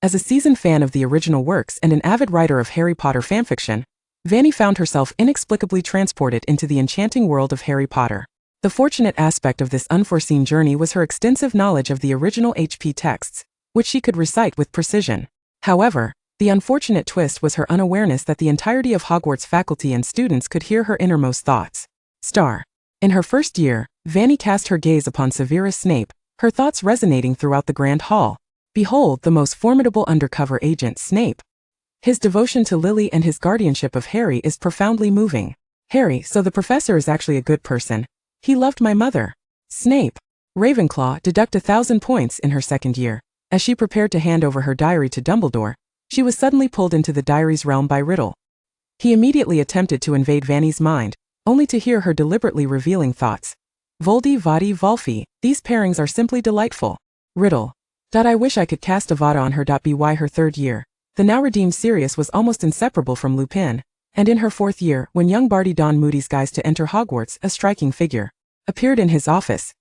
As a seasoned fan of the original works and an avid writer of Harry Potter fanfiction, Fanny found herself inexplicably transported into the enchanting world of Harry Potter. The fortunate aspect of this unforeseen journey was her extensive knowledge of the original HP texts, which she could recite with precision. However, the unfortunate twist was her unawareness that the entirety of Hogwarts faculty and students could hear her innermost thoughts. Star. In her first year, Fanny cast her gaze upon Severus Snape, her thoughts resonating throughout the Grand Hall. Behold the most formidable undercover agent, Snape. His devotion to Lily and his guardianship of Harry is profoundly moving. Harry, so the professor is actually a good person. He loved my mother. Snape. Ravenclaw deduct 1,000 points in her second year. As she prepared to hand over her diary to Dumbledore, she was suddenly pulled into the diary's realm by Riddle. He immediately attempted to invade Fanny's mind, only to hear her deliberately revealing thoughts. Voldy, Vadi, Volfi, these pairings are simply delightful. Riddle. I wish I could cast Avada on her. By her third year, the now redeemed Sirius was almost inseparable from Lupin, and in her fourth year, when young Barty donned Moody's guise to enter Hogwarts, a striking figure appeared in his office.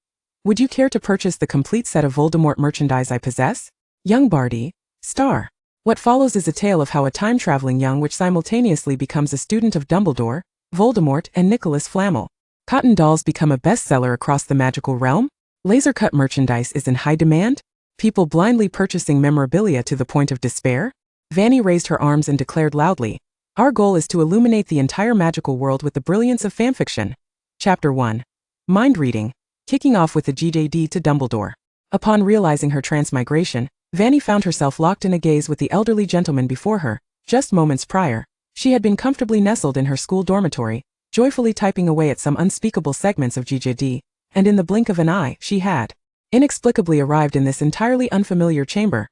Would you care to purchase the complete set of Voldemort merchandise I possess? Young Barty. Star. What follows is a tale of how a time-traveling young witch simultaneously becomes a student of Dumbledore, Voldemort, and Nicholas Flamel. Cotton dolls become a bestseller across the magical realm? Laser-cut merchandise is in high demand? People blindly purchasing memorabilia to the point of despair? Fanny raised her arms and declared loudly, "Our goal is to illuminate the entire magical world with the brilliance of fanfiction." Chapter 1. Mind Reading. Kicking off with the GJD to Dumbledore. Upon realizing her transmigration, Fanny found herself locked in a gaze with the elderly gentleman before her. Just moments prior, she had been comfortably nestled in her school dormitory, joyfully typing away at some unspeakable segments of GJD, and in the blink of an eye, she had inexplicably arrived in this entirely unfamiliar chamber.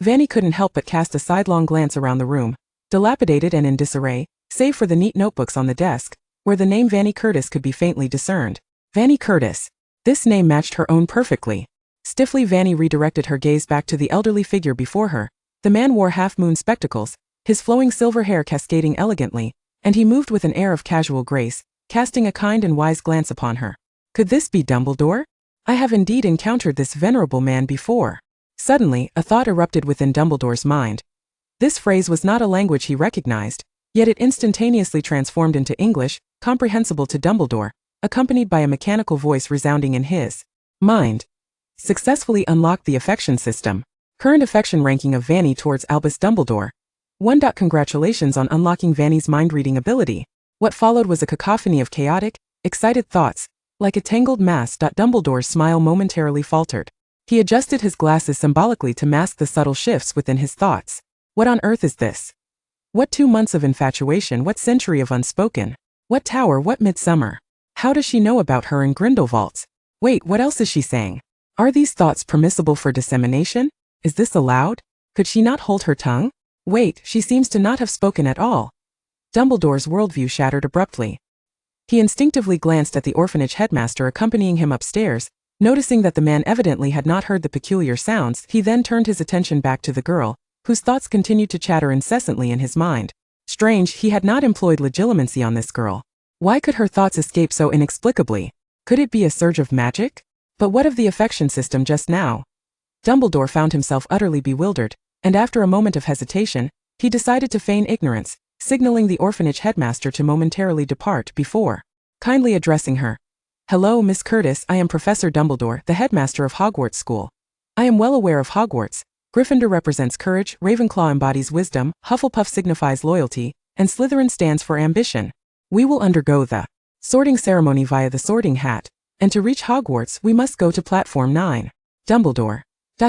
Fanny couldn't help but cast a sidelong glance around the room, dilapidated and in disarray, save for the neat notebooks on the desk, where the name Fanny Curtis could be faintly discerned. Fanny Curtis. This name matched her own perfectly. Stiffly, Fanny redirected her gaze back to the elderly figure before her. The man wore half-moon spectacles, his flowing silver hair cascading elegantly, and he moved with an air of casual grace, casting a kind and wise glance upon her. Could this be Dumbledore? I have indeed encountered this venerable man before. Suddenly, a thought erupted within Dumbledore's mind. This phrase was not a language he recognized, yet it instantaneously transformed into English, comprehensible to Dumbledore, accompanied by a mechanical voice resounding in his mind. Successfully unlocked the affection system. Current affection ranking of Fanny towards Albus Dumbledore. 1. Congratulations on unlocking Fanny's mind-reading ability. What followed was a cacophony of chaotic, excited thoughts, like a tangled mass. Dumbledore's smile momentarily faltered. He adjusted his glasses symbolically to mask the subtle shifts within his thoughts. What on earth is this? What 2 months of infatuation? What century of unspoken? What tower? What midsummer? How does she know about her and Grindelwald's? Wait, what else is she saying? Are these thoughts permissible for dissemination? Is this allowed? Could she not hold her tongue? Wait, she seems to not have spoken at all. Dumbledore's worldview shattered abruptly. He instinctively glanced at the orphanage headmaster accompanying him upstairs. Noticing that the man evidently had not heard the peculiar sounds, he then turned his attention back to the girl, whose thoughts continued to chatter incessantly in his mind. Strange, he had not employed Legilimency on this girl. Why could her thoughts escape so inexplicably? Could it be a surge of magic? But what of the affection system just now? Dumbledore found himself utterly bewildered, and after a moment of hesitation, he decided to feign ignorance, signaling the orphanage headmaster to momentarily depart before kindly addressing her. "Hello, Miss Curtis, I am Professor Dumbledore, the headmaster of Hogwarts School. I am well aware of Hogwarts. Gryffindor represents courage, Ravenclaw embodies wisdom, Hufflepuff signifies loyalty, and Slytherin stands for ambition. We will undergo the sorting ceremony via the sorting hat, and to reach Hogwarts we must go to Platform 9. Dumbledore.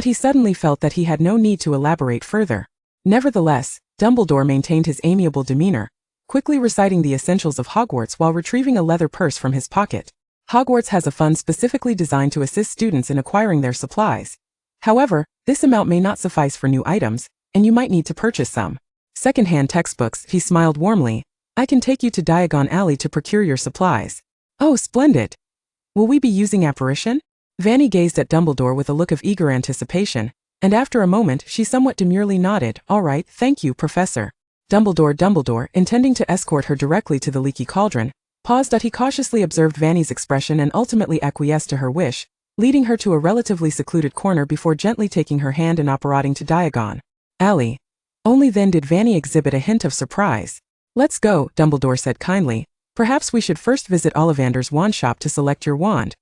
He suddenly felt that he had no need to elaborate further. Nevertheless, Dumbledore maintained his amiable demeanor, quickly reciting the essentials of Hogwarts while retrieving a leather purse from his pocket. Hogwarts has a fund specifically designed to assist students in acquiring their supplies. However, this amount may not suffice for new items, and you might need to purchase some second-hand textbooks. He smiled warmly. I can take you to Diagon Alley to procure your supplies. Oh, splendid! Will we be using apparition? Fanny gazed at Dumbledore with a look of eager anticipation, and after a moment she somewhat demurely nodded. All right, thank you, Professor. Dumbledore, intending to escort her directly to the leaky cauldron, paused. He cautiously observed Fanny's expression and ultimately acquiesced to her wish, leading her to a relatively secluded corner before gently taking her hand and apparating to Diagon. Alley. Only then did Fanny exhibit a hint of surprise. Let's go, Dumbledore said kindly. Perhaps we should first visit Ollivander's wand shop to select your wand.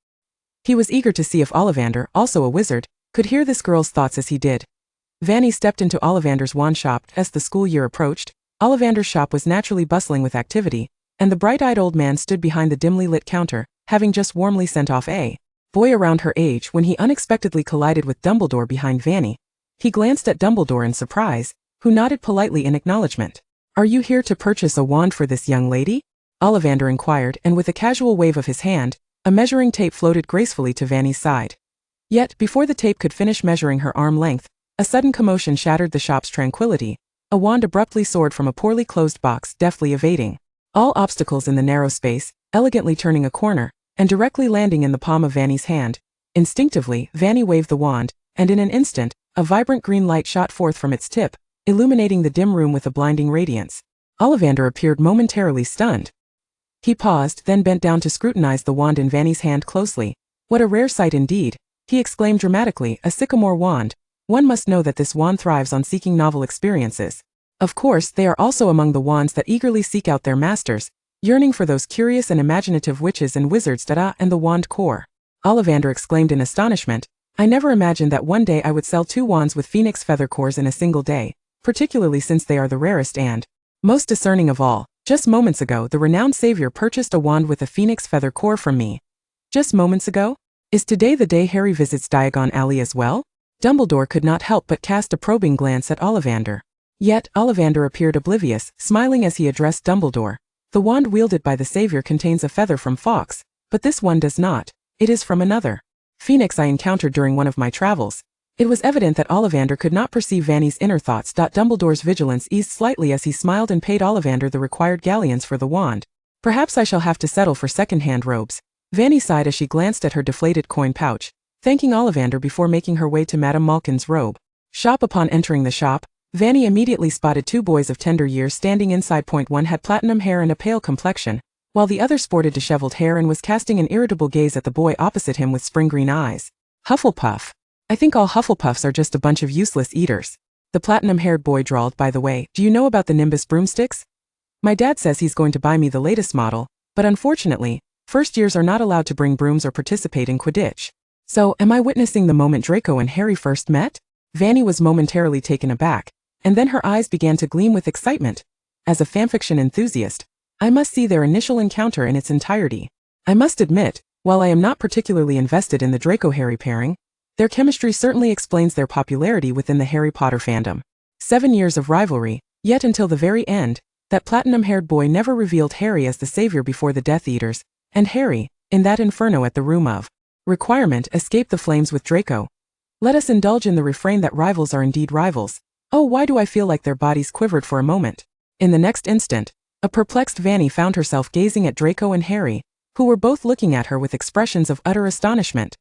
He was eager to see if Ollivander, also a wizard, could hear this girl's thoughts as he did. Fanny stepped into Ollivander's wand shop as the school year approached. Ollivander's shop was naturally bustling with activity, and the bright-eyed old man stood behind the dimly lit counter, having just warmly sent off a boy around her age when he unexpectedly collided with Dumbledore behind Fanny. He glanced at Dumbledore in surprise, who nodded politely in acknowledgement. Are you here to purchase a wand for this young lady? Ollivander inquired, and with a casual wave of his hand, a measuring tape floated gracefully to Fanny's side. Yet, before the tape could finish measuring her arm length, a sudden commotion shattered the shop's tranquility. A wand abruptly soared from a poorly closed box, deftly evading all obstacles in the narrow space, elegantly turning a corner, and directly landing in the palm of Fanny's hand. Instinctively, Fanny waved the wand, and in an instant, a vibrant green light shot forth from its tip, illuminating the dim room with a blinding radiance. Ollivander appeared momentarily stunned. He paused, then bent down to scrutinize the wand in Fanny's hand closely. What a rare sight indeed, he exclaimed dramatically, a sycamore wand. One must know that this wand thrives on seeking novel experiences. Of course, they are also among the wands that eagerly seek out their masters, yearning for those curious and imaginative witches and wizards and the wand core. Ollivander exclaimed in astonishment, I never imagined that one day I would sell 2 wands with phoenix feather cores in a single day, particularly since they are the rarest and most discerning of all. Just moments ago, the renowned savior purchased a wand with a phoenix feather core from me. Just moments ago? Is today the day Harry visits Diagon Alley as well? Dumbledore could not help but cast a probing glance at Ollivander. Yet, Ollivander appeared oblivious, smiling as he addressed Dumbledore. The wand wielded by the savior contains a feather from Fawkes, but this one does not. It is from another phoenix I encountered during one of my travels. It was evident that Ollivander could not perceive Fanny's inner thoughts. Dumbledore's vigilance eased slightly as he smiled and paid Ollivander the required galleons for the wand. Perhaps I shall have to settle for second-hand robes. Fanny sighed as she glanced at her deflated coin pouch, thanking Ollivander before making her way to Madame Malkin's robe shop. Upon entering the shop, Fanny immediately spotted 2 boys of tender years standing inside. One had platinum hair and a pale complexion, while the other sported disheveled hair and was casting an irritable gaze at the boy opposite him with spring-green eyes. Hufflepuff. I think all Hufflepuffs are just a bunch of useless eaters. The platinum-haired boy drawled. By the way, do you know about the Nimbus broomsticks? My dad says he's going to buy me the latest model, but unfortunately, first years are not allowed to bring brooms or participate in Quidditch. So, am I witnessing the moment Draco and Harry first met? Fanny was momentarily taken aback, and then her eyes began to gleam with excitement. As a fanfiction enthusiast, I must see their initial encounter in its entirety. I must admit, while I am not particularly invested in the Draco-Harry pairing, their chemistry certainly explains their popularity within the Harry Potter fandom. 7 years of rivalry, yet until the very end, that platinum-haired boy never revealed Harry as the savior before the Death Eaters, and Harry, in that inferno at the Room of Requirement, escaped the flames with Draco. Let us indulge in the refrain that rivals are indeed rivals. Oh, why do I feel like their bodies quivered for a moment? In the next instant, a perplexed Fanny found herself gazing at Draco and Harry, who were both looking at her with expressions of utter astonishment.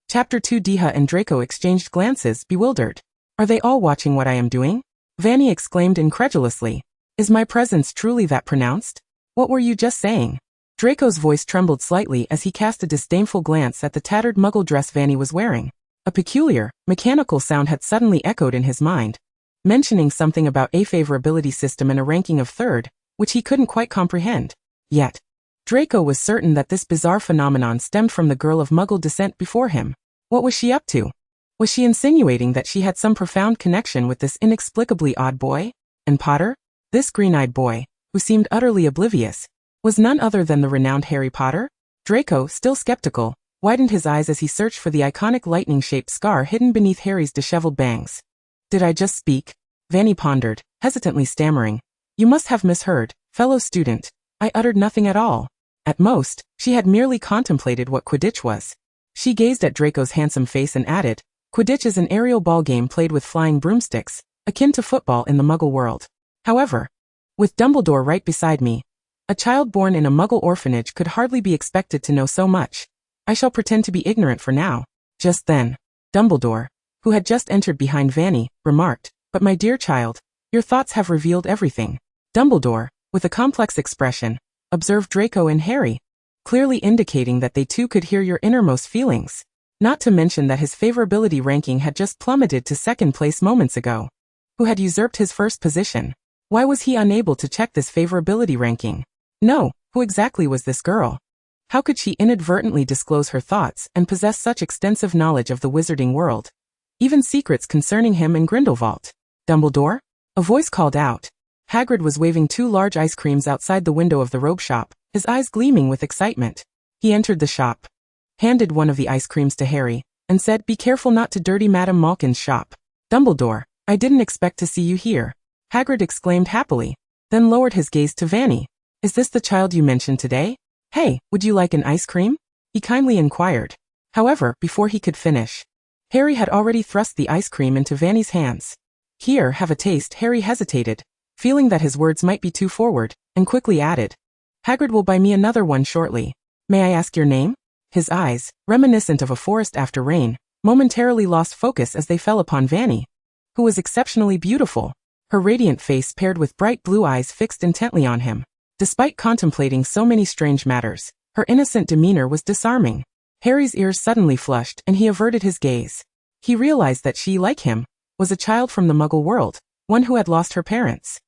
Chapter 2. Deha and Draco exchanged glances, bewildered. Are they all watching what I am doing? Fanny exclaimed incredulously. Is my presence truly that pronounced? What were you just saying? Draco's voice trembled slightly as he cast a disdainful glance at the tattered muggle dress Fanny was wearing. A peculiar, mechanical sound had suddenly echoed in his mind, mentioning something about a favorability system and a ranking of 3rd, which he couldn't quite comprehend. Yet, Draco was certain that this bizarre phenomenon stemmed from the girl of muggle descent before him. What was she up to? Was she insinuating that she had some profound connection with this inexplicably odd boy? And Potter? This green-eyed boy, who seemed utterly oblivious, was none other than the renowned Harry Potter? Draco, still skeptical, widened his eyes as he searched for the iconic lightning-shaped scar hidden beneath Harry's disheveled bangs. Did I just speak? Fanny pondered, hesitantly stammering. You must have misheard, fellow student. I uttered nothing at all. At most, she had merely contemplated what Quidditch was. She gazed at Draco's handsome face and added, Quidditch is an aerial ball game played with flying broomsticks, akin to football in the Muggle world. However, with Dumbledore right beside me, a child born in a Muggle orphanage could hardly be expected to know so much. I shall pretend to be ignorant for now. Just then, Dumbledore, who had just entered behind Fanny, remarked, But my dear child, your thoughts have revealed everything. Dumbledore, with a complex expression, observed Draco and Harry, clearly indicating that they too could hear your innermost feelings. Not to mention that his favorability ranking had just plummeted to 2nd place moments ago. who had usurped his first position. Why was he unable to check this favorability ranking? No, who exactly was this girl? How could she inadvertently disclose her thoughts and possess such extensive knowledge of the wizarding world? Even secrets concerning him and Grindelwald. Dumbledore? A voice called out. Hagrid was waving 2 large ice creams outside the window of the robe shop, his eyes gleaming with excitement. He entered the shop, handed one of the ice creams to Harry, and said, "Be careful not to dirty Madame Malkin's shop." "Dumbledore, I didn't expect to see you here," Hagrid exclaimed happily, then lowered his gaze to Fanny. "Is this the child you mentioned today? Hey, would you like an ice cream?" he kindly inquired. However, before he could finish, Harry had already thrust the ice cream into Fanny's hands. "Here, have a taste." Harry hesitated, feeling that his words might be too forward, and quickly added, "Hagrid will buy me another one shortly. May I ask your name?" His eyes, reminiscent of a forest after rain, momentarily lost focus as they fell upon Fanny, who was exceptionally beautiful, her radiant face paired with bright blue eyes fixed intently on him. Despite contemplating so many strange matters, her innocent demeanor was disarming. Harry's ears suddenly flushed and he averted his gaze. He realized that she, like him, was a child from the Muggle world, one who had lost her parents.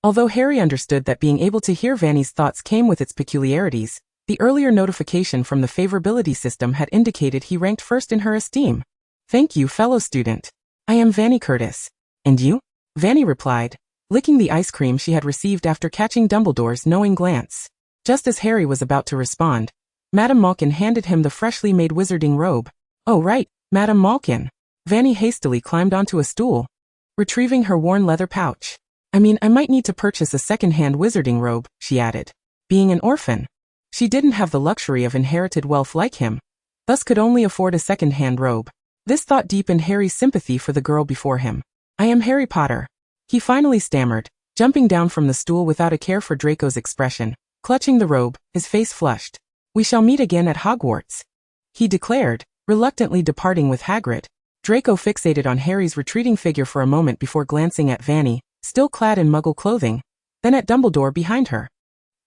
Although Harry understood that being able to hear Fanny's thoughts came with its peculiarities, the earlier notification from the favorability system had indicated he ranked first in her esteem. "Thank you, fellow student. I am Fanny Curtis. And you?" Fanny replied, licking the ice cream she had received after catching Dumbledore's knowing glance. Just as Harry was about to respond, Madame Malkin handed him the freshly made wizarding robe. "Oh right, Madame Malkin." Fanny hastily climbed onto a stool, retrieving her worn leather pouch. I might need to purchase a second-hand wizarding robe," she added. Being an orphan, she didn't have the luxury of inherited wealth like him, thus could only afford a second-hand robe. This thought deepened Harry's sympathy for the girl before him. "I am Harry Potter," he finally stammered, jumping down from the stool without a care for Draco's expression. Clutching the robe, his face flushed. "We shall meet again at Hogwarts," he declared, reluctantly departing with Hagrid. Draco fixated on Harry's retreating figure for a moment before glancing at Fanny, still clad in Muggle clothing, then at Dumbledore behind her.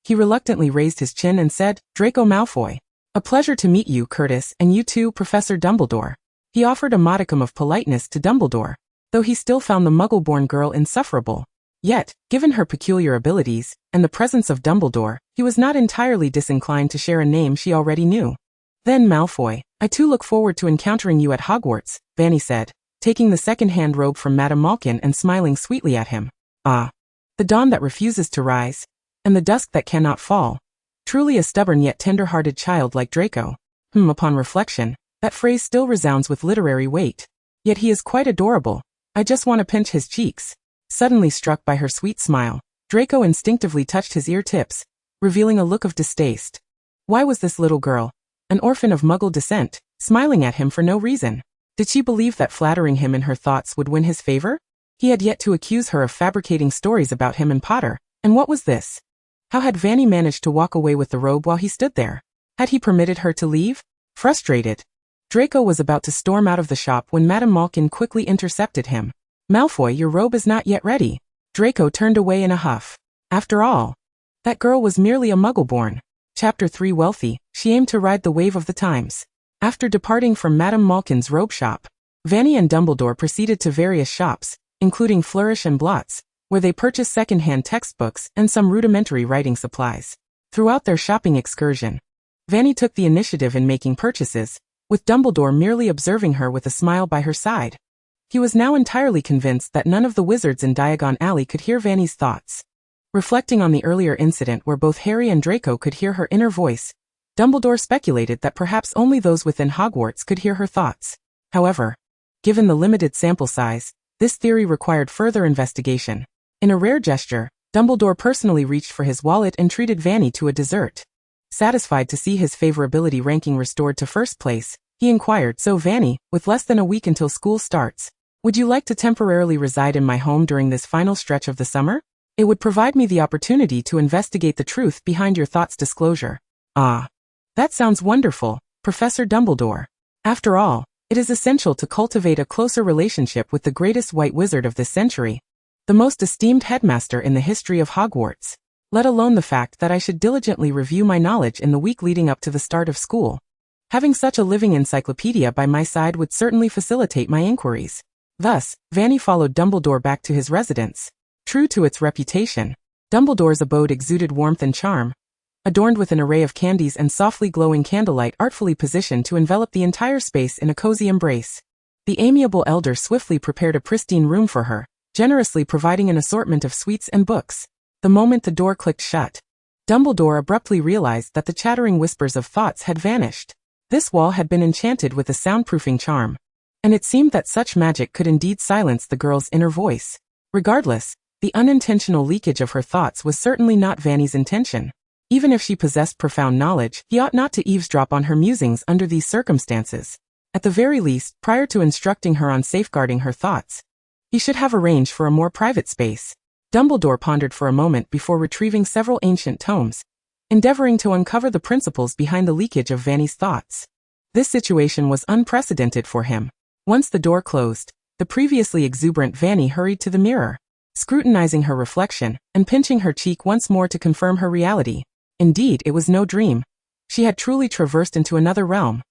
He reluctantly raised his chin and said, "Draco Malfoy. A pleasure to meet you, Curtis, and you too, Professor Dumbledore." He offered a modicum of politeness to Dumbledore, though he still found the Muggle-born girl insufferable. Yet, given her peculiar abilities, and the presence of Dumbledore, he was not entirely disinclined to share a name she already knew. "Then Malfoy, I too look forward to encountering you at Hogwarts," Fanny said, taking the second-hand robe from Madame Malkin and smiling sweetly at him. "Ah, the dawn that refuses to rise, and the dusk that cannot fall. Truly a stubborn yet tender-hearted child like Draco. Upon reflection, that phrase still resounds with literary weight. Yet he is quite adorable. I just want to pinch his cheeks." Suddenly struck by her sweet smile, Draco instinctively touched his ear tips, revealing a look of distaste. Why was this little girl, an orphan of Muggle descent, smiling at him for no reason? Did she believe that flattering him in her thoughts would win his favor? He had yet to accuse her of fabricating stories about him and Potter, and what was this? How had Fanny managed to walk away with the robe while he stood there? Had he permitted her to leave? Frustrated, Draco was about to storm out of the shop when Madame Malkin quickly intercepted him. "Malfoy, your robe is not yet ready." Draco turned away in a huff. After all, that girl was merely a Muggle-born. Chapter 3 Wealthy, she aimed to ride the wave of the times. After departing from Madame Malkin's robe shop, Fanny and Dumbledore proceeded to various shops, including Flourish and Blotts, where they purchased second-hand textbooks and some rudimentary writing supplies. Throughout their shopping excursion, Fanny took the initiative in making purchases, with Dumbledore merely observing her with a smile by her side. He was now entirely convinced that none of the wizards in Diagon Alley could hear Fanny's thoughts. Reflecting on the earlier incident where both Harry and Draco could hear her inner voice, Dumbledore speculated that perhaps only those within Hogwarts could hear her thoughts. However, given the limited sample size, this theory required further investigation. In a rare gesture, Dumbledore personally reached for his wallet and treated Fanny to a dessert. Satisfied to see his favorability ranking restored to first place, he inquired, "So Fanny, with less than a week until school starts, would you like to temporarily reside in my home during this final stretch of the summer? It would provide me the opportunity to investigate the truth behind your thoughts disclosure." "Ah, that sounds wonderful, Professor Dumbledore. After all, it is essential to cultivate a closer relationship with the greatest white wizard of this century, the most esteemed headmaster in the history of Hogwarts, let alone the fact that I should diligently review my knowledge in the week leading up to the start of school. Having such a living encyclopedia by my side would certainly facilitate my inquiries." Thus, Fanny followed Dumbledore back to his residence. True to its reputation, Dumbledore's abode exuded warmth and charm, adorned with an array of candies and softly glowing candlelight artfully positioned to envelop the entire space in a cozy embrace. The amiable elder swiftly prepared a pristine room for her, generously providing an assortment of sweets and books. The moment the door clicked shut, Dumbledore abruptly realized that the chattering whispers of thoughts had vanished. This wall had been enchanted with a soundproofing charm, and it seemed that such magic could indeed silence the girl's inner voice. Regardless, the unintentional leakage of her thoughts was certainly not Fanny's intention. Even if she possessed profound knowledge, he ought not to eavesdrop on her musings under these circumstances. At the very least, prior to instructing her on safeguarding her thoughts, he should have arranged for a more private space. Dumbledore pondered for a moment before retrieving several ancient tomes, endeavoring to uncover the principles behind the leakage of Fanny's thoughts. This situation was unprecedented for him. Once the door closed, the previously exuberant Fanny hurried to the mirror, scrutinizing her reflection and pinching her cheek once more to confirm her reality. Indeed, it was no dream. She had truly traversed into another realm.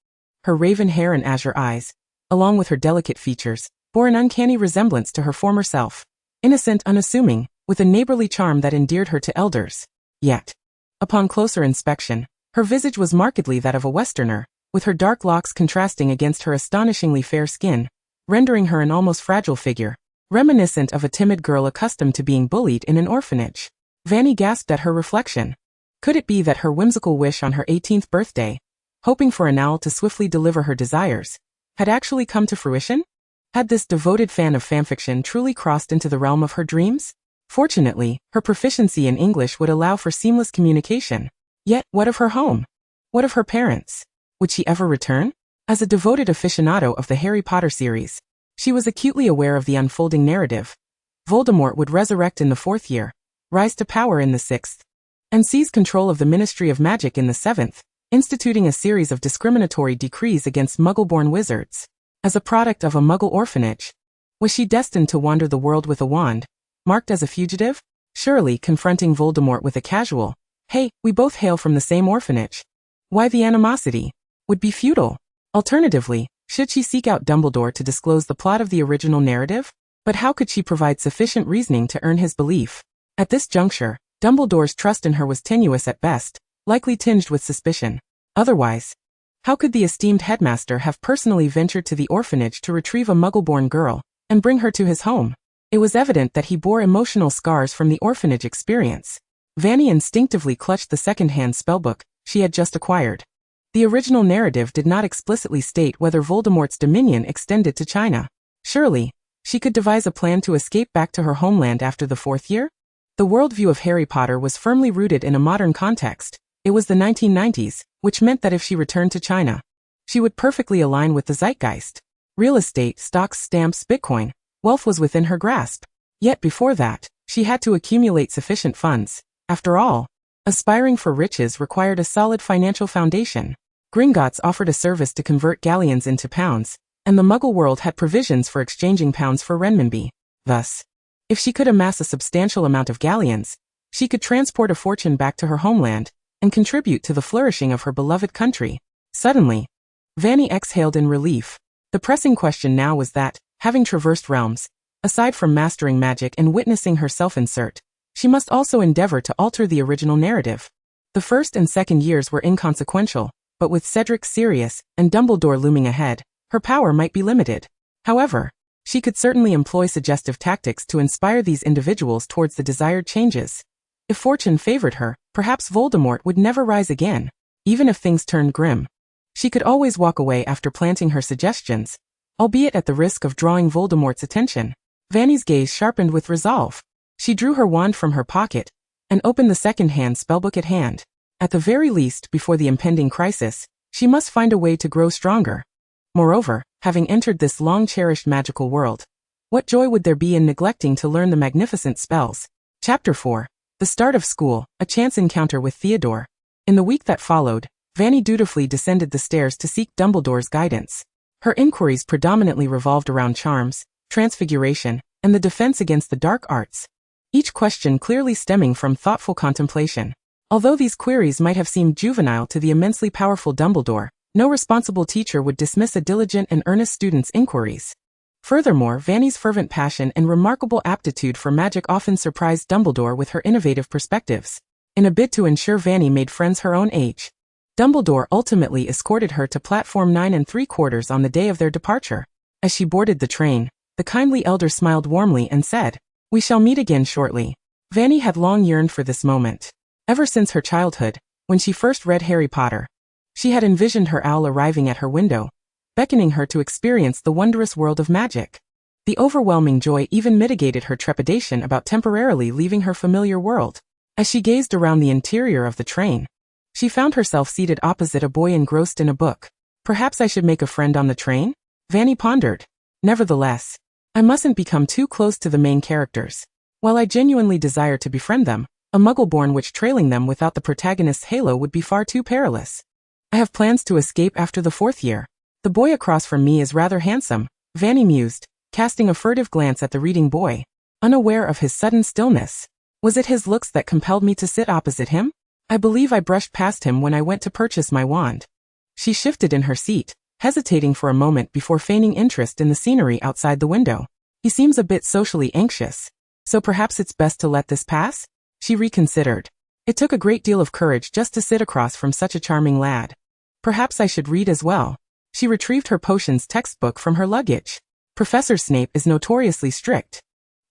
Her raven hair and azure eyes, along with her delicate features, bore an uncanny resemblance to her former self. Innocent, unassuming, with a neighborly charm that endeared her to elders. Yet, upon closer inspection, her visage was markedly that of a Westerner, with her dark locks contrasting against her astonishingly fair skin, rendering her an almost fragile figure, reminiscent of a timid girl accustomed to being bullied in an orphanage. Fanny gasped at her reflection. Could it be that her whimsical wish on her 18th birthday, hoping for an owl to swiftly deliver her desires, had actually come to fruition? Had this devoted fan of fanfiction truly crossed into the realm of her dreams? Fortunately, her proficiency in English would allow for seamless communication. Yet, what of her home? What of her parents? Would she ever return? As a devoted aficionado of the Harry Potter series, she was acutely aware of the unfolding narrative. Voldemort would resurrect in the 4th year, rise to power in the 6th, and seize control of the Ministry of Magic in the 7th, instituting a series of discriminatory decrees against Muggle-born wizards. As a product of a Muggle orphanage, was she destined to wander the world with a wand, marked as a fugitive? Surely, confronting Voldemort with a casual, "Hey, we both hail from the same orphanage. Why the animosity?" would be futile. Alternatively, should she seek out Dumbledore to disclose the plot of the original narrative? But how could she provide sufficient reasoning to earn his belief? At this juncture, Dumbledore's trust in her was tenuous at best, likely tinged with suspicion. Otherwise, how could the esteemed headmaster have personally ventured to the orphanage to retrieve a Muggle-born girl and bring her to his home? It was evident that he bore emotional scars from the orphanage experience. Fanny instinctively clutched the second-hand spellbook she had just acquired. The original narrative did not explicitly state whether Voldemort's dominion extended to China. Surely, she could devise a plan to escape back to her homeland after the 4th year? The worldview of Harry Potter was firmly rooted in a modern context. It was the 1990s, which meant that if she returned to China, she would perfectly align with the zeitgeist. Real estate, stocks, stamps, Bitcoin, wealth was within her grasp. Yet before that, she had to accumulate sufficient funds. After all, aspiring for riches required a solid financial foundation. Gringotts offered a service to convert galleons into pounds, and the Muggle world had provisions for exchanging pounds for renminbi. Thus, if she could amass a substantial amount of galleons, she could transport a fortune back to her homeland and contribute to the flourishing of her beloved country. Suddenly, Fanny exhaled in relief. The pressing question now was that, having traversed realms, aside from mastering magic and witnessing her self-insert, she must also endeavor to alter the original narrative. The 1st and 2nd years were inconsequential, but with Cedric Sirius and Dumbledore looming ahead, her power might be limited. However, she could certainly employ suggestive tactics to inspire these individuals towards the desired changes. If fortune favored her, perhaps Voldemort would never rise again. Even if things turned grim, she could always walk away after planting her suggestions, albeit at the risk of drawing Voldemort's attention. Fanny's gaze sharpened with resolve. She drew her wand from her pocket and opened the second-hand spellbook at hand. At the very least, before the impending crisis, she must find a way to grow stronger. Moreover, having entered this long-cherished magical world, what joy would there be in neglecting to learn the magnificent spells? Chapter 4. The Start of School, a Chance Encounter with Theodore. In the week that followed, Fanny dutifully descended the stairs to seek Dumbledore's guidance. Her inquiries predominantly revolved around charms, transfiguration, and the defense against the dark arts, each question clearly stemming from thoughtful contemplation. Although these queries might have seemed juvenile to the immensely powerful Dumbledore, no responsible teacher would dismiss a diligent and earnest student's inquiries. Furthermore, Fanny's fervent passion and remarkable aptitude for magic often surprised Dumbledore with her innovative perspectives. In a bid to ensure Fanny made friends her own age, Dumbledore ultimately escorted her to platform 9 3/4 on the day of their departure. As she boarded the train, the kindly elder smiled warmly and said, "We shall meet again shortly." Fanny had long yearned for this moment. Ever since her childhood, when she first read Harry Potter, she had envisioned her owl arriving at her window, beckoning her to experience the wondrous world of magic. The overwhelming joy even mitigated her trepidation about temporarily leaving her familiar world. As she gazed around the interior of the train, she found herself seated opposite a boy engrossed in a book. Perhaps I should make a friend on the train? Fanny pondered. Nevertheless, I mustn't become too close to the main characters. While I genuinely desire to befriend them, a muggle-born witch trailing them without the protagonist's halo would be far too perilous. I have plans to escape after the 4th year. The boy across from me is rather handsome, Fanny mused, casting a furtive glance at the reading boy, unaware of his sudden stillness. Was it his looks that compelled me to sit opposite him? I believe I brushed past him when I went to purchase my wand. She shifted in her seat, hesitating for a moment before feigning interest in the scenery outside the window. He seems a bit socially anxious, so perhaps it's best to let this pass? She reconsidered. It took a great deal of courage just to sit across from such a charming lad. Perhaps I should read as well. She retrieved her potions textbook from her luggage. Professor Snape is notoriously strict.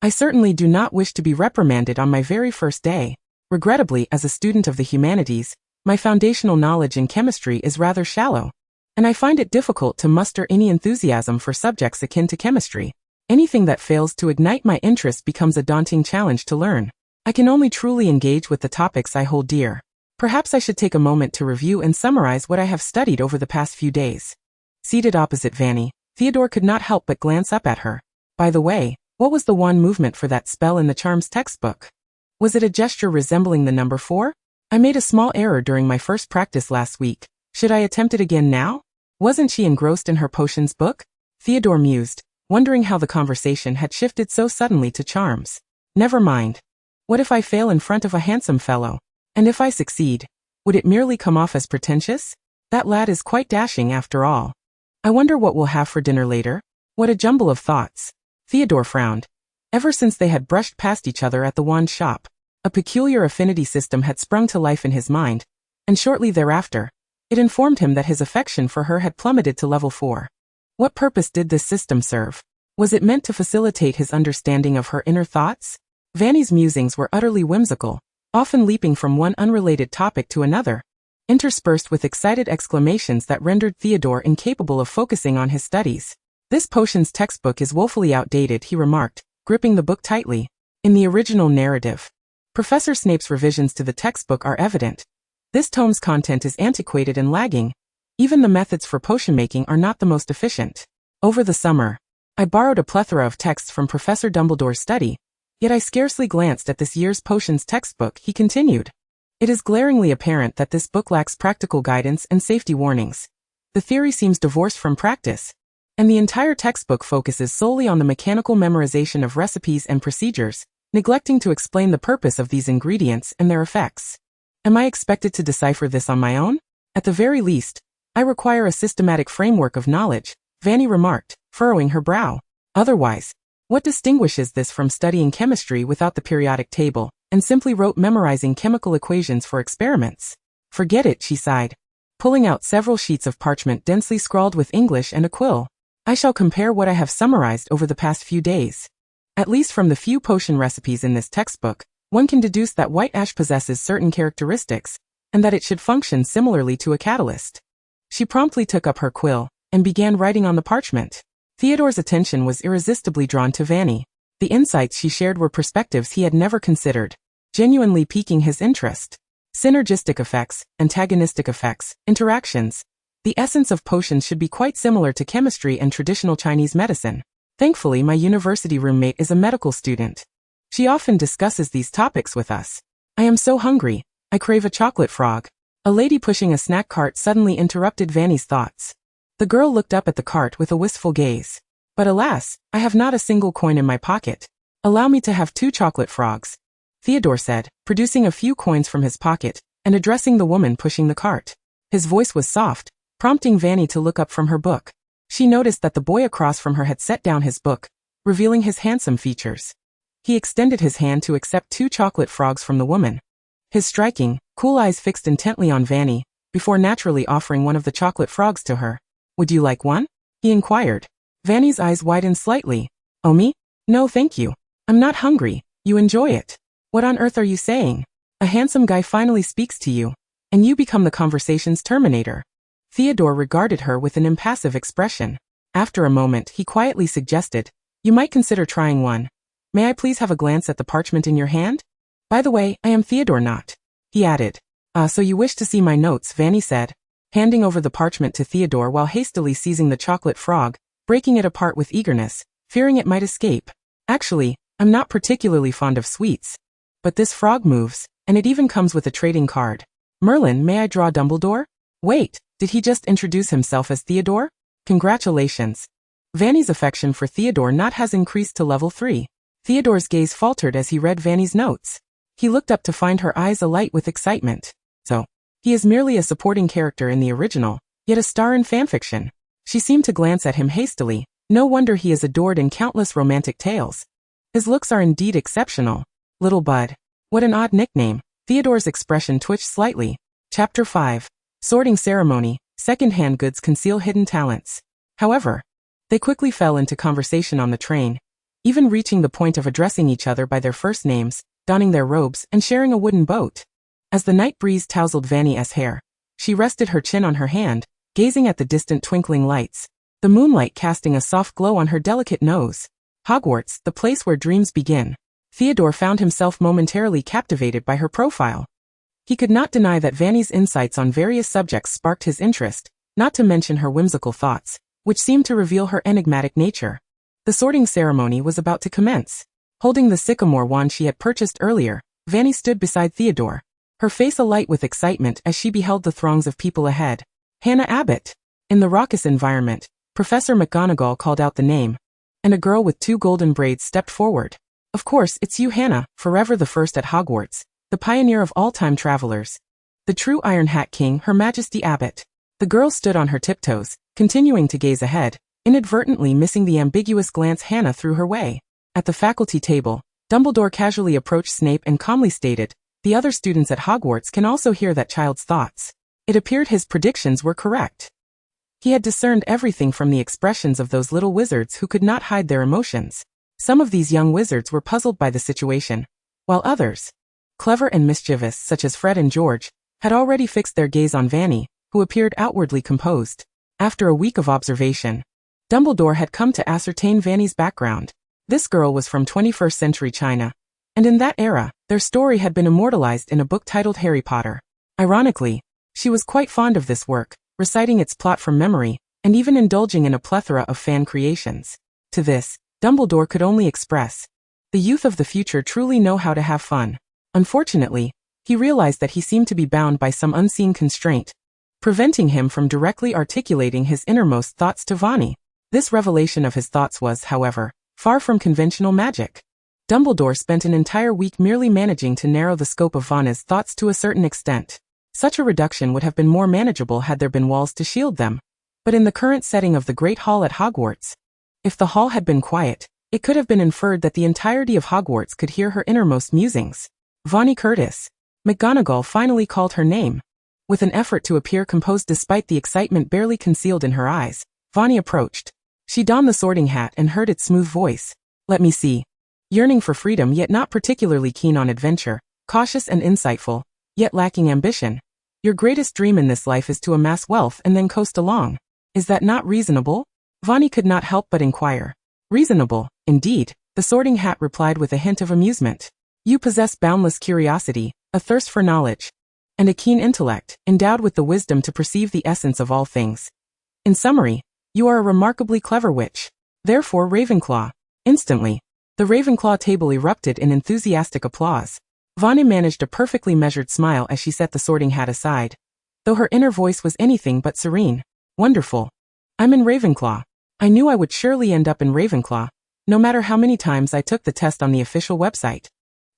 I certainly do not wish to be reprimanded on my very first day. Regrettably, as a student of the humanities, my foundational knowledge in chemistry is rather shallow, and I find it difficult to muster any enthusiasm for subjects akin to chemistry. Anything that fails to ignite my interest becomes a daunting challenge to learn. I can only truly engage with the topics I hold dear. Perhaps I should take a moment to review and summarize what I have studied over the past few days. Seated opposite Fanny, Theodore could not help but glance up at her. By the way, what was the wand movement for that spell in the charms textbook? Was it a gesture resembling the number 4? I made a small error during my first practice last week. Should I attempt it again now? Wasn't she engrossed in her potions book? Theodore mused, wondering how the conversation had shifted so suddenly to charms. Never mind. What if I fail in front of a handsome fellow? And if I succeed, would it merely come off as pretentious? That lad is quite dashing after all. I wonder what we'll have for dinner later. What a jumble of thoughts. Theodore frowned. Ever since they had brushed past each other at the wand shop, a peculiar affinity system had sprung to life in his mind, and shortly thereafter, it informed him that his affection for her had plummeted to level 4. What purpose did this system serve? Was it meant to facilitate his understanding of her inner thoughts? Fanny's musings were utterly whimsical, often leaping from one unrelated topic to another, interspersed with excited exclamations that rendered Theodore incapable of focusing on his studies. This potions textbook is woefully outdated, he remarked, gripping the book tightly. In the original narrative, Professor Snape's revisions to the textbook are evident. This tome's content is antiquated and lagging. Even the methods for potion making are not the most efficient. Over the summer, I borrowed a plethora of texts from Professor Dumbledore's study, yet I scarcely glanced at this year's potions textbook, he continued. It is glaringly apparent that this book lacks practical guidance and safety warnings. The theory seems divorced from practice, and the entire textbook focuses solely on the mechanical memorization of recipes and procedures, neglecting to explain the purpose of these ingredients and their effects. Am I expected to decipher this on my own? At the very least, I require a systematic framework of knowledge, Fanny remarked, furrowing her brow. Otherwise, what distinguishes this from studying chemistry without the periodic table, and simply wrote memorizing chemical equations for experiments? Forget it, she sighed, pulling out several sheets of parchment densely scrawled with English and a quill. I shall compare what I have summarized over the past few days. At least from the few potion recipes in this textbook, one can deduce that white ash possesses certain characteristics, and that it should function similarly to a catalyst. She promptly took up her quill, and began writing on the parchment. Theodore's attention was irresistibly drawn to Fanny. The insights she shared were perspectives he had never considered, genuinely piquing his interest. Synergistic effects, antagonistic effects, interactions. The essence of potions should be quite similar to chemistry and traditional Chinese medicine. Thankfully, my university roommate is a medical student. She often discusses these topics with us. I am so hungry, I crave a chocolate frog. A lady pushing a snack cart suddenly interrupted Fanny's thoughts. The girl looked up at the cart with a wistful gaze. But alas, I have not a single coin in my pocket. Allow me to have 2 chocolate frogs, Theodore said, producing a few coins from his pocket, and addressing the woman pushing the cart. His voice was soft, prompting Fanny to look up from her book. She noticed that the boy across from her had set down his book, revealing his handsome features. He extended his hand to accept 2 chocolate frogs from the woman. His striking, cool eyes fixed intently on Fanny, before naturally offering one of the chocolate frogs to her. "Would you like one?" he inquired. Fanny's eyes widened slightly. "Oh, me? No thank you. I'm not hungry. You enjoy it. What on earth are you saying? A handsome guy finally speaks to you, and you become the conversation's terminator." Theodore regarded her with an impassive expression. After a moment, he quietly suggested, "You might consider trying one. May I please have a glance at the parchment in your hand? By the way, I am Theodore not," he added. So you wish to see my notes," Fanny said, handing over the parchment to Theodore while hastily seizing the chocolate frog, breaking it apart with eagerness, fearing it might escape. "Actually, I'm not particularly fond of sweets. But this frog moves, and it even comes with a trading card. Merlin, may I draw Dumbledore?" "Wait, did he just introduce himself as Theodore? Congratulations." Fanny's affection for Theodore not has increased to level 3. Theodore's gaze faltered as he read Fanny's notes. He looked up to find her eyes alight with excitement. So, he is merely a supporting character in the original, yet a star in fanfiction. She seemed to glance at him hastily. No wonder he is adored in countless romantic tales. His looks are indeed exceptional. Little Bud. What an odd nickname. Theodore's expression twitched slightly. Chapter 5. Sorting Ceremony. Second-hand goods conceal hidden talents. However, they quickly fell into conversation on the train, even reaching the point of addressing each other by their first names, donning their robes, and sharing a wooden boat. As the night breeze tousled Fanny's hair, she rested her chin on her hand, gazing at the distant twinkling lights, the moonlight casting a soft glow on her delicate nose. Hogwarts, the place where dreams begin. Theodore found himself momentarily captivated by her profile. He could not deny that Fanny's insights on various subjects sparked his interest, not to mention her whimsical thoughts, which seemed to reveal her enigmatic nature. The sorting ceremony was about to commence. Holding the sycamore wand she had purchased earlier, Fanny stood beside Theodore, her face alight with excitement as she beheld the throngs of people ahead. Hannah Abbott. In the raucous environment, Professor McGonagall called out the name, and a girl with 2 golden braids stepped forward. "Of course, it's you, Hannah, forever the first at Hogwarts, the pioneer of all time travelers. The true Iron Hat King, Her Majesty Abbott." The girl stood on her tiptoes, continuing to gaze ahead, inadvertently missing the ambiguous glance Hannah threw her way. At the faculty table, Dumbledore casually approached Snape and calmly stated, "The other students at Hogwarts can also hear that child's thoughts." It appeared his predictions were correct. He had discerned everything from the expressions of those little wizards who could not hide their emotions. Some of these young wizards were puzzled by the situation, while others, clever and mischievous such as Fred and George, had already fixed their gaze on Fanny, who appeared outwardly composed. After a week of observation, Dumbledore had come to ascertain Fanny's background. This girl was from 21st century China, and in that era, their story had been immortalized in a book titled Harry Potter. Ironically, she was quite fond of this work, reciting its plot from memory, and even indulging in a plethora of fan creations. To this, Dumbledore could only express, "The youth of the future truly know how to have fun." Unfortunately, he realized that he seemed to be bound by some unseen constraint, preventing him from directly articulating his innermost thoughts to Fanny. This revelation of his thoughts was, however, far from conventional magic. Dumbledore spent an entire week merely managing to narrow the scope of Fanny's thoughts to a certain extent. Such a reduction would have been more manageable had there been walls to shield them. But in the current setting of the Great Hall at Hogwarts, if the hall had been quiet, it could have been inferred that the entirety of Hogwarts could hear her innermost musings. "Fanny Curtis." McGonagall finally called her name. With an effort to appear composed despite the excitement barely concealed in her eyes, Fanny approached. She donned the sorting hat and heard its smooth voice. "Let me see. Yearning for freedom yet not particularly keen on adventure, cautious and insightful, yet lacking ambition. Your greatest dream in this life is to amass wealth and then coast along. Is that not reasonable?" Fanny could not help but inquire. "Reasonable, indeed," the sorting hat replied with a hint of amusement. "You possess boundless curiosity, a thirst for knowledge, and a keen intellect, endowed with the wisdom to perceive the essence of all things. In summary, you are a remarkably clever witch. Therefore Ravenclaw." Instantly, the Ravenclaw table erupted in enthusiastic applause. Fanny managed a perfectly measured smile as she set the sorting hat aside, though her inner voice was anything but serene. "Wonderful. I'm in Ravenclaw. I knew I would surely end up in Ravenclaw, no matter how many times I took the test on the official website.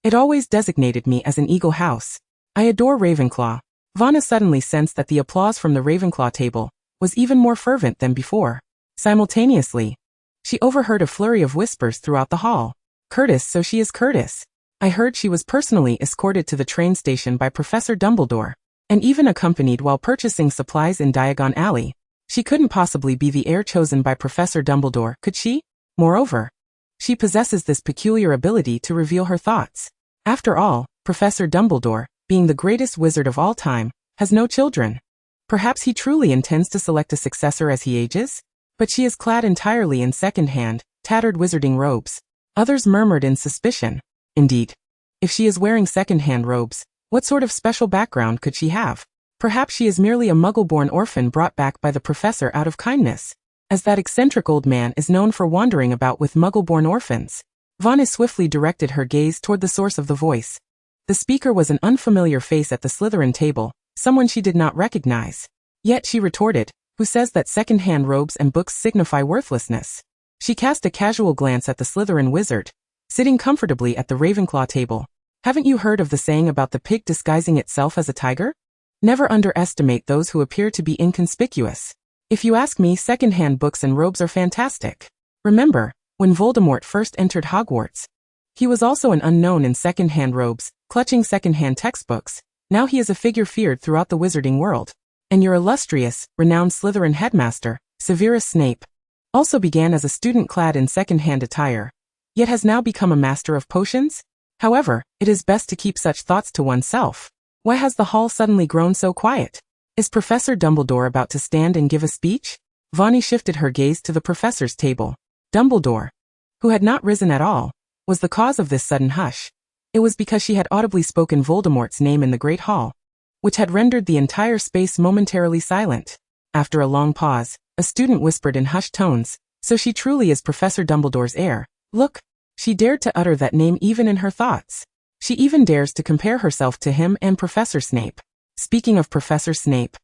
It always designated me as an Eagle House. I adore Ravenclaw." Fanny suddenly sensed that the applause from the Ravenclaw table was even more fervent than before. Simultaneously, she overheard a flurry of whispers throughout the hall. Curtis, so she is Curtis. I heard she was personally escorted to the train station by Professor Dumbledore, and even accompanied while purchasing supplies in Diagon Alley. She couldn't possibly be the heir chosen by Professor Dumbledore, could she? Moreover, she possesses this peculiar ability to reveal her thoughts. After all, Professor Dumbledore, being the greatest wizard of all time, has no children. Perhaps he truly intends to select a successor as he ages? But she is clad entirely in second-hand, tattered wizarding robes. Others murmured in suspicion. Indeed, if she is wearing second-hand robes, what sort of special background could she have? Perhaps she is merely a muggle-born orphan brought back by the professor out of kindness, as that eccentric old man is known for wandering about with muggle-born orphans. Fanny swiftly directed her gaze toward the source of the voice. The speaker was an unfamiliar face at the Slytherin table, someone she did not recognize. Yet she retorted, who says that second-hand robes and books signify worthlessness? She cast a casual glance at the Slytherin wizard, sitting comfortably at the Ravenclaw table. Haven't you heard of the saying about the pig disguising itself as a tiger? Never underestimate those who appear to be inconspicuous. If you ask me, second-hand books and robes are fantastic. Remember, when Voldemort first entered Hogwarts, he was also an unknown in second-hand robes, clutching second-hand textbooks. Now he is a figure feared throughout the wizarding world. And your illustrious, renowned Slytherin headmaster, Severus Snape, also began as a student clad in second-hand attire, yet has now become a master of potions? However, it is best to keep such thoughts to oneself. Why has the hall suddenly grown so quiet? Is Professor Dumbledore about to stand and give a speech? Fanny shifted her gaze to the professor's table. Dumbledore, who had not risen at all, was the cause of this sudden hush. It was because she had audibly spoken Voldemort's name in the Great Hall, which had rendered the entire space momentarily silent. After a long pause, a student whispered in hushed tones, "So she truly is Professor Dumbledore's heir. Look." She dared to utter that name even in her thoughts. She even dares to compare herself to him and Professor Snape. Speaking of Professor Snape,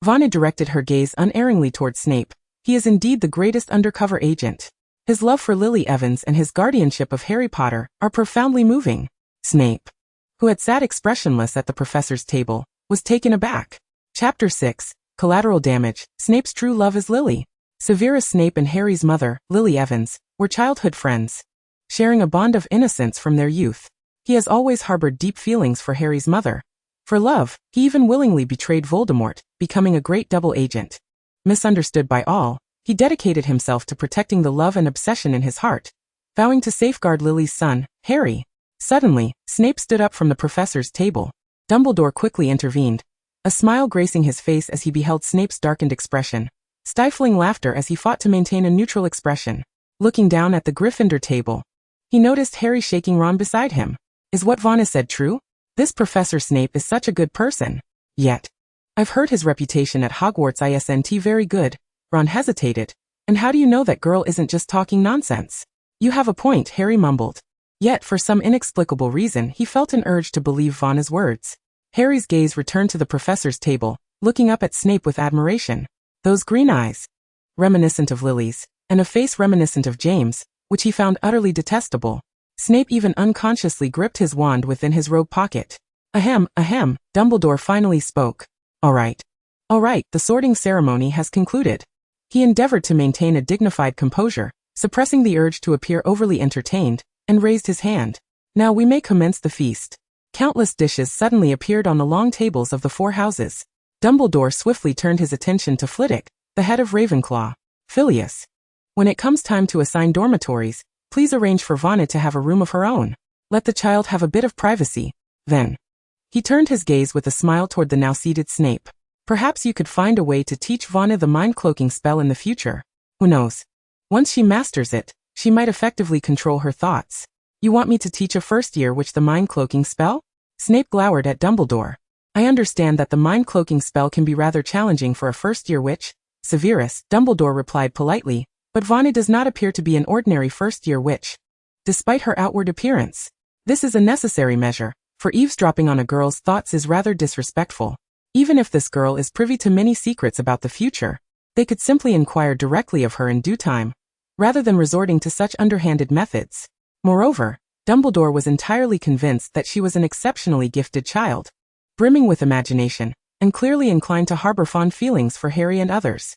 Fanny directed her gaze unerringly toward Snape. He is indeed the greatest undercover agent. His love for Lily Evans and his guardianship of Harry Potter are profoundly moving. Snape, who had sat expressionless at the professor's table, was taken aback. Chapter 6, Collateral Damage. Snape's true love is Lily. Severus Snape and Harry's mother, Lily Evans, were childhood friends, sharing a bond of innocence from their youth. He has always harbored deep feelings for Harry's mother. For love, he even willingly betrayed Voldemort, becoming a great double agent. Misunderstood by all, he dedicated himself to protecting the love and obsession in his heart, vowing to safeguard Lily's son, Harry. Suddenly, Snape stood up from the professor's table. Dumbledore quickly intervened, a smile gracing his face as he beheld Snape's darkened expression, stifling laughter as he fought to maintain a neutral expression. Looking down at the Gryffindor table, he noticed Harry shaking Ron beside him. Is what Fanny said true? This Professor Snape is such a good person. Yet, I've heard his reputation at Hogwarts isn't very good. Ron hesitated. And how do you know that girl isn't just talking nonsense? You have a point, Harry mumbled. Yet for some inexplicable reason he felt an urge to believe Vanna's words. Harry's gaze returned to the professor's table, looking up at Snape with admiration. Those green eyes, reminiscent of Lily's, and a face reminiscent of James, which he found utterly detestable. Snape even unconsciously gripped his wand within his robe pocket. Ahem, Dumbledore finally spoke. All right, the sorting ceremony has concluded. He endeavored to maintain a dignified composure, suppressing the urge to appear overly entertained, and raised his hand. Now we may commence the feast. Countless dishes suddenly appeared on the long tables of the four houses. Dumbledore swiftly turned his attention to Flitwick, the head of Ravenclaw. Phileas, when it comes time to assign dormitories, please arrange for Fanny to have a room of her own. Let the child have a bit of privacy. Then, he turned his gaze with a smile toward the now seated Snape. Perhaps you could find a way to teach Fanny the mind-cloaking spell in the future. Who knows? Once she masters it, she might effectively control her thoughts. You want me to teach a first-year witch the mind-cloaking spell? Snape glowered at Dumbledore. I understand that the mind-cloaking spell can be rather challenging for a first-year witch, Severus, Dumbledore replied politely, but Fanny does not appear to be an ordinary first-year witch. Despite her outward appearance, this is a necessary measure, for eavesdropping on a girl's thoughts is rather disrespectful. Even if this girl is privy to many secrets about the future, they could simply inquire directly of her in due time, rather than resorting to such underhanded methods. Moreover, Dumbledore was entirely convinced that she was an exceptionally gifted child, brimming with imagination, and clearly inclined to harbor fond feelings for Harry and others.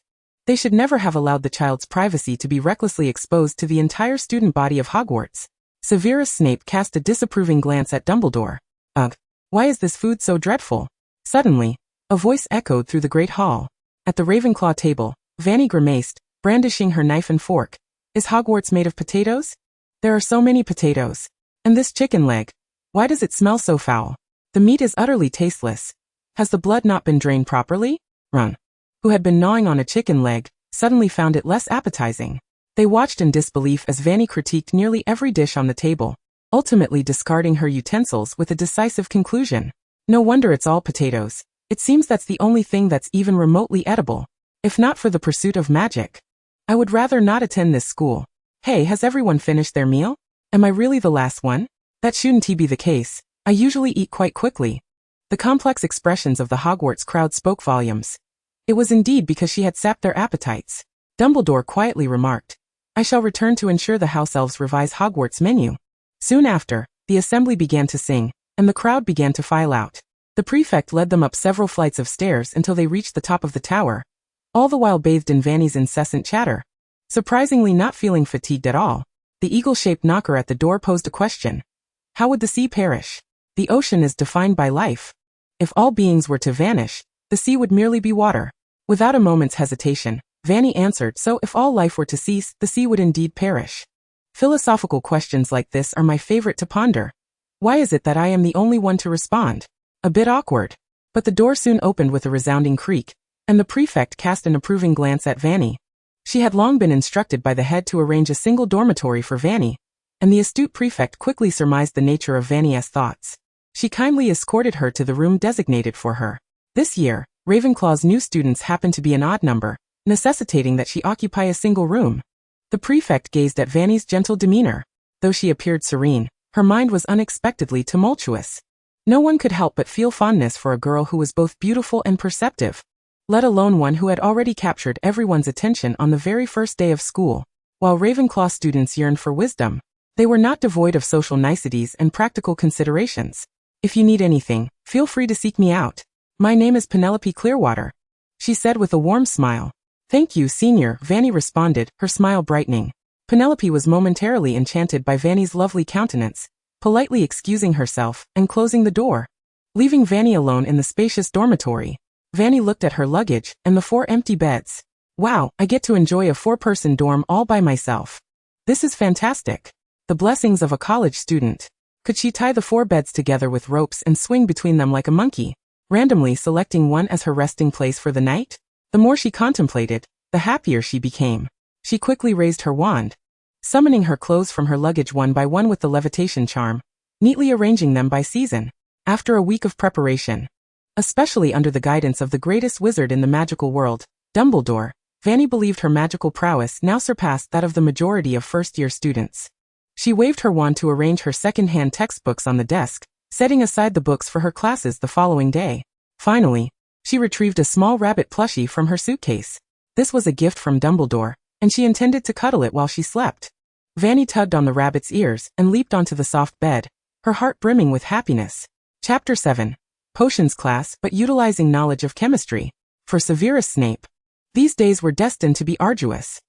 They should never have allowed the child's privacy to be recklessly exposed to the entire student body of Hogwarts. Severus Snape cast a disapproving glance at Dumbledore. Ugh, why is this food so dreadful? Suddenly, a voice echoed through the great hall. At the Ravenclaw table, Fanny grimaced, brandishing her knife and fork. Is Hogwarts made of potatoes? There are so many potatoes. And this chicken leg. Why does it smell so foul? The meat is utterly tasteless. Has the blood not been drained properly? Ron, who had been gnawing on a chicken leg, suddenly found it less appetizing. They watched in disbelief as Fanny critiqued nearly every dish on the table, ultimately discarding her utensils with a decisive conclusion. No wonder it's all potatoes. It seems that's the only thing that's even remotely edible. If not for the pursuit of magic, I would rather not attend this school. Hey, has everyone finished their meal? Am I really the last one? That shouldn't be the case. I usually eat quite quickly. The complex expressions of the Hogwarts crowd spoke volumes. It was indeed because she had sapped their appetites. Dumbledore quietly remarked, I shall return to ensure the house elves revise Hogwarts menu. Soon after, the assembly began to sing, and the crowd began to file out. The prefect led them up several flights of stairs until they reached the top of the tower, all the while bathed in Fanny's incessant chatter. Surprisingly not feeling fatigued at all, the eagle-shaped knocker at the door posed a question. How would the sea perish? The ocean is defined by life. If all beings were to vanish, the sea would merely be water. Without a moment's hesitation, Fanny answered, so if all life were to cease, the sea would indeed perish. Philosophical questions like this are my favorite to ponder. Why is it that I am the only one to respond? A bit awkward. But the door soon opened with a resounding creak, and the prefect cast an approving glance at Fanny. She had long been instructed by the head to arrange a single dormitory for Fanny, and the astute prefect quickly surmised the nature of Fanny's thoughts. She kindly escorted her to the room designated for her. This year, Ravenclaw's new students happened to be an odd number, necessitating that she occupy a single room. The prefect gazed at Fanny's gentle demeanor. Though she appeared serene, her mind was unexpectedly tumultuous. No one could help but feel fondness for a girl who was both beautiful and perceptive, let alone one who had already captured everyone's attention on the very first day of school. While Ravenclaw students yearned for wisdom, they were not devoid of social niceties and practical considerations. If you need anything, feel free to seek me out. My name is Penelope Clearwater, she said with a warm smile. Thank you, Senior, Fanny responded, her smile brightening. Penelope was momentarily enchanted by Fanny's lovely countenance, politely excusing herself and closing the door. Leaving Fanny alone in the spacious dormitory, Fanny looked at her luggage and the 4 empty beds. Wow, I get to enjoy a 4-person dorm all by myself. This is fantastic. The blessings of a college student. Could she tie the 4 beds together with ropes and swing between them like a monkey, randomly selecting one as her resting place for the night? The more she contemplated, the happier she became. She quickly raised her wand, summoning her clothes from her luggage one by one with the levitation charm, neatly arranging them by season. After a week of preparation, especially under the guidance of the greatest wizard in the magical world, Dumbledore, Fanny believed her magical prowess now surpassed that of the majority of first-year students. She waved her wand to arrange her second-hand textbooks on the desk, setting aside the books for her classes the following day. Finally, she retrieved a small rabbit plushie from her suitcase. This was a gift from Dumbledore, and she intended to cuddle it while she slept. Fanny tugged on the rabbit's ears and leaped onto the soft bed, her heart brimming with happiness. Chapter 7. Potions class, but utilizing knowledge of chemistry. For Severus Snape, these days were destined to be arduous.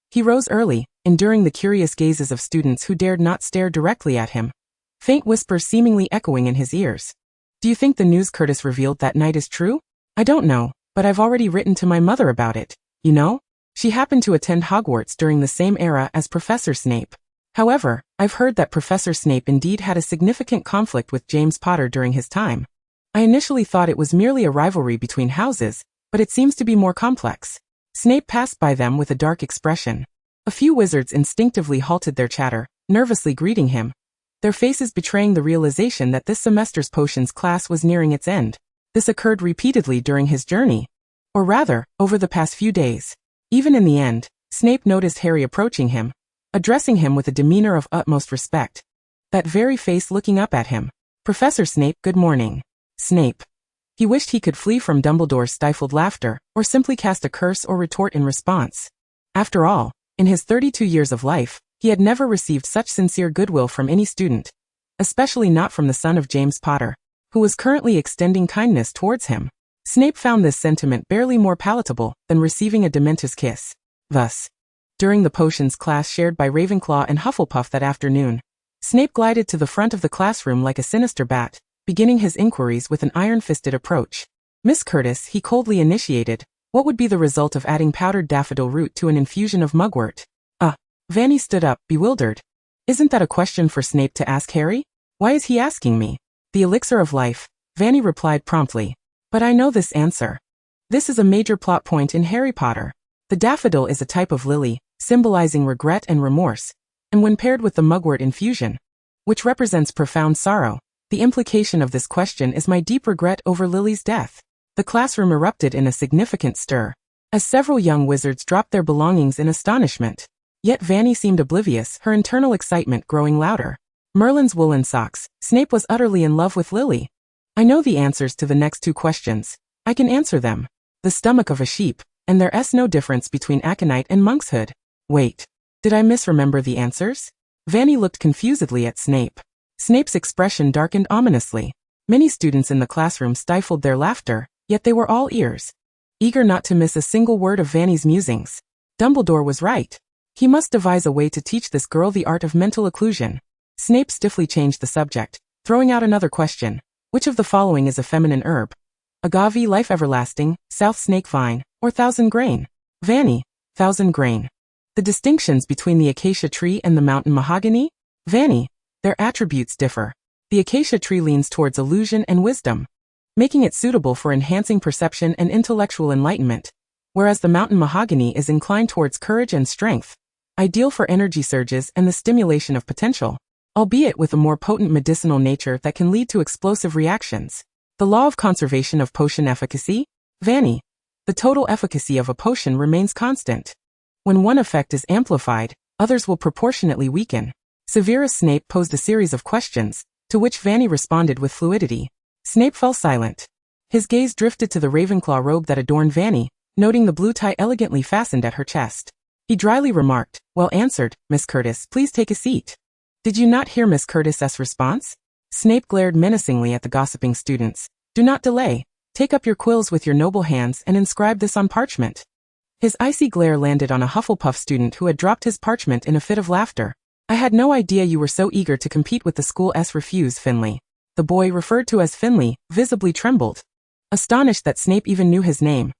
He rose early, enduring the curious gazes of students who dared not stare directly at him, faint whispers seemingly echoing in his ears. Do you think the news Curtis revealed that night is true? I don't know, but I've already written to my mother about it, you know? She happened to attend Hogwarts during the same era as Professor Snape. However, I've heard that Professor Snape indeed had a significant conflict with James Potter during his time. I initially thought it was merely a rivalry between houses, but it seems to be more complex. Snape passed by them with a dark expression. A few wizards instinctively halted their chatter, nervously greeting him, their faces betraying the realization that this semester's potions class was nearing its end. This occurred repeatedly during his journey, or rather, over the past few days. Even in the end, Snape noticed Harry approaching him, addressing him with a demeanor of utmost respect. That very face looking up at him. Professor Snape, good morning. Snape. He wished he could flee from Dumbledore's stifled laughter, or simply cast a curse or retort in response. After all, in his 32 years of life, he had never received such sincere goodwill from any student, especially not from the son of James Potter, who was currently extending kindness towards him. Snape found this sentiment barely more palatable than receiving a Dementor's kiss. Thus, during the potions class shared by Ravenclaw and Hufflepuff that afternoon, Snape glided to the front of the classroom like a sinister bat, beginning his inquiries with an iron-fisted approach. Miss Curtis, he coldly initiated, what would be the result of adding powdered daffodil root to an infusion of mugwort? Fanny stood up, bewildered. Isn't that a question for Snape to ask Harry? Why is he asking me? The elixir of life, Fanny replied promptly. But I know this answer. This is a major plot point in Harry Potter. The daffodil is a type of lily, symbolizing regret and remorse, and when paired with the mugwort infusion, which represents profound sorrow, the implication of this question is my deep regret over Lily's death. The classroom erupted in a significant stir, as several young wizards dropped their belongings in astonishment. Yet Fanny seemed oblivious, her internal excitement growing louder. Merlin's woolen socks, Snape was utterly in love with Lily. I know the answers to the next two questions. I can answer them. The stomach of a sheep, and there's no difference between aconite and monkshood. Wait, did I misremember the answers? Fanny looked confusedly at Snape. Snape's expression darkened ominously. Many students in the classroom stifled their laughter, yet they were all ears, eager not to miss a single word of Fanny's musings. Dumbledore was right. He must devise a way to teach this girl the art of mental occlusion. Snape stiffly changed the subject, throwing out another question. Which of the following is a feminine herb? Agave, life everlasting, south snake vine, or thousand grain? Fanny, thousand grain. The distinctions between the acacia tree and the mountain mahogany? Fanny, their attributes differ. The acacia tree leans towards illusion and wisdom, making it suitable for enhancing perception and intellectual enlightenment, whereas the mountain mahogany is inclined towards courage and strength, ideal for energy surges and the stimulation of potential, albeit with a more potent medicinal nature that can lead to explosive reactions. The law of conservation of potion efficacy? Fanny, the total efficacy of a potion remains constant. When one effect is amplified, others will proportionately weaken. Severus Snape posed a series of questions, to which Fanny responded with fluidity. Snape fell silent. His gaze drifted to the Ravenclaw robe that adorned Fanny, noting the blue tie elegantly fastened at her chest. He dryly remarked, well answered, Miss Curtis, please take a seat. Did you not hear Miss Curtis's response? Snape glared menacingly at the gossiping students. Do not delay. Take up your quills with your noble hands and inscribe this on parchment. His icy glare landed on a Hufflepuff student who had dropped his parchment in a fit of laughter. I had no idea you were so eager to compete with the school's refuse, Finley. The boy, referred to as Finley, visibly trembled, astonished that Snape even knew his name.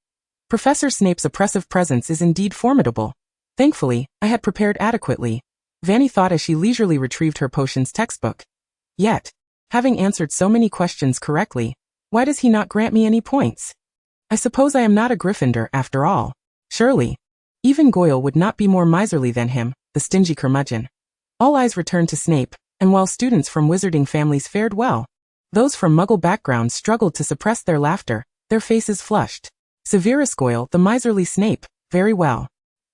Professor Snape's oppressive presence is indeed formidable. Thankfully, I had prepared adequately, Fanny thought as she leisurely retrieved her potions textbook. Yet, having answered so many questions correctly, why does he not grant me any points? I suppose I am not a Gryffindor after all. Surely, even Goyle would not be more miserly than him, the stingy curmudgeon. All eyes returned to Snape, and while students from wizarding families fared well, those from Muggle backgrounds struggled to suppress their laughter, their faces flushed. Severus Goyle, the miserly Snape, very well.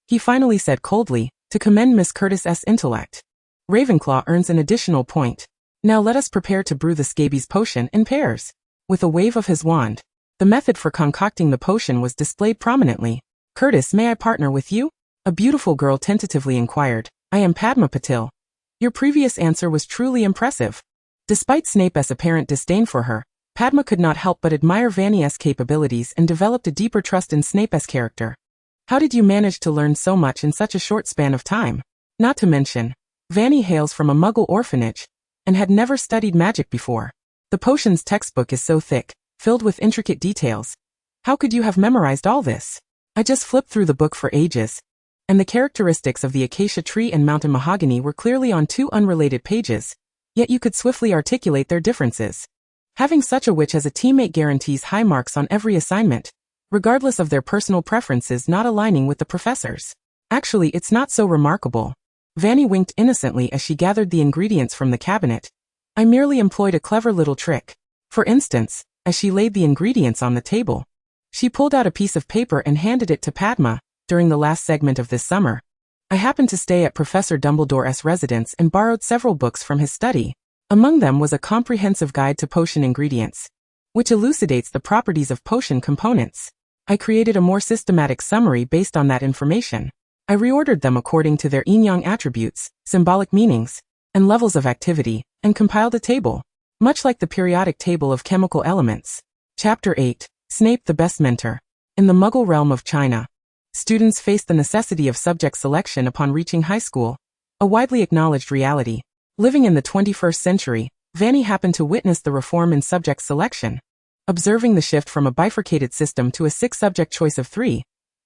He finally said coldly, to commend Miss Curtis's intellect. Ravenclaw earns an additional point. Now let us prepare to brew the scabies potion in pairs. With a wave of his wand, the method for concocting the potion was displayed prominently. Curtis, may I partner with you? A beautiful girl tentatively inquired. I am Padma Patil. Your previous answer was truly impressive. Despite Snape's apparent disdain for her, Padma could not help but admire Fanny's capabilities and developed a deeper trust in Snape's character. How did you manage to learn so much in such a short span of time? Not to mention, Fanny hails from a Muggle orphanage, and had never studied magic before. The potions textbook is so thick, filled with intricate details. How could you have memorized all this? I just flipped through the book for ages, and the characteristics of the acacia tree and mountain mahogany were clearly on two unrelated pages, yet you could swiftly articulate their differences. Having such a witch as a teammate guarantees high marks on every assignment, regardless of their personal preferences not aligning with the professor's. Actually, it's not so remarkable. Fanny winked innocently as she gathered the ingredients from the cabinet. I merely employed a clever little trick. For instance, as she laid the ingredients on the table, she pulled out a piece of paper and handed it to Padma. During the last segment of this summer, I happened to stay at Professor Dumbledore's residence and borrowed several books from his study. Among them was a comprehensive guide to potion ingredients, which elucidates the properties of potion components. I created a more systematic summary based on that information. I reordered them according to their yin-yang attributes, symbolic meanings, and levels of activity, and compiled a table, much like the periodic table of chemical elements. Chapter 8. Snape the best mentor. In the Muggle realm of China, students face the necessity of subject selection upon reaching high school, a widely acknowledged reality. Living in the 21st century, Fanny happened to witness the reform in subject selection, observing the shift from a bifurcated system to a 6-subject choice of 3.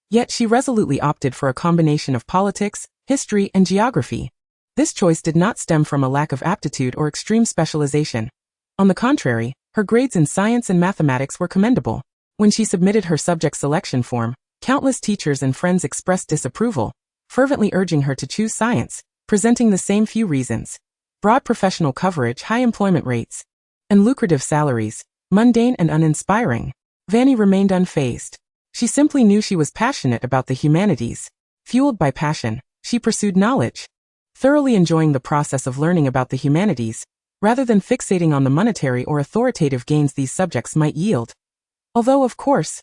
Yet she resolutely opted for a combination of politics, history, and geography. This choice did not stem from a lack of aptitude or extreme specialization. On the contrary, her grades in science and mathematics were commendable. When she submitted her subject selection form, countless teachers and friends expressed disapproval, fervently urging her to choose science, presenting the same few reasons: broad professional coverage, high employment rates, and lucrative salaries. Mundane and uninspiring, Fanny remained unfazed. She simply knew she was passionate about the humanities. Fueled by passion, she pursued knowledge, thoroughly enjoying the process of learning about the humanities, rather than fixating on the monetary or authoritative gains these subjects might yield. Although, of course,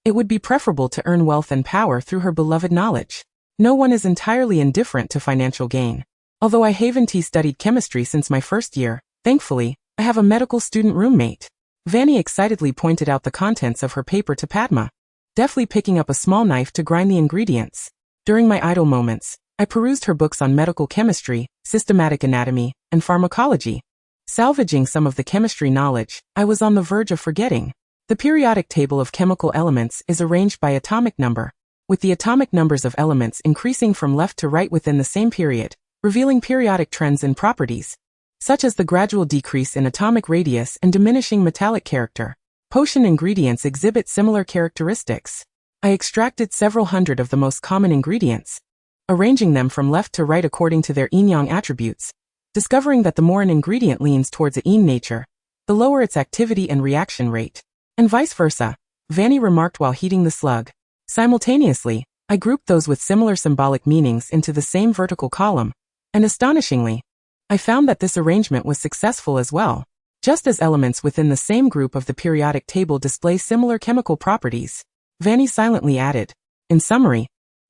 it would be preferable to earn wealth and power through her beloved knowledge. No one is entirely indifferent to financial gain. Although I haven't studied chemistry since my first year, thankfully, I have a medical student roommate. Fanny excitedly pointed out the contents of her paper to Padma, deftly picking up a small knife to grind the ingredients. During my idle moments, I perused her books on medical chemistry, systematic anatomy, and pharmacology. Salvaging some of the chemistry knowledge I was on the verge of forgetting. The periodic table of chemical elements is arranged by atomic number, with the atomic numbers of elements increasing from left to right within the same period, revealing periodic trends in properties, such as the gradual decrease in atomic radius and diminishing metallic character. Potion ingredients exhibit similar characteristics. I extracted several hundred of the most common ingredients, arranging them from left to right according to their yin-yang attributes, discovering that the more an ingredient leans towards a yin nature, the lower its activity and reaction rate, and vice versa, Fanny remarked while heating the slug. Simultaneously, I grouped those with similar symbolic meanings into the same vertical column, and astonishingly, I found that this arrangement was successful as well. Just as elements within the same group of the periodic table display similar chemical properties, Fanny silently added, in summary,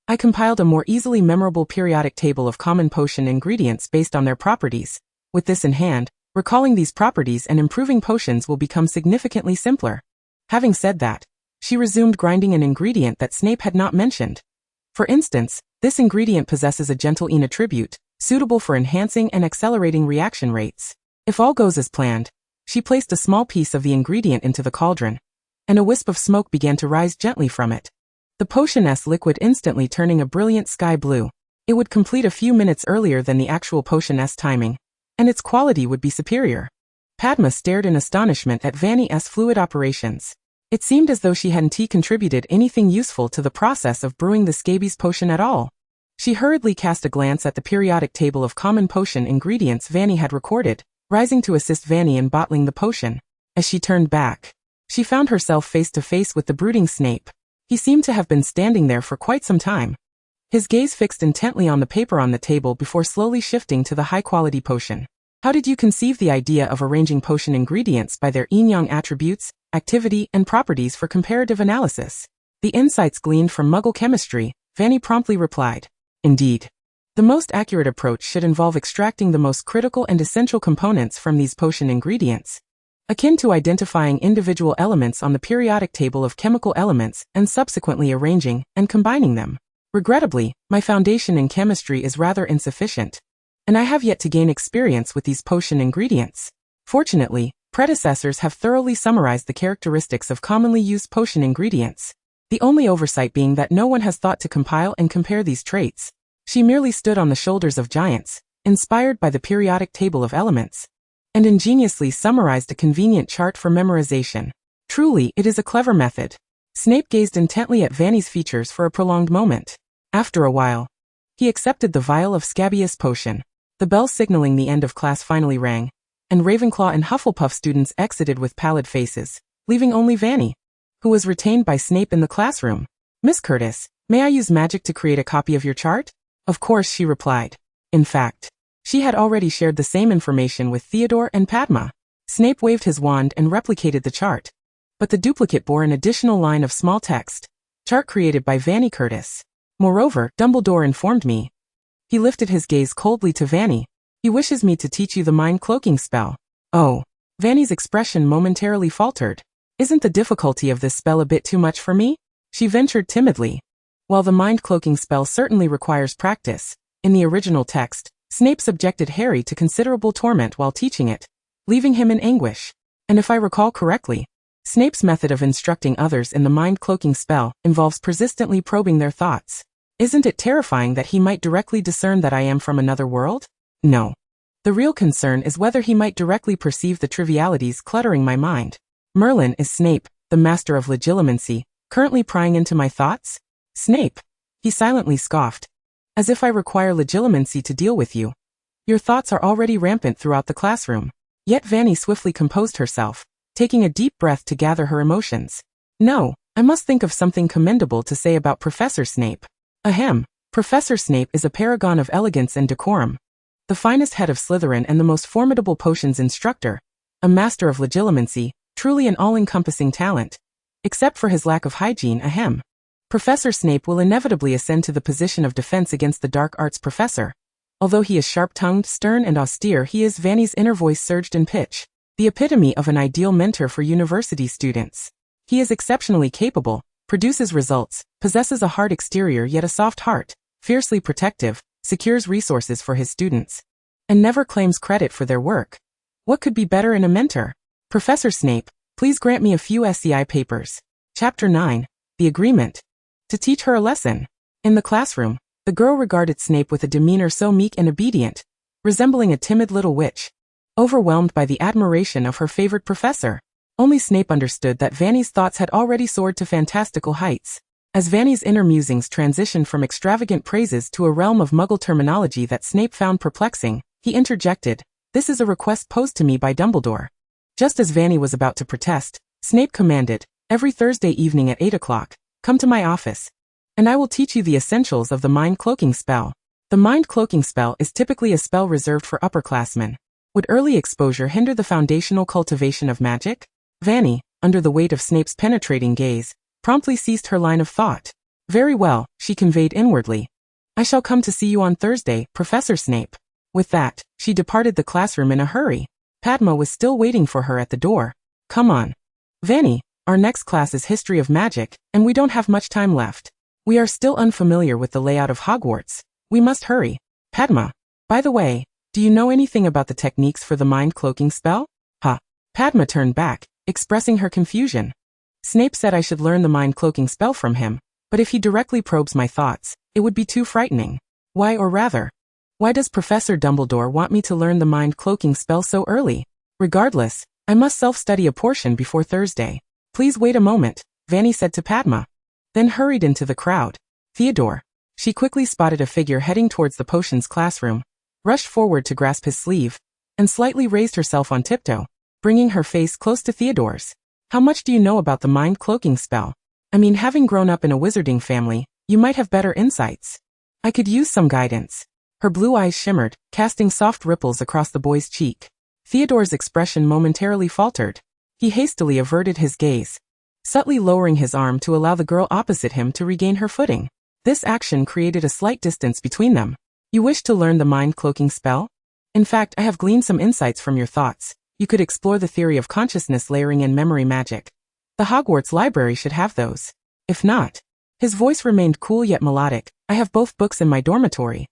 I compiled a more easily memorable periodic table of common potion ingredients based on their properties. With this in hand, recalling these properties and improving potions will become significantly simpler. Having said that, she resumed grinding an ingredient that Snape had not mentioned. For instance, this ingredient possesses a gentle yin attribute, suitable for enhancing and accelerating reaction rates. If all goes as planned, she placed a small piece of the ingredient into the cauldron, and a wisp of smoke began to rise gently from it. The potion's liquid instantly turning a brilliant sky blue. It would complete a few minutes earlier than the actual potion's timing, and its quality would be superior. Padma stared in astonishment at Fanny's fluid operations. It seemed as though she hadn't contributed anything useful to the process of brewing the scabies potion at all. She hurriedly cast a glance at the periodic table of common potion ingredients Fanny had recorded, rising to assist Fanny in bottling the potion. As she turned back, she found herself face to face with the brooding Snape. He seemed to have been standing there for quite some time, his gaze fixed intently on the paper on the table before slowly shifting to the high-quality potion. How did you conceive the idea of arranging potion ingredients by their yin-yang attributes, activity, and properties for comparative analysis? The insights gleaned from Muggle chemistry, Fanny promptly replied. Indeed. The most accurate approach should involve extracting the most critical and essential components from these potion ingredients, akin to identifying individual elements on the periodic table of chemical elements and subsequently arranging and combining them. Regrettably, my foundation in chemistry is rather insufficient, and I have yet to gain experience with these potion ingredients. Fortunately, predecessors have thoroughly summarized the characteristics of commonly used potion ingredients, the only oversight being that no one has thought to compile and compare these traits. She merely stood on the shoulders of giants, inspired by the periodic table of elements, and ingeniously summarized a convenient chart for memorization. Truly, it is a clever method. Snape gazed intently at Fanny's features for a prolonged moment. After a while, he accepted the vial of scabious potion. The bell signaling the end of class finally rang, and Ravenclaw and Hufflepuff students exited with pallid faces, leaving only Fanny, who was retained by Snape in the classroom. Miss Curtis, may I use magic to create a copy of your chart? Of course, she replied. In fact, she had already shared the same information with Theodore and Padma. Snape waved his wand and replicated the chart, but the duplicate bore an additional line of small text. Chart created by Fanny Curtis. Moreover, Dumbledore informed me. He lifted his gaze coldly to Fanny. He wishes me to teach you the mind cloaking spell. Oh. Fanny's expression momentarily faltered. Isn't the difficulty of this spell a bit too much for me? She ventured timidly. While the mind-cloaking spell certainly requires practice, in the original text, Snape subjected Harry to considerable torment while teaching it, leaving him in anguish. And if I recall correctly, Snape's method of instructing others in the mind-cloaking spell involves persistently probing their thoughts. Isn't it terrifying that he might directly discern that I am from another world? No. The real concern is whether he might directly perceive the trivialities cluttering my mind. Merlin is Snape, the master of Legilimency, currently prying into my thoughts? Snape! He silently scoffed. As if I require Legilimency to deal with you. Your thoughts are already rampant throughout the classroom. Yet Fanny swiftly composed herself, taking a deep breath to gather her emotions. No, I must think of something commendable to say about Professor Snape. Ahem. Professor Snape is a paragon of elegance and decorum. The finest head of Slytherin and the most formidable potions instructor. A master of Legilimency, truly an all-encompassing talent. Except for his lack of hygiene, ahem. Professor Snape will inevitably ascend to the position of defense against the dark arts professor. Although he is sharp-tongued, stern and austere, he is Fanny's inner voice surged in pitch. The epitome of an ideal mentor for university students. He is exceptionally capable, produces results, possesses a hard exterior yet a soft heart, fiercely protective, secures resources for his students, and never claims credit for their work. What could be better in a mentor? Professor Snape, please grant me a few SCI papers. Chapter 9. The Agreement. To teach her a lesson. In the classroom, the girl regarded Snape with a demeanor so meek and obedient, resembling a timid little witch. Overwhelmed by the admiration of her favorite professor. Only Snape understood that Fanny's thoughts had already soared to fantastical heights. As Fanny's inner musings transitioned from extravagant praises to a realm of Muggle terminology that Snape found perplexing, he interjected, "This is a request posed to me by Dumbledore." Just as Fanny was about to protest, Snape commanded, "Every Thursday evening at 8 o'clock, come to my office, and I will teach you the essentials of the mind-cloaking spell." The mind-cloaking spell is typically a spell reserved for upperclassmen. Would early exposure hinder the foundational cultivation of magic? Fanny, under the weight of Snape's penetrating gaze, promptly ceased her line of thought. "Very well," she conveyed inwardly. "I shall come to see you on Thursday, Professor Snape." With that, she departed the classroom in a hurry. Padma was still waiting for her at the door. "Come on. Fanny, our next class is History of Magic, and we don't have much time left. We are still unfamiliar with the layout of Hogwarts. We must hurry." "Padma, by the way, do you know anything about the techniques for the mind-cloaking spell?" "Huh." Padma turned back, expressing her confusion. "Snape said I should learn the mind-cloaking spell from him, but if he directly probes my thoughts, it would be too frightening. Why, or rather, why does Professor Dumbledore want me to learn the mind-cloaking spell so early? Regardless, I must self-study a portion before Thursday. Please wait a moment," Fanny said to Padma. Then hurried into the crowd. Theodore. She quickly spotted a figure heading towards the potions classroom, rushed forward to grasp his sleeve, and slightly raised herself on tiptoe, bringing her face close to Theodore's. "How much do you know about the mind-cloaking spell? I mean, having grown up in a wizarding family, you might have better insights. I could use some guidance." Her blue eyes shimmered, casting soft ripples across the boy's cheek. Theodore's expression momentarily faltered. He hastily averted his gaze, subtly lowering his arm to allow the girl opposite him to regain her footing. This action created a slight distance between them. "You wish to learn the mind-cloaking spell? In fact, I have gleaned some insights from your thoughts. You could explore the theory of consciousness layering and memory magic. The Hogwarts library should have those. If not." His voice remained cool yet melodic. "I have both books in my dormitory.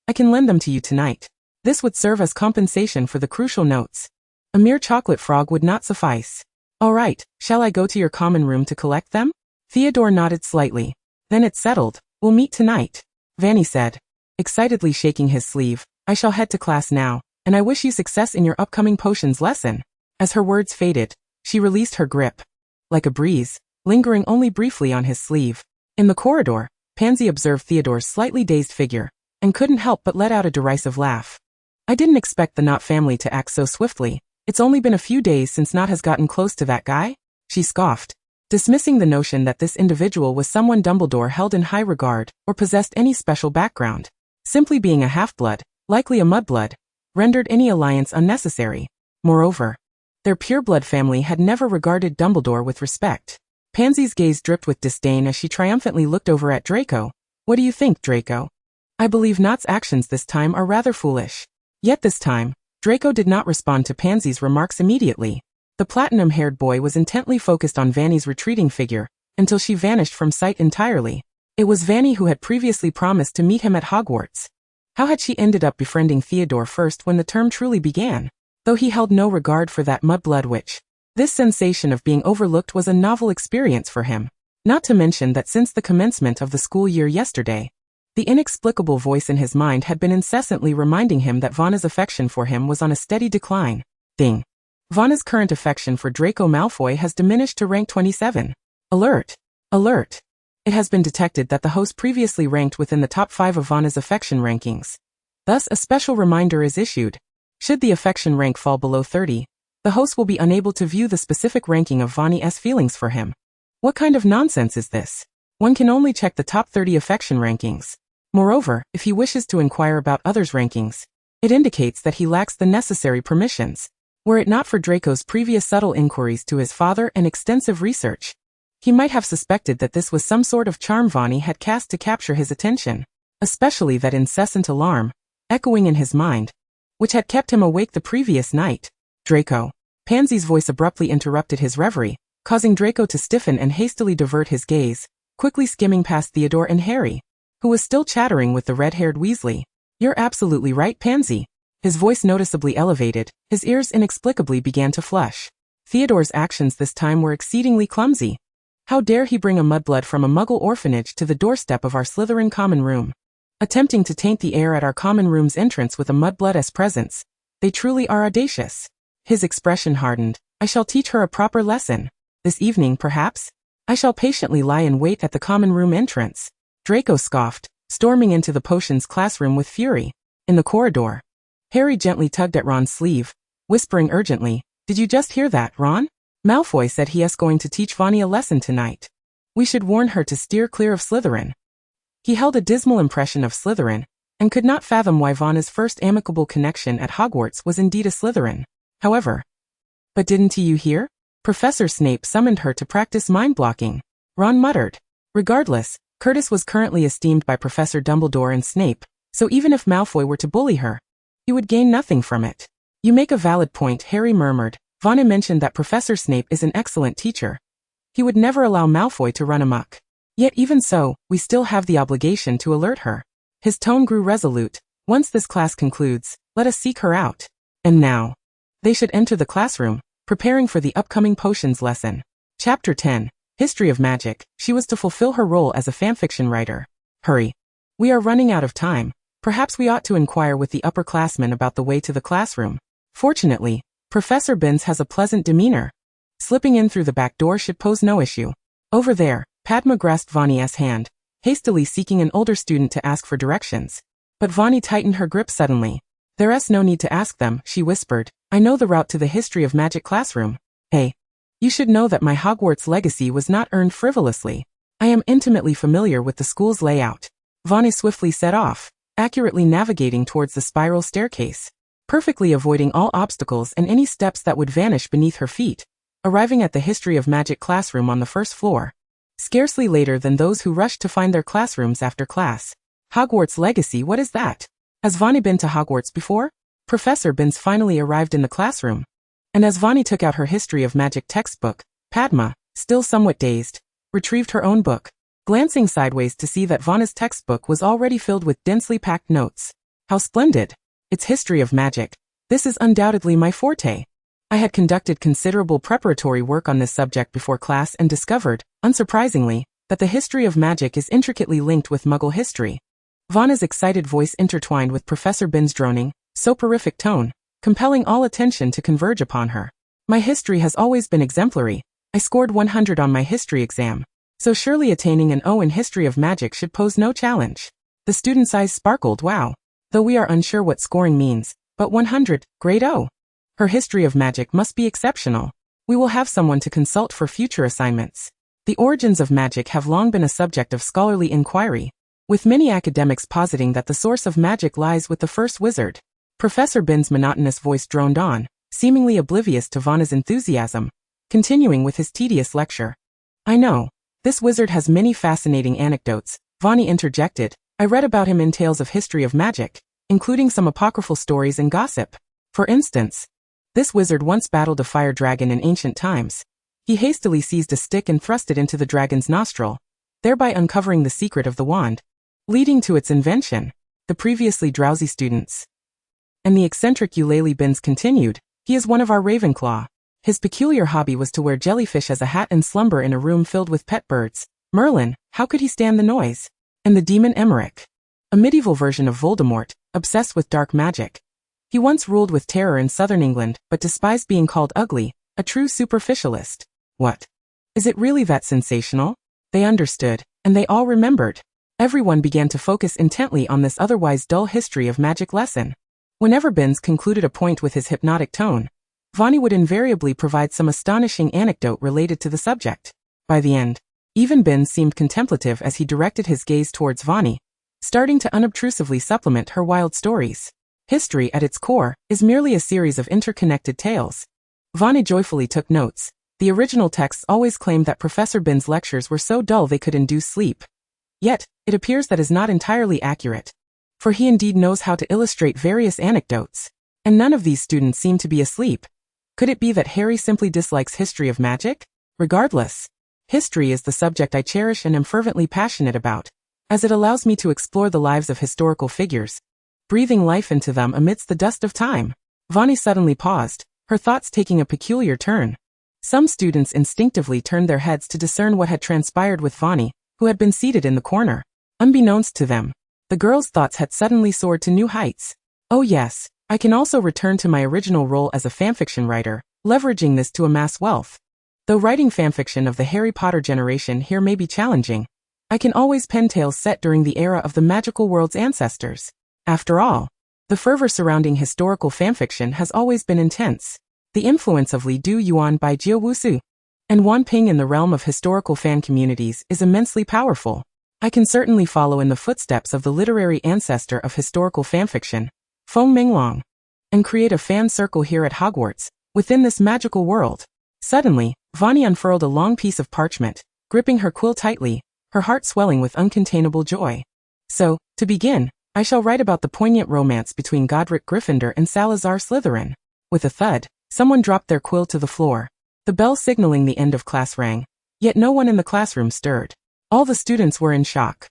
I can lend them to you tonight. This would serve as compensation for the crucial notes. A mere chocolate frog would not suffice." "All right, shall I go to your common room to collect them?" Theodore nodded slightly. "Then it's settled. We'll meet tonight," Fanny said, excitedly shaking his sleeve. "I shall head to class now, and I wish you success in your upcoming potions lesson." As her words faded, she released her grip, like a breeze, lingering only briefly on his sleeve. In the corridor, Pansy observed Theodore's slightly dazed figure, and couldn't help but let out a derisive laugh. "I didn't expect the Knott family to act so swiftly. It's only been a few days since Knott has gotten close to that guy?" She scoffed, dismissing the notion that this individual was someone Dumbledore held in high regard or possessed any special background. Simply being a half-blood, likely a mudblood, rendered any alliance unnecessary. Moreover, their pureblood family had never regarded Dumbledore with respect. Pansy's gaze dripped with disdain as she triumphantly looked over at Draco. "What do you think, Draco?" "I believe Knott's actions this time are rather foolish." Yet this time, Draco did not respond to Pansy's remarks immediately. The platinum-haired boy was intently focused on Fanny's retreating figure, until she vanished from sight entirely. It was Fanny who had previously promised to meet him at Hogwarts. How had she ended up befriending Theodore first when the term truly began? Though he held no regard for that mudblood witch. This sensation of being overlooked was a novel experience for him. Not to mention that since the commencement of the school year yesterday, the inexplicable voice in his mind had been incessantly reminding him that Vanna's affection for him was on a steady decline. Ding. Vanna's current affection for Draco Malfoy has diminished to rank 27. Alert! Alert! It has been detected that the host previously ranked within the top 5 of Vanna's affection rankings. Thus, a special reminder is issued. Should the affection rank fall below 30, the host will be unable to view the specific ranking of Vanny's feelings for him. What kind of nonsense is this? One can only check the top 30 affection rankings. Moreover, if he wishes to inquire about others' rankings, it indicates that he lacks the necessary permissions. Were it not for Draco's previous subtle inquiries to his father and extensive research, he might have suspected that this was some sort of charm Vanny had cast to capture his attention, especially that incessant alarm, echoing in his mind, which had kept him awake the previous night. Draco. Pansy's voice abruptly interrupted his reverie, causing Draco to stiffen and hastily divert his gaze, quickly skimming past Theodore and Harry, who was still chattering with the red-haired Weasley. You're absolutely right, Pansy. His voice noticeably elevated, his ears inexplicably began to flush. Theodore's actions this time were exceedingly clumsy. How dare he bring a mudblood from a muggle orphanage to the doorstep of our Slytherin common room? Attempting to taint the air at our common room's entrance with a mudblood's presence. They truly are audacious. His expression hardened. I shall teach her a proper lesson. This evening, perhaps? I shall patiently lie in wait at the common room entrance. Draco scoffed, storming into the potions classroom with fury. In the corridor, Harry gently tugged at Ron's sleeve, whispering urgently, Did you just hear that, Ron? Malfoy said he is going to teach Fanny a lesson tonight. We should warn her to steer clear of Slytherin. He held a dismal impression of Slytherin, and could not fathom why Vanna's first amicable connection at Hogwarts was indeed a Slytherin. However, but didn't you hear? Professor Snape summoned her to practice mind-blocking. Ron muttered. Regardless, Curtis was currently esteemed by Professor Dumbledore and Snape, so even if Malfoy were to bully her, he would gain nothing from it. You make a valid point, Harry murmured. Vanna mentioned that Professor Snape is an excellent teacher. He would never allow Malfoy to run amok. Yet even so, we still have the obligation to alert her. His tone grew resolute. Once this class concludes, let us seek her out. And now, they should enter the classroom, preparing for the upcoming potions lesson. Chapter 10. History of Magic. She was to fulfill her role as a fanfiction writer. Hurry. We are running out of time. Perhaps we ought to inquire with the upperclassmen about the way to the classroom. Fortunately, Professor Binns has a pleasant demeanor. Slipping in through the back door should pose no issue. Over there, Padma grasped Vanny's hand, hastily seeking an older student to ask for directions. But Fanny tightened her grip suddenly. There's no need to ask them, she whispered. I know the route to the History of Magic classroom. Hey. You should know that my Hogwarts legacy was not earned frivolously. I am intimately familiar with the school's layout. Fanny swiftly set off, accurately navigating towards the spiral staircase, perfectly avoiding all obstacles and any steps that would vanish beneath her feet, arriving at the History of Magic classroom on the first floor. Scarcely later than those who rushed to find their classrooms after class. Hogwarts legacy, what is that? Has Fanny been to Hogwarts before? Professor Binns finally arrived in the classroom. And as Fanny took out her History of Magic textbook, Padma, still somewhat dazed, retrieved her own book, glancing sideways to see that Vanna's textbook was already filled with densely packed notes. How splendid! It's History of Magic. This is undoubtedly my forte. I had conducted considerable preparatory work on this subject before class and discovered, unsurprisingly, that the history of magic is intricately linked with Muggle history. Vanna's excited voice intertwined with Professor Binns' droning, soporific tone, compelling all attention to converge upon her. My history has always been exemplary. I scored 100 on my history exam, so surely attaining an O in History of Magic should pose no challenge. The student's eyes sparkled. Wow. Though we are unsure what scoring means, but 100, grade O. Her History of Magic must be exceptional. We will have someone to consult for future assignments. The origins of magic have long been a subject of scholarly inquiry, with many academics positing that the source of magic lies with the first wizard. Professor Binns' monotonous voice droned on, seemingly oblivious to Vanna's enthusiasm, continuing with his tedious lecture. I know. This wizard has many fascinating anecdotes, Vanny interjected. I read about him in tales of history of magic, including some apocryphal stories and gossip. For instance, This wizard once battled a fire dragon in ancient times. He hastily seized a stick and thrust it into the dragon's nostril, thereby uncovering the secret of the wand, leading to its invention. The previously drowsy students and the eccentric Eulalie Binns continued. He is one of our Ravenclaw. His peculiar hobby was to wear jellyfish as a hat and slumber in a room filled with pet birds. Merlin, how could he stand the noise? And the demon Emmerich, a medieval version of Voldemort, obsessed with dark magic. He once ruled with terror in southern England, but despised being called ugly, a true superficialist. What? Is it really that sensational? They understood, and they all remembered. Everyone began to focus intently on this otherwise dull history of magic lesson. Whenever Binns concluded a point with his hypnotic tone, Fanny would invariably provide some astonishing anecdote related to the subject. By the end, even Binns seemed contemplative as he directed his gaze towards Fanny, starting to unobtrusively supplement her wild stories. History, at its core, is merely a series of interconnected tales. Fanny joyfully took notes. The original texts always claimed that Professor Binns' lectures were so dull they could induce sleep. Yet, it appears that is not entirely accurate. For he indeed knows how to illustrate various anecdotes. And none of these students seem to be asleep. Could it be that Harry simply dislikes history of magic? Regardless, history is the subject I cherish and am fervently passionate about, as it allows me to explore the lives of historical figures, breathing life into them amidst the dust of time. Fanny suddenly paused, her thoughts taking a peculiar turn. Some students instinctively turned their heads to discern what had transpired with Fanny, who had been seated in the corner. Unbeknownst to them, the girl's thoughts had suddenly soared to new heights. Oh yes, I can also return to my original role as a fanfiction writer, leveraging this to amass wealth. Though writing fanfiction of the Harry Potter generation here may be challenging, I can always pen tales set during the era of the magical world's ancestors. After all, the fervor surrounding historical fanfiction has always been intense. The influence of Li Du Yuan by Jiu Wusu and Wan Ping in the realm of historical fan communities is immensely powerful. I can certainly follow in the footsteps of the literary ancestor of historical fanfiction, Feng Minglong, and create a fan circle here at Hogwarts, within this magical world. Suddenly, Fanny unfurled a long piece of parchment, gripping her quill tightly, her heart swelling with uncontainable joy. So, to begin, I shall write about the poignant romance between Godric Gryffindor and Salazar Slytherin. With a thud, someone dropped their quill to the floor. The bell signaling the end of class rang, yet no one in the classroom stirred. All the students were in shock.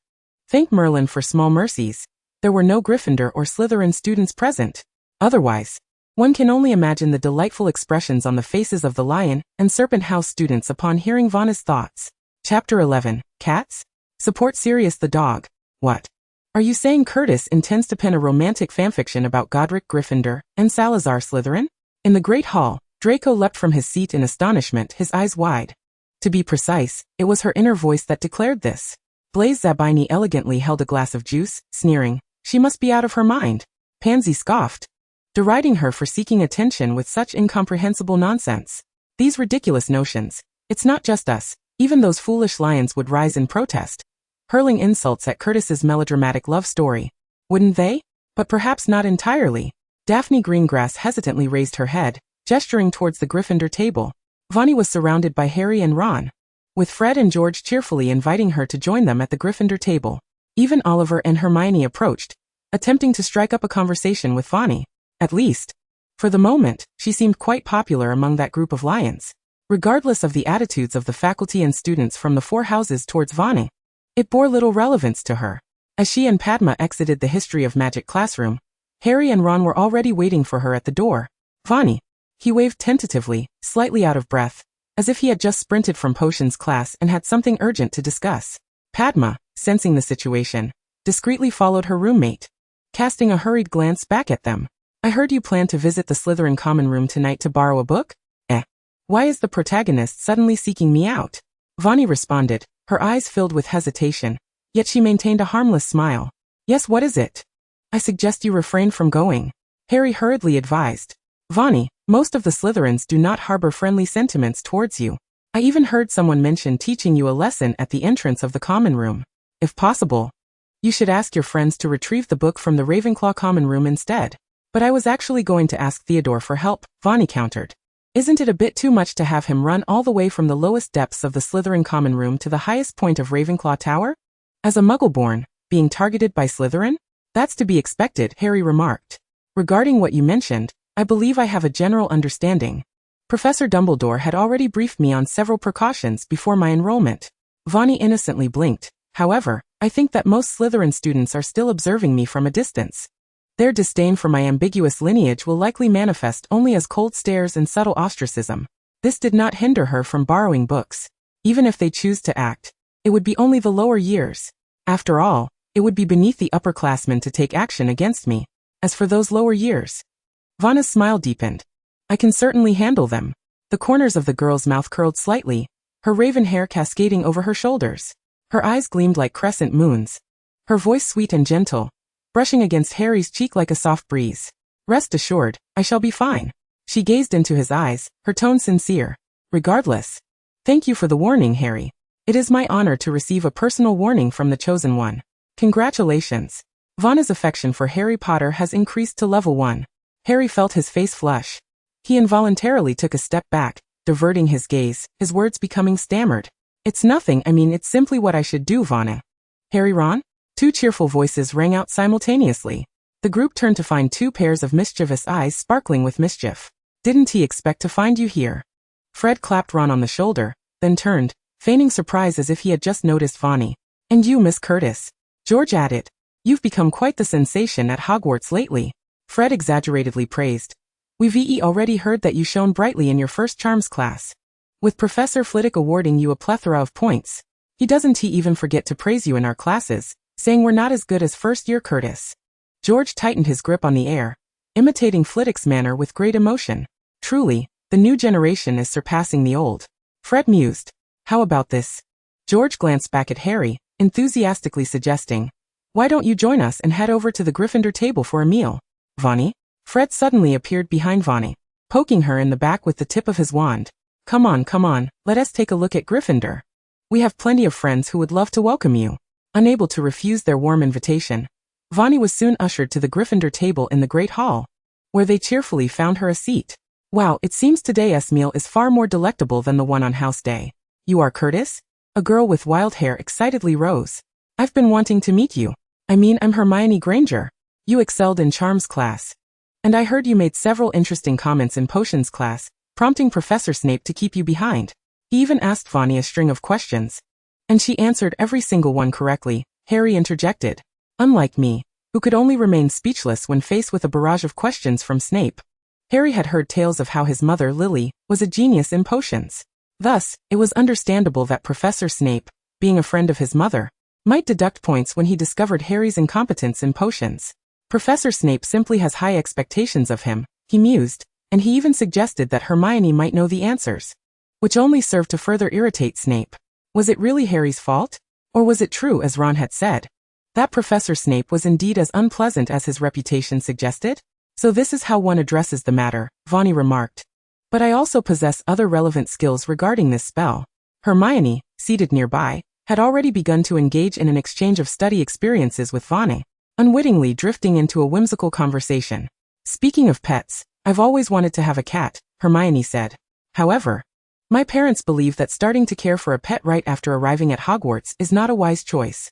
Thank Merlin for small mercies. There were no Gryffindor or Slytherin students present. Otherwise, one can only imagine the delightful expressions on the faces of the Lion and Serpent House students upon hearing Vanna's thoughts. Chapter 11, Cats? Support Sirius the dog. What? Are you saying Curtis intends to pen a romantic fanfiction about Godric Gryffindor and Salazar Slytherin? In the Great Hall, Draco leapt from his seat in astonishment, his eyes wide. To be precise, it was her inner voice that declared this. Blaise Zabini elegantly held a glass of juice, sneering, "She must be out of her mind." Pansy scoffed, deriding her for seeking attention with such incomprehensible nonsense. These ridiculous notions. It's not just us, even those foolish lions would rise in protest, hurling insults at Curtis's melodramatic love story. Wouldn't they? But perhaps not entirely. Daphne Greengrass hesitantly raised her head, gesturing towards the Gryffindor table. Fanny was surrounded by Harry and Ron, with Fred and George cheerfully inviting her to join them at the Gryffindor table. Even Oliver and Hermione approached, attempting to strike up a conversation with Fanny. At least, for the moment, she seemed quite popular among that group of lions. Regardless of the attitudes of the faculty and students from the four houses towards Fanny, it bore little relevance to her. As she and Padma exited the History of Magic classroom, Harry and Ron were already waiting for her at the door. Fanny. He waved tentatively, slightly out of breath, as if he had just sprinted from potions class and had something urgent to discuss. Padma, sensing the situation, discreetly followed her roommate, casting a hurried glance back at them. "I heard you plan to visit the Slytherin common room tonight to borrow a book? Why is the protagonist suddenly seeking me out?" Fanny responded, her eyes filled with hesitation, yet she maintained a harmless smile. "Yes, what is it?" "I suggest you refrain from going," Harry hurriedly advised. "Fanny, most of the Slytherins do not harbor friendly sentiments towards you. I even heard someone mention teaching you a lesson at the entrance of the common room. If possible, you should ask your friends to retrieve the book from the Ravenclaw common room instead." "But I was actually going to ask Theodore for help," Fanny countered. "Isn't it a bit too much to have him run all the way from the lowest depths of the Slytherin common room to the highest point of Ravenclaw Tower? As a Muggle-born, being targeted by Slytherin? That's to be expected," Harry remarked. "Regarding what you mentioned, I believe I have a general understanding. Professor Dumbledore had already briefed me on several precautions before my enrollment. Fanny innocently blinked. However, I think that most Slytherin students are still observing me from a distance. Their disdain for my ambiguous lineage will likely manifest only as cold stares and subtle ostracism. This did not hinder her from borrowing books. Even if they choose to act, it would be only the lower years. After all, it would be beneath the upperclassmen to take action against me. As for those lower years, Vanna's smile deepened. I can certainly handle them. The corners of the girl's mouth curled slightly, her raven hair cascading over her shoulders. Her eyes gleamed like crescent moons. Her voice sweet and gentle, brushing against Harry's cheek like a soft breeze. Rest assured, I shall be fine. She gazed into his eyes, her tone sincere. Regardless. Thank you for the warning, Harry. It is my honor to receive a personal warning from the Chosen One. Congratulations. Vanna's affection for Harry Potter has increased to level 1. Harry felt his face flush. He involuntarily took a step back, diverting his gaze, his words becoming stammered. It's nothing, it's simply what I should do, Vanna. Harry, Ron? 2 cheerful voices rang out simultaneously. The group turned to find 2 pairs of mischievous eyes sparkling with mischief. Didn't he expect to find you here? Fred clapped Ron on the shoulder, then turned, feigning surprise as if he had just noticed Fanny. And you, Miss Curtis. George added. You've become quite the sensation at Hogwarts lately. Fred exaggeratedly praised. We've already heard that you shone brightly in your first charms class. With Professor Flitwick awarding you a plethora of points. Doesn't he even forget to praise you in our classes, saying we're not as good as first-year Curtis. George tightened his grip on the air, imitating Flitwick's manner with great emotion. Truly, the new generation is surpassing the old. Fred mused. How about this? George glanced back at Harry, enthusiastically suggesting, why don't you join us and head over to the Gryffindor table for a meal? Fanny? Fred suddenly appeared behind Fanny, poking her in the back with the tip of his wand. Come on, let us take a look at Gryffindor. We have plenty of friends who would love to welcome you. Unable to refuse their warm invitation, Fanny was soon ushered to the Gryffindor table in the Great Hall, where they cheerfully found her a seat. Wow, it seems today's meal is far more delectable than the one on House Day. You are Curtis? A girl with wild hair excitedly rose. I've been wanting to meet you. I'm Hermione Granger. You excelled in charms class. And I heard you made several interesting comments in potions class, prompting Professor Snape to keep you behind. He even asked Fanny a string of questions. And she answered every single one correctly, Harry interjected. Unlike me, who could only remain speechless when faced with a barrage of questions from Snape. Harry had heard tales of how his mother, Lily, was a genius in potions. Thus, it was understandable that Professor Snape, being a friend of his mother, might deduct points when he discovered Harry's incompetence in potions. Professor Snape simply has high expectations of him, he mused, and he even suggested that Hermione might know the answers. Which only served to further irritate Snape. Was it really Harry's fault? Or was it true, as Ron had said, that Professor Snape was indeed as unpleasant as his reputation suggested? So this is how one addresses the matter, Fanny remarked. But I also possess other relevant skills regarding this spell. Hermione, seated nearby, had already begun to engage in an exchange of study experiences with Fanny, unwittingly drifting into a whimsical conversation. Speaking of pets, I've always wanted to have a cat, Hermione said. However, my parents believe that starting to care for a pet right after arriving at Hogwarts is not a wise choice.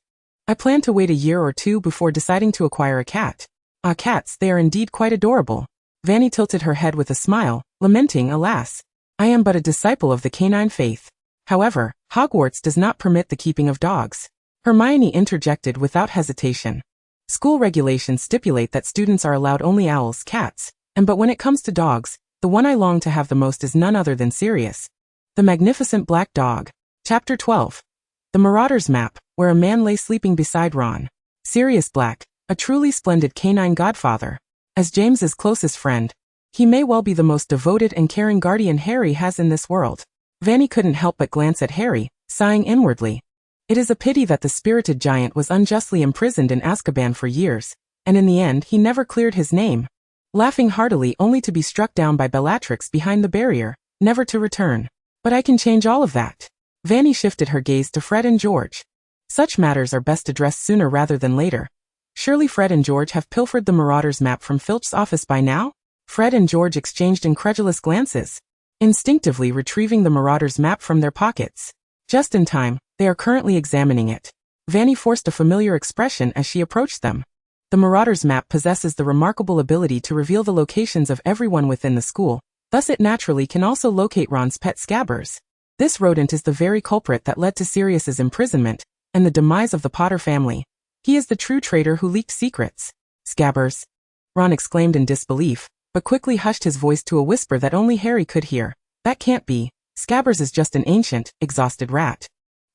I plan to wait a year or 2 before deciding to acquire a cat. Ah, cats, they are indeed quite adorable. Fanny tilted her head with a smile, lamenting, alas, I am but a disciple of the canine faith. However, Hogwarts does not permit the keeping of dogs. Hermione interjected without hesitation. School regulations stipulate that students are allowed only owls, cats, but when it comes to dogs, the one I long to have the most is none other than Sirius, the magnificent black dog. Chapter 12. The Marauder's Map, where a man lay sleeping beside Ron. Sirius Black, a truly splendid canine godfather. As James's closest friend, he may well be the most devoted and caring guardian Harry has in this world. Fanny couldn't help but glance at Harry, sighing inwardly. It is a pity that the spirited giant was unjustly imprisoned in Azkaban for years, and in the end he never cleared his name. Laughing heartily only to be struck down by Bellatrix behind the barrier, never to return. But I can change all of that. Fanny shifted her gaze to Fred and George. Such matters are best addressed sooner rather than later. Surely Fred and George have pilfered the Marauder's map from Filch's office by now? Fred and George exchanged incredulous glances, instinctively retrieving the Marauder's map from their pockets. Just in time, they are currently examining it. Fanny forced a familiar expression as she approached them. The Marauder's map possesses the remarkable ability to reveal the locations of everyone within the school, thus it naturally can also locate Ron's pet Scabbers. This rodent is the very culprit that led to Sirius's imprisonment and the demise of the Potter family. He is the true traitor who leaked secrets. Scabbers! Ron exclaimed in disbelief, but quickly hushed his voice to a whisper that only Harry could hear. That can't be. Scabbers is just an ancient, exhausted rat.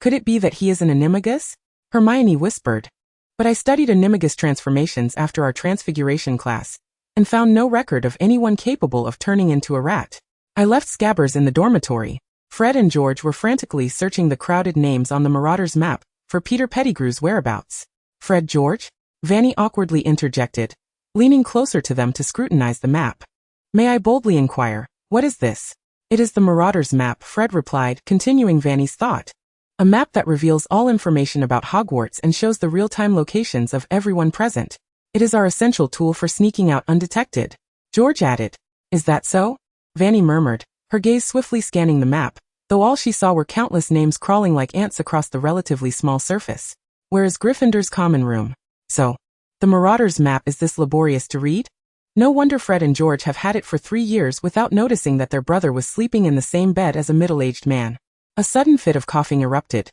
Could it be that he is an animagus? Hermione whispered. But I studied animagus transformations after our transfiguration class, and found no record of anyone capable of turning into a rat. I left Scabbers in the dormitory. Fred and George were frantically searching the crowded names on the Marauder's map for Peter Pettigrew's whereabouts. Fred, George? Fanny awkwardly interjected, leaning closer to them to scrutinize the map. May I boldly inquire, what is this? It is the Marauder's map, Fred replied, continuing Fanny's thought. A map that reveals all information about Hogwarts and shows the real-time locations of everyone present. It is our essential tool for sneaking out undetected. George added. Is that so? Fanny murmured, her gaze swiftly scanning the map, though all she saw were countless names crawling like ants across the relatively small surface. Where is Gryffindor's common room? So, the Marauder's map is this laborious to read? No wonder Fred and George have had it for 3 years without noticing that their brother was sleeping in the same bed as a middle-aged man. A sudden fit of coughing erupted.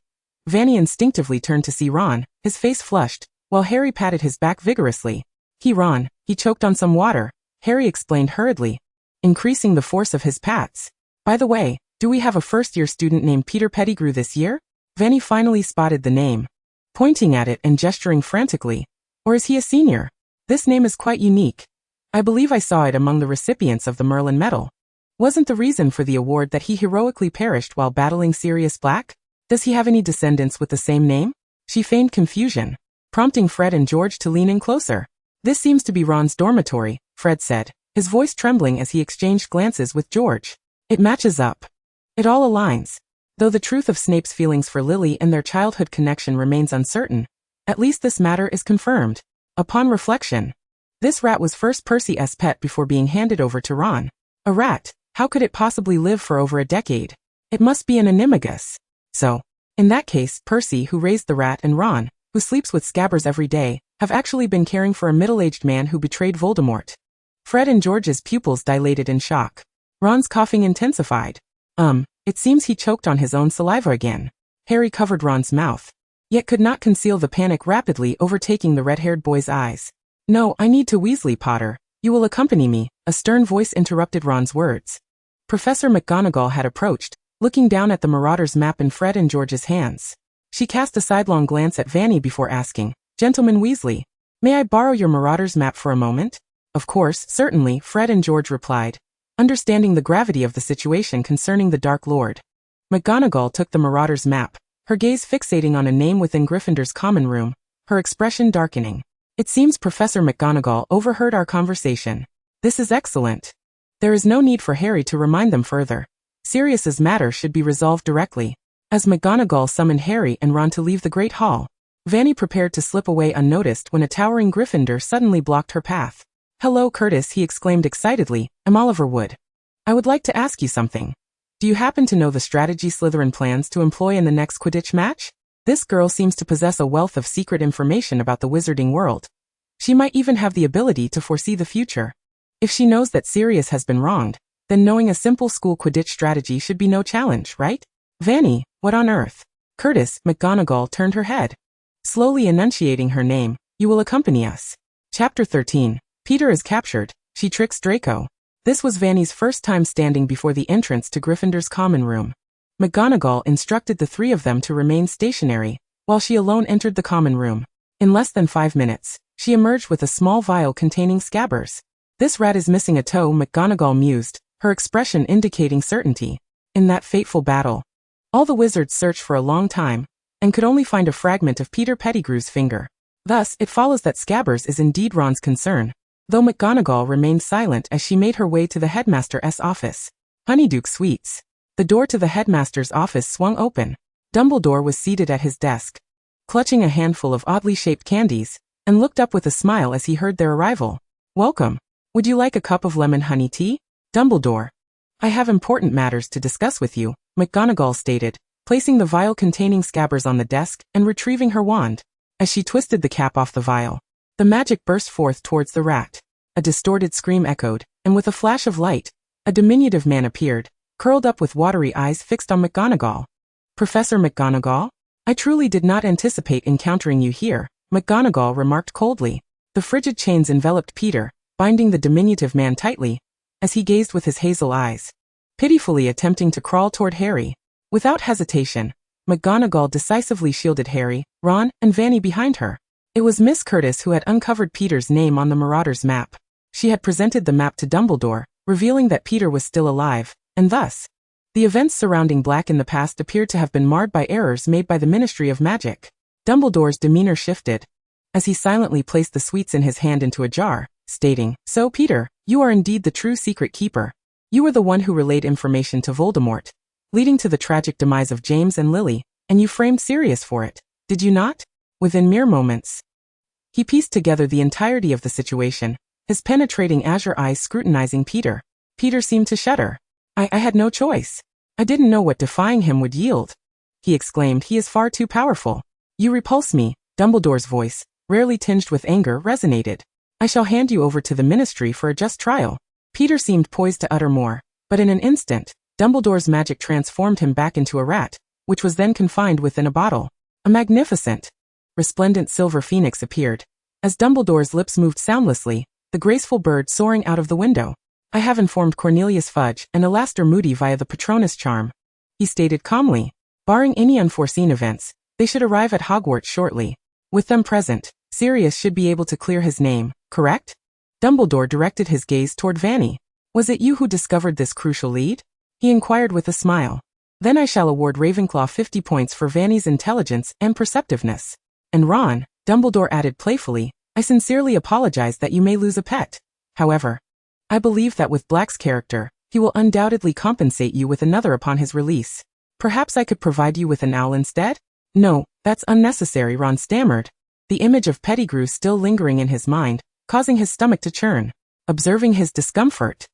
Fanny instinctively turned to see Ron, his face flushed, while Harry patted his back vigorously. He choked on some water, Harry explained hurriedly, increasing the force of his pats. By the way, do we have a first-year student named Peter Pettigrew this year? Fanny finally spotted the name, pointing at it and gesturing frantically. Or is he a senior? This name is quite unique. I believe I saw it among the recipients of the Merlin Medal. Wasn't the reason for the award that he heroically perished while battling Sirius Black? Does he have any descendants with the same name? She feigned confusion, prompting Fred and George to lean in closer. This seems to be Ron's dormitory, Fred said, his voice trembling as he exchanged glances with George. It matches up. It all aligns. Though the truth of Snape's feelings for Lily and their childhood connection remains uncertain, at least this matter is confirmed. Upon reflection, this rat was first Percy's pet before being handed over to Ron. A rat. How could it possibly live for over a decade? It must be an animagus. So, in that case, Percy, who raised the rat, and Ron, who sleeps with Scabbers every day, have actually been caring for a middle-aged man who betrayed Voldemort. Fred and George's pupils dilated in shock. Ron's coughing intensified. It seems he choked on his own saliva again. Harry covered Ron's mouth, yet could not conceal the panic rapidly overtaking the red-haired boy's eyes. No, I need to Weasley, Potter. You will accompany me, a stern voice interrupted Ron's words. Professor McGonagall had approached, looking down at the Marauder's map in Fred and George's hands. She cast a sidelong glance at Fanny before asking, Gentleman Weasley, may I borrow your Marauder's map for a moment? Of course, certainly, Fred and George replied, understanding the gravity of the situation concerning the Dark Lord. McGonagall took the Marauder's map, her gaze fixating on a name within Gryffindor's common room, her expression darkening. It seems Professor McGonagall overheard our conversation. This is excellent. There is no need for Harry to remind them further. Sirius's matter should be resolved directly. As McGonagall summoned Harry and Ron to leave the Great Hall, Fanny prepared to slip away unnoticed when a towering Gryffindor suddenly blocked her path. Hello, Curtis, he exclaimed excitedly. I'm Oliver Wood. I would like to ask you something. Do you happen to know the strategy Slytherin plans to employ in the next Quidditch match? This girl seems to possess a wealth of secret information about the wizarding world. She might even have the ability to foresee the future. If she knows that Sirius has been wronged, then knowing a simple school Quidditch strategy should be no challenge, right? Fanny, what on earth? Curtis, McGonagall turned her head, slowly enunciating her name. You will accompany us. Chapter 13. Peter is captured. She tricks Draco. This was Fanny's first time standing before the entrance to Gryffindor's common room. McGonagall instructed the three of them to remain stationary, while she alone entered the common room. In less than 5 minutes, she emerged with a small vial containing Scabbers. This rat is missing a toe, McGonagall mused, her expression indicating certainty. In that fateful battle, all the wizards searched for a long time, and could only find a fragment of Peter Pettigrew's finger. Thus, it follows that Scabbers is indeed Ron's concern. Though McGonagall remained silent as she made her way to the headmaster's office. Honeyduke Suites. The door to the headmaster's office swung open. Dumbledore was seated at his desk, clutching a handful of oddly shaped candies, and looked up with a smile as he heard their arrival. Welcome. Would you like a cup of lemon honey tea? Dumbledore. I have important matters to discuss with you, McGonagall stated, placing the vial containing Scabbers on the desk and retrieving her wand. As she twisted the cap off the vial, The magic burst forth towards the rat. A distorted scream echoed, and with a flash of light, a diminutive man appeared, curled up with watery eyes fixed on McGonagall. Professor McGonagall? I truly did not anticipate encountering you here, McGonagall remarked coldly. The frigid chains enveloped Peter, binding the diminutive man tightly, as he gazed with his hazel eyes, pitifully attempting to crawl toward Harry. Without hesitation, McGonagall decisively shielded Harry, Ron, and Fanny behind her. It was Miss Curtis who had uncovered Peter's name on the Marauder's map. She had presented the map to Dumbledore, revealing that Peter was still alive, and thus, the events surrounding Black in the past appeared to have been marred by errors made by the Ministry of Magic. Dumbledore's demeanor shifted, as he silently placed the sweets in his hand into a jar, stating, "So, Peter, you are indeed the true secret keeper. You were the one who relayed information to Voldemort, leading to the tragic demise of James and Lily, and you framed Sirius for it, did you not?" Within mere moments, he pieced together the entirety of the situation, his penetrating azure eyes scrutinizing Peter. Peter seemed to shudder. I had no choice. I didn't know what defying him would yield. He exclaimed, "He is far too powerful. You repulse me." Dumbledore's voice, rarely tinged with anger, resonated. "I shall hand you over to the Ministry for a just trial." Peter seemed poised to utter more, but in an instant, Dumbledore's magic transformed him back into a rat, which was then confined within a bottle. A magnificent, resplendent silver phoenix appeared. As Dumbledore's lips moved soundlessly, the graceful bird soaring out of the window. "I have informed Cornelius Fudge and Alastor Moody via the Patronus charm," he stated calmly. "Barring any unforeseen events, they should arrive at Hogwarts shortly. With them present, Sirius should be able to clear his name, correct?" Dumbledore directed his gaze toward Fanny. "Was it you who discovered this crucial lead?" he inquired with a smile. "Then I shall award Ravenclaw 50 points for Fanny's intelligence and perceptiveness. And Ron," Dumbledore added playfully, "I sincerely apologize that you may lose a pet. However, I believe that with Black's character, he will undoubtedly compensate you with another upon his release. Perhaps I could provide you with an owl instead?" "No, that's unnecessary," Ron stammered, the image of Pettigrew still lingering in his mind, causing his stomach to churn. Observing his discomfort,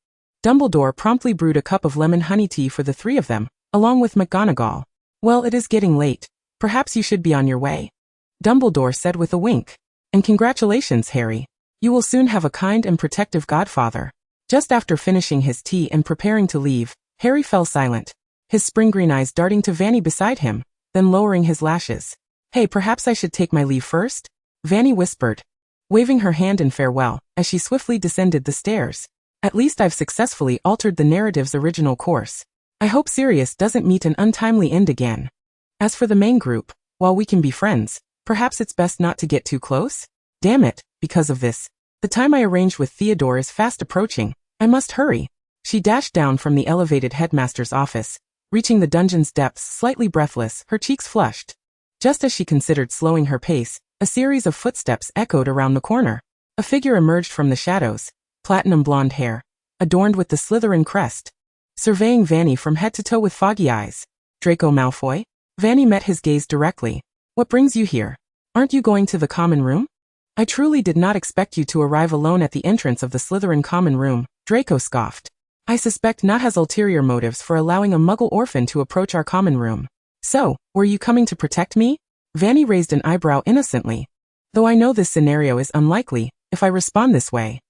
Dumbledore promptly brewed a cup of lemon honey tea for the three of them, along with McGonagall. "Well, it is getting late. Perhaps you should be on your way," Dumbledore said with a wink. "And congratulations, Harry. You will soon have a kind and protective godfather." Just after finishing his tea and preparing to leave, Harry fell silent, his spring-green eyes darting to Fanny beside him, then lowering his lashes. "Hey, perhaps I should take my leave first?" Fanny whispered, waving her hand in farewell, as she swiftly descended the stairs. "At least I've successfully altered the narrative's original course. I hope Sirius doesn't meet an untimely end again. As for the main group, while we can be friends, perhaps it's best not to get too close? Damn it, because of this, the time I arranged with Theodore is fast approaching. I must hurry." She dashed down from the elevated headmaster's office, reaching the dungeon's depths slightly breathless, her cheeks flushed. Just as she considered slowing her pace, a series of footsteps echoed around the corner. A figure emerged from the shadows, platinum blonde hair, adorned with the Slytherin crest, surveying Fanny from head to toe with foggy eyes. "Draco Malfoy?" Fanny met his gaze directly. "What brings you here? Aren't you going to the common room?" "I truly did not expect you to arrive alone at the entrance of the Slytherin common room," Draco scoffed. "I suspect Nat has ulterior motives for allowing a Muggle orphan to approach our common room. So, were you coming to protect me?" Fanny raised an eyebrow innocently. "Though I know this scenario is unlikely, if I respond this way."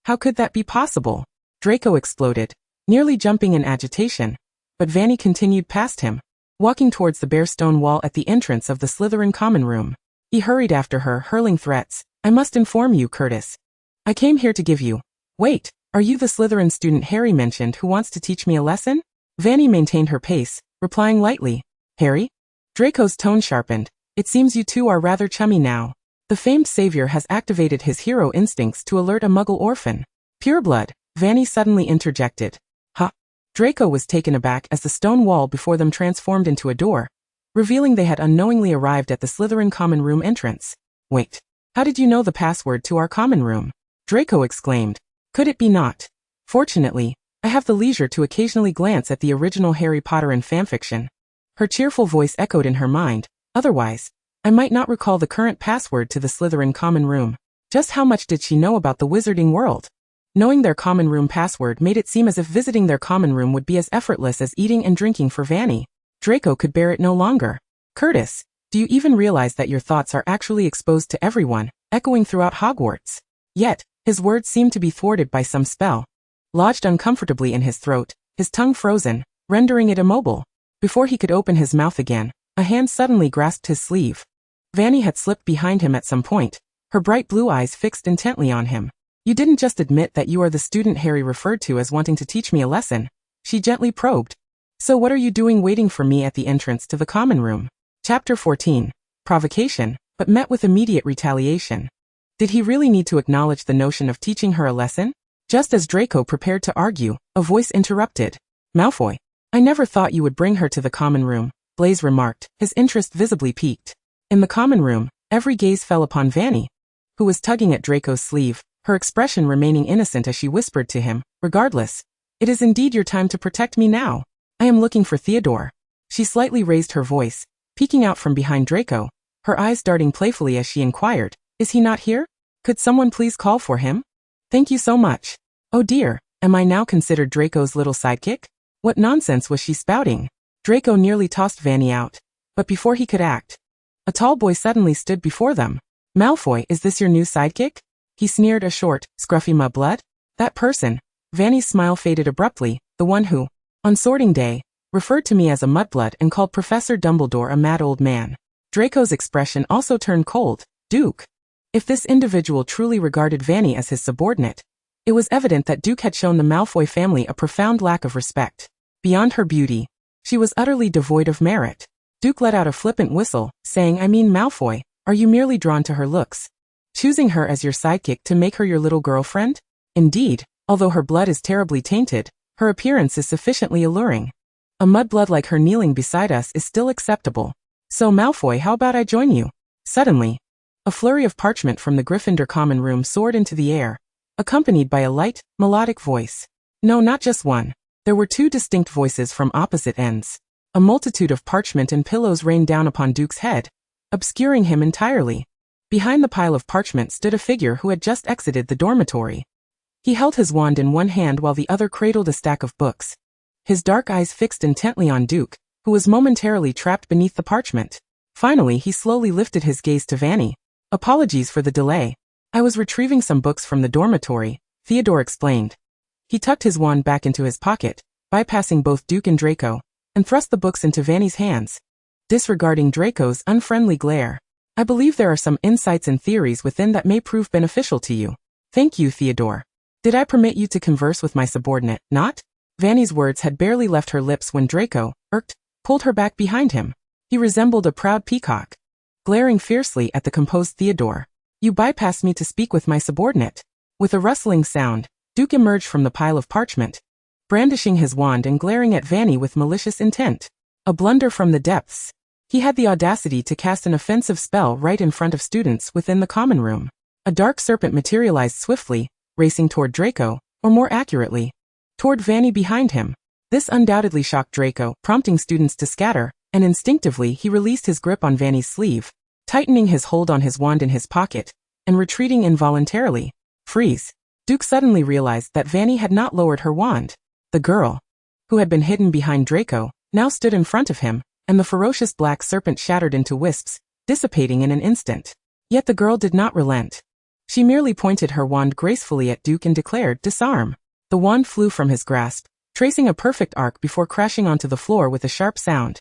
"How could that be possible?" Draco exploded, nearly jumping in agitation. But Fanny continued past him, walking towards the bare stone wall at the entrance of the Slytherin common room. He hurried after her, hurling threats. "I must inform you, Curtis. I came here to give you—" "Wait, are you the Slytherin student Harry mentioned who wants to teach me a lesson?" Fanny maintained her pace, replying lightly. "Harry?" Draco's tone sharpened. "It seems you two are rather chummy now. The famed savior has activated his hero instincts to alert a Muggle orphan." "Pureblood," Fanny suddenly interjected. "Huh?" Draco was taken aback as the stone wall before them transformed into a door, revealing they had unknowingly arrived at the Slytherin common room entrance. "Wait, how did you know the password to our common room?" Draco exclaimed. "Could it be not? Fortunately, I have the leisure to occasionally glance at the original Harry Potter and fanfiction." Her cheerful voice echoed in her mind. "Otherwise, I might not recall the current password to the Slytherin common room." Just how much did she know about the wizarding world? Knowing their common room password made it seem as if visiting their common room would be as effortless as eating and drinking for Fanny. Draco could bear it no longer. "Curtis, Do you even realize that your thoughts are actually exposed to everyone, echoing throughout Hogwarts? Yet, his words seemed to be thwarted by some spell. Lodged uncomfortably in his throat, his tongue frozen, rendering it immobile. Before he could open his mouth again, a hand suddenly grasped his sleeve. Fanny had slipped behind him at some point, her bright blue eyes fixed intently on him. You didn't just admit that you are the student Harry referred to as wanting to teach me a lesson, she gently probed. So what are you doing waiting for me at the entrance to the common room? Chapter 14. Provocation, but met with immediate retaliation. Did he really need to acknowledge the notion of teaching her a lesson? Just as Draco prepared to argue, a voice interrupted. Malfoy. I never thought you would bring her to the common room, Blaise remarked, his interest visibly piqued. In the common room, every gaze fell upon Fanny, who was tugging at Draco's sleeve, her expression remaining innocent as she whispered to him, regardless. It is indeed your time to protect me now. I am looking for Theodore. She slightly raised her voice, peeking out from behind Draco, her eyes darting playfully as she inquired, is he not here? Could someone please call for him? Thank you so much. Oh dear, am I now considered Draco's little sidekick? What nonsense was she spouting? Draco nearly tossed Fanny out, but before he could act, a tall boy suddenly stood before them. Malfoy, is this your new sidekick? He sneered, a short, scruffy mudblood? That person. Fanny's smile faded abruptly, the one who, on sorting day, referred to me as a mudblood and called Professor Dumbledore a mad old man. Draco's expression also turned cold. Duke. If this individual truly regarded Fanny as his subordinate, it was evident that Duke had shown the Malfoy family a profound lack of respect. Beyond her beauty, she was utterly devoid of merit. Duke let out a flippant whistle, saying, I mean Malfoy, are you merely drawn to her looks? Choosing her as your sidekick to make her your little girlfriend? Indeed, although her blood is terribly tainted, her appearance is sufficiently alluring. A mudblood like her kneeling beside us is still acceptable. So Malfoy, how about I join you? Suddenly, a flurry of parchment from the Gryffindor common room soared into the air, accompanied by a light, melodic voice. No, not just one. There were two distinct voices from opposite ends. A multitude of parchment and pillows rained down upon Duke's head, obscuring him entirely. Behind the pile of parchment stood a figure who had just exited the dormitory. He held his wand in one hand while the other cradled a stack of books. His dark eyes fixed intently on Duke, who was momentarily trapped beneath the parchment. Finally, he slowly lifted his gaze to Fanny. Apologies for the delay. I was retrieving some books from the dormitory, Theodore explained. He tucked his wand back into his pocket, bypassing both Duke and Draco, and thrust the books into Fanny's hands, disregarding Draco's unfriendly glare. I believe there are some insights and theories within that may prove beneficial to you. Thank you, Theodore. Did I permit you to converse with my subordinate, not? Fanny's words had barely left her lips when Draco, irked, pulled her back behind him. He resembled a proud peacock, glaring fiercely at the composed Theodore. You bypassed me to speak with my subordinate. With a rustling sound, Duke emerged from the pile of parchment, brandishing his wand and glaring at Fanny with malicious intent. A blunder from the depths. He had the audacity to cast an offensive spell right in front of students within the common room. A dark serpent materialized swiftly, racing toward Draco, or more accurately, toward Fanny behind him. This undoubtedly shocked Draco, prompting students to scatter, and instinctively he released his grip on Fanny's sleeve, tightening his hold on his wand in his pocket, and retreating involuntarily. Freeze. Duke suddenly realized that Fanny had not lowered her wand. The girl, who had been hidden behind Draco, now stood in front of him, and the ferocious black serpent shattered into wisps, dissipating in an instant. Yet the girl did not relent. She merely pointed her wand gracefully at Duke and declared, disarm. The wand flew from his grasp, tracing a perfect arc before crashing onto the floor with a sharp sound.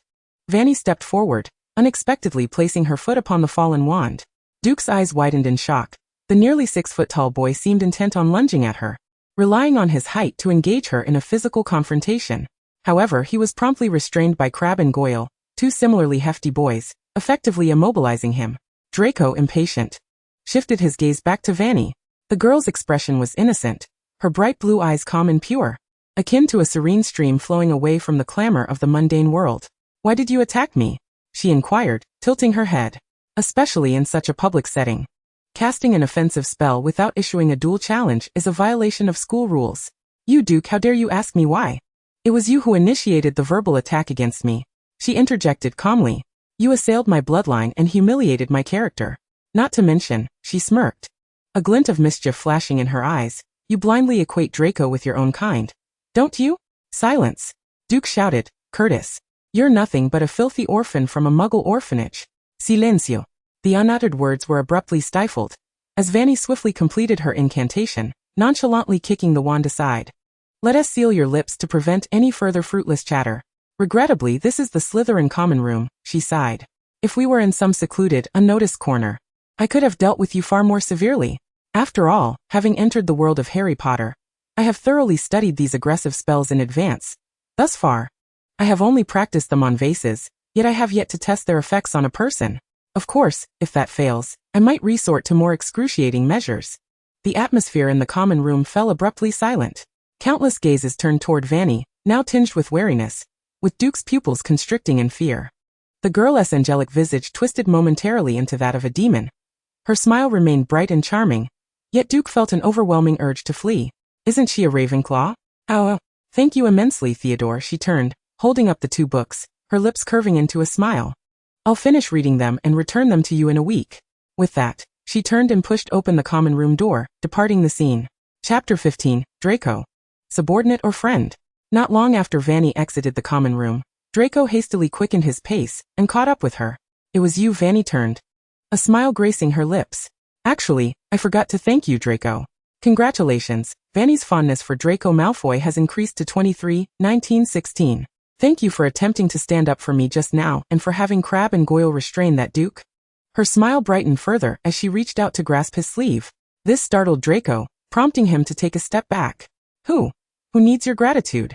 Fanny stepped forward, unexpectedly placing her foot upon the fallen wand. Duke's eyes widened in shock. The nearly 6-foot-tall boy seemed intent on lunging at her, relying on his height to engage her in a physical confrontation. However, he was promptly restrained by Crabbe and Goyle, two similarly hefty boys, effectively immobilizing him. Draco, impatient, shifted his gaze back to Fanny. The girl's expression was innocent, her bright blue eyes calm and pure, akin to a serene stream flowing away from the clamor of the mundane world. Why did you attack me? She inquired, tilting her head. Especially in such a public setting. Casting an offensive spell without issuing a duel challenge is a violation of school rules. You, Duke, how dare you ask me why? It was you who initiated the verbal attack against me. She interjected calmly. You assailed my bloodline and humiliated my character. Not to mention, she smirked, a glint of mischief flashing in her eyes, you blindly equate Draco with your own kind. Don't you? Silence. Duke shouted, Curtis. You're nothing but a filthy orphan from a muggle orphanage. Silencio. The unuttered words were abruptly stifled, as Fanny swiftly completed her incantation, nonchalantly kicking the wand aside. Let us seal your lips to prevent any further fruitless chatter. Regrettably, this is the Slytherin common room, she sighed. If we were in some secluded, unnoticed corner, I could have dealt with you far more severely. After all, having entered the world of Harry Potter, I have thoroughly studied these aggressive spells in advance. Thus far, I have only practiced them on vases, yet I have yet to test their effects on a person. Of course, if that fails, I might resort to more excruciating measures. The atmosphere in the common room fell abruptly silent. Countless gazes turned toward Fanny, now tinged with wariness, with Duke's pupils constricting in fear. The girl's angelic visage twisted momentarily into that of a demon. Her smile remained bright and charming, yet Duke felt an overwhelming urge to flee. Isn't she a Ravenclaw? Oh, thank you immensely, Theodore. She turned, holding up the 2 books, her lips curving into a smile. I'll finish reading them and return them to you in a week. With that, she turned and pushed open the common room door, departing the scene. Chapter 15, Draco. Subordinate or friend? Not long after Fanny exited the common room, Draco hastily quickened his pace and caught up with her. It was you. Fanny turned, a smile gracing her lips. Actually, I forgot to thank you, Draco. Congratulations. Fanny's fondness for Draco Malfoy has increased to 23, 1916. Thank you for attempting to stand up for me just now and for having Crabbe and Goyle restrain that Duke. Her smile brightened further as she reached out to grasp his sleeve. This startled Draco, prompting him to take a step back. Who needs your gratitude?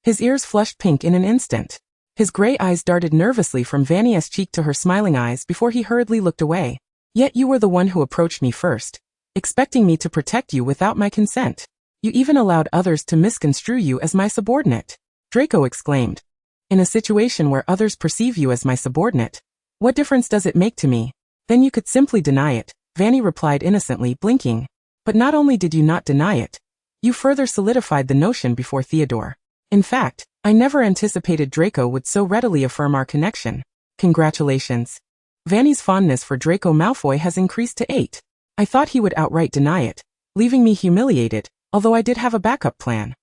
His ears flushed pink in an instant. His gray eyes darted nervously from Fanny's cheek to her smiling eyes before he hurriedly looked away. Yet you were the one who approached me first, expecting me to protect you without my consent. You even allowed others to misconstrue you as my subordinate. Draco exclaimed. In a situation where others perceive you as my subordinate, what difference does it make to me? Then you could simply deny it, Fanny replied innocently, blinking. But not only did you not deny it, you further solidified the notion before Theodore. In fact, I never anticipated Draco would so readily affirm our connection. Congratulations. Fanny's fondness for Draco Malfoy has increased to 8. I thought he would outright deny it, leaving me humiliated, although I did have a backup plan.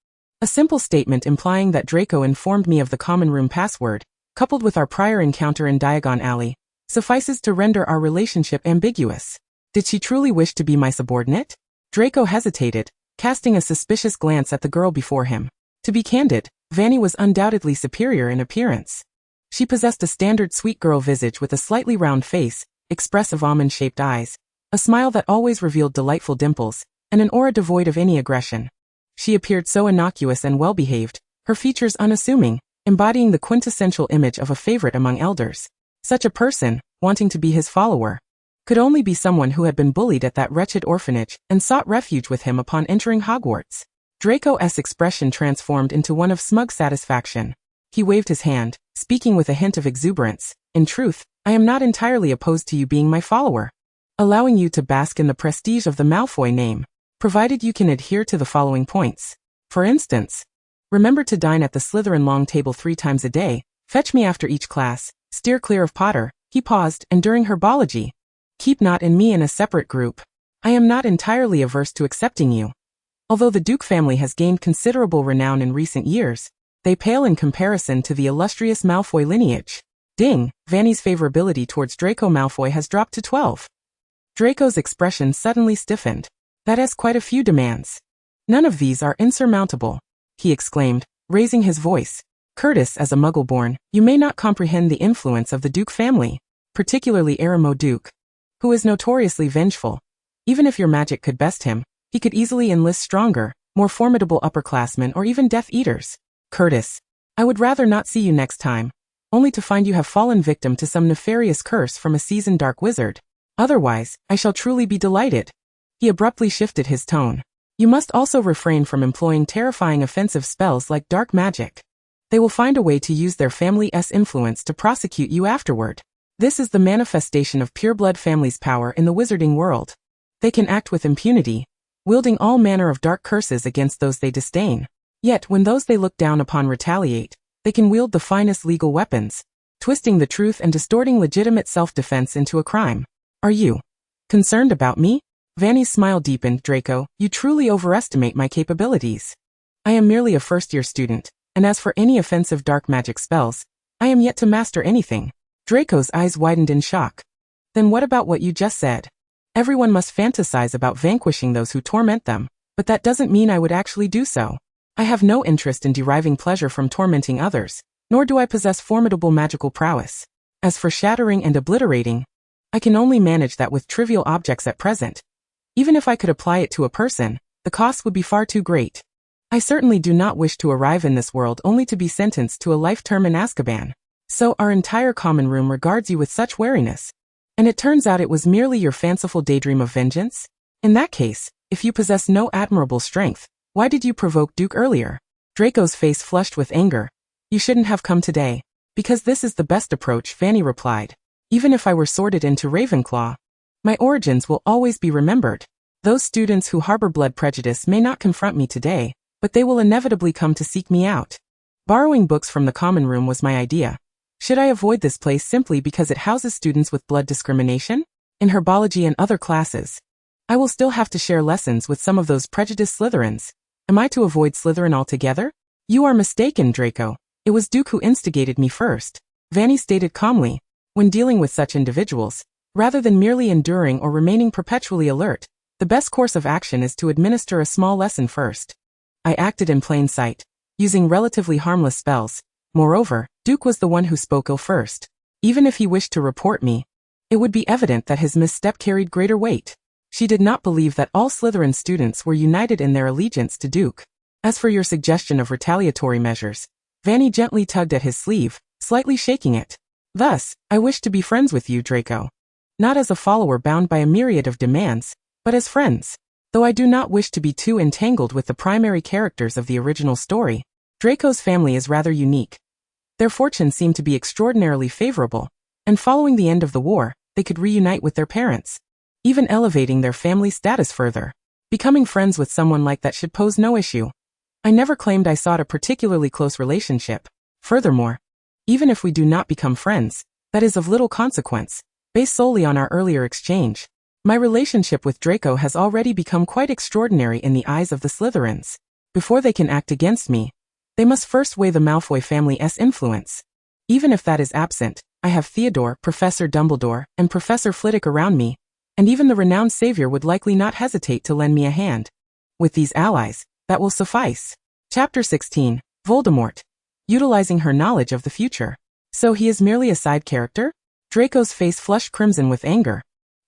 A simple statement implying that Draco informed me of the common room password, coupled with our prior encounter in Diagon Alley, suffices to render our relationship ambiguous. Did she truly wish to be my subordinate? Draco hesitated, casting a suspicious glance at the girl before him. To be candid, Fanny was undoubtedly superior in appearance. She possessed a standard sweet girl visage with a slightly round face, expressive almond-shaped eyes, a smile that always revealed delightful dimples, and an aura devoid of any aggression. She appeared so innocuous and well-behaved, her features unassuming, embodying the quintessential image of a favorite among elders. Such a person, wanting to be his follower, could only be someone who had been bullied at that wretched orphanage and sought refuge with him upon entering Hogwarts. Draco's expression transformed into one of smug satisfaction. He waved his hand, speaking with a hint of exuberance. In truth, I am not entirely opposed to you being my follower, allowing you to bask in the prestige of the Malfoy name, provided you can adhere to the following points. For instance, remember to dine at the Slytherin long table 3 times a day, fetch me after each class, steer clear of Potter. He paused, and during herbology, keep Not and me in a separate group. I am not entirely averse to accepting you. Although the Duke family has gained considerable renown in recent years, they pale in comparison to the illustrious Malfoy lineage. Ding, Fanny's favorability towards Draco Malfoy has dropped to 12. Draco's expression suddenly stiffened. That has quite a few demands. None of these are insurmountable, he exclaimed, raising his voice. Curtis, as a Muggle-born, you may not comprehend the influence of the Duke family, particularly Aramo Duke, who is notoriously vengeful. Even if your magic could best him, he could easily enlist stronger, more formidable upperclassmen or even Death Eaters. Curtis, I would rather not see you next time, only to find you have fallen victim to some nefarious curse from a seasoned dark wizard. Otherwise, I shall truly be delighted. He abruptly shifted his tone. You must also refrain from employing terrifying offensive spells like dark magic. They will find a way to use their family's influence to prosecute you afterward. This is the manifestation of pureblood families' power in the wizarding world. They can act with impunity, wielding all manner of dark curses against those they disdain. Yet when those they look down upon retaliate, they can wield the finest legal weapons, twisting the truth and distorting legitimate self-defense into a crime. Are you concerned about me? Fanny's smile deepened. Draco, you truly overestimate my capabilities. I am merely a first-year student, and as for any offensive dark magic spells, I am yet to master anything. Draco's eyes widened in shock. Then what about what you just said? Everyone must fantasize about vanquishing those who torment them, but that doesn't mean I would actually do so. I have no interest in deriving pleasure from tormenting others, nor do I possess formidable magical prowess. As for shattering and obliterating, I can only manage that with trivial objects at present. Even if I could apply it to a person, the cost would be far too great. I certainly do not wish to arrive in this world only to be sentenced to a life term in Azkaban. So our entire common room regards you with such wariness. And it turns out it was merely your fanciful daydream of vengeance? In that case, if you possess no admirable strength, why did you provoke Duke earlier? Draco's face flushed with anger. You shouldn't have come today. Because this is the best approach, Fanny replied. Even if I were sorted into Ravenclaw, my origins will always be remembered. Those students who harbor blood prejudice may not confront me today, but they will inevitably come to seek me out. Borrowing books from the common room was my idea. Should I avoid this place simply because it houses students with blood discrimination? In herbology and other classes, I will still have to share lessons with some of those prejudiced Slytherins. Am I to avoid Slytherin altogether? You are mistaken, Draco. It was Duke who instigated me first, Fanny stated calmly. When dealing with such individuals, rather than merely enduring or remaining perpetually alert, the best course of action is to administer a small lesson first. I acted in plain sight, using relatively harmless spells. Moreover, Duke was the one who spoke ill first. Even if he wished to report me, it would be evident that his misstep carried greater weight. She did not believe that all Slytherin students were united in their allegiance to Duke. As for your suggestion of retaliatory measures, Fanny gently tugged at his sleeve, slightly shaking it. Thus, I wish to be friends with you, Draco. Not as a follower bound by a myriad of demands, but as friends. Though I do not wish to be too entangled with the primary characters of the original story, Draco's family is rather unique. Their fortune seemed to be extraordinarily favorable, and following the end of the war, they could reunite with their parents, even elevating their family status further. Becoming friends with someone like that should pose no issue. I never claimed I sought a particularly close relationship. Furthermore, even if we do not become friends, that is of little consequence, based solely on our earlier exchange. My relationship with Draco has already become quite extraordinary in the eyes of the Slytherins. Before they can act against me, they must first weigh the Malfoy family's influence. Even if that is absent, I have Theodore, Professor Dumbledore, and Professor Flitwick around me, and even the renowned savior would likely not hesitate to lend me a hand. With these allies, that will suffice. Chapter 16, Voldemort. Utilizing her knowledge of the future. So he is merely a side character? Draco's face flushed crimson with anger.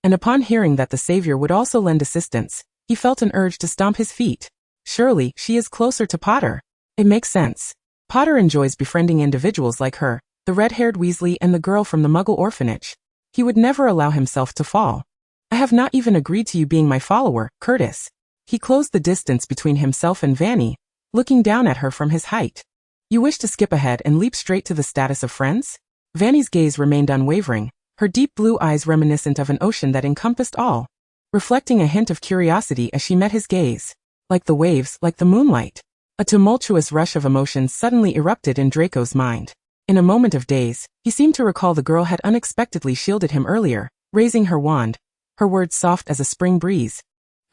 And upon hearing that the savior would also lend assistance, he felt an urge to stomp his feet. Surely, she is closer to Potter. It makes sense. Potter enjoys befriending individuals like her, the red-haired Weasley and the girl from the Muggle orphanage. He would never allow himself to fall. I have not even agreed to you being my follower, Curtis. He closed the distance between himself and Fanny, looking down at her from his height. You wish to skip ahead and leap straight to the status of friends? Fanny's gaze remained unwavering, her deep blue eyes reminiscent of an ocean that encompassed all, reflecting a hint of curiosity as she met his gaze. Like the waves, like the moonlight. A tumultuous rush of emotions suddenly erupted in Draco's mind. In a moment of daze, he seemed to recall the girl had unexpectedly shielded him earlier, raising her wand, her words soft as a spring breeze,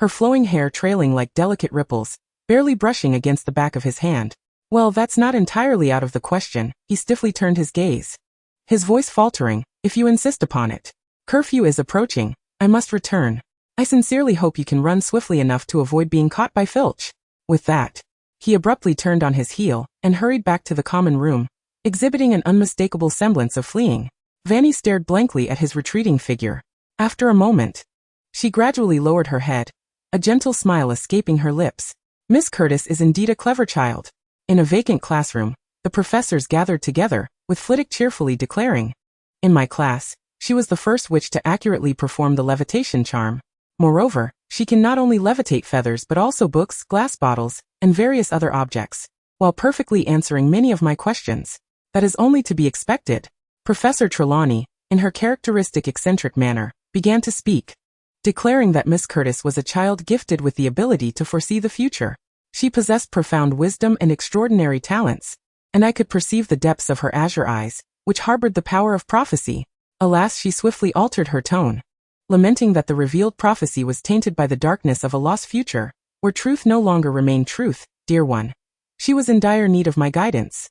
her flowing hair trailing like delicate ripples, barely brushing against the back of his hand. Well, that's not entirely out of the question. He stiffly turned his gaze, his voice faltering. If you insist upon it. Curfew is approaching. I must return. I sincerely hope you can run swiftly enough to avoid being caught by Filch. With that, he abruptly turned on his heel and hurried back to the common room, exhibiting an unmistakable semblance of fleeing. Fanny stared blankly at his retreating figure. After a moment, she gradually lowered her head, a gentle smile escaping her lips. Miss Curtis is indeed a clever child. In a vacant classroom, the professors gathered together, with Flitwick cheerfully declaring, in my class, she was the first witch to accurately perform the levitation charm. Moreover, she can not only levitate feathers but also books, glass bottles, and various other objects, while perfectly answering many of my questions. That is only to be expected. Professor Trelawney, in her characteristic eccentric manner, began to speak, declaring that Miss Curtis was a child gifted with the ability to foresee the future. She possessed profound wisdom and extraordinary talents, and I could perceive the depths of her azure eyes, which harbored the power of prophecy. Alas, she swiftly altered her tone, lamenting that the revealed prophecy was tainted by the darkness of a lost future, where truth no longer remained truth. Dear one, she was in dire need of my guidance.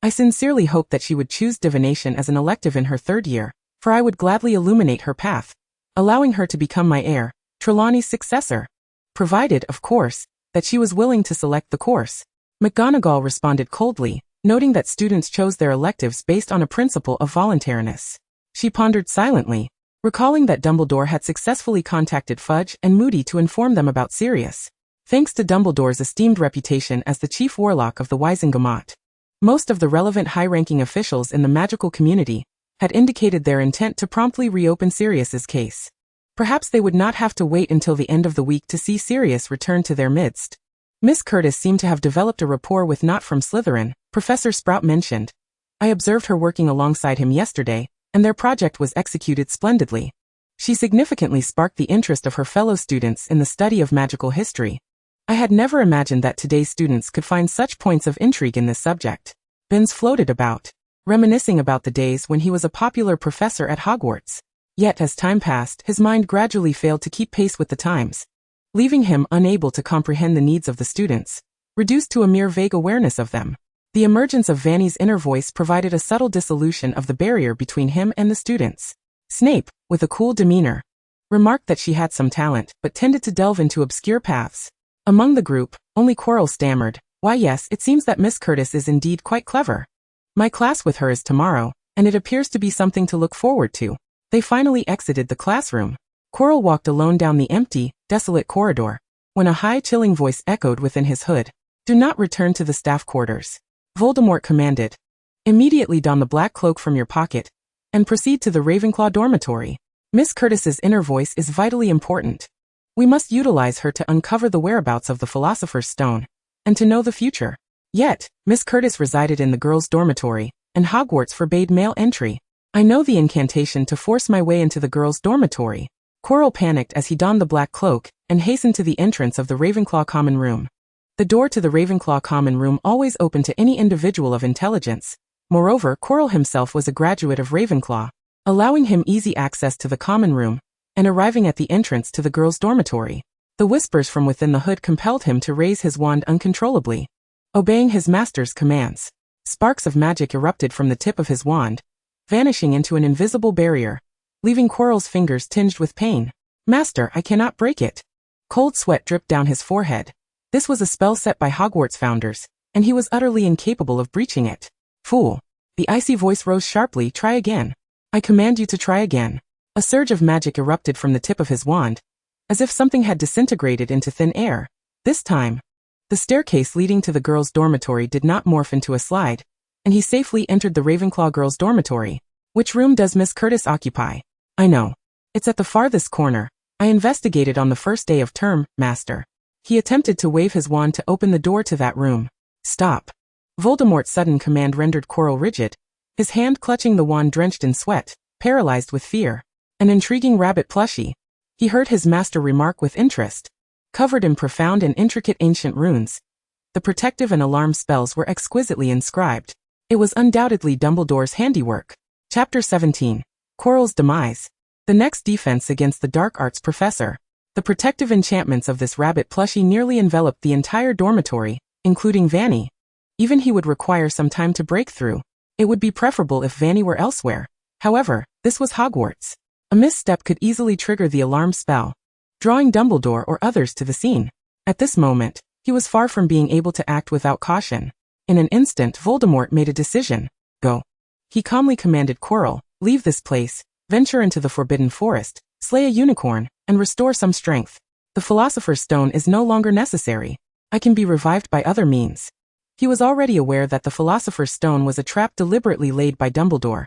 I sincerely hoped that she would choose divination as an elective in her 3rd year, for I would gladly illuminate her path, allowing her to become my heir, Trelawney's successor. Provided, of course, that she was willing to select the course. McGonagall responded coldly, noting that students chose their electives based on a principle of voluntariness. She pondered silently, recalling that Dumbledore had successfully contacted Fudge and Moody to inform them about Sirius. Thanks to Dumbledore's esteemed reputation as the chief warlock of the Wizengamot, most of the relevant high-ranking officials in the magical community had indicated their intent to promptly reopen Sirius's case. Perhaps they would not have to wait until the end of the week to see Sirius return to their midst. Miss Curtis seemed to have developed a rapport with Not from Slytherin, Professor Sprout mentioned. I observed her working alongside him yesterday, and their project was executed splendidly. She significantly sparked the interest of her fellow students in the study of magical history. I had never imagined that today's students could find such points of intrigue in this subject. Binns floated about, reminiscing about the days when he was a popular professor at Hogwarts. Yet as time passed, his mind gradually failed to keep pace with the times, leaving him unable to comprehend the needs of the students, reduced to a mere vague awareness of them. The emergence of Fanny's inner voice provided a subtle dissolution of the barrier between him and the students. Snape, with a cool demeanor, remarked that she had some talent, but tended to delve into obscure paths. Among the group, only Quirrell stammered, "Why yes, it seems that Miss Curtis is indeed quite clever. My class with her is tomorrow, and it appears to be something to look forward to." They finally exited the classroom. Quirrell walked alone down the empty, desolate corridor, when a high, chilling voice echoed within his hood. "Do not return to the staff quarters," Voldemort commanded. "Immediately don the black cloak from your pocket, and proceed to the Ravenclaw dormitory. Miss Curtis's inner voice is vitally important. We must utilize her to uncover the whereabouts of the Philosopher's Stone, and to know the future." Yet, Miss Curtis resided in the girls' dormitory, and Hogwarts forbade male entry. "I know the incantation to force my way into the girls' dormitory." Quirrell panicked as he donned the black cloak, and hastened to the entrance of the Ravenclaw common room. The door to the Ravenclaw common room always open to any individual of intelligence. Moreover, Quirrell himself was a graduate of Ravenclaw, allowing him easy access to the common room, and arriving at the entrance to the girls' dormitory. The whispers from within the hood compelled him to raise his wand uncontrollably, obeying his master's commands. Sparks of magic erupted from the tip of his wand, vanishing into an invisible barrier, leaving Quirrell's fingers tinged with pain. "Master, I cannot break it." Cold sweat dripped down his forehead. This was a spell set by Hogwarts founders, and he was utterly incapable of breaching it. "Fool." The icy voice rose sharply, "Try again. I command you to try again." A surge of magic erupted from the tip of his wand, as if something had disintegrated into thin air. This time, the staircase leading to the girls' dormitory did not morph into a slide, and he safely entered the Ravenclaw girls' dormitory. "Which room does Miss Curtis occupy?" "I know. It's at the farthest corner. I investigated on the first day of term, Master." He attempted to wave his wand to open the door to that room. "Stop." Voldemort's sudden command rendered Quirrell rigid, his hand clutching the wand drenched in sweat, paralyzed with fear. "An intriguing rabbit plushie," he heard his master remark with interest. Covered in profound and intricate ancient runes, the protective and alarm spells were exquisitely inscribed. It was undoubtedly Dumbledore's handiwork. Chapter 17. Quirrell's Demise. The next defense against the dark arts professor. The protective enchantments of this rabbit plushie nearly enveloped the entire dormitory, including Fanny. Even he would require some time to break through. It would be preferable if Fanny were elsewhere. However, this was Hogwarts. A misstep could easily trigger the alarm spell, drawing Dumbledore or others to the scene. At this moment, he was far from being able to act without caution. In an instant, Voldemort made a decision. "Go." He calmly commanded Quirrell, "Leave this place, venture into the Forbidden Forest, slay a unicorn, and restore some strength. The Philosopher's Stone is no longer necessary. I can be revived by other means." He was already aware that the Philosopher's Stone was a trap deliberately laid by Dumbledore.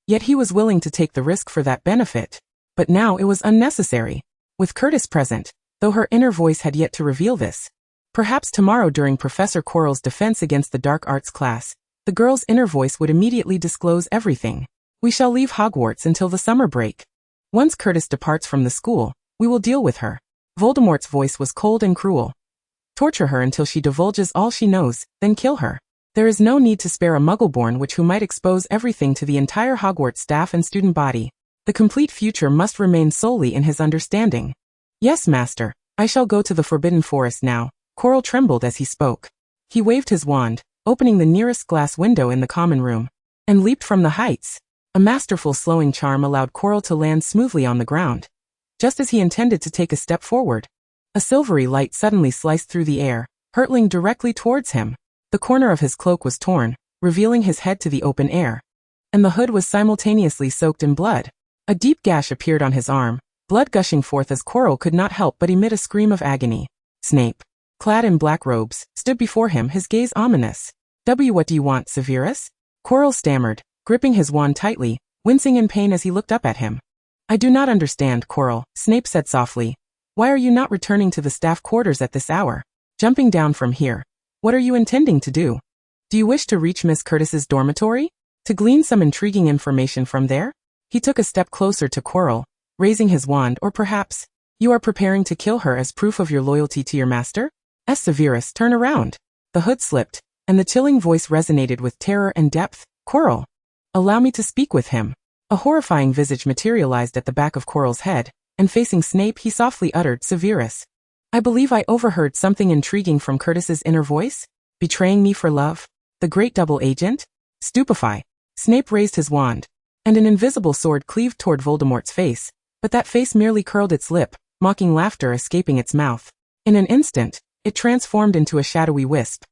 Yet he was willing to take the risk for that benefit. But now it was unnecessary. With Curtis present, though her inner voice had yet to reveal this. Perhaps tomorrow during Professor Quirrell's defense against the dark arts class, the girl's inner voice would immediately disclose everything. "We shall leave Hogwarts until the summer break. Once Curtis departs from the school, we will deal with her." Voldemort's voice was cold and cruel. "Torture her until she divulges all she knows, then kill her. There is no need to spare a Muggleborn who might expose everything to the entire Hogwarts staff and student body. The complete future must remain solely in his understanding." "Yes, Master. I shall go to the Forbidden Forest now." Quirrell trembled as he spoke. He waved his wand, opening the nearest glass window in the common room, and leaped from the heights. A masterful slowing charm allowed Quirrell to land smoothly on the ground. Just as he intended to take a step forward, a silvery light suddenly sliced through the air, hurtling directly towards him. The corner of his cloak was torn, revealing his head to the open air, and the hood was simultaneously soaked in blood. A deep gash appeared on his arm, blood gushing forth as Quirrell could not help but emit a scream of agony. Snape, clad in black robes, stood before him, his gaze ominous. What do you want, Severus?" Quirrell stammered, gripping his wand tightly, wincing in pain as he looked up at him. "I do not understand, Quirrell," Snape said softly. "Why are you not returning to the staff quarters at this hour? Jumping down from here. What are you intending to do? Do you wish to reach Miss Curtis's dormitory? To glean some intriguing information from there?" He took a step closer to Quirrell, raising his wand. "Or perhaps, you are preparing to kill her as proof of your loyalty to your master?" Severus, turn around. The hood slipped, and the chilling voice resonated with terror and depth. "Quirrell, allow me to speak with him." A horrifying visage materialized at the back of Quirrell's head, and facing Snape he softly uttered, "Severus, I believe I overheard something intriguing from Curtis's inner voice. Betraying me for love? The great double agent?" Stupefy. Snape raised his wand, and an invisible sword cleaved toward Voldemort's face, but that face merely curled its lip, mocking laughter escaping its mouth. In an instant, it transformed into a shadowy wisp,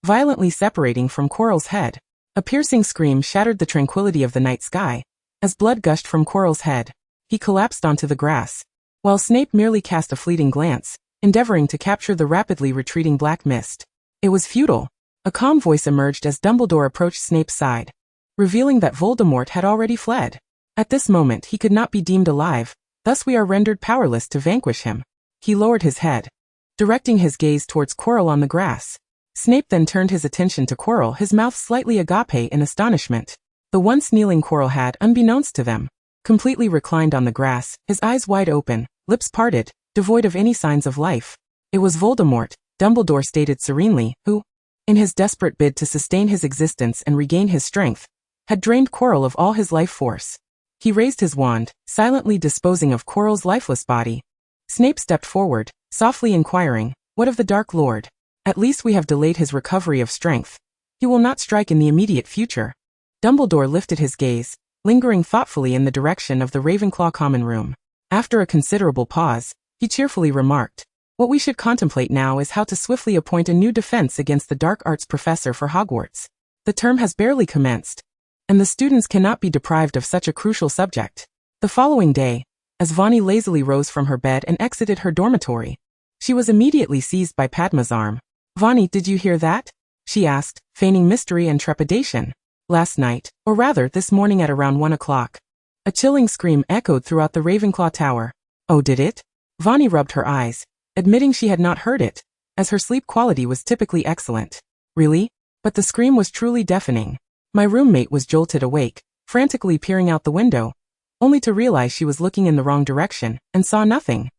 violently separating from Quirrell's head. A piercing scream shattered the tranquility of the night sky. As blood gushed from Quirrell's head, he collapsed onto the grass, while Snape merely cast a fleeting glance, endeavoring to capture the rapidly retreating black mist. It was futile. A calm voice emerged as Dumbledore approached Snape's side, revealing that Voldemort had already fled. At this moment he could not be deemed alive, thus we are rendered powerless to vanquish him. He lowered his head, directing his gaze towards Quirrell on the grass. Snape then turned his attention to Quirrell, his mouth slightly agape in astonishment. The once kneeling Quirrell had, unbeknownst to them, completely reclined on the grass, his eyes wide open, lips parted, devoid of any signs of life. It was Voldemort, Dumbledore stated serenely, who, in his desperate bid to sustain his existence and regain his strength, had drained Quirrell of all his life force. He raised his wand, silently disposing of Quirrell's lifeless body. Snape stepped forward, softly inquiring, "What of the Dark Lord? At least we have delayed his recovery of strength. He will not strike in the immediate future." Dumbledore lifted his gaze, lingering thoughtfully in the direction of the Ravenclaw common room. After a considerable pause, he cheerfully remarked, "What we should contemplate now is how to swiftly appoint a new defense against the dark arts professor for Hogwarts. The term has barely commenced, and the students cannot be deprived of such a crucial subject." The following day, as Fanny lazily rose from her bed and exited her dormitory, she was immediately seized by Padma's arm. "Fanny, did you hear that?" she asked, feigning mystery and trepidation. "Last night, or rather this morning at around 1 o'clock. A chilling scream echoed throughout the Ravenclaw tower." "Oh, did it?" Fanny rubbed her eyes, admitting she had not heard it, as her sleep quality was typically excellent. "Really? But the scream was truly deafening. My roommate was jolted awake, frantically peering out the window, only to realize she was looking in the wrong direction, and saw nothing.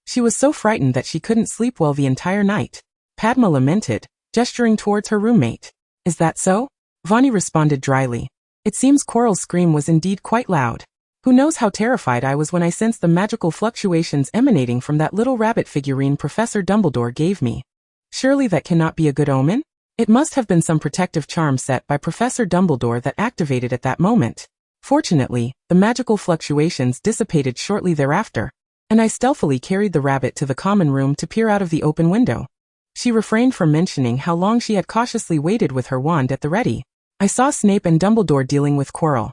She was so frightened that she couldn't sleep well the entire night." Padma lamented, gesturing towards her roommate. "Is that so?" Fanny responded dryly. "It seems Quirrell's scream was indeed quite loud. Who knows how terrified I was when I sensed the magical fluctuations emanating from that little rabbit figurine Professor Dumbledore gave me. Surely that cannot be a good omen? It must have been some protective charm set by Professor Dumbledore that activated at that moment. Fortunately, the magical fluctuations dissipated shortly thereafter, and I stealthily carried the rabbit to the common room to peer out of the open window." She refrained from mentioning how long she had cautiously waited with her wand at the ready. "I saw Snape and Dumbledore dealing with Quirrell.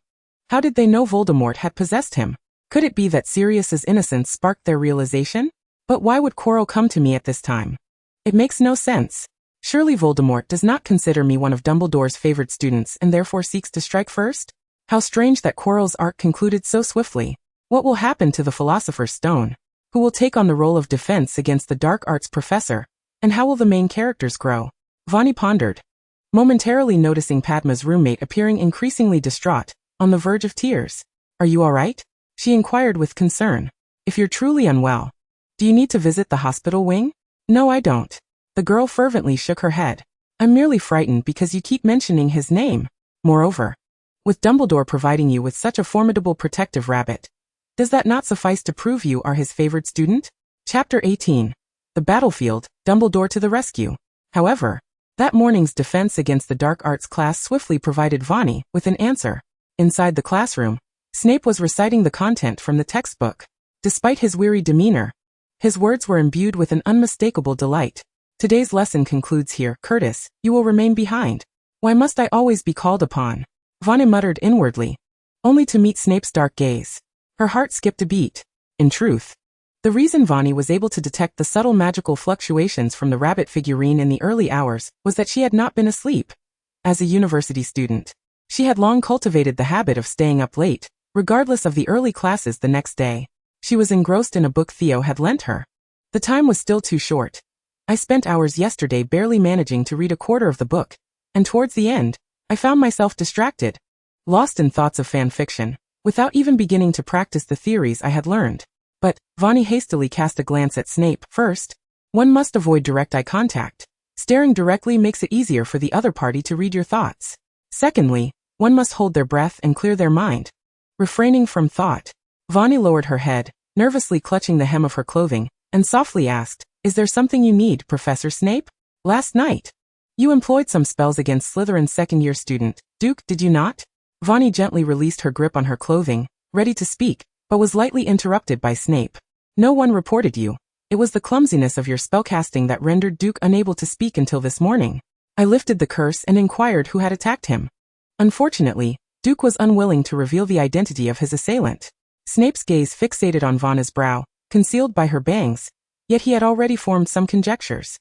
How did they know Voldemort had possessed him? Could it be that Sirius's innocence sparked their realization? But why would Quirrell come to me at this time? It makes no sense. Surely Voldemort does not consider me one of Dumbledore's favorite students and therefore seeks to strike first? How strange that Quirrell's arc concluded so swiftly. What will happen to the Philosopher's Stone? Who will take on the role of defense against the dark arts professor? And how will the main characters grow?" Fanny pondered, momentarily noticing Padma's roommate appearing increasingly distraught, on the verge of tears. "Are you all right?" she inquired with concern. "If you're truly unwell, do you need to visit the hospital wing?" "No, I don't." The girl fervently shook her head. "I'm merely frightened because you keep mentioning his name. Moreover, with Dumbledore providing you with such a formidable protective rabbit, does that not suffice to prove you are his favorite student?" Chapter 18. The Battlefield, Dumbledore to the Rescue. However, That morning's defense against the dark arts class swiftly provided Fanny with an answer. Inside the classroom, Snape was reciting the content from the textbook. Despite his weary demeanor, his words were imbued with an unmistakable delight. Today's lesson concludes here, Curtis. You will remain behind. Why must I always be called upon? Fanny muttered inwardly, only to meet Snape's dark gaze. Her heart skipped a beat. In truth, the reason Fanny was able to detect the subtle magical fluctuations from the rabbit figurine in the early hours was that she had not been asleep. As a university student, she had long cultivated the habit of staying up late, regardless of the early classes the next day. She was engrossed in a book Theo had lent her. The time was still too short. I spent hours yesterday barely managing to read a quarter of the book, and towards the end, I found myself distracted, lost in thoughts of fanfiction, without even beginning to practice the theories I had learned. But, Fanny hastily cast a glance at Snape. First, one must avoid direct eye contact. Staring directly makes it easier for the other party to read your thoughts. Secondly, one must hold their breath and clear their mind. Refraining from thought, Fanny lowered her head, nervously clutching the hem of her clothing, and softly asked, "Is there something you need, Professor Snape? Last night, you employed some spells against Slytherin's second-year student, Duke, did you not?" Fanny gently released her grip on her clothing, ready to speak, but was lightly interrupted by Snape. "No one reported you. It was the clumsiness of your spellcasting that rendered Duke unable to speak until this morning. I lifted the curse and inquired who had attacked him. Unfortunately, Duke was unwilling to reveal the identity of his assailant." Snape's gaze fixated on Vanna's brow, concealed by her bangs, yet he had already formed some conjectures.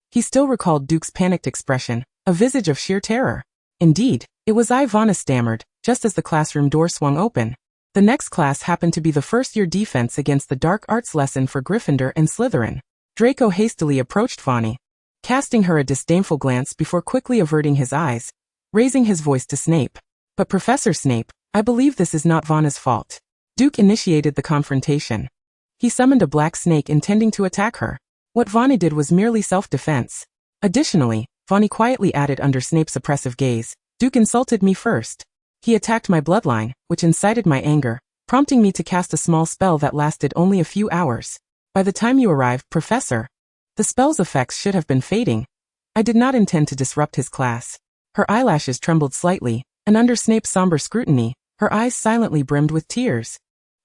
He still recalled Duke's panicked expression, a visage of sheer terror. "Indeed, it was I," Vanna stammered, just as the classroom door swung open. The next class happened to be the first-year defense against the dark arts lesson for Gryffindor and Slytherin. Draco hastily approached Fanny, casting her a disdainful glance before quickly averting his eyes, raising his voice to Snape. "But Professor Snape, I believe this is not Vanna's fault." Duke initiated the confrontation. He summoned a black snake intending to attack her. What Fanny did was merely self-defense. Additionally, Fanny quietly added under Snape's oppressive gaze, "Duke insulted me first. He attacked my bloodline, which incited my anger, prompting me to cast a small spell that lasted only a few hours. By the time you arrived, Professor, the spell's effects should have been fading. I did not intend to disrupt his class." Her eyelashes trembled slightly, and under Snape's somber scrutiny, her eyes silently brimmed with tears.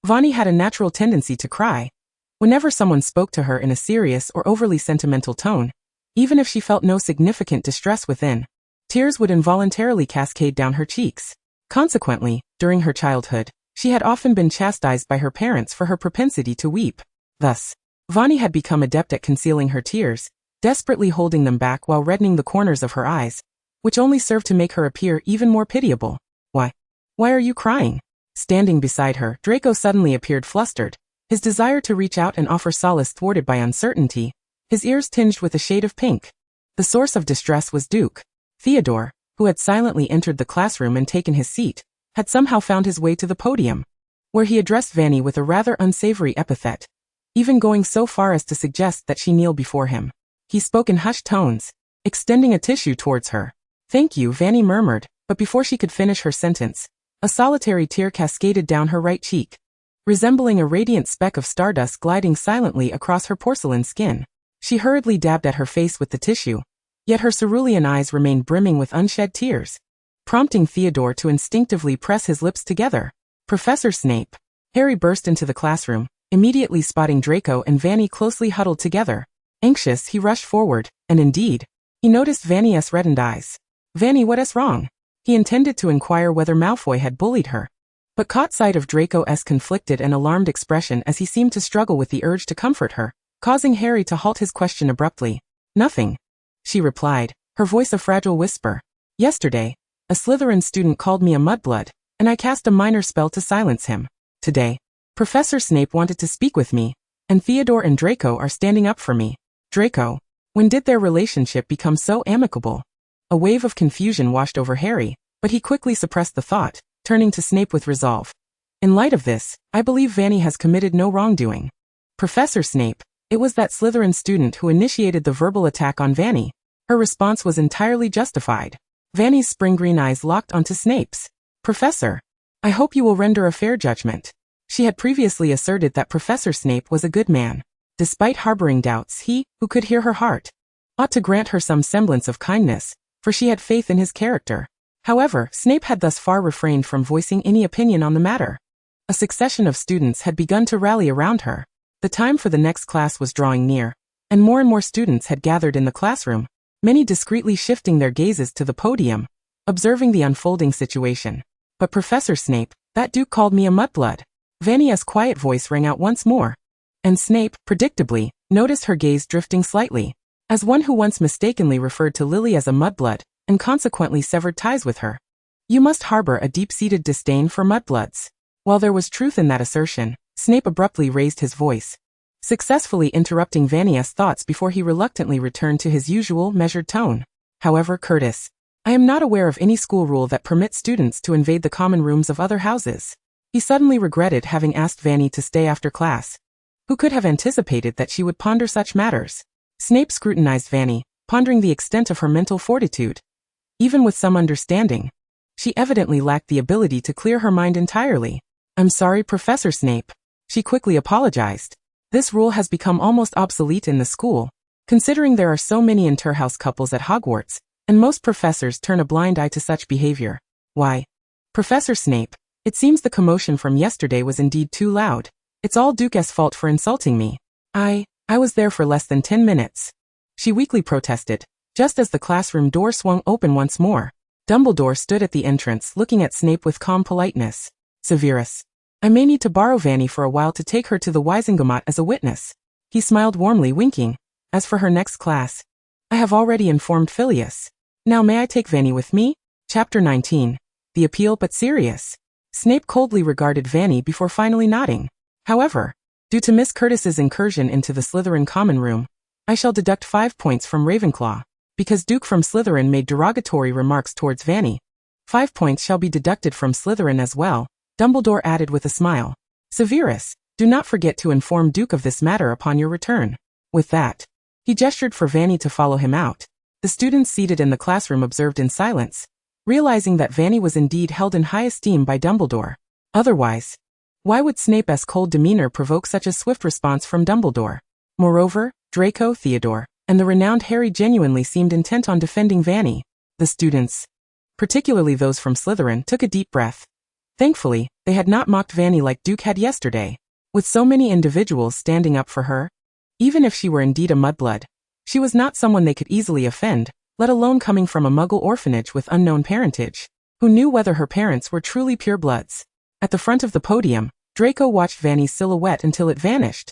Fanny had a natural tendency to cry whenever someone spoke to her in a serious or overly sentimental tone, even if she felt no significant distress within. Tears would involuntarily cascade down her cheeks. Consequently, during her childhood, she had often been chastised by her parents for her propensity to weep. Thus, Fanny had become adept at concealing her tears, desperately holding them back while reddening the corners of her eyes, which only served to make her appear even more pitiable. Why are you crying?" Standing beside her, Draco suddenly appeared flustered, his desire to reach out and offer solace thwarted by uncertainty, his ears tinged with a shade of pink. The source of distress was Duke. Theodore, who had silently entered the classroom and taken his seat, had somehow found his way to the podium, where he addressed Fanny with a rather unsavory epithet, even going so far as to suggest that she kneel before him. He spoke in hushed tones, extending a tissue towards her. "Thank you," Fanny murmured, but before she could finish her sentence, a solitary tear cascaded down her right cheek, resembling a radiant speck of stardust gliding silently across her porcelain skin. She hurriedly dabbed at her face with the tissue, yet her cerulean eyes remained brimming with unshed tears, prompting Theodore to instinctively press his lips together. "Professor Snape." Harry burst into the classroom, immediately spotting Draco and Fanny closely huddled together. Anxious, he rushed forward, and indeed, he noticed Fanny's reddened eyes. "Fanny, what is wrong?" He intended to inquire whether Malfoy had bullied her, but caught sight of Draco's conflicted and alarmed expression as he seemed to struggle with the urge to comfort her, causing Harry to halt his question abruptly. "Nothing," she replied, her voice a fragile whisper. "Yesterday, a Slytherin student called me a mudblood, and I cast a minor spell to silence him. Today, Professor Snape wanted to speak with me, and Theodore and Draco are standing up for me." Draco, when did their relationship become so amicable? A wave of confusion washed over Harry, but he quickly suppressed the thought, turning to Snape with resolve. "In light of this, I believe Fanny has committed no wrongdoing. Professor Snape, it was that Slytherin student who initiated the verbal attack on Fanny." Her response was entirely justified. Fanny's spring-green eyes locked onto Snape's. "Professor, I hope you will render a fair judgment." She had previously asserted that Professor Snape was a good man. Despite harboring doubts, he, who could hear her heart, ought to grant her some semblance of kindness, for she had faith in his character. However, Snape had thus far refrained from voicing any opinion on the matter. A succession of students had begun to rally around her. The time for the next class was drawing near, and more students had gathered in the classroom, many discreetly shifting their gazes to the podium, observing the unfolding situation. But Professor Snape, that Duke called me a mudblood. Fanny's quiet voice rang out once more. And Snape, predictably, noticed her gaze drifting slightly, as one who once mistakenly referred to Lily as a mudblood, and consequently severed ties with her. You must harbor a deep-seated disdain for mudbloods. While there was truth in that assertion, Snape abruptly raised his voice, successfully interrupting Fanny's thoughts before he reluctantly returned to his usual measured tone. However, Curtis, I am not aware of any school rule that permits students to invade the common rooms of other houses. He suddenly regretted having asked Fanny to stay after class. Who could have anticipated that she would ponder such matters? Snape scrutinized Fanny, pondering the extent of her mental fortitude. Even with some understanding, she evidently lacked the ability to clear her mind entirely. I'm sorry, Professor Snape. She quickly apologized. This rule has become almost obsolete in the school, considering there are so many interhouse couples at Hogwarts, and most professors turn a blind eye to such behavior. Why, Professor Snape, it seems the commotion from yesterday was indeed too loud. It's all Duke's fault for insulting me. I was there for less than 10 minutes. She weakly protested, just as the classroom door swung open once more. Dumbledore stood at the entrance looking at Snape with calm politeness. Severus, I may need to borrow Fanny for a while to take her to the Wizengamot as a witness. He smiled warmly, winking. As for her next class, I have already informed Phileas. Now may I take Fanny with me? Chapter 19. The Appeal But Serious. Snape coldly regarded Fanny before finally nodding. However, due to Miss Curtis's incursion into the Slytherin common room, I shall deduct 5 points from Ravenclaw. Because Duke from Slytherin made derogatory remarks towards Fanny, 5 points shall be deducted from Slytherin as well, Dumbledore added with a smile. Severus, do not forget to inform Duke of this matter upon your return. With that, he gestured for Fanny to follow him out. The students seated in the classroom observed in silence, realizing that Fanny was indeed held in high esteem by Dumbledore. Otherwise, why would Snape's cold demeanor provoke such a swift response from Dumbledore? Moreover, Draco, Theodore, and the renowned Harry genuinely seemed intent on defending Fanny. The students, particularly those from Slytherin, took a deep breath. Thankfully, they had not mocked Fanny like Duke had yesterday. With so many individuals standing up for her, even if she were indeed a mudblood, she was not someone they could easily offend, let alone coming from a Muggle orphanage with unknown parentage. Who knew whether her parents were truly purebloods? At the front of the podium, Draco watched Fanny's silhouette until it vanished,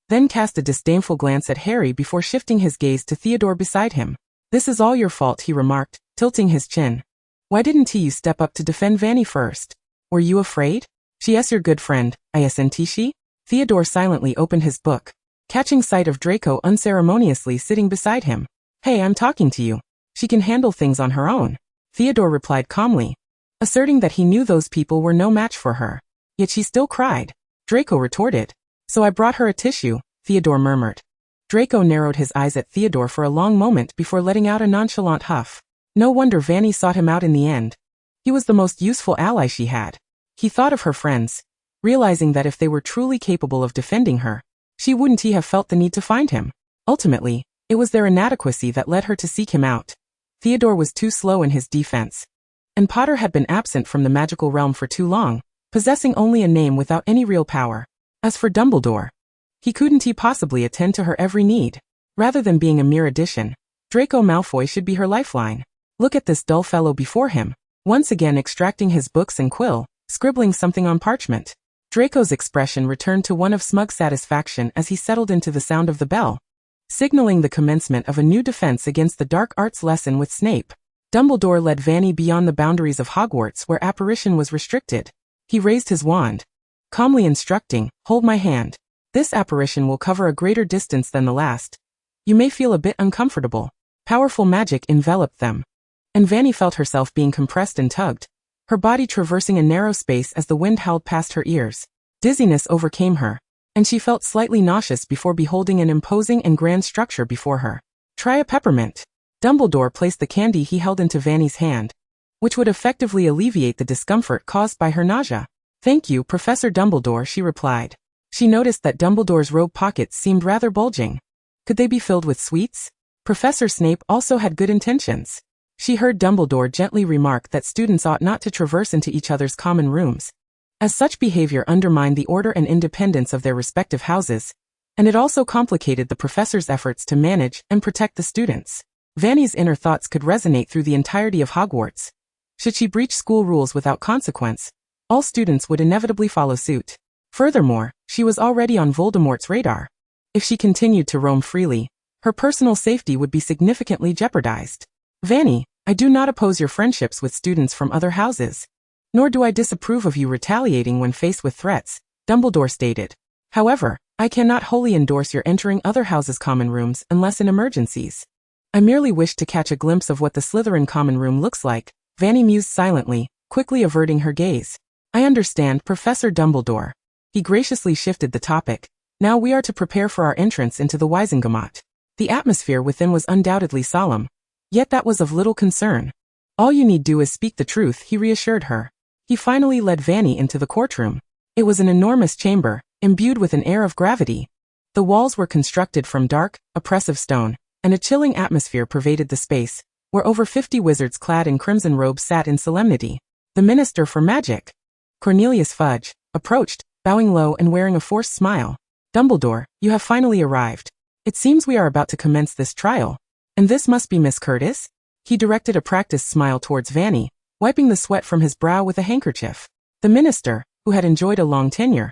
then cast a disdainful glance at Harry before shifting his gaze to Theodore beside him. This is all your fault, he remarked, tilting his chin. Why didn't you step up to defend Fanny first? Were you afraid? She is your good friend, isn't she? Theodore silently opened his book, catching sight of Draco unceremoniously sitting beside him. Hey, I'm talking to you. She can handle things on her own, Theodore replied calmly, asserting that he knew those people were no match for her. Yet she still cried. Draco retorted. So I brought her a tissue, Theodore murmured. Draco narrowed his eyes at Theodore for a long moment before letting out a nonchalant huff. No wonder Fanny sought him out in the end. He was the most useful ally she had. He thought of her friends, realizing that if they were truly capable of defending her, she wouldn't have felt the need to find him. Ultimately, it was their inadequacy that led her to seek him out. Theodore was too slow in his defense, and Potter had been absent from the magical realm for too long, possessing only a name without any real power. As for Dumbledore, he couldn't possibly attend to her every need. Rather than being a mere addition, Draco Malfoy should be her lifeline. Look at this dull fellow before him, once again extracting his books and quill, scribbling something on parchment. Draco's expression returned to one of smug satisfaction as he settled into the sound of the bell, signaling the commencement of a new defense against the dark arts lesson with Snape. Dumbledore led Fanny beyond the boundaries of Hogwarts where apparition was restricted. He raised his wand, calmly instructing, hold my hand. This apparition will cover a greater distance than the last. You may feel a bit uncomfortable. Powerful magic enveloped them, and Fanny felt herself being compressed and tugged, her body traversing a narrow space as the wind howled past her ears. Dizziness overcame her, and she felt slightly nauseous before beholding an imposing and grand structure before her. Try a peppermint. Dumbledore placed the candy he held into Fanny's hand, which would effectively alleviate the discomfort caused by her nausea. Thank you, Professor Dumbledore, she replied. She noticed that Dumbledore's robe pockets seemed rather bulging. Could they be filled with sweets? Professor Snape also had good intentions. She heard Dumbledore gently remark that students ought not to traverse into each other's common rooms, as such behavior undermined the order and independence of their respective houses, and it also complicated the professor's efforts to manage and protect the students. Fanny's inner thoughts could resonate through the entirety of Hogwarts. Should she breach school rules without consequence, all students would inevitably follow suit. Furthermore, she was already on Voldemort's radar. If she continued to roam freely, her personal safety would be significantly jeopardized. Fanny, I do not oppose your friendships with students from other houses. Nor do I disapprove of you retaliating when faced with threats, Dumbledore stated. However, I cannot wholly endorse your entering other houses' common rooms unless in emergencies. I merely wish to catch a glimpse of what the Slytherin common room looks like, Fanny mused silently, quickly averting her gaze. I understand, Professor Dumbledore. He graciously shifted the topic. Now we are to prepare for our entrance into the Wizengamot. The atmosphere within was undoubtedly solemn, yet that was of little concern. All you need do is speak the truth, he reassured her. He finally led Fanny into the courtroom. It was an enormous chamber, imbued with an air of gravity. The walls were constructed from dark, oppressive stone, and a chilling atmosphere pervaded the space, where over 50 wizards clad in crimson robes sat in solemnity. The Minister for Magic, Cornelius Fudge, approached, bowing low and wearing a forced smile. Dumbledore, you have finally arrived. It seems we are about to commence this trial. And this must be Miss Curtis? He directed a practiced smile towards Fanny, wiping the sweat from his brow with a handkerchief. The minister, who had enjoyed a long tenure,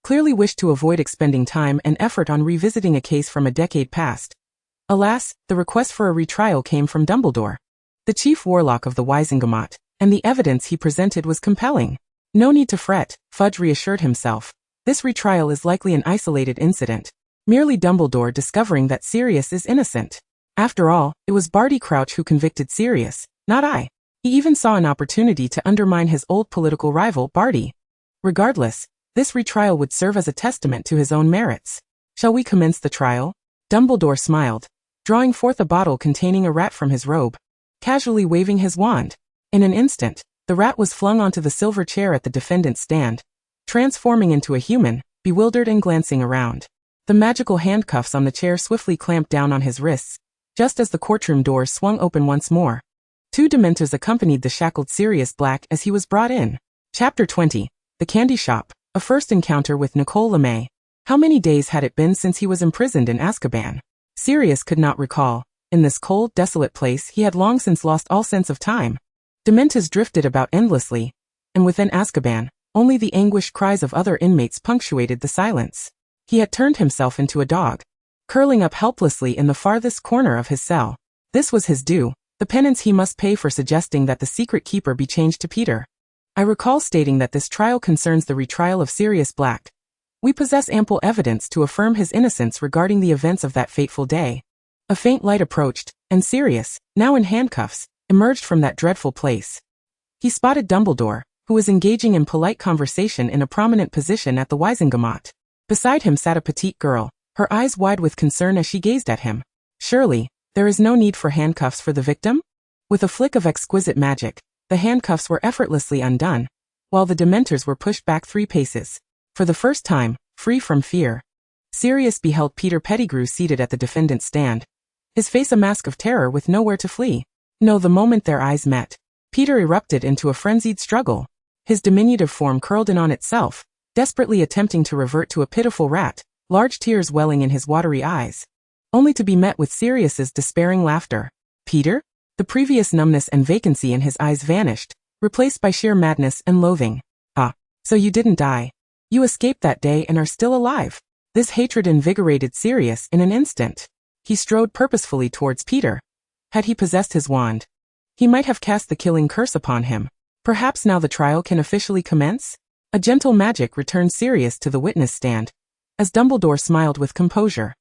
clearly wished to avoid expending time and effort on revisiting a case from a decade past. Alas, the request for a retrial came from Dumbledore, the chief warlock of the Wizengamot, and the evidence he presented was compelling. No need to fret, Fudge reassured himself. This retrial is likely an isolated incident, merely Dumbledore discovering that Sirius is innocent. After all, it was Barty Crouch who convicted Sirius, not I. He even saw an opportunity to undermine his old political rival, Barty. Regardless, this retrial would serve as a testament to his own merits. Shall we commence the trial? Dumbledore smiled, drawing forth a bottle containing a rat from his robe, casually waving his wand. In an instant, the rat was flung onto the silver chair at the defendant's stand, transforming into a human, bewildered and glancing around. The magical handcuffs on the chair swiftly clamped down on his wrists, just as the courtroom doors swung open once more. 2 Dementors accompanied the shackled Sirius Black as he was brought in. Chapter 20. The Candy Shop, a first encounter with Nicole LeMay. How many days had it been since he was imprisoned in Azkaban? Sirius could not recall. In this cold, desolate place he had long since lost all sense of time. Dementors drifted about endlessly, and within Azkaban, only the anguished cries of other inmates punctuated the silence. He had turned himself into a dog, curling up helplessly in the farthest corner of his cell. This was his due, the penance he must pay for suggesting that the secret keeper be changed to Peter. I recall stating that this trial concerns the retrial of Sirius Black. We possess ample evidence to affirm his innocence regarding the events of that fateful day. A faint light approached, and Sirius, now in handcuffs, emerged from that dreadful place. He spotted Dumbledore, who was engaging in polite conversation in a prominent position at the Wizengamot. Beside him sat a petite girl, her eyes wide with concern as she gazed at him. Surely, there is no need for handcuffs for the victim? With a flick of exquisite magic, the handcuffs were effortlessly undone, while the Dementors were pushed back 3 paces. For the first time, free from fear, Sirius beheld Peter Pettigrew seated at the defendant's stand, his face a mask of terror with nowhere to flee. No, the moment their eyes met, Peter erupted into a frenzied struggle. His diminutive form curled in on itself, desperately attempting to revert to a pitiful rat, large tears welling in his watery eyes, only to be met with Sirius's despairing laughter. Peter? The previous numbness and vacancy in his eyes vanished, replaced by sheer madness and loathing. Ah, so you didn't die. You escaped that day and are still alive. This hatred invigorated Sirius in an instant. He strode purposefully towards Peter. Had he possessed his wand, he might have cast the killing curse upon him. Perhaps now the trial can officially commence? A gentle magic returned Sirius to the witness stand, as Dumbledore smiled with composure.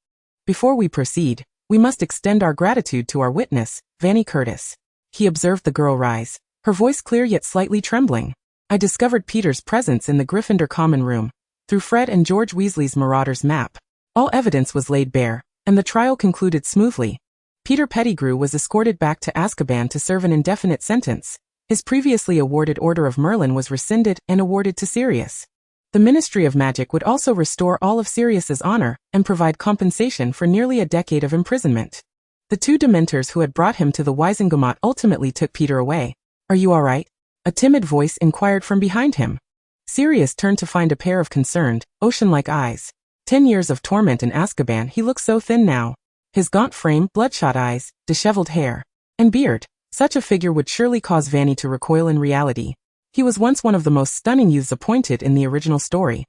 Before we proceed, we must extend our gratitude to our witness, Fanny Curtis. He observed the girl rise, her voice clear yet slightly trembling. I discovered Peter's presence in the Gryffindor common room, through Fred and George Weasley's Marauder's map. All evidence was laid bare, and the trial concluded smoothly. Peter Pettigrew was escorted back to Azkaban to serve an indefinite sentence. His previously awarded Order of Merlin was rescinded and awarded to Sirius. The Ministry of Magic would also restore all of Sirius's honor and provide compensation for nearly a decade of imprisonment. The two Dementors who had brought him to the Wizengamot ultimately took Peter away. Are you all right? A timid voice inquired from behind him. Sirius turned to find a pair of concerned, ocean-like eyes. 10 years of torment in Azkaban, he looked so thin now. His gaunt frame, bloodshot eyes, disheveled hair, and beard. Such a figure would surely cause Fanny to recoil in reality. He was once one of the most stunning youths appointed in the original story.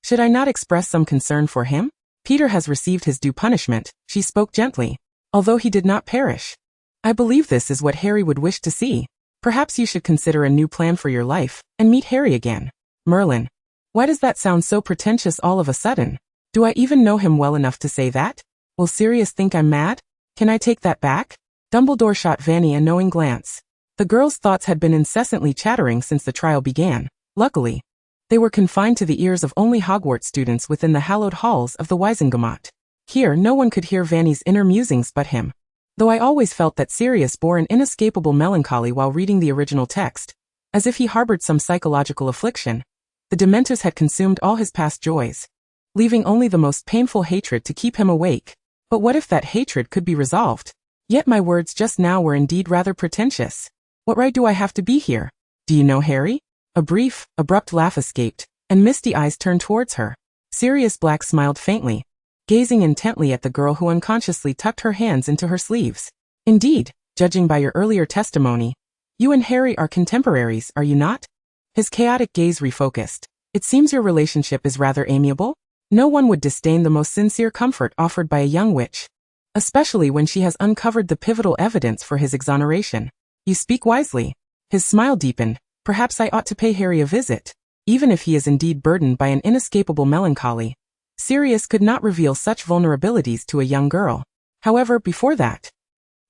Should I not express some concern for him? Peter has received his due punishment, she spoke gently. Although he did not perish. I believe this is what Harry would wish to see. Perhaps you should consider a new plan for your life, and meet Harry again. Merlin. Why does that sound so pretentious all of a sudden? Do I even know him well enough to say that? Will Sirius think I'm mad? Can I take that back? Dumbledore shot Fanny a knowing glance. The girl's thoughts had been incessantly chattering since the trial began. Luckily, they were confined to the ears of only Hogwarts students within the hallowed halls of the Wizengamot. Here no one could hear Fanny's inner musings but him. Though I always felt that Sirius bore an inescapable melancholy while reading the original text, as if he harbored some psychological affliction. The Dementors had consumed all his past joys, leaving only the most painful hatred to keep him awake. But what if that hatred could be resolved? Yet my words just now were indeed rather pretentious. What right do I have to be here? Do you know Harry? A brief, abrupt laugh escaped, and misty eyes turned towards her. Sirius Black smiled faintly, gazing intently at the girl who unconsciously tucked her hands into her sleeves. Indeed, judging by your earlier testimony, you and Harry are contemporaries, are you not? His chaotic gaze refocused. It seems your relationship is rather amiable? No one would disdain the most sincere comfort offered by a young witch, especially when she has uncovered the pivotal evidence for his exoneration. You speak wisely. His smile deepened. Perhaps I ought to pay Harry a visit. Even if he is indeed burdened by an inescapable melancholy, Sirius could not reveal such vulnerabilities to a young girl. However, before that,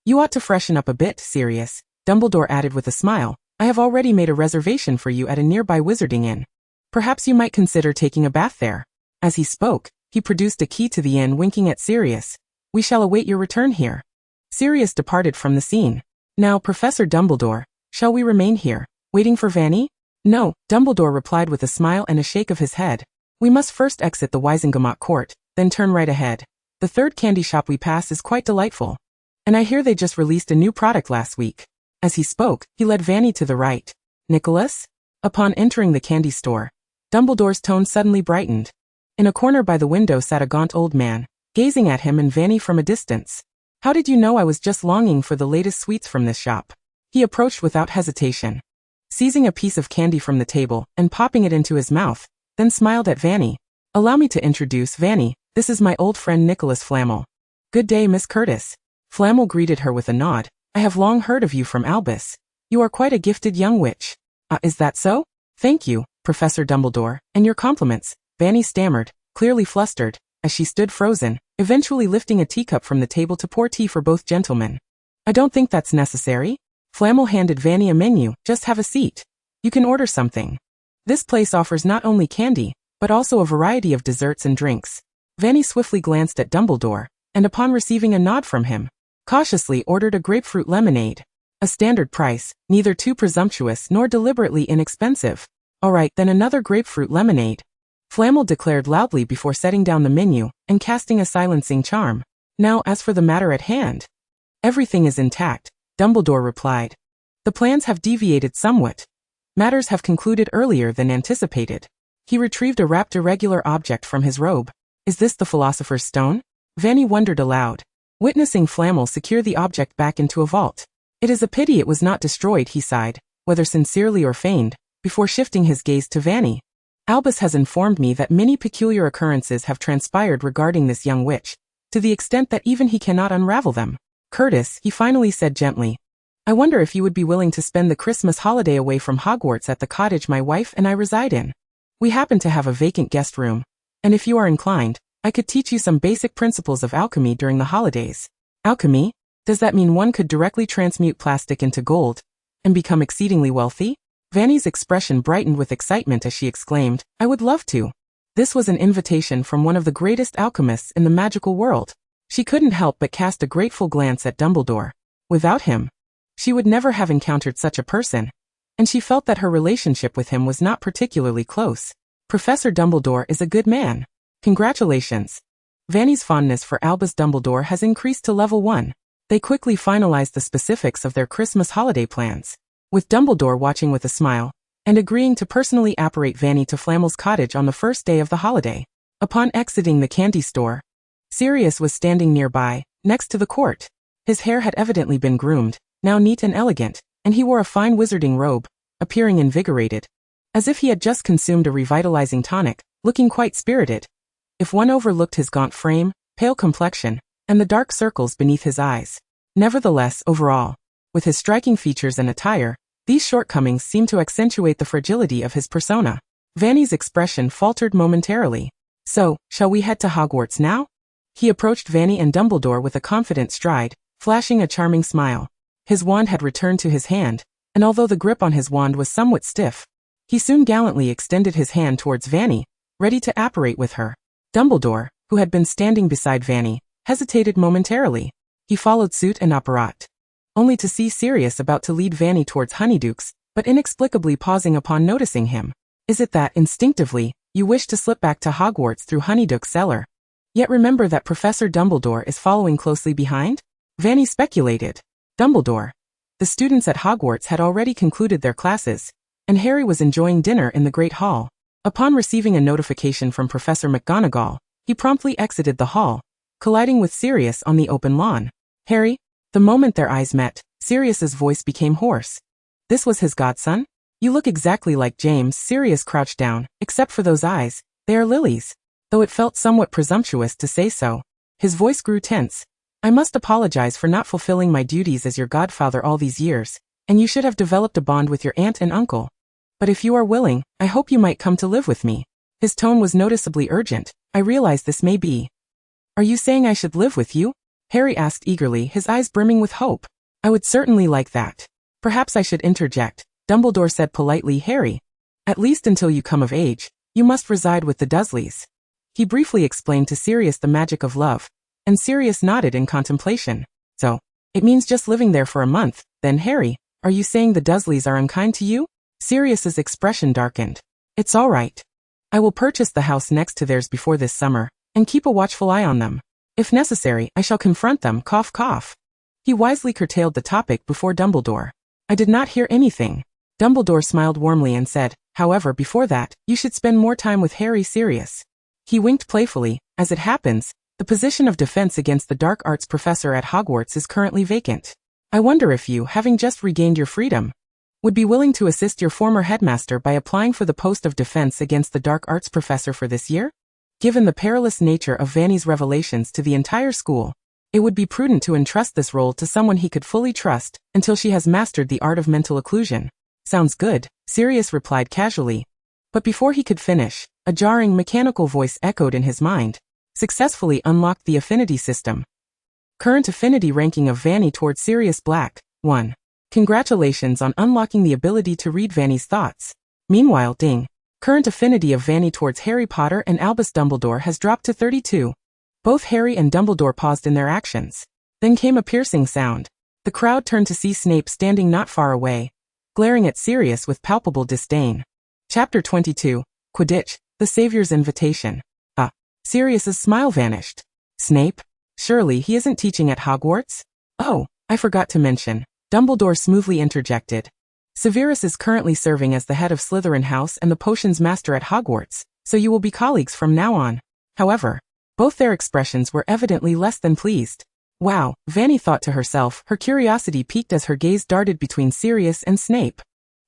you ought to freshen up a bit, Sirius, Dumbledore added with a smile. I have already made a reservation for you at a nearby wizarding inn. Perhaps you might consider taking a bath there. As he spoke, he produced a key to the inn, winking at Sirius. We shall await your return here. Sirius departed from the scene. Now, Professor Dumbledore, shall we remain here, waiting for Fanny? No, Dumbledore replied with a smile and a shake of his head. We must first exit the Wizengamot court, then turn right ahead. The third candy shop we pass is quite delightful. And I hear they just released a new product last week. As he spoke, he led Fanny to the right. Nicholas? Upon entering the candy store, Dumbledore's tone suddenly brightened. In a corner by the window sat a gaunt old man, gazing at him and Fanny from a distance. How did you know I was just longing for the latest sweets from this shop? He approached without hesitation, seizing a piece of candy from the table and popping it into his mouth, then smiled at Fanny. Allow me to introduce Fanny. This is my old friend Nicholas Flamel. Good day, Miss Curtis. Flamel greeted her with a nod. I have long heard of you from Albus. You are quite a gifted young witch. Is that so? Thank you, Professor Dumbledore, and your compliments. Fanny stammered, clearly flustered, as she stood frozen, eventually lifting a teacup from the table to pour tea for both gentlemen. I don't think that's necessary. Flamel handed Fanny a menu. Just have a seat. You can order something. This place offers not only candy, but also a variety of desserts and drinks. Fanny swiftly glanced at Dumbledore, and upon receiving a nod from him, cautiously ordered a grapefruit lemonade. A standard price, neither too presumptuous nor deliberately inexpensive. All right, then another grapefruit lemonade. Flamel declared loudly before setting down the menu and casting a silencing charm. Now, as for the matter at hand. Everything is intact, Dumbledore replied. The plans have deviated somewhat. Matters have concluded earlier than anticipated. He retrieved a wrapped irregular object from his robe. Is this the Philosopher's Stone? Fanny wondered aloud, witnessing Flamel secure the object back into a vault. It is a pity it was not destroyed, he sighed, whether sincerely or feigned, before shifting his gaze to Fanny. Albus has informed me that many peculiar occurrences have transpired regarding this young witch, to the extent that even he cannot unravel them. Curtis, he finally said gently, I wonder if you would be willing to spend the Christmas holiday away from Hogwarts at the cottage my wife and I reside in. We happen to have a vacant guest room, and if you are inclined, I could teach you some basic principles of alchemy during the holidays. Alchemy? Does that mean one could directly transmute plastic into gold and become exceedingly wealthy? Fanny's expression brightened with excitement as she exclaimed, I would love to. This was an invitation from one of the greatest alchemists in the magical world. She couldn't help but cast a grateful glance at Dumbledore. Without him, she would never have encountered such a person, and she felt that her relationship with him was not particularly close. Professor Dumbledore is a good man. Congratulations. Fanny's fondness for Albus Dumbledore has increased to level 1. They quickly finalized the specifics of their Christmas holiday plans, with Dumbledore watching with a smile, and agreeing to personally apparate Fanny to Flamel's cottage on the first day of the holiday. Upon exiting the candy store, Sirius was standing nearby, next to the court. His hair had evidently been groomed, now neat and elegant, and he wore a fine wizarding robe, appearing invigorated, as if he had just consumed a revitalizing tonic, looking quite spirited. If one overlooked his gaunt frame, pale complexion, and the dark circles beneath his eyes. Nevertheless, overall, with his striking features and attire, these shortcomings seemed to accentuate the fragility of his persona. Fanny's expression faltered momentarily. So, shall we head to Hogwarts now? He approached Fanny and Dumbledore with a confident stride, flashing a charming smile. His wand had returned to his hand, and although the grip on his wand was somewhat stiff, he soon gallantly extended his hand towards Fanny, ready to apparate with her. Dumbledore, who had been standing beside Fanny, hesitated momentarily. He followed suit and apparat, only to see Sirius about to lead Fanny towards Honeydukes, but inexplicably pausing upon noticing him. Is it that, instinctively, you wish to slip back to Hogwarts through Honeydukes' cellar? Yet remember that Professor Dumbledore is following closely behind? Fanny speculated. Dumbledore. The students at Hogwarts had already concluded their classes, and Harry was enjoying dinner in the Great Hall. Upon receiving a notification from Professor McGonagall, he promptly exited the hall, colliding with Sirius on the open lawn. Harry? The moment their eyes met, Sirius's voice became hoarse. This was his godson? You look exactly like James. Sirius crouched down, except for those eyes. They are lilies. Though it felt somewhat presumptuous to say so. His voice grew tense. I must apologize for not fulfilling my duties as your godfather all these years, and you should have developed a bond with your aunt and uncle. But if you are willing, I hope you might come to live with me. His tone was noticeably urgent. I realize this may be. Are you saying I should live with you? Harry asked eagerly, his eyes brimming with hope. I would certainly like that. Perhaps I should interject, Dumbledore said politely. Harry, at least until you come of age, you must reside with the Dursleys. He briefly explained to Sirius the magic of love, and Sirius nodded in contemplation. So, it means just living there for a month. Then Harry, are you saying the Dursleys are unkind to you? Sirius's expression darkened. It's all right. I will purchase the house next to theirs before this summer, and keep a watchful eye on them. If necessary, I shall confront them. Cough, cough. He wisely curtailed the topic before Dumbledore. I did not hear anything. Dumbledore smiled warmly and said, however, before that, you should spend more time with Harry. Sirius. He winked playfully. As it happens, the position of defense against the dark arts professor at Hogwarts is currently vacant. I wonder if you, having just regained your freedom, would be willing to assist your former headmaster by applying for the post of defense against the dark arts professor for this year? Given the perilous nature of Fanny's revelations to the entire school, it would be prudent to entrust this role to someone he could fully trust until she has mastered the art of mental occlusion. Sounds good, Sirius replied casually. But before he could finish, a jarring mechanical voice echoed in his mind. Successfully unlocked the affinity system. Current affinity ranking of Fanny towards Sirius Black, 1. Congratulations on unlocking the ability to read Fanny's thoughts. Meanwhile, ding. Current affinity of Fanny towards Harry Potter and Albus Dumbledore has dropped to 32. Both Harry and Dumbledore paused in their actions. Then came a piercing sound. The crowd turned to see Snape standing not far away, glaring at Sirius with palpable disdain. Chapter 22, Quidditch, the Savior's Invitation. Sirius's smile vanished. Snape? Surely he isn't teaching at Hogwarts? Oh, I forgot to mention. Dumbledore smoothly interjected. Severus is currently serving as the head of Slytherin House and the potions master at Hogwarts, so you will be colleagues from now on. However, both their expressions were evidently less than pleased. Wow, Fanny thought to herself, her curiosity piqued as her gaze darted between Sirius and Snape.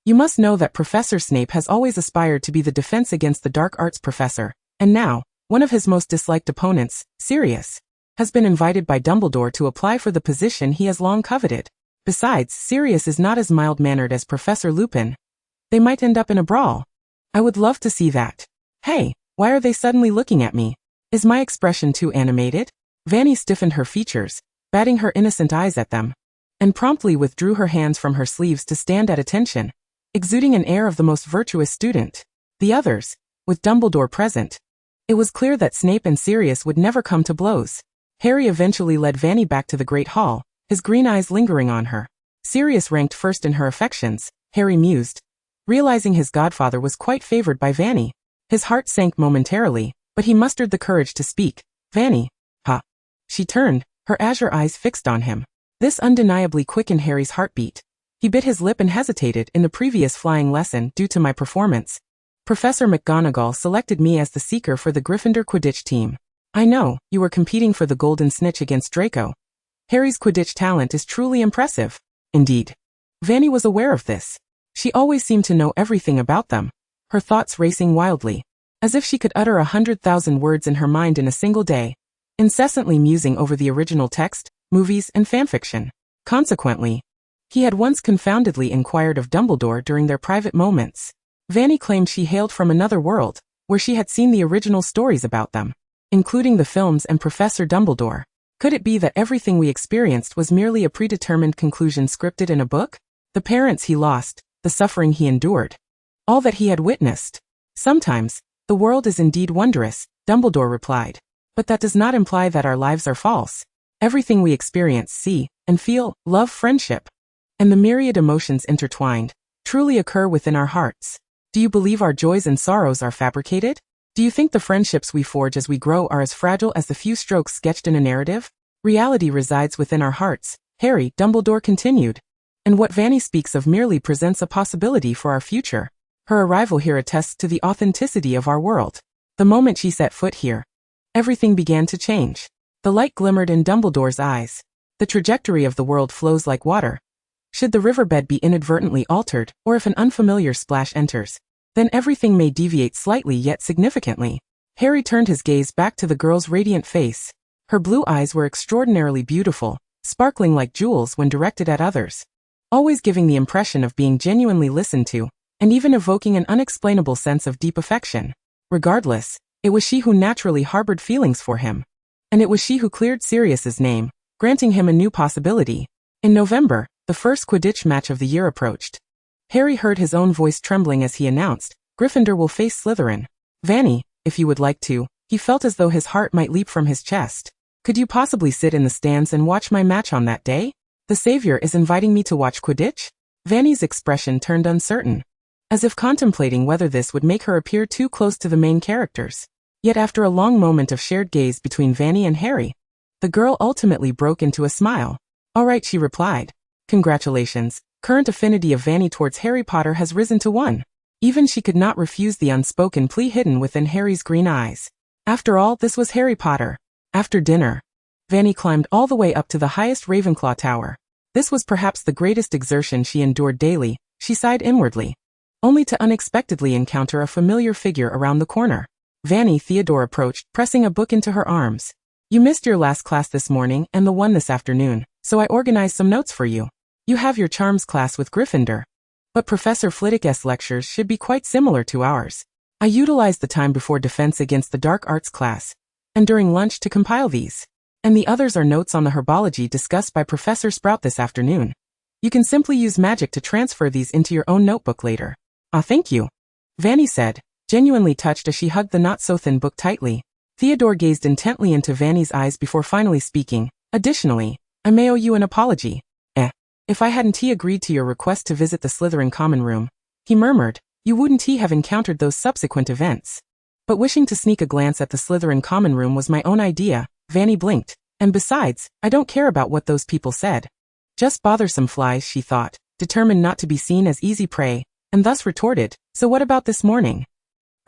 You must know that Professor Snape has always aspired to be the defense against the dark arts professor, and now, one of his most disliked opponents, Sirius, has been invited by Dumbledore to apply for the position he has long coveted. Besides, Sirius is not as mild-mannered as Professor Lupin. They might end up in a brawl. I would love to see that. Hey, why are they suddenly looking at me? Is my expression too animated? Fanny stiffened her features, batting her innocent eyes at them, and promptly withdrew her hands from her sleeves to stand at attention, exuding an air of the most virtuous student. The others, with Dumbledore present. It was clear that Snape and Sirius would never come to blows. Harry eventually led Fanny back to the Great Hall, his green eyes lingering on her. Sirius ranked first in her affections, Harry mused, realizing his godfather was quite favored by Fanny. His heart sank momentarily, but he mustered the courage to speak. Fanny. Ha. She turned, her azure eyes fixed on him. This undeniably quickened Harry's heartbeat. He bit his lip and hesitated. In the previous flying lesson, due to my performance, Professor McGonagall selected me as the seeker for the Gryffindor Quidditch team. I know, you were competing for the Golden Snitch against Draco. Harry's Quidditch talent is truly impressive. Indeed. Fanny was aware of this. She always seemed to know everything about them, her thoughts racing wildly, as if she could utter 100,000 words in her mind in a single day, incessantly musing over the original text, movies, and fanfiction. Consequently, he had once confoundedly inquired of Dumbledore during their private moments. Fanny claimed she hailed from another world, where she had seen the original stories about them, including the films and Professor Dumbledore. Could it be that everything we experienced was merely a predetermined conclusion scripted in a book? The parents he lost, the suffering he endured, all that he had witnessed. Sometimes, the world is indeed wondrous, Dumbledore replied. But that does not imply that our lives are false. Everything we experience, see, and feel, love, friendship, and the myriad emotions intertwined, truly occur within our hearts. Do you believe our joys and sorrows are fabricated? Do you think the friendships we forge as we grow are as fragile as the few strokes sketched in a narrative? Reality resides within our hearts, Harry, Dumbledore continued. And what Fanny speaks of merely presents a possibility for our future. Her arrival here attests to the authenticity of our world. The moment she set foot here, everything began to change. The light glimmered in Dumbledore's eyes. The trajectory of the world flows like water. Should the riverbed be inadvertently altered, or if an unfamiliar splash enters, then everything may deviate slightly yet significantly. Harry turned his gaze back to the girl's radiant face. Her blue eyes were extraordinarily beautiful, sparkling like jewels when directed at others, always giving the impression of being genuinely listened to, and even evoking an unexplainable sense of deep affection. Regardless, it was she who naturally harbored feelings for him. And it was she who cleared Sirius's name, granting him a new possibility. In November, the first Quidditch match of the year approached. Harry heard his own voice trembling as he announced, Gryffindor will face Slytherin. Fanny, if you would like to. He felt as though his heart might leap from his chest. Could you possibly sit in the stands and watch my match on that day? The Savior is inviting me to watch Quidditch? Fanny's expression turned uncertain, as if contemplating whether this would make her appear too close to the main characters. Yet after a long moment of shared gaze between Fanny and Harry, the girl ultimately broke into a smile. All right, she replied. Congratulations. Current affinity of Fanny towards Harry Potter has risen to 1. Even she could not refuse the unspoken plea hidden within Harry's green eyes. After all, this was Harry Potter. After dinner, Fanny climbed all the way up to the highest Ravenclaw tower. This was perhaps the greatest exertion she endured daily, she sighed inwardly, only to unexpectedly encounter a familiar figure around the corner. Fanny, Theodore approached, pressing a book into her arms. You missed your last class this morning and the one this afternoon, so I organized some notes for you. You have your charms class with Gryffindor, but Professor Flitwick's lectures should be quite similar to ours. I utilized the time before defense against the dark arts class, and during lunch to compile these. And the others are notes on the herbology discussed by Professor Sprout this afternoon. You can simply use magic to transfer these into your own notebook later. Ah, thank you, Fanny said, genuinely touched as she hugged the not-so-thin book tightly. Theodore gazed intently into Fanny's eyes before finally speaking. Additionally, I may owe you an apology. If I hadn't agreed to your request to visit the Slytherin common room, he murmured, you wouldn't have encountered those subsequent events. But wishing to sneak a glance at the Slytherin common room was my own idea, Fanny blinked. And besides, I don't care about what those people said. Just bothersome flies, she thought, determined not to be seen as easy prey, and thus retorted, so what about this morning?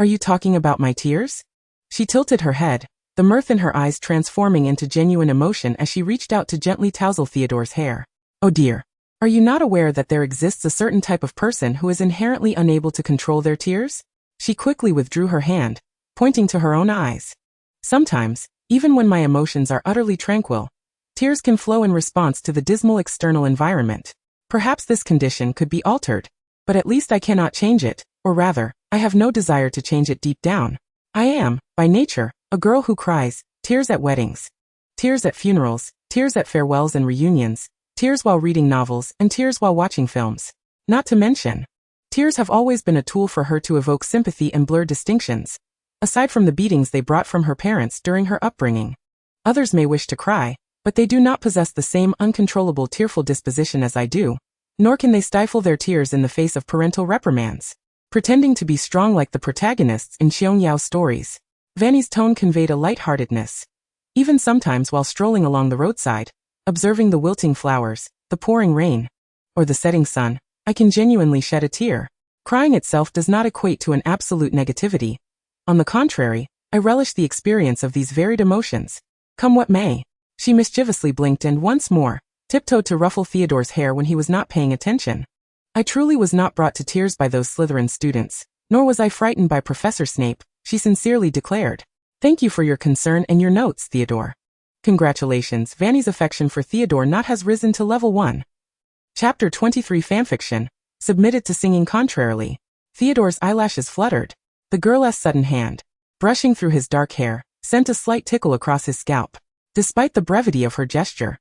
Are you talking about my tears? She tilted her head, the mirth in her eyes transforming into genuine emotion as she reached out to gently tousle Theodore's hair. Oh dear. Are you not aware that there exists a certain type of person who is inherently unable to control their tears? She quickly withdrew her hand, pointing to her own eyes. Sometimes, even when my emotions are utterly tranquil, tears can flow in response to the dismal external environment. Perhaps this condition could be altered, but at least I cannot change it, or rather, I have no desire to change it deep down. I am, by nature, a girl who cries, tears at weddings, tears at funerals, tears at farewells and reunions, tears while reading novels, and tears while watching films. Not to mention, tears have always been a tool for her to evoke sympathy and blur distinctions. Aside from the beatings they brought from her parents during her upbringing, others may wish to cry, but they do not possess the same uncontrollable tearful disposition as I do, nor can they stifle their tears in the face of parental reprimands. Pretending to be strong like the protagonists in Xiongyao's stories, Fanny's tone conveyed a lightheartedness. Even sometimes while strolling along the roadside, observing the wilting flowers, the pouring rain, or the setting sun, I can genuinely shed a tear. Crying itself does not equate to an absolute negativity. On the contrary, I relish the experience of these varied emotions. Come what may. She mischievously blinked and once more, tiptoed to ruffle Theodore's hair when he was not paying attention. I truly was not brought to tears by those Slytherin students, nor was I frightened by Professor Snape, she sincerely declared. Thank you for your concern and your notes, Theodore. Congratulations, Fanny's affection for Theodore not has risen to level 1. Chapter 23 Fanfiction, submitted to singing contrarily. Theodore's eyelashes fluttered. The girl's sudden hand, brushing through his dark hair, sent a slight tickle across his scalp. Despite the brevity of her gesture,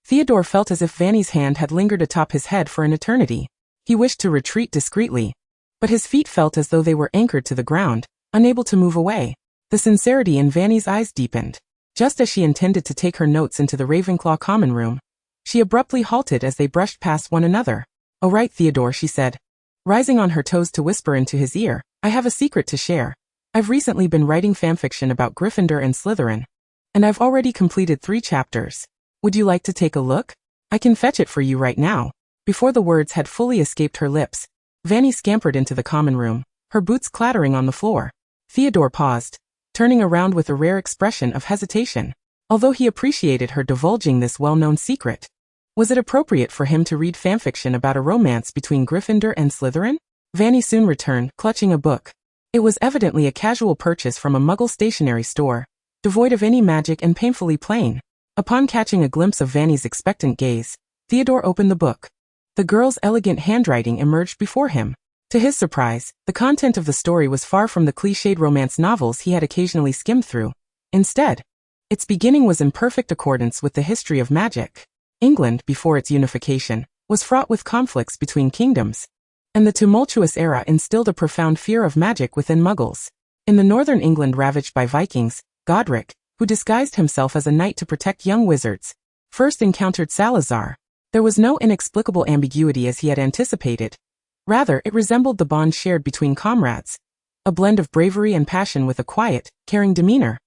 Theodore felt as if Fanny's hand had lingered atop his head for an eternity. He wished to retreat discreetly, but his feet felt as though they were anchored to the ground, unable to move away. The sincerity in Fanny's eyes deepened. Just as she intended to take her notes into the Ravenclaw common room, she abruptly halted as they brushed past one another. "Oh right, Theodore," she said, rising on her toes to whisper into his ear, "I have a secret to share. I've recently been writing fanfiction about Gryffindor and Slytherin, and I've already completed 3 chapters. Would you like to take a look? I can fetch it for you right now." Before the words had fully escaped her lips, Fanny scampered into the common room, her boots clattering on the floor. Theodore paused, turning around with a rare expression of hesitation. Although he appreciated her divulging this well-known secret, was it appropriate for him to read fanfiction about a romance between Gryffindor and Slytherin? Fanny soon returned, clutching a book. It was evidently a casual purchase from a Muggle stationery store, devoid of any magic and painfully plain. Upon catching a glimpse of Fanny's expectant gaze, Theodore opened the book. The girl's elegant handwriting emerged before him. To his surprise, the content of the story was far from the cliched romance novels he had occasionally skimmed through. Instead, its beginning was in perfect accordance with the history of magic. England, before its unification, was fraught with conflicts between kingdoms, and the tumultuous era instilled a profound fear of magic within Muggles. In the northern England ravaged by Vikings, Godric, who disguised himself as a knight to protect young wizards, first encountered Salazar. There was no inexplicable ambiguity as he had anticipated. Rather, it resembled the bond shared between comrades, a blend of bravery and passion with a quiet, caring demeanor,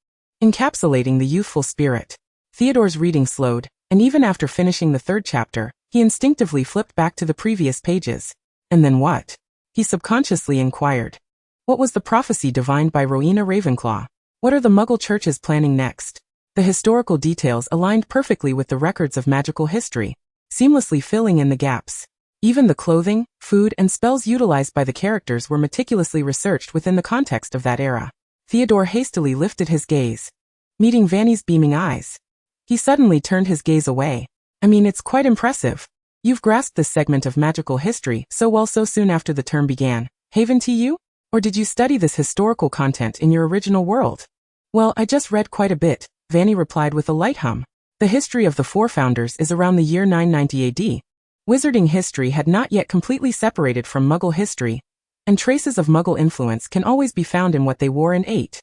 encapsulating the youthful spirit. Theodore's reading slowed, and even after finishing the 3rd chapter, he instinctively flipped back to the previous pages. And then what? He subconsciously inquired. What was the prophecy divined by Rowena Ravenclaw? What are the Muggle churches planning next? The historical details aligned perfectly with the records of magical history, seamlessly filling in the gaps. Even the clothing, food, and spells utilized by the characters were meticulously researched within the context of that era. Theodore hastily lifted his gaze, meeting Fanny's beaming eyes. He suddenly turned his gaze away. "I mean, it's quite impressive. You've grasped this segment of magical history so well so soon after the term began, haven't you? Or did you study this historical content in your original world?" "Well, I just read quite a bit," Fanny replied with a light hum. "The history of the 4 founders is around the year 990 AD. Wizarding history had not yet completely separated from Muggle history, and traces of Muggle influence can always be found in what they wore and ate.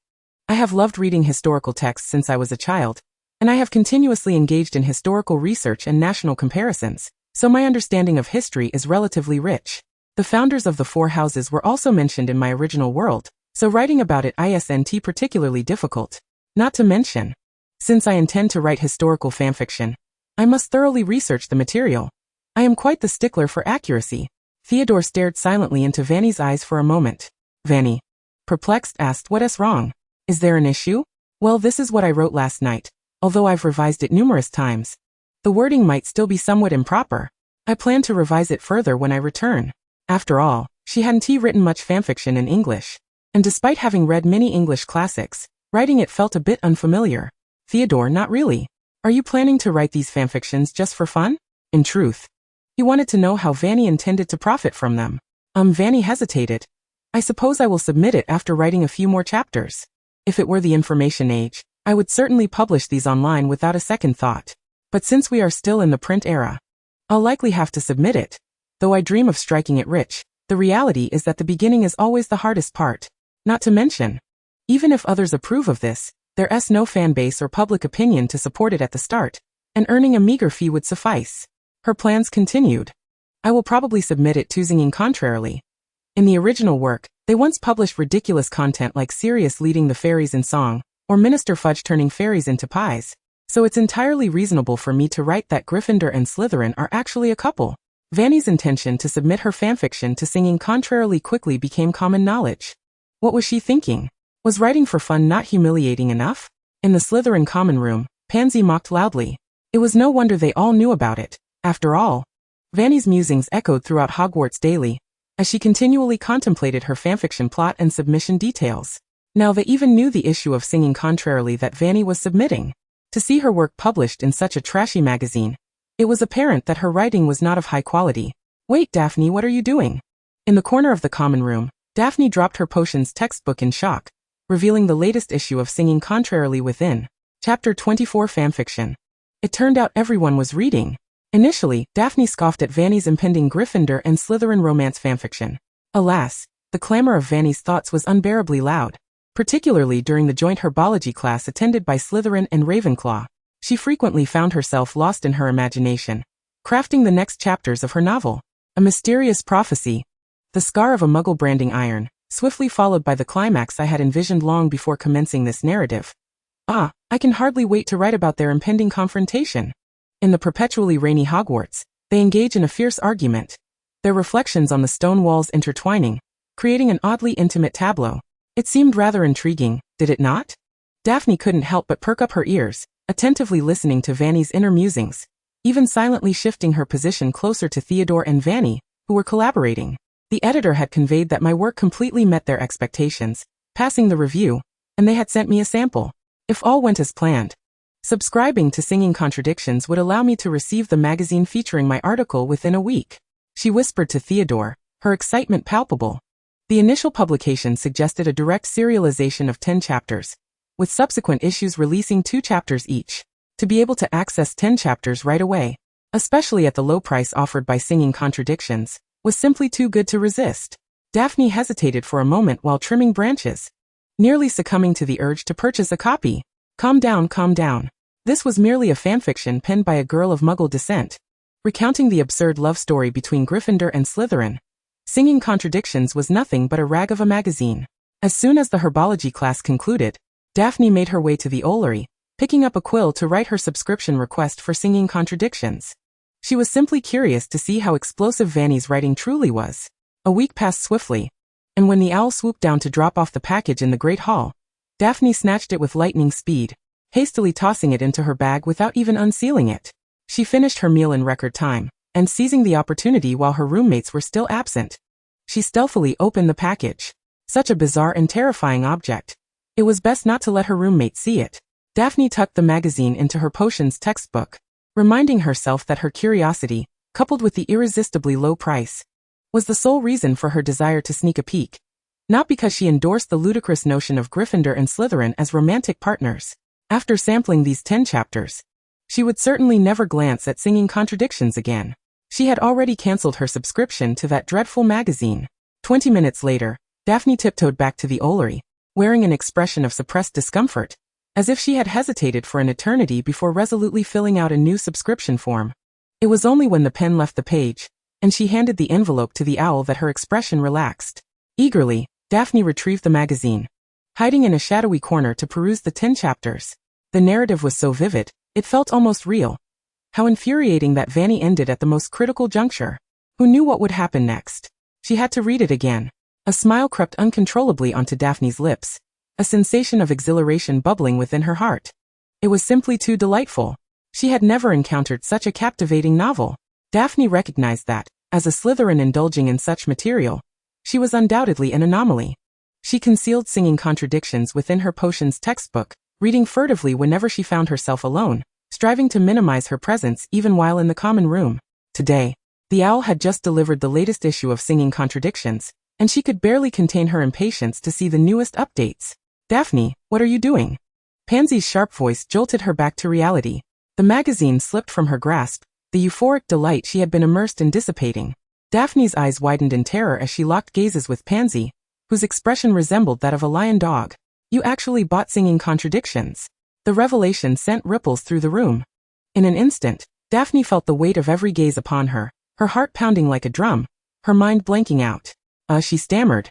I have loved reading historical texts since I was a child, and I have continuously engaged in historical research and national comparisons, so my understanding of history is relatively rich. The founders of the 4 houses were also mentioned in my original world, so writing about it isn't particularly difficult. Not to mention, since I intend to write historical fanfiction, I must thoroughly research the material. I am quite the stickler for accuracy." Theodore stared silently into Fanny's eyes for a moment. Fanny, perplexed, asked, "What's wrong? Is there an issue?" "Well, this is what I wrote last night, although I've revised it numerous times. The wording might still be somewhat improper. I plan to revise it further when I return." After all, she hadn't written much fanfiction in English, and despite having read many English classics, writing it felt a bit unfamiliar. "Theodore, not really. Are you planning to write these fanfictions just for fun?" In truth, he wanted to know how Fanny intended to profit from them. Fanny hesitated. "I suppose I will submit it after writing a few more chapters. If it were the information age, I would certainly publish these online without a second thought. But since we are still in the print era, I'll likely have to submit it. Though I dream of striking it rich, the reality is that the beginning is always the hardest part. Not to mention, even if others approve of this, there's no fan base or public opinion to support it at the start, and earning a meager fee would suffice." Her plans continued. "I will probably submit it to singing contrarily. In the original work, they once published ridiculous content like Sirius leading the fairies in song, or Minister Fudge turning fairies into pies. So it's entirely reasonable for me to write that Gryffindor and Slytherin are actually a couple. Fanny's intention to submit her fanfiction to Singing Contrarily quickly became common knowledge. What was she thinking? Was writing for fun not humiliating enough? In the Slytherin common room, Pansy mocked loudly. It was no wonder they all knew about it. After all, Fanny's musings echoed throughout Hogwarts daily, as she continually contemplated her fanfiction plot and submission details. Now they even knew the issue of Singing Contrarily that Fanny was submitting. To see her work published in such a trashy magazine, it was apparent that her writing was not of high quality. Wait, Daphne, what are you doing? In the corner of the common room, Daphne dropped her potions textbook in shock, revealing the latest issue of Singing Contrarily within. Chapter 24 Fanfiction. It turned out everyone was reading. Initially, Daphne scoffed at Fanny's impending Gryffindor and Slytherin romance fanfiction. Alas, the clamor of Fanny's thoughts was unbearably loud, particularly during the joint herbology class attended by Slytherin and Ravenclaw. She frequently found herself lost in her imagination, crafting the next chapters of her novel. A mysterious prophecy. The scar of a Muggle branding iron, swiftly followed by the climax I had envisioned long before commencing this narrative. Ah, I can hardly wait to write about their impending confrontation. In the perpetually rainy Hogwarts, they engage in a fierce argument, their reflections on the stone walls intertwining, creating an oddly intimate tableau. It seemed rather intriguing, did it not? Daphne couldn't help but perk up her ears, attentively listening to Fanny's inner musings, even silently shifting her position closer to Theodore and Fanny, who were collaborating. The editor had conveyed that my work completely met their expectations, passing the review, and they had sent me a sample. If all went as planned, subscribing to Singing Contradictions would allow me to receive the magazine featuring my article within a week. She whispered to Theodore, her excitement palpable. The initial publication suggested a direct serialization of 10 chapters, with subsequent issues releasing 2 chapters each. To be able to access 10 chapters right away, especially at the low price offered by Singing Contradictions, was simply too good to resist. Daphne hesitated for a moment while trimming branches, nearly succumbing to the urge to purchase a copy. Calm down, calm down. This was merely a fanfiction penned by a girl of Muggle descent, recounting the absurd love story between Gryffindor and Slytherin. Singing Contradictions was nothing but a rag of a magazine. As soon as the herbology class concluded, Daphne made her way to the Ollery, picking up a quill to write her subscription request for Singing Contradictions. She was simply curious to see how explosive Fanny's writing truly was. A week passed swiftly, and when the owl swooped down to drop off the package in the Great Hall, Daphne snatched it with lightning speed, hastily tossing it into her bag without even unsealing it. She finished her meal in record time, and seizing the opportunity while her roommates were still absent, she stealthily opened the package. Such a bizarre and terrifying object. It was best not to let her roommate see it. Daphne tucked the magazine into her potions textbook, reminding herself that her curiosity, coupled with the irresistibly low price, was the sole reason for her desire to sneak a peek. Not because she endorsed the ludicrous notion of Gryffindor and Slytherin as romantic partners. After sampling these 10 chapters, she would certainly never glance at Singing Contradictions again. She had already cancelled her subscription to that dreadful magazine. 20 minutes later, Daphne tiptoed back to the Ollery, wearing an expression of suppressed discomfort, as if she had hesitated for an eternity before resolutely filling out a new subscription form. It was only when the pen left the page, and she handed the envelope to the owl that her expression relaxed. Eagerly, Daphne retrieved the magazine, hiding in a shadowy corner to peruse the 10 chapters. The narrative was so vivid, it felt almost real. How infuriating that Fanny ended at the most critical juncture. Who knew what would happen next? She had to read it again. A smile crept uncontrollably onto Daphne's lips, a sensation of exhilaration bubbling within her heart. It was simply too delightful. She had never encountered such a captivating novel. Daphne recognized that, as a Slytherin indulging in such material, she was undoubtedly an anomaly. She concealed Singing Contradictions within her potions textbook, reading furtively whenever she found herself alone, striving to minimize her presence even while in the common room. Today, the owl had just delivered the latest issue of Singing Contradictions, and she could barely contain her impatience to see the newest updates. Daphne, what are you doing? Pansy's sharp voice jolted her back to reality. The magazine slipped from her grasp, the euphoric delight she had been immersed in dissipating. Daphne's eyes widened in terror as she locked gazes with Pansy, whose expression resembled that of a lion dog. You actually bought Singing Contradictions. The revelation sent ripples through the room. In an instant, Daphne felt the weight of every gaze upon her, her heart pounding like a drum, her mind blanking out. She stammered,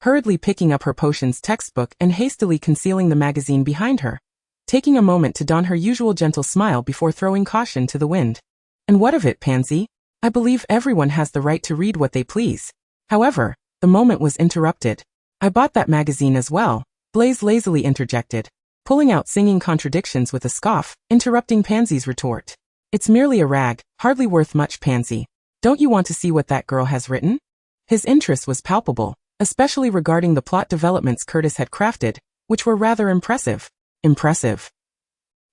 hurriedly picking up her potions textbook and hastily concealing the magazine behind her. taking a moment to don her usual gentle smile before throwing caution to the wind. And what of it, Pansy? I believe everyone has the right to read what they please. However, the moment was interrupted. I bought that magazine as well, Blaze lazily interjected, pulling out Singing Contradictions with a scoff, interrupting Pansy's retort. It's merely a rag, hardly worth much, Pansy. Don't you want to see what that girl has written? His interest was palpable, especially regarding the plot developments Curtis had crafted, which were rather impressive. Impressive.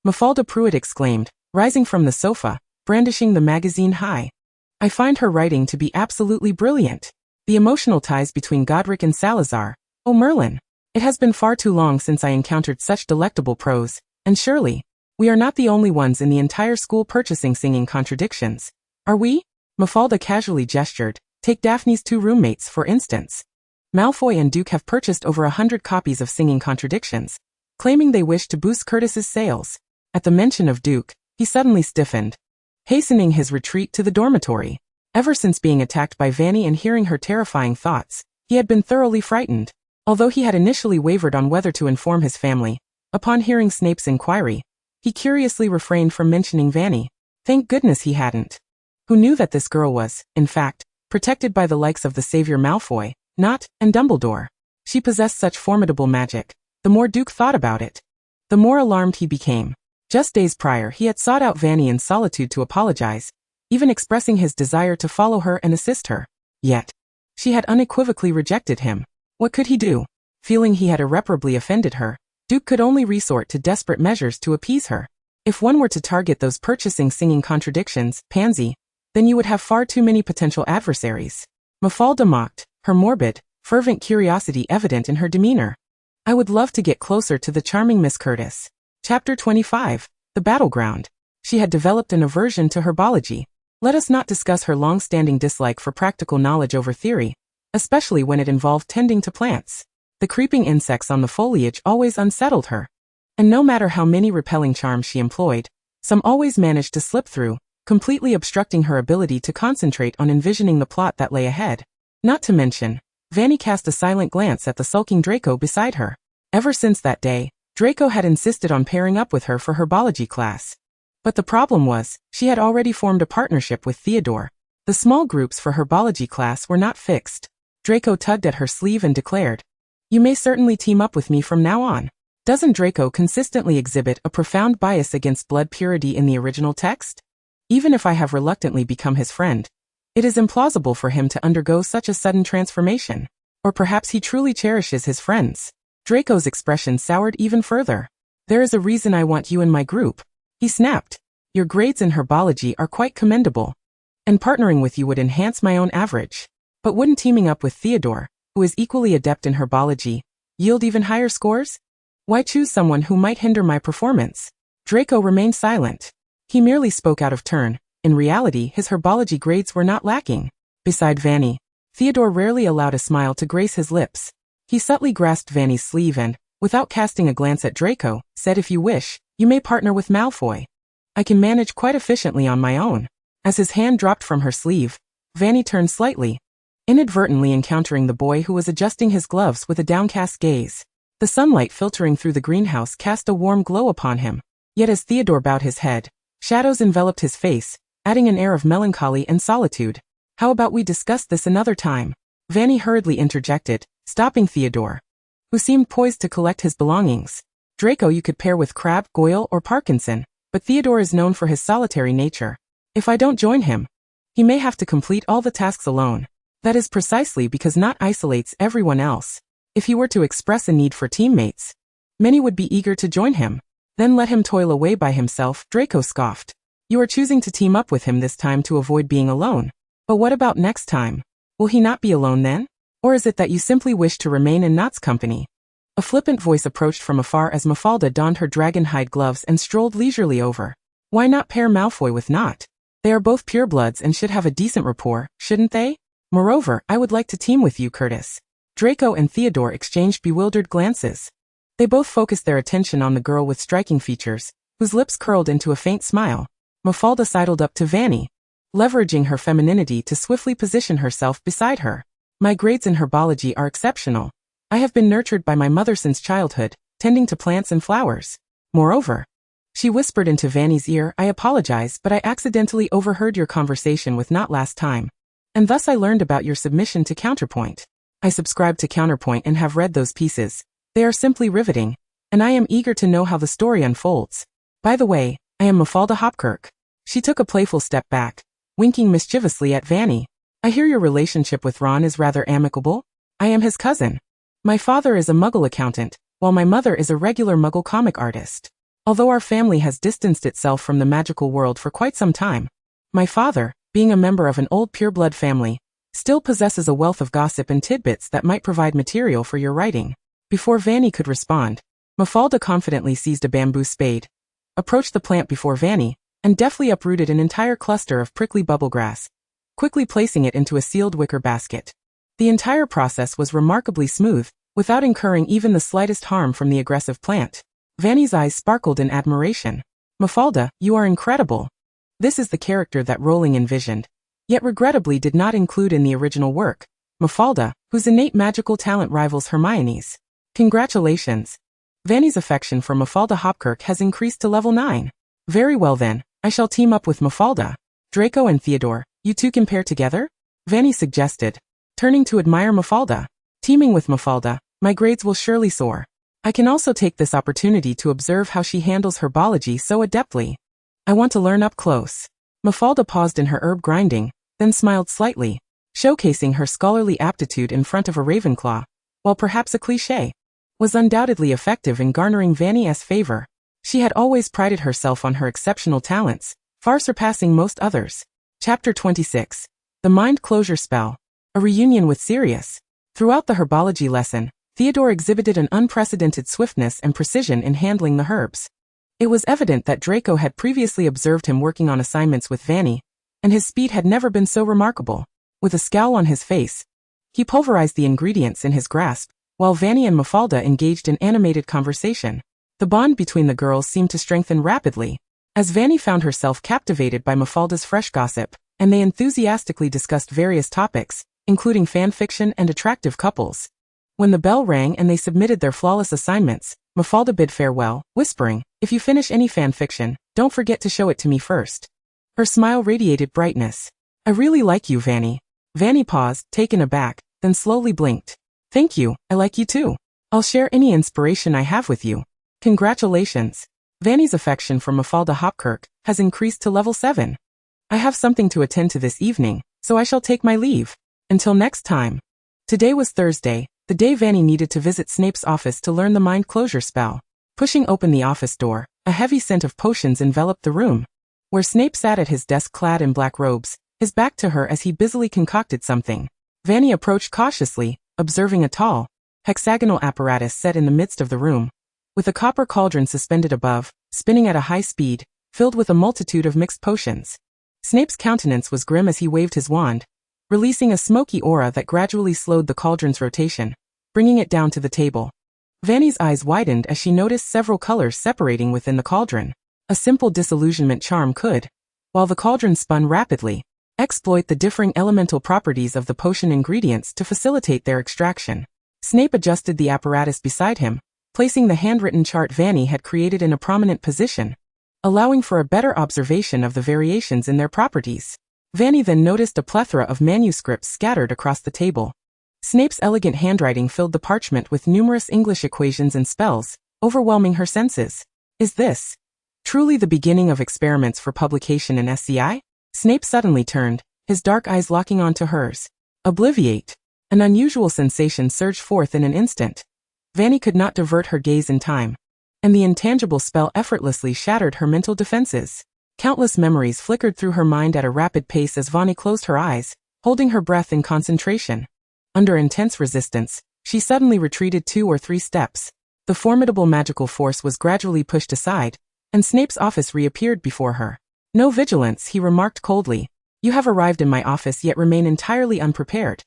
Mafalda Pruitt exclaimed, rising from the sofa, brandishing the magazine high. I find her writing to be absolutely brilliant. The emotional ties between Godric and Salazar. Oh Merlin. It has been far too long since I encountered such delectable prose, and surely, we are not the only ones in the entire school purchasing Singing Contradictions. Are we? Mafalda casually gestured. Take Daphne's 2 roommates, for instance. Malfoy and Duke have purchased over 100 copies of Singing Contradictions, claiming they wish to boost Curtis's sales. At the mention of Duke, he suddenly stiffened, hastening his retreat to the dormitory. Ever since being attacked by Fanny and hearing her terrifying thoughts, he had been thoroughly frightened. Although he had initially wavered on whether to inform his family, upon hearing Snape's inquiry, he curiously refrained from mentioning Fanny. Thank goodness he hadn't. Who knew that this girl was, in fact, protected by the likes of the Savior Malfoy, and Dumbledore. She possessed such formidable magic. The more Duke thought about it, the more alarmed he became. Just days prior he had sought out Fanny in solitude to apologize, even expressing his desire to follow her and assist her. Yet, she had unequivocally rejected him. What could he do? Feeling he had irreparably offended her, Duke could only resort to desperate measures to appease her. If one were to target those purchasing Singing Contradictions, Pansy, then you would have far too many potential adversaries. Mafalda mocked, her morbid, fervent curiosity evident in her demeanor. I would love to get closer to the charming Miss Curtis. Chapter 25, The Battleground. She had developed an aversion to herbology. Let us not discuss her long-standing dislike for practical knowledge over theory, especially when it involved tending to plants. The creeping insects on the foliage always unsettled her. And no matter how many repelling charms she employed, some always managed to slip through, completely obstructing her ability to concentrate on envisioning the plot that lay ahead. Not to mention, Fanny cast a silent glance at the sulking Draco beside her. Ever since that day, Draco had insisted on pairing up with her for herbology class. But the problem was, she had already formed a partnership with Theodore. The small groups for herbology class were not fixed. Draco tugged at her sleeve and declared, "You may certainly team up with me from now on." Doesn't Draco consistently exhibit a profound bias against blood purity in the original text? Even if I have reluctantly become his friend, it is implausible for him to undergo such a sudden transformation. Or perhaps he truly cherishes his friends. Draco's expression soured even further. "There is a reason I want you in my group," he snapped. "Your grades in herbology are quite commendable, and partnering with you would enhance my own average. But wouldn't teaming up with Theodore, who is equally adept in herbology, yield even higher scores? Why choose someone who might hinder my performance?" Draco remained silent. He merely spoke out of turn. In reality, his herbology grades were not lacking. Beside Fanny, Theodore rarely allowed a smile to grace his lips. He subtly grasped Fanny's sleeve and, without casting a glance at Draco, said, "If you wish, you may partner with Malfoy. I can manage quite efficiently on my own." As his hand dropped from her sleeve, Fanny turned slightly, inadvertently encountering the boy who was adjusting his gloves with a downcast gaze. The sunlight filtering through the greenhouse cast a warm glow upon him. Yet as Theodore bowed his head, shadows enveloped his face, adding an air of melancholy and solitude. "How about we discuss this another time?" Fanny hurriedly interjected, stopping Theodore, who seemed poised to collect his belongings. "Draco you could pair with Crabbe, Goyle, or Parkinson, but Theodore is known for his solitary nature. If I don't join him, he may have to complete all the tasks alone. That is precisely because Not isolates everyone else. If he were to express a need for teammates, many would be eager to join him. Then let him toil away by himself," Draco scoffed. "You are choosing to team up with him this time to avoid being alone. But what about next time? Will he not be alone then? Or is it that you simply wish to remain in Not's company?" A flippant voice approached from afar as Mafalda donned her dragon-hide gloves and strolled leisurely over. "Why not pair Malfoy with Not? They are both purebloods and should have a decent rapport, shouldn't they? Moreover, I would like to team with you, Curtis." Draco and Theodore exchanged bewildered glances. They both focused their attention on the girl with striking features, whose lips curled into a faint smile. Mafalda sidled up to Fanny, leveraging her femininity to swiftly position herself beside her. "My grades in herbology are exceptional. I have been nurtured by my mother since childhood, tending to plants and flowers. Moreover, she whispered into Fanny's ear, I apologize, but I accidentally overheard your conversation with Not last time. And thus I learned about your submission to Counterpoint. I subscribe to Counterpoint and have read those pieces. They are simply riveting, and I am eager to know how the story unfolds. By the way, I am Mafalda Hopkirk. She took a playful step back, winking mischievously at Fanny. I hear your relationship with Ron is rather amicable. I am his cousin. My father is a Muggle accountant, while my mother is a regular Muggle comic artist. Although our family has distanced itself from the magical world for quite some time, my father, being a member of an old pureblood family, still possesses a wealth of gossip and tidbits that might provide material for your writing. Before Fanny could respond, Mafalda confidently seized a bamboo spade, approached the plant before Fanny, and deftly uprooted an entire cluster of prickly bubblegrass, quickly placing it into a sealed wicker basket. The entire process was remarkably smooth, without incurring even the slightest harm from the aggressive plant. Fanny's eyes sparkled in admiration. Mafalda, you are incredible. This is the character that Rowling envisioned, yet regrettably did not include in the original work. Mafalda, whose innate magical talent rivals Hermione's. Congratulations. Fanny's affection for Mafalda Hopkirk has increased to level 9. Very well then, I shall team up with Mafalda. Draco and Theodore, you two can pair together? Fanny suggested, turning to admire Mafalda. Teaming with Mafalda, my grades will surely soar. I can also take this opportunity to observe how she handles herbology so adeptly. I want to learn up close. Mafalda paused in her herb grinding, then smiled slightly, showcasing her scholarly aptitude in front of a Ravenclaw, while perhaps a cliché, was undoubtedly effective in garnering Fanny's favor. She had always prided herself on her exceptional talents, far surpassing most others. Chapter 26. The Mind Closure Spell. A reunion with Sirius. Throughout the herbology lesson, Theodore exhibited an unprecedented swiftness and precision in handling the herbs. It was evident that Draco had previously observed him working on assignments with Fanny, and his speed had never been so remarkable. With a scowl on his face, he pulverized the ingredients in his grasp, while Fanny and Mafalda engaged in animated conversation. The bond between the girls seemed to strengthen rapidly, as Fanny found herself captivated by Mafalda's fresh gossip, and they enthusiastically discussed various topics, including fanfiction and attractive couples. When the bell rang and they submitted their flawless assignments, Mafalda bid farewell, whispering, if you finish any fanfiction, don't forget to show it to me first. Her smile radiated brightness. I really like you, Fanny. Fanny paused, taken aback, then slowly blinked. Thank you, I like you too. I'll share any inspiration I have with you. Congratulations. Fanny's affection for Mafalda Hopkirk has increased to level 7. I have something to attend to this evening, so I shall take my leave. Until next time. Today was Thursday, the day Fanny needed to visit Snape's office to learn the mind closure spell. Pushing open the office door, a heavy scent of potions enveloped the room, where Snape sat at his desk clad in black robes, his back to her as he busily concocted something. Fanny approached cautiously, observing a tall, hexagonal apparatus set in the midst of the room, with a copper cauldron suspended above, spinning at a high speed, filled with a multitude of mixed potions. Snape's countenance was grim as he waved his wand, releasing a smoky aura that gradually slowed the cauldron's rotation, bringing it down to the table. Fanny's eyes widened as she noticed several colors separating within the cauldron. A simple disillusionment charm could, while the cauldron spun rapidly, exploit the differing elemental properties of the potion ingredients to facilitate their extraction. Snape adjusted the apparatus beside him, placing the handwritten chart Fanny had created in a prominent position, allowing for a better observation of the variations in their properties. Fanny then noticed a plethora of manuscripts scattered across the table. Snape's elegant handwriting filled the parchment with numerous English equations and spells, overwhelming her senses. Is this truly the beginning of experiments for publication in SCI? Snape suddenly turned, his dark eyes locking onto hers. Obliviate. An unusual sensation surged forth in an instant. Fanny could not divert her gaze in time, and the intangible spell effortlessly shattered her mental defenses. Countless memories flickered through her mind at a rapid pace as Fanny closed her eyes, holding her breath in concentration. Under intense resistance, she suddenly retreated 2 or 3 steps. The formidable magical force was gradually pushed aside, and Snape's office reappeared before her. No vigilance, he remarked coldly. You have arrived in my office yet remain entirely unprepared.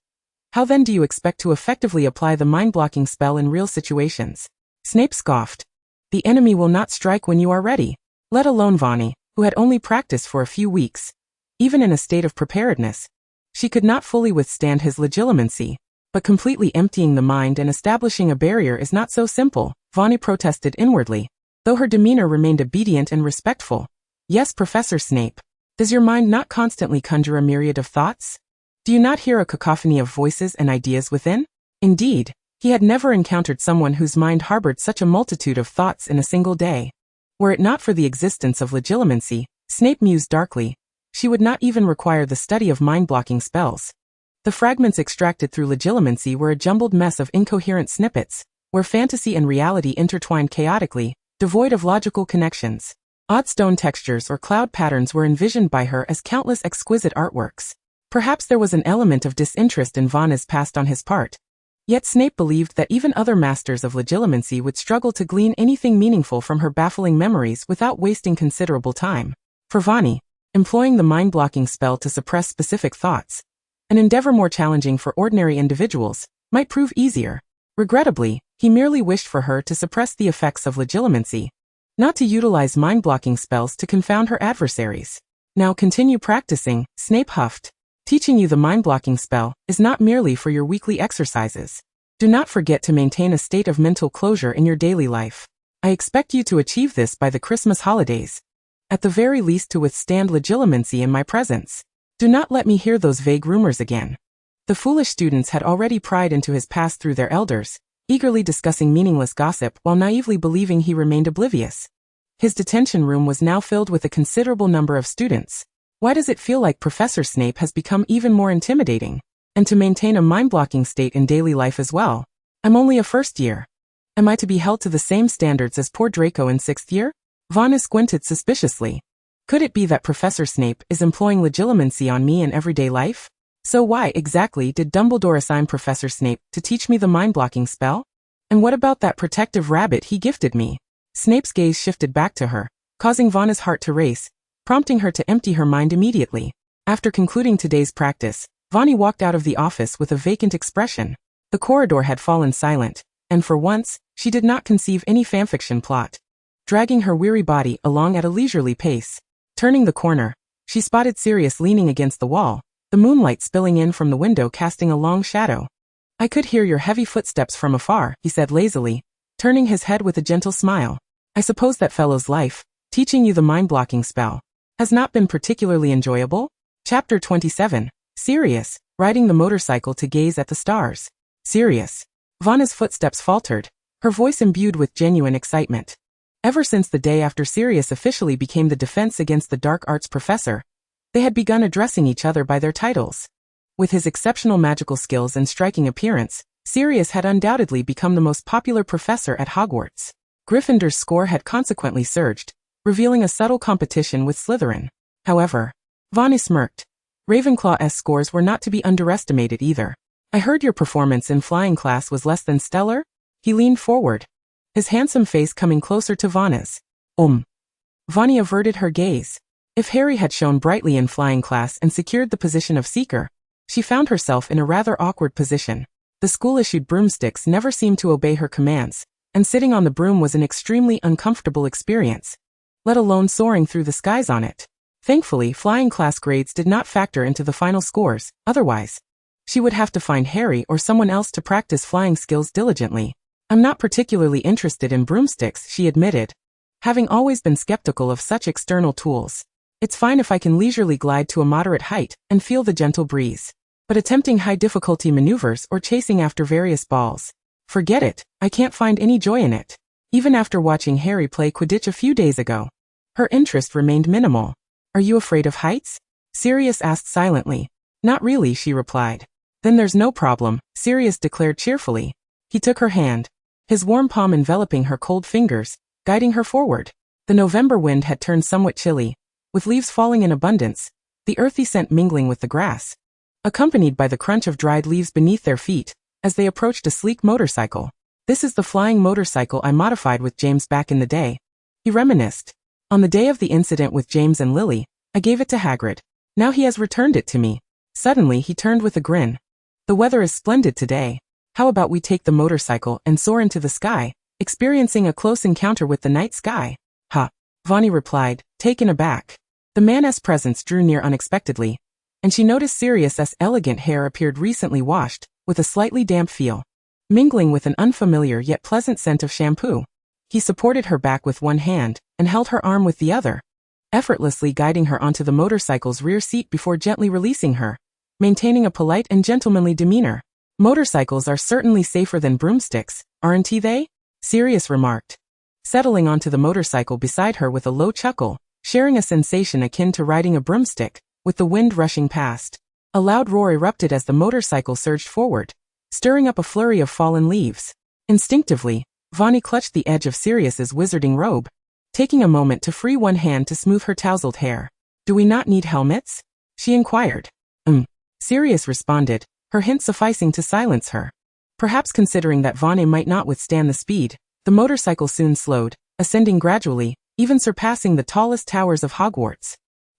How then do you expect to effectively apply the mind-blocking spell in real situations? Snape scoffed. The enemy will not strike when you are ready. Let alone Fanny, who had only practiced for a few weeks. Even in a state of preparedness, she could not fully withstand his legilimency. But completely emptying the mind and establishing a barrier is not so simple, Fanny protested inwardly. though her demeanor remained obedient and respectful. Yes, Professor Snape. Does your mind not constantly conjure a myriad of thoughts? Do you not hear a cacophony of voices and ideas within? Indeed, he had never encountered someone whose mind harbored such a multitude of thoughts in a single day. Were it not for the existence of Legilimency, Snape mused darkly, she would not even require the study of mind-blocking spells. The fragments extracted through Legilimency were a jumbled mess of incoherent snippets, where fantasy and reality intertwined chaotically, devoid of logical connections. Odd stone textures or cloud patterns were envisioned by her as countless exquisite artworks. Perhaps there was an element of disinterest in Vanna's past on his part. Yet Snape believed that even other masters of Legilimency would struggle to glean anything meaningful from her baffling memories without wasting considerable time. For Fanny, employing the mind-blocking spell to suppress specific thoughts, an endeavor more challenging for ordinary individuals, might prove easier. Regrettably, he merely wished for her to suppress the effects of Legilimency, not to utilize mind-blocking spells to confound her adversaries. Now continue practicing, Snape huffed. Teaching you the mind-blocking spell is not merely for your weekly exercises. Do not forget to maintain a state of mental closure in your daily life. I expect you to achieve this by the Christmas holidays. At the very least to withstand Legilimency in my presence. Do not let me hear those vague rumors again. The foolish students had already pried into his past through their elders, eagerly discussing meaningless gossip while naively believing he remained oblivious. His detention room was now filled with a considerable number of students. Why does it feel like Professor Snape has become even more intimidating? And to maintain a mind-blocking state in daily life as well. I'm only a first year. Am I to be held to the same standards as poor Draco in 6th year? Vanna squinted suspiciously. Could it be that Professor Snape is employing Legilimency on me in everyday life? So why exactly did Dumbledore assign Professor Snape to teach me the mind-blocking spell? And what about that protective rabbit he gifted me? Snape's gaze shifted back to her, causing Vanna's heart to race, prompting her to empty her mind immediately. After concluding today's practice, Vanny walked out of the office with a vacant expression. The corridor had fallen silent, and for once, she did not conceive any fanfiction plot. Dragging her weary body along at a leisurely pace. Turning the corner, she spotted Sirius leaning against the wall, the moonlight spilling in from the window casting a long shadow. I could hear your heavy footsteps from afar, he said lazily, turning his head with a gentle smile. I suppose that fellow's life, teaching you the mind-blocking spell, has not been particularly enjoyable? Chapter 27. Sirius, riding the motorcycle to gaze at the stars. Sirius. Vanna's footsteps faltered, her voice imbued with genuine excitement. Ever since the day after Sirius officially became the Defense Against the Dark Arts professor, they had begun addressing each other by their titles. With his exceptional magical skills and striking appearance, Sirius had undoubtedly become the most popular professor at Hogwarts. Gryffindor's score had consequently surged, revealing a subtle competition with Slytherin. However, Fanny smirked. Ravenclaw's scores were not to be underestimated either. I heard your performance in flying class was less than stellar? He leaned forward, his handsome face coming closer to Vanna's. Fanny averted her gaze. If Harry had shone brightly in flying class and secured the position of Seeker, she found herself in a rather awkward position. The school-issued broomsticks never seemed to obey her commands, and sitting on the broom was an extremely uncomfortable experience, let alone soaring through the skies on it. Thankfully, flying class grades did not factor into the final scores, otherwise, she would have to find Harry or someone else to practice flying skills diligently. I'm not particularly interested in broomsticks, she admitted, having always been skeptical of such external tools. It's fine if I can leisurely glide to a moderate height and feel the gentle breeze. But attempting high-difficulty maneuvers or chasing after various balls, forget it, I can't find any joy in it. Even after watching Harry play Quidditch a few days ago, her interest remained minimal. Are you afraid of heights? Sirius asked silently. Not really, she replied. Then there's no problem, Sirius declared cheerfully. He took her hand, his warm palm enveloping her cold fingers, guiding her forward. The November wind had turned somewhat chilly, with leaves falling in abundance, the earthy scent mingling with the grass, accompanied by the crunch of dried leaves beneath their feet, as they approached a sleek motorcycle. This is the flying motorcycle I modified with James back in the day. He reminisced. On the day of the incident with James and Lily, I gave it to Hagrid. Now he has returned it to me. Suddenly he turned with a grin. The weather is splendid today. How about we take the motorcycle and soar into the sky, experiencing a close encounter with the night sky? Ha! Fanny replied, taken aback. The man's presence drew near unexpectedly, and she noticed Sirius's elegant hair appeared recently washed, with a slightly damp feel, mingling with an unfamiliar yet pleasant scent of shampoo. He supported her back with one hand and held her arm with the other, effortlessly guiding her onto the motorcycle's rear seat before gently releasing her, maintaining a polite and gentlemanly demeanor. Motorcycles are certainly safer than broomsticks, aren't they? Sirius remarked, settling onto the motorcycle beside her with a low chuckle, sharing a sensation akin to riding a broomstick, with the wind rushing past. A loud roar erupted as the motorcycle surged forward, stirring up a flurry of fallen leaves. Instinctively, Fanny clutched the edge of Sirius's wizarding robe, taking a moment to free one hand to smooth her tousled hair. "Do we not need helmets?" she inquired. Sirius responded, her hint sufficing to silence her. Perhaps considering that Fanny might not withstand the speed, the motorcycle soon slowed, ascending gradually, even surpassing the tallest towers of Hogwarts.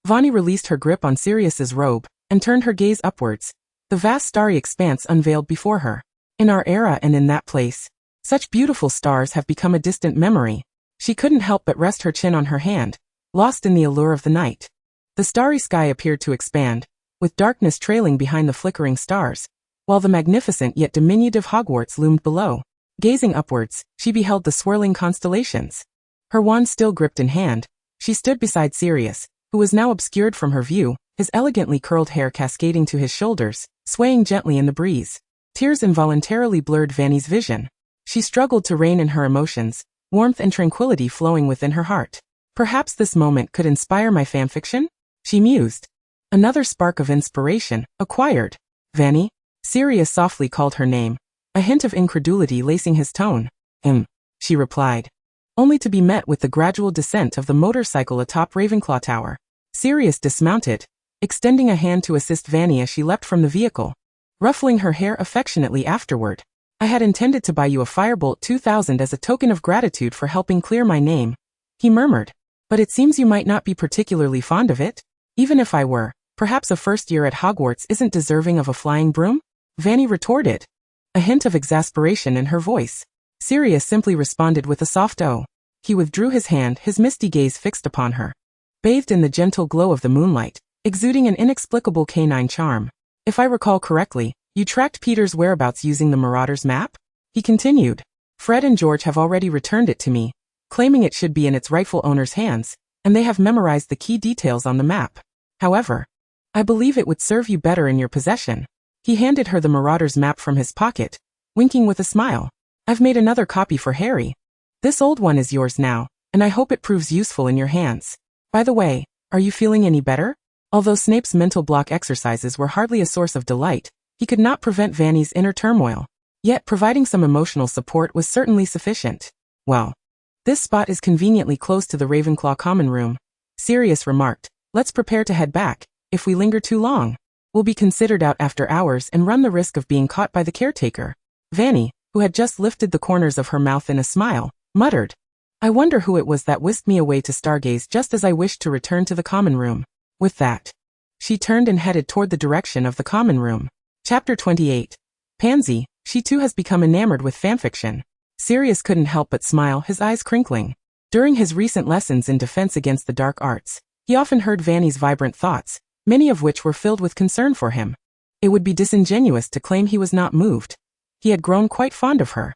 Fanny released her grip on Sirius's robe and turned her gaze upwards. The vast starry expanse unveiled before her. In our era and in that place, such beautiful stars have become a distant memory. She couldn't help but rest her chin on her hand, lost in the allure of the night. The starry sky appeared to expand, with darkness trailing behind the flickering stars, while the magnificent yet diminutive Hogwarts loomed below. Gazing upwards, she beheld the swirling constellations. Her wand still gripped in hand, she stood beside Sirius, who was now obscured from her view, his elegantly curled hair cascading to his shoulders, swaying gently in the breeze. Tears involuntarily blurred Fanny's vision. She struggled to rein in her emotions, warmth and tranquility flowing within her heart. "Perhaps this moment could inspire my fanfiction?" she mused. Another spark of inspiration, acquired. "Fanny?" Sirius softly called her name, a hint of incredulity lacing his tone. She replied, only to be met with the gradual descent of the motorcycle atop Ravenclaw Tower. Sirius dismounted, extending a hand to assist Fanny as she leapt from the vehicle, ruffling her hair affectionately afterward. "I had intended to buy you a Firebolt 2000 as a token of gratitude for helping clear my name," he murmured. "But it seems you might not be particularly fond of it. Even if I were, perhaps a first year at Hogwarts isn't deserving of a flying broom?" Fanny retorted, a hint of exasperation in her voice. Sirius simply responded with a soft "oh." He withdrew his hand, his misty gaze fixed upon her, bathed in the gentle glow of the moonlight, exuding an inexplicable canine charm. "If I recall correctly, you tracked Peter's whereabouts using the Marauder's map?" he continued. "Fred and George have already returned it to me, claiming it should be in its rightful owner's hands, and they have memorized the key details on the map. However, I believe it would serve you better in your possession." He handed her the Marauder's map from his pocket, winking with a smile. "I've made another copy for Harry. This old one is yours now, and I hope it proves useful in your hands. By the way, are you feeling any better?" Although Snape's mental block exercises were hardly a source of delight, he could not prevent Fanny's inner turmoil. Yet providing some emotional support was certainly sufficient. "Well, this spot is conveniently close to the Ravenclaw common room," Sirius remarked. "Let's prepare to head back. If we linger too long, we'll be considered out after hours and run the risk of being caught by the caretaker." Fanny, who had just lifted the corners of her mouth in a smile, muttered, "I wonder who it was that whisked me away to stargaze just as I wished to return to the common room." With that, she turned and headed toward the direction of the common room. Chapter 28. Pansy, she too has become enamored with fanfiction. Sirius couldn't help but smile, his eyes crinkling. During his recent lessons in defense against the dark arts, he often heard Fanny's vibrant thoughts, many of which were filled with concern for him. It would be disingenuous to claim he was not moved. He had grown quite fond of her.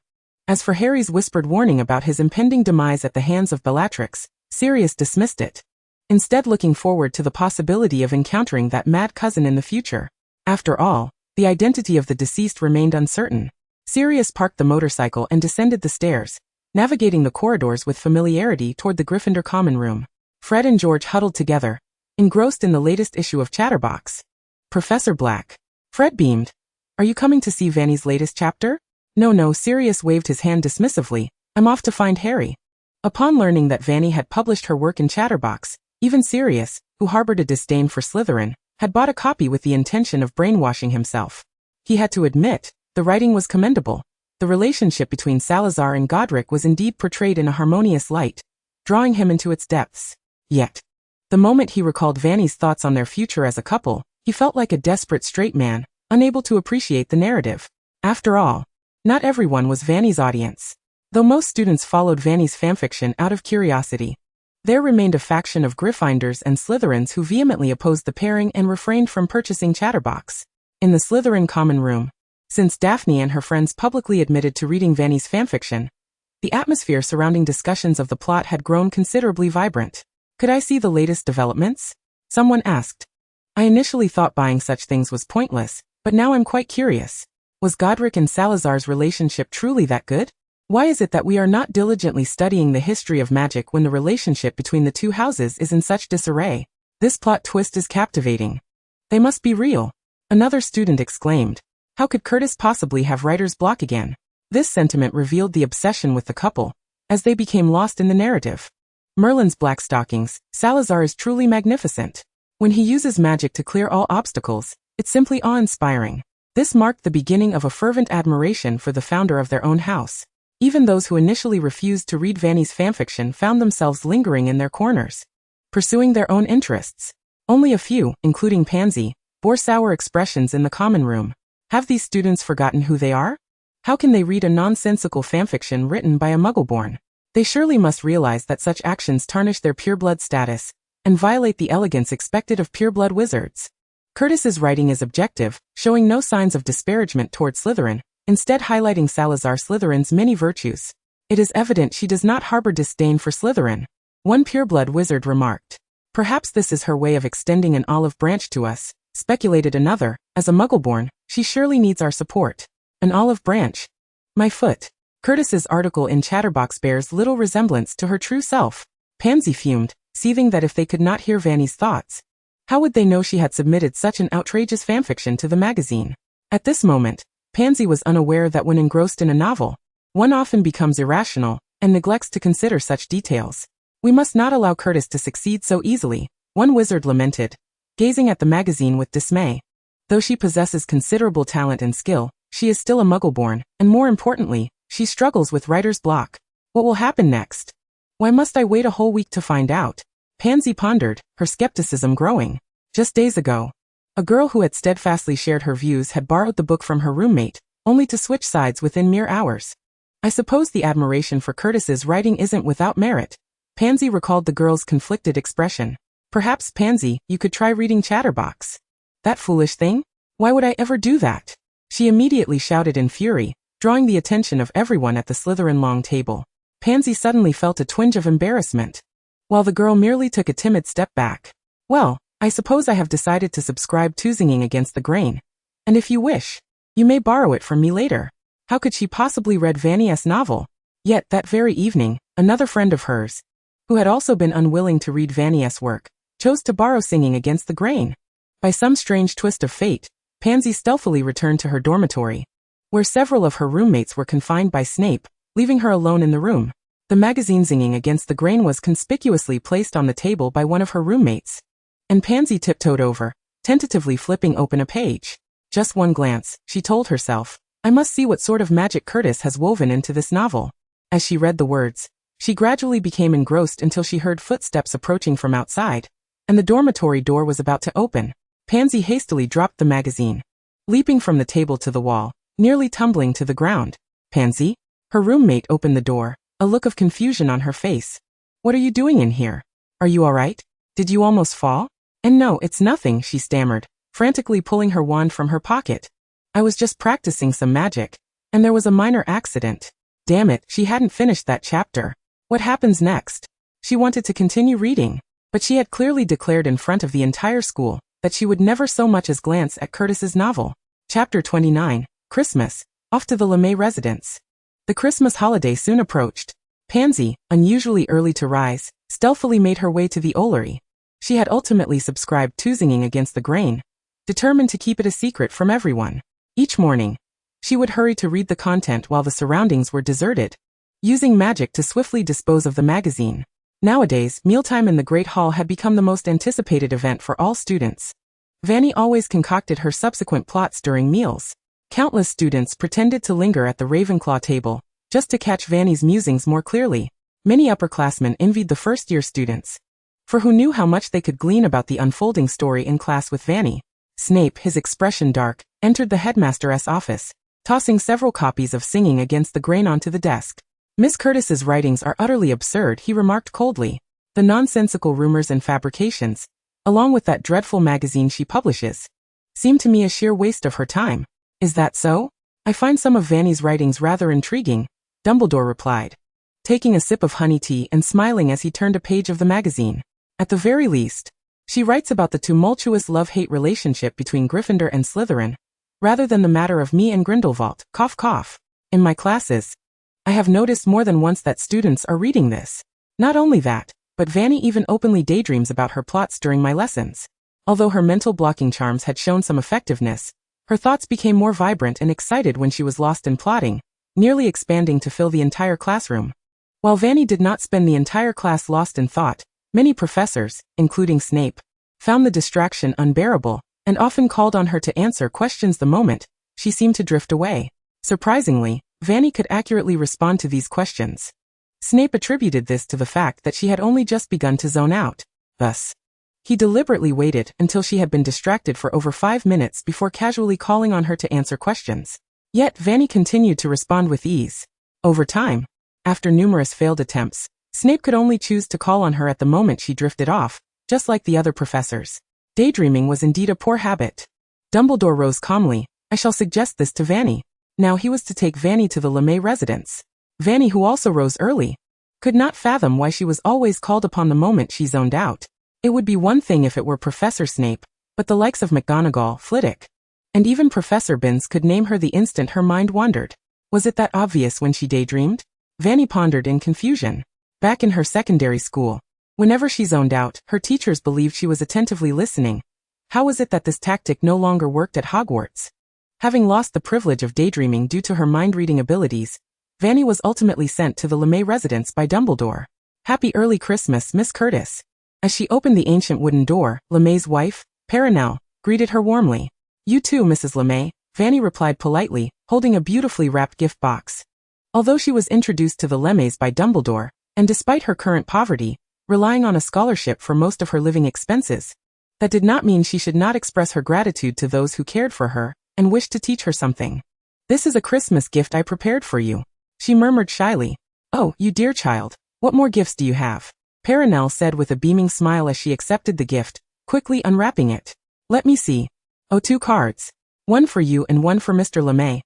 As for Harry's whispered warning about his impending demise at the hands of Bellatrix, Sirius dismissed it, instead looking forward to the possibility of encountering that mad cousin in the future. After all, the identity of the deceased remained uncertain. Sirius parked the motorcycle and descended the stairs, navigating the corridors with familiarity toward the Gryffindor common room. Fred and George huddled together, engrossed in the latest issue of Chatterbox. "Professor Black." Fred beamed. "Are you coming to see Fanny's latest chapter?" No, Sirius waved his hand dismissively. "I'm off to find Harry." Upon learning that Fanny had published her work in Chatterbox, even Sirius, who harbored a disdain for Slytherin, had bought a copy with the intention of brainwashing himself. He had to admit, the writing was commendable. The relationship between Salazar and Godric was indeed portrayed in a harmonious light, drawing him into its depths. Yet, the moment he recalled Fanny's thoughts on their future as a couple, he felt like a desperate straight man, unable to appreciate the narrative. After all, not everyone was Fanny's audience. Though most students followed Fanny's fanfiction out of curiosity, there remained a faction of Gryffindors and Slytherins who vehemently opposed the pairing and refrained from purchasing Chatterbox. In the Slytherin common room, since Daphne and her friends publicly admitted to reading Fanny's fanfiction, The atmosphere surrounding discussions of the plot had grown considerably vibrant. Could I see the latest developments? Someone asked. I initially thought buying such things was pointless, but now I'm quite curious. Was Godric and Salazar's relationship truly that good? Why is it that we are not diligently studying the history of magic when the relationship between the two houses is in such disarray? This plot twist is captivating. They must be real. Another student exclaimed. How could Curtis possibly have writer's block again? This sentiment revealed the obsession with the couple, as they became lost in the narrative. Merlin's black stockings, Salazar is truly magnificent. When he uses magic to clear all obstacles, it's simply awe-inspiring. This marked the beginning of a fervent admiration for the founder of their own house. Even those who initially refused to read Fanny's fanfiction found themselves lingering in their corners, pursuing their own interests. Only a few, including Pansy, bore sour expressions in the common room. Have these students forgotten who they are? How can they read a nonsensical fanfiction written by a Muggleborn? They surely must realize that such actions tarnish their pureblood status and violate the elegance expected of pureblood wizards. Curtis's writing is objective, showing no signs of disparagement toward Slytherin, instead highlighting Salazar Slytherin's many virtues. It is evident she does not harbor disdain for Slytherin. One pureblood wizard remarked. Perhaps this is her way of extending an olive branch to us, speculated another. As a Muggleborn, she surely needs our support. An olive branch. My foot. Curtis's article in Chatterbox bears little resemblance to her true self. Pansy fumed, seething that if they could not hear Fanny's thoughts, how would they know she had submitted such an outrageous fanfiction to the magazine? At this moment, Pansy was unaware that when engrossed in a novel, one often becomes irrational and neglects to consider such details. We must not allow Curtis to succeed so easily, one wizard lamented, gazing at the magazine with dismay. Though she possesses considerable talent and skill, she is still a Muggleborn, and more importantly, she struggles with writer's block. What will happen next? Why must I wait a whole week to find out? Pansy pondered, her skepticism growing. Just days ago, a girl who had steadfastly shared her views had borrowed the book from her roommate, only to switch sides within mere hours. I suppose the admiration for Curtis's writing isn't without merit. Pansy recalled the girl's conflicted expression. Perhaps, Pansy, you could try reading Chatterbox. That foolish thing? Why would I ever do that? She immediately shouted in fury, drawing the attention of everyone at the Slytherin long table. Pansy suddenly felt a twinge of embarrassment, while the girl merely took a timid step back. Well, I suppose I have decided to subscribe to Singing Against the Grain. And if you wish, you may borrow it from me later. How could she possibly read Fanny's novel? Yet, that very evening, another friend of hers, who had also been unwilling to read Fanny's work, chose to borrow Singing Against the Grain. By some strange twist of fate, Pansy stealthily returned to her dormitory, where several of her roommates were confined by Snape, leaving her alone in the room. The magazine Singing Against the Grain was conspicuously placed on the table by one of her roommates, and Pansy tiptoed over, tentatively flipping open a page. Just one glance, she told herself. I must see what sort of magic Curtis has woven into this novel. As she read the words, she gradually became engrossed until she heard footsteps approaching from outside, and the dormitory door was about to open. Pansy hastily dropped the magazine, leaping from the table to the wall, nearly tumbling to the ground. Pansy? Her roommate opened the door, a look of confusion on her face. What are you doing in here? Are you all right? Did you almost fall? And no, it's nothing, she stammered, frantically pulling her wand from her pocket. I was just practicing some magic, and there was a minor accident. Damn it, she hadn't finished that chapter. What happens next? She wanted to continue reading, but she had clearly declared in front of the entire school that she would never so much as glance at Curtis's novel. Chapter 29, Christmas, off to the LeMay residence. The Christmas holiday soon approached. Pansy, unusually early to rise, stealthily made her way to the Ollery. She had ultimately subscribed to Singing Against the Grain, determined to keep it a secret from everyone. Each morning, she would hurry to read the content while the surroundings were deserted, using magic to swiftly dispose of the magazine. Nowadays, mealtime in the Great Hall had become the most anticipated event for all students. Fanny always concocted her subsequent plots during meals. Countless students pretended to linger at the Ravenclaw table, just to catch Fanny's musings more clearly. Many upperclassmen envied the first-year students, for who knew how much they could glean about the unfolding story in class with Fanny. Snape, his expression dark, entered the headmaster's office, tossing several copies of Singing Against the Grain onto the desk. Miss Curtis's writings are utterly absurd, he remarked coldly. The nonsensical rumors and fabrications, along with that dreadful magazine she publishes, seem to me a sheer waste of her time. Is that so? I find some of Fanny's writings rather intriguing, Dumbledore replied. taking a sip of honey tea and smiling as he turned a page of the magazine. At the very least, she writes about the tumultuous love-hate relationship between Gryffindor and Slytherin, rather than the matter of me and Grindelwald, cough cough. In my classes, I have noticed more than once that students are reading this. Not only that, but Fanny even openly daydreams about her plots during my lessons. Although her mental blocking charms had shown some effectiveness, her thoughts became more vibrant and excited when she was lost in plotting, nearly expanding to fill the entire classroom. While Fanny did not spend the entire class lost in thought, many professors, including Snape, found the distraction unbearable, and often called on her to answer questions the moment she seemed to drift away. Surprisingly, Fanny could accurately respond to these questions. Snape attributed this to the fact that she had only just begun to zone out. Thus, he deliberately waited until she had been distracted for over 5 minutes before casually calling on her to answer questions. Yet Fanny continued to respond with ease. Over time, after numerous failed attempts, Snape could only choose to call on her at the moment she drifted off, just like the other professors. Daydreaming was indeed a poor habit. Dumbledore rose calmly. I shall suggest this to Fanny. Now he was to take Fanny to the LeMay residence. Fanny, who also rose early, could not fathom why she was always called upon the moment she zoned out. It would be one thing if it were Professor Snape, but the likes of McGonagall, Flitwick, and even Professor Binns could name her the instant her mind wandered. Was it that obvious when she daydreamed? Fanny pondered in confusion. Back in her secondary school, whenever she zoned out, her teachers believed she was attentively listening. How was it that this tactic no longer worked at Hogwarts? Having lost the privilege of daydreaming due to her mind-reading abilities, Fanny was ultimately sent to the LeMay residence by Dumbledore. Happy early Christmas, Miss Curtis. As she opened the ancient wooden door, LeMay's wife, Perenelle, greeted her warmly. You too, Mrs. LeMay, Fanny replied politely, holding a beautifully wrapped gift box. Although she was introduced to the LeMays by Dumbledore, and despite her current poverty, relying on a scholarship for most of her living expenses, that did not mean she should not express her gratitude to those who cared for her and wished to teach her something. This is a Christmas gift I prepared for you, she murmured shyly. Oh, you dear child, what more gifts do you have? Perenelle said with a beaming smile as she accepted the gift, quickly unwrapping it. Let me see. Oh, 2 cards. One for you and one for Mr. LeMay.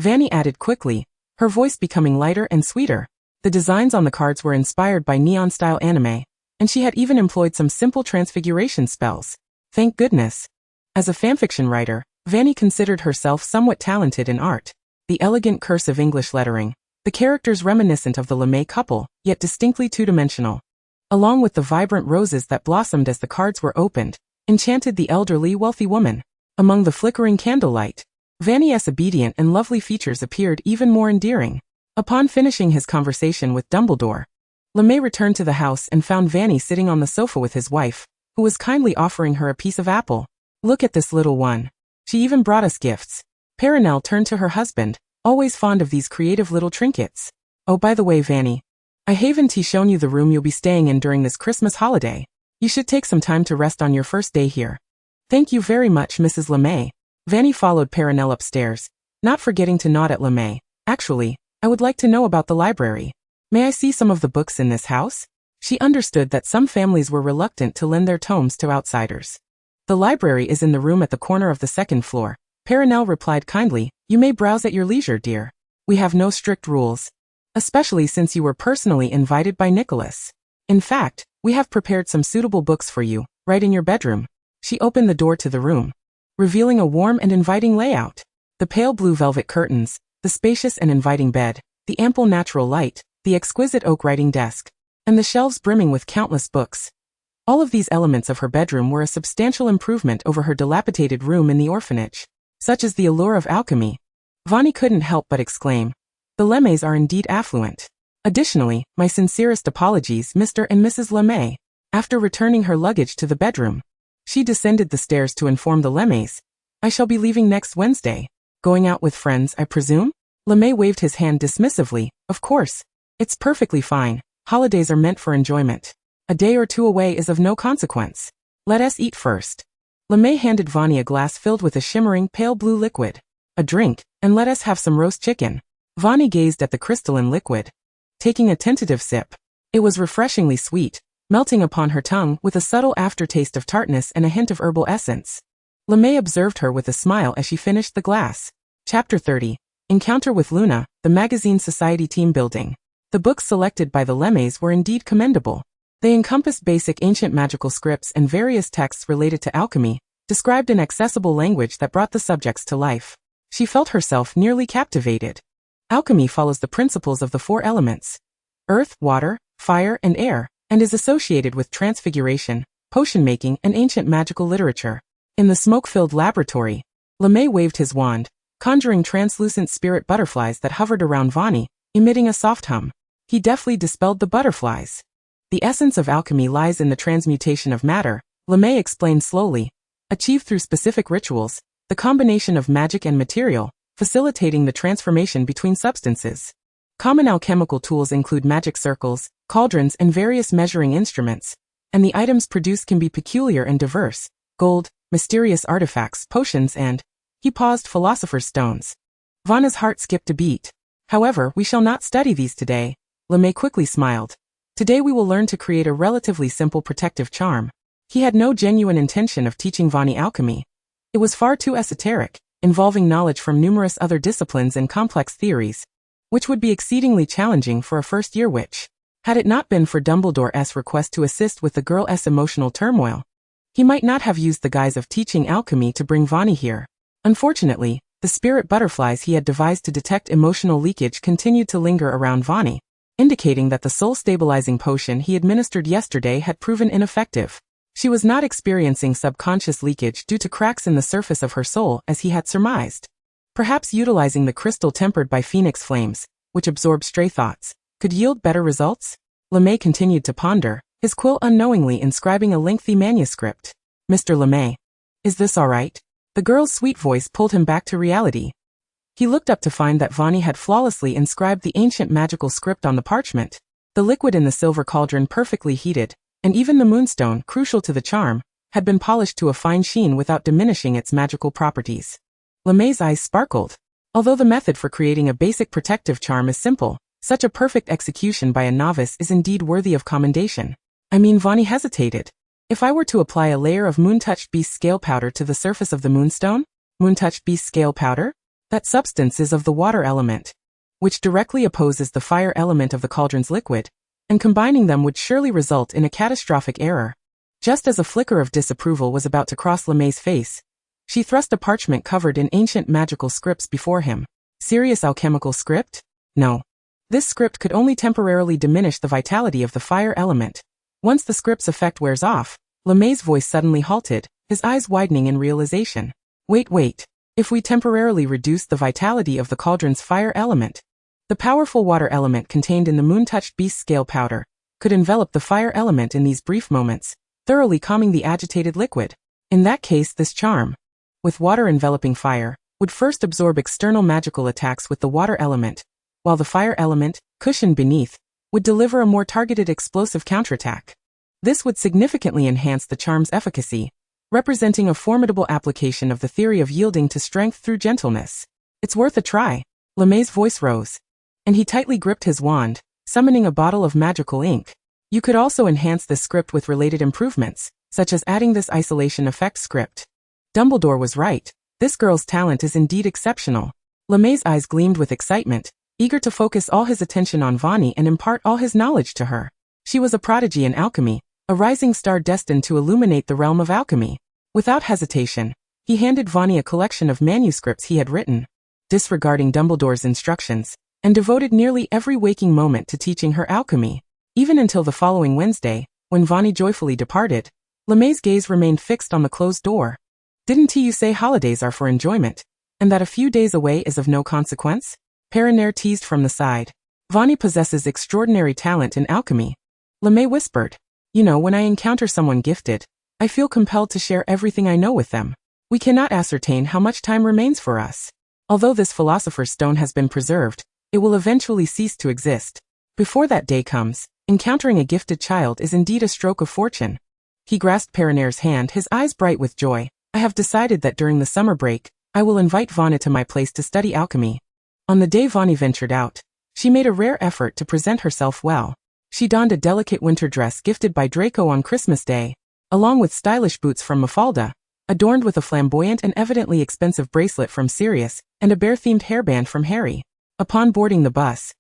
Fanny added quickly, her voice becoming lighter and sweeter. The designs on the cards were inspired by neon-style anime, and she had even employed some simple transfiguration spells. Thank goodness. As a fanfiction writer, Fanny considered herself somewhat talented in art. The elegant cursive English lettering, the characters reminiscent of the LeMay couple, yet distinctly two-dimensional, along with the vibrant roses that blossomed as the cards were opened, enchanted the elderly, wealthy woman. Among the flickering candlelight, Fanny's obedient and lovely features appeared even more endearing. Upon finishing his conversation with Dumbledore, LeMay returned to the house and found Fanny sitting on the sofa with his wife, who was kindly offering her a piece of apple. Look at this little one. She even brought us gifts. Perenelle turned to her husband, always fond of these creative little trinkets. Oh, by the way, Fanny, I haven't shown you the room you'll be staying in during this Christmas holiday. You should take some time to rest on your first day here. Thank you very much, Mrs. LeMay. Fanny followed Perenelle upstairs, not forgetting to nod at LeMay. Actually, I would like to know about the library. May I see some of the books in this house? She understood that some families were reluctant to lend their tomes to outsiders. The library is in the room at the corner of the 2nd floor. Perenelle replied kindly, you may browse at your leisure, dear. We have no strict rules, especially since you were personally invited by Nicholas. In fact, we have prepared some suitable books for you, right in your bedroom. She opened the door to the room, revealing a warm and inviting layout. The pale blue velvet curtains, the spacious and inviting bed, the ample natural light, the exquisite oak writing desk, and the shelves brimming with countless books. All of these elements of her bedroom were a substantial improvement over her dilapidated room in the orphanage. Such is the allure of alchemy. Fanny couldn't help but exclaim. The LeMays are indeed affluent. Additionally, my sincerest apologies, Mr. and Mrs. LeMay. After returning her luggage to the bedroom, she descended the stairs to inform the LeMays. I shall be leaving next Wednesday. Going out with friends, I presume? LeMay waved his hand dismissively. Of course. It's perfectly fine. Holidays are meant for enjoyment. A day or two away is of no consequence. Let us eat first. LeMay handed Fanny a glass filled with a shimmering pale blue liquid. A drink, and let us have some roast chicken. Fanny gazed at the crystalline liquid, taking a tentative sip. It was refreshingly sweet, melting upon her tongue with a subtle aftertaste of tartness and a hint of herbal essence. LeMay observed her with a smile as she finished the glass. Chapter 30. Encounter with Luna, the magazine society team building. The books selected by the Lemes were indeed commendable. They encompassed basic ancient magical scripts and various texts related to alchemy, described in accessible language that brought the subjects to life. She felt herself nearly captivated. Alchemy follows the principles of the four elements: earth, water, fire, and air, and is associated with transfiguration, potion-making, and ancient magical literature. In the smoke-filled laboratory, LeMay waved his wand, conjuring translucent spirit butterflies that hovered around Fanny, emitting a soft hum. He deftly dispelled the butterflies. The essence of alchemy lies in the transmutation of matter, LeMay explained slowly, achieved through specific rituals, the combination of magic and material, facilitating the transformation between substances. Common alchemical tools include magic circles, cauldrons, and various measuring instruments, and the items produced can be peculiar and diverse: gold, mysterious artifacts, potions, and, he paused, philosopher's stones. Vanna's heart skipped a beat. However, we shall not study these today, LeMay quickly smiled. Today we will learn to create a relatively simple protective charm. He had no genuine intention of teaching Fanny alchemy. It was far too esoteric, involving knowledge from numerous other disciplines and complex theories, which would be exceedingly challenging for a first-year witch. Had it not been for Dumbledore's request to assist with the girl's emotional turmoil, he might not have used the guise of teaching alchemy to bring Fanny here. Unfortunately, the spirit butterflies he had devised to detect emotional leakage continued to linger around Fanny, indicating that the soul-stabilizing potion he administered yesterday had proven ineffective. She was not experiencing subconscious leakage due to cracks in the surface of her soul as he had surmised. Perhaps utilizing the crystal tempered by phoenix flames, which absorbed stray thoughts, could yield better results? LeMay continued to ponder, his quill unknowingly inscribing a lengthy manuscript. Mr. LeMay, is this all right? The girl's sweet voice pulled him back to reality. He looked up to find that Fanny had flawlessly inscribed the ancient magical script on the parchment. The liquid in the silver cauldron perfectly heated, and even the moonstone, crucial to the charm, had been polished to a fine sheen without diminishing its magical properties. LeMay's eyes sparkled. Although the method for creating a basic protective charm is simple, such a perfect execution by a novice is indeed worthy of commendation. Fanny hesitated. If I were to apply a layer of moon-touched beast scale powder to the surface of the moonstone? Moon-touched beast scale powder? That substance is of the water element, which directly opposes the fire element of the cauldron's liquid, and combining them would surely result in a catastrophic error. Just as a flicker of disapproval was about to cross LeMay's face, she thrust a parchment covered in ancient magical scripts before him. Serious alchemical script? No. This script could only temporarily diminish the vitality of the fire element. Once the script's effect wears off, LeMay's voice suddenly halted, his eyes widening in realization. Wait. If we temporarily reduce the vitality of the cauldron's fire element, the powerful water element contained in the moon-touched beast scale powder could envelop the fire element in these brief moments, thoroughly calming the agitated liquid. In that case, this charm, with water enveloping fire, would first absorb external magical attacks with the water element, while the fire element, cushioned beneath, would deliver a more targeted explosive counterattack. This would significantly enhance the charm's efficacy, representing a formidable application of the theory of yielding to strength through gentleness. It's worth a try. LeMay's voice rose, and he tightly gripped his wand, summoning a bottle of magical ink. You could also enhance this script with related improvements, such as adding this isolation effect script. Dumbledore was right. This girl's talent is indeed exceptional. LeMay's eyes gleamed with excitement, eager to focus all his attention on Fanny and impart all his knowledge to her. She was a prodigy in alchemy, a rising star destined to illuminate the realm of alchemy. Without hesitation, he handed Fanny a collection of manuscripts he had written, disregarding Dumbledore's instructions, and devoted nearly every waking moment to teaching her alchemy. Even until the following Wednesday, when Fanny joyfully departed, LeMay's gaze remained fixed on the closed door. Didn't you say holidays are for enjoyment, and that a few days away is of no consequence? Perinaire teased from the side. Fanny possesses extraordinary talent in alchemy. LeMay whispered. When I encounter someone gifted, I feel compelled to share everything I know with them. We cannot ascertain how much time remains for us. Although this philosopher's stone has been preserved, it will eventually cease to exist. Before that day comes, encountering a gifted child is indeed a stroke of fortune. He grasped Perinaire's hand, his eyes bright with joy. I have decided that during the summer break, I will invite Fanny to my place to study alchemy. On the day Fanny ventured out, she made a rare effort to present herself well. She donned a delicate winter dress gifted by Draco on Christmas Day, along with stylish boots from Mafalda, adorned with a flamboyant and evidently expensive bracelet from Sirius, and a bear-themed hairband from Harry. Upon boarding the bus,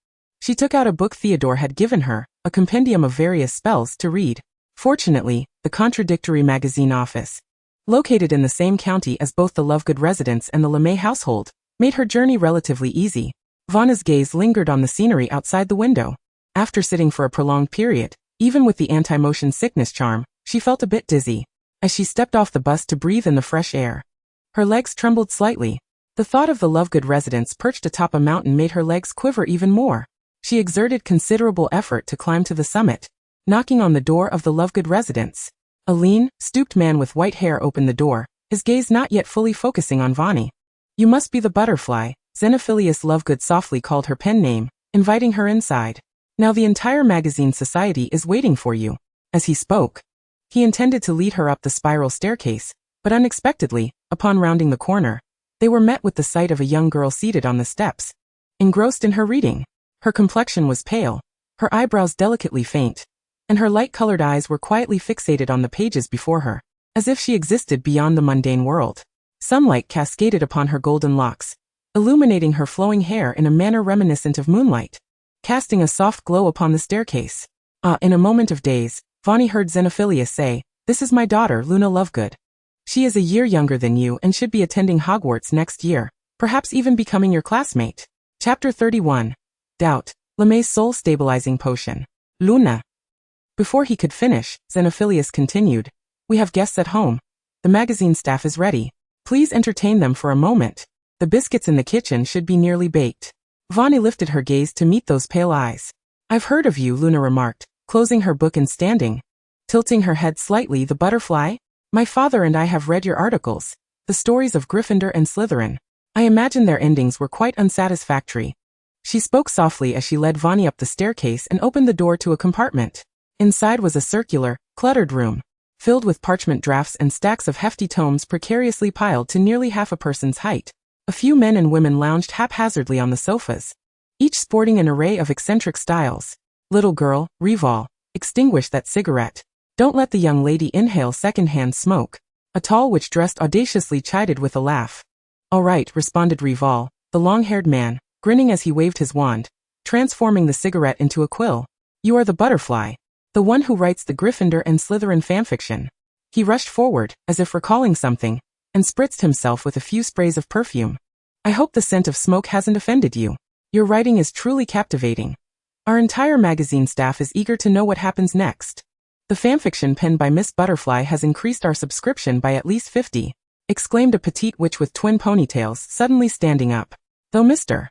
She took out a book Theodore had given her, a compendium of various spells, to read. Fortunately, the contradictory magazine office, located in the same county as both the Lovegood residence and the LeMay household, made her journey relatively easy. Vanna's gaze lingered on the scenery outside the window. After sitting for a prolonged period, even with the anti-motion sickness charm, she felt a bit dizzy. As she stepped off the bus to breathe in the fresh air, her legs trembled slightly. The thought of the Lovegood residence perched atop a mountain made her legs quiver even more. She exerted considerable effort to climb to the summit, knocking on the door of the Lovegood residence. A lean, stooped man with white hair opened the door, his gaze not yet fully focusing on Fanny. "You must be the butterfly," Xenophilius Lovegood softly called her pen name, inviting her inside. "Now the entire magazine society is waiting for you." As he spoke, he intended to lead her up the spiral staircase, but unexpectedly, upon rounding the corner, they were met with the sight of a young girl seated on the steps, engrossed in her reading. Her complexion was pale, her eyebrows delicately faint, and her light-colored eyes were quietly fixated on the pages before her, as if she existed beyond the mundane world. Sunlight cascaded upon her golden locks, illuminating her flowing hair in a manner reminiscent of moonlight, casting a soft glow upon the staircase. In a moment of daze, Fanny heard Xenophilius say, "This is my daughter, Luna Lovegood. She is a year younger than you and should be attending Hogwarts next year, perhaps even becoming your classmate." Chapter 31. Doubt. LeMay's soul-stabilizing potion. Luna. Before he could finish, Xenophilius continued, "We have guests at home. The magazine staff is ready. Please entertain them for a moment. The biscuits in the kitchen should be nearly baked." Fanny lifted her gaze to meet those pale eyes. "I've heard of you," Luna remarked, closing her book and standing, tilting her head slightly. "The butterfly? My father and I have read your articles, the stories of Gryffindor and Slytherin. I imagine their endings were quite unsatisfactory." She spoke softly as she led Fanny up the staircase and opened the door to a compartment. Inside was a circular, cluttered room, filled with parchment drafts and stacks of hefty tomes precariously piled to nearly half a person's height. A few men and women lounged haphazardly on the sofas, each sporting an array of eccentric styles. "Little girl, Rival, extinguish that cigarette. Don't let the young lady inhale second-hand smoke," a tall witch dressed audaciously chided with a laugh. "All right," responded Rival, the long-haired man, grinning as he waved his wand, transforming the cigarette into a quill. "You are the butterfly, the one who writes the Gryffindor and Slytherin fanfiction." He rushed forward, as if recalling something, and spritzed himself with a few sprays of perfume. "I hope the scent of smoke hasn't offended you. Your writing is truly captivating. Our entire magazine staff is eager to know what happens next. The fanfiction penned by Miss Butterfly has increased our subscription by at least 50, exclaimed a petite witch with twin ponytails, suddenly standing up. "Though Mr.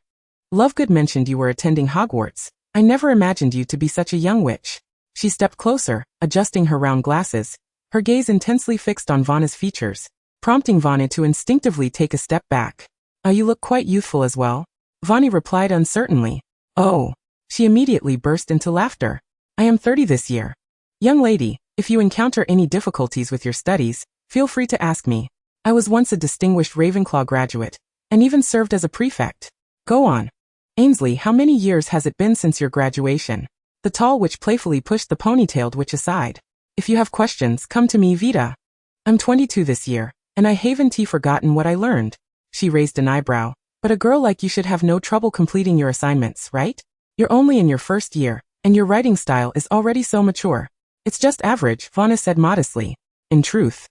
Lovegood mentioned you were attending Hogwarts, I never imagined you to be such a young witch." She stepped closer, adjusting her round glasses, her gaze intensely fixed on Vanna's features, prompting Vanna to instinctively take a step back. You look quite youthful as well," Vanna replied uncertainly. "Oh." She immediately burst into laughter. "I am 30 this year. Young lady, if you encounter any difficulties with your studies, feel free to ask me. I was once a distinguished Ravenclaw graduate, and even served as a prefect. Go on. Ainsley, how many years has it been since your graduation?" The tall witch playfully pushed the ponytailed witch aside. "If you have questions, come to me, Vita. I'm 22 this year, and I haven't forgotten what I learned." She raised an eyebrow. "But a girl like you should have no trouble completing your assignments, right? You're only in your first year, and your writing style is already so mature." "It's just average," Vanna said modestly. In truth,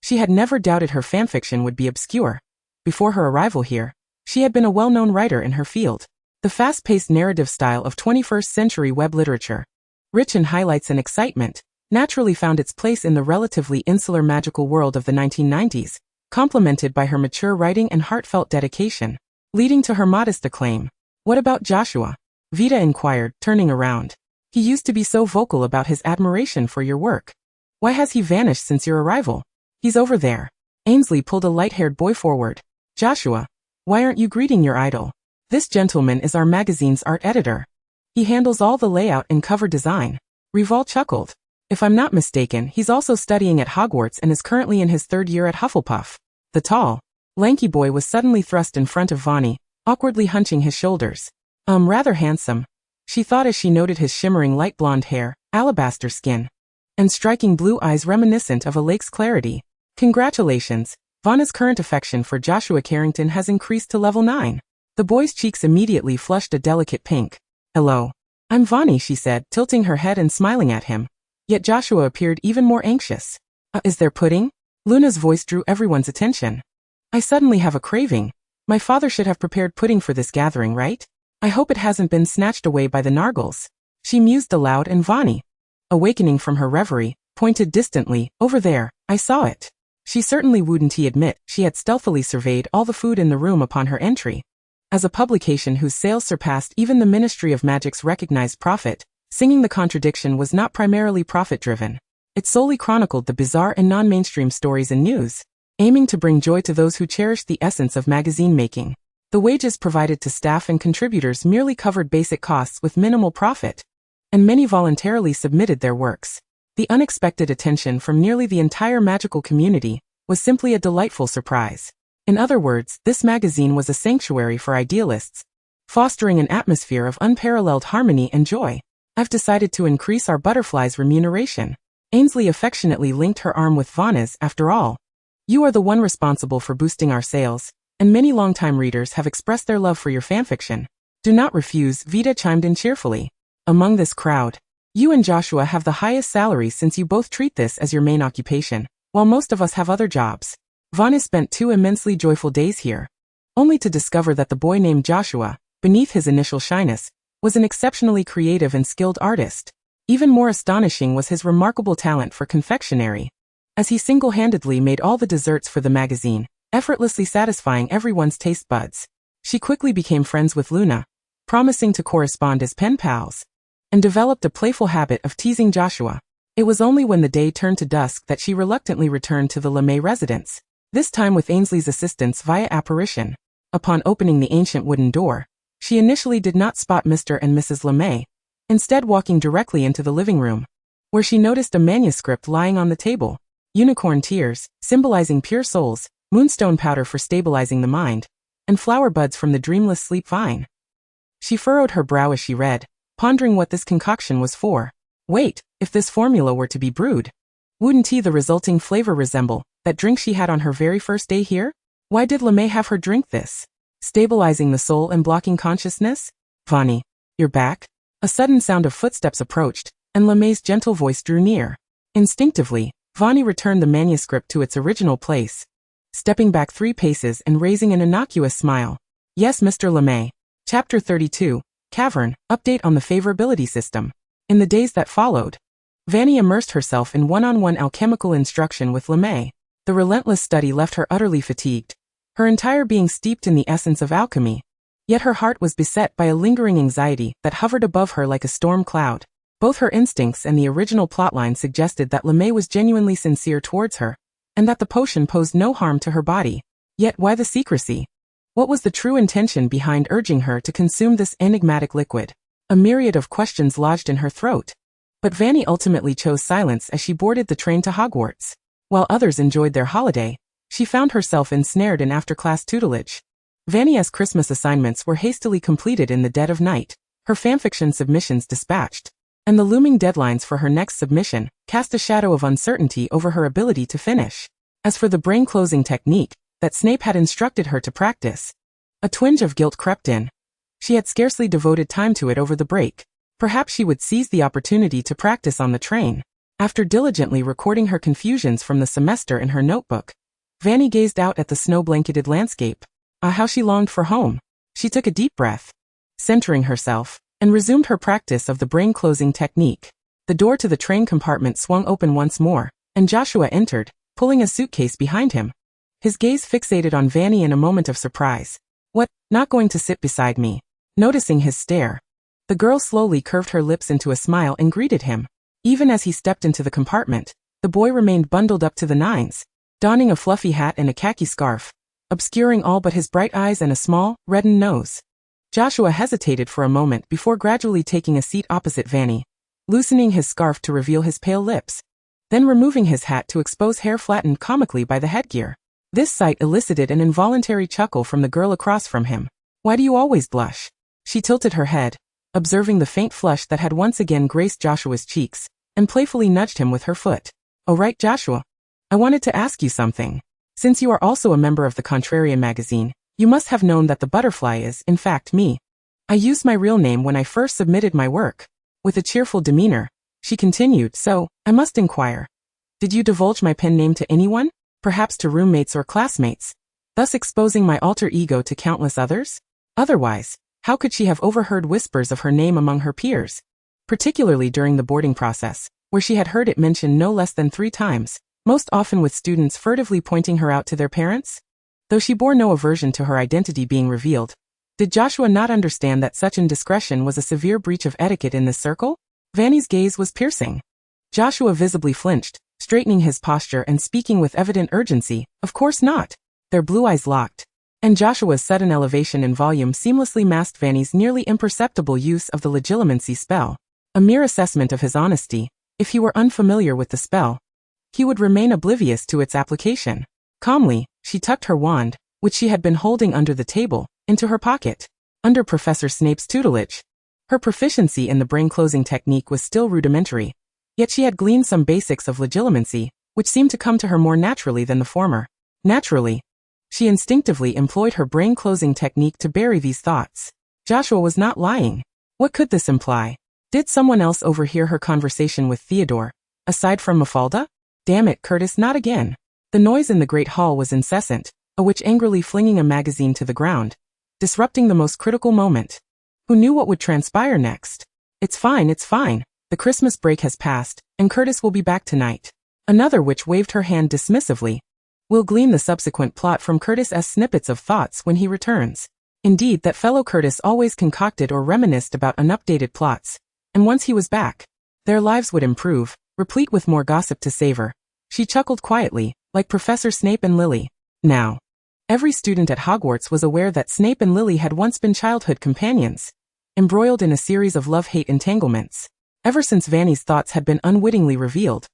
she had never doubted her fanfiction would be obscure. Before her arrival here, she had been a well-known writer in her field. The fast-paced narrative style of 21st-century web literature, rich in highlights and excitement, naturally found its place in the relatively insular magical world of the 1990s, complemented by her mature writing and heartfelt dedication, leading to her modest acclaim. "What about Joshua?" Vita inquired, turning around. "He used to be so vocal about his admiration for your work. Why has he vanished since your arrival?" "He's over there." Ainsley pulled a light-haired boy forward. "Joshua, why aren't you greeting your idol? This gentleman is our magazine's art editor. He handles all the layout and cover design." Rival chuckled. "If I'm not mistaken, he's also studying at Hogwarts and is currently in his third year at Hufflepuff." The tall, lanky boy was suddenly thrust in front of Fanny, awkwardly hunching his shoulders. Rather handsome," she thought as she noted his shimmering light blonde hair, alabaster skin, and striking blue eyes reminiscent of a lake's clarity. "Congratulations, Vanna's current affection for Joshua Carrington has increased to level 9. The boy's cheeks immediately flushed a delicate pink. Hello. I'm Fanny, she said, tilting her head and smiling at him. Yet Joshua appeared even more anxious. Is there pudding? Luna's voice drew everyone's attention. I suddenly have a craving. My father should have prepared pudding for this gathering, right? I hope it hasn't been snatched away by the Nargles. She mused aloud, and Fanny, awakening from her reverie, pointed distantly. Over there, I saw it. She certainly wouldn't he admit she had stealthily surveyed all the food in the room upon her entry. As a publication whose sales surpassed even the Ministry of Magic's recognized profit, Singing the Contradiction was not primarily profit-driven. It solely chronicled the bizarre and non-mainstream stories and news, aiming to bring joy to those who cherished the essence of magazine making. The wages provided to staff and contributors merely covered basic costs with minimal profit, and many voluntarily submitted their works. The unexpected attention from nearly the entire magical community was simply a delightful surprise. In other words, this magazine was a sanctuary for idealists, fostering an atmosphere of unparalleled harmony and joy. I've decided to increase our butterfly's remuneration. Ainsley affectionately linked her arm with Vanna's. After all, you are the one responsible for boosting our sales, and many longtime readers have expressed their love for your fanfiction. Do not refuse, Vita chimed in cheerfully. Among this crowd, you and Joshua have the highest salaries since you both treat this as your main occupation, while most of us have other jobs. Vanna spent 2 immensely joyful days here, only to discover that the boy named Joshua, beneath his initial shyness, was an exceptionally creative and skilled artist. Even more astonishing was his remarkable talent for confectionery, as he single-handedly made all the desserts for the magazine, effortlessly satisfying everyone's taste buds. She quickly became friends with Luna, promising to correspond as pen pals, and developed a playful habit of teasing Joshua. It was only when the day turned to dusk that she reluctantly returned to the LeMay residence, this time with Ainsley's assistance via apparition. Upon opening the ancient wooden door, she initially did not spot Mr. and Mrs. LeMay, instead walking directly into the living room, where she noticed a manuscript lying on the table. Unicorn tears, symbolizing pure souls, moonstone powder for stabilizing the mind, and flower buds from the dreamless sleep vine. She furrowed her brow as she read, pondering what this concoction was for. Wait, if this formula were to be brewed, wouldn't the resulting flavor resemble that drink she had on her very first day here? Why did LeMay have her drink this? Stabilizing the soul and blocking consciousness? Fanny, you're back? A sudden sound of footsteps approached, and LeMay's gentle voice drew near. Instinctively, Fanny returned the manuscript to its original place, stepping back 3 paces and raising an innocuous smile. Yes, Mr. LeMay. Chapter 32, Cavern, Update on the Favorability System. In the days that followed, Fanny immersed herself in one-on-one alchemical instruction with LeMay. The relentless study left her utterly fatigued, her entire being steeped in the essence of alchemy. Yet her heart was beset by a lingering anxiety that hovered above her like a storm cloud. Both her instincts and the original plotline suggested that LeMay was genuinely sincere towards her, and that the potion posed no harm to her body. Yet why the secrecy? What was the true intention behind urging her to consume this enigmatic liquid? A myriad of questions lodged in her throat. But Fanny ultimately chose silence as she boarded the train to Hogwarts. While others enjoyed their holiday, she found herself ensnared in after-class tutelage. Fanny's Christmas assignments were hastily completed in the dead of night, her fanfiction submissions dispatched, and the looming deadlines for her next submission cast a shadow of uncertainty over her ability to finish. As for the brain-closing technique that Snape had instructed her to practice, a twinge of guilt crept in. She had scarcely devoted time to it over the break. Perhaps she would seize the opportunity to practice on the train. After diligently recording her confusions from the semester in her notebook, Fanny gazed out at the snow-blanketed landscape. How she longed for home. She took a deep breath, centering herself, and resumed her practice of the brain-closing technique. The door to the train compartment swung open once more, and Joshua entered, pulling a suitcase behind him. His gaze fixated on Fanny in a moment of surprise. What, not going to sit beside me? Noticing his stare, the girl slowly curved her lips into a smile and greeted him. Even as he stepped into the compartment, the boy remained bundled up to the nines, donning a fluffy hat and a khaki scarf, obscuring all but his bright eyes and a small, reddened nose. Joshua hesitated for a moment before gradually taking a seat opposite Fanny, loosening his scarf to reveal his pale lips, then removing his hat to expose hair flattened comically by the headgear. This sight elicited an involuntary chuckle from the girl across from him. Why do you always blush? She tilted her head, observing the faint flush that had once again graced Joshua's cheeks, and playfully nudged him with her foot. Oh right, Joshua. I wanted to ask you something. Since you are also a member of the Contrarian magazine, you must have known that the butterfly is, in fact, me. I used my real name when I first submitted my work. With a cheerful demeanor, she continued, so, I must inquire. Did you divulge my pen name to anyone? Perhaps to roommates or classmates, thus exposing my alter ego to countless others? Otherwise, how could she have overheard whispers of her name among her peers? Particularly during the boarding process, where she had heard it mentioned no less than 3 times, most often with students furtively pointing her out to their parents? Though she bore no aversion to her identity being revealed, did Joshua not understand that such indiscretion was a severe breach of etiquette in this circle? Fanny's gaze was piercing. Joshua visibly flinched, straightening his posture and speaking with evident urgency. Of course not. Their blue eyes locked, and Joshua's sudden elevation in volume seamlessly masked Fanny's nearly imperceptible use of the Legilimency spell. A mere assessment of his honesty. If he were unfamiliar with the spell, he would remain oblivious to its application. Calmly, she tucked her wand, which she had been holding under the table, into her pocket. Under Professor Snape's tutelage, her proficiency in the brain-closing technique was still rudimentary, yet she had gleaned some basics of Legilimency, which seemed to come to her more naturally than the former. Naturally, she instinctively employed her brain-closing technique to bury these thoughts. Joshua was not lying. What could this imply? Did someone else overhear her conversation with Theodore, aside from Mafalda? Damn it, Curtis, not again. The noise in the great hall was incessant, a witch angrily flinging a magazine to the ground, disrupting the most critical moment. Who knew what would transpire next? It's fine, it's fine. The Christmas break has passed, and Curtis will be back tonight. Another witch waved her hand dismissively. We'll glean the subsequent plot from Curtis's snippets of thoughts when he returns. Indeed, that fellow Curtis always concocted or reminisced about unupdated plots, and once he was back, their lives would improve, replete with more gossip to savor. She chuckled quietly, like Professor Snape and Lily. Now, every student at Hogwarts was aware that Snape and Lily had once been childhood companions, embroiled in a series of love-hate entanglements. Ever since Fanny's thoughts had been unwittingly revealed,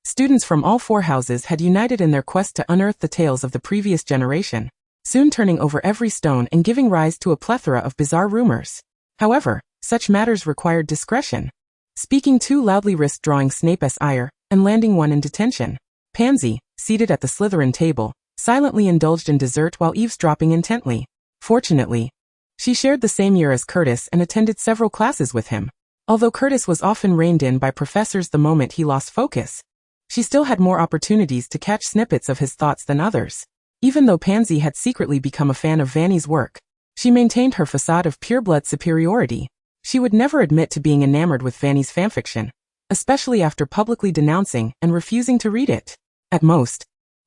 students from all 4 houses had united in their quest to unearth the tales of the previous generation, soon turning over every stone and giving rise to a plethora of bizarre rumors. However, such matters required discretion. Speaking too loudly risked drawing Snape's ire and landing one in detention. Pansy, seated at the Slytherin table, silently indulged in dessert while eavesdropping intently. Fortunately, she shared the same year as Curtis and attended several classes with him. Although Curtis was often reined in by professors the moment he lost focus, she still had more opportunities to catch snippets of his thoughts than others. Even though Pansy had secretly become a fan of Fanny's work, she maintained her facade of pureblood superiority. She would never admit to being enamored with Fanny's fanfiction, especially after publicly denouncing and refusing to read it. At most,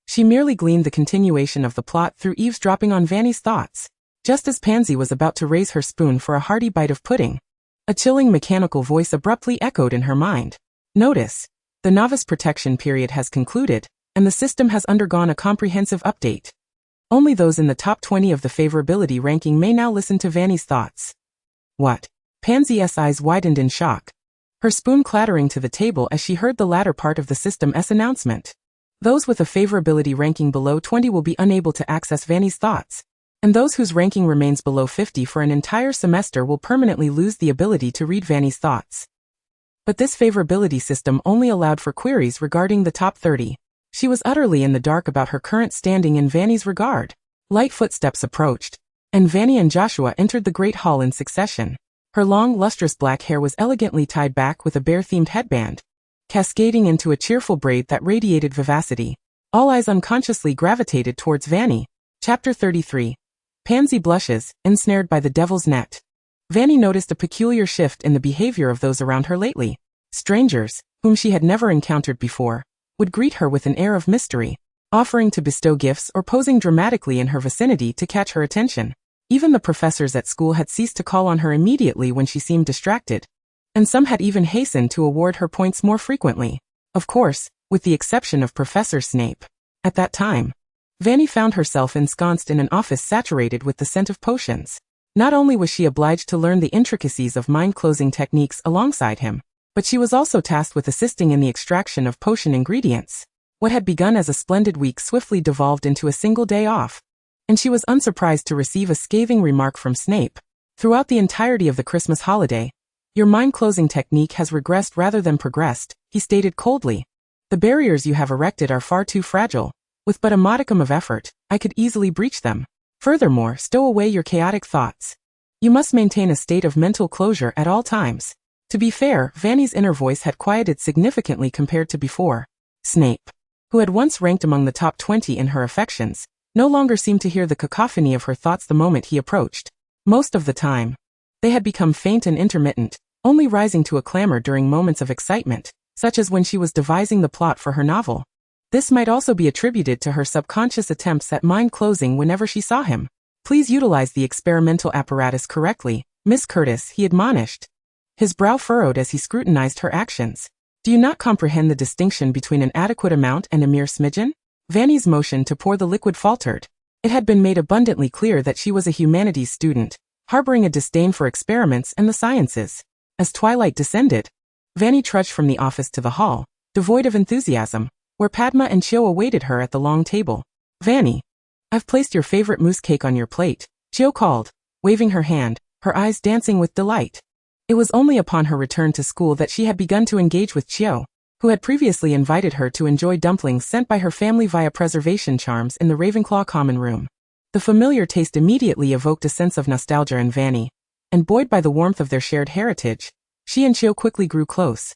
she merely gleaned the continuation of the plot through eavesdropping on Fanny's thoughts. Just as Pansy was about to raise her spoon for a hearty bite of pudding, a chilling mechanical voice abruptly echoed in her mind. Notice, the novice protection period has concluded, and the system has undergone a comprehensive update. Only those in the top 20 of the favorability ranking may now listen to Fanny's thoughts. What? Pansy's eyes widened in shock, her spoon clattering to the table as she heard the latter part of the system's announcement. Those with a favorability ranking below 20 will be unable to access Fanny's thoughts, and those whose ranking remains below 50 for an entire semester will permanently lose the ability to read Fanny's thoughts. But this favorability system only allowed for queries regarding the top 30. She was utterly in the dark about her current standing in Fanny's regard. Light footsteps approached, and Fanny and Joshua entered the great hall in succession. Her long, lustrous black hair was elegantly tied back with a bear-themed headband, cascading into a cheerful braid that radiated vivacity. All eyes unconsciously gravitated towards Fanny. Chapter 33. Pansy blushes, ensnared by the devil's net. Fanny noticed a peculiar shift in the behavior of those around her lately. Strangers, whom she had never encountered before, would greet her with an air of mystery, offering to bestow gifts or posing dramatically in her vicinity to catch her attention. Even the professors at school had ceased to call on her immediately when she seemed distracted, and some had even hastened to award her points more frequently. Of course, with the exception of Professor Snape. At that time, Fanny found herself ensconced in an office saturated with the scent of potions. Not only was she obliged to learn the intricacies of mind-closing techniques alongside him, but she was also tasked with assisting in the extraction of potion ingredients. What had begun as a splendid week swiftly devolved into a single day off, and she was unsurprised to receive a scathing remark from Snape. Throughout the entirety of the Christmas holiday, your mind-closing technique has regressed rather than progressed, he stated coldly. The barriers you have erected are far too fragile. With but a modicum of effort, I could easily breach them. Furthermore, stow away your chaotic thoughts. You must maintain a state of mental closure at all times. To be fair, Fanny's inner voice had quieted significantly compared to before. Snape, who had once ranked among the top 20 in her affections, no longer seemed to hear the cacophony of her thoughts the moment he approached. Most of the time, they had become faint and intermittent, only rising to a clamor during moments of excitement, such as when she was devising the plot for her novel. This might also be attributed to her subconscious attempts at mind closing whenever she saw him. Please utilize the experimental apparatus correctly, Miss Curtis, he admonished. His brow furrowed as he scrutinized her actions. Do you not comprehend the distinction between an adequate amount and a mere smidgen? Fanny's motion to pour the liquid faltered. It had been made abundantly clear that she was a humanities student, harboring a disdain for experiments and the sciences. As twilight descended, Fanny trudged from the office to the hall, devoid of enthusiasm, where Padma and Chio awaited her at the long table. Fanny, I've placed your favorite mousse cake on your plate, Chio called, waving her hand, her eyes dancing with delight. It was only upon her return to school that she had begun to engage with Chio, who had previously invited her to enjoy dumplings sent by her family via preservation charms in the Ravenclaw common room. The familiar taste immediately evoked a sense of nostalgia in Fanny, and buoyed by the warmth of their shared heritage, she and Chio quickly grew close.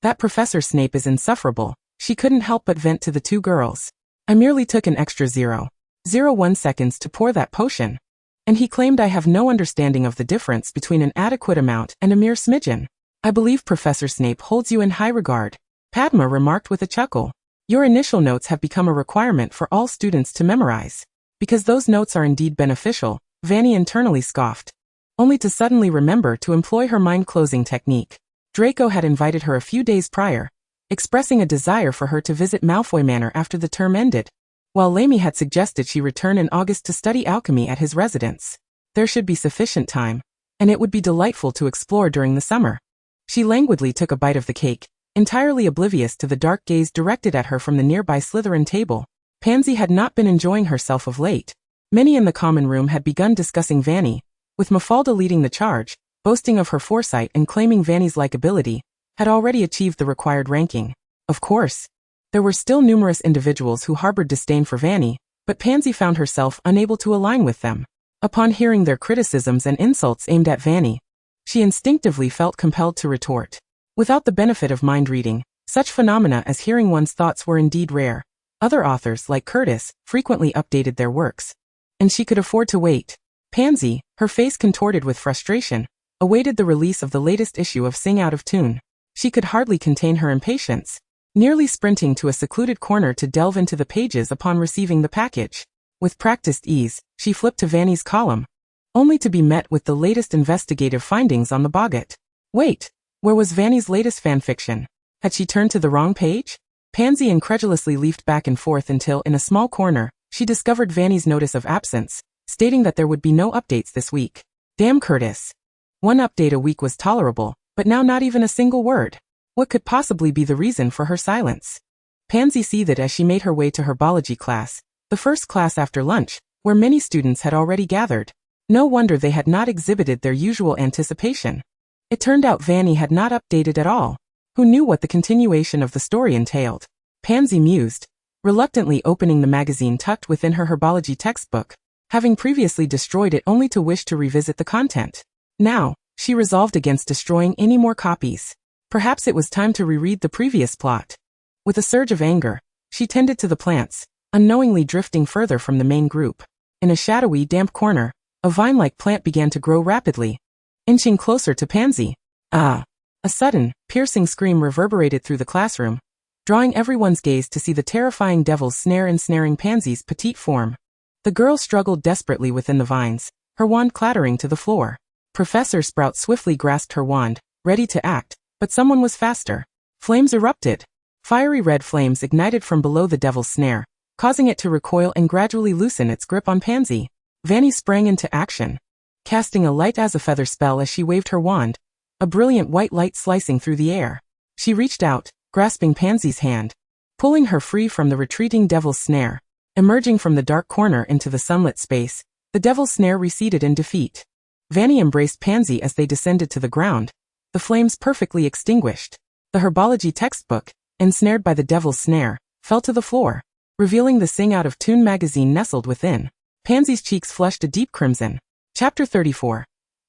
That Professor Snape is insufferable, she couldn't help but vent to the two girls. I merely took an extra 0.01 seconds to pour that potion. And he claimed I have no understanding of the difference between an adequate amount and a mere smidgen. I believe Professor Snape holds you in high regard, Padma remarked with a chuckle. Your initial notes have become a requirement for all students to memorize. Because those notes are indeed beneficial, Fanny internally scoffed, only to suddenly remember to employ her mind-closing technique. Draco had invited her a few days prior, expressing a desire for her to visit Malfoy Manor after the term ended, while Lamy had suggested she return in August to study alchemy at his residence. There should be sufficient time, and it would be delightful to explore during the summer. She languidly took a bite of the cake, entirely oblivious to the dark gaze directed at her from the nearby Slytherin table. Pansy had not been enjoying herself of late. Many in the common room had begun discussing Fanny, with Mafalda leading the charge, boasting of her foresight and claiming Fanny's likability had already achieved the required ranking. Of course, there were still numerous individuals who harbored disdain for Fanny, but Pansy found herself unable to align with them. Upon hearing their criticisms and insults aimed at Fanny, she instinctively felt compelled to retort. Without the benefit of mind reading, such phenomena as hearing one's thoughts were indeed rare. Other authors, like Curtis, frequently updated their works, and she could afford to wait. Pansy, her face contorted with frustration, awaited the release of the latest issue of Sing Out of Tune. She could hardly contain her impatience, nearly sprinting to a secluded corner to delve into the pages upon receiving the package. With practiced ease, she flipped to Fanny's column, only to be met with the latest investigative findings on the boggart. Wait, where was Fanny's latest fanfiction? Had she turned to the wrong page? Pansy incredulously leafed back and forth until, in a small corner, she discovered Fanny's notice of absence, stating that there would be no updates this week. Damn Curtis. One update a week was tolerable, but now not even a single word. What could possibly be the reason for her silence? Pansy seethed as she made her way to her biology class, the first class after lunch, where many students had already gathered. No wonder they had not exhibited their usual anticipation. It turned out Fanny had not updated at all. Who knew what the continuation of the story entailed? Pansy mused, reluctantly opening the magazine tucked within her herbology textbook, having previously destroyed it only to wish to revisit the content. Now, she resolved against destroying any more copies. Perhaps it was time to reread the previous plot. With a surge of anger, she tended to the plants, unknowingly drifting further from the main group. In a shadowy, damp corner, a vine-like plant began to grow rapidly, inching closer to Pansy. Ah! A sudden, piercing scream reverberated through the classroom, drawing everyone's gaze to see the terrifying devil's snare ensnaring Pansy's petite form. The girl struggled desperately within the vines, her wand clattering to the floor. Professor Sprout swiftly grasped her wand, ready to act, but someone was faster. Flames erupted. Fiery red flames ignited from below the devil's snare, causing it to recoil and gradually loosen its grip on Pansy. Fanny sprang into action, casting a light-as-a-feather spell as she waved her wand, a brilliant white light slicing through the air. She reached out, grasping Pansy's hand, pulling her free from the retreating devil's snare. Emerging from the dark corner into the sunlit space, the devil's snare receded in defeat. Fanny embraced Pansy as they descended to the ground, the flames perfectly extinguished. The herbology textbook, ensnared by the devil's snare, fell to the floor, revealing the Sing Out of Tune magazine nestled within. Pansy's cheeks flushed a deep crimson. Chapter 34.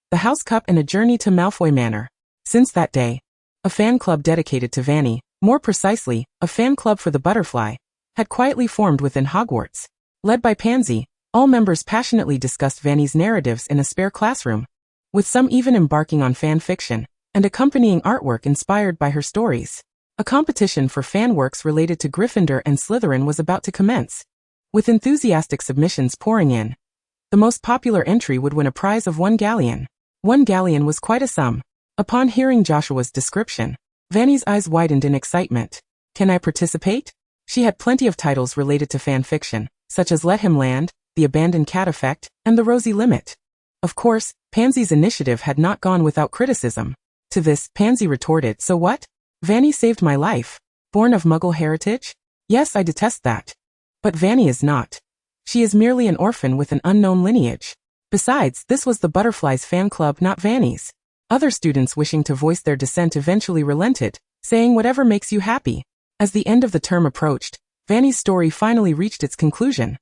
the House Cup and a journey to Malfoy Manor. Since that day, a fan club dedicated to Fanny, more precisely, a fan club for the butterfly, had quietly formed within Hogwarts. Led by Pansy, all members passionately discussed Fanny's narratives in a spare classroom, with some even embarking on fan fiction and accompanying artwork inspired by her stories. A competition for fan works related to Gryffindor and Slytherin was about to commence. With enthusiastic submissions pouring in, the most popular entry would win a prize of 1 galleon. 1 galleon was quite a sum. Upon hearing Joshua's description, Fanny's eyes widened in excitement. Can I participate? She had plenty of titles related to fan fiction, such as Let Him Land, The Abandoned Cat Effect, and The Rosy Limit. Of course, Pansy's initiative had not gone without criticism. To this, Pansy retorted, so what? Fanny saved my life. Born of Muggle heritage? Yes, I detest that. But Fanny is not. She is merely an orphan with an unknown lineage. Besides, this was the Butterflies fan club, not Fanny's. Other students wishing to voice their dissent eventually relented, saying whatever makes you happy. As the end of the term approached, Fanny's story finally reached its conclusion.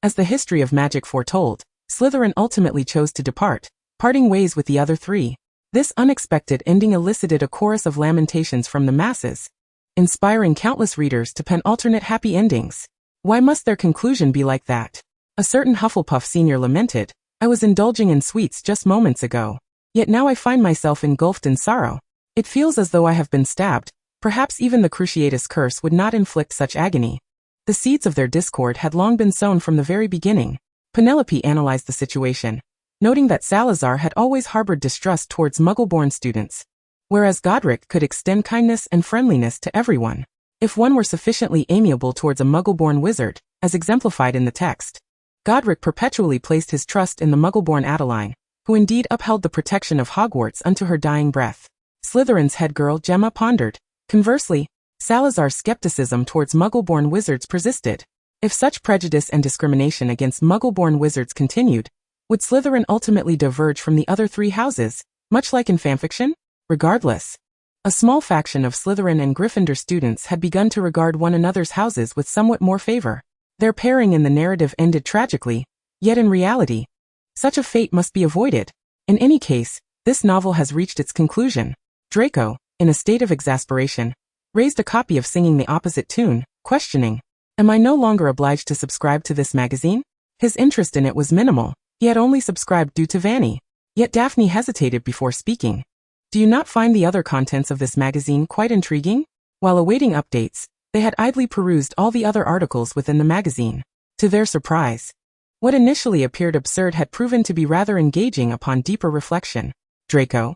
As the history of magic foretold, Slytherin ultimately chose to depart, parting ways with the other 3. This unexpected ending elicited a chorus of lamentations from the masses, inspiring countless readers to pen alternate happy endings. Why must their conclusion be like that? A certain Hufflepuff senior lamented, I was indulging in sweets just moments ago. Yet now I find myself engulfed in sorrow. It feels as though I have been stabbed. Perhaps even the Cruciatus curse would not inflict such agony. The seeds of their discord had long been sown from the very beginning. Penelope analyzed the situation, noting that Salazar had always harbored distrust towards Muggle-born students, whereas Godric could extend kindness and friendliness to everyone. If one were sufficiently amiable towards a Muggle-born wizard, as exemplified in the text, Godric perpetually placed his trust in the Muggle-born Adeline, who indeed upheld the protection of Hogwarts unto her dying breath. Slytherin's head girl Gemma pondered. Conversely, Salazar's skepticism towards Muggle-born wizards persisted. If such prejudice and discrimination against Muggle-born wizards continued, would Slytherin ultimately diverge from the other 3 houses, much like in fanfiction? Regardless, a small faction of Slytherin and Gryffindor students had begun to regard one another's houses with somewhat more favor. Their pairing in the narrative ended tragically, yet in reality, such a fate must be avoided. In any case, this novel has reached its conclusion. Draco, in a state of exasperation, raised a copy of singing the opposite tune, questioning, am I no longer obliged to subscribe to this magazine? His interest in it was minimal. He had only subscribed due to Fanny. Yet Daphne hesitated before speaking. Do you not find the other contents of this magazine quite intriguing? While awaiting updates, they had idly perused all the other articles within the magazine. To their surprise, what initially appeared absurd had proven to be rather engaging upon deeper reflection. Draco.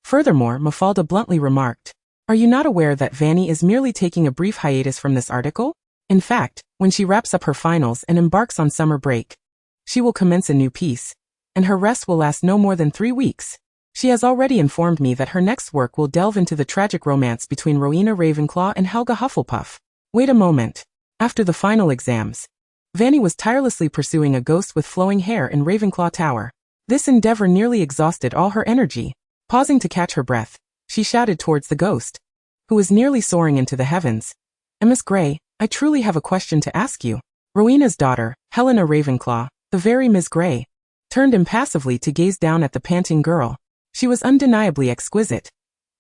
Furthermore, Mafalda bluntly remarked, are you not aware that Fanny is merely taking a brief hiatus from this article? In fact, when she wraps up her finals and embarks on summer break, she will commence a new piece, and her rest will last no more than 3 weeks. She has already informed me that her next work will delve into the tragic romance between Rowena Ravenclaw and Helga Hufflepuff. Wait a moment. After the final exams, Fanny was tirelessly pursuing a ghost with flowing hair in Ravenclaw Tower. This endeavor nearly exhausted all her energy. Pausing to catch her breath, she shouted towards the ghost, who was nearly soaring into the heavens. Miss Grey, I truly have a question to ask you. Rowena's daughter, Helena Ravenclaw, the very Miss Grey, turned impassively to gaze down at the panting girl. She was undeniably exquisite.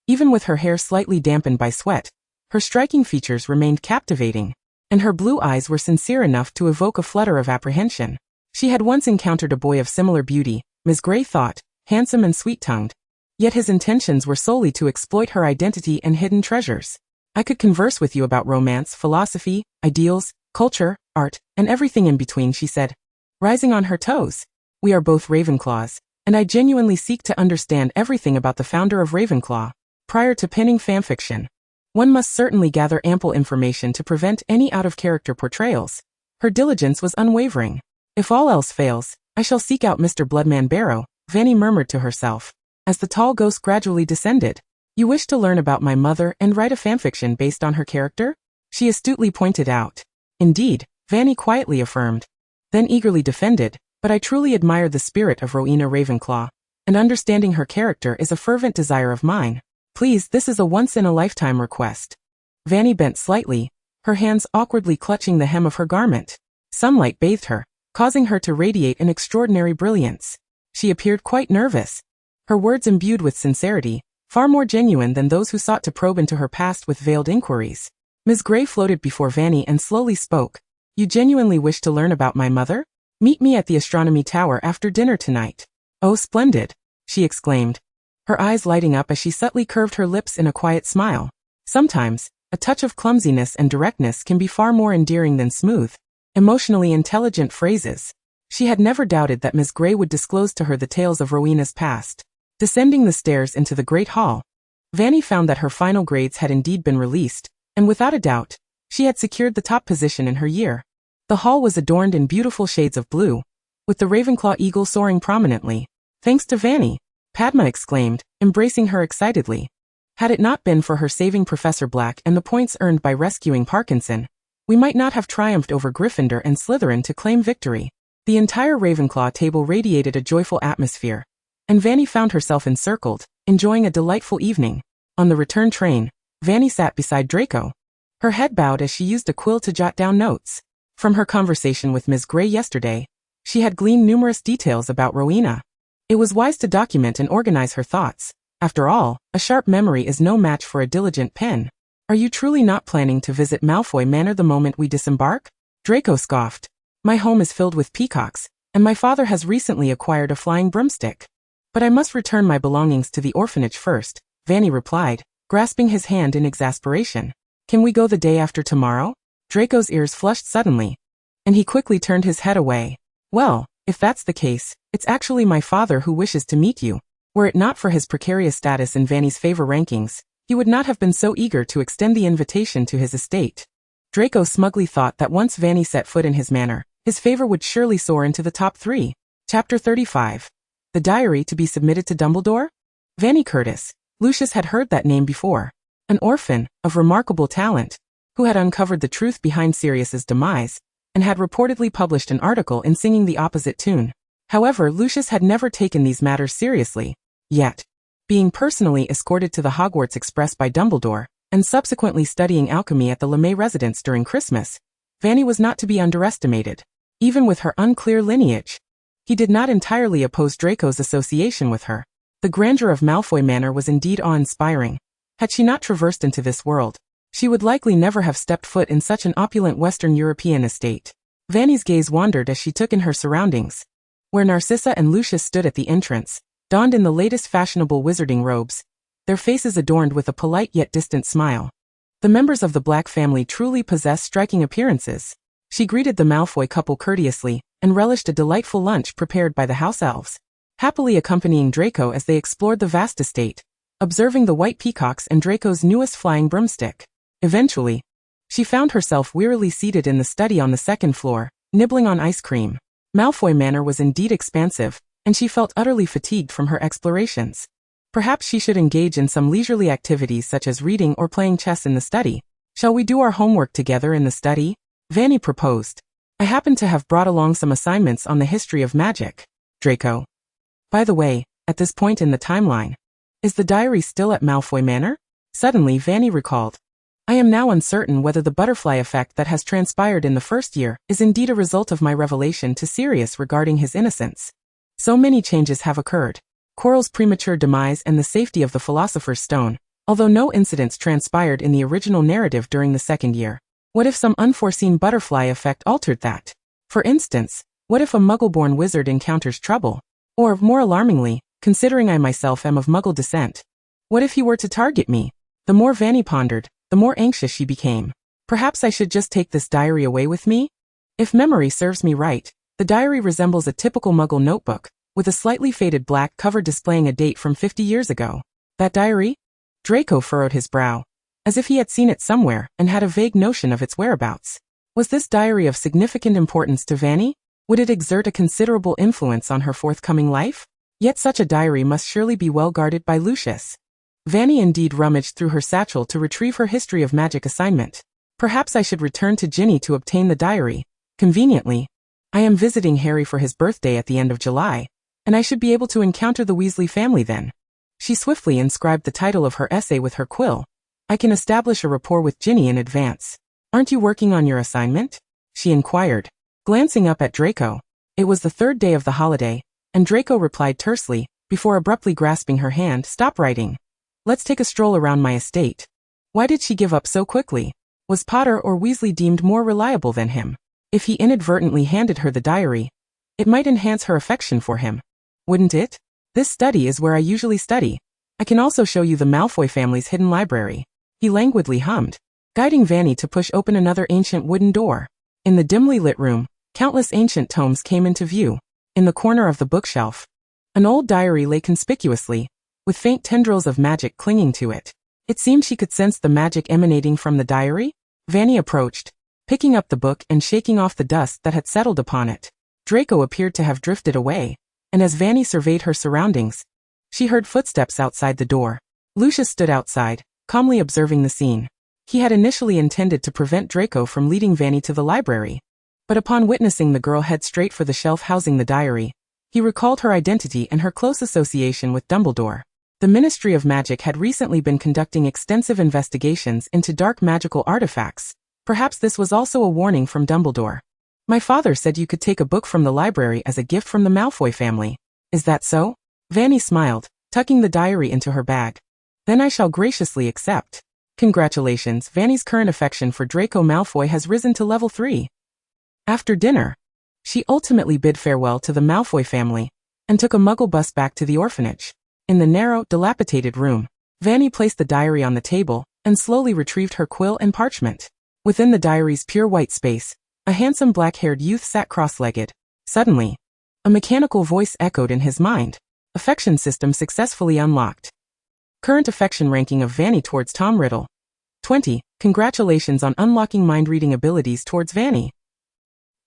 Even with her hair slightly dampened by sweat, her striking features remained captivating, and her blue eyes were sincere enough to evoke a flutter of apprehension. She had once encountered a boy of similar beauty, Miss Grey thought, handsome and sweet-tongued. Yet his intentions were solely to exploit her identity and hidden treasures. I could converse with you about romance, philosophy, ideals, culture, art, and everything in between, she said, rising on her toes. We are both Ravenclaws, and I genuinely seek to understand everything about the founder of Ravenclaw. Prior to penning fanfiction, one must certainly gather ample information to prevent any out-of-character portrayals. Her diligence was unwavering. If all else fails, I shall seek out Mr. Bloodman Barrow, Fanny murmured to herself, as the tall ghost gradually descended. You wish to learn about my mother and write a fanfiction based on her character? She astutely pointed out. Indeed, Fanny quietly affirmed, then eagerly defended, but I truly admire the spirit of Rowena Ravenclaw, and understanding her character is a fervent desire of mine. Please, this is a once-in-a-lifetime request. Fanny bent slightly, her hands awkwardly clutching the hem of her garment. Sunlight bathed her, causing her to radiate an extraordinary brilliance. She appeared quite nervous. her words imbued with sincerity, far more genuine than those who sought to probe into her past with veiled inquiries. Ms. Grey floated before Fanny and slowly spoke. You genuinely wish to learn about my mother? Meet me at the astronomy tower after dinner tonight. Oh, splendid, she exclaimed, her eyes lighting up as she subtly curved her lips in a quiet smile. Sometimes, a touch of clumsiness and directness can be far more endearing than smooth, emotionally intelligent phrases. She had never doubted that Ms. Grey would disclose to her the tales of Rowena's past. Descending the stairs into the great hall, Fanny found that her final grades had indeed been released, and without a doubt, she had secured the top position in her year. The hall was adorned in beautiful shades of blue, with the Ravenclaw eagle soaring prominently. Thanks to Fanny, Padma exclaimed, embracing her excitedly. Had it not been for her saving Professor Black and the points earned by rescuing Parkinson, we might not have triumphed over Gryffindor and Slytherin to claim victory. The entire Ravenclaw table radiated a joyful atmosphere, and Fanny found herself encircled, enjoying a delightful evening. On the return train, Fanny sat beside Draco, her head bowed as she used a quill to jot down notes. From her conversation with Ms. Grey yesterday, she had gleaned numerous details about Rowena. It was wise to document and organize her thoughts. After all, a sharp memory is no match for a diligent pen. Are you truly not planning to visit Malfoy Manor the moment we disembark? Draco scoffed. My home is filled with peacocks, and my father has recently acquired a flying broomstick. But I must return my belongings to the orphanage first, Fanny replied, grasping his hand in exasperation. Can we go the day after tomorrow? Draco's ears flushed suddenly, and he quickly turned his head away. Well, if that's the case, it's actually my father who wishes to meet you. Were it not for his precarious status in Fanny's favor rankings, he would not have been so eager to extend the invitation to his estate. Draco smugly thought that once Fanny set foot in his manor, his favor would surely soar into the top 3. Chapter 35. The diary to be submitted to Dumbledore? Fanny Curtis. Lucius had heard that name before. An orphan, of remarkable talent, who had uncovered the truth behind Sirius's demise, and had reportedly published an article in singing the opposite tune. However, Lucius had never taken these matters seriously. Yet, being personally escorted to the Hogwarts Express by Dumbledore, and subsequently studying alchemy at the LeMay residence during Christmas, Fanny was not to be underestimated. Even with her unclear lineage, he did not entirely oppose Draco's association with her. The grandeur of Malfoy Manor was indeed awe-inspiring. Had she not traversed into this world, she would likely never have stepped foot in such an opulent Western European estate. Fanny's gaze wandered as she took in her surroundings, where Narcissa and Lucius stood at the entrance, donned in the latest fashionable wizarding robes, their faces adorned with a polite yet distant smile. The members of the Black family truly possess striking appearances. She greeted the Malfoy couple courteously, and relished a delightful lunch prepared by the house elves, happily accompanying Draco as they explored the vast estate, observing the white peacocks and Draco's newest flying broomstick. Eventually, she found herself wearily seated in the study on the second floor, nibbling on ice cream. Malfoy Manor was indeed expansive, and she felt utterly fatigued from her explorations. Perhaps she should engage in some leisurely activities such as reading or playing chess in the study. Shall we do our homework together in the study? Fanny proposed. I happen to have brought along some assignments on the history of magic. Draco. By the way, at this point in the timeline, is the diary still at Malfoy Manor? Suddenly Fanny recalled. I am now uncertain whether the butterfly effect that has transpired in the first year is indeed a result of my revelation to Sirius regarding his innocence. So many changes have occurred. Quirrell's premature demise and the safety of the Philosopher's Stone, although no incidents transpired in the original narrative during the second year. What if some unforeseen butterfly effect altered that? For instance, what if a Muggle-born wizard encounters trouble? Or, more alarmingly, considering I myself am of Muggle descent, what if he were to target me? The more Fanny pondered, the more anxious she became. Perhaps I should just take this diary away with me? If memory serves me right, the diary resembles a typical Muggle notebook, with a slightly faded black cover displaying a date from 50 years ago. That diary? Draco furrowed his brow, as if he had seen it somewhere and had a vague notion of its whereabouts. Was this diary of significant importance to Fanny? Would it exert a considerable influence on her forthcoming life? Yet such a diary must surely be well guarded by Lucius. Fanny indeed rummaged through her satchel to retrieve her history of magic assignment. Perhaps I should return to Ginny to obtain the diary. Conveniently, I am visiting Harry for his birthday at the end of July, and I should be able to encounter the Weasley family then. She swiftly inscribed the title of her essay with her quill. I can establish a rapport with Ginny in advance. Aren't you working on your assignment? She inquired, glancing up at Draco. It was the third day of the holiday, and Draco replied tersely, before abruptly grasping her hand. Stop writing. Let's take a stroll around my estate. Why did she give up so quickly? Was Potter or Weasley deemed more reliable than him? If he inadvertently handed her the diary, it might enhance her affection for him. Wouldn't it? This study is where I usually study. I can also show you the Malfoy family's hidden library. He languidly hummed, guiding Fanny to push open another ancient wooden door. In the dimly lit room, countless ancient tomes came into view. In the corner of the bookshelf, an old diary lay conspicuously, with faint tendrils of magic clinging to it. It seemed she could sense the magic emanating from the diary. Fanny approached, picking up the book and shaking off the dust that had settled upon it. Draco appeared to have drifted away, and as Fanny surveyed her surroundings, she heard footsteps outside the door. Lucius stood outside, calmly observing the scene. He had initially intended to prevent Draco from leading Fanny to the library, but upon witnessing the girl head straight for the shelf housing the diary, he recalled her identity and her close association with Dumbledore. The Ministry of Magic had recently been conducting extensive investigations into dark magical artifacts. Perhaps this was also a warning from Dumbledore. My father said you could take a book from the library as a gift from the Malfoy family. Is that so? Fanny smiled, tucking the diary into her bag. Then I shall graciously accept. Congratulations, Fanny's current affection for Draco Malfoy has risen to level 3. After dinner, she ultimately bid farewell to the Malfoy family and took a muggle bus back to the orphanage. In the narrow, dilapidated room, Fanny placed the diary on the table and slowly retrieved her quill and parchment. Within the diary's pure white space, a handsome black-haired youth sat cross-legged. Suddenly, a mechanical voice echoed in his mind. Affection system successfully unlocked. Current affection ranking of Fanny towards Tom Riddle. 20. Congratulations on unlocking mind-reading abilities towards Fanny.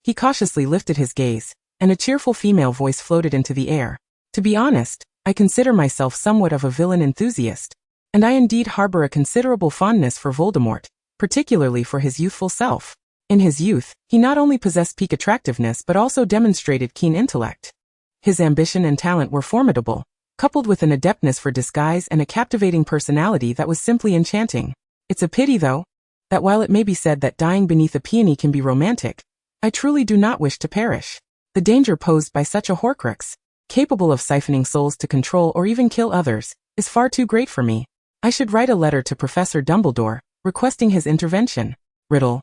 He cautiously lifted his gaze, and a cheerful female voice floated into the air. To be honest, I consider myself somewhat of a villain enthusiast, and I indeed harbor a considerable fondness for Voldemort, particularly for his youthful self. In his youth, he not only possessed peak attractiveness but also demonstrated keen intellect. His ambition and talent were formidable, coupled with an adeptness for disguise and a captivating personality that was simply enchanting. It's a pity, though, that while it may be said that dying beneath a peony can be romantic, I truly do not wish to perish. The danger posed by such a Horcrux, capable of siphoning souls to control or even kill others, is far too great for me. I should write a letter to Professor Dumbledore, requesting his intervention. Riddle.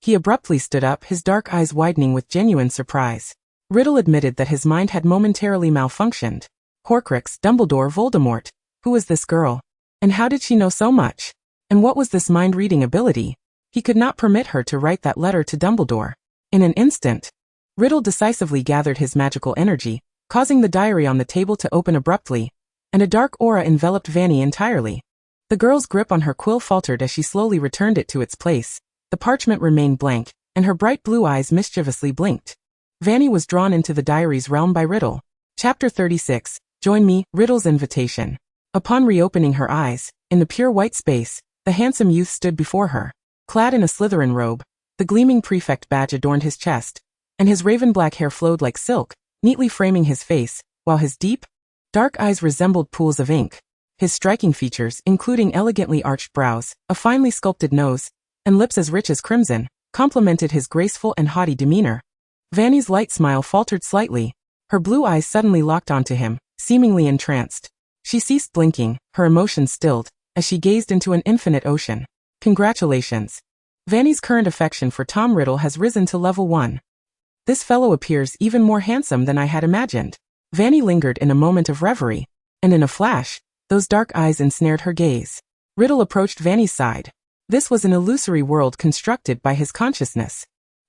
He abruptly stood up, his dark eyes widening with genuine surprise. Riddle admitted that his mind had momentarily malfunctioned. Horcrux, Dumbledore, Voldemort. Who was this girl? And how did she know so much? And what was this mind-reading ability? He could not permit her to write that letter to Dumbledore. In an instant, Riddle decisively gathered his magical energy, causing the diary on the table to open abruptly, and a dark aura enveloped Fanny entirely. The girl's grip on her quill faltered as she slowly returned it to its place. The parchment remained blank, and her bright blue eyes mischievously blinked. Fanny was drawn into the diary's realm by Riddle. Chapter 36. Join me, Riddle's invitation. Upon reopening her eyes, in the pure white space, the handsome youth stood before her. Clad in a Slytherin robe, the gleaming prefect badge adorned his chest, and his raven-black hair flowed like silk, neatly framing his face, while his deep, dark eyes resembled pools of ink. His striking features, including elegantly arched brows, a finely sculpted nose, and lips as rich as crimson, complemented his graceful and haughty demeanor. Fanny's light smile faltered slightly. Her blue eyes suddenly locked onto him, seemingly entranced. She ceased blinking, her emotions stilled, as she gazed into an infinite ocean. Congratulations. Fanny's current affection for Tom Riddle has risen to level 1. This fellow appears even more handsome than I had imagined. Fanny lingered in a moment of reverie, and in a flash, those dark eyes ensnared her gaze. Riddle approached Fanny's side. This was an illusory world constructed by his consciousness.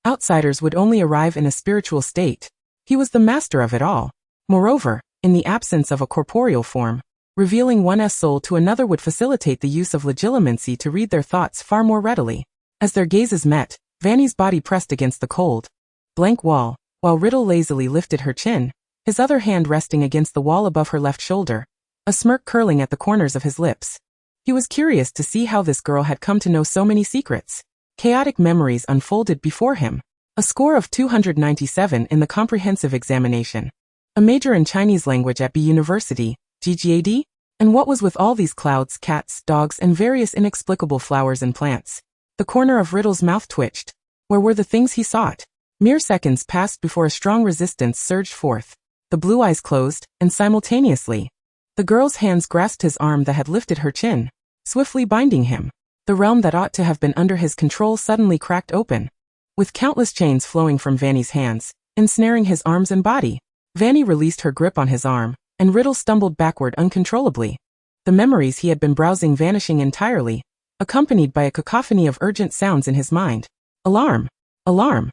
Outsiders would only arrive in a spiritual state. He was the master of it all. Moreover, in the absence of a corporeal form, revealing one's soul to another would facilitate the use of Legilimency to read their thoughts far more readily. As their gazes met, Fanny's body pressed against the cold, blank wall, while Riddle lazily lifted her chin, his other hand resting against the wall above her left shoulder, a smirk curling at the corners of his lips. He was curious to see how this girl had come to know so many secrets. Chaotic memories unfolded before him. A score of 297 in the comprehensive examination. A major in Chinese language at B University, GGAD? And what was with all these clouds, cats, dogs, and various inexplicable flowers and plants? The corner of Riddle's mouth twitched. Where were the things he sought? Mere seconds passed before a strong resistance surged forth. The blue eyes closed, and simultaneously, the girl's hands grasped his arm that had lifted her chin, swiftly binding him. The realm that ought to have been under his control suddenly cracked open, with countless chains flowing from Fanny's hands, ensnaring his arms and body. Fanny released her grip on his arm, and Riddle stumbled backward uncontrollably. The memories he had been browsing vanishing entirely, accompanied by a cacophony of urgent sounds in his mind. Alarm! Alarm!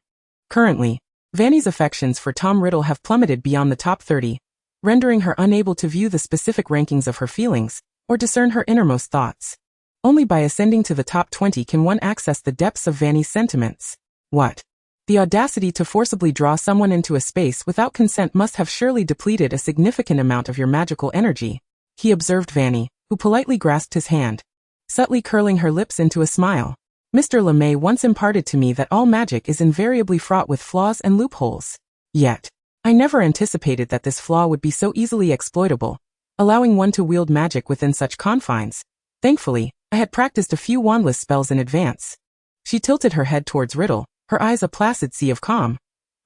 Currently, Fanny's affections for Tom Riddle have plummeted beyond the top 30, rendering her unable to view the specific rankings of her feelings, or discern her innermost thoughts. Only by ascending to the top 20 can one access the depths of Fanny's sentiments. What? The audacity to forcibly draw someone into a space without consent must have surely depleted a significant amount of your magical energy, he observed Fanny, who politely grasped his hand, subtly curling her lips into a smile. Mr. LeMay once imparted to me that all magic is invariably fraught with flaws and loopholes. Yet, I never anticipated that this flaw would be so easily exploitable, allowing one to wield magic within such confines. Thankfully, I had practiced a few wandless spells in advance. She tilted her head towards Riddle, her eyes a placid sea of calm.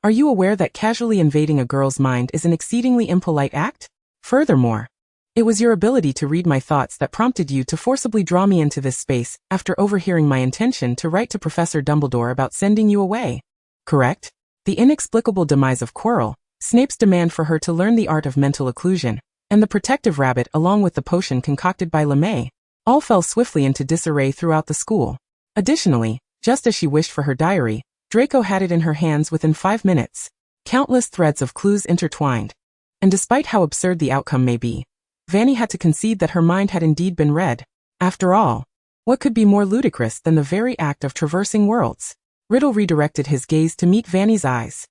Are you aware that casually invading a girl's mind is an exceedingly impolite act? Furthermore, it was your ability to read my thoughts that prompted you to forcibly draw me into this space after overhearing my intention to write to Professor Dumbledore about sending you away. Correct? The inexplicable demise of Quirrell, Snape's demand for her to learn the art of mental occlusion, and the protective rabbit along with the potion concocted by LeMay, all fell swiftly into disarray throughout the school. Additionally, just as she wished for her diary, Draco had it in her hands within 5 minutes. Countless threads of clues intertwined. And despite how absurd the outcome may be, Fanny had to concede that her mind had indeed been read. After all, what could be more ludicrous than the very act of traversing worlds? Riddle redirected his gaze to meet Fanny's eyes.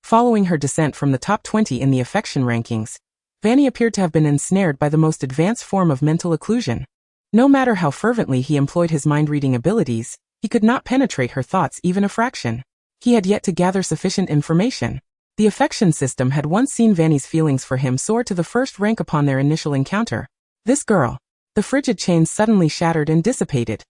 Following her descent from the top 20 in the affection rankings, Fanny appeared to have been ensnared by the most advanced form of mental occlusion. No matter how fervently he employed his mind-reading abilities, he could not penetrate her thoughts even a fraction. He had yet to gather sufficient information. The affection system had once seen Fanny's feelings for him soar to the first rank upon their initial encounter. This girl. The frigid chains suddenly shattered and dissipated,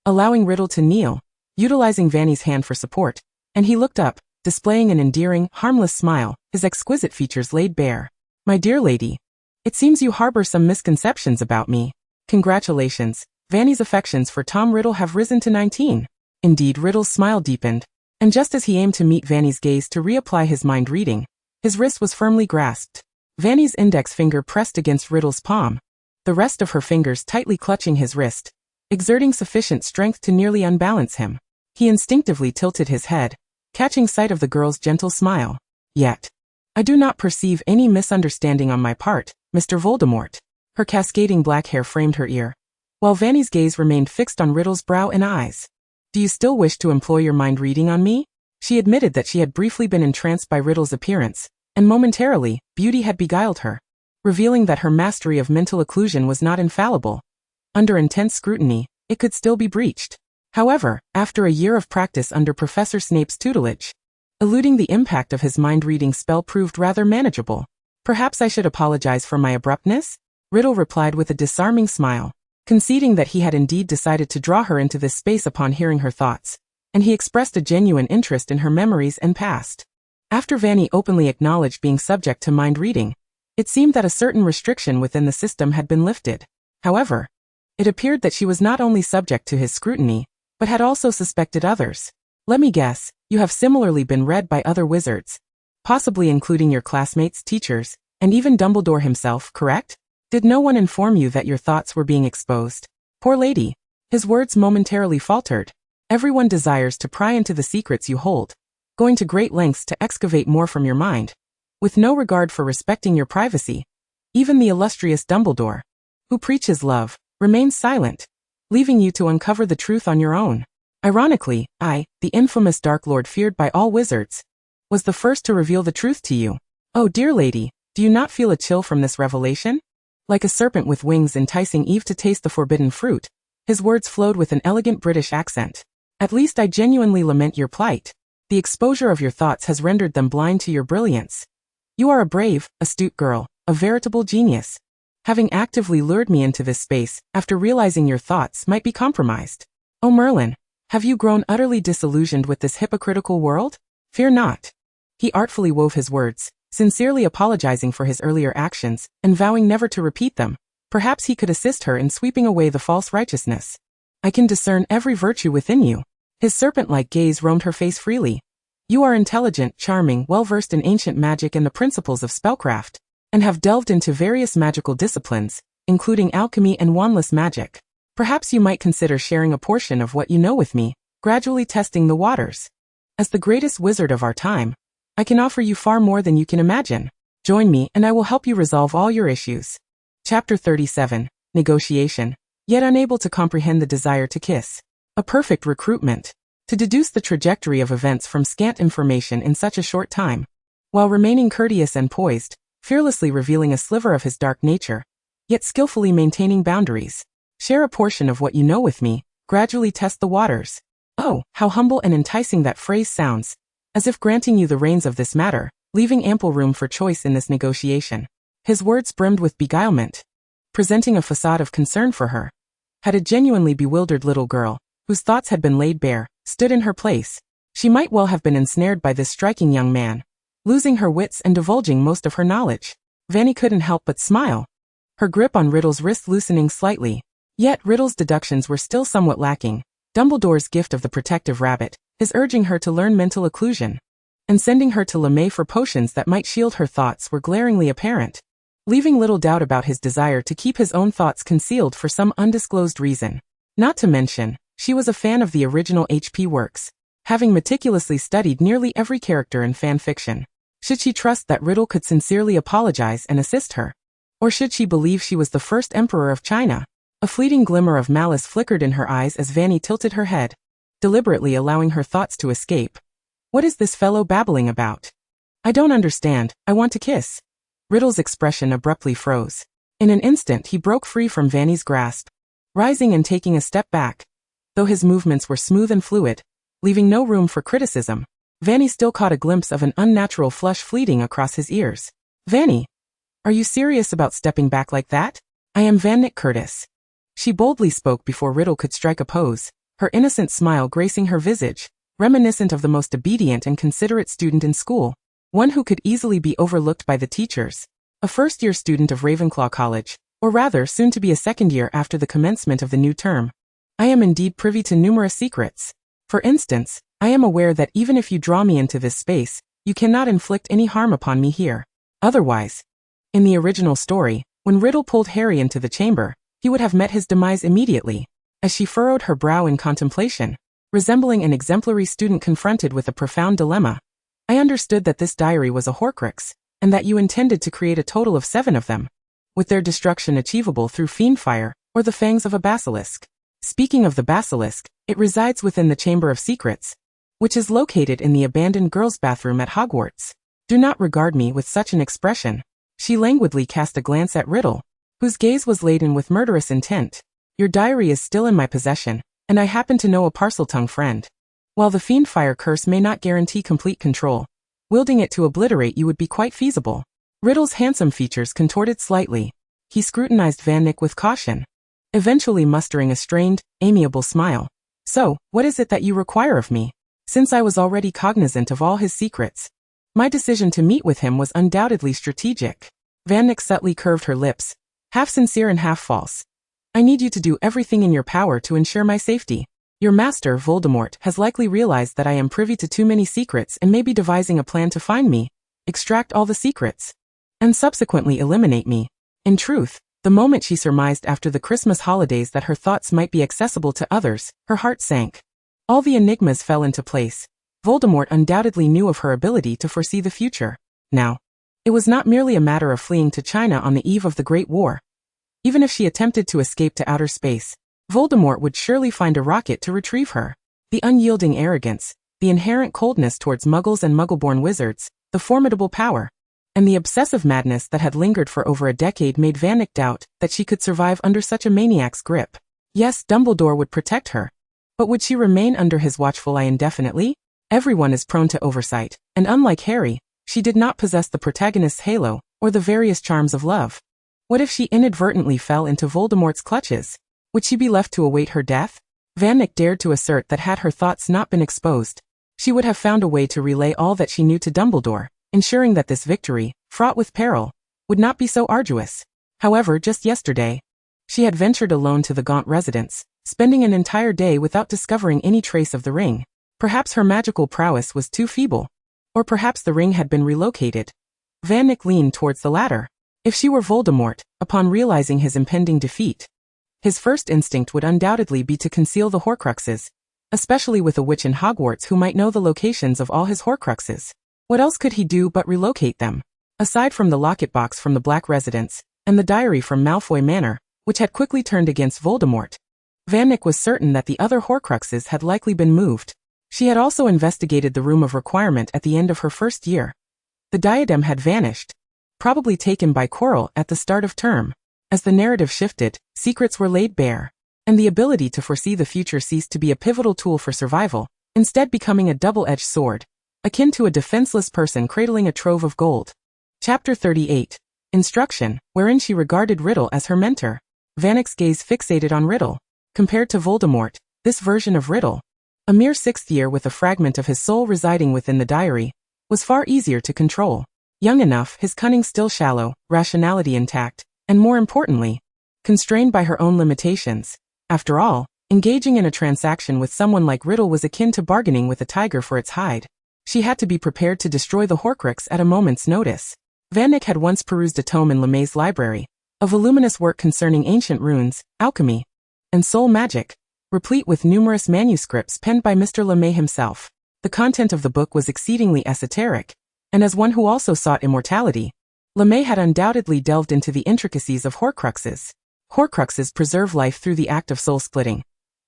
allowing Riddle to kneel, utilizing Fanny's hand for support, and he looked up, displaying an endearing, harmless smile, his exquisite features laid bare. My dear lady, it seems you harbor some misconceptions about me. Congratulations, Fanny's affections for Tom Riddle have risen to 19. Indeed, Riddle's smile deepened, and just as he aimed to meet Fanny's gaze to reapply his mind reading, his wrist was firmly grasped. Fanny's index finger pressed against Riddle's palm, the rest of her fingers tightly clutching his wrist, exerting sufficient strength to nearly unbalance him. He instinctively tilted his head, catching sight of the girl's gentle smile. Yet, I do not perceive any misunderstanding on my part, Mr. Voldemort. Her cascading black hair framed her ear, while Fanny's gaze remained fixed on Riddle's brow and eyes. Do you still wish to employ your mind reading on me? She admitted that she had briefly been entranced by Riddle's appearance, and momentarily, beauty had beguiled her, revealing that her mastery of mental occlusion was not infallible. Under intense scrutiny, it could still be breached. However, after a year of practice under Professor Snape's tutelage, eluding the impact of his mind-reading spell proved rather manageable. Perhaps I should apologize for my abruptness? Riddle replied with a disarming smile, conceding that he had indeed decided to draw her into this space upon hearing her thoughts, and he expressed a genuine interest in her memories and past. After Fanny openly acknowledged being subject to mind reading, it seemed that a certain restriction within the system had been lifted. However, it appeared that she was not only subject to his scrutiny, but had also suspected others. Let me guess, you have similarly been read by other wizards, possibly including your classmates, teachers, and even Dumbledore himself, correct? Did no one inform you that your thoughts were being exposed? Poor lady. His words momentarily faltered. Everyone desires to pry into the secrets you hold, going to great lengths to excavate more from your mind, with no regard for respecting your privacy. Even the illustrious Dumbledore, who preaches love, remains silent, leaving you to uncover the truth on your own. Ironically, I, the infamous Dark Lord feared by all wizards, was the first to reveal the truth to you. Oh dear lady, do you not feel a chill from this revelation? Like a serpent with wings enticing Eve to taste the forbidden fruit, his words flowed with an elegant British accent. At least I genuinely lament your plight. The exposure of your thoughts has rendered them blind to your brilliance. You are a brave, astute girl, a veritable genius. Having actively lured me into this space after realizing your thoughts might be compromised. Oh Merlin, have you grown utterly disillusioned with this hypocritical world? Fear not. He artfully wove his words, sincerely apologizing for his earlier actions and vowing never to repeat them. Perhaps he could assist her in sweeping away the false righteousness. I can discern every virtue within you. His serpent-like gaze roamed her face freely. You are intelligent, charming, well-versed in ancient magic and the principles of spellcraft, and have delved into various magical disciplines, including alchemy and wandless magic. Perhaps you might consider sharing a portion of what you know with me, gradually testing the waters. As the greatest wizard of our time, I can offer you far more than you can imagine. Join me and I will help you resolve all your issues. Chapter 37. Negotiation. Yet unable to comprehend the desire to kiss. A perfect recruitment. To deduce the trajectory of events from scant information in such a short time, while remaining courteous and poised, fearlessly revealing a sliver of his dark nature, yet skillfully maintaining boundaries. Share a portion of what you know with me, gradually test the waters. Oh, how humble and enticing that phrase sounds, as if granting you the reins of this matter, leaving ample room for choice in this negotiation. His words brimmed with beguilement, presenting a facade of concern for her. Had a genuinely bewildered little girl, whose thoughts had been laid bare, stood in her place, she might well have been ensnared by this striking young man, losing her wits and divulging most of her knowledge. Fanny couldn't help but smile, her grip on Riddle's wrist loosening slightly. Yet Riddle's deductions were still somewhat lacking. Dumbledore's gift of the protective rabbit, his urging her to learn mental occlusion, and sending her to LeMay for potions that might shield her thoughts were glaringly apparent, leaving little doubt about his desire to keep his own thoughts concealed for some undisclosed reason. Not to mention, she was a fan of the original HP works, having meticulously studied nearly every character in fanfiction. Should she trust that Riddle could sincerely apologize and assist her? Or should she believe she was the first emperor of China? A fleeting glimmer of malice flickered in her eyes as Fanny tilted her head, deliberately allowing her thoughts to escape. What is this fellow babbling about? I don't understand, I want to kiss. Riddle's expression abruptly froze. In an instant he broke free from Fanny's grasp, rising and taking a step back. Though his movements were smooth and fluid, leaving no room for criticism, Fanny still caught a glimpse of an unnatural flush fleeting across his ears. Fanny, are you serious about stepping back like that? I am Fanny Curtis. She boldly spoke before Riddle could strike a pose, her innocent smile gracing her visage, reminiscent of the most obedient and considerate student in school, one who could easily be overlooked by the teachers. A first-year student of Ravenclaw College, or rather soon to be a second year after the commencement of the new term. I am indeed privy to numerous secrets. For instance, I am aware that even if you draw me into this space, you cannot inflict any harm upon me here. Otherwise, in the original story, when Riddle pulled Harry into the chamber, he would have met his demise immediately. As she furrowed her brow in contemplation, resembling an exemplary student confronted with a profound dilemma, I understood that this diary was a Horcrux, and that you intended to create a total of 7 of them, with their destruction achievable through fiendfire or the fangs of a basilisk. Speaking of the basilisk, it resides within the Chamber of Secrets, which is located in the abandoned girls' bathroom at Hogwarts. Do not regard me with such an expression. She languidly cast a glance at Riddle, whose gaze was laden with murderous intent. Your diary is still in my possession, and I happen to know a Parseltongue friend. While the fiendfire curse may not guarantee complete control, wielding it to obliterate you would be quite feasible. Riddle's handsome features contorted slightly. He scrutinized Fanny with caution, eventually mustering a strained, amiable smile. So, what is it that you require of me? Since I was already cognizant of all his secrets, my decision to meet with him was undoubtedly strategic. Fanny subtly curved her lips, half sincere and half false. I need you to do everything in your power to ensure my safety. Your master, Voldemort, has likely realized that I am privy to too many secrets and may be devising a plan to find me, extract all the secrets, and subsequently eliminate me. In truth, the moment she surmised after the Christmas holidays that her thoughts might be accessible to others, her heart sank. All the enigmas fell into place. Voldemort undoubtedly knew of her ability to foresee the future. Now, it was not merely a matter of fleeing to China on the eve of the Great War. Even if she attempted to escape to outer space, Voldemort would surely find a rocket to retrieve her. The unyielding arrogance, the inherent coldness towards muggles and muggle-born wizards, the formidable power, and the obsessive madness that had lingered for over a decade made Fanny doubt that she could survive under such a maniac's grip. Yes, Dumbledore would protect her, but would she remain under his watchful eye indefinitely? Everyone is prone to oversight, and unlike Harry, she did not possess the protagonist's halo, or the various charms of love. What if she inadvertently fell into Voldemort's clutches? Would she be left to await her death? Fanny dared to assert that had her thoughts not been exposed, she would have found a way to relay all that she knew to Dumbledore, ensuring that this victory, fraught with peril, would not be so arduous. However, just yesterday, she had ventured alone to the Gaunt residence, spending an entire day without discovering any trace of the ring. Perhaps her magical prowess was too feeble. Or perhaps the ring had been relocated. Fanny leaned towards the latter. If she were Voldemort, upon realizing his impending defeat, his first instinct would undoubtedly be to conceal the Horcruxes, especially with a witch in Hogwarts who might know the locations of all his Horcruxes. What else could he do but relocate them? Aside from the locket box from the Black residence, and the diary from Malfoy Manor, which had quickly turned against Voldemort, Fanny was certain that the other Horcruxes had likely been moved. She had also investigated the Room of Requirement at the end of her first year. The diadem had vanished, probably taken by Quirrell at the start of term. As the narrative shifted, secrets were laid bare, and the ability to foresee the future ceased to be a pivotal tool for survival, instead becoming a double-edged sword, akin to a defenseless person cradling a trove of gold. Chapter 38. Instruction, wherein she regarded Riddle as her mentor. Fanny's gaze fixated on Riddle. Compared to Voldemort, this version of Riddle, a mere 6th year with a fragment of his soul residing within the diary, was far easier to control. Young enough, his cunning still shallow, rationality intact, and more importantly, constrained by her own limitations. After all, engaging in a transaction with someone like Riddle was akin to bargaining with a tiger for its hide. She had to be prepared to destroy the Horcrux at a moment's notice. Fanny had once perused a tome in LeMay's library, a voluminous work concerning ancient runes, alchemy, and soul magic, replete with numerous manuscripts penned by Mr. LeMay himself. The content of the book was exceedingly esoteric, and as one who also sought immortality, LeMay had undoubtedly delved into the intricacies of Horcruxes. Horcruxes preserve life through the act of soul-splitting.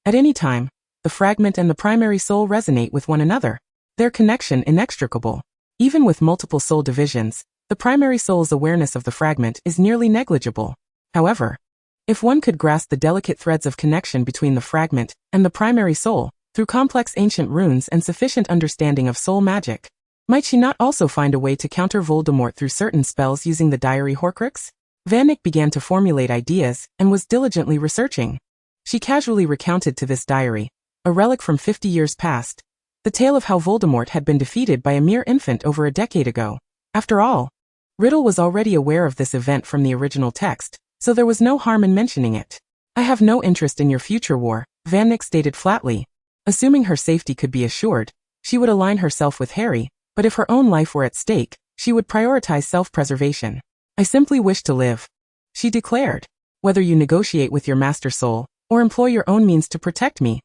At any time, the fragment and the primary soul resonate with one another, their connection inextricable. Even with multiple soul divisions, the primary soul's awareness of the fragment is nearly negligible. However, if one could grasp the delicate threads of connection between the fragment and the primary soul, through complex ancient runes and sufficient understanding of soul magic, might she not also find a way to counter Voldemort through certain spells using the diary Horcrux? Fanny began to formulate ideas and was diligently researching. She casually recounted to this diary, a relic from 50 years past, the tale of how Voldemort had been defeated by a mere infant over a decade ago. After all, Riddle was already aware of this event from the original text, so there was no harm in mentioning it. I have no interest in your future war, Fanny stated flatly. Assuming her safety could be assured, she would align herself with Harry, but if her own life were at stake, she would prioritize self-preservation. I simply wish to live, she declared. Whether you negotiate with your master soul, or employ your own means to protect me,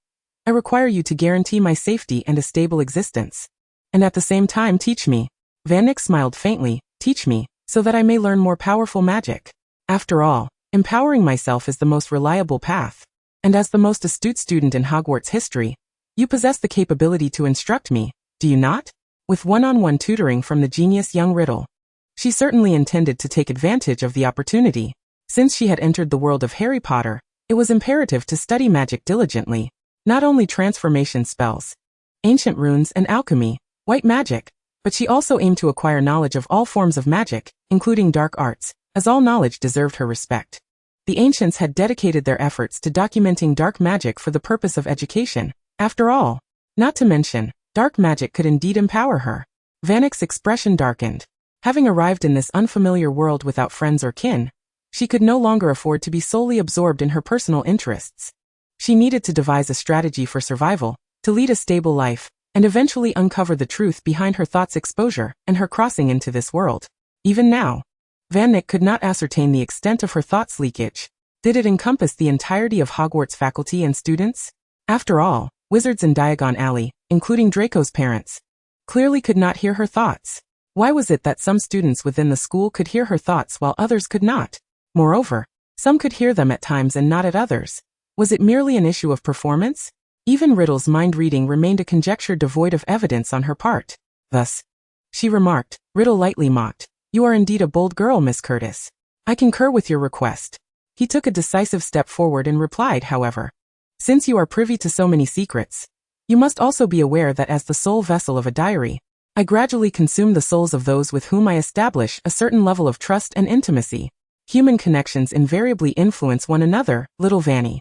I require you to guarantee my safety and a stable existence. And at the same time teach me. Fanny smiled faintly. Teach me, so that I may learn more powerful magic. After all, empowering myself is the most reliable path. And as the most astute student in Hogwarts history, you possess the capability to instruct me, do you not? With one-on-one tutoring from the genius young Riddle, she certainly intended to take advantage of the opportunity. Since she had entered the world of Harry Potter, it was imperative to study magic diligently, not only transformation spells, ancient runes and alchemy, white magic, but she also aimed to acquire knowledge of all forms of magic, including dark arts, as all knowledge deserved her respect. The ancients had dedicated their efforts to documenting dark magic for the purpose of education. After all, not to mention, dark magic could indeed empower her. Fanny's expression darkened. Having arrived in this unfamiliar world without friends or kin, she could no longer afford to be solely absorbed in her personal interests. She needed to devise a strategy for survival, to lead a stable life, and eventually uncover the truth behind her thoughts' exposure and her crossing into this world. Even now, Fanny could not ascertain the extent of her thoughts' leakage. Did it encompass the entirety of Hogwarts faculty and students? After all, wizards in Diagon Alley, including Draco's parents, clearly could not hear her thoughts. Why was it that some students within the school could hear her thoughts while others could not? Moreover, some could hear them at times and not at others. Was it merely an issue of performance? Even Riddle's mind-reading remained a conjecture devoid of evidence on her part. Thus, she remarked, Riddle lightly mocked, "You are indeed a bold girl, Miss Curtis. I concur with your request." He took a decisive step forward and replied, however, "Since you are privy to so many secrets, you must also be aware that as the sole vessel of a diary, I gradually consume the souls of those with whom I establish a certain level of trust and intimacy. Human connections invariably influence one another, little Fanny."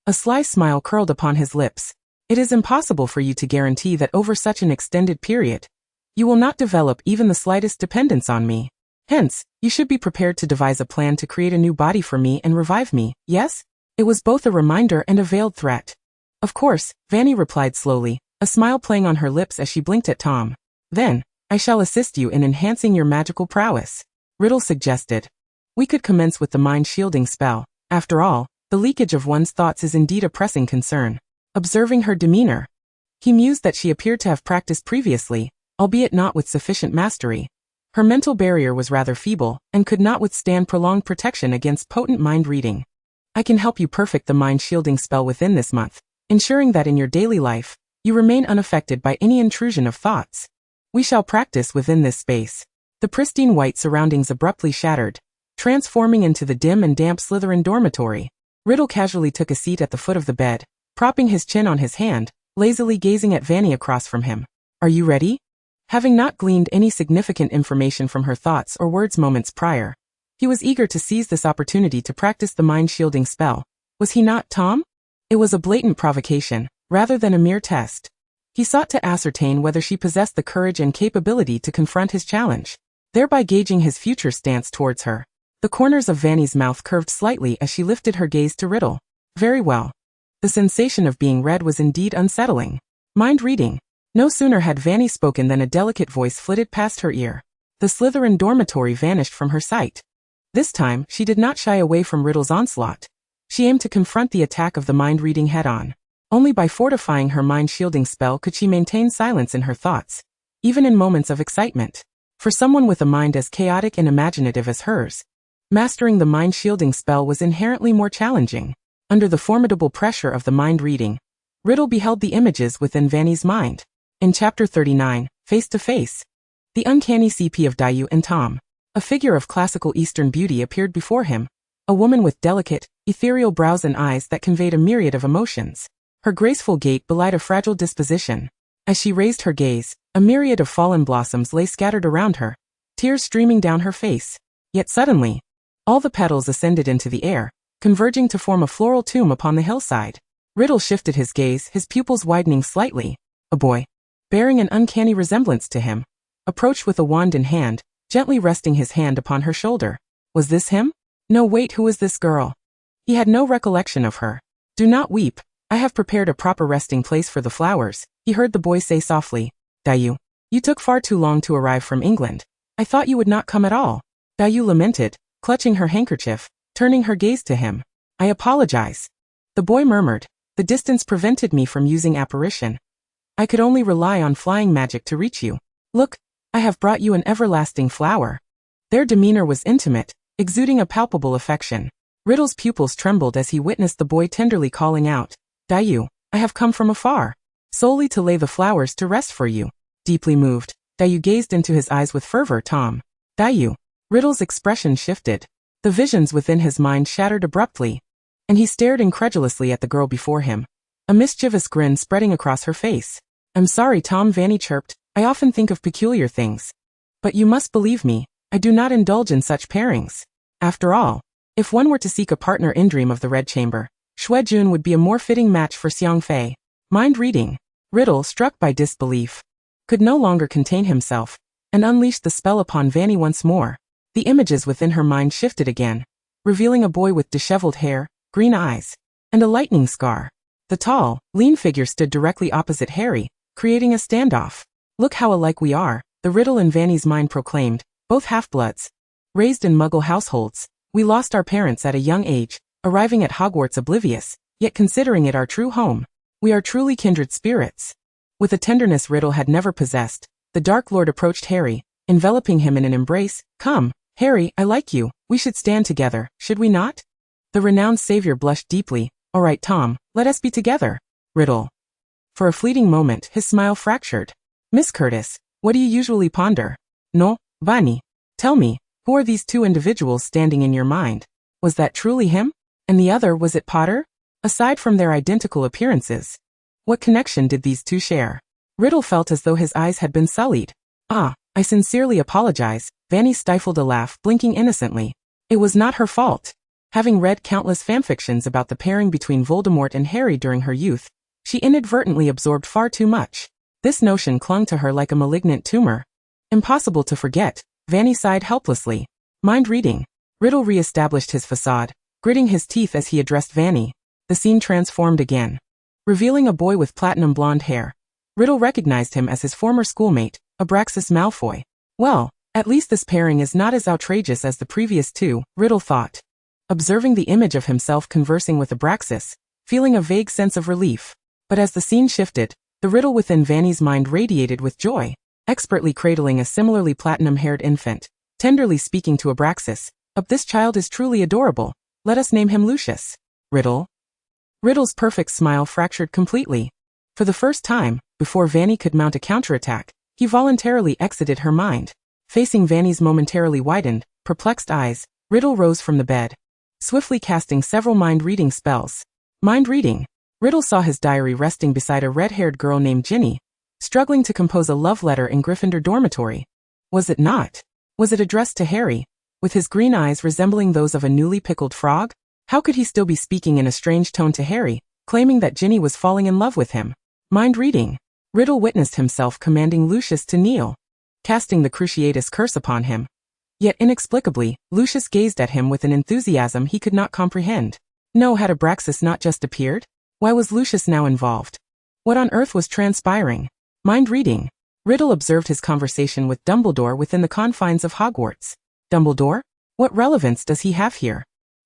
A sly smile curled upon his lips. "It is impossible for you to guarantee that over such an extended period, You will not develop even the slightest dependence on me. Hence, you should be prepared to devise a plan to create a new body for me and revive me, yes? It was both a reminder and a veiled threat. Of course, Fanny replied slowly, a smile playing on her lips as she blinked at Tom. Then, I shall assist you in enhancing your magical prowess, Riddle suggested. We could commence with the mind-shielding spell. After all, the leakage of one's thoughts is indeed a pressing concern. Observing her demeanor, he mused that she appeared to have practiced previously, albeit not with sufficient mastery. Her mental barrier was rather feeble, and could not withstand prolonged protection against potent mind reading. I can help you perfect the mind-shielding spell within this month, ensuring that in your daily life, you remain unaffected by any intrusion of thoughts. We shall practice within this space. The pristine white surroundings abruptly shattered, transforming into the dim and damp Slytherin dormitory. Riddle casually took a seat at the foot of the bed, propping his chin on his hand, lazily gazing at Fanny across from him. Are you ready? Having not gleaned any significant information from her thoughts or words moments prior, he was eager to seize this opportunity to practice the mind-shielding spell. Was he not, Tom? It was a blatant provocation, rather than a mere test. He sought to ascertain whether she possessed the courage and capability to confront his challenge, thereby gauging his future stance towards her. The corners of Fanny's mouth curved slightly as she lifted her gaze to Riddle. Very well. The sensation of being read was indeed unsettling. Mind reading. No sooner had Fanny spoken than a delicate voice flitted past her ear. The Slytherin dormitory vanished from her sight. This time, she did not shy away from Riddle's onslaught. She aimed to confront the attack of the mind-reading head-on. Only by fortifying her mind-shielding spell could she maintain silence in her thoughts, even in moments of excitement. For someone with a mind as chaotic and imaginative as hers, mastering the mind-shielding spell was inherently more challenging. Under the formidable pressure of the mind-reading, Riddle beheld the images within Fanny's mind. In Chapter 39, Face to Face, the uncanny CP of Dayu and Tom, a figure of classical Eastern beauty appeared before him, a woman with delicate, ethereal brows and eyes that conveyed a myriad of emotions. Her graceful gait belied a fragile disposition. As she raised her gaze, a myriad of fallen blossoms lay scattered around her, tears streaming down her face. Yet suddenly, all the petals ascended into the air, converging to form a floral tomb upon the hillside. Riddle shifted his gaze, his pupils widening slightly. A boy, bearing an uncanny resemblance to him, approached with a wand in hand, gently resting his hand upon her shoulder. Was this him? No, wait, who is this girl? He had no recollection of her. Do not weep. I have prepared a proper resting place for the flowers, he heard the boy say softly. Dayu, you took far too long to arrive from England. I thought you would not come at all. Dayu lamented, clutching her handkerchief, turning her gaze to him. I apologize. The boy murmured. The distance prevented me from using apparition. I could only rely on flying magic to reach you. Look, I have brought you an everlasting flower. Their demeanor was intimate, exuding a palpable affection. Riddle's pupils trembled as he witnessed the boy tenderly calling out, Dayu, I have come from afar, solely to lay the flowers to rest for you. Deeply moved, Dayu gazed into his eyes with fervor. Tom. Dayu. Riddle's expression shifted. The visions within his mind shattered abruptly, and he stared incredulously at the girl before him, a mischievous grin spreading across her face. I'm sorry, Tom, Fanny chirped. I often think of peculiar things. But you must believe me, I do not indulge in such pairings. After all, if one were to seek a partner in Dream of the Red Chamber, Xue Jun would be a more fitting match for Xiang Fei. Mind reading. Riddle, struck by disbelief, could no longer contain himself, and unleashed the spell upon Fanny once more. The images within her mind shifted again, revealing a boy with disheveled hair, green eyes, and a lightning scar. The tall, lean figure stood directly opposite Harry, creating a standoff. Look how alike we are, the Riddle in Fanny's mind proclaimed, both half-bloods. Raised in Muggle households, we lost our parents at a young age, arriving at Hogwarts oblivious, yet considering it our true home. We are truly kindred spirits. With a tenderness Riddle had never possessed, the Dark Lord approached Harry, enveloping him in an embrace. Come, Harry, I like you, we should stand together, should we not? The renowned savior blushed deeply. All right, Tom, let us be together. Riddle. For a fleeting moment, his smile fractured. Miss Curtis, what do you usually ponder? No, Fanny. Tell me, who are these two individuals standing in your mind? Was that truly him? And the other, was it Potter? Aside from their identical appearances, what connection did these two share? Riddle felt as though his eyes had been sullied. Ah, I sincerely apologize. Fanny stifled a laugh, blinking innocently. It was not her fault. Having read countless fanfictions about the pairing between Voldemort and Harry during her youth, she inadvertently absorbed far too much. This notion clung to her like a malignant tumor. Impossible to forget, Fanny sighed helplessly. Mind reading. Riddle re-established his facade, gritting his teeth as he addressed Fanny. The scene transformed again. Revealing a boy with platinum blonde hair, Riddle recognized him as his former schoolmate, Abraxas Malfoy. Well, at least this pairing is not as outrageous as the previous two, Riddle thought. Observing the image of himself conversing with Abraxas, feeling a vague sense of relief. But as the scene shifted, the Riddle within Fanny's mind radiated with joy, expertly cradling a similarly platinum-haired infant, tenderly speaking to Abraxas. This child is truly adorable. Let us name him Lucius. Riddle? Riddle's perfect smile fractured completely. For the first time, before Fanny could mount a counterattack, he voluntarily exited her mind. Facing Fanny's momentarily widened, perplexed eyes, Riddle rose from the bed, swiftly casting several mind-reading spells. Mind reading. Riddle saw his diary resting beside a red-haired girl named Ginny, struggling to compose a love letter in Gryffindor dormitory. Was it not? Was it addressed to Harry, with his green eyes resembling those of a newly pickled frog? How could he still be speaking in a strange tone to Harry, claiming that Ginny was falling in love with him? Mind reading. Riddle witnessed himself commanding Lucius to kneel, casting the Cruciatus curse upon him. Yet inexplicably, Lucius gazed at him with an enthusiasm he could not comprehend. No, had Abraxas not just appeared? Why was Lucius now involved? What on earth was transpiring? Mind reading. Riddle observed his conversation with Dumbledore within the confines of Hogwarts. Dumbledore? What relevance does he have here?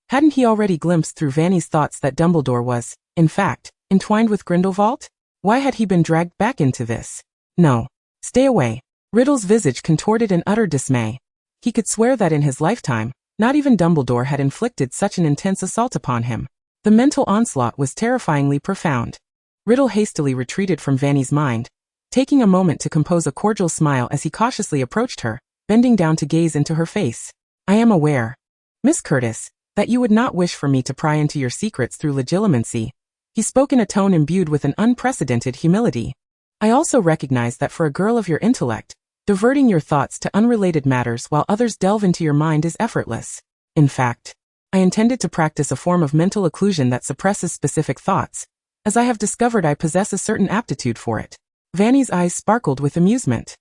Hadn't he already glimpsed through Fanny's thoughts that Dumbledore was, in fact, entwined with Grindelwald? Why had he been dragged back into this? No. Stay away. Riddle's visage contorted in utter dismay. He could swear that in his lifetime, not even Dumbledore had inflicted such an intense assault upon him. The mental onslaught was terrifyingly profound. Riddle hastily retreated from Fanny's mind, taking a moment to compose a cordial smile as he cautiously approached her, bending down to gaze into her face. I am aware, Miss Curtis, that you would not wish for me to pry into your secrets through Legilimency. He spoke in a tone imbued with an unprecedented humility. I also recognize that for a girl of your intellect, diverting your thoughts to unrelated matters while others delve into your mind is effortless. In fact, I intended to practice a form of mental occlusion that suppresses specific thoughts, as I have discovered I possess a certain aptitude for it. Fanny's eyes sparkled with amusement.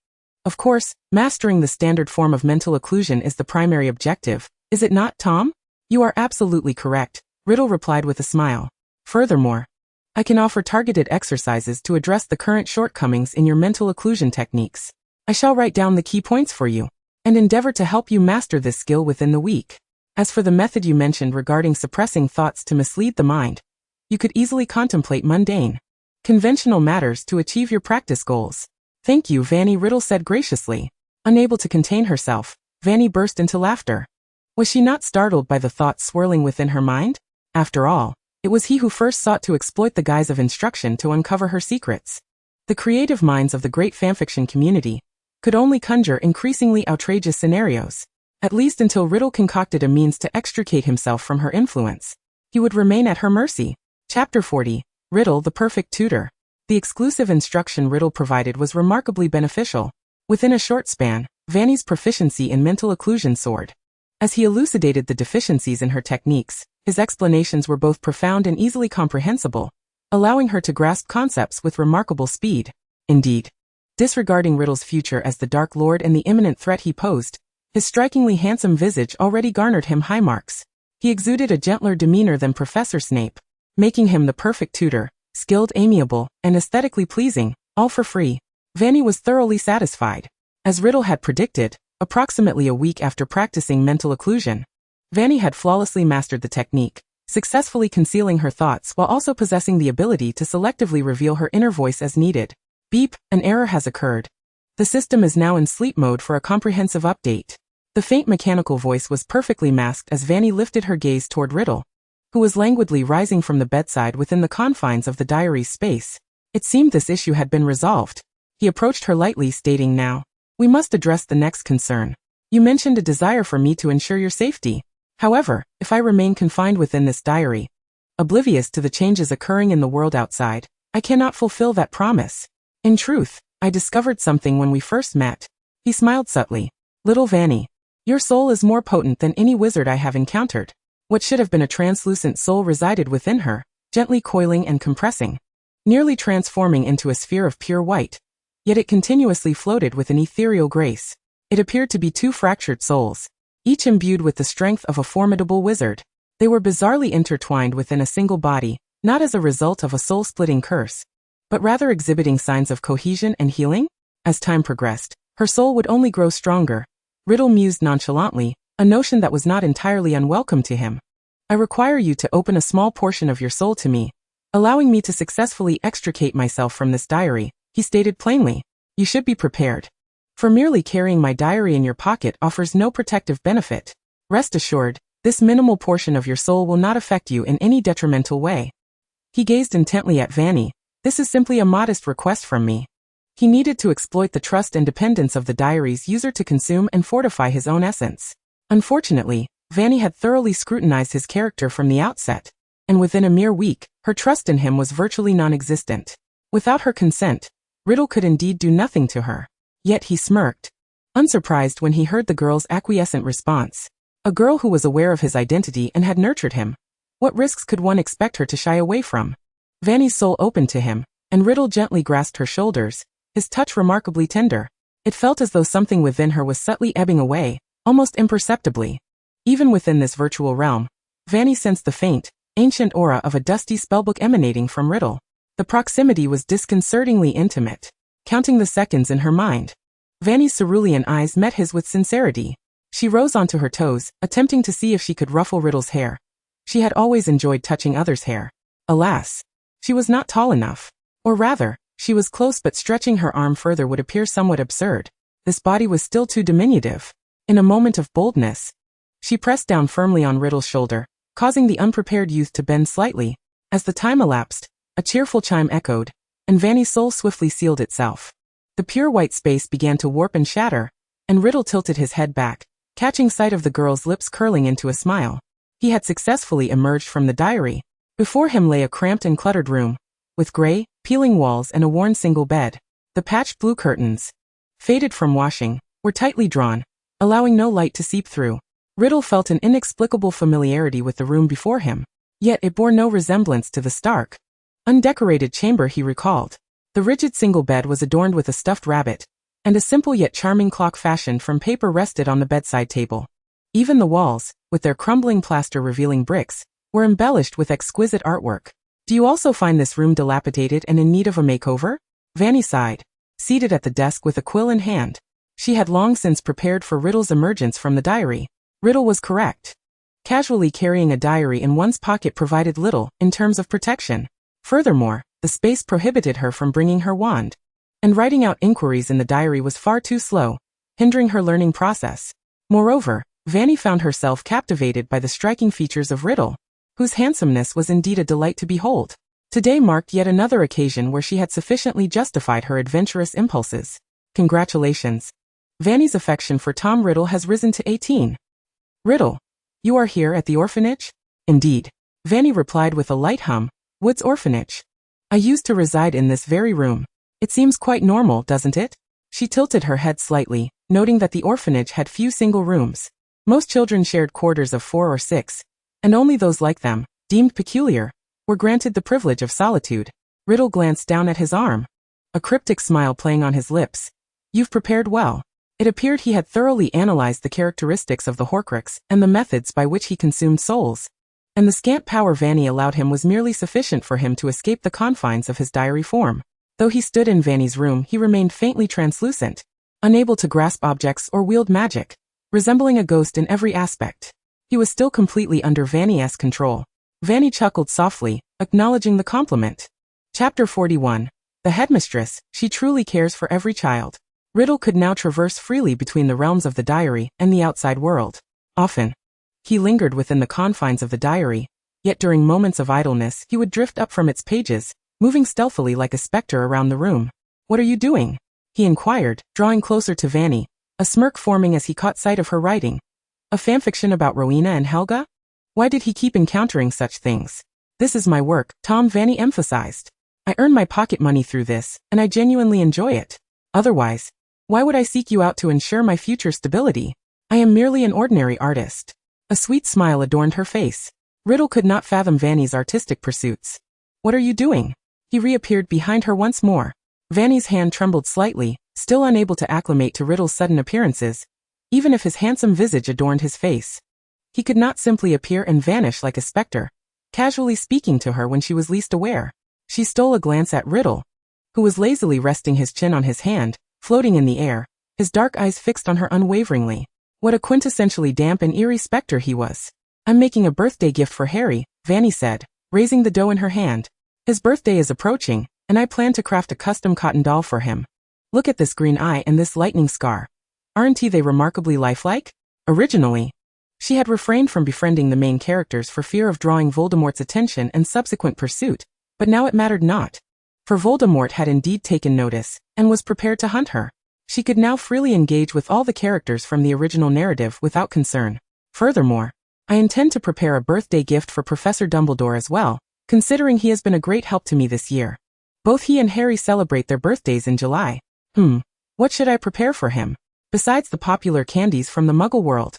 Of course, mastering the standard form of mental occlusion is the primary objective, is it not, Tom? You are absolutely correct, Riddle replied with a smile. Furthermore, I can offer targeted exercises to address the current shortcomings in your mental occlusion techniques. I shall write down the key points for you, and endeavor to help you master this skill within the week. As for the method you mentioned regarding suppressing thoughts to mislead the mind, you could easily contemplate mundane, conventional matters to achieve your practice goals. Thank you, Fanny, Riddle said graciously. Unable to contain herself, Fanny burst into laughter. Was she not startled by the thoughts swirling within her mind? After all, it was he who first sought to exploit the guise of instruction to uncover her secrets. The creative minds of the great fanfiction community could only conjure increasingly outrageous scenarios, at least until Riddle concocted a means to extricate himself from her influence. He would remain at her mercy. Chapter 40. Riddle, the perfect tutor. The exclusive instruction Riddle provided was remarkably beneficial. Within a short span, Fanny's proficiency in mental occlusion soared. As he elucidated the deficiencies in her techniques, his explanations were both profound and easily comprehensible, allowing her to grasp concepts with remarkable speed. Indeed, disregarding Riddle's future as the Dark Lord and the imminent threat he posed, his strikingly handsome visage already garnered him high marks. He exuded a gentler demeanor than Professor Snape, making him the perfect tutor, skilled, amiable, and aesthetically pleasing, all for free. Fanny was thoroughly satisfied. As Riddle had predicted, approximately a week after practicing mental occlusion, Fanny had flawlessly mastered the technique, successfully concealing her thoughts while also possessing the ability to selectively reveal her inner voice as needed. Beep, an error has occurred. The system is now in sleep mode for a comprehensive update. The faint mechanical voice was perfectly masked as Fanny lifted her gaze toward Riddle, who was languidly rising from the bedside within the confines of the diary's space. It seemed this issue had been resolved. He approached her lightly, stating, "Now, we must address the next concern. You mentioned a desire for me to ensure your safety. However, if I remain confined within this diary, oblivious to the changes occurring in the world outside, I cannot fulfill that promise. In truth, I discovered something when we first met." He smiled subtly. "Little Fanny, your soul is more potent than any wizard I have encountered." What should have been a translucent soul resided within her, gently coiling and compressing, nearly transforming into a sphere of pure white. yet it continuously floated with an ethereal grace. It appeared to be two fractured souls, each imbued with the strength of a formidable wizard. They were bizarrely intertwined within a single body, not as a result of a soul-splitting curse, but rather exhibiting signs of cohesion and healing. As time progressed, her soul would only grow stronger. Riddle mused nonchalantly, a notion that was not entirely unwelcome to him. I require you to open a small portion of your soul to me, allowing me to successfully extricate myself from this diary, he stated plainly. You should be prepared. For merely carrying my diary in your pocket offers no protective benefit. Rest assured, this minimal portion of your soul will not affect you in any detrimental way. He gazed intently at Fanny. This is simply a modest request from me. He needed to exploit the trust and dependence of the diary's user to consume and fortify his own essence. Unfortunately, Fanny had thoroughly scrutinized his character from the outset, and within a mere week, her trust in him was virtually non-existent. Without her consent, Riddle could indeed do nothing to her. Yet he smirked, unsurprised when he heard the girl's acquiescent response. A girl who was aware of his identity and had nurtured him. What risks could one expect her to shy away from? Fanny's soul opened to him, and Riddle gently grasped her shoulders, his touch remarkably tender. It felt as though something within her was subtly ebbing away, almost imperceptibly. Even within this virtual realm, Fanny sensed the faint, ancient aura of a dusty spellbook emanating from Riddle. The proximity was disconcertingly intimate. Counting the seconds in her mind, Fanny's cerulean eyes met his with sincerity. She rose onto her toes, attempting to see if she could ruffle Riddle's hair. She had always enjoyed touching others' hair. Alas, she was not tall enough. Or rather, she was close, but stretching her arm further would appear somewhat absurd. This body was still too diminutive. In a moment of boldness, she pressed down firmly on Riddle's shoulder, causing the unprepared youth to bend slightly. As the time elapsed, a cheerful chime echoed, and Fanny's soul swiftly sealed itself. The pure white space began to warp and shatter, and Riddle tilted his head back, catching sight of the girl's lips curling into a smile. He had successfully emerged from the diary. Before him lay a cramped and cluttered room, with gray, peeling walls and a worn single bed. The patched blue curtains, faded from washing, were tightly drawn, allowing no light to seep through. Riddle felt an inexplicable familiarity with the room before him, yet it bore no resemblance to the stark, undecorated chamber he recalled. The rigid single bed was adorned with a stuffed rabbit, and a simple yet charming clock fashioned from paper rested on the bedside table. Even the walls, with their crumbling plaster revealing bricks, were embellished with exquisite artwork. Do you also find this room dilapidated and in need of a makeover? Fanny sighed, seated at the desk with a quill in hand. She had long since prepared for Riddle's emergence from the diary. Riddle was correct. Casually carrying a diary in one's pocket provided little, in terms of protection. Furthermore, the space prohibited her from bringing her wand, and writing out inquiries in the diary was far too slow, hindering her learning process. Moreover, Fanny found herself captivated by the striking features of Riddle, whose handsomeness was indeed a delight to behold. Today marked yet another occasion where she had sufficiently justified her adventurous impulses. Congratulations. Fanny's affection for Tom Riddle has risen to 18. Riddle, you are here at the orphanage? Indeed. Fanny replied with a light hum. Wood's orphanage. I used to reside in this very room. It seems quite normal, doesn't it? She tilted her head slightly, noting that the orphanage had few single rooms. Most children shared quarters of 4 or 6, and only those like them, deemed peculiar, were granted the privilege of solitude. Riddle glanced down at his arm, a cryptic smile playing on his lips. You've prepared well. It appeared he had thoroughly analyzed the characteristics of the Horcrux and the methods by which he consumed souls, and the scant power Fanny allowed him was merely sufficient for him to escape the confines of his diary form. Though he stood in Fanny's room, he remained faintly translucent, unable to grasp objects or wield magic, resembling a ghost in every aspect. He was still completely under Fanny's control. Fanny chuckled softly, acknowledging the compliment. Chapter 41. The Headmistress, She Truly Cares for Every Child. Riddle could now traverse freely between the realms of the diary and the outside world. Often, he lingered within the confines of the diary, yet during moments of idleness he would drift up from its pages, moving stealthily like a specter around the room. What are you doing? He inquired, drawing closer to Fanny, a smirk forming as he caught sight of her writing. A fanfiction about Rowena and Helga? Why did he keep encountering such things? This is my work, Fanny emphasized. I earn my pocket money through this, and I genuinely enjoy it. Otherwise, why would I seek you out to ensure my future stability? I am merely an ordinary artist. A sweet smile adorned her face. Riddle could not fathom Fanny's artistic pursuits. What are you doing? He reappeared behind her once more, Fanny's hand trembled slightly, still unable to acclimate to Riddle's sudden appearances, even if his handsome visage adorned his face. He could not simply appear and vanish like a specter, casually speaking to her when she was least aware. She stole a glance at Riddle, who was lazily resting his chin on his hand, floating in the air, his dark eyes fixed on her unwaveringly. What a quintessentially damp and eerie specter he was. "I'm making a birthday gift for Harry," Fanny said, raising the dough in her hand. "His birthday is approaching, and I plan to craft a custom cotton doll for him. Look at this green eye and this lightning scar. Aren't they remarkably lifelike?" Originally, she had refrained from befriending the main characters for fear of drawing Voldemort's attention and subsequent pursuit, but now it mattered not. For Voldemort had indeed taken notice, and was prepared to hunt her. She could now freely engage with all the characters from the original narrative without concern. Furthermore, I intend to prepare a birthday gift for Professor Dumbledore as well, considering he has been a great help to me this year. Both he and Harry celebrate their birthdays in July. What should I prepare for him? Besides the popular candies from the Muggle world,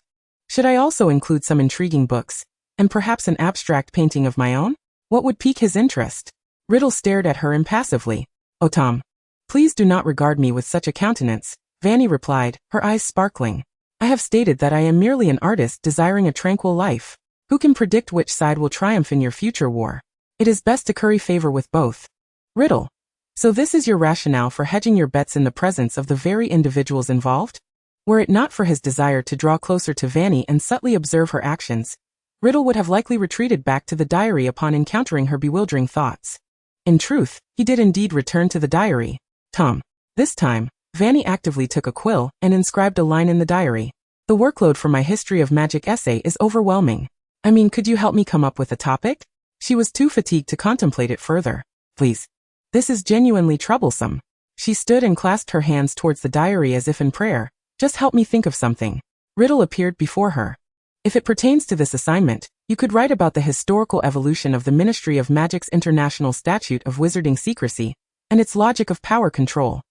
should I also include some intriguing books, and perhaps an abstract painting of my own? What would pique his interest? Riddle stared at her impassively. "Oh, Tom, please do not regard me with such a countenance," Fanny replied, her eyes sparkling. "I have stated that I am merely an artist desiring a tranquil life. Who can predict which side will triumph in your future war? It is best to curry favor with both." Riddle. "So this is your rationale for hedging your bets in the presence of the very individuals involved?" Were it not for his desire to draw closer to Fanny and subtly observe her actions, Riddle would have likely retreated back to the diary upon encountering her bewildering thoughts. In truth, he did indeed return to the diary. "Tom." This time, Fanny actively took a quill and inscribed a line in the diary. "The workload for my history of magic essay is overwhelming. Could you help me come up with a topic?" She was too fatigued to contemplate it further. "Please. This is genuinely troublesome." She stood and clasped her hands towards the diary as if in prayer. "Just help me think of something." Riddle appeared before her. "If it pertains to this assignment, you could write about the historical evolution of the Ministry of Magic's International Statute of Wizarding Secrecy, and its logic of power control."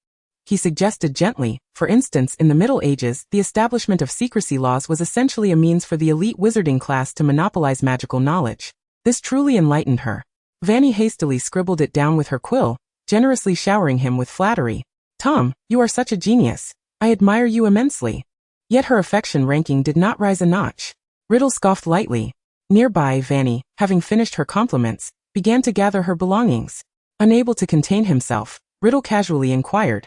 He suggested gently. For instance, in the Middle Ages, the establishment of secrecy laws was essentially a means for the elite wizarding class to monopolize magical knowledge. This truly enlightened her. Fanny hastily scribbled it down with her quill, generously showering him with flattery. "Tom, you are such a genius. I admire you immensely." Yet her affection ranking did not rise a notch. Riddle scoffed lightly. Nearby, Fanny, having finished her compliments, began to gather her belongings. Unable to contain himself, Riddle casually inquired,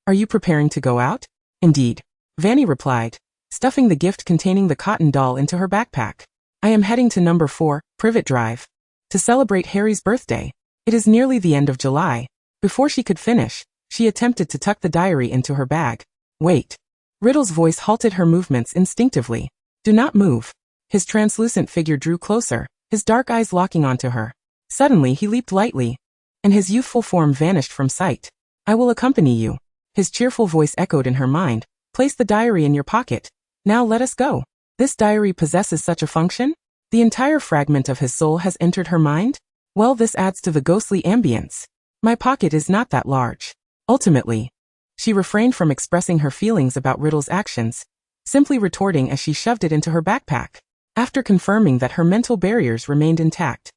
"Are you preparing to go out?" "Indeed," Fanny replied, stuffing the gift containing the cotton doll into her backpack. "I am heading to number 4, Privet Drive, to celebrate Harry's birthday. It is nearly the end of July." Before she could finish, she attempted to tuck the diary into her bag. "Wait." Riddle's voice halted her movements instinctively. "Do not move." His translucent figure drew closer, his dark eyes locking onto her. Suddenly he leaped lightly, and his youthful form vanished from sight. "I will accompany you." His cheerful voice echoed in her mind. "Place the diary in your pocket. Now let us go." This diary possesses such a function? The entire fragment of his soul has entered her mind? Well, this adds to the ghostly ambience. My pocket is not that large. Ultimately, she refrained from expressing her feelings about Riddle's actions, simply retorting as she shoved it into her backpack. After confirming that her mental barriers remained intact,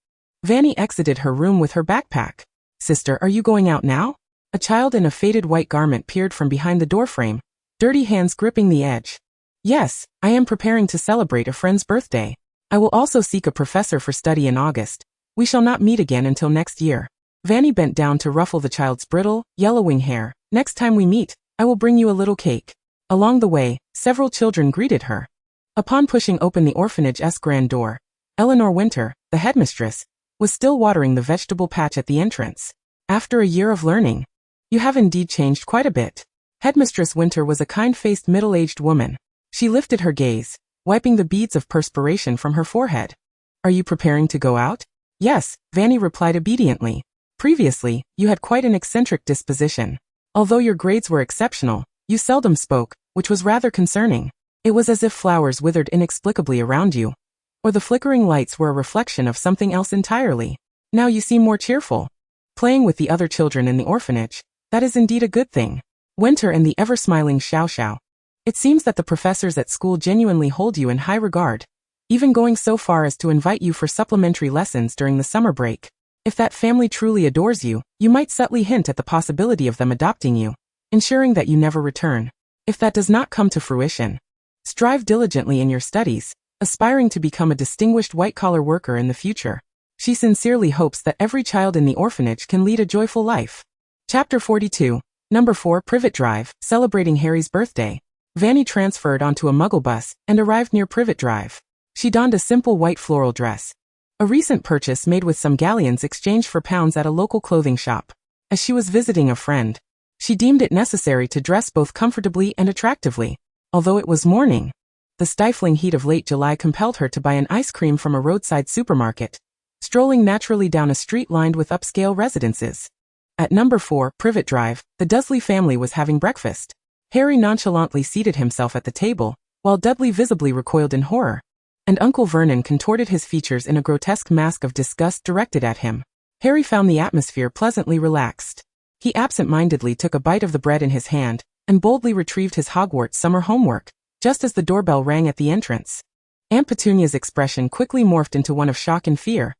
Fanny exited her room with her backpack. "Sister, are you going out now?" A child in a faded white garment peered from behind the doorframe, dirty hands gripping the edge. "Yes, I am preparing to celebrate a friend's birthday. I will also seek a professor for study in August. We shall not meet again until next year." Fanny bent down to ruffle the child's brittle, yellowing hair. "Next time we meet, I will bring you a little cake." Along the way, several children greeted her. Upon pushing open the orphanage's grand door, Eleanor Winter, the headmistress, was still watering the vegetable patch at the entrance. "After a year of learning, you have indeed changed quite a bit." Headmistress Winter was a kind-faced middle-aged woman. She lifted her gaze, wiping the beads of perspiration from her forehead. "Are you preparing to go out?" "Yes," Fanny replied obediently. "Previously, you had quite an eccentric disposition. Although your grades were exceptional, you seldom spoke, which was rather concerning. It was as if flowers withered inexplicably around you, or the flickering lights were a reflection of something else entirely. Now you seem more cheerful. Playing with the other children in the orphanage, that is indeed a good thing." Winter and the ever-smiling Xiao Xiao. "It seems that the professors at school genuinely hold you in high regard, even going so far as to invite you for supplementary lessons during the summer break." If that family truly adores you, you might subtly hint at the possibility of them adopting you, ensuring that you never return. If that does not come to fruition, strive diligently in your studies, aspiring to become a distinguished white-collar worker in the future. She sincerely hopes that every child in the orphanage can lead a joyful life. Chapter 42, Number 4 Privet Drive, celebrating Harry's birthday. Fanny transferred onto a muggle bus and arrived near Privet Drive. She donned a simple white floral dress, a recent purchase made with some galleons exchanged for pounds at a local clothing shop. As she was visiting a friend, she deemed it necessary to dress both comfortably and attractively. Although it was morning, the stifling heat of late July compelled her to buy an ice cream from a roadside supermarket, strolling naturally down a street lined with upscale residences. At number 4, Privet Drive, the Dursley family was having breakfast. Harry nonchalantly seated himself at the table, while Dudley visibly recoiled in horror, and Uncle Vernon contorted his features in a grotesque mask of disgust directed at him. Harry found the atmosphere pleasantly relaxed. He absent-mindedly took a bite of the bread in his hand, and boldly retrieved his Hogwarts summer homework, just as the doorbell rang at the entrance. Aunt Petunia's expression quickly morphed into one of shock and fear,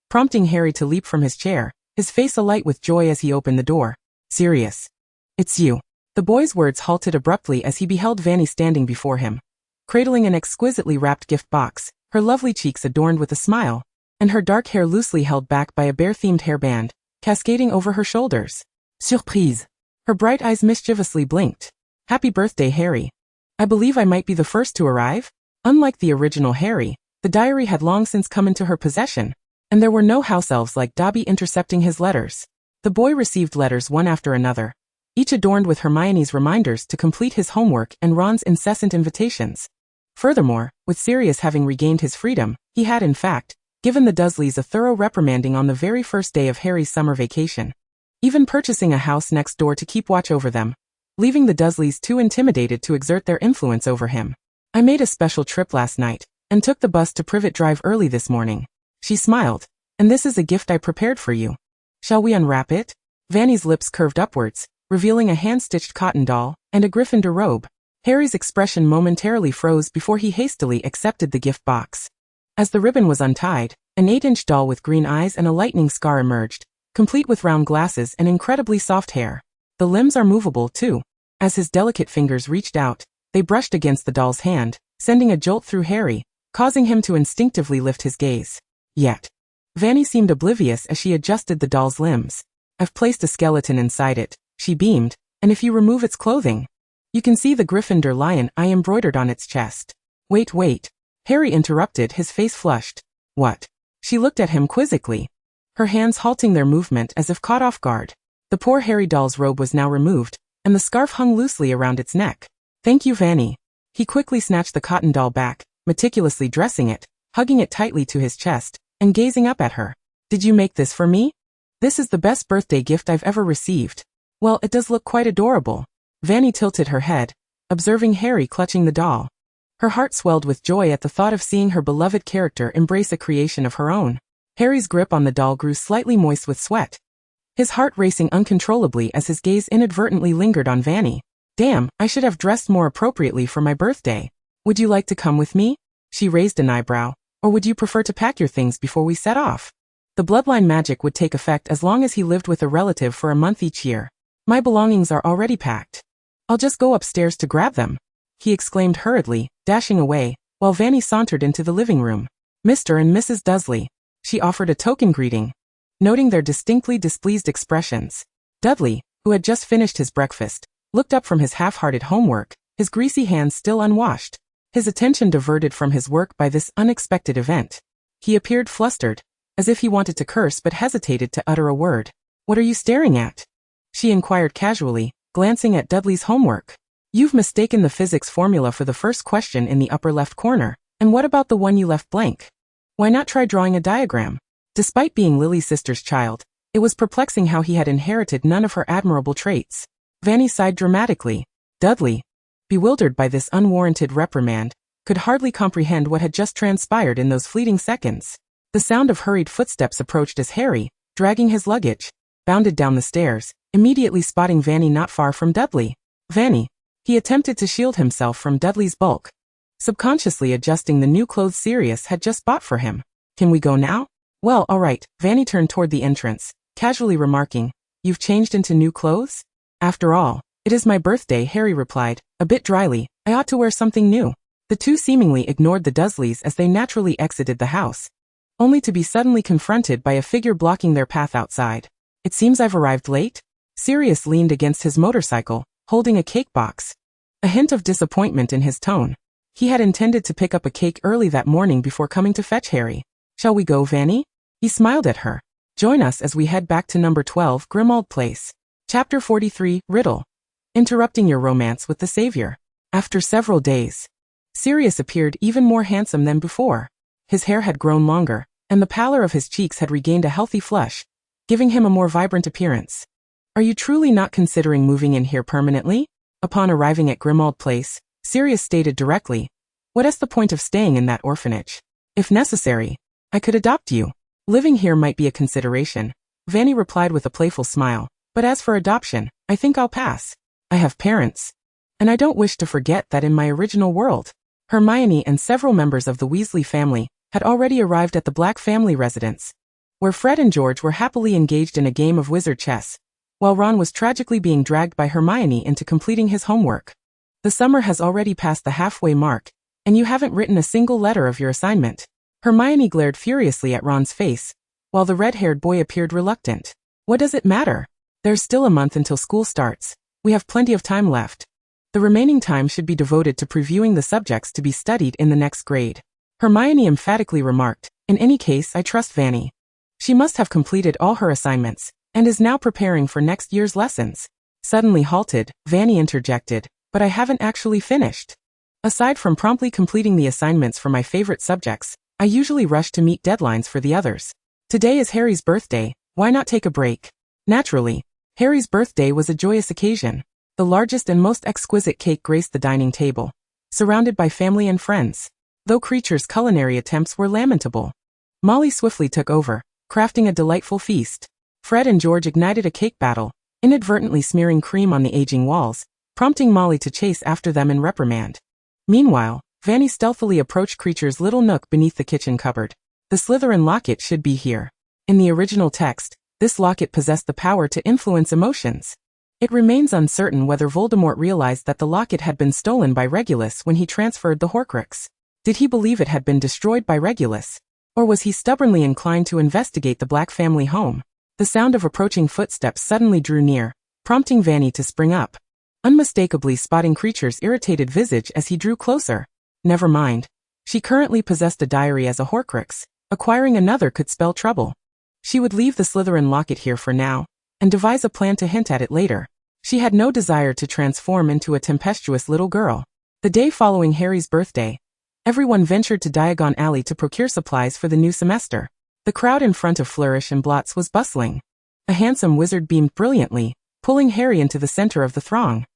prompting Harry to leap from his chair, his face alight with joy as he opened the door. "Sirius. It's you." The boy's words halted abruptly as he beheld Fanny standing before him, cradling an exquisitely wrapped gift box, her lovely cheeks adorned with a smile, and her dark hair loosely held back by a bear-themed hairband, cascading over her shoulders. "Surprise." Her bright eyes mischievously blinked. "Happy birthday, Harry. I believe I might be the first to arrive?" Unlike the original Harry, the diary had long since come into her possession, and there were no house elves like Dobby intercepting his letters. The boy received letters one after another, each adorned with Hermione's reminders to complete his homework and Ron's incessant invitations. Furthermore, with Sirius having regained his freedom, he had in fact given the Dursleys a thorough reprimanding on the very first day of Harry's summer vacation, even purchasing a house next door to keep watch over them, leaving the Dursleys too intimidated to exert their influence over him. "I made a special trip last night, and took the bus to Privet Drive early this morning." She smiled. "And this is a gift I prepared for you. Shall we unwrap it?" Fanny's lips curved upwards, revealing a hand-stitched cotton doll and a Gryffindor robe. Harry's expression momentarily froze before he hastily accepted the gift box. As the ribbon was untied, an 8-inch doll with green eyes and a lightning scar emerged, complete with round glasses and incredibly soft hair. The limbs are movable too. As his delicate fingers reached out, they brushed against the doll's hand, sending a jolt through Harry, causing him to instinctively lift his gaze. Yet, Fanny seemed oblivious as she adjusted the doll's limbs. "I've placed a skeleton inside it," she beamed, "and if you remove its clothing, you can see the Gryffindor lion I embroidered on its chest." Wait. Harry interrupted, his face flushed. "What?" She looked at him quizzically, her hands halting their movement as if caught off guard. The poor Harry doll's robe was now removed, and the scarf hung loosely around its neck. "Thank you, Fanny." He quickly snatched the cotton doll back, meticulously dressing it, hugging it tightly to his chest, and gazing up at her. "Did you make this for me? This is the best birthday gift I've ever received." "Well, it does look quite adorable." Fanny tilted her head, observing Harry clutching the doll. Her heart swelled with joy at the thought of seeing her beloved character embrace a creation of her own. Harry's grip on the doll grew slightly moist with sweat, his heart racing uncontrollably as his gaze inadvertently lingered on Fanny. "Damn, I should have dressed more appropriately for my birthday. Would you like to come with me?" She raised an eyebrow. "Or would you prefer to pack your things before we set off?" The bloodline magic would take effect as long as he lived with a relative for a month each year. "My belongings are already packed. I'll just go upstairs to grab them," he exclaimed hurriedly, dashing away, while Fanny sauntered into the living room. "Mr. and Mrs. Dursley." She offered a token greeting, noting their distinctly displeased expressions. Dudley, who had just finished his breakfast, looked up from his half-hearted homework, his greasy hands still unwashed, his attention diverted from his work by this unexpected event. He appeared flustered, as if he wanted to curse but hesitated to utter a word. "What are you staring at?" she inquired casually, glancing at Dudley's homework. "You've mistaken the physics formula for the first question in the upper left corner, and what about the one you left blank? Why not try drawing a diagram?" Despite being Lily's sister's child, it was perplexing how he had inherited none of her admirable traits. Fanny sighed dramatically. Dudley, bewildered by this unwarranted reprimand, could hardly comprehend what had just transpired in those fleeting seconds. The sound of hurried footsteps approached as Harry, dragging his luggage, bounded down the stairs, immediately spotting Fanny not far from Dudley. "Fanny." He attempted to shield himself from Dudley's bulk, subconsciously adjusting the new clothes Sirius had just bought for him. "Can we go now?" Well, alright, Fanny turned toward the entrance, casually remarking, "You've changed into new clothes?" "After all, it is my birthday," Harry replied, a bit dryly. "I ought to wear something new." The two seemingly ignored the Dursleys as they naturally exited the house, only to be suddenly confronted by a figure blocking their path outside. "It seems I've arrived late?" Sirius leaned against his motorcycle, holding a cake box, a hint of disappointment in his tone. He had intended to pick up a cake early that morning before coming to fetch Harry. "Shall we go, Fanny?" He smiled at her. "Join us as we head back to number 12 Grimmauld Place." Chapter 43, Riddle. Interrupting your romance with the Savior. After several days, Sirius appeared even more handsome than before. His hair had grown longer, and the pallor of his cheeks had regained a healthy flush, giving him a more vibrant appearance. "Are you truly not considering moving in here permanently?" Upon arriving at Grimmauld Place, Sirius stated directly, "What is the point of staying in that orphanage? If necessary, I could adopt you. Living here might be a consideration," Fanny replied with a playful smile, "but as for adoption, I think I'll pass. I have parents, and I don't wish to forget that in my original world, Hermione and several members of the Weasley family had already arrived at the Black family residence, where Fred and George were happily engaged in a game of wizard chess, while Ron was tragically being dragged by Hermione into completing his homework. The summer has already passed the halfway mark, and you haven't written a single letter of your assignment." Hermione glared furiously at Ron's face, while the red-haired boy appeared reluctant. "What does it matter? There's still a month until school starts. We have plenty of time left. The remaining time should be devoted to previewing the subjects to be studied in the next grade." Hermione emphatically remarked, "In any case, I trust Fanny. She must have completed all her assignments, and is now preparing for next year's lessons." Suddenly halted, Fanny interjected, "But I haven't actually finished. Aside from promptly completing the assignments for my favorite subjects, I usually rush to meet deadlines for the others. Today is Harry's birthday, why not take a break?" Naturally, Harry's birthday was a joyous occasion. The largest and most exquisite cake graced the dining table, surrounded by family and friends. Though Creature's culinary attempts were lamentable, Molly swiftly took over, crafting a delightful feast. Fred and George ignited a cake battle, inadvertently smearing cream on the aging walls, prompting Molly to chase after them in reprimand. Meanwhile, Fanny stealthily approached Creature's little nook beneath the kitchen cupboard. The Slytherin locket should be here. In the original text, this locket possessed the power to influence emotions. It remains uncertain whether Voldemort realized that the locket had been stolen by Regulus when he transferred the Horcrux. Did he believe it had been destroyed by Regulus? Or was he stubbornly inclined to investigate the Black family home? The sound of approaching footsteps suddenly drew near, prompting Fanny to spring up, unmistakably spotting Creature's irritated visage as he drew closer. Never mind. She currently possessed a diary as a Horcrux. Acquiring another could spell trouble. She would leave the Slytherin locket here for now, and devise a plan to hint at it later. She had no desire to transform into a tempestuous little girl. The day following Harry's birthday, everyone ventured to Diagon Alley to procure supplies for the new semester. The crowd in front of Flourish and Blotts was bustling. A handsome wizard beamed brilliantly, pulling Harry into the center of the throng.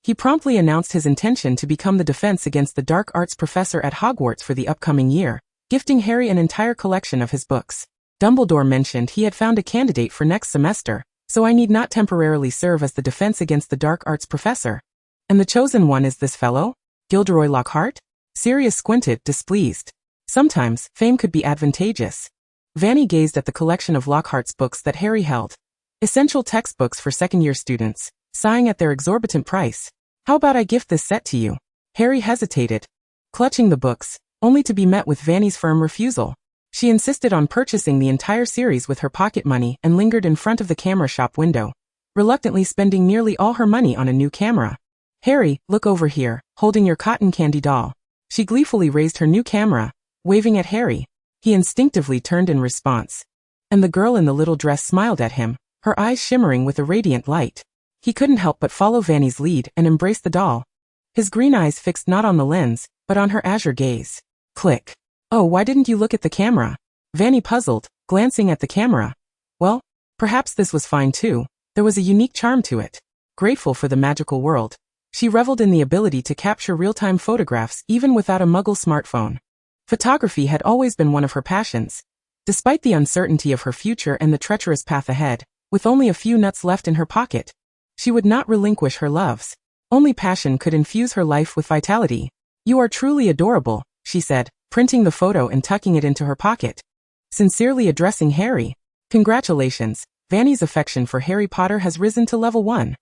He promptly announced his intention to become the defense against the dark arts professor at Hogwarts for the upcoming year, gifting Harry an entire collection of his books. Dumbledore mentioned he had found a candidate for next semester, so I need not temporarily serve as the defense against the dark arts professor. And the chosen one is this fellow? Gilderoy Lockhart? Sirius squinted, displeased. Sometimes, fame could be advantageous. Fanny gazed at the collection of Lockhart's books that Harry held. Essential textbooks for second-year students, sighing at their exorbitant price. "How about I gift this set to you?" Harry hesitated, clutching the books, only to be met with Fanny's firm refusal. She insisted on purchasing the entire series with her pocket money and lingered in front of the camera shop window, reluctantly spending nearly all her money on a new camera. "Harry, look over here, holding your cotton candy doll." She gleefully raised her new camera, waving at Harry. He instinctively turned in response, and the girl in the little dress smiled at him, her eyes shimmering with a radiant light. He couldn't help but follow Fanny's lead and embrace the doll, his green eyes fixed not on the lens, but on her azure gaze. Click. "Oh, why didn't you look at the camera?" Fanny puzzled, glancing at the camera. Well, perhaps this was fine too. There was a unique charm to it. Grateful for the magical world, she reveled in the ability to capture real-time photographs even without a Muggle smartphone. Photography had always been one of her passions. Despite the uncertainty of her future and the treacherous path ahead, with only a few nuts left in her pocket, she would not relinquish her loves. Only passion could infuse her life with vitality. "You are truly adorable," she said, printing the photo and tucking it into her pocket. sincerely addressing Harry. Congratulations, Fanny's affection for Harry Potter has risen to level 1.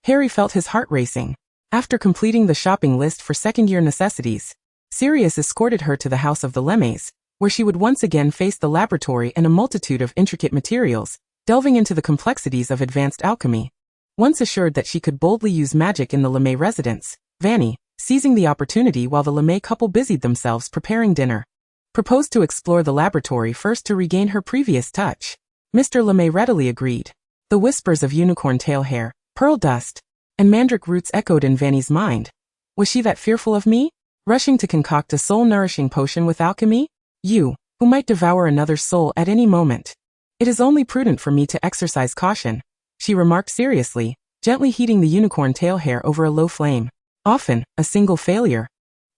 Harry felt his heart racing. After completing the shopping list for second-year necessities, Sirius escorted her to the house of the Lemes, where she would once again face the laboratory and a multitude of intricate materials, delving into the complexities of advanced alchemy. Once assured that she could boldly use magic in the Leme residence, Fanny, seizing the opportunity while the Leme couple busied themselves preparing dinner, proposed to explore the laboratory first to regain her previous touch. Mr. Leme readily agreed. The whispers of unicorn tail hair, pearl dust, and mandrake roots echoed in Fanny's mind. Was she that fearful of me? Rushing to concoct a soul-nourishing potion with alchemy? You, who might devour another's soul at any moment. It is only prudent for me to exercise caution, she remarked seriously, gently heating the unicorn tail hair over a low flame. Often, a single failure,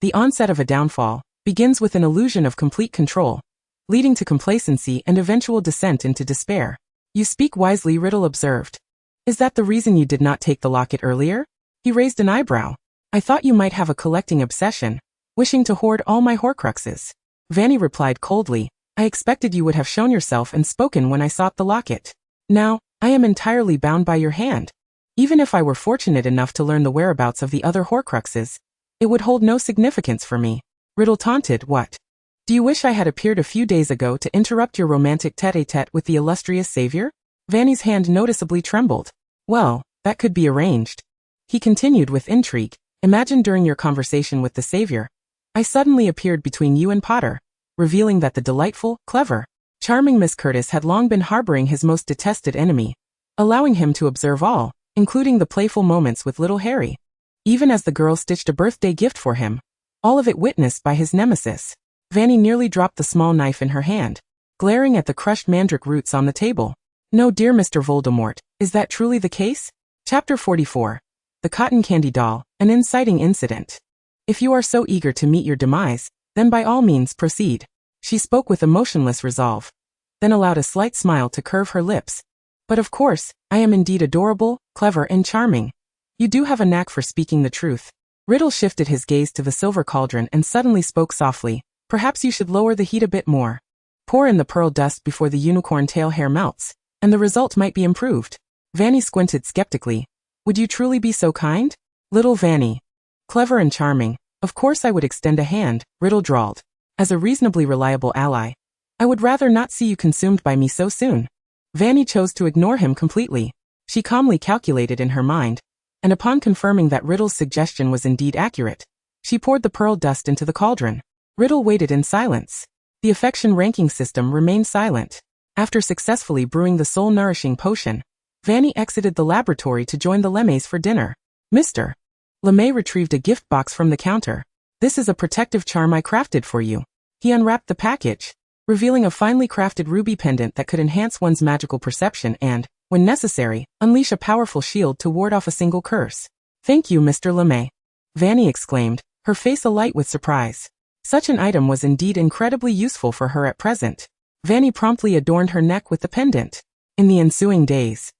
the onset of a downfall, begins with an illusion of complete control, leading to complacency and eventual descent into despair. You speak wisely, Riddle observed. Is that the reason you did not take the locket earlier? He raised an eyebrow. I thought you might have a collecting obsession, wishing to hoard all my Horcruxes. Fanny replied coldly. I expected you would have shown yourself and spoken when I sought the locket. Now, I am entirely bound by your hand. Even if I were fortunate enough to learn the whereabouts of the other Horcruxes, it would hold no significance for me. Riddle taunted. What? Do you wish I had appeared a few days ago to interrupt your romantic tete-a-tete with the illustrious savior? Fanny's hand noticeably trembled. Well, that could be arranged. He continued with intrigue. Imagine during your conversation with the savior, I suddenly appeared between you and Potter, revealing that the delightful, clever, charming Miss Curtis had long been harboring his most detested enemy, allowing him to observe all, including the playful moments with little Harry. Even as the girl stitched a birthday gift for him, all of it witnessed by his nemesis. Fanny nearly dropped the small knife in her hand, glaring at the crushed mandrake roots on the table. No, dear Mr. Voldemort, is that truly the case? Chapter 44. The Cotton Candy Doll, an inciting incident. If you are so eager to meet your demise, then by all means proceed. She spoke with emotionless resolve, then allowed a slight smile to curve her lips. But of course, I am indeed adorable, clever and charming. You do have a knack for speaking the truth. Riddle shifted his gaze to the silver cauldron and suddenly spoke softly. Perhaps you should lower the heat a bit more. Pour in the pearl dust before the unicorn tail hair melts, and the result might be improved. Fanny squinted skeptically. Would you truly be so kind? Little Fanny. Clever and charming, of course I would extend a hand, Riddle drawled. As a reasonably reliable ally, I would rather not see you consumed by me so soon. Fanny chose to ignore him completely. She calmly calculated in her mind, and upon confirming that Riddle's suggestion was indeed accurate, she poured the pearl dust into the cauldron. Riddle waited in silence. The affection ranking system remained silent. After successfully brewing the soul-nourishing potion, Fanny exited the laboratory to join the Lemes for dinner. Mr. Leme retrieved a gift box from the counter. This is a protective charm I crafted for you. He unwrapped the package, revealing a finely crafted ruby pendant that could enhance one's magical perception and, when necessary, unleash a powerful shield to ward off a single curse. Thank you, Mr. Leme. Fanny exclaimed, her face alight with surprise. Such an item was indeed incredibly useful for her at present. Fanny promptly adorned her neck with the pendant. In the ensuing days,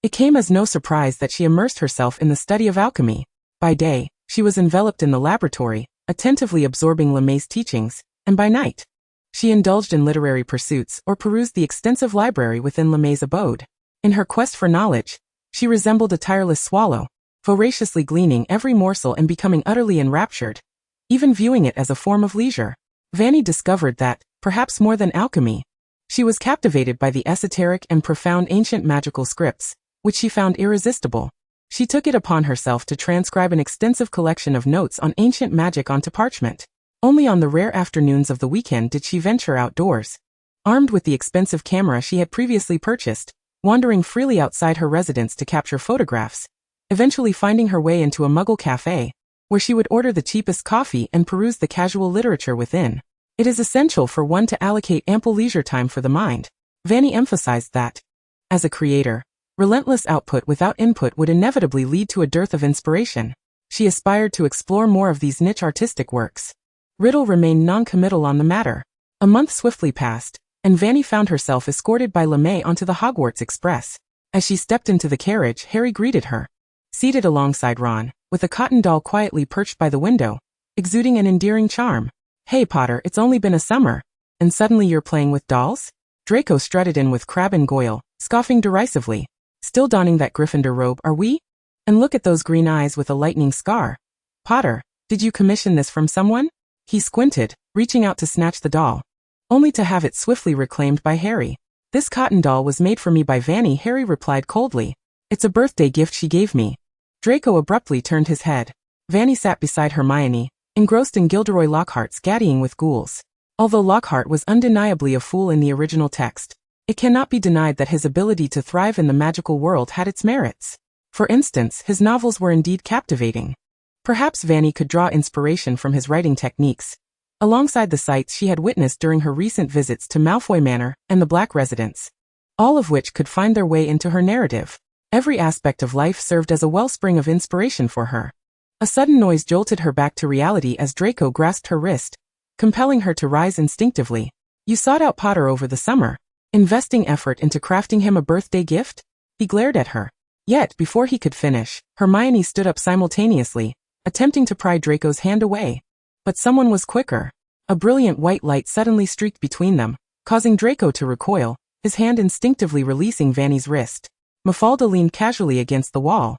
it came as no surprise that she immersed herself in the study of alchemy. By day, she was enveloped in the laboratory, attentively absorbing Leme's teachings, and by night, she indulged in literary pursuits or perused the extensive library within Leme's abode. In her quest for knowledge, she resembled a tireless swallow, voraciously gleaning every morsel and becoming utterly enraptured, even viewing it as a form of leisure. Fanny discovered that, perhaps more than alchemy, she was captivated by the esoteric and profound ancient magical scripts, which she found irresistible. She took it upon herself to transcribe an extensive collection of notes on ancient magic onto parchment. Only on the rare afternoons of the weekend did she venture outdoors. Armed with the expensive camera she had previously purchased, wandering freely outside her residence to capture photographs, eventually finding her way into a Muggle cafe, where she would order the cheapest coffee and peruse the casual literature within. It is essential for one to allocate ample leisure time for the mind. Fanny emphasized that, as a creator, relentless output without input would inevitably lead to a dearth of inspiration. She aspired to explore more of these niche artistic works. Riddle remained non-committal on the matter. A month swiftly passed, and Fanny found herself escorted by Leme onto the Hogwarts Express. As she stepped into the carriage, Harry greeted her. Seated alongside Ron, with a cotton doll quietly perched by the window, exuding an endearing charm. Hey Potter, it's only been a summer. And suddenly you're playing with dolls? Draco strutted in with Crabbe and Goyle, scoffing derisively. Still donning that Gryffindor robe, are we? And look at those green eyes with a lightning scar. Potter, did you commission this from someone? He squinted, reaching out to snatch the doll, only to have it swiftly reclaimed by Harry. This cotton doll was made for me by Fanny, Harry replied coldly. It's a birthday gift she gave me. Draco abruptly turned his head. Fanny sat beside Hermione, engrossed in Gilderoy Lockhart's gaddying with ghouls. Although Lockhart was undeniably a fool in the original text, it cannot be denied that his ability to thrive in the magical world had its merits. For instance, his novels were indeed captivating. Perhaps Fanny could draw inspiration from his writing techniques, alongside the sights she had witnessed during her recent visits to Malfoy Manor and the Black Residence, all of which could find their way into her narrative. Every aspect of life served as a wellspring of inspiration for her. A sudden noise jolted her back to reality as Draco grasped her wrist, compelling her to rise instinctively. You sought out Potter over the summer, investing effort into crafting him a birthday gift? He glared at her. Yet, before he could finish, Hermione stood up simultaneously, attempting to pry Draco's hand away. But someone was quicker. A brilliant white light suddenly streaked between them, causing Draco to recoil, his hand instinctively releasing Fanny's wrist. Mafalda leaned casually against the wall,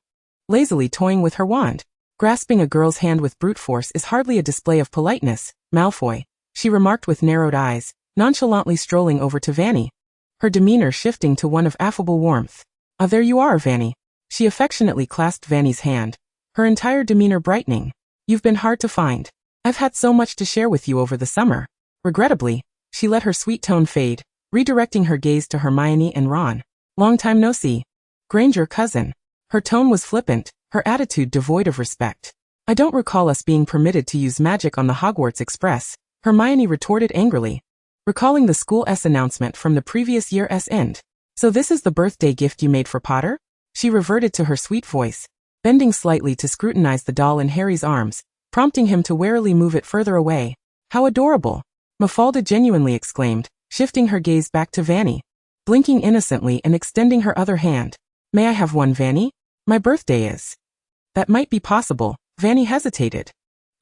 lazily toying with her wand. Grasping a girl's hand with brute force is hardly a display of politeness, Malfoy, she remarked with narrowed eyes, nonchalantly strolling over to Fanny, her demeanor shifting to one of affable warmth. Ah, there you are, Fanny. She affectionately clasped Fanny's hand, her entire demeanor brightening. You've been hard to find. I've had so much to share with you over the summer. Regrettably, she let her sweet tone fade, redirecting her gaze to Hermione and Ron. Long time no see. Granger, cousin. Her tone was flippant, her attitude devoid of respect. I don't recall us being permitted to use magic on the Hogwarts Express, Hermione retorted angrily, recalling the school's announcement from the previous year's end. So this is the birthday gift you made for Potter? She reverted to her sweet voice, bending slightly to scrutinize the doll in Harry's arms, prompting him to warily move it further away. How adorable! Mafalda genuinely exclaimed, shifting her gaze back to Fanny, blinking innocently and extending her other hand. May I have one, Fanny? My birthday is. That might be possible, Fanny hesitated.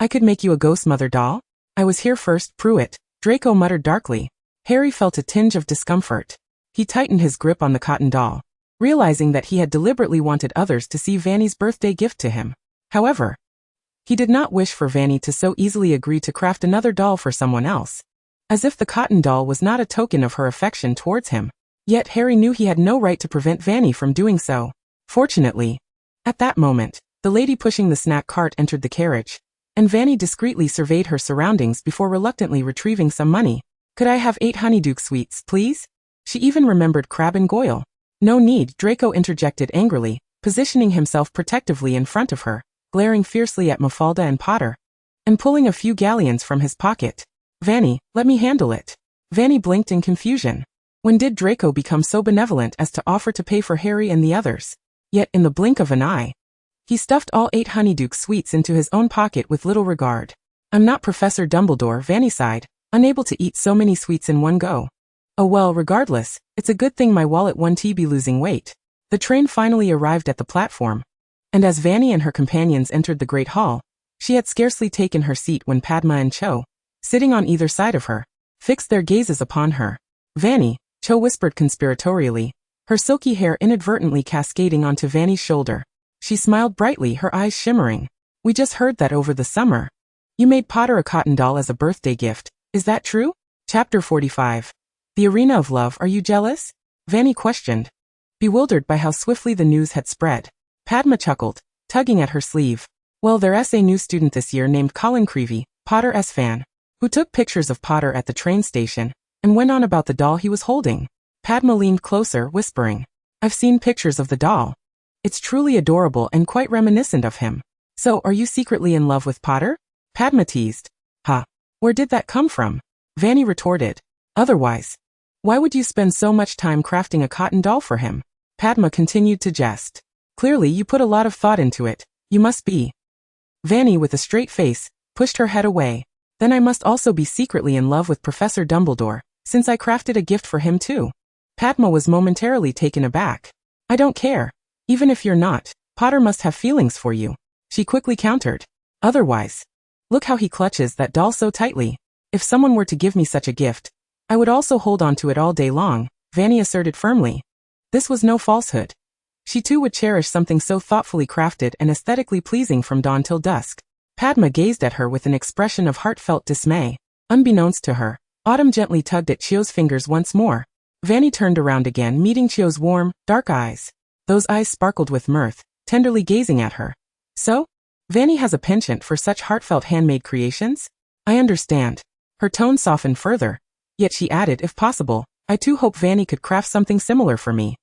I could make you a ghost mother doll? I was here first, Pruitt, Draco muttered darkly. Harry felt a tinge of discomfort. He tightened his grip on the cotton doll, realizing that he had deliberately wanted others to see Fanny's birthday gift to him. However, he did not wish for Fanny to so easily agree to craft another doll for someone else, as if the cotton doll was not a token of her affection towards him. Yet Harry knew he had no right to prevent Fanny from doing so. Fortunately, at that moment, the lady pushing the snack cart entered the carriage, and Fanny discreetly surveyed her surroundings before reluctantly retrieving some money. Could I have 8 honeydew sweets, please? She even remembered Crabbe and Goyle. No need, Draco interjected angrily, positioning himself protectively in front of her, glaring fiercely at Mafalda and Potter, and pulling a few galleons from his pocket. Fanny, let me handle it. Fanny blinked in confusion. When did Draco become so benevolent as to offer to pay for Harry and the others? Yet in the blink of an eye, he stuffed all 8 honeydew sweets into his own pocket with little regard. I'm not Professor Dumbledore, Fanny sighed, unable to eat so many sweets in one go. Oh well, regardless, it's a good thing my wallet won't be losing weight. The train finally arrived at the platform, and as Fanny and her companions entered the Great Hall, she had scarcely taken her seat when Padma and Cho, sitting on either side of her, fixed their gazes upon her. Fanny, Cho whispered conspiratorially, her silky hair inadvertently cascading onto Fanny's shoulder. She smiled brightly, her eyes shimmering. We just heard that over the summer, you made Potter a cotton doll as a birthday gift. Is that true? Chapter 45. The Arena of Love. Are you jealous? Fanny questioned, bewildered by how swiftly the news had spread. Padma chuckled, tugging at her sleeve. Well, there's a new student this year named Colin Creevy, Potter's fan, who took pictures of Potter at the train station, and went on about the doll he was holding. Padma leaned closer, whispering, I've seen pictures of the doll. It's truly adorable and quite reminiscent of him. So, are you secretly in love with Potter? Padma teased. Huh. Where did that come from? Fanny retorted. Otherwise, why would you spend so much time crafting a cotton doll for him? Padma continued to jest. Clearly you put a lot of thought into it. You must be. Fanny, with a straight face, pushed her head away. Then I must also be secretly in love with Professor Dumbledore, since I crafted a gift for him too. Padma was momentarily taken aback. I don't care. Even if you're not, Potter must have feelings for you. She quickly countered. Otherwise, look how he clutches that doll so tightly. If someone were to give me such a gift, I would also hold on to it all day long, Fanny asserted firmly. This was no falsehood. She too would cherish something so thoughtfully crafted and aesthetically pleasing from dawn till dusk. Padma gazed at her with an expression of heartfelt dismay. Unbeknownst to her, Autumn gently tugged at Chio's fingers once more. Fanny turned around again, meeting Chio's warm, dark eyes. Those eyes sparkled with mirth, tenderly gazing at her. So? Fanny has a penchant for such heartfelt handmade creations? I understand. Her tone softened further. Yet she added, if possible, I too hope Fanny could craft something similar for me.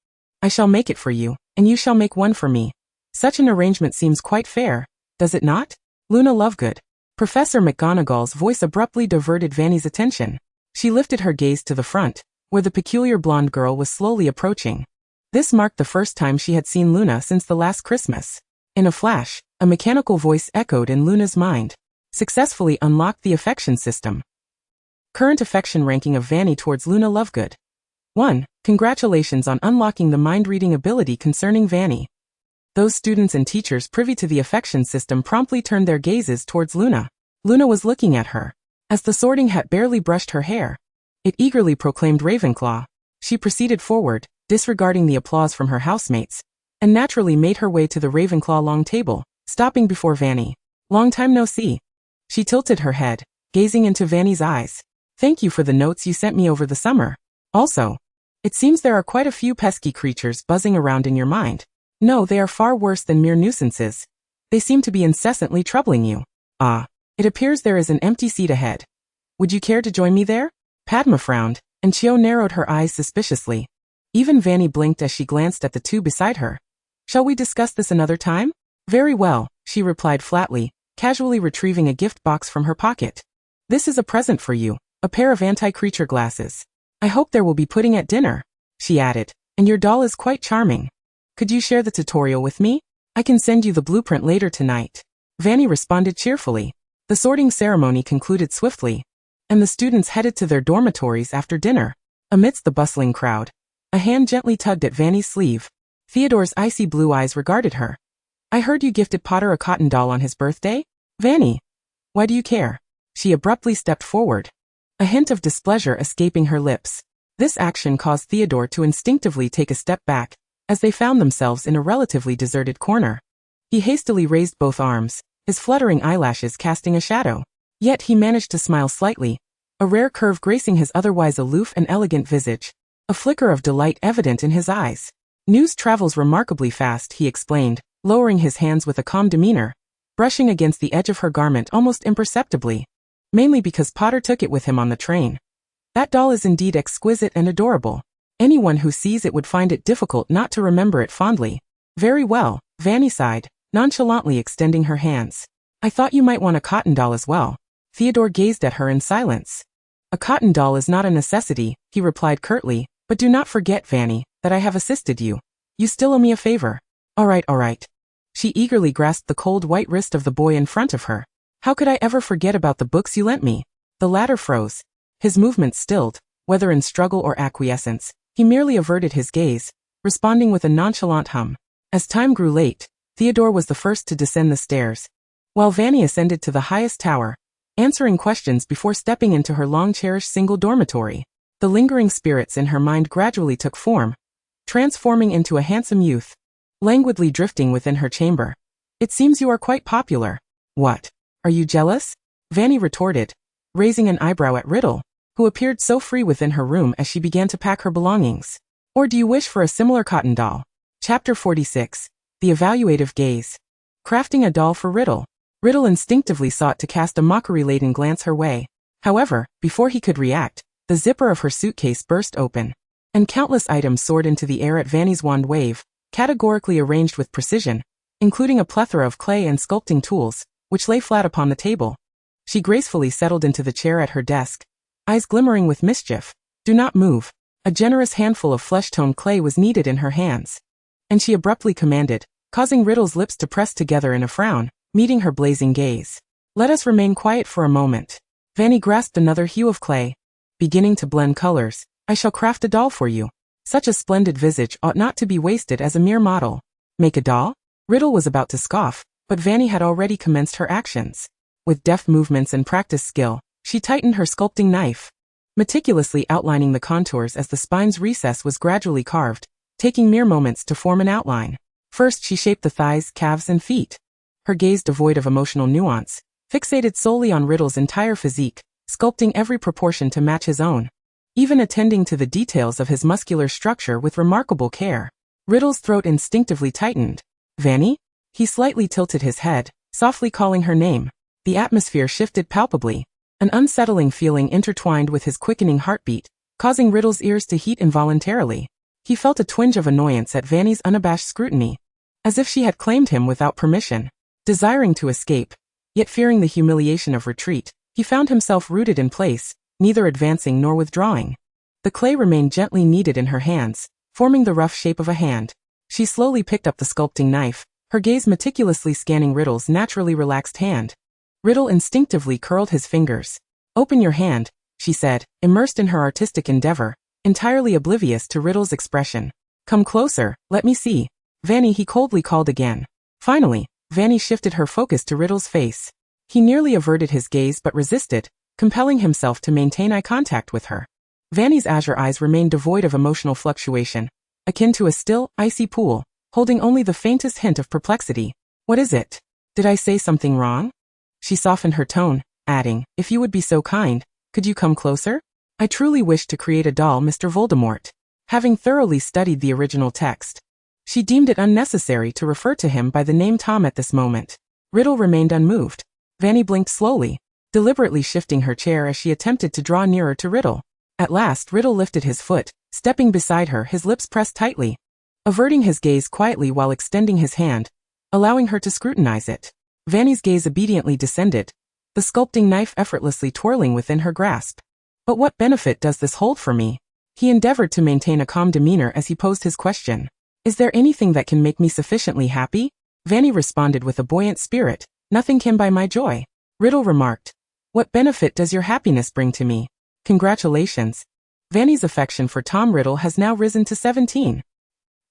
I shall make it for you, and you shall make one for me. Such an arrangement seems quite fair, does it not? Luna Lovegood. Professor McGonagall's voice abruptly diverted Fanny's attention. She lifted her gaze to the front, where the peculiar blonde girl was slowly approaching. This marked the first time she had seen Luna since the last Christmas. In a flash, a mechanical voice echoed in Luna's mind. Successfully unlocked the affection system. Current affection ranking of Fanny towards Luna Lovegood. 1. Congratulations on unlocking the mind-reading ability concerning Fanny. Those students and teachers privy to the affection system promptly turned their gazes towards Luna. Luna was looking at her. As the sorting hat barely brushed her hair, it eagerly proclaimed Ravenclaw. She proceeded forward, disregarding the applause from her housemates, and naturally made her way to the Ravenclaw long table, stopping before Fanny. Long time no see. She tilted her head, gazing into Fanny's eyes. Thank you for the notes you sent me over the summer. Also, it seems there are quite a few pesky creatures buzzing around in your mind. No, they are far worse than mere nuisances. They seem to be incessantly troubling you. Ah, it appears there is an empty seat ahead. Would you care to join me there? Padma frowned, and Chio narrowed her eyes suspiciously. Even Fanny blinked as she glanced at the two beside her. Shall we discuss this another time? Very well, she replied flatly, casually retrieving a gift box from her pocket. This is a present for you, a pair of anti-creature glasses. I hope there will be pudding at dinner, she added, and your doll is quite charming. Could you share the tutorial with me? I can send you the blueprint later tonight. Fanny responded cheerfully. The sorting ceremony concluded swiftly, and the students headed to their dormitories after dinner. Amidst the bustling crowd, a hand gently tugged at Fanny's sleeve. Theodore's icy blue eyes regarded her. I heard you gifted Potter a cotton doll on his birthday? Fanny, why do you care? She abruptly stepped forward, a hint of displeasure escaping her lips. This action caused Theodore to instinctively take a step back, as they found themselves in a relatively deserted corner. He hastily raised both arms, his fluttering eyelashes casting a shadow. Yet he managed to smile slightly, a rare curve gracing his otherwise aloof and elegant visage, a flicker of delight evident in his eyes. News travels remarkably fast, he explained, lowering his hands with a calm demeanor, brushing against the edge of her garment almost imperceptibly, mainly because Potter took it with him on the train. That doll is indeed exquisite and adorable. Anyone who sees it would find it difficult not to remember it fondly. Very well, Fanny sighed, nonchalantly extending her hands. I thought you might want a cotton doll as well. Theodore gazed at her in silence. A cotton doll is not a necessity, he replied curtly, but do not forget, Fanny, that I have assisted you. You still owe me a favor. All right. She eagerly grasped the cold white wrist of the boy in front of her. How could I ever forget about the books you lent me? The latter froze. His movements stilled, whether in struggle or acquiescence. He merely averted his gaze, responding with a nonchalant hum. As time grew late, Theodore was the first to descend the stairs, while Fanny ascended to the highest tower, answering questions before stepping into her long-cherished single dormitory. The lingering spirits in her mind gradually took form, transforming into a handsome youth, languidly drifting within her chamber. It seems you are quite popular. What? Are you jealous? Fanny retorted, raising an eyebrow at Riddle, who appeared so free within her room as she began to pack her belongings. Or do you wish for a similar cotton doll? Chapter 46. The Evaluative Gaze. Crafting a doll for Riddle. Riddle instinctively sought to cast a mockery-laden glance her way. However, before he could react, the zipper of her suitcase burst open, and countless items soared into the air at Fanny's wand wave, categorically arranged with precision, including a plethora of clay and sculpting tools, which lay flat upon the table. She gracefully settled into the chair at her desk, eyes glimmering with mischief. Do not move. A generous handful of flesh-toned clay was needed in her hands, and she abruptly commanded, causing Riddle's lips to press together in a frown, meeting her blazing gaze. Let us remain quiet for a moment. Fanny grasped another hue of clay, beginning to blend colors. I shall craft a doll for you. Such a splendid visage ought not to be wasted as a mere model. Make a doll? Riddle was about to scoff, but Fanny had already commenced her actions. With deft movements and practiced skill, she tightened her sculpting knife, meticulously outlining the contours as the spine's recess was gradually carved, taking mere moments to form an outline. First she shaped the thighs, calves, and feet. Her gaze devoid of emotional nuance, fixated solely on Riddle's entire physique, sculpting every proportion to match his own, even attending to the details of his muscular structure with remarkable care. Riddle's throat instinctively tightened. "Fanny?" He slightly tilted his head, softly calling her name. The atmosphere shifted palpably. An unsettling feeling intertwined with his quickening heartbeat, causing Riddle's ears to heat involuntarily. He felt a twinge of annoyance at Fanny's unabashed scrutiny, as if she had claimed him without permission. Desiring to escape, yet fearing the humiliation of retreat, he found himself rooted in place, neither advancing nor withdrawing. The clay remained gently kneaded in her hands, forming the rough shape of a hand. She slowly picked up the sculpting knife, her gaze meticulously scanning Riddle's naturally relaxed hand. Riddle instinctively curled his fingers. "Open your hand," she said, immersed in her artistic endeavor, entirely oblivious to Riddle's expression. "Come closer, let me see." "Fanny," he coldly called again. Finally, Fanny shifted her focus to Riddle's face. He nearly averted his gaze but resisted, compelling himself to maintain eye contact with her. Fanny's azure eyes remained devoid of emotional fluctuation, akin to a still, icy pool, holding only the faintest hint of perplexity. "What is it? Did I say something wrong?" She softened her tone, adding, "If you would be so kind, could you come closer? I truly wish to create a doll, Mr. Voldemort." Having thoroughly studied the original text, she deemed it unnecessary to refer to him by the name Tom at this moment. Riddle remained unmoved. Fanny blinked slowly, deliberately shifting her chair as she attempted to draw nearer to Riddle. At last Riddle lifted his foot, stepping beside her, his lips pressed tightly, averting his gaze quietly while extending his hand, allowing her to scrutinize it. Fanny's gaze obediently descended, the sculpting knife effortlessly twirling within her grasp. "But what benefit does this hold for me?" He endeavored to maintain a calm demeanor as he posed his question. "Is there anything that can make me sufficiently happy?" Fanny responded with a buoyant spirit. "Nothing can buy my joy." Riddle remarked, "What benefit does your happiness bring to me?" "Congratulations." Fanny's affection for Tom Riddle has now risen to 17.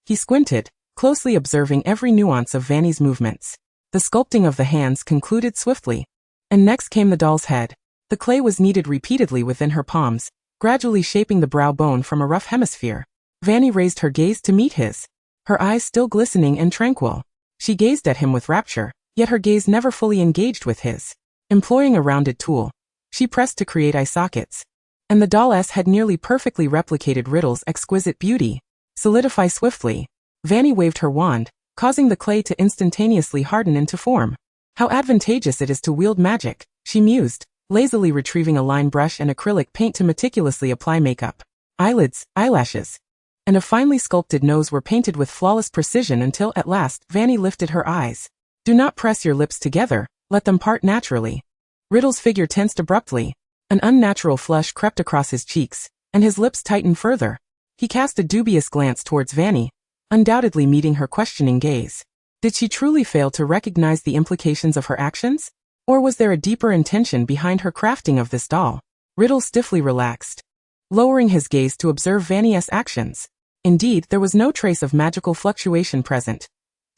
He squinted, closely observing every nuance of Fanny's movements. The sculpting of the hands concluded swiftly, and next came the doll's head. The clay was kneaded repeatedly within her palms, gradually shaping the brow bone from a rough hemisphere. Fanny raised her gaze to meet his, her eyes still glistening and tranquil. She gazed at him with rapture, yet her gaze never fully engaged with his. Employing a rounded tool, she pressed to create eye sockets, and the dolless had nearly perfectly replicated Riddle's exquisite beauty. "Solidify swiftly." Fanny waved her wand, causing the clay to instantaneously harden into form. "How advantageous it is to wield magic," she mused, lazily retrieving a line brush and acrylic paint to meticulously apply makeup. Eyelids, eyelashes, and a finely sculpted nose were painted with flawless precision until at last Fanny lifted her eyes. "Do not press your lips together, let them part naturally." Riddle's figure tensed abruptly. An unnatural flush crept across his cheeks, and his lips tightened further. He cast a dubious glance towards Fanny, undoubtedly meeting her questioning gaze. Did she truly fail to recognize the implications of her actions? Or was there a deeper intention behind her crafting of this doll? Riddle stiffly relaxed, lowering his gaze to observe Fanny's actions. Indeed, there was no trace of magical fluctuation present.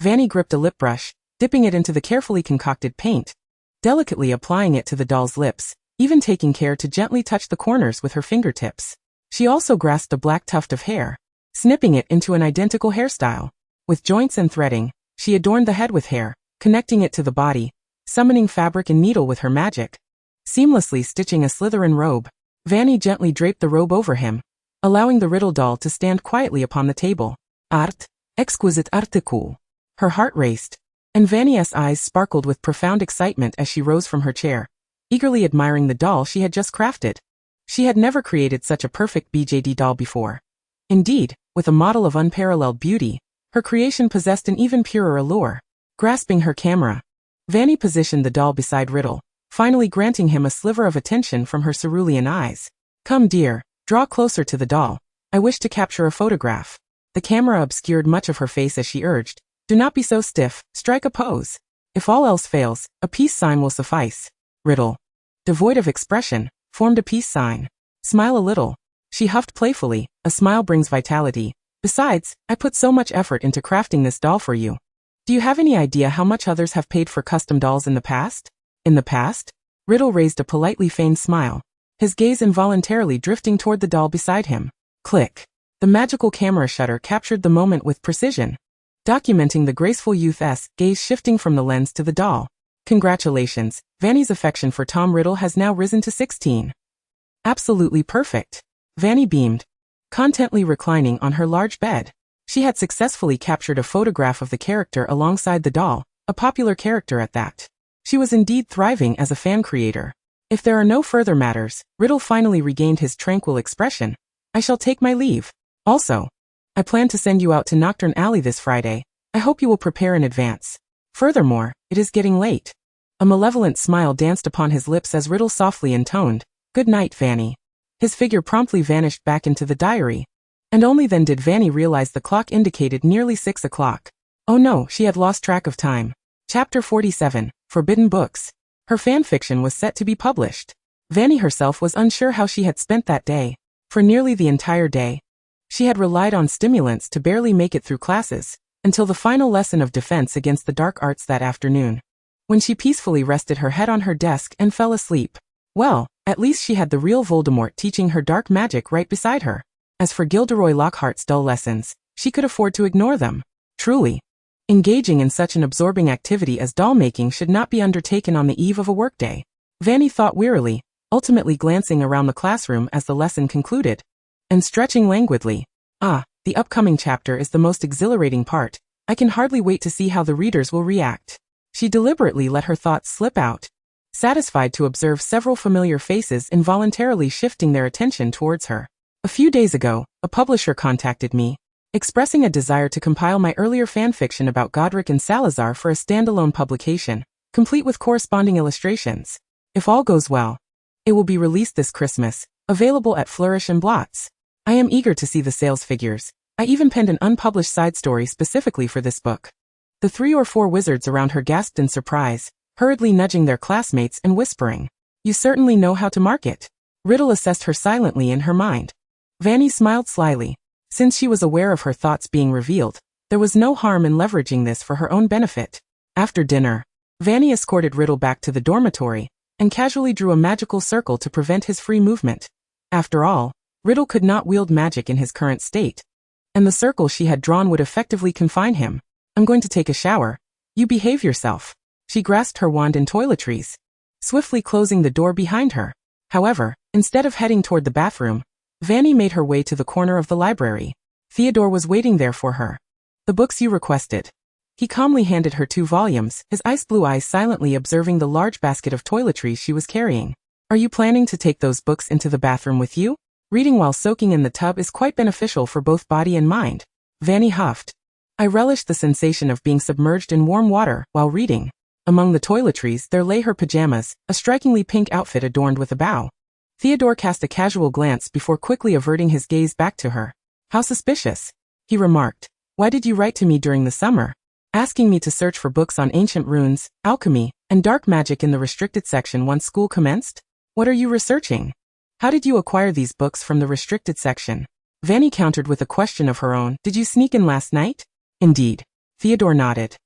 Fanny gripped a lip brush, dipping it into the carefully concocted paint, delicately applying it to the doll's lips, even taking care to gently touch the corners with her fingertips. She also grasped a black tuft of hair, snipping it into an identical hairstyle. With joints and threading, she adorned the head with hair, connecting it to the body, summoning fabric and needle with her magic. Seamlessly stitching a Slytherin robe, Fanny gently draped the robe over him, allowing the Riddle doll to stand quietly upon the table. "Art, exquisite article." Her heart raced, and Fanny's eyes sparkled with profound excitement as she rose from her chair, eagerly admiring the doll she had just crafted. She had never created such a perfect BJD doll before. Indeed, with a model of unparalleled beauty, her creation possessed an even purer allure. Grasping her camera, Fanny positioned the doll beside Riddle, finally granting him a sliver of attention from her cerulean eyes. "Come, dear, draw closer to the doll. I wish to capture a photograph." The camera obscured much of her face as she urged, "Do not be so stiff, strike a pose. If all else fails, a peace sign will suffice." Riddle, devoid of expression, formed a peace sign. "Smile a little." She huffed playfully, "A smile brings vitality. Besides, I put so much effort into crafting this doll for you. Do you have any idea how much others have paid for custom dolls in the past?" "In the past?" Riddle raised a politely feigned smile. his gaze involuntarily drifting toward the doll beside him. Click. The magical camera shutter captured the moment with precision, documenting the graceful youth's gaze shifting from the lens to the doll. Congratulations, Fanny's affection for Tom Riddle has now risen to 16. Absolutely perfect. Fanny beamed, contently reclining on her large bed. She had successfully captured a photograph of the character alongside the doll, a popular character at that. She was indeed thriving as a fan creator. If there are no further matters, Riddle finally regained his tranquil expression. I shall take my leave. Also, I plan to send you out to Nocturne Alley this Friday. I hope you will prepare in advance. Furthermore, it is getting late. A malevolent smile danced upon his lips as Riddle softly intoned, "Good night, Fanny." His figure promptly vanished back into the diary. And only then did Fanny realize the clock indicated nearly 6 o'clock. Oh no, she had lost track of time. Chapter 47, Forbidden Books. Her fanfiction was set to be published. Fanny herself was unsure how she had spent that day. For nearly the entire day, she had relied on stimulants to barely make it through classes, until the final lesson of defense against the dark arts that afternoon, when she peacefully rested her head on her desk and fell asleep. Well, at least she had the real Voldemort teaching her dark magic right beside her. As for Gilderoy Lockhart's dull lessons, she could afford to ignore them. Truly, engaging in such an absorbing activity as doll making should not be undertaken on the eve of a workday. Fanny thought wearily, ultimately glancing around the classroom as the lesson concluded, and stretching languidly. The upcoming chapter is the most exhilarating part. I can hardly wait to see how the readers will react. She deliberately let her thoughts slip out, satisfied to observe several familiar faces involuntarily shifting their attention towards her. A few days ago, a publisher contacted me, expressing a desire to compile my earlier fanfiction about Godric and Salazar for a standalone publication, complete with corresponding illustrations. If all goes well, it will be released this Christmas, available at Flourish and Blots. I am eager to see the sales figures. I even penned an unpublished side story specifically for this book. The 3 or 4 wizards around her gasped in surprise, hurriedly nudging their classmates and whispering, "You certainly know how to market." Riddle assessed her silently in her mind. Fanny smiled slyly. Since she was aware of her thoughts being revealed, there was no harm in leveraging this for her own benefit. After dinner, Fanny escorted Riddle back to the dormitory, and casually drew a magical circle to prevent his free movement. After all, Riddle could not wield magic in his current state, and the circle she had drawn would effectively confine him. "I'm going to take a shower. You behave yourself." She grasped her wand and toiletries, swiftly closing the door behind her. However, instead of heading toward the bathroom, Fanny made her way to the corner of the library. Theodore was waiting there for her. "The books you requested." He calmly handed her 2 volumes, his ice blue eyes silently observing the large basket of toiletries she was carrying. "Are you planning to take those books into the bathroom with you? Reading while soaking in the tub is quite beneficial for both body and mind." Fanny huffed. "I relished the sensation of being submerged in warm water while reading." Among the toiletries there lay her pajamas, a strikingly pink outfit adorned with a bow. Theodore cast a casual glance before quickly averting his gaze back to her. "How suspicious," he remarked. "Why did you write to me during the summer, asking me to search for books on ancient runes, alchemy, and dark magic in the restricted section once school commenced? What are you researching? How did you acquire these books from the restricted section?" Fanny countered with a question of her own. "Did you sneak in last night?" "Indeed." Theodore nodded.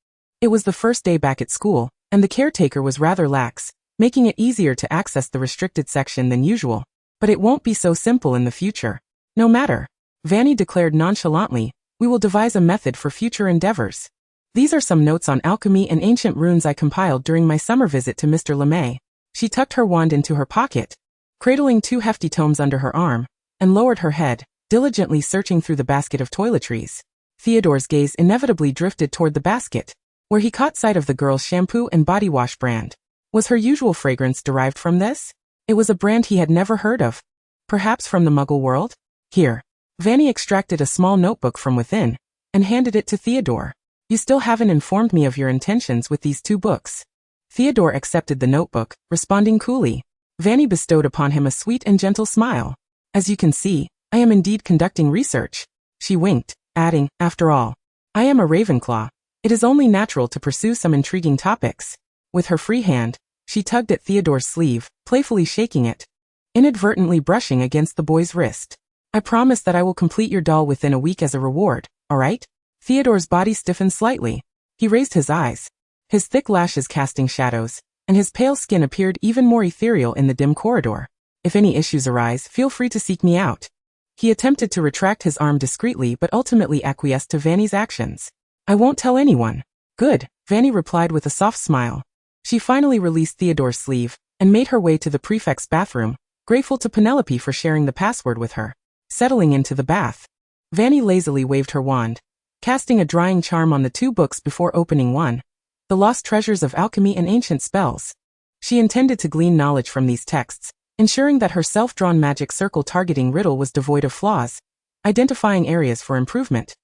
It was the first day back at school, and the caretaker was rather lax, making it easier to access the restricted section than usual. But it won't be so simple in the future. "No matter," Fanny declared nonchalantly, "we will devise a method for future endeavors. These are some notes on alchemy and ancient runes I compiled during my summer visit to Mr. LeMay." She tucked her wand into her pocket, cradling 2 hefty tomes under her arm, and lowered her head, diligently searching through the basket of toiletries. Theodore's gaze inevitably drifted toward the basket, where he caught sight of the girl's shampoo and body wash brand. Was her usual fragrance derived from this? It was a brand he had never heard of. Perhaps from the Muggle world? "Here." Fanny extracted a small notebook from within, and handed it to Theodore. "You still haven't informed me of your intentions with these 2 books." Theodore accepted the notebook, responding coolly. Fanny bestowed upon him a sweet and gentle smile. "As you can see, I am indeed conducting research." She winked, adding, "After all, I am a Ravenclaw. It is only natural to pursue some intriguing topics." With her free hand, she tugged at Theodore's sleeve, playfully shaking it, inadvertently brushing against the boy's wrist. "I promise that I will complete your doll within a week as a reward, all right?" Theodore's body stiffened slightly. He raised his eyes, his thick lashes casting shadows, and his pale skin appeared even more ethereal in the dim corridor. If any issues arise, feel free to seek me out. He attempted to retract his arm discreetly but ultimately acquiesced to Fanny's actions. I won't tell anyone. Good, Fanny replied with a soft smile. She finally released Theodore's sleeve and made her way to the prefect's bathroom, grateful to Penelope for sharing the password with her. Settling into the bath, Fanny lazily waved her wand, casting a drying charm on the 2 books before opening one, The Lost Treasures of Alchemy and Ancient Spells. She intended to glean knowledge from these texts, ensuring that her self-drawn magic circle targeting Riddle was devoid of flaws, identifying areas for improvement,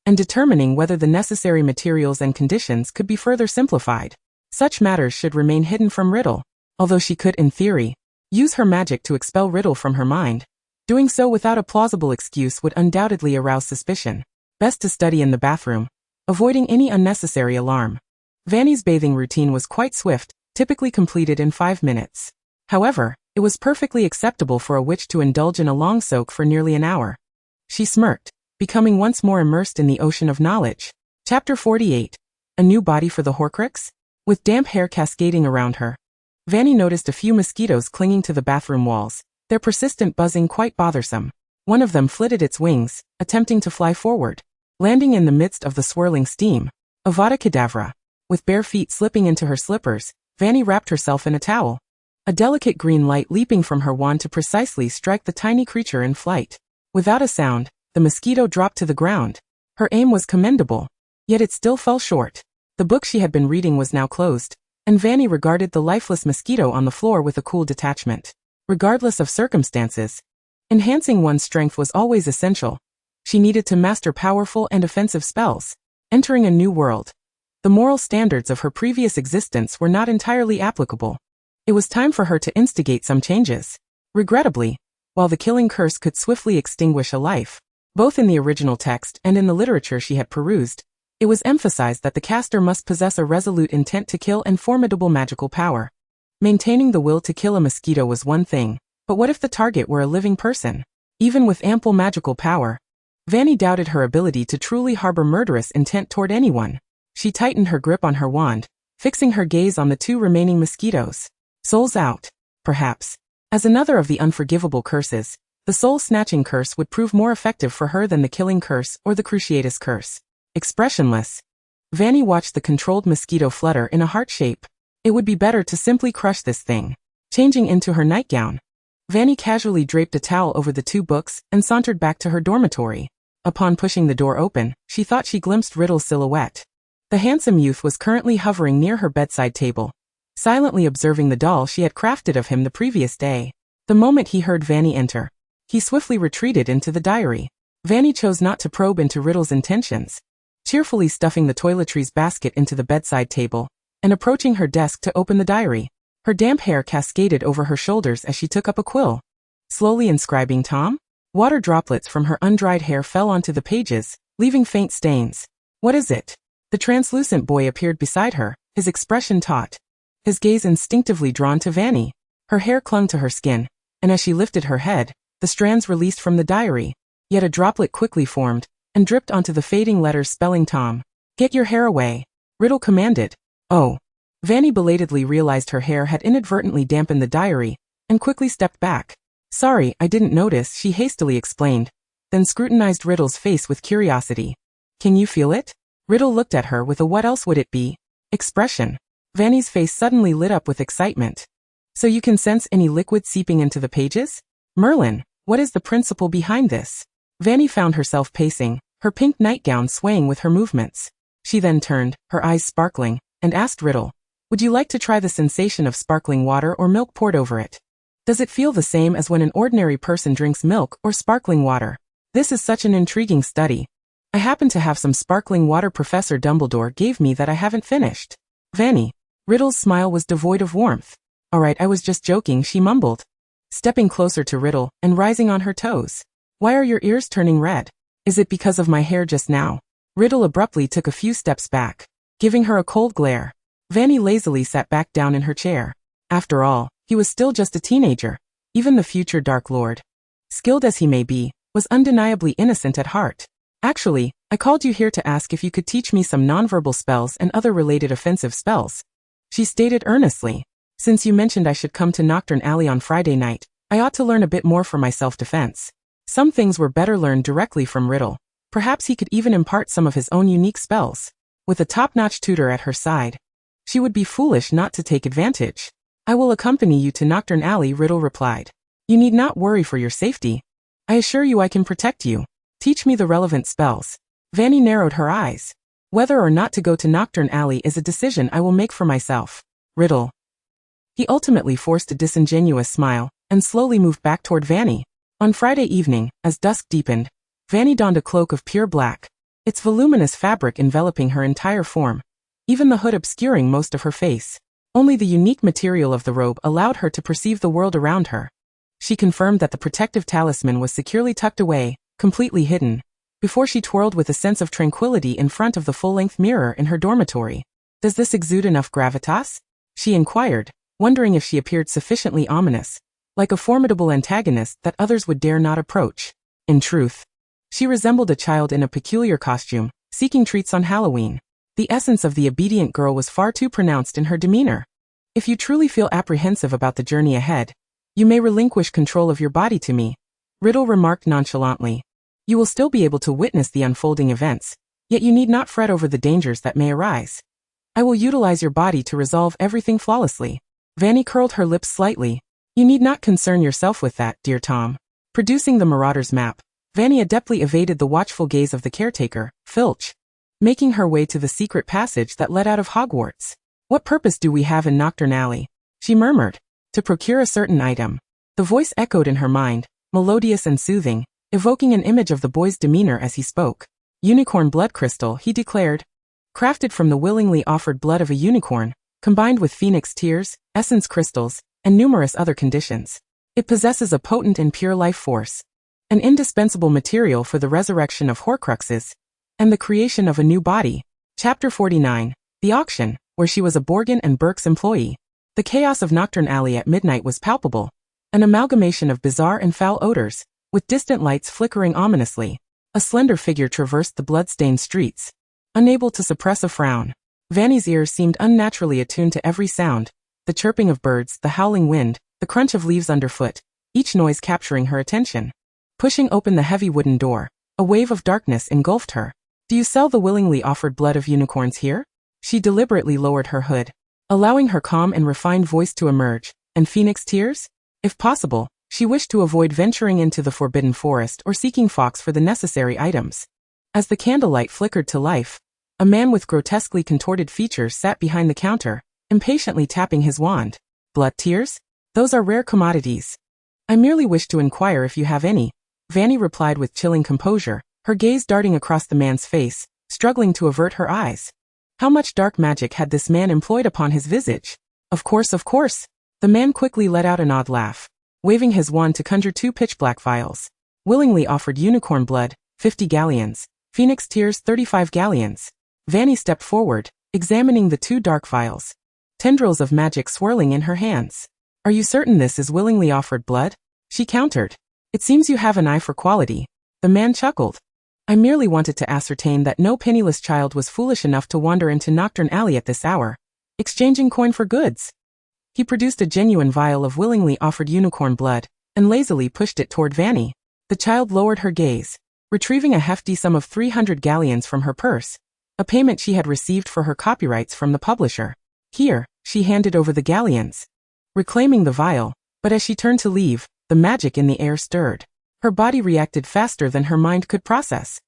and determining whether the necessary materials and conditions could be further simplified. Such matters should remain hidden from Riddle, although she could, in theory, use her magic to expel Riddle from her mind. Doing so without a plausible excuse would undoubtedly arouse suspicion. Best to study in the bathroom, avoiding any unnecessary alarm. Fanny's bathing routine was quite swift, typically completed in 5 minutes. However, it was perfectly acceptable for a witch to indulge in a long soak for nearly an hour. She smirked, becoming once more immersed in the ocean of knowledge. Chapter 48. A New Body for the Horcrux? With damp hair cascading around her, Fanny noticed a few mosquitoes clinging to the bathroom walls, their persistent buzzing quite bothersome. One of them flitted its wings, attempting to fly forward, landing in the midst of the swirling steam. Avada Kedavra. With bare feet slipping into her slippers, Fanny wrapped herself in a towel. A delicate green light leaping from her wand to precisely strike the tiny creature in flight. Without a sound, the mosquito dropped to the ground. Her aim was commendable, yet it still fell short. The book she had been reading was now closed, and Fanny regarded the lifeless mosquito on the floor with a cool detachment. Regardless of circumstances, enhancing one's strength was always essential. She needed to master powerful and offensive spells. Entering a new world, the moral standards of her previous existence were not entirely applicable. It was time for her to instigate some changes. Regrettably, while the killing curse could swiftly extinguish a life, both in the original text and in the literature she had perused, it was emphasized that the caster must possess a resolute intent to kill and formidable magical power. Maintaining the will to kill a mosquito was one thing, but what if the target were a living person? Even with ample magical power, Fanny doubted her ability to truly harbor murderous intent toward anyone. She tightened her grip on her wand, fixing her gaze on the 2 remaining mosquitoes. Souls out, perhaps. As another of the unforgivable curses, the soul-snatching curse would prove more effective for her than the killing curse or the cruciatus curse. Expressionless, Fanny watched the controlled mosquito flutter in a heart shape. It would be better to simply crush this thing. Changing into her nightgown, Fanny casually draped a towel over the 2 books and sauntered back to her dormitory. Upon pushing the door open, she thought she glimpsed Riddle's silhouette. The handsome youth was currently hovering near her bedside table, silently observing the doll she had crafted of him the previous day. The moment he heard Fanny enter, he swiftly retreated into the diary. Fanny chose not to probe into Riddle's intentions, cheerfully stuffing the toiletries basket into the bedside table and approaching her desk to open the diary. Her damp hair cascaded over her shoulders as she took up a quill, slowly inscribing Tom. Water droplets from her undried hair fell onto the pages, leaving faint stains. What is it? The translucent boy appeared beside her, his expression taut, his gaze instinctively drawn to Fanny. Her hair clung to her skin, and as she lifted her head, the strands released from the diary. Yet a droplet quickly formed and dripped onto the fading letters spelling Tom. Get your hair away, Riddle commanded. Oh. Fanny belatedly realized her hair had inadvertently dampened the diary and quickly stepped back. Sorry, I didn't notice, she hastily explained, then scrutinized Riddle's face with curiosity. Can you feel it? Riddle looked at her with a what else would it be expression. Fanny's face suddenly lit up with excitement. So you can sense any liquid seeping into the pages? Merlin, what is the principle behind this? Fanny found herself pacing, her pink nightgown swaying with her movements. She then turned, her eyes sparkling, and asked Riddle, would you like to try the sensation of sparkling water or milk poured over it? Does it feel the same as when an ordinary person drinks milk or sparkling water? This is such an intriguing study. I happen to have some sparkling water Professor Dumbledore gave me that I haven't finished. Fanny. Riddle's smile was devoid of warmth. Alright, I was just joking, she mumbled, stepping closer to Riddle and rising on her toes. Why are your ears turning red? Is it because of my hair just now? Riddle abruptly took a few steps back, giving her a cold glare. Fanny lazily sat back down in her chair. After all, he was still just a teenager. Even the future Dark Lord, skilled as he may be, was undeniably innocent at heart. Actually, I called you here to ask if you could teach me some nonverbal spells and other related offensive spells, she stated earnestly. Since you mentioned I should come to Nocturne Alley on Friday night, I ought to learn a bit more for my self-defense. Some things were better learned directly from Riddle. Perhaps he could even impart some of his own unique spells. With a top-notch tutor at her side, she would be foolish not to take advantage. I will accompany you to Nocturne Alley, Riddle replied. You need not worry for your safety. I assure you I can protect you. Teach me the relevant spells. Fanny narrowed her eyes. Whether or not to go to Nocturne Alley is a decision I will make for myself. Riddle. He ultimately forced a disingenuous smile, and slowly moved back toward Fanny. On Friday evening, as dusk deepened, Fanny donned a cloak of pure black, its voluminous fabric enveloping her entire form, even the hood obscuring most of her face. Only the unique material of the robe allowed her to perceive the world around her. She confirmed that the protective talisman was securely tucked away, completely hidden, before she twirled with a sense of tranquility in front of the full-length mirror in her dormitory. Does this exude enough gravitas? She inquired, wondering if she appeared sufficiently ominous, like a formidable antagonist that others would dare not approach. In truth, she resembled a child in a peculiar costume, seeking treats on Halloween. The essence of the obedient girl was far too pronounced in her demeanor. If you truly feel apprehensive about the journey ahead, you may relinquish control of your body to me, Riddle remarked nonchalantly. You will still be able to witness the unfolding events, yet you need not fret over the dangers that may arise. I will utilize your body to resolve everything flawlessly. Fanny curled her lips slightly. You need not concern yourself with that, dear Tom. Producing the Marauder's map, Fanny adeptly evaded the watchful gaze of the caretaker, Filch, making her way to the secret passage that led out of Hogwarts. What purpose do we have in Nocturne Alley? She murmured. To procure a certain item. The voice echoed in her mind, melodious and soothing, evoking an image of the boy's demeanor as he spoke. Unicorn blood crystal, he declared. Crafted from the willingly offered blood of a unicorn, combined with phoenix tears, essence crystals, and numerous other conditions. It possesses a potent and pure life force, an indispensable material for the resurrection of Horcruxes, and the creation of a new body. Chapter 49. The Auction, where she was a Borgin and Burke's employee. The chaos of Nocturne Alley at midnight was palpable, an amalgamation of bizarre and foul odors, with distant lights flickering ominously. A slender figure traversed the blood-stained streets, unable to suppress a frown. Fanny's ears seemed unnaturally attuned to every sound, the chirping of birds, the howling wind, the crunch of leaves underfoot, each noise capturing her attention. Pushing open the heavy wooden door, a wave of darkness engulfed her. Do you sell the willingly offered blood of unicorns here? She deliberately lowered her hood, allowing her calm and refined voice to emerge. And phoenix tears? If possible, she wished to avoid venturing into the forbidden forest or seeking Fox for the necessary items. As the candlelight flickered to life, a man with grotesquely contorted features sat behind the counter, impatiently tapping his wand. Blood tears? Those are rare commodities. I merely wish to inquire if you have any, Fanny replied with chilling composure, her gaze darting across the man's face, struggling to avert her eyes. How much dark magic had this man employed upon his visage? Of course. The man quickly let out an odd laugh, waving his wand to conjure 2 pitch-black vials. Willingly offered unicorn blood, 50 galleons. Phoenix tears, 35 galleons. Fanny stepped forward, examining the 2 dark vials. Tendrils of magic swirling in her hands. Are you certain this is willingly offered blood? She countered. It seems you have an eye for quality. The man chuckled. I merely wanted to ascertain that no penniless child was foolish enough to wander into Nocturne Alley at this hour, exchanging coin for goods. He produced a genuine vial of willingly offered unicorn blood, and lazily pushed it toward Fanny. The child lowered her gaze, retrieving a hefty sum of 300 galleons from her purse, a payment she had received for her copyrights from the publisher. Here, she handed over the galleons, reclaiming the vial, but as she turned to leave, the magic in the air stirred. Her body reacted faster than her mind could process.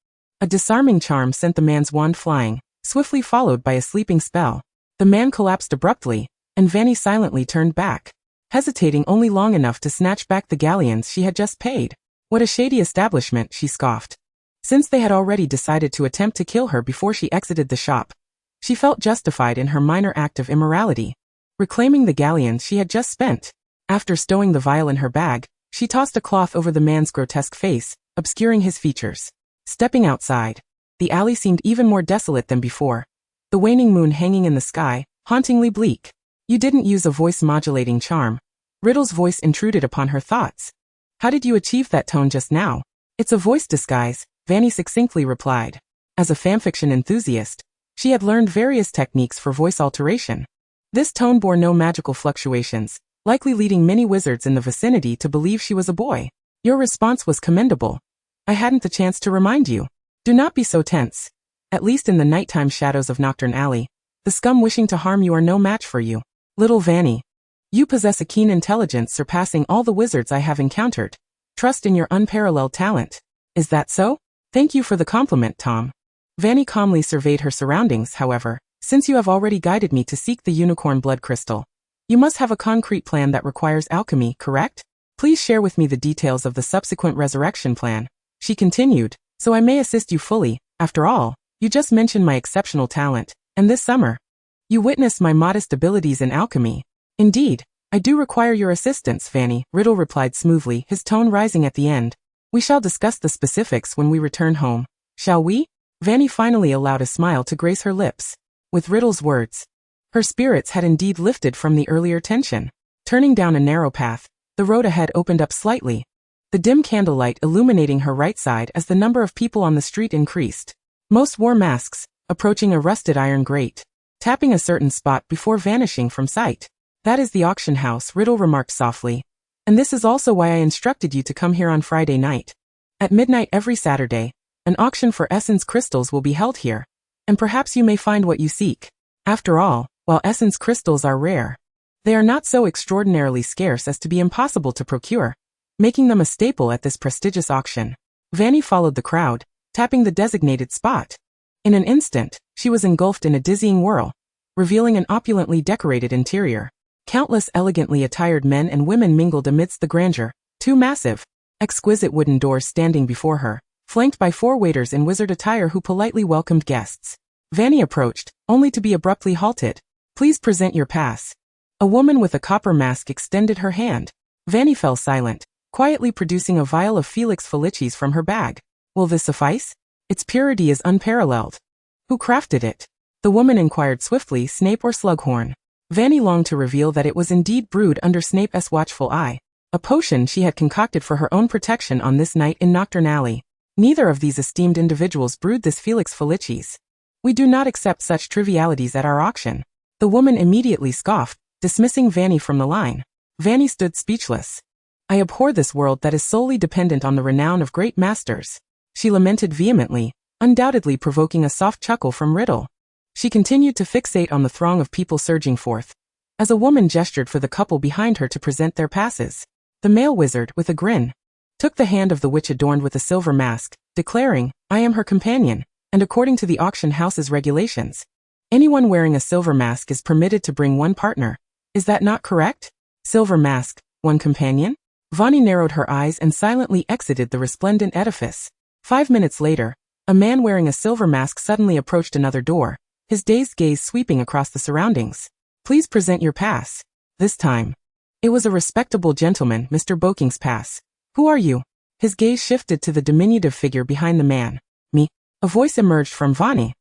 A disarming charm sent the man's wand flying, swiftly followed by a sleeping spell. The man collapsed abruptly, and Fanny silently turned back, hesitating only long enough to snatch back the galleons she had just paid. What a shady establishment, she scoffed. Since they had already decided to attempt to kill her before she exited the shop, she felt justified in her minor act of immorality. Reclaiming the galleons she had just spent, after stowing the vial in her bag, she tossed a cloth over the man's grotesque face, obscuring his features. Stepping outside, the alley seemed even more desolate than before, the waning moon hanging in the sky, hauntingly bleak. You didn't use a voice-modulating charm. Riddle's voice intruded upon her thoughts. How did you achieve that tone just now? It's a voice disguise, Fanny succinctly replied. As a fanfiction enthusiast, she had learned various techniques for voice alteration. This tone bore no magical fluctuations, likely leading many wizards in the vicinity to believe she was a boy. Your response was commendable. I hadn't the chance to remind you. Do not be so tense. At least in the nighttime shadows of Nocturne Alley, the scum wishing to harm you are no match for you. Little Fanny. You possess a keen intelligence surpassing all the wizards I have encountered. Trust in your unparalleled talent. Is that so? Thank you for the compliment, Tom. Fanny calmly surveyed her surroundings, however. Since you have already guided me to seek the unicorn blood crystal, you must have a concrete plan that requires alchemy, correct? Please share with me the details of the subsequent resurrection plan, she continued, so I may assist you fully. After all, you just mentioned my exceptional talent, and this summer, you witnessed my modest abilities in alchemy. Indeed, I do require your assistance, Fanny, Riddle replied smoothly, his tone rising at the end. We shall discuss the specifics when we return home, shall we? Fanny finally allowed a smile to grace her lips. With Riddle's words, her spirits had indeed lifted from the earlier tension. Turning down a narrow path, the road ahead opened up slightly, the dim candlelight illuminating her right side as the number of people on the street increased. Most wore masks, approaching a rusted iron grate, tapping a certain spot before vanishing from sight. That is the auction house, Riddle remarked softly. And this is also why I instructed you to come here on Friday night. At midnight every Saturday, an auction for essence crystals will be held here, and perhaps you may find what you seek. After all, while essence crystals are rare, they are not so extraordinarily scarce as to be impossible to procure, making them a staple at this prestigious auction. Fanny followed the crowd, tapping the designated spot. In an instant, she was engulfed in a dizzying whirl, revealing an opulently decorated interior. Countless elegantly attired men and women mingled amidst the grandeur, two massive, exquisite wooden doors standing before her, flanked by 4 waiters in wizard attire who politely welcomed guests. Fanny approached, only to be abruptly halted. Please present your pass. A woman with a copper mask extended her hand. Fanny fell silent, quietly producing a vial of Felix Felicis from her bag. Will this suffice? Its purity is unparalleled. Who crafted it? The woman inquired swiftly, Snape or Slughorn. Fanny longed to reveal that it was indeed brewed under Snape's watchful eye, a potion she had concocted for her own protection on this night in Nocturne Alley. Neither of these esteemed individuals brewed this Felix Felicis. We do not accept such trivialities at our auction. The woman immediately scoffed, dismissing Fanny from the line. Fanny stood speechless. I abhor this world that is solely dependent on the renown of great masters, she lamented vehemently, undoubtedly provoking a soft chuckle from Riddle. She continued to fixate on the throng of people surging forth, as a woman gestured for the couple behind her to present their passes. The male wizard, with a grin, took the hand of the witch adorned with a silver mask, declaring, I am her companion, and according to the auction house's regulations, anyone wearing a silver mask is permitted to bring one partner. Is that not correct? Silver mask, one companion? Fanny narrowed her eyes and silently exited the resplendent edifice. 5 minutes later, a man wearing a silver mask suddenly approached another door, his dazed gaze sweeping across the surroundings. Please present your pass. This time, it was a respectable gentleman, Mr. Boking's pass. Who are you? His gaze shifted to the diminutive figure behind the man. Me. A voice emerged from Fanny,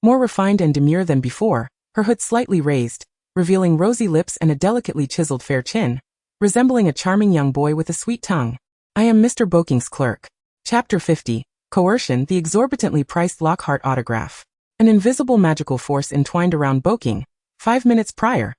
more refined and demure than before, her hood slightly raised, revealing rosy lips and a delicately chiseled fair chin, resembling a charming young boy with a sweet tongue. I am Mr. Boking's clerk. Chapter 50. Coercion, the exorbitantly priced Lockhart autograph. An invisible magical force entwined around Boking. 5 minutes prior,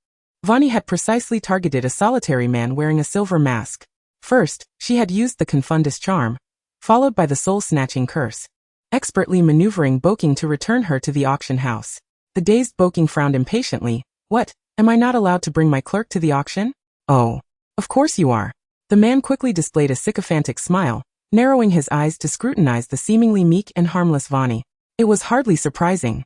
Fanny had precisely targeted a solitary man wearing a silver mask. First, she had used the Confundus charm, followed by the soul-snatching curse, expertly maneuvering Boking to return her to the auction house. The dazed Boking frowned impatiently. What, am I not allowed to bring my clerk to the auction? Oh, of course you are. The man quickly displayed a sycophantic smile, narrowing his eyes to scrutinize the seemingly meek and harmless Fanny. It was hardly surprising.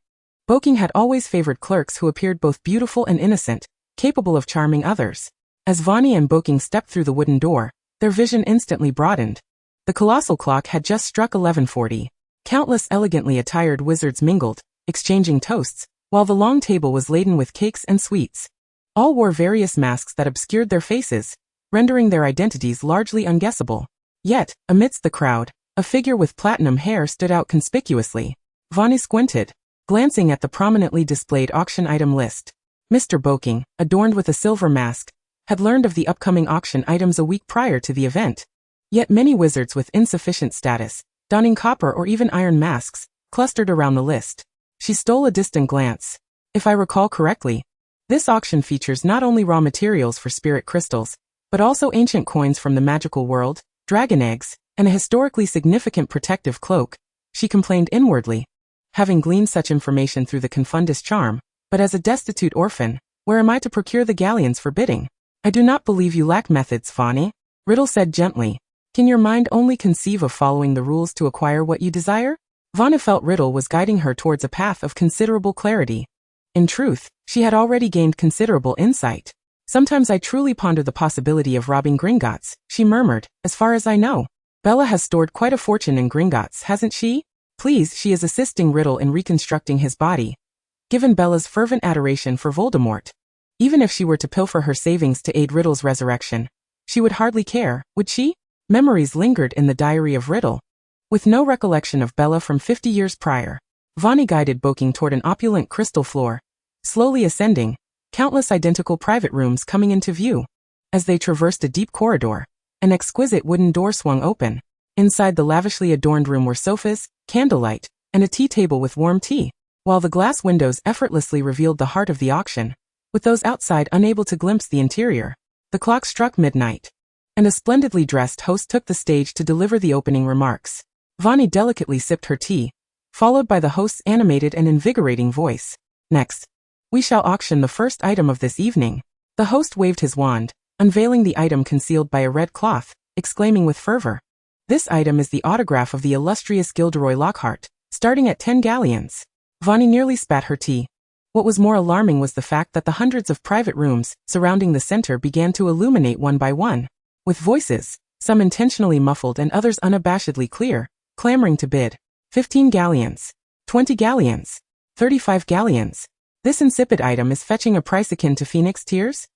Boking had always favored clerks who appeared both beautiful and innocent, capable of charming others. As Fanny and Boking stepped through the wooden door, their vision instantly broadened. The colossal clock had just struck 11:40. Countless elegantly attired wizards mingled, exchanging toasts, while the long table was laden with cakes and sweets. All wore various masks that obscured their faces, rendering their identities largely unguessable. Yet, amidst the crowd, a figure with platinum hair stood out conspicuously. Fanny squinted, glancing at the prominently displayed auction item list. Mr. Boking, adorned with a silver mask, had learned of the upcoming auction items a week prior to the event. Yet many wizards with insufficient status, donning copper or even iron masks, clustered around the list. She stole a distant glance. If I recall correctly, This auction features not only raw materials for spirit crystals, but also ancient coins from the magical world, dragon eggs, and a historically significant protective cloak, she complained inwardly. Having gleaned such information through the Confundus charm, but as a destitute orphan, where am I to procure the galleons for bidding? I do not believe you lack methods, Fanny, Riddle said gently. Can your mind only conceive of following the rules to acquire what you desire? Fanny felt Riddle was guiding her towards a path of considerable clarity. In truth, she had already gained considerable insight. Sometimes I truly ponder the possibility of robbing Gringotts, she murmured. As far as I know, Bella has stored quite a fortune in Gringotts, hasn't she? Please, she is assisting Riddle in reconstructing his body. Given Bella's fervent adoration for Voldemort, even if she were to pilfer her savings to aid Riddle's resurrection, she would hardly care, would she? Memories lingered in the diary of Riddle. With no recollection of Bella from 50 years prior, Fanny guided Boking toward an opulent crystal floor. Slowly ascending, countless identical private rooms coming into view. As they traversed a deep corridor, an exquisite wooden door swung open. Inside the lavishly adorned room were sofas, candlelight, and a tea table with warm tea, while the glass windows effortlessly revealed the heart of the auction, with those outside unable to glimpse the interior. The clock struck midnight, and a splendidly dressed host took the stage to deliver the opening remarks. Fanny delicately sipped her tea, followed by the host's animated and invigorating voice. Next, we shall auction the first item of this evening. The host waved his wand, unveiling the item concealed by a red cloth, exclaiming with fervor. This item is the autograph of the illustrious Gilderoy Lockhart, starting at 10 galleons. Fanny nearly spat her tea. What was more alarming was the fact that the hundreds of private rooms surrounding the center began to illuminate one by one, with voices, some intentionally muffled and others unabashedly clear, clamoring to bid. 15 galleons. 20 galleons. 35 galleons. This insipid item is fetching a price akin to Phoenix tears?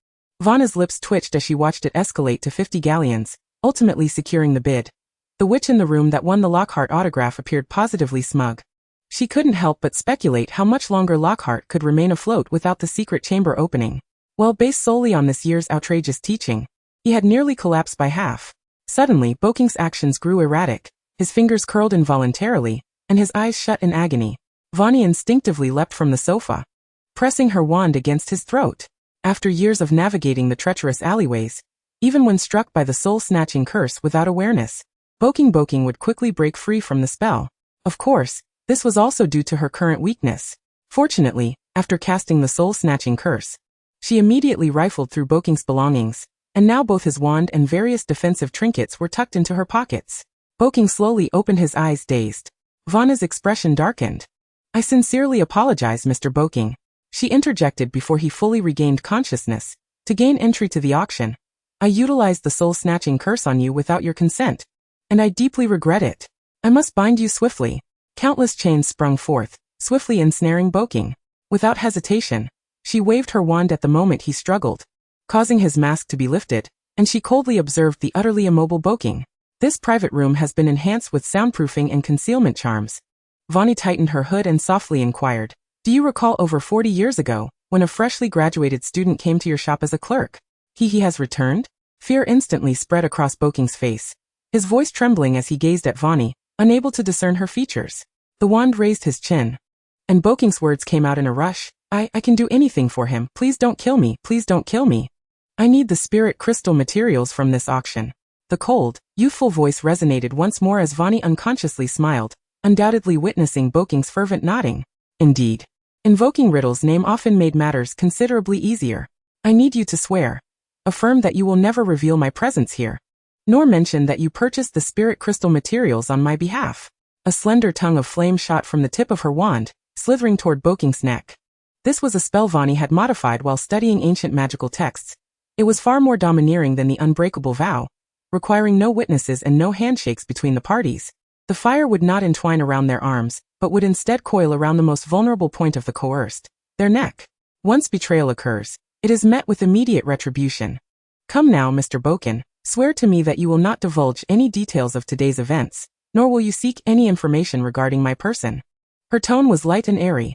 Vanna's lips twitched as she watched it escalate to 50 galleons, ultimately securing the bid. The witch in the room that won the Lockhart autograph appeared positively smug. She couldn't help but speculate how much longer Lockhart could remain afloat without the secret chamber opening. Well, based solely on this year's outrageous teaching, he had nearly collapsed by half. Suddenly, Boking's actions grew erratic. His fingers curled involuntarily, and his eyes shut in agony. Fanny instinctively leapt from the sofa, pressing her wand against his throat. After years of navigating the treacherous alleyways, even when struck by the soul-snatching curse without awareness, Boking would quickly break free from the spell. Of course, this was also due to her current weakness. Fortunately, after casting the soul-snatching curse, she immediately rifled through Boking's belongings, and now both his wand and various defensive trinkets were tucked into her pockets. Boking slowly opened his eyes, dazed. Vanna's expression darkened. I sincerely apologize, Mr. Boking, she interjected before he fully regained consciousness. To gain entry to the auction, I utilized the soul-snatching curse on you without your consent, and I deeply regret it. I must bind you swiftly. Countless chains sprung forth, swiftly ensnaring Boking. Without hesitation, she waved her wand at the moment he struggled, causing his mask to be lifted, and she coldly observed the utterly immobile Boking. This private room has been enhanced with soundproofing and concealment charms. Fanny tightened her hood and softly inquired, do you recall over 40 years ago, when a freshly graduated student came to your shop as a clerk? He has returned? Fear instantly spread across Boking's face, his voice trembling as he gazed at Fanny, unable to discern her features. The wand raised his chin, and Boking's words came out in a rush. I can do anything for him. Please don't kill me. Please don't kill me. I need the spirit crystal materials from this auction. The cold, youthful voice resonated once more as Fanny unconsciously smiled, undoubtedly witnessing Boking's fervent nodding. Indeed, invoking Riddle's name often made matters considerably easier. I need you to swear. Affirm that you will never reveal my presence here, nor mention that you purchased the spirit crystal materials on my behalf. A slender tongue of flame shot from the tip of her wand, slithering toward Boking's neck. This was a spell Fanny had modified while studying ancient magical texts. It was far more domineering than the unbreakable vow, requiring no witnesses and no handshakes between the parties. The fire would not entwine around their arms, but would instead coil around the most vulnerable point of the coerced, their neck. Once betrayal occurs, it is met with immediate retribution. Come now, Mr. Boking, swear to me that you will not divulge any details of today's events, nor will you seek any information regarding my person. Her tone was light and airy.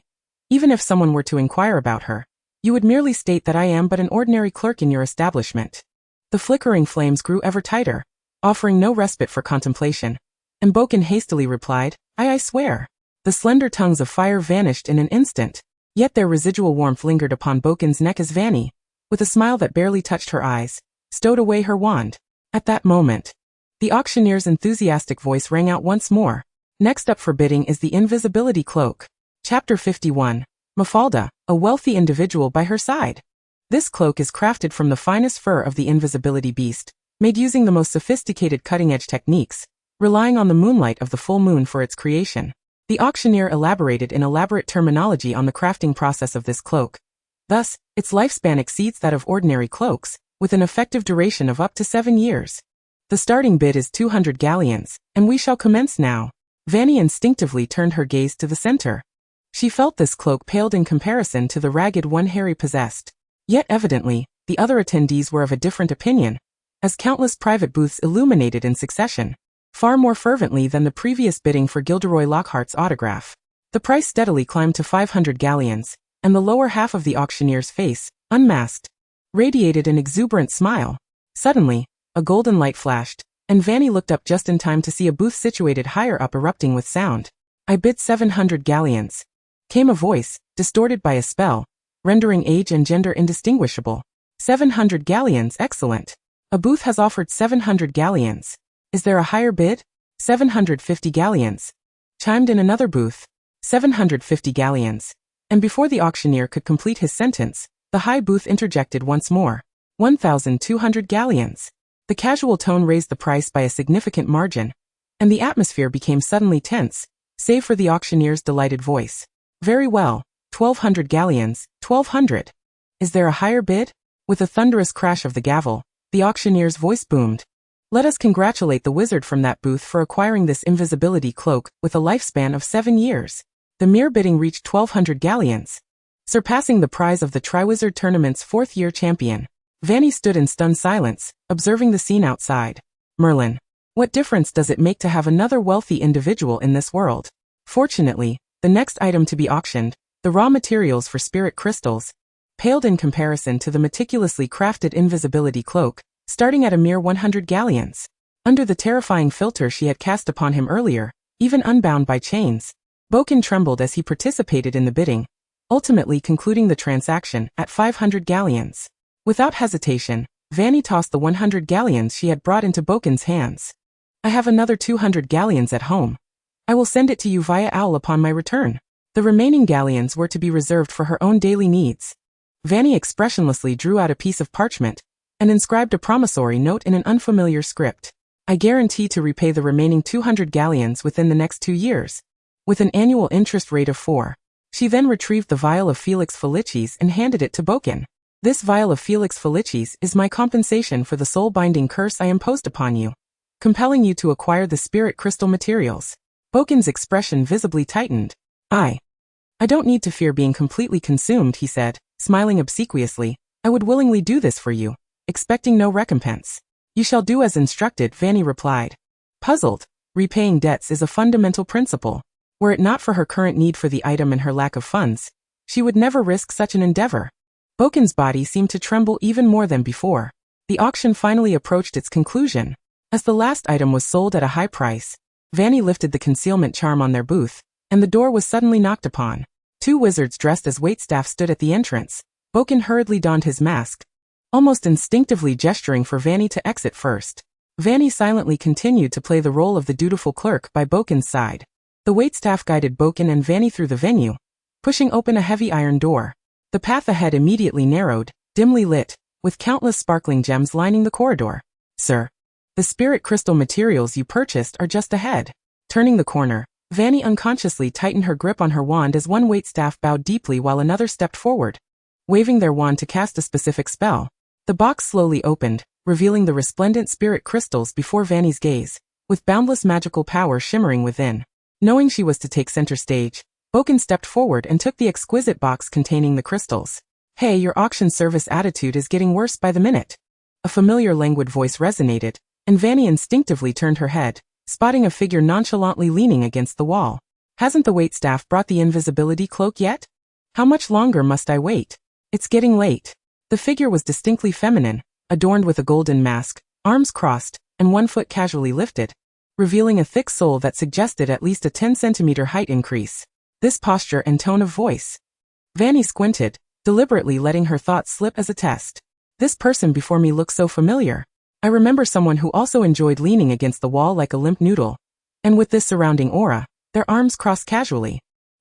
Even if someone were to inquire about her, you would merely state that I am but an ordinary clerk in your establishment. The flickering flames grew ever tighter, offering no respite for contemplation, and Boking hastily replied, I swear. The slender tongues of fire vanished in an instant. Yet their residual warmth lingered upon Boken's neck as Fanny, with a smile that barely touched her eyes, stowed away her wand. At that moment, the auctioneer's enthusiastic voice rang out once more. Next up for bidding is the invisibility cloak. Chapter 51. Mafalda, a wealthy individual by her side. This cloak is crafted from the finest fur of the invisibility beast, made using the most sophisticated cutting-edge techniques, relying on the moonlight of the full moon for its creation. The auctioneer elaborated in elaborate terminology on the crafting process of this cloak. Thus, its lifespan exceeds that of ordinary cloaks, with an effective duration of up to 7 years. The starting bid is 200 galleons, and we shall commence now. Fanny instinctively turned her gaze to the center. She felt this cloak paled in comparison to the ragged one Harry possessed. Yet evidently, the other attendees were of a different opinion, as countless private booths illuminated in succession, far more fervently than the previous bidding for Gilderoy Lockhart's autograph. The price steadily climbed to 500 galleons, and the lower half of the auctioneer's face, unmasked, radiated an exuberant smile. Suddenly, a golden light flashed, and Fanny looked up just in time to see a booth situated higher up erupting with sound. "I bid 700 galleons," came a voice, distorted by a spell, rendering age and gender indistinguishable. 700 galleons, excellent. A booth has offered 700 galleons. Is there a higher bid? 750 galleons. Chimed in another booth. 750 galleons. And before the auctioneer could complete his sentence, the high booth interjected once more. 1,200 galleons. The casual tone raised the price by a significant margin, and the atmosphere became suddenly tense, save for the auctioneer's delighted voice. "Very well, 1,200 galleons, 1,200. Is there a higher bid?" With a thunderous crash of the gavel, the auctioneer's voice boomed. "Let us congratulate the wizard from that booth for acquiring this invisibility cloak with a lifespan of 7 years. The mere bidding reached 1,200 galleons, surpassing the prize of the Triwizard Tournament's 4th-year champion. Fanny stood in stunned silence, observing the scene outside. Merlin. What difference does it make to have another wealthy individual in this world? Fortunately, the next item to be auctioned, the raw materials for spirit crystals, paled in comparison to the meticulously crafted invisibility cloak, starting at a mere 100 galleons. Under the terrifying filter she had cast upon him earlier, even unbound by chains, Boken trembled as he participated in the bidding, ultimately concluding the transaction at 500 galleons. Without hesitation, Fanny tossed the 100 galleons she had brought into Boken's hands. "I have another 200 galleons at home. I will send it to you via owl upon my return." The remaining galleons were to be reserved for her own daily needs. Fanny expressionlessly drew out a piece of parchment and inscribed a promissory note in an unfamiliar script. "I guarantee to repay the remaining 200 galleons within the next 2 years, with an annual interest rate of 4. She then retrieved the vial of Felix Felicis and handed it to Boken. "This vial of Felix Felicis is my compensation for the soul-binding curse I imposed upon you, compelling you to acquire the spirit crystal materials." Boken's expression visibly tightened. I don't need to fear being completely consumed," he said, smiling obsequiously. "I would willingly do this for you, expecting no recompense." "You shall do as instructed," Fanny replied. Puzzled, repaying debts is a fundamental principle. Were it not for her current need for the item and her lack of funds, she would never risk such an endeavor. Boken's body seemed to tremble even more than before. The auction finally approached its conclusion. As the last item was sold at a high price, Fanny lifted the concealment charm on their booth, and the door was suddenly knocked upon. 2 wizards dressed as waitstaff stood at the entrance. Boken hurriedly donned his mask, almost instinctively gesturing for Fanny to exit first. Fanny silently continued to play the role of the dutiful clerk by Boken's side. The waitstaff guided Boken and Fanny through the venue, pushing open a heavy iron door. The path ahead immediately narrowed, dimly lit, with countless sparkling gems lining the corridor. "Sir, the spirit crystal materials you purchased are just ahead." Turning the corner, Fanny unconsciously tightened her grip on her wand as one waitstaff bowed deeply while another stepped forward, waving their wand to cast a specific spell. The box slowly opened, revealing the resplendent spirit crystals before Fanny's gaze, with boundless magical power shimmering within. Knowing she was to take center stage, Boken stepped forward and took the exquisite box containing the crystals. "Hey, your auction service attitude is getting worse by the minute." A familiar languid voice resonated, and Fanny instinctively turned her head, spotting a figure nonchalantly leaning against the wall. "Hasn't the waitstaff brought the invisibility cloak yet? How much longer must I wait? It's getting late." The figure was distinctly feminine, adorned with a golden mask, arms crossed, and one foot casually lifted, revealing a thick sole that suggested at least a 10-centimeter height increase. This posture and tone of voice, Fanny squinted, deliberately letting her thoughts slip as a test. This person before me looks so familiar. I remember someone who also enjoyed leaning against the wall like a limp noodle. And with this surrounding aura, their arms crossed casually.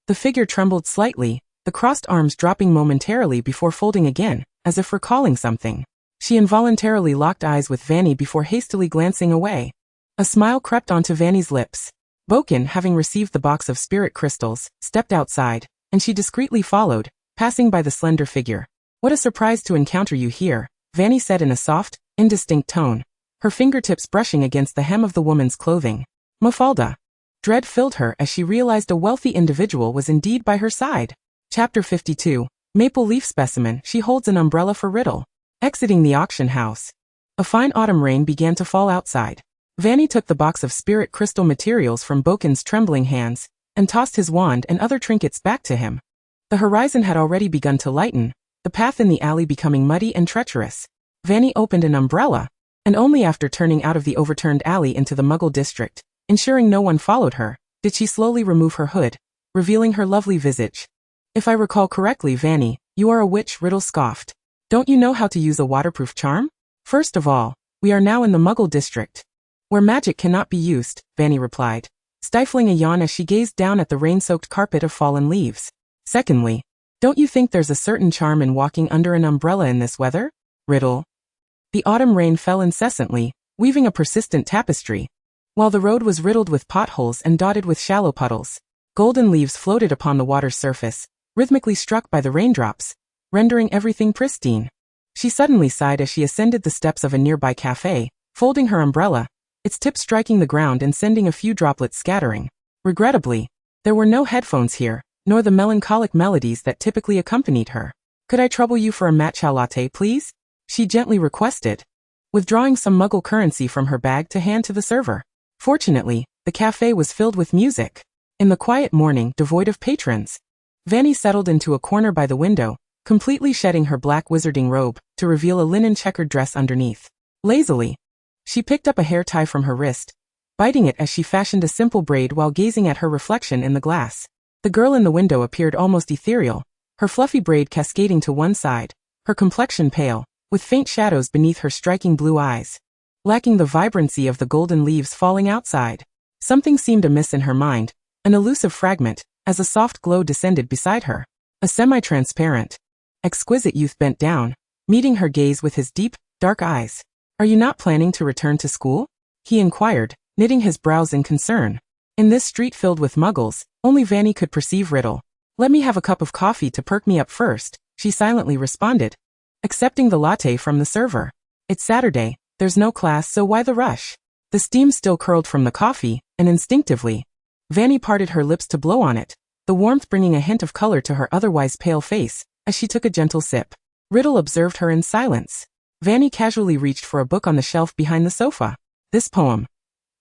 The figure trembled slightly, the crossed arms dropping momentarily before folding again, as if recalling something. She involuntarily locked eyes with Fanny before hastily glancing away. A smile crept onto Fanny's lips. Boken, having received the box of spirit crystals, stepped outside, and she discreetly followed, passing by the slender figure. What a surprise to encounter you here, Fanny said in a soft, indistinct tone, her fingertips brushing against the hem of the woman's clothing. Mafalda. Dread filled her as she realized a wealthy individual was indeed by her side. Chapter 52. Maple leaf specimen. She holds an umbrella for Riddle. Exiting the auction house. A fine autumn rain began to fall outside. Fanny took the box of spirit crystal materials from Boken's trembling hands, and tossed his wand and other trinkets back to him. The horizon had already begun to lighten, the path in the alley becoming muddy and treacherous. Fanny opened an umbrella, and only after turning out of the overturned alley into the Muggle district, ensuring no one followed her, did she slowly remove her hood, revealing her lovely visage. If I recall correctly, Fanny, you are a witch, Riddle scoffed. Don't you know how to use a waterproof charm? First of all, we are now in the Muggle district, where magic cannot be used, Fanny replied, stifling a yawn as she gazed down at the rain-soaked carpet of fallen leaves. Secondly, don't you think there's a certain charm in walking under an umbrella in this weather? Riddle. The autumn rain fell incessantly, weaving a persistent tapestry, while the road was riddled with potholes and dotted with shallow puddles. Golden leaves floated upon the water's surface, rhythmically struck by the raindrops, rendering everything pristine. She suddenly sighed as she ascended the steps of a nearby cafe, folding her umbrella, its tip striking the ground and sending a few droplets scattering. Regrettably, there were no headphones here, nor the melancholic melodies that typically accompanied her. Could I trouble you for a matcha latte, please? She gently requested, withdrawing some Muggle currency from her bag to hand to the server. Fortunately, the cafe was filled with music. In the quiet morning, devoid of patrons, Fanny settled into a corner by the window, completely shedding her black wizarding robe, to reveal a linen checkered dress underneath. Lazily, she picked up a hair tie from her wrist, biting it as she fashioned a simple braid while gazing at her reflection in the glass. The girl in the window appeared almost ethereal, her fluffy braid cascading to one side, her complexion pale, with faint shadows beneath her striking blue eyes, lacking the vibrancy of the golden leaves falling outside. Something seemed amiss in her mind, an elusive fragment, as a soft glow descended beside her. A semi-transparent, exquisite youth bent down, meeting her gaze with his deep, dark eyes. Are you not planning to return to school? He inquired, knitting his brows in concern. In this street filled with muggles, only Fanny could perceive Riddle. Let me have a cup of coffee to perk me up first, she silently responded, accepting the latte from the server. It's Saturday, there's no class, so why the rush? The steam still curled from the coffee, and instinctively, Fanny parted her lips to blow on it, the warmth bringing a hint of color to her otherwise pale face, as she took a gentle sip. Riddle observed her in silence. Fanny casually reached for a book on the shelf behind the sofa. This poem,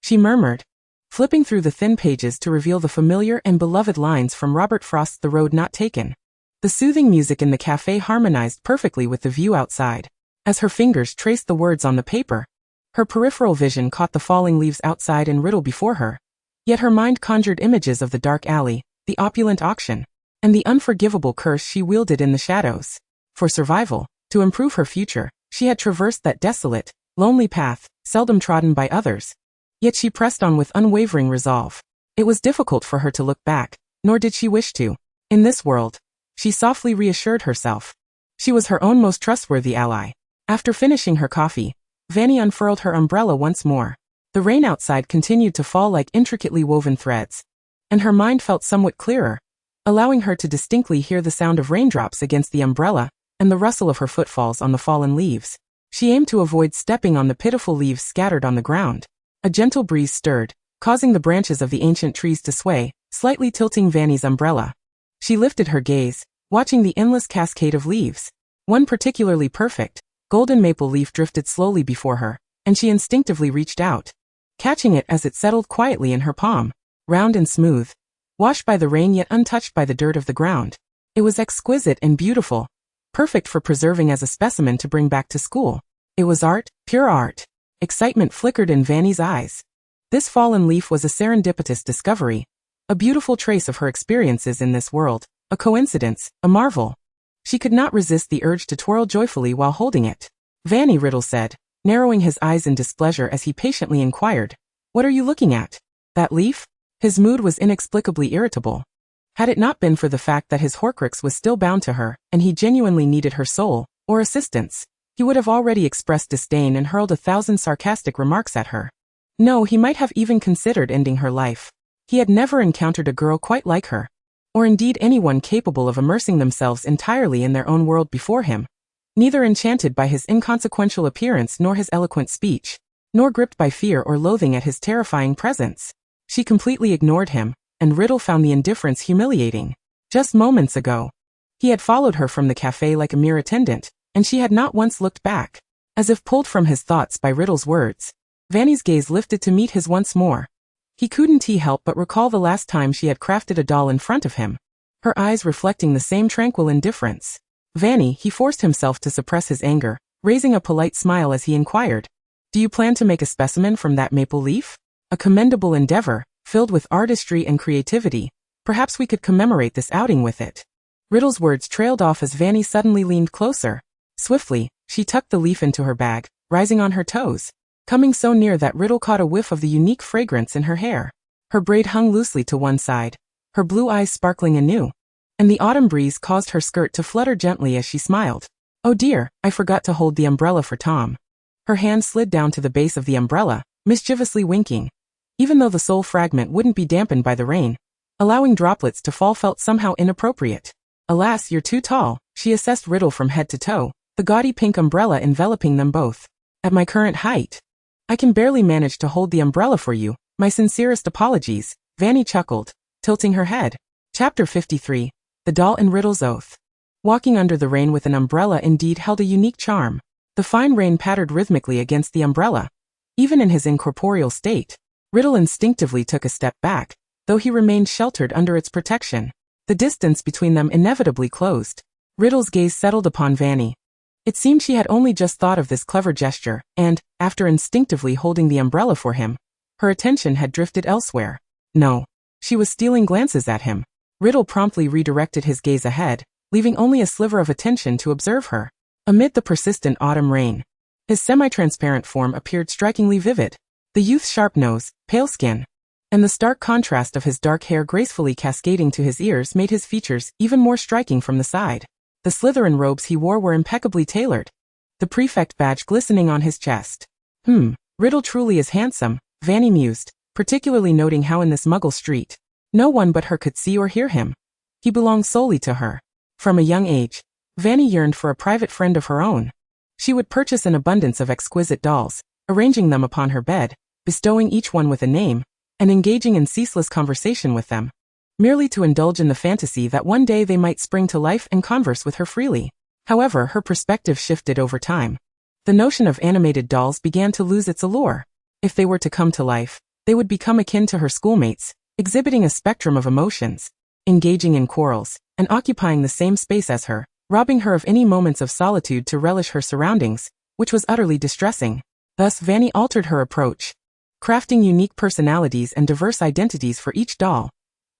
she murmured, flipping through the thin pages to reveal the familiar and beloved lines from Robert Frost's The Road Not Taken. The soothing music in the cafe harmonized perfectly with the view outside. As her fingers traced the words on the paper, her peripheral vision caught the falling leaves outside and Riddle before her. Yet her mind conjured images of the dark alley, the opulent auction, and the unforgivable curse she wielded in the shadows. For survival, to improve her future, she had traversed that desolate, lonely path, seldom trodden by others. Yet she pressed on with unwavering resolve. It was difficult for her to look back, nor did she wish to. In this world, she softly reassured herself, she was her own most trustworthy ally. After finishing her coffee, Fanny unfurled her umbrella once more. The rain outside continued to fall like intricately woven threads, and her mind felt somewhat clearer, allowing her to distinctly hear the sound of raindrops against the umbrella and the rustle of her footfalls on the fallen leaves. She aimed to avoid stepping on the pitiful leaves scattered on the ground. A gentle breeze stirred, causing the branches of the ancient trees to sway, slightly tilting Fanny's umbrella. She lifted her gaze, watching the endless cascade of leaves. One particularly perfect, golden maple leaf drifted slowly before her, and she instinctively reached out, catching it as it settled quietly in her palm. Round and smooth, washed by the rain yet untouched by the dirt of the ground. It was exquisite and beautiful, perfect for preserving as a specimen to bring back to school. It was art, pure art. Excitement flickered in Fanny's eyes. This fallen leaf was a serendipitous discovery, a beautiful trace of her experiences in this world, A coincidence, a marvel. She could not resist the urge to twirl joyfully while holding it. Fanny, Riddle said, narrowing his eyes in displeasure as he patiently inquired, "What are you looking at? That leaf?" His mood was inexplicably irritable. Had it not been for the fact that his Horcrux was still bound to her, and he genuinely needed her soul, or assistance, he would have already expressed disdain and hurled 1,000 sarcastic remarks at her. No, he might have even considered ending her life. He had never encountered a girl quite like her, or indeed anyone capable of immersing themselves entirely in their own world before him, neither enchanted by his inconsequential appearance nor his eloquent speech, nor gripped by fear or loathing at his terrifying presence. She completely ignored him, and Riddle found the indifference humiliating. Just moments ago, he had followed her from the cafe like a mere attendant, and she had not once looked back. As if pulled from his thoughts by Riddle's words, Fanny's gaze lifted to meet his once more. He couldn't help but recall the last time she had crafted a doll in front of him, her eyes reflecting the same tranquil indifference. "Fanny," he forced himself to suppress his anger, raising a polite smile as he inquired, "Do you plan to make a specimen from that maple leaf? A commendable endeavor, filled with artistry and creativity. Perhaps we could commemorate this outing with it." Riddle's words trailed off as Fanny suddenly leaned closer. Swiftly, she tucked the leaf into her bag, rising on her toes, coming so near that Riddle caught a whiff of the unique fragrance in her hair. Her braid hung loosely to one side, her blue eyes sparkling anew, and the autumn breeze caused her skirt to flutter gently as she smiled. "Oh dear, I forgot to hold the umbrella for Tom." Her hand slid down to the base of the umbrella, mischievously winking. Even though the soul fragment wouldn't be dampened by the rain, allowing droplets to fall felt somehow inappropriate. "Alas, you're too tall," she assessed Riddle from head to toe, the gaudy pink umbrella enveloping them both. "At my current height, I can barely manage to hold the umbrella for you. My sincerest apologies," Fanny chuckled, tilting her head. Chapter 53. The Doll and Riddle's Oath. Walking under the rain with an umbrella indeed held a unique charm. The fine rain pattered rhythmically against the umbrella. Even in his incorporeal state, Riddle instinctively took a step back, though he remained sheltered under its protection. The distance between them inevitably closed. Riddle's gaze settled upon Fanny. It seemed she had only just thought of this clever gesture, and, after instinctively holding the umbrella for him, her attention had drifted elsewhere. No, she was stealing glances at him. Riddle promptly redirected his gaze ahead, leaving only a sliver of attention to observe her. Amid the persistent autumn rain, his semi-transparent form appeared strikingly vivid. The youth's sharp nose, pale skin, and the stark contrast of his dark hair gracefully cascading to his ears made his features even more striking from the side. The Slytherin robes he wore were impeccably tailored, the prefect badge glistening on his chest. Riddle truly is handsome, Fanny mused, particularly noting how in this muggle street, no one but her could see or hear him. He belonged solely to her. From a young age, Fanny yearned for a private friend of her own. She would purchase an abundance of exquisite dolls, arranging them upon her bed, bestowing each one with a name, and engaging in ceaseless conversation with them, merely to indulge in the fantasy that one day they might spring to life and converse with her freely. However, her perspective shifted over time. The notion of animated dolls began to lose its allure. If they were to come to life, they would become akin to her schoolmates, exhibiting a spectrum of emotions, engaging in quarrels, and occupying the same space as her, robbing her of any moments of solitude to relish her surroundings, which was utterly distressing. Thus Fanny altered her approach, crafting unique personalities and diverse identities for each doll,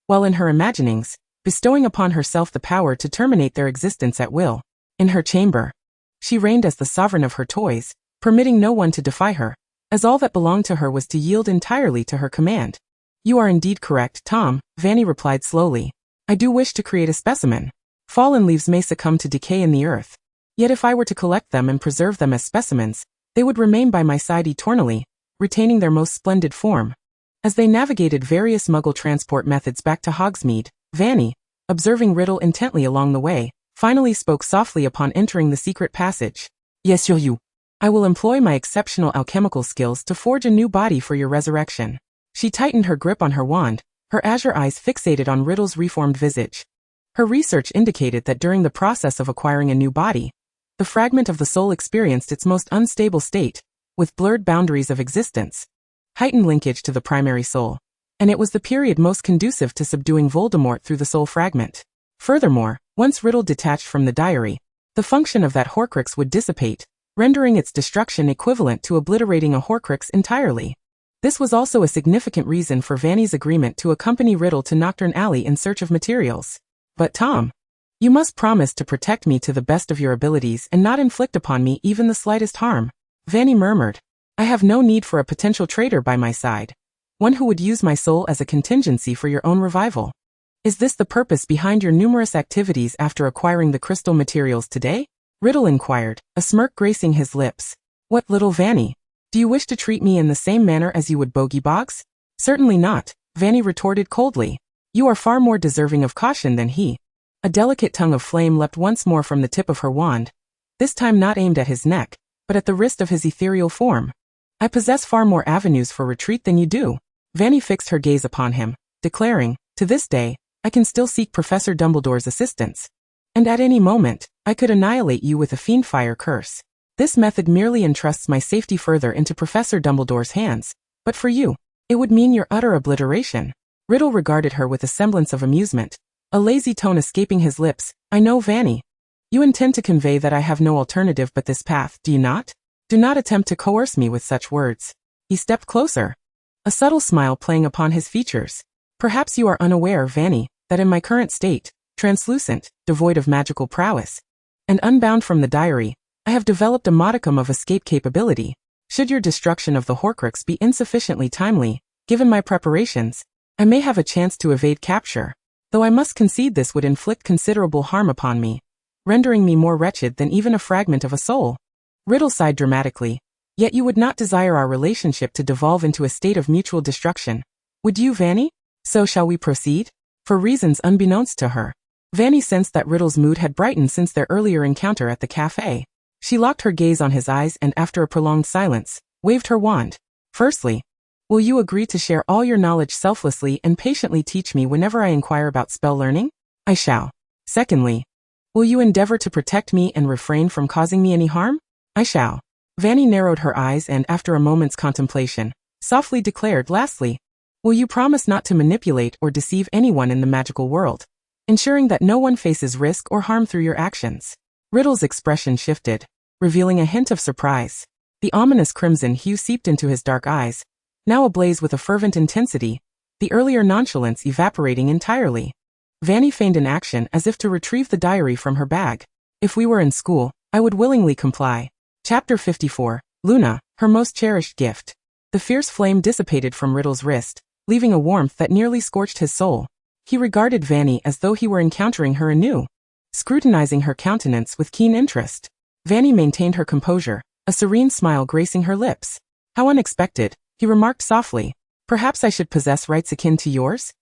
while in her imaginings, bestowing upon herself the power to terminate their existence at will. In her chamber, she reigned as the sovereign of her toys, permitting no one to defy her, as all that belonged to her was to yield entirely to her command. "You are indeed correct, Tom," Fanny replied slowly. "I do wish to create a specimen. Fallen leaves may succumb to decay in the earth. Yet if I were to collect them and preserve them as specimens, they would remain by my side eternally, retaining their most splendid form." As they navigated various muggle transport methods back to Hogsmeade, Fanny, observing Riddle intently along the way, finally spoke softly upon entering the secret passage. "Yes, you. I will employ my exceptional alchemical skills to forge a new body for your resurrection." She tightened her grip on her wand, her azure eyes fixated on Riddle's reformed visage. Her research indicated that during the process of acquiring a new body, the fragment of the soul experienced its most unstable state, with blurred boundaries of existence, heightened linkage to the primary soul, and it was the period most conducive to subduing Voldemort through the soul fragment. Furthermore, once Riddle detached from the diary, the function of that Horcrux would dissipate, rendering its destruction equivalent to obliterating a Horcrux entirely. This was also a significant reason for Fanny's agreement to accompany Riddle to Nocturne Alley in search of materials. But Tom, you must promise to protect me to the best of your abilities and not inflict upon me even the slightest harm. Fanny murmured. I have no need for a potential traitor by my side. One who would use my soul as a contingency for your own revival. Is this the purpose behind your numerous activities after acquiring the crystal materials today? Riddle inquired, a smirk gracing his lips. What, little Fanny? Do you wish to treat me in the same manner as you would Bogey Boggs? Certainly not, Fanny retorted coldly. You are far more deserving of caution than he. A delicate tongue of flame leapt once more from the tip of her wand, this time not aimed at his neck, but at the wrist of his ethereal form. I possess far more avenues for retreat than you do. Fanny fixed her gaze upon him, declaring, to this day, I can still seek Professor Dumbledore's assistance. And at any moment, I could annihilate you with a fiendfire curse. This method merely entrusts my safety further into Professor Dumbledore's hands, but for you, it would mean your utter obliteration. Riddle regarded her with a semblance of amusement, a lazy tone escaping his lips. I know, Fanny. You intend to convey that I have no alternative but this path, do you not? Do not attempt to coerce me with such words. He stepped closer, a subtle smile playing upon his features. Perhaps you are unaware, Fanny, that in my current state, translucent, devoid of magical prowess, and unbound from the diary, I have developed a modicum of escape capability. Should your destruction of the Horcrux be insufficiently timely, given my preparations, I may have a chance to evade capture, though I must concede this would inflict considerable harm upon me, rendering me more wretched than even a fragment of a soul. Riddle sighed dramatically. Yet you would not desire our relationship to devolve into a state of mutual destruction. Would you, Fanny? So shall we proceed? For reasons unbeknownst to her, Fanny sensed that Riddle's mood had brightened since their earlier encounter at the cafe. She locked her gaze on his eyes and after a prolonged silence, waved her wand. Firstly, will you agree to share all your knowledge selflessly and patiently teach me whenever I inquire about spell learning? I shall. Secondly, will you endeavor to protect me and refrain from causing me any harm? I shall. Fanny narrowed her eyes and after a moment's contemplation, softly declared, lastly, will you promise not to manipulate or deceive anyone in the magical world, ensuring that no one faces risk or harm through your actions? Riddle's expression shifted, revealing a hint of surprise. The ominous crimson hue seeped into his dark eyes, now ablaze with a fervent intensity, the earlier nonchalance evaporating entirely. Fanny feigned an action as if to retrieve the diary from her bag. If we were in school, I would willingly comply. Chapter 54, Luna, her most cherished gift. The fierce flame dissipated from Riddle's wrist, leaving a warmth that nearly scorched his soul. He regarded Fanny as though he were encountering her anew, scrutinizing her countenance with keen interest. Fanny maintained her composure, a serene smile gracing her lips. How unexpected, he remarked softly. Perhaps I should possess rights akin to yours?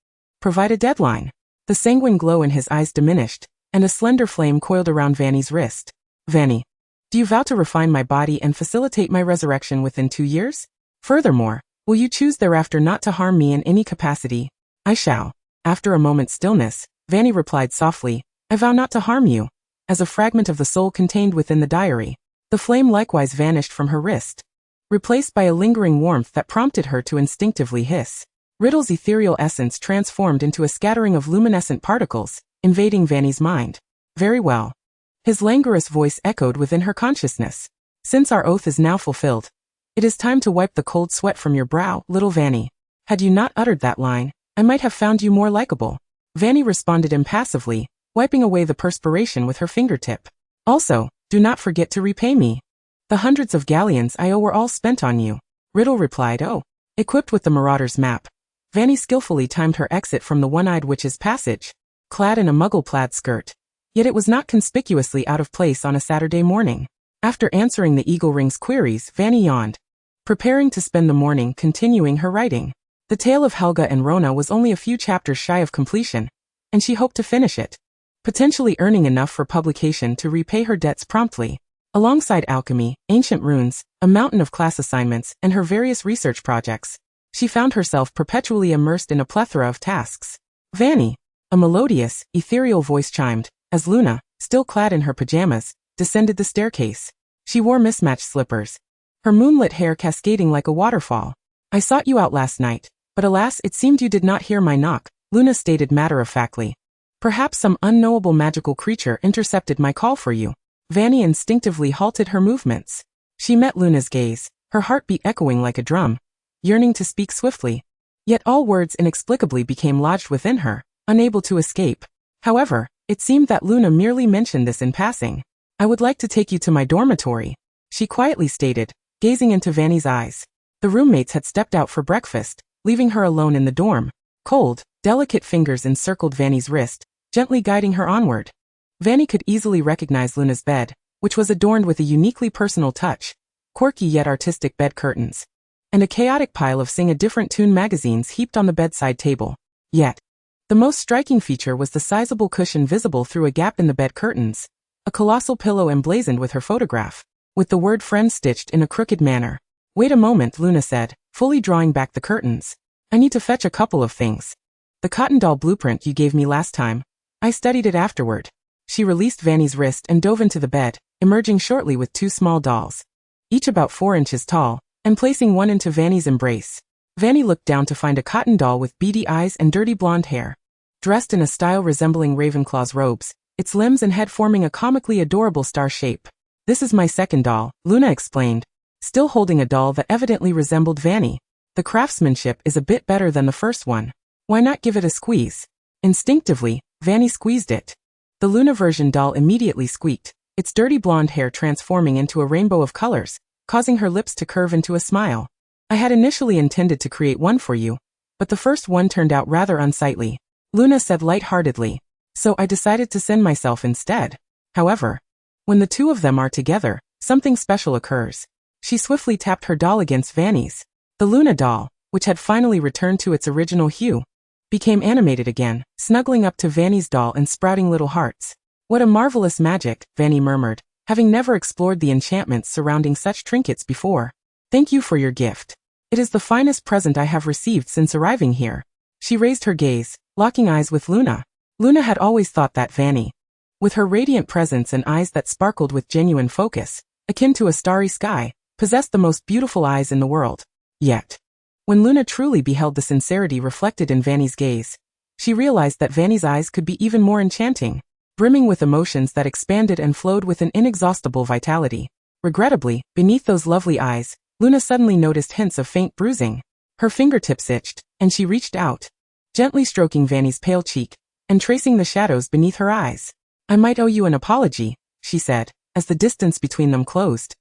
Provide a deadline. The sanguine glow in his eyes diminished, and a slender flame coiled around Fanny's wrist. Fanny, do you vow to refine my body and facilitate my resurrection within 2 years? Furthermore, will you choose thereafter not to harm me in any capacity? I shall. After a moment's stillness, Fanny replied softly, I vow not to harm you. As a fragment of the soul contained within the diary, the flame likewise vanished from her wrist, replaced by a lingering warmth that prompted her to instinctively hiss. Riddle's ethereal essence transformed into a scattering of luminescent particles, invading Fanny's mind. Very well. His languorous voice echoed within her consciousness. Since our oath is now fulfilled, it is time to wipe the cold sweat from your brow, little Fanny. Had you not uttered that line, I might have found you more likable. Fanny responded impassively, wiping away the perspiration with her fingertip. Also, do not forget to repay me. The hundreds of galleons I owe were all spent on you. Riddle replied, oh. Equipped with the Marauder's map, Fanny skillfully timed her exit from the One-Eyed Witch's passage, clad in a muggle-plaid skirt. Yet it was not conspicuously out of place on a Saturday morning. After answering the Eagle Ring's queries, Fanny yawned, preparing to spend the morning continuing her writing. The tale of Helga and Rona was only a few chapters shy of completion, and she hoped to finish it, potentially earning enough for publication to repay her debts promptly. Alongside alchemy, ancient runes, a mountain of class assignments, and her various research projects, she found herself perpetually immersed in a plethora of tasks. Fanny, a melodious, ethereal voice chimed, as Luna, still clad in her pajamas, descended the staircase. She wore mismatched slippers, her moonlit hair cascading like a waterfall. I sought you out last night, but alas, it seemed you did not hear my knock, Luna stated matter-of-factly. Perhaps some unknowable magical creature intercepted my call for you. Fanny instinctively halted her movements. She met Luna's gaze, her heartbeat echoing like a drum, yearning to speak swiftly. Yet all words inexplicably became lodged within her, unable to escape. However, it seemed that Luna merely mentioned this in passing. I would like to take you to my dormitory, she quietly stated, gazing into Fanny's eyes. The roommates had stepped out for breakfast, leaving her alone in the dorm. Cold, delicate fingers encircled Fanny's wrist, gently guiding her onward. Fanny could easily recognize Luna's bed, which was adorned with a uniquely personal touch, quirky yet artistic bed curtains, and a chaotic pile of sing-a-different-tune magazines heaped on the bedside table. Yet, the most striking feature was the sizable cushion visible through a gap in the bed curtains, a colossal pillow emblazoned with her photograph, with the word friend stitched in a crooked manner. Wait a moment, Luna said, fully drawing back the curtains. I need to fetch a couple of things. The cotton doll blueprint you gave me last time. I studied it afterward. She released Fanny's wrist and dove into the bed, emerging shortly with 2 small dolls, each about 4 inches tall, and placing one into Fanny's embrace. Fanny looked down to find a cotton doll with beady eyes and dirty blonde hair. Dressed in a style resembling Ravenclaw's robes, its limbs and head forming a comically adorable star shape. This is my second doll, Luna explained, still holding a doll that evidently resembled Fanny. The craftsmanship is a bit better than the first one. Why not give it a squeeze? Instinctively, Fanny squeezed it. The Luna version doll immediately squeaked, its dirty blonde hair transforming into a rainbow of colors, causing her lips to curve into a smile. I had initially intended to create one for you, but the first one turned out rather unsightly, Luna said lightheartedly, so I decided to send myself instead. However, when the two of them are together, something special occurs. She swiftly tapped her doll against Fanny's. The Luna doll, which had finally returned to its original hue, became animated again, snuggling up to Fanny's doll and sprouting little hearts. What a marvelous magic, Fanny murmured, having never explored the enchantments surrounding such trinkets before. Thank you for your gift. It is the finest present I have received since arriving here. She raised her gaze, locking eyes with Luna. Luna had always thought that Fanny, with her radiant presence and eyes that sparkled with genuine focus, akin to a starry sky, possessed the most beautiful eyes in the world. Yet, when Luna truly beheld the sincerity reflected in Fanny's gaze, she realized that Fanny's eyes could be even more enchanting, brimming with emotions that expanded and flowed with an inexhaustible vitality. Regrettably, beneath those lovely eyes, Luna suddenly noticed hints of faint bruising. Her fingertips itched, and she reached out, gently stroking Fanny's pale cheek, and tracing the shadows beneath her eyes. I might owe you an apology, she said, as the distance between them closed.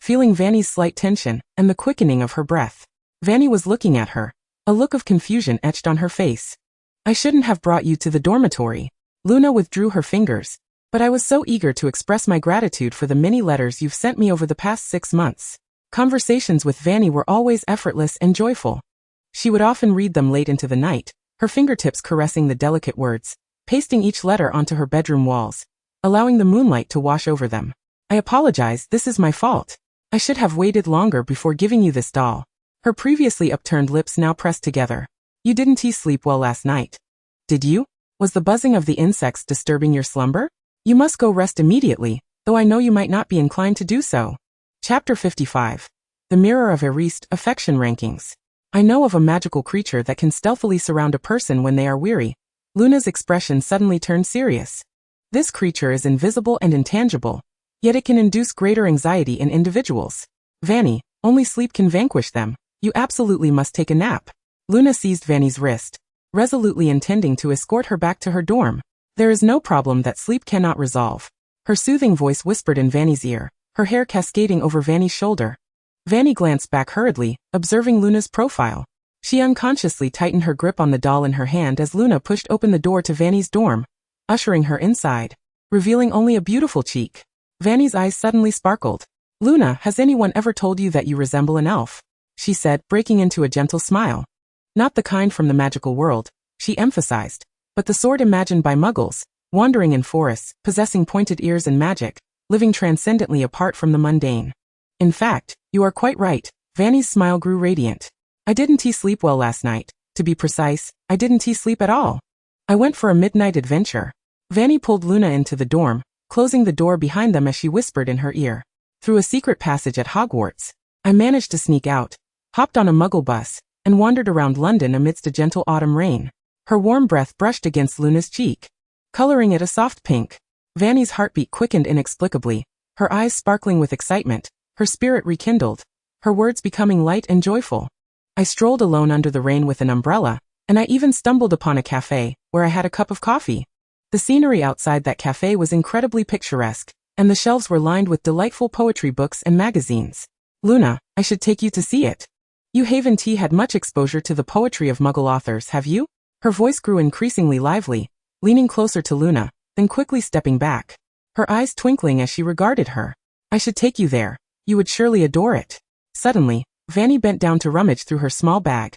Feeling Fanny's slight tension, and the quickening of her breath, Fanny was looking at her, a look of confusion etched on her face. I shouldn't have brought you to the dormitory. Luna withdrew her fingers, but I was so eager to express my gratitude for the many letters you've sent me over the past 6 months. Conversations with Fanny were always effortless and joyful. She would often read them late into the night, her fingertips caressing the delicate words, pasting each letter onto her bedroom walls, allowing the moonlight to wash over them. I apologize, this is my fault. I should have waited longer before giving you this doll. Her previously upturned lips now pressed together. You didn't sleep well last night, did you? Was the buzzing of the insects disturbing your slumber? You must go rest immediately, though I know you might not be inclined to do so. Chapter 55. The Mirror of Erased Affection Rankings. I know of a magical creature that can stealthily surround a person when they are weary. Luna's expression suddenly turned serious. This creature is invisible and intangible, yet it can induce greater anxiety in individuals. Fanny, only sleep can vanquish them. You absolutely must take a nap. Luna seized Fanny's wrist, resolutely intending to escort her back to her dorm. There is no problem that sleep cannot resolve. Her soothing voice whispered in Fanny's ear, her hair cascading over Fanny's shoulder. Fanny glanced back hurriedly, observing Luna's profile. She unconsciously tightened her grip on the doll in her hand as Luna pushed open the door to Fanny's dorm, ushering her inside, revealing only a beautiful cheek. Fanny's eyes suddenly sparkled. Luna, has anyone ever told you that you resemble an elf? She said, breaking into a gentle smile. Not the kind from the magical world, she emphasized, but the sort imagined by muggles, wandering in forests, possessing pointed ears and magic, living transcendently apart from the mundane. In fact, you are quite right. Fanny's smile grew radiant. I didn't sleep well last night. To be precise, I didn't sleep at all. I went for a midnight adventure. Fanny pulled Luna into the dorm, closing the door behind them as she whispered in her ear. Through a secret passage at Hogwarts, I managed to sneak out, hopped on a muggle bus, and wandered around London amidst a gentle autumn rain. Her warm breath brushed against Luna's cheek, coloring it a soft pink. Fanny's heartbeat quickened inexplicably, her eyes sparkling with excitement, her spirit rekindled, her words becoming light and joyful. I strolled alone under the rain with an umbrella, and I even stumbled upon a cafe, where I had a cup of coffee. The scenery outside that cafe was incredibly picturesque, and the shelves were lined with delightful poetry books and magazines. Luna, I should take you to see it. You haven't had much exposure to the poetry of Muggle authors, have you? Her voice grew increasingly lively, leaning closer to Luna, then quickly stepping back, her eyes twinkling as she regarded her. I should take you there. You would surely adore it. Suddenly, Fanny bent down to rummage through her small bag,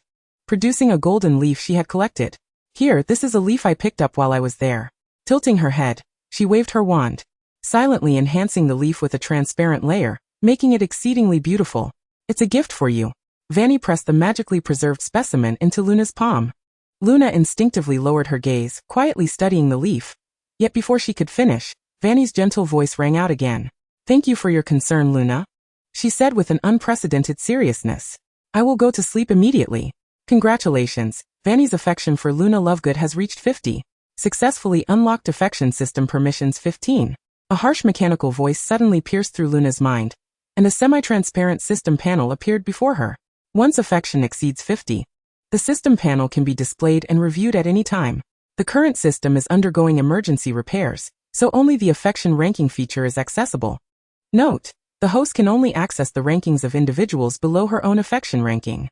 producing a golden leaf she had collected. Here, this is a leaf I picked up while I was there. Tilting her head, she waved her wand, silently enhancing the leaf with a transparent layer, making it exceedingly beautiful. It's a gift for you. Fanny pressed the magically preserved specimen into Luna's palm. Luna instinctively lowered her gaze, quietly studying the leaf. Yet before she could finish, Fanny's gentle voice rang out again. Thank you for your concern, Luna, she said with an unprecedented seriousness. I will go to sleep immediately. Congratulations, Fanny's affection for Luna Lovegood has reached 50. Successfully unlocked affection system permissions 15. A harsh mechanical voice suddenly pierced through Luna's mind, and a semi-transparent system panel appeared before her. Once affection exceeds 50, the system panel can be displayed and reviewed at any time. The current system is undergoing emergency repairs, so only the affection ranking feature is accessible. Note: the host can only access the rankings of individuals below her own affection ranking.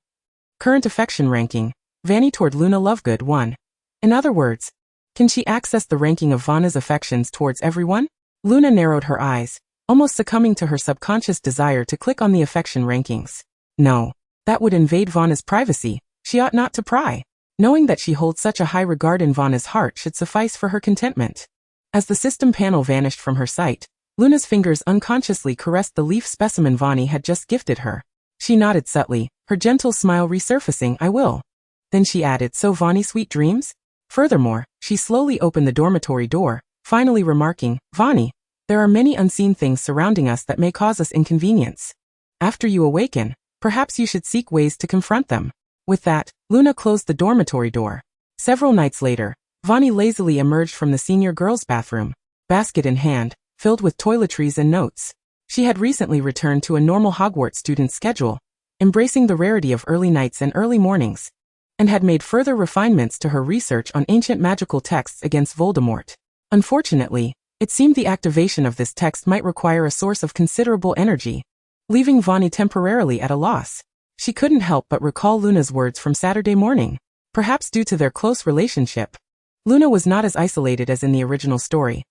Current affection ranking, Fanny toward Luna Lovegood 1. In other words, can she access the ranking of Vanna's affections towards everyone? Luna narrowed her eyes, almost succumbing to her subconscious desire to click on the affection rankings. No, that would invade Vanna's privacy. She ought not to pry. Knowing that she holds such a high regard in Vanna's heart should suffice for her contentment. As the system panel vanished from her sight, Luna's fingers unconsciously caressed the leaf specimen Fanny had just gifted her. She nodded subtly, her gentle smile resurfacing. I will. Then she added, so Fanny, sweet dreams? Furthermore, she slowly opened the dormitory door, finally remarking, Fanny, there are many unseen things surrounding us that may cause us inconvenience. After you awaken, perhaps you should seek ways to confront them. With that, Luna closed the dormitory door. Several nights later, Fanny lazily emerged from the senior girls' bathroom, basket in hand, filled with toiletries and notes. She had recently returned to a normal Hogwarts student schedule, embracing the rarity of early nights and early mornings, and had made further refinements to her research on ancient magical texts against Voldemort. Unfortunately, it seemed the activation of this text might require a source of considerable energy, leaving Fanny temporarily at a loss. She couldn't help but recall Luna's words from Saturday morning. Perhaps due to their close relationship, Luna was not as isolated as in the original story.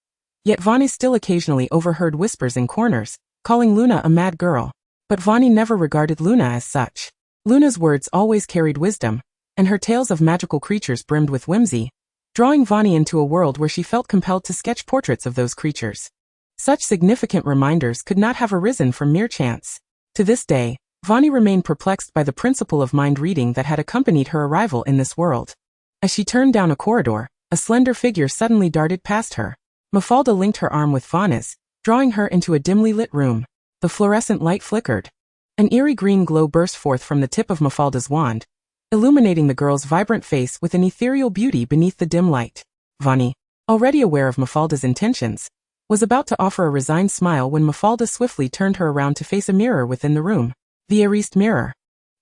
Yet Fanny still occasionally overheard whispers in corners, calling Luna a mad girl. But Fanny never regarded Luna as such. Luna's words always carried wisdom, and her tales of magical creatures brimmed with whimsy, drawing Fanny into a world where she felt compelled to sketch portraits of those creatures. Such significant reminders could not have arisen from mere chance. To this day, Fanny remained perplexed by the principle of mind reading that had accompanied her arrival in this world. As she turned down a corridor, a slender figure suddenly darted past her. Mafalda linked her arm with Fanny's, drawing her into a dimly lit room. The fluorescent light flickered. An eerie green glow burst forth from the tip of Mafalda's wand, illuminating the girl's vibrant face with an ethereal beauty beneath the dim light. Fanny, already aware of Mafalda's intentions, was about to offer a resigned smile when Mafalda swiftly turned her around to face a mirror within the room. The erased mirror.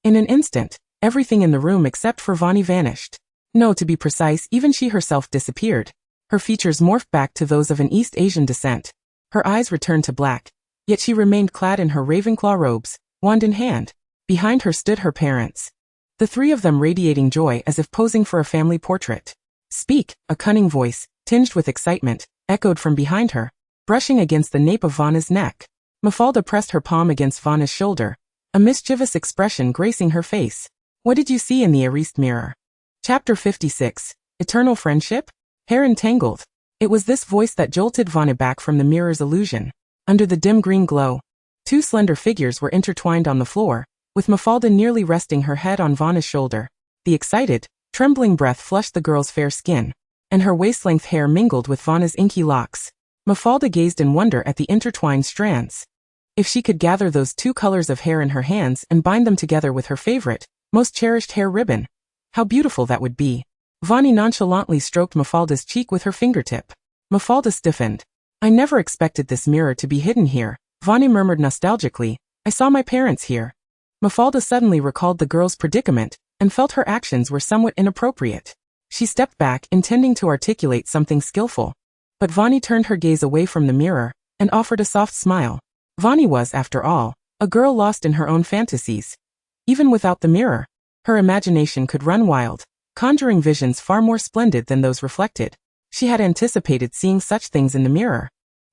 In an instant, everything in the room except for Fanny vanished. No, to be precise, even she herself disappeared. Her features morphed back to those of an East Asian descent. Her eyes returned to black, yet she remained clad in her Ravenclaw robes, wand in hand. Behind her stood her parents, the three of them radiating joy as if posing for a family portrait. Speak, a cunning voice, tinged with excitement, echoed from behind her, brushing against the nape of Vanna's neck. Mafalda pressed her palm against Vanna's shoulder, a mischievous expression gracing her face. What did you see in the erased mirror? Chapter 56. Eternal Friendship? Hair entangled. It was this voice that jolted Fanny back from the mirror's illusion. Under the dim green glow, two slender figures were intertwined on the floor, with Mafalda nearly resting her head on Vanna's shoulder. The excited, trembling breath flushed the girl's fair skin, and her waist-length hair mingled with Vanna's inky locks. Mafalda gazed in wonder at the intertwined strands. If she could gather those two colors of hair in her hands and bind them together with her favorite, most cherished hair ribbon, how beautiful that would be. Fanny nonchalantly stroked Mafalda's cheek with her fingertip. Mafalda stiffened. I never expected this mirror to be hidden here, Fanny murmured nostalgically. I saw my parents here. Mafalda suddenly recalled the girl's predicament, and felt her actions were somewhat inappropriate. She stepped back, intending to articulate something skillful, But Fanny turned her gaze away from the mirror and offered a soft smile. Fanny was, after all, a girl lost in her own fantasies. Even without the mirror, her imagination could run wild, conjuring visions far more splendid than those reflected. She had anticipated seeing such things in the mirror.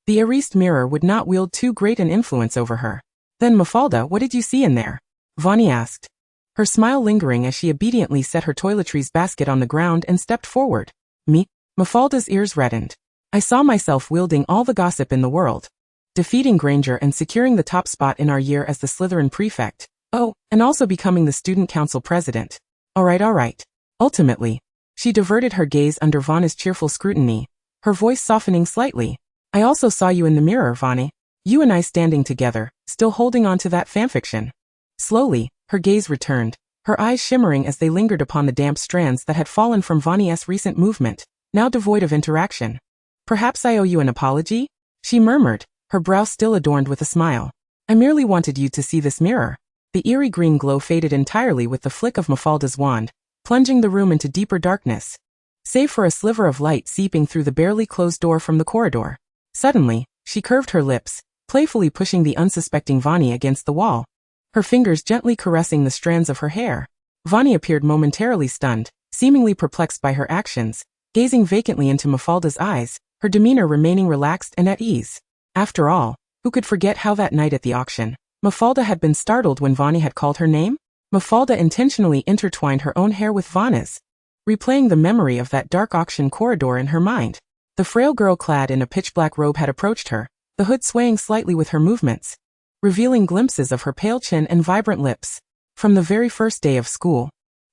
The erased mirror would not wield too great an influence over her. Then, Mafalda, what did you see in there? Fanny asked, her smile lingering as she obediently set her toiletries basket on the ground and stepped forward. Me? Mafalda's ears reddened. I saw myself wielding all the gossip in the world, defeating Granger and securing the top spot in our year as the Slytherin prefect. Oh, and also becoming the student council president. All right. Ultimately, she diverted her gaze under Vanna's cheerful scrutiny, her voice softening slightly. I also saw you in the mirror, Fanny. You and I standing together, still holding on to that fanfiction. Slowly, her gaze returned, her eyes shimmering as they lingered upon the damp strands that had fallen from Vanny's recent movement, now devoid of interaction. Perhaps I owe you an apology? She murmured, her brow still adorned with a smile. I merely wanted you to see this mirror. The eerie green glow faded entirely with the flick of Mafalda's wand, plunging the room into deeper darkness, save for a sliver of light seeping through the barely closed door from the corridor. Suddenly, she curved her lips, playfully pushing the unsuspecting Fanny against the wall, her fingers gently caressing the strands of her hair. Fanny appeared momentarily stunned, seemingly perplexed by her actions, gazing vacantly into Mafalda's eyes, her demeanor remaining relaxed and at ease. After all, who could forget how that night at the auction, Mafalda had been startled when Fanny had called her name? Mafalda intentionally intertwined her own hair with Vanna's, replaying the memory of that dark auction corridor in her mind. The frail girl clad in a pitch-black robe had approached her, the hood swaying slightly with her movements, revealing glimpses of her pale chin and vibrant lips. From the very first day of school,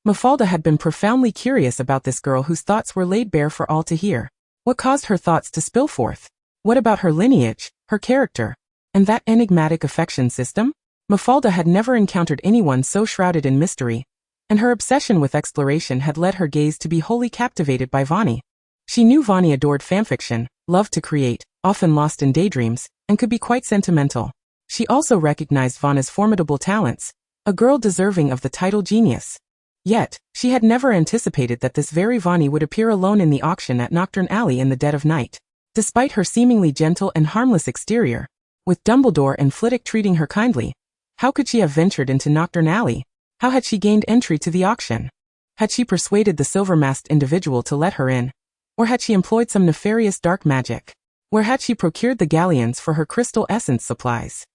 Mafalda had been profoundly curious about this girl whose thoughts were laid bare for all to hear. What caused her thoughts to spill forth? What about her lineage, her character, and that enigmatic affection system? Mafalda had never encountered anyone so shrouded in mystery, and her obsession with exploration had led her gaze to be wholly captivated by Fanny. She knew Fanny adored fanfiction, loved to create, often lost in daydreams, and could be quite sentimental. She also recognized Vanna's formidable talents, a girl deserving of the title genius. Yet, she had never anticipated that this very Fanny would appear alone in the auction at Nocturne Alley in the dead of night. Despite her seemingly gentle and harmless exterior, with Dumbledore and Flitwick treating her kindly, how could she have ventured into Nocturne Alley? How had she gained entry to the auction? Had she persuaded the silver-masked individual to let her in? Or had she employed some nefarious dark magic? Where had she procured the galleons for her crystal essence supplies?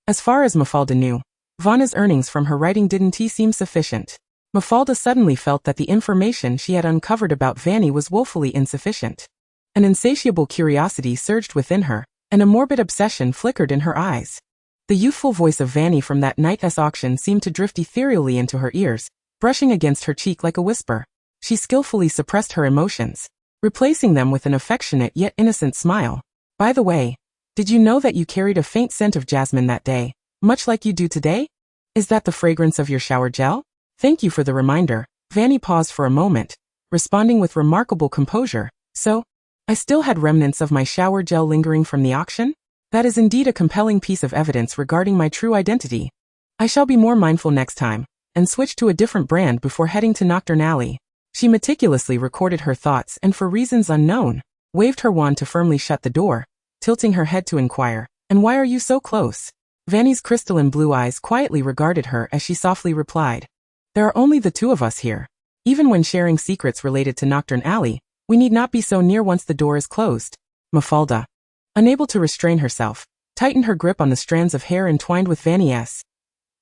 As far as Mafalda knew, Vanna's earnings from her writing didn't seem sufficient. Mafalda suddenly felt that the information she had uncovered about Fanny was woefully insufficient. An insatiable curiosity surged within her, and a morbid obsession flickered in her eyes. The youthful voice of Fanny from that night's auction seemed to drift ethereally into her ears, brushing against her cheek like a whisper. She skillfully suppressed her emotions, replacing them with an affectionate yet innocent smile. By the way, did you know that you carried a faint scent of jasmine that day, much like you do today? Is that the fragrance of your shower gel? Thank you for the reminder. Fanny paused for a moment, responding with remarkable composure. So, I still had remnants of my shower gel lingering from the auction? That is indeed a compelling piece of evidence regarding my true identity. I shall be more mindful next time, and switch to a different brand before heading to Nocturne Alley. She meticulously recorded her thoughts and for reasons unknown, waved her wand to firmly shut the door, tilting her head to inquire, and why are you so close? Fanny's crystalline blue eyes quietly regarded her as she softly replied. There are only the two of us here. Even when sharing secrets related to Nocturne Alley, we need not be so near once the door is closed. Mafalda, unable to restrain herself, tightened her grip on the strands of hair entwined with Fanny's.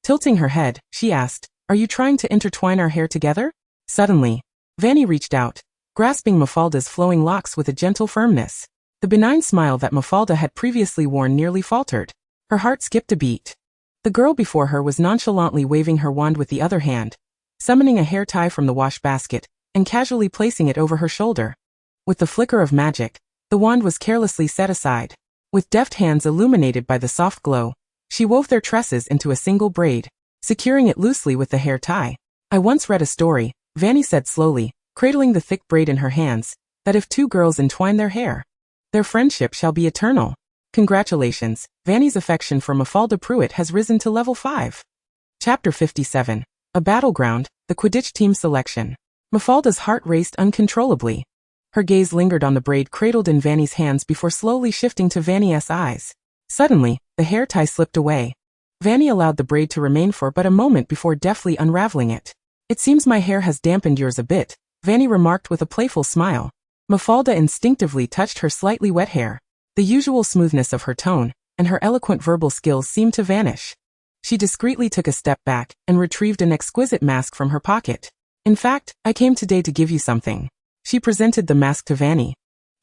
Tilting her head, she asked, are you trying to intertwine our hair together? Suddenly, Fanny reached out, grasping Mafalda's flowing locks with a gentle firmness. The benign smile that Mafalda had previously worn nearly faltered. Her heart skipped a beat. The girl before her was nonchalantly waving her wand with the other hand, summoning a hair tie from the wash basket, and casually placing it over her shoulder. With the flicker of magic, the wand was carelessly set aside. With deft hands illuminated by the soft glow, she wove their tresses into a single braid, securing it loosely with the hair tie. I once read a story, Fanny said slowly, cradling the thick braid in her hands, that if two girls entwine their hair, their friendship shall be eternal. Congratulations, Fanny's affection for Mafalda Pruitt has risen to level 5. Chapter 57. A Battleground, the Quidditch Team Selection. Mafalda's heart raced uncontrollably. Her gaze lingered on the braid cradled in Fanny's hands before slowly shifting to Fanny's eyes. Suddenly, the hair tie slipped away. Fanny allowed the braid to remain for but a moment before deftly unraveling it. "It seems my hair has dampened yours a bit," Fanny remarked with a playful smile. Mafalda instinctively touched her slightly wet hair. The usual smoothness of her tone and her eloquent verbal skills seemed to vanish. She discreetly took a step back and retrieved an exquisite mask from her pocket. "In fact, I came today to give you something." She presented the mask to Fanny.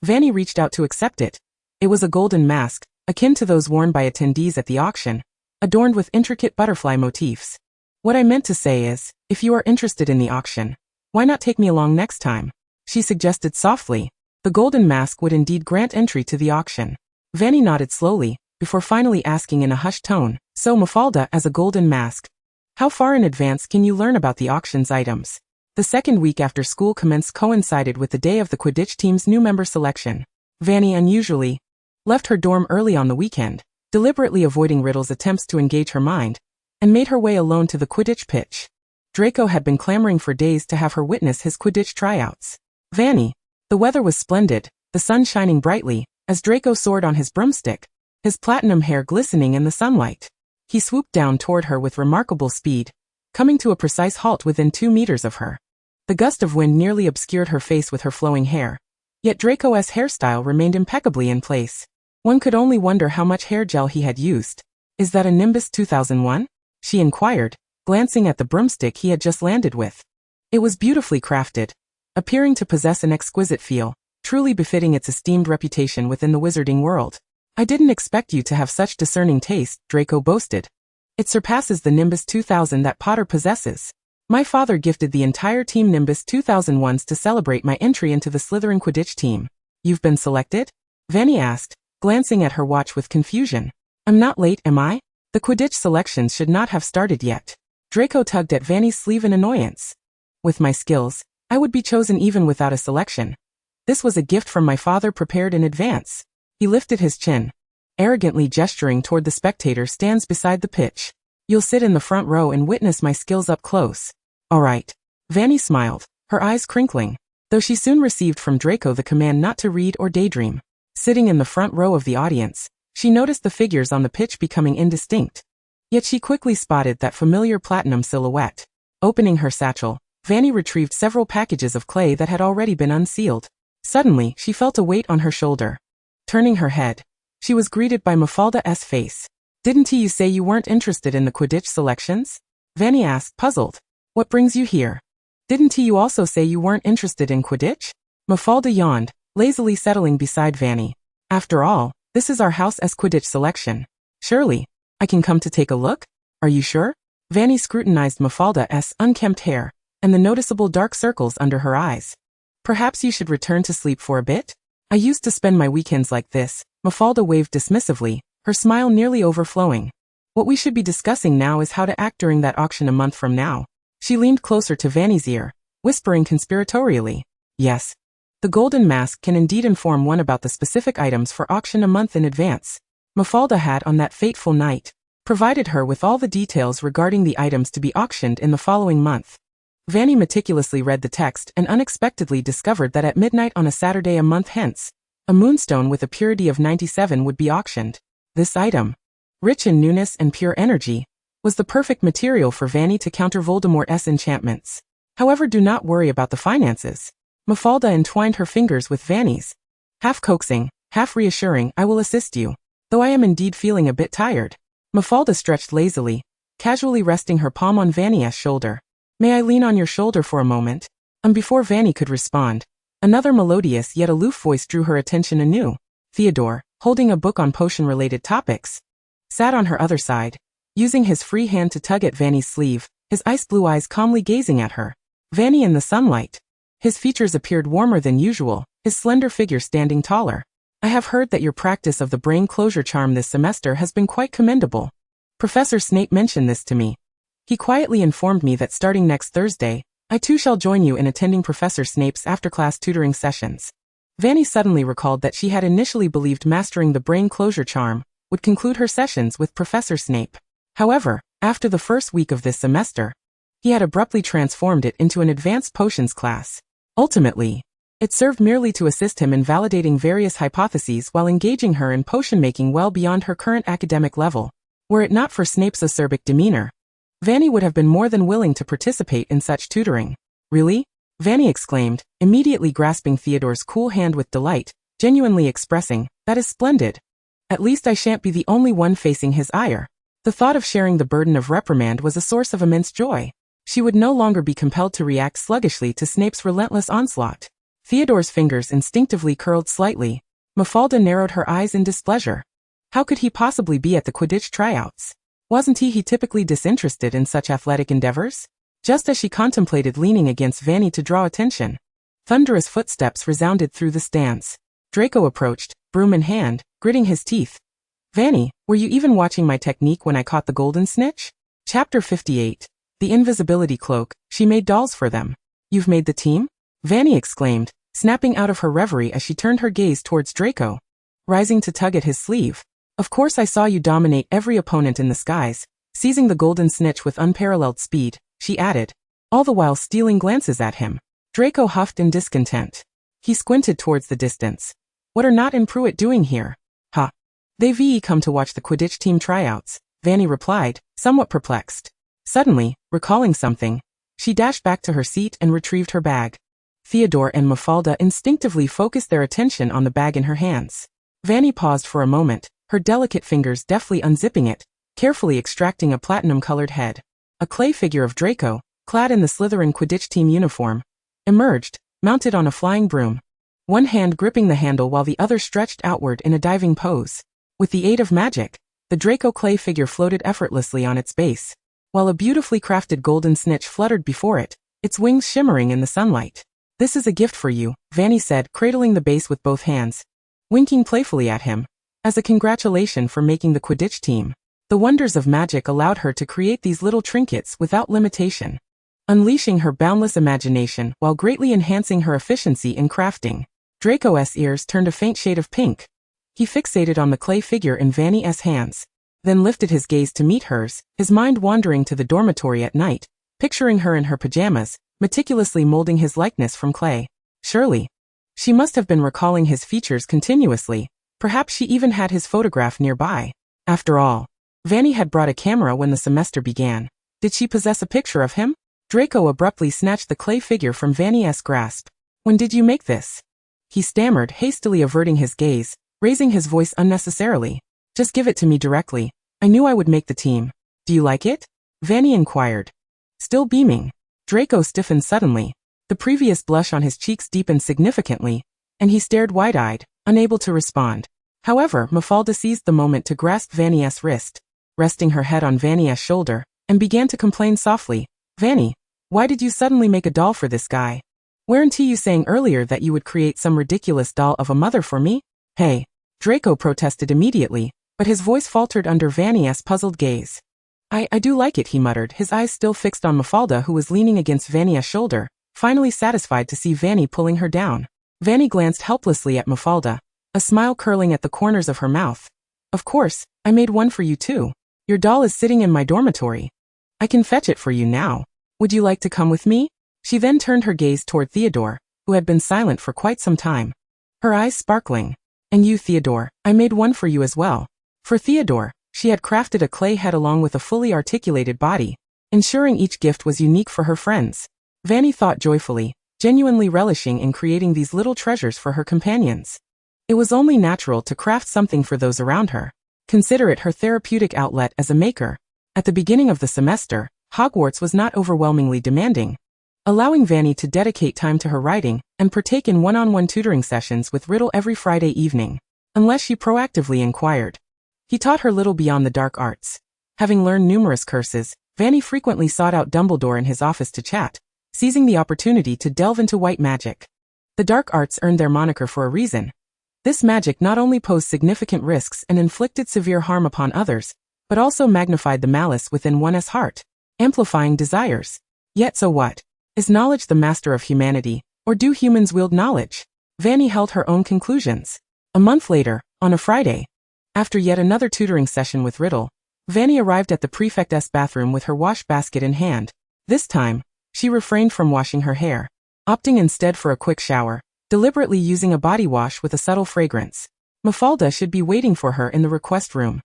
Fanny reached out to accept it. It was a golden mask, akin to those worn by attendees at the auction, adorned with intricate butterfly motifs. "What I meant to say is, if you are interested in the auction, why not take me along next time?" she suggested softly. The golden mask would indeed grant entry to the auction. Fanny nodded slowly, before finally asking in a hushed tone, "So Mafalda as a golden mask. How far in advance can you learn about the auction's items?" The second week after school commenced coincided with the day of the Quidditch team's new member selection. Fanny unusually left her dorm early on the weekend, deliberately avoiding Riddle's attempts to engage her mind, and made her way alone to the Quidditch pitch. Draco had been clamoring for days to have her witness his Quidditch tryouts. Fanny. The weather was splendid, the sun shining brightly, as Draco soared on his broomstick, his platinum hair glistening in the sunlight. He swooped down toward her with remarkable speed, coming to a precise halt within 2 meters of her. The gust of wind nearly obscured her face with her flowing hair, yet Draco's hairstyle remained impeccably in place. One could only wonder how much hair gel he had used. "Is that a Nimbus 2001? She inquired, glancing at the broomstick he had just landed with. It was beautifully crafted, appearing to possess an exquisite feel, truly befitting its esteemed reputation within the wizarding world. "I didn't expect you to have such discerning taste," Draco boasted. "It surpasses the Nimbus 2000 that Potter possesses. My father gifted the entire team Nimbus 2001s to celebrate my entry into the Slytherin Quidditch team." "You've been selected?" Fanny asked, glancing at her watch with confusion. "I'm not late, am I? The Quidditch selections should not have started yet." Draco tugged at Fanny's sleeve in annoyance. "With my skills, I would be chosen even without a selection. This was a gift from my father prepared in advance." He lifted his chin, arrogantly gesturing toward the spectator stands beside the pitch. "You'll sit in the front row and witness my skills up close." "All right." Fanny smiled, her eyes crinkling, though she soon received from Draco the command not to read or daydream. Sitting in the front row of the audience, she noticed the figures on the pitch becoming indistinct. Yet she quickly spotted that familiar platinum silhouette. Opening her satchel, Fanny retrieved several packages of clay that had already been unsealed. Suddenly, she felt a weight on her shoulder. Turning her head, she was greeted by Mafalda's face. "Didn't you say you weren't interested in the Quidditch selections?" Fanny asked, puzzled. "What brings you here? Didn't you also say you weren't interested in Quidditch?" Mafalda yawned, lazily settling beside Fanny. "After all, this is our house's Quidditch selection. Surely, I can come to take a look? Are you sure?" Fanny scrutinized Mafalda's unkempt hair and the noticeable dark circles under her eyes. "Perhaps you should return to sleep for a bit? I used to spend my weekends like this." Mafalda waved dismissively, her smile nearly overflowing. "What we should be discussing now is how to act during that auction a month from now." She leaned closer to Fanny's ear, whispering conspiratorially, "Yes. The golden mask can indeed inform one about the specific items for auction a month in advance." Mafalda had on that fateful night provided her with all the details regarding the items to be auctioned in the following month. Fanny meticulously read the text and unexpectedly discovered that at midnight on a Saturday a month hence, a moonstone with a purity of 97 would be auctioned. This item, rich in newness and pure energy, was the perfect material for Fanny to counter Voldemort's enchantments. "However, do not worry about the finances." Mafalda entwined her fingers with Fanny's. Half coaxing, half reassuring, "I will assist you, though I am indeed feeling a bit tired." Mafalda stretched lazily, casually resting her palm on Fanny's shoulder. "May I lean on your shoulder for a moment?" Before Fanny could respond, another melodious yet aloof voice drew her attention anew. Theodore, holding a book on potion-related topics, sat on her other side, using his free hand to tug at Fanny's sleeve, his ice-blue eyes calmly gazing at her. Fanny in the sunlight. His features appeared warmer than usual, his slender figure standing taller. "I have heard that your practice of the brain closure charm this semester has been quite commendable. Professor Snape mentioned this to me. He quietly informed me that starting next Thursday, I too shall join you in attending Professor Snape's after-class tutoring sessions." Fanny suddenly recalled that she had initially believed mastering the brain closure charm would conclude her sessions with Professor Snape. However, after the first week of this semester, he had abruptly transformed it into an advanced potions class. Ultimately, It served merely to assist him in validating various hypotheses while engaging her in potion-making well beyond her current academic level. Were it not for Snape's acerbic demeanor, Fanny would have been more than willing to participate in such tutoring. Really? Fanny exclaimed, immediately grasping Theodore's cool hand with delight, genuinely expressing, "That is splendid. At least I shan't be the only one facing his ire." The thought of sharing the burden of reprimand was a source of immense joy. She would no longer be compelled to react sluggishly to Snape's relentless onslaught. Theodore's fingers instinctively curled slightly. Mafalda narrowed her eyes in displeasure. How could he possibly be at the Quidditch tryouts? Wasn't he typically disinterested in such athletic endeavors? Just as she contemplated leaning against Fanny to draw attention, thunderous footsteps resounded through the stands. Draco approached, broom in hand, gritting his teeth. "Fanny, were you even watching my technique when I caught the golden snitch?" Chapter 58. The invisibility cloak. She made dolls for them. "You've made the team?" Fanny exclaimed, snapping out of her reverie as she turned her gaze towards Draco, rising to tug at his sleeve. "Of course I saw you dominate every opponent in the skies, seizing the golden snitch with unparalleled speed," she added, all the while stealing glances at him. Draco huffed in discontent. He squinted towards the distance. "What are Not and Pruitt doing here?" "Huh. They've come to watch the Quidditch team tryouts," Fanny replied, somewhat perplexed. Suddenly, recalling something, she dashed back to her seat and retrieved her bag. Theodore and Mafalda instinctively focused their attention on the bag in her hands. Fanny paused for a moment, her delicate fingers deftly unzipping it, carefully extracting a platinum-colored head. A clay figure of Draco, clad in the Slytherin Quidditch team uniform, emerged, mounted on a flying broom, one hand gripping the handle while the other stretched outward in a diving pose. With the aid of magic, the Draco clay figure floated effortlessly on its base, while a beautifully crafted golden snitch fluttered before it, its wings shimmering in the sunlight. "This is a gift for you," Fanny said, cradling the base with both hands, winking playfully at him, as a congratulation for making the Quidditch team. The wonders of magic allowed her to create these little trinkets without limitation, unleashing her boundless imagination while greatly enhancing her efficiency in crafting. Draco's ears turned a faint shade of pink. He fixated on the clay figure in Fanny's hands, then lifted his gaze to meet hers, his mind wandering to the dormitory at night, picturing her in her pajamas, meticulously molding his likeness from clay. Surely, she must have been recalling his features continuously. Perhaps she even had his photograph nearby. After all, Fanny had brought a camera when the semester began. Did she possess a picture of him? Draco abruptly snatched the clay figure from Fanny's grasp. "When did you make this?" he stammered, hastily averting his gaze, raising his voice unnecessarily. "Just give it to me directly. I knew I would make the team." "Do you like it?" Fanny inquired. Still beaming, Draco stiffened suddenly. The previous blush on his cheeks deepened significantly, and he stared wide-eyed, unable to respond. However, Mafalda seized the moment to grasp Fanny's wrist, resting her head on Fanny's shoulder, and began to complain softly. "Fanny, why did you suddenly make a doll for this guy? Weren't you saying earlier that you would create some ridiculous doll of a mother for me?" "Hey," Draco protested immediately, but his voice faltered under Fanny's puzzled gaze. I do like it," he muttered, his eyes still fixed on Mafalda, who was leaning against Fanny's shoulder, finally satisfied to see Fanny pulling her down. Fanny glanced helplessly at Mafalda, a smile curling at the corners of her mouth. "Of course, I made one for you too. Your doll is sitting in my dormitory. I can fetch it for you now. Would you like to come with me?" She then turned her gaze toward Theodore, who had been silent for quite some time, her eyes sparkling. "And you, Theodore, I made one for you as well." For Theodore, she had crafted a clay head along with a fully articulated body, ensuring each gift was unique for her friends. Fanny thought joyfully, genuinely relishing in creating these little treasures for her companions. It was only natural to craft something for those around her. Consider it her therapeutic outlet as a maker. At the beginning of the semester, Hogwarts was not overwhelmingly demanding, allowing Fanny to dedicate time to her writing and partake in one-on-one tutoring sessions with Riddle every Friday evening, unless she proactively inquired. He taught her little beyond the dark arts. Having learned numerous curses, Fanny frequently sought out Dumbledore in his office to chat, seizing the opportunity to delve into white magic. The dark arts earned their moniker for a reason. This magic not only posed significant risks and inflicted severe harm upon others, but also magnified the malice within one's heart, amplifying desires. Yet so what? Is knowledge the master of humanity, or do humans wield knowledge? Fanny held her own conclusions. A month later, on a Friday, after yet another tutoring session with Riddle, Fanny arrived at the prefect's bathroom with her wash basket in hand. This time, she refrained from washing her hair, opting instead for a quick shower, deliberately using a body wash with a subtle fragrance. Mafalda should be waiting for her in the request room.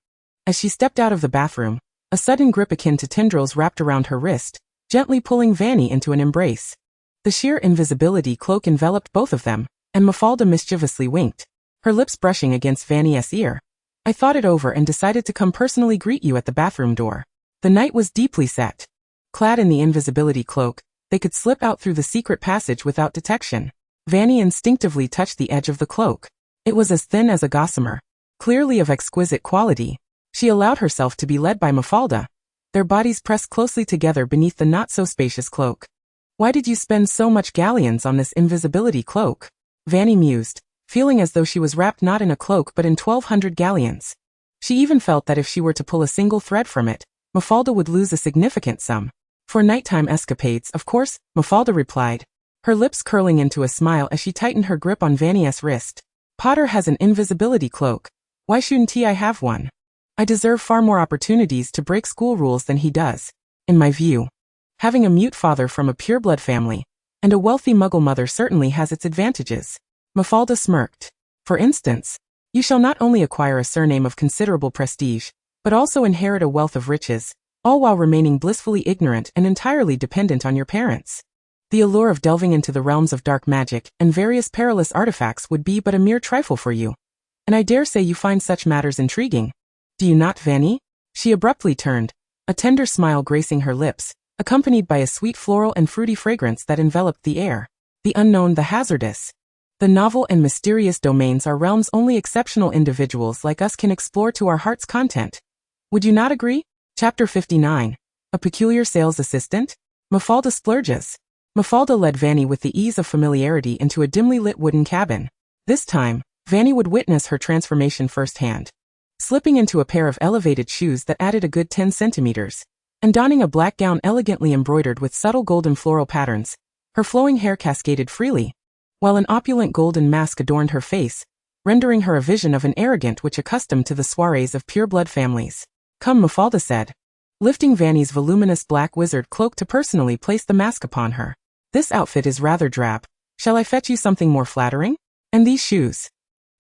As she stepped out of the bathroom, a sudden grip akin to tendrils wrapped around her wrist, gently pulling Fanny into an embrace. The sheer invisibility cloak enveloped both of them, and Mafalda mischievously winked, her lips brushing against Fanny's ear. I thought it over and decided to come personally greet you at the bathroom door. The night was deeply set. Clad in the invisibility cloak, they could slip out through the secret passage without detection. Fanny instinctively touched the edge of the cloak. It was as thin as a gossamer, clearly of exquisite quality. She allowed herself to be led by Mafalda, their bodies pressed closely together beneath the not-so-spacious cloak. Why did you spend so much galleons on this invisibility cloak? Fanny mused, feeling as though she was wrapped not in a cloak but in 1,200 galleons. She even felt that if she were to pull a single thread from it, Mafalda would lose a significant sum. For nighttime escapades, of course, Mafalda replied, her lips curling into a smile as she tightened her grip on Fanny's wrist. Potter has an invisibility cloak. Why shouldn't I have one? I deserve far more opportunities to break school rules than he does. In my view, having a mute father from a pureblood family and a wealthy muggle mother certainly has its advantages. Mafalda smirked. For instance, you shall not only acquire a surname of considerable prestige, but also inherit a wealth of riches, all while remaining blissfully ignorant and entirely dependent on your parents. The allure of delving into the realms of dark magic and various perilous artifacts would be but a mere trifle for you. And I dare say you find such matters intriguing. Do you not, Fanny? She abruptly turned, a tender smile gracing her lips, accompanied by a sweet floral and fruity fragrance that enveloped the air. The unknown, the hazardous. The novel and mysterious domains are realms only exceptional individuals like us can explore to our heart's content. Would you not agree? Chapter 59. A peculiar sales assistant? Mafalda splurges. Mafalda led Fanny with the ease of familiarity into a dimly lit wooden cabin. This time, Fanny would witness her transformation firsthand. Slipping into a pair of elevated shoes that added a good 10 centimeters, and donning a black gown elegantly embroidered with subtle golden floral patterns, her flowing hair cascaded freely, while an opulent golden mask adorned her face, rendering her a vision of an arrogant witch accustomed to the soirees of pureblood families. Come, Mafalda said, lifting Fanny's voluminous black wizard cloak to personally place the mask upon her. This outfit is rather drab. Shall I fetch you something more flattering? And these shoes?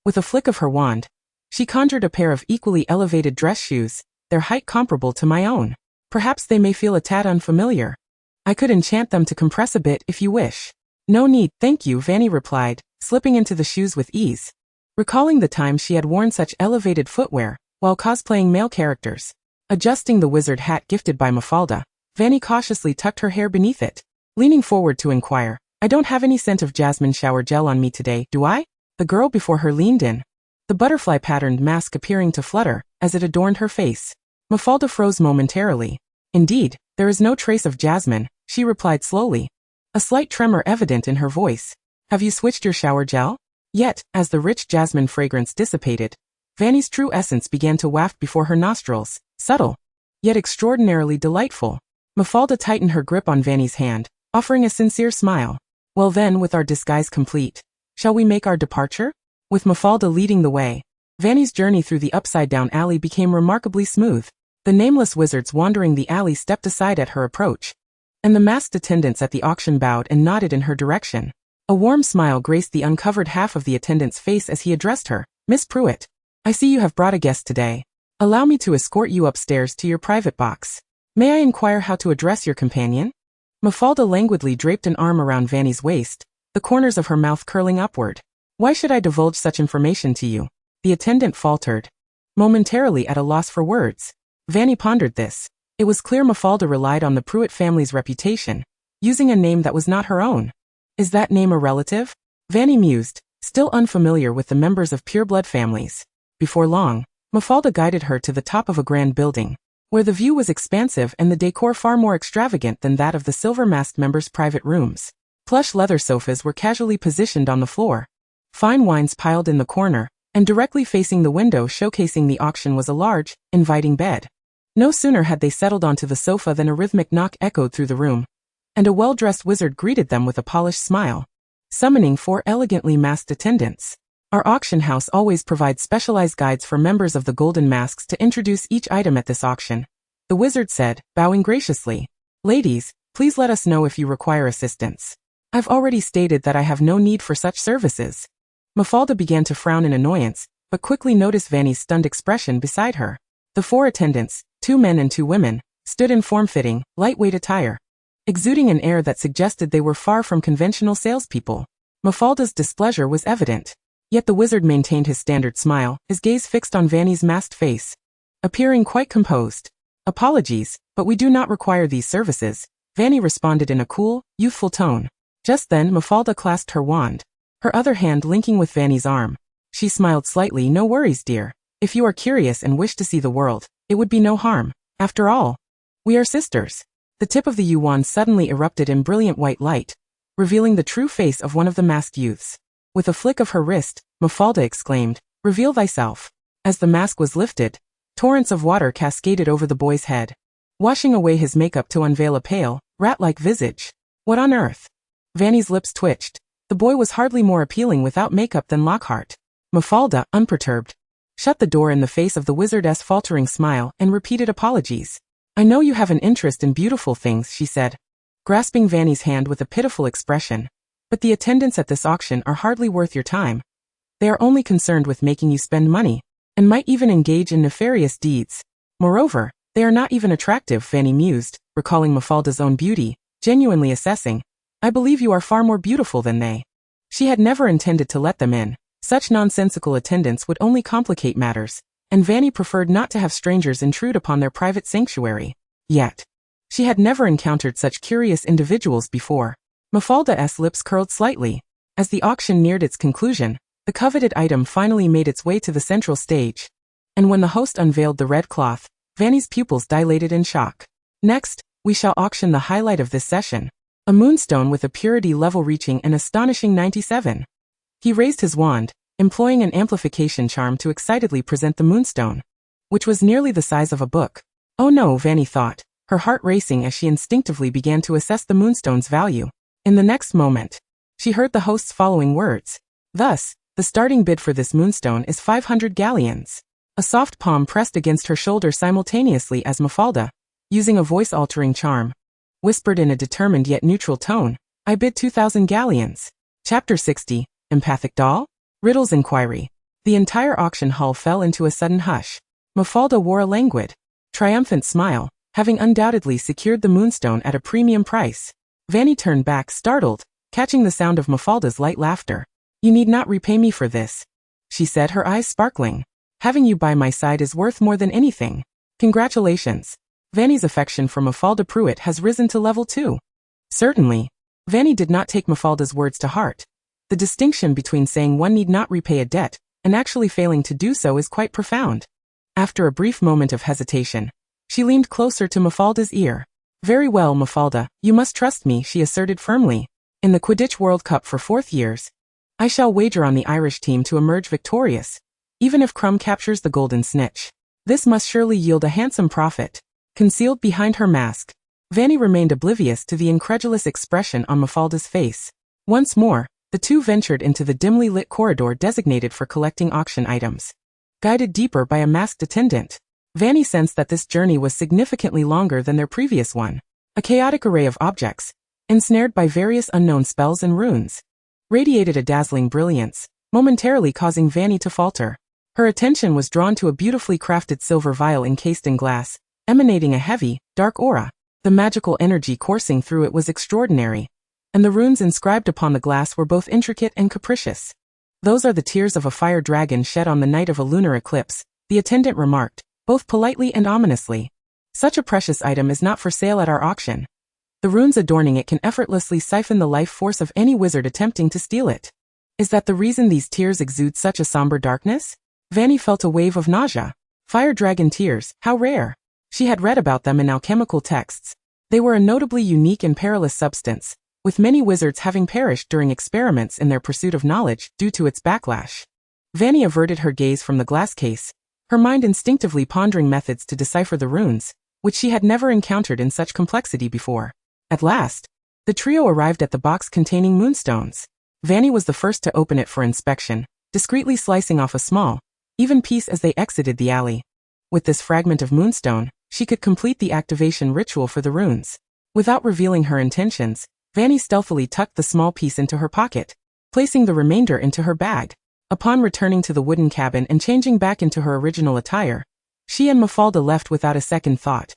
With a flick of her wand, she conjured a pair of equally elevated dress shoes, their height comparable to my own. Perhaps they may feel a tad unfamiliar. I could enchant them to compress a bit if you wish. No need, thank you, Fanny replied, slipping into the shoes with ease. Recalling the time she had worn such elevated footwear, while cosplaying male characters. Adjusting the wizard hat gifted by Mafalda, Fanny cautiously tucked her hair beneath it, leaning forward to inquire, I don't have any scent of jasmine shower gel on me today, do I? The girl before her leaned in, the butterfly-patterned mask appearing to flutter as it adorned her face. Mafalda froze momentarily. Indeed, there is no trace of jasmine, she replied slowly, a slight tremor evident in her voice. Have you switched your shower gel? Yet, as the rich jasmine fragrance dissipated, Fanny's true essence began to waft before her nostrils, subtle, yet extraordinarily delightful. Mafalda tightened her grip on Fanny's hand, offering a sincere smile. Well then, with our disguise complete, shall we make our departure? With Mafalda leading the way, Fanny's journey through the upside-down alley became remarkably smooth. The nameless wizards wandering the alley stepped aside at her approach, and the masked attendants at the auction bowed and nodded in her direction. A warm smile graced the uncovered half of the attendant's face as he addressed her. Miss Pruitt, I see you have brought a guest today. Allow me to escort you upstairs to your private box. May I inquire how to address your companion? Mafalda languidly draped an arm around Fanny's waist, the corners of her mouth curling upward. Why should I divulge such information to you? The attendant faltered, momentarily at a loss for words. Fanny pondered this. It was clear Mafalda relied on the Pruitt family's reputation, using a name that was not her own. Is that name a relative? Fanny mused, still unfamiliar with the members of pureblood families. Before long, Mafalda guided her to the top of a grand building, where the view was expansive and the decor far more extravagant than that of the silver-masked members' private rooms. Plush leather sofas were casually positioned on the floor. Fine wines piled in the corner, and directly facing the window showcasing the auction was a large, inviting bed. No sooner had they settled onto the sofa than a rhythmic knock echoed through the room, and a well-dressed wizard greeted them with a polished smile, summoning 4 elegantly masked attendants. Our auction house always provides specialized guides for members of the Golden Masks to introduce each item at this auction, the wizard said, bowing graciously. Ladies, please let us know if you require assistance. I've already stated that I have no need for such services. Mafalda began to frown in annoyance, but quickly noticed Fanny's stunned expression beside her. The 4 attendants, 2 men and 2 women, stood in form-fitting, lightweight attire, exuding an air that suggested they were far from conventional salespeople. Mafalda's displeasure was evident. Yet the wizard maintained his standard smile, his gaze fixed on Fanny's masked face, appearing quite composed. Apologies, but we do not require these services, Fanny responded in a cool, youthful tone. Just then Mafalda clasped her wand, her other hand linking with Fanny's arm. She smiled slightly. No worries, dear. If you are curious and wish to see the world, it would be no harm. After all, we are sisters. The tip of the U-wand suddenly erupted in brilliant white light, revealing the true face of one of the masked youths. With a flick of her wrist, Mafalda exclaimed, "Reveal thyself." As the mask was lifted, torrents of water cascaded over the boy's head, washing away his makeup to unveil a pale, rat-like visage. What on earth? Fanny's lips twitched. The boy was hardly more appealing without makeup than Lockhart. Mafalda, unperturbed, shut the door in the face of the wizard's faltering smile and repeated apologies. I know you have an interest in beautiful things, she said, grasping Fanny's hand with a pitiful expression. But the attendants at this auction are hardly worth your time. They are only concerned with making you spend money, and might even engage in nefarious deeds. Moreover, they are not even attractive, Fanny mused, recalling Mafalda's own beauty, genuinely assessing. I believe you are far more beautiful than they. She had never intended to let them in. Such nonsensical attendance would only complicate matters, and Fanny preferred not to have strangers intrude upon their private sanctuary. Yet, she had never encountered such curious individuals before. Mafalda's lips curled slightly. As the auction neared its conclusion, the coveted item finally made its way to the central stage. And when the host unveiled the red cloth, Fanny's pupils dilated in shock. Next, we shall auction the highlight of this session, a moonstone with a purity level reaching an astonishing 97. He raised his wand, employing an amplification charm to excitedly present the moonstone, which was nearly the size of a book. Oh no, Fanny thought, her heart racing as she instinctively began to assess the moonstone's value. In the next moment, she heard the host's following words. Thus, the starting bid for this moonstone is 500 galleons. A soft palm pressed against her shoulder simultaneously as Mafalda, using a voice-altering charm, whispered in a determined yet neutral tone, I bid 2,000 galleons. Chapter 60, Empathic Doll? Riddle's Inquiry. The entire auction hall fell into a sudden hush. Mafalda wore a languid, triumphant smile, having undoubtedly secured the moonstone at a premium price. Fanny turned back, startled, catching the sound of Mafalda's light laughter. You need not repay me for this, she said, her eyes sparkling. Having you by my side is worth more than anything. Congratulations. Fanny's affection for Mafalda Pruitt has risen to level 2. Certainly. Fanny did not take Mafalda's words to heart. The distinction between saying one need not repay a debt and actually failing to do so is quite profound. After a brief moment of hesitation, she leaned closer to Mafalda's ear. Very well, Mafalda, you must trust me, she asserted firmly. In the Quidditch World Cup for 4th years, I shall wager on the Irish team to emerge victorious, even if Crumb captures the golden snitch. This must surely yield a handsome profit. Concealed behind her mask, Fanny remained oblivious to the incredulous expression on Mafalda's face. Once more, the two ventured into the dimly lit corridor designated for collecting auction items. Guided deeper by a masked attendant, Fanny sensed that this journey was significantly longer than their previous one. A chaotic array of objects, ensnared by various unknown spells and runes, radiated a dazzling brilliance, momentarily causing Fanny to falter. Her attention was drawn to a beautifully crafted silver vial encased in glass, emanating a heavy, dark aura. The magical energy coursing through it was extraordinary, and the runes inscribed upon the glass were both intricate and capricious. Those are the tears of a fire dragon shed on the night of a lunar eclipse, the attendant remarked, both politely and ominously. Such a precious item is not for sale at our auction. The runes adorning it can effortlessly siphon the life force of any wizard attempting to steal it. Is that the reason these tears exude such a somber darkness? Fanny felt a wave of nausea. Fire dragon tears, how rare. She had read about them in alchemical texts. They were a notably unique and perilous substance, with many wizards having perished during experiments in their pursuit of knowledge due to its backlash. Fanny averted her gaze from the glass case, her mind instinctively pondering methods to decipher the runes, which she had never encountered in such complexity before. At last, the trio arrived at the box containing moonstones. Fanny was the first to open it for inspection, discreetly slicing off a small, even piece as they exited the alley. With this fragment of moonstone, she could complete the activation ritual for the runes. Without revealing her intentions, Fanny stealthily tucked the small piece into her pocket, placing the remainder into her bag. Upon returning to the wooden cabin and changing back into her original attire, she and Mafalda left without a second thought,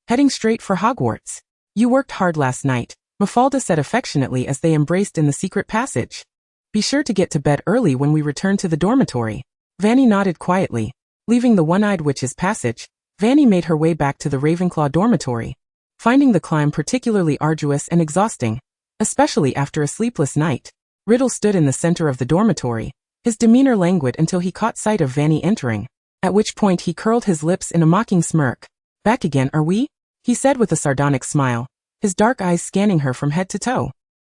heading straight for Hogwarts. "You worked hard last night," Mafalda said affectionately as they embraced in the secret passage. "Be sure to get to bed early when we return to the dormitory." Fanny nodded quietly. Leaving the one-eyed witch's passage, Fanny made her way back to the Ravenclaw dormitory, finding the climb particularly arduous and exhausting, especially after a sleepless night. Riddle stood in the center of the dormitory, his demeanor languid until he caught sight of Fanny entering, at which point he curled his lips in a mocking smirk. "Back again, are we?" he said with a sardonic smile, his dark eyes scanning her from head to toe.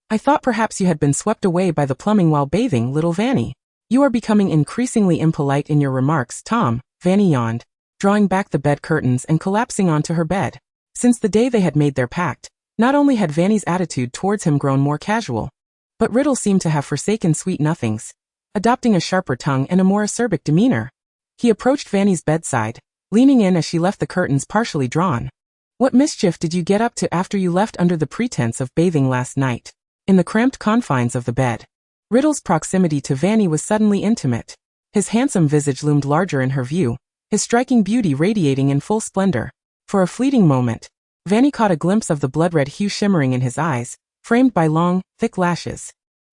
"I thought perhaps you had been swept away by the plumbing while bathing, little Fanny." "You are becoming increasingly impolite in your remarks, Tom," Fanny yawned, drawing back the bed curtains and collapsing onto her bed. Since the day they had made their pact, not only had Fanny's attitude towards him grown more casual, but Riddle seemed to have forsaken sweet nothings, adopting a sharper tongue and a more acerbic demeanor. He approached Fanny's bedside, leaning in as she left the curtains partially drawn. "What mischief did you get up to after you left under the pretense of bathing last night?" In the cramped confines of the bed, Riddle's proximity to Fanny was suddenly intimate. His handsome visage loomed larger in her view, his striking beauty radiating in full splendor. For a fleeting moment, Fanny caught a glimpse of the blood-red hue shimmering in his eyes, framed by long, thick lashes.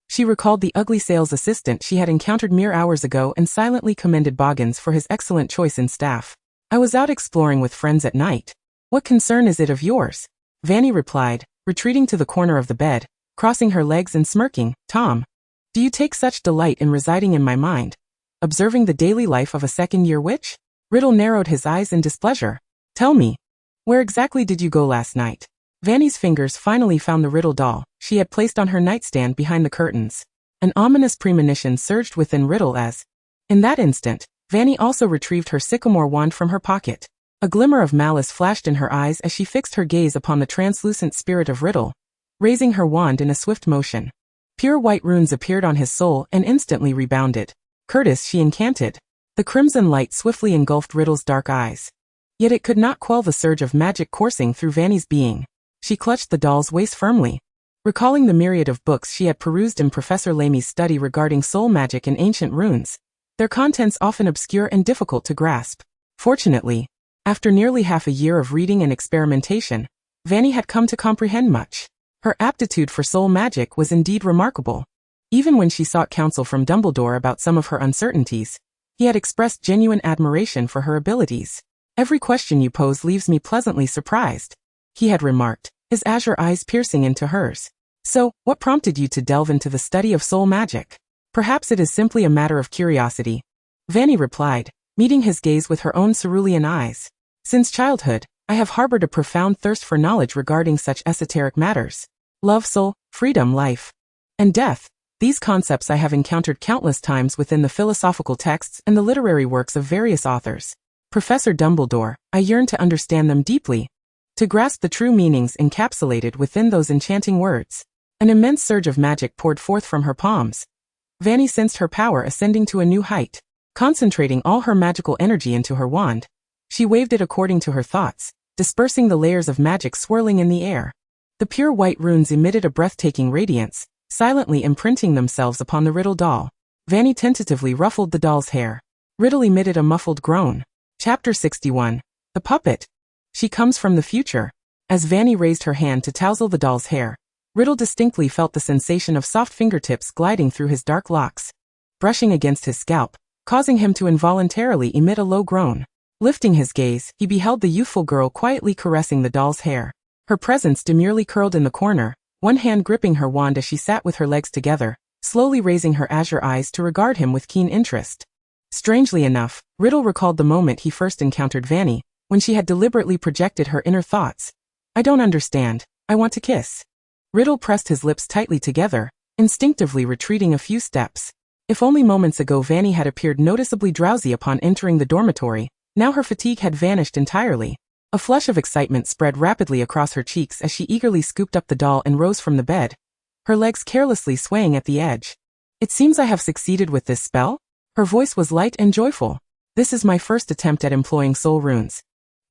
She recalled the ugly sales assistant she had encountered mere hours ago and silently commended Boggins for his excellent choice in staff. "I was out exploring with friends at night. What concern is it of yours?" Fanny replied, retreating to the corner of the bed, crossing her legs and smirking. "Tom, do you take such delight in residing in my mind, observing the daily life of a second-year witch?" Riddle narrowed his eyes in displeasure. "Tell me, where exactly did you go last night?" Fanny's fingers finally found the Riddle doll she had placed on her nightstand behind the curtains. An ominous premonition surged within Riddle as, in that instant, Fanny also retrieved her sycamore wand from her pocket. A glimmer of malice flashed in her eyes as she fixed her gaze upon the translucent spirit of Riddle, raising her wand in a swift motion. Pure white runes appeared on his soul and instantly rebounded. "Curtis," she incanted. The crimson light swiftly engulfed Riddle's dark eyes. Yet it could not quell the surge of magic coursing through Fanny's being. She clutched the doll's waist firmly. Recalling the myriad of books she had perused in Professor Lamy's study regarding soul magic and ancient runes, their contents often obscure and difficult to grasp. Fortunately, after nearly half a year of reading and experimentation, Fanny had come to comprehend much. Her aptitude for soul magic was indeed remarkable. Even when she sought counsel from Dumbledore about some of her uncertainties, he had expressed genuine admiration for her abilities. "Every question you pose leaves me pleasantly surprised," he had remarked, his azure eyes piercing into hers. "So, what prompted you to delve into the study of soul magic?" "Perhaps it is simply a matter of curiosity," Fanny replied, meeting his gaze with her own cerulean eyes. "Since childhood, I have harbored a profound thirst for knowledge regarding such esoteric matters. Love, soul, freedom, life, and death. These concepts I have encountered countless times within the philosophical texts and the literary works of various authors. Professor Dumbledore, I yearn to understand them deeply, to grasp the true meanings encapsulated within those enchanting words." An immense surge of magic poured forth from her palms. Fanny sensed her power ascending to a new height. Concentrating all her magical energy into her wand, she waved it according to her thoughts, dispersing the layers of magic swirling in the air. The pure white runes emitted a breathtaking radiance, silently imprinting themselves upon the Riddle doll. Fanny tentatively ruffled the doll's hair. Riddle emitted a muffled groan. Chapter 61. The Puppet. She comes from the future. As Fanny raised her hand to tousle the doll's hair, Riddle distinctly felt the sensation of soft fingertips gliding through his dark locks, brushing against his scalp, causing him to involuntarily emit a low groan. Lifting his gaze, he beheld the youthful girl quietly caressing the doll's hair. Her presence demurely curled in the corner, one hand gripping her wand as she sat with her legs together, slowly raising her azure eyes to regard him with keen interest. Strangely enough, Riddle recalled the moment he first encountered Fanny, when she had deliberately projected her inner thoughts. "I don't understand. I want to kiss." Riddle pressed his lips tightly together, instinctively retreating a few steps. If only moments ago Fanny had appeared noticeably drowsy upon entering the dormitory, now her fatigue had vanished entirely. A flush of excitement spread rapidly across her cheeks as she eagerly scooped up the doll and rose from the bed, her legs carelessly swaying at the edge. "It seems I have succeeded with this spell?" Her voice was light and joyful. "This is my first attempt at employing soul runes.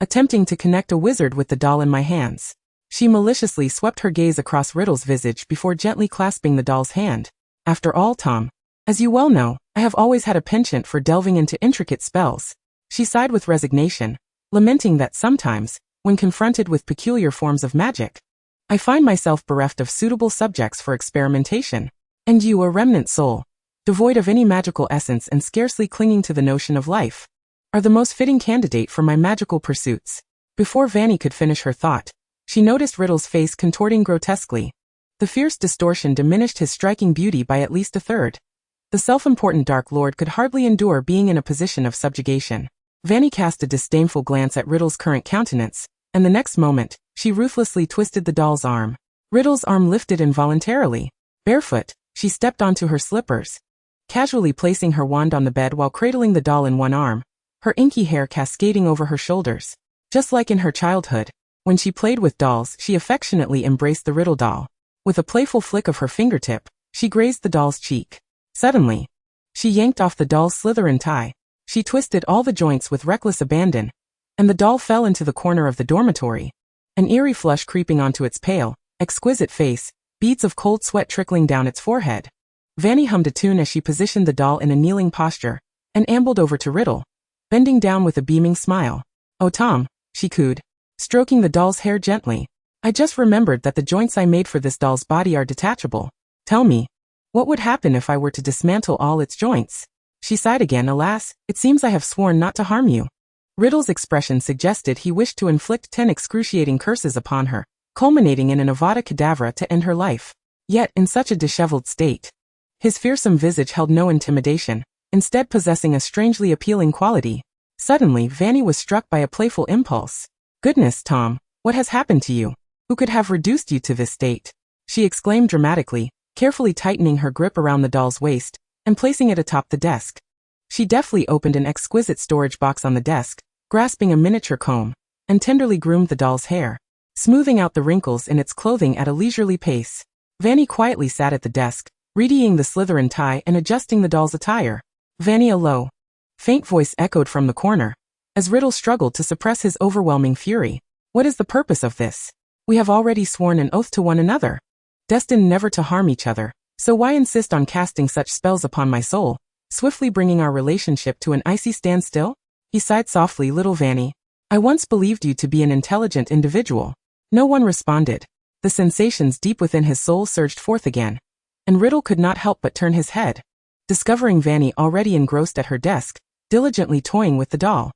Attempting to connect a wizard with the doll in my hands." She maliciously swept her gaze across Riddle's visage before gently clasping the doll's hand. After all, Tom, as you well know, I have always had a penchant for delving into intricate spells. She sighed with resignation, lamenting that sometimes, when confronted with peculiar forms of magic, I find myself bereft of suitable subjects for experimentation. And you, a remnant soul, devoid of any magical essence and scarcely clinging to the notion of life, are the most fitting candidate for my magical pursuits. Before Fanny could finish her thought, she noticed Riddle's face contorting grotesquely. The fierce distortion diminished his striking beauty by at least a third. The self-important Dark Lord could hardly endure being in a position of subjugation. Fanny cast a disdainful glance at Riddle's current countenance, and the next moment, she ruthlessly twisted the doll's arm. Riddle's arm lifted involuntarily. Barefoot, she stepped onto her slippers, casually placing her wand on the bed while cradling the doll in one arm, her inky hair cascading over her shoulders. Just like in her childhood, when she played with dolls, she affectionately embraced the Riddle doll. With a playful flick of her fingertip, she grazed the doll's cheek. Suddenly, she yanked off the doll's Slytherin tie. She twisted all the joints with reckless abandon, and the doll fell into the corner of the dormitory, an eerie flush creeping onto its pale, exquisite face, beads of cold sweat trickling down its forehead. Fanny hummed a tune as she positioned the doll in a kneeling posture, and ambled over to Riddle, bending down with a beaming smile. "Oh, Tom," she cooed, stroking the doll's hair gently. "I just remembered that the joints I made for this doll's body are detachable. Tell me, what would happen if I were to dismantle all its joints?" She sighed again. "Alas, it seems I have sworn not to harm you." Riddle's expression suggested he wished to inflict 10 excruciating curses upon her, culminating in an Avada Kedavra to end her life. Yet, in such a disheveled state, his fearsome visage held no intimidation, instead possessing a strangely appealing quality. Suddenly, Fanny was struck by a playful impulse. "Goodness, Tom, what has happened to you? Who could have reduced you to this state?" she exclaimed dramatically, carefully tightening her grip around the doll's waist and placing it atop the desk. She deftly opened an exquisite storage box on the desk, grasping a miniature comb, and tenderly groomed the doll's hair, smoothing out the wrinkles in its clothing at a leisurely pace. Fanny quietly sat at the desk, readying the Slytherin tie and adjusting the doll's attire. "Fanny," a low, faint voice echoed from the corner, as Riddle struggled to suppress his overwhelming fury. "What is the purpose of this? We have already sworn an oath to one another, destined never to harm each other, so why insist on casting such spells upon my soul, swiftly bringing our relationship to an icy standstill?" He sighed softly. "Little Fanny, I once believed you to be an intelligent individual." No one responded. The sensations deep within his soul surged forth again, and Riddle could not help but turn his head, discovering Fanny already engrossed at her desk, diligently toying with the doll.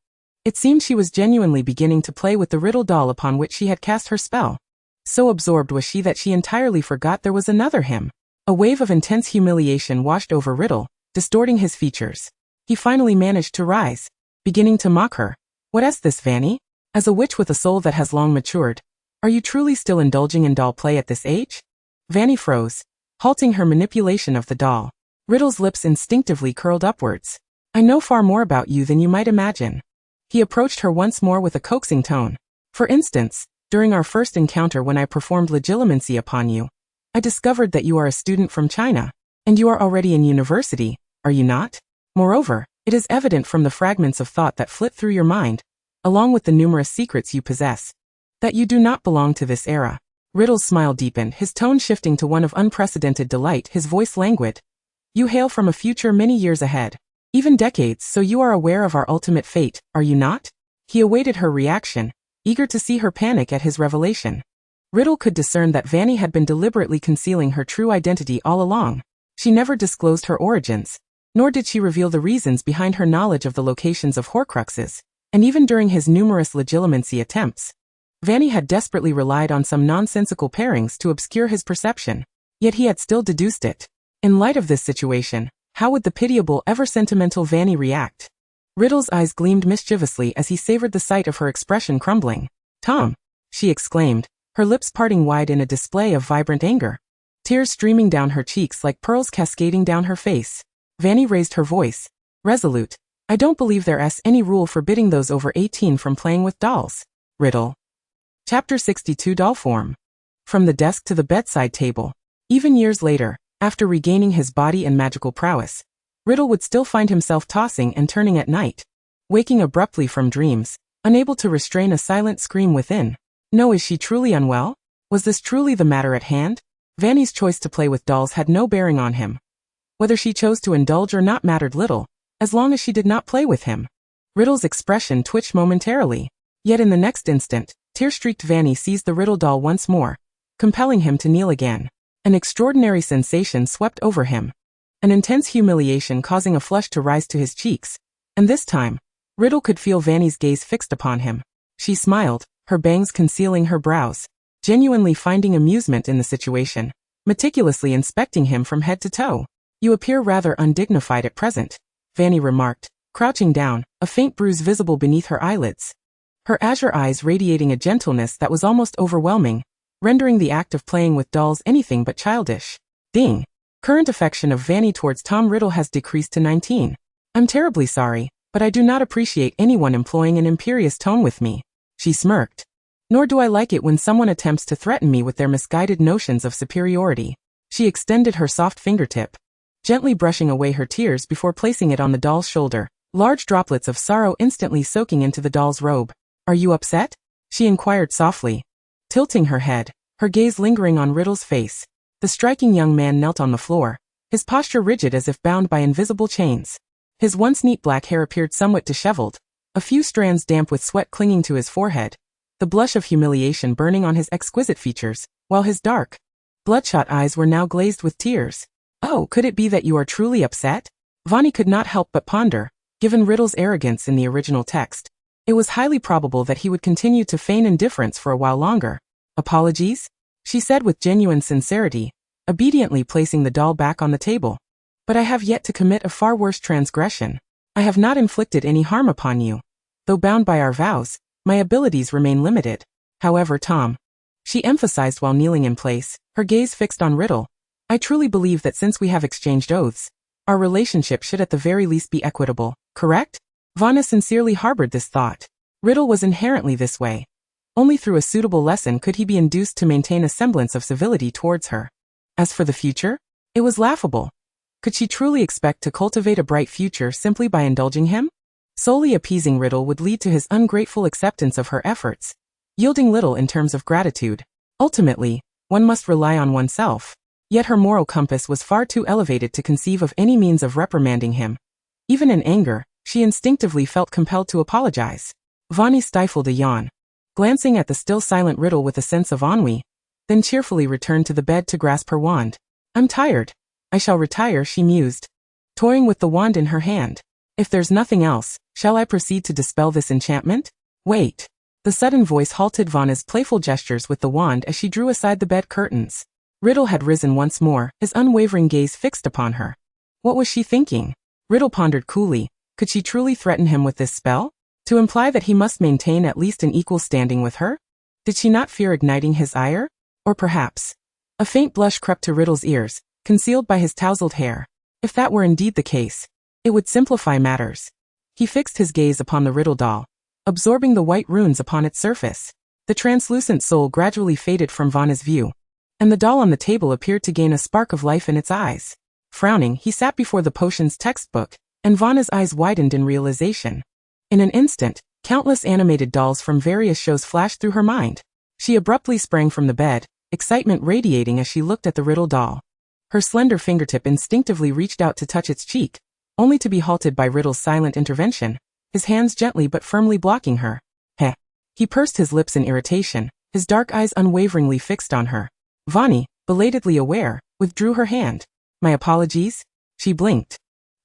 It seemed she was genuinely beginning to play with the Riddle doll upon which she had cast her spell. So absorbed was she that she entirely forgot there was another him. A wave of intense humiliation washed over Riddle, distorting his features. He finally managed to rise, beginning to mock her. "What is this, Fanny? As a witch with a soul that has long matured, are you truly still indulging in doll play at this age?" Fanny froze, halting her manipulation of the doll. Riddle's lips instinctively curled upwards. "I know far more about you than you might imagine." He approached her once more with a coaxing tone. "For instance, during our first encounter when I performed Legilimency upon you, I discovered that you are a student from China, and you are already in university, are you not? Moreover, it is evident from the fragments of thought that flit through your mind, along with the numerous secrets you possess, that you do not belong to this era." Riddle's smile deepened, his tone shifting to one of unprecedented delight, his voice languid. "You hail from a future many years ahead, even decades, so you are aware of our ultimate fate, are you not?" He awaited her reaction, eager to see her panic at his revelation. Riddle could discern that Fanny had been deliberately concealing her true identity all along. She never disclosed her origins, nor did she reveal the reasons behind her knowledge of the locations of Horcruxes, and even during his numerous Legilimency attempts, Fanny had desperately relied on some nonsensical pairings to obscure his perception, yet he had still deduced it. In light of this situation, how would the pitiable, ever-sentimental Fanny react? Riddle's eyes gleamed mischievously as he savored the sight of her expression crumbling. "Tom!" she exclaimed, her lips parting wide in a display of vibrant anger, tears streaming down her cheeks like pearls cascading down her face. Fanny raised her voice, resolute. "I don't believe there's any rule forbidding those over 18 from playing with dolls." Riddle. Chapter 62. Doll Form. From the desk to the bedside table. Even years later, after regaining his body and magical prowess, Riddle would still find himself tossing and turning at night, waking abruptly from dreams, unable to restrain a silent scream within. "No, is she truly unwell?" Was this truly the matter at hand? Fanny's choice to play with dolls had no bearing on him. Whether she chose to indulge or not mattered little, as long as she did not play with him. Riddle's expression twitched momentarily. Yet in the next instant, tear-streaked Fanny seized the Riddle doll once more, compelling him to kneel again. An extraordinary sensation swept over him. An intense humiliation causing a flush to rise to his cheeks. And this time, Riddle could feel Fanny's gaze fixed upon him. She smiled, her bangs concealing her brows, genuinely finding amusement in the situation, meticulously inspecting him from head to toe. "You appear rather undignified at present," Fanny remarked, crouching down, a faint bruise visible beneath her eyelids. Her azure eyes radiating a gentleness that was almost overwhelming, rendering the act of playing with dolls anything but childish. Ding. Current affection of Fanny towards Tom Riddle has decreased to 19. "I'm terribly sorry, but I do not appreciate anyone employing an imperious tone with me," she smirked. "Nor do I like it when someone attempts to threaten me with their misguided notions of superiority." She extended her soft fingertip, gently brushing away her tears before placing it on the doll's shoulder, large droplets of sorrow instantly soaking into the doll's robe. "Are you upset?" she inquired softly, tilting her head, her gaze lingering on Riddle's face. The striking young man knelt on the floor, his posture rigid as if bound by invisible chains. His once neat black hair appeared somewhat disheveled, a few strands damp with sweat clinging to his forehead, the blush of humiliation burning on his exquisite features, while his dark, bloodshot eyes were now glazed with tears. "Oh, could it be that you are truly upset?" Fanny could not help but ponder, given Riddle's arrogance in the original text. It was highly probable that he would continue to feign indifference for a while longer. "Apologies?" she said with genuine sincerity, obediently placing the doll back on the table. "But I have yet to commit a far worse transgression. I have not inflicted any harm upon you. Though bound by our vows, my abilities remain limited. However, Tom," she emphasized while kneeling in place, her gaze fixed on Riddle, "I truly believe that since we have exchanged oaths, our relationship should at the very least be equitable, correct?" Vanna sincerely harbored this thought. Riddle was inherently this way. Only through a suitable lesson could he be induced to maintain a semblance of civility towards her. As for the future, it was laughable. Could she truly expect to cultivate a bright future simply by indulging him? Solely appeasing Riddle would lead to his ungrateful acceptance of her efforts, yielding little in terms of gratitude. Ultimately, one must rely on oneself. Yet her moral compass was far too elevated to conceive of any means of reprimanding him. Even in anger, she instinctively felt compelled to apologize. Fanny stifled a yawn, glancing at the still silent Riddle with a sense of ennui, then cheerfully returned to the bed to grasp her wand. "I'm tired. I shall retire," she mused, toying with the wand in her hand. "If there's nothing else, shall I proceed to dispel this enchantment?" "Wait." The sudden voice halted Vanna's playful gestures with the wand as she drew aside the bed curtains. Riddle had risen once more, his unwavering gaze fixed upon her. What was she thinking? Riddle pondered coolly. Could she truly threaten him with this spell? To imply that he must maintain at least an equal standing with her? Did she not fear igniting his ire? Or perhaps... A faint blush crept to Riddle's ears, concealed by his tousled hair. If that were indeed the case, it would simplify matters. He fixed his gaze upon the Riddle doll, absorbing the white runes upon its surface. The translucent soul gradually faded from Vanna's view, and the doll on the table appeared to gain a spark of life in its eyes. Frowning, he sat before the potions textbook, and Vanna's eyes widened in realization. In an instant, countless animated dolls from various shows flashed through her mind. She abruptly sprang from the bed, excitement radiating as she looked at the Riddle doll. Her slender fingertip instinctively reached out to touch its cheek, only to be halted by Riddle's silent intervention, his hands gently but firmly blocking her. Heh. He pursed his lips in irritation, his dark eyes unwaveringly fixed on her. Fanny, belatedly aware, withdrew her hand. "My apologies?" She blinked.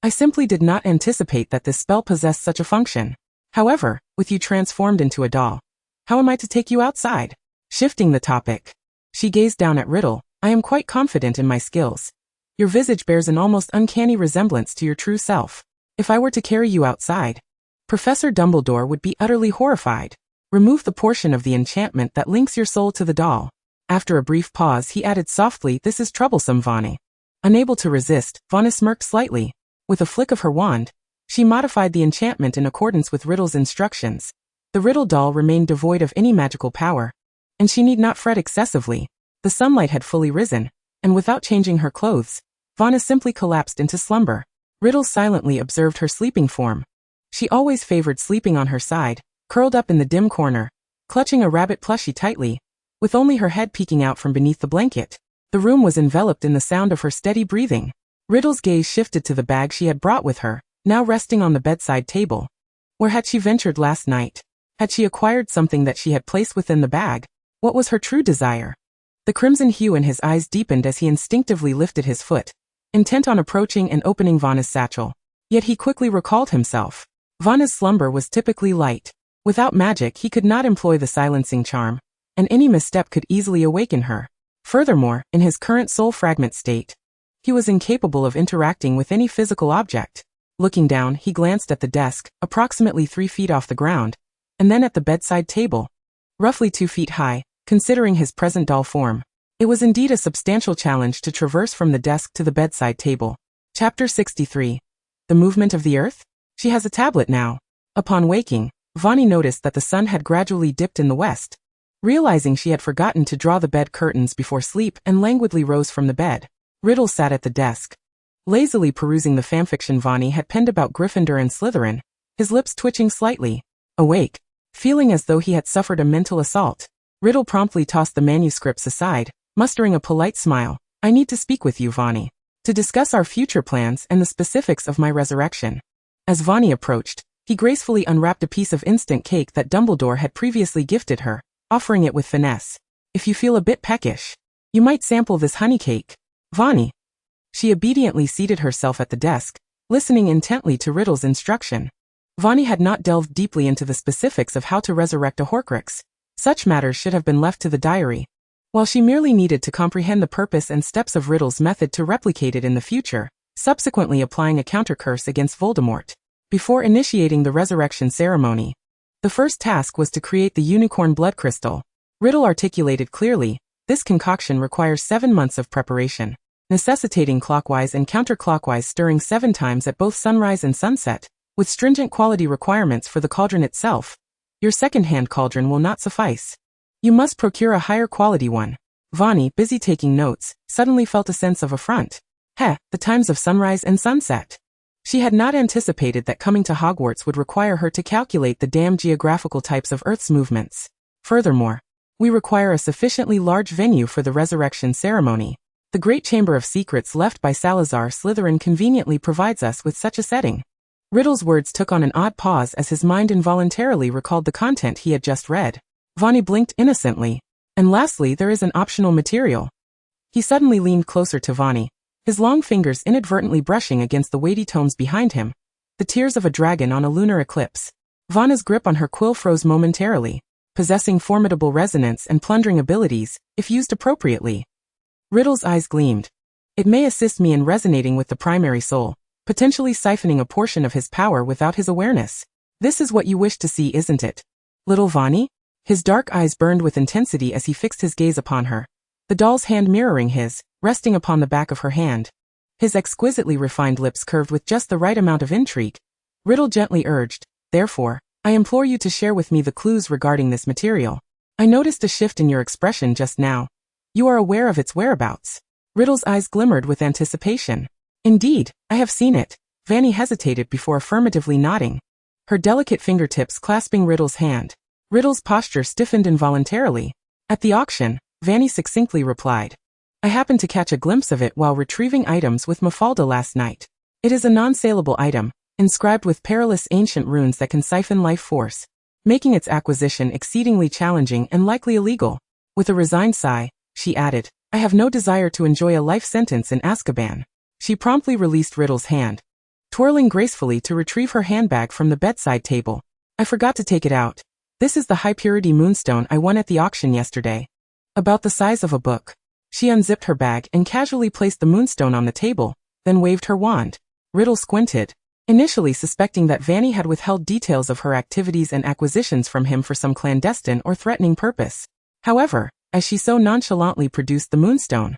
"I simply did not anticipate that this spell possessed such a function. However, with you transformed into a doll, how am I to take you outside?" Shifting the topic, she gazed down at Riddle. "I am quite confident in my skills. Your visage bears an almost uncanny resemblance to your true self. If I were to carry you outside, Professor Dumbledore would be utterly horrified. Remove the portion of the enchantment that links your soul to the doll." After a brief pause, he added softly, "This is troublesome, Fanny." Unable to resist, Fanny smirked slightly. With a flick of her wand, she modified the enchantment in accordance with Riddle's instructions. The Riddle doll remained devoid of any magical power, and she need not fret excessively. The sunlight had fully risen, and without changing her clothes, Fanny simply collapsed into slumber. Riddle silently observed her sleeping form. She always favored sleeping on her side, curled up in the dim corner, clutching a rabbit plushie tightly. with only her head peeking out from beneath the blanket. The room was enveloped in the sound of her steady breathing. Riddle's gaze shifted to the bag she had brought with her, now resting on the bedside table. Where had she ventured last night? Had she acquired something that she had placed within the bag? What was her true desire? The crimson hue in his eyes deepened as he instinctively lifted his foot, intent on approaching and opening Vanna's satchel. Yet he quickly recalled himself. Vanna's slumber was typically light. Without magic he could not employ the silencing charm, and any misstep could easily awaken her. Furthermore, in his current soul fragment state, he was incapable of interacting with any physical object. Looking down, he glanced at the desk, approximately 3 feet off the ground, and then at the bedside table, roughly 2 feet high, considering his present doll form. It was indeed a substantial challenge to traverse from the desk to the bedside table. Chapter 63. The Movement of the Earth? She has a tablet now. Upon waking, Fanny noticed that the sun had gradually dipped in the west. Realizing she had forgotten to draw the bed curtains before sleep and languidly rose from the bed, Riddle sat at the desk, lazily perusing the fanfiction Fanny had penned about Gryffindor and Slytherin, his lips twitching slightly. Awake, feeling as though he had suffered a mental assault, Riddle promptly tossed the manuscripts aside, mustering a polite smile. I need to speak with you, Fanny, to discuss our future plans and the specifics of my resurrection. As Fanny approached, he gracefully unwrapped a piece of instant cake that Dumbledore had previously gifted her, offering it with finesse. If you feel a bit peckish, you might sample this honey cake. Fanny. She obediently seated herself at the desk, listening intently to Riddle's instruction. Fanny had not delved deeply into the specifics of how to resurrect a Horcrux. Such matters should have been left to the diary, while she merely needed to comprehend the purpose and steps of Riddle's method to replicate it in the future, subsequently applying a countercurse against Voldemort. Before initiating the resurrection ceremony, the first task was to create the unicorn blood crystal. Riddle articulated clearly, this concoction requires 7 months of preparation, necessitating clockwise and counterclockwise stirring 7 times at both sunrise and sunset, with stringent quality requirements for the cauldron itself. Your second-hand cauldron will not suffice. You must procure a higher quality one. Fanny, busy taking notes, suddenly felt a sense of affront. The times of sunrise and sunset. She had not anticipated that coming to Hogwarts would require her to calculate the damn geographical types of Earth's movements. Furthermore, we require a sufficiently large venue for the resurrection ceremony. The Great Chamber of Secrets left by Salazar Slytherin conveniently provides us with such a setting. Riddle's words took on an odd pause as his mind involuntarily recalled the content he had just read. Fanny blinked innocently. And lastly, there is an optional material. He suddenly leaned closer to Fanny, his long fingers inadvertently brushing against the weighty tomes behind him. The Tears of a Dragon on a Lunar Eclipse. Vanna's grip on her quill froze momentarily, possessing formidable resonance and plundering abilities, if used appropriately. Riddle's eyes gleamed. It may assist me in resonating with the primary soul, potentially siphoning a portion of his power without his awareness. This is what you wish to see, isn't it? Little Fanny? His dark eyes burned with intensity as he fixed his gaze upon her, the doll's hand mirroring his, resting upon the back of her hand. His exquisitely refined lips curved with just the right amount of intrigue. Riddle gently urged, therefore, I implore you to share with me the clues regarding this material. I noticed a shift in your expression just now. You are aware of its whereabouts. Riddle's eyes glimmered with anticipation. Indeed, I have seen it. Fanny hesitated before affirmatively nodding, her delicate fingertips clasping Riddle's hand. Riddle's posture stiffened involuntarily. At the auction, Fanny succinctly replied, I happened to catch a glimpse of it while retrieving items with Mafalda last night. It is a non-saleable item, inscribed with perilous ancient runes that can siphon life force, making its acquisition exceedingly challenging and likely illegal. With a resigned sigh, she added, I have no desire to enjoy a life sentence in Azkaban. She promptly released Riddle's hand, twirling gracefully to retrieve her handbag from the bedside table. I forgot to take it out. This is the high-purity moonstone I won at the auction yesterday. About the size of a book. She unzipped her bag and casually placed the moonstone on the table, then waved her wand. Riddle squinted, initially suspecting that Fanny had withheld details of her activities and acquisitions from him for some clandestine or threatening purpose. However, as she so nonchalantly produced the moonstone,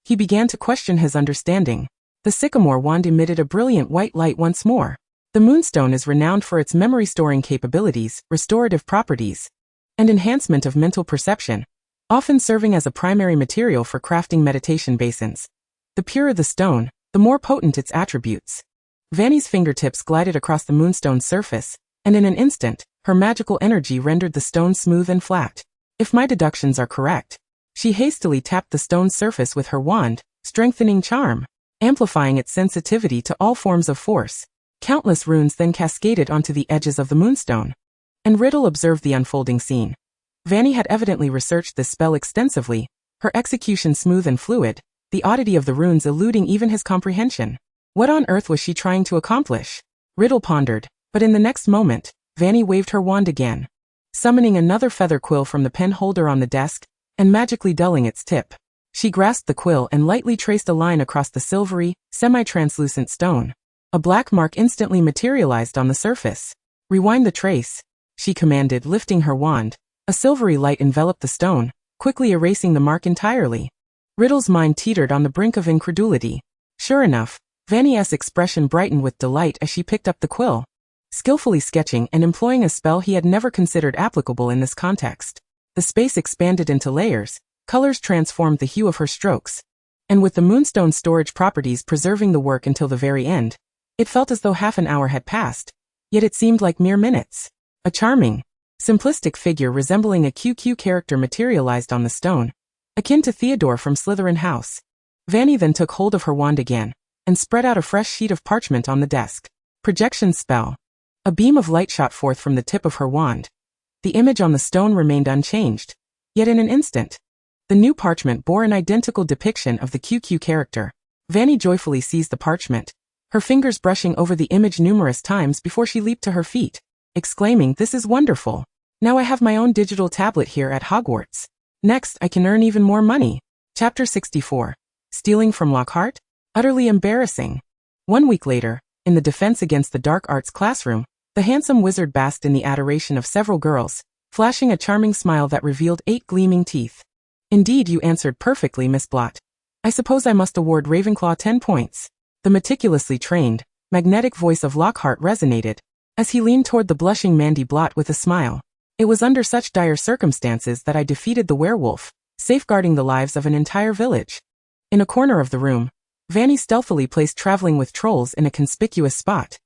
he began to question his understanding. The sycamore wand emitted a brilliant white light once more. The moonstone is renowned for its memory-storing capabilities, restorative properties, and enhancement of mental perception, often serving as a primary material for crafting meditation basins. The purer the stone, the more potent its attributes. Fanny's fingertips glided across the moonstone's surface, and in an instant, her magical energy rendered the stone smooth and flat. If my deductions are correct. She hastily tapped the stone's surface with her wand, strengthening charm, amplifying its sensitivity to all forms of force. Countless runes then cascaded onto the edges of the moonstone. And Riddle observed the unfolding scene. Fanny had evidently researched this spell extensively, her execution smooth and fluid, the oddity of the runes eluding even his comprehension. What on earth was she trying to accomplish? Riddle pondered, but in the next moment, Fanny waved her wand again, summoning another feather quill from the pen holder on the desk, and magically dulling its tip. She grasped the quill and lightly traced a line across the silvery, semi-translucent stone. A black mark instantly materialized on the surface. Rewind the trace, she commanded, lifting her wand. A silvery light enveloped the stone, quickly erasing the mark entirely. Riddle's mind teetered on the brink of incredulity. Sure enough, Fanny's expression brightened with delight as she picked up the quill, skillfully sketching and employing a spell he had never considered applicable in this context. The space expanded into layers, colors transformed the hue of her strokes, and with the moonstone's storage properties preserving the work until the very end, it felt as though half an hour had passed, yet it seemed like mere minutes. A charming, simplistic figure resembling a QQ character materialized on the stone, akin to Theodore from Slytherin House. Fanny then took hold of her wand again, and spread out a fresh sheet of parchment on the desk. Projection spell. A beam of light shot forth from the tip of her wand. The image on the stone remained unchanged, yet in an instant, the new parchment bore an identical depiction of the QQ character. Fanny joyfully seized the parchment, her fingers brushing over the image numerous times before she leaped to her feet, exclaiming, "This is wonderful! Now I have my own digital tablet here at Hogwarts. Next, I can earn even more money." Chapter 64. Stealing from Lockhart? Utterly embarrassing. 1 week later, in the Defense Against the Dark Arts classroom, the handsome wizard basked in the adoration of several girls, flashing a charming smile that revealed 8 gleaming teeth. "Indeed, you answered perfectly, Miss Blott. I suppose I must award Ravenclaw 10 points. The meticulously trained, magnetic voice of Lockhart resonated, as he leaned toward the blushing Mandy Blott with a smile. "It was under such dire circumstances that I defeated the werewolf, safeguarding the lives of an entire village." In a corner of the room, Fanny stealthily placed Traveling with Trolls in a conspicuous spot.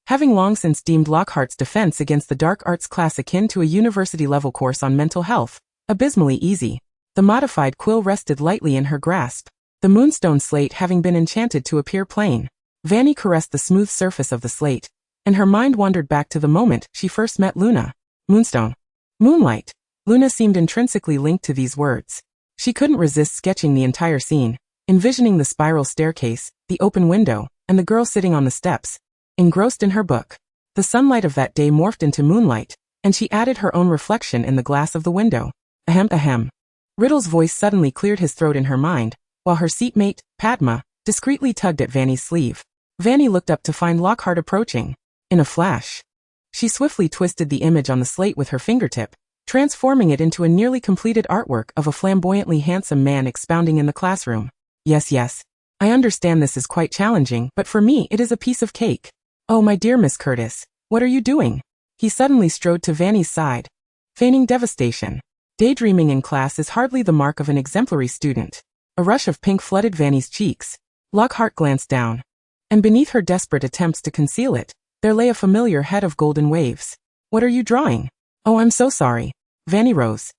Having long since deemed Lockhart's defense against the dark arts class akin to a university-level course on mental health, abysmally easy, the modified quill rested lightly in her grasp, the moonstone slate having been enchanted to appear plain. Fanny caressed the smooth surface of the slate, and her mind wandered back to the moment she first met Luna. Moonstone. Moonlight. Luna seemed intrinsically linked to these words. She couldn't resist sketching the entire scene, envisioning the spiral staircase, the open window, and the girl sitting on the steps, engrossed in her book. The sunlight of that day morphed into moonlight, and she added her own reflection in the glass of the window. Ahem ahem. Riddle's voice suddenly cleared his throat in her mind, while her seatmate, Padma, discreetly tugged at Fanny's sleeve. Fanny looked up to find Lockhart approaching. In a flash, she swiftly twisted the image on the slate with her fingertip, transforming it into a nearly completed artwork of a flamboyantly handsome man expounding in the classroom. Yes, I understand this is quite challenging, but for me it is a piece of cake. Oh, my dear Miss Curtis, what are you doing?" He suddenly strode to Fanny's side, feigning devastation. Daydreaming in class is hardly the mark of an exemplary student. A rush of pink flooded Fanny's cheeks. Lockhart glanced down, and beneath her desperate attempts to conceal it, there lay a familiar head of golden waves. "What are you drawing?" "Oh, I'm so sorry." Fanny rose,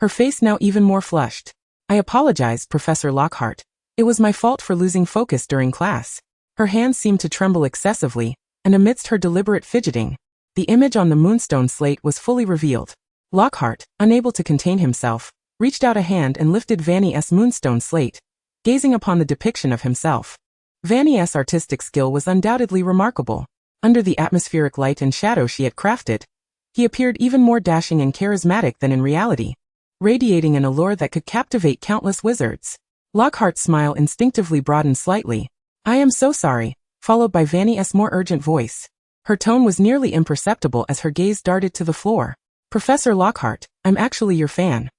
her face now even more flushed. "I apologize, Professor Lockhart. It was my fault for losing focus during class." Her hands seemed to tremble excessively, and amidst her deliberate fidgeting, the image on the moonstone slate was fully revealed. Lockhart, unable to contain himself, reached out a hand and lifted Fanny's moonstone slate, gazing upon the depiction of himself. Fanny's artistic skill was undoubtedly remarkable. Under the atmospheric light and shadow she had crafted, he appeared even more dashing and charismatic than in reality, radiating an allure that could captivate countless wizards. Lockhart's smile instinctively broadened slightly. "I am so sorry," followed by Fanny's more urgent voice. Her tone was nearly imperceptible as her gaze darted to the floor. "Professor Lockhart, I'm actually your fan.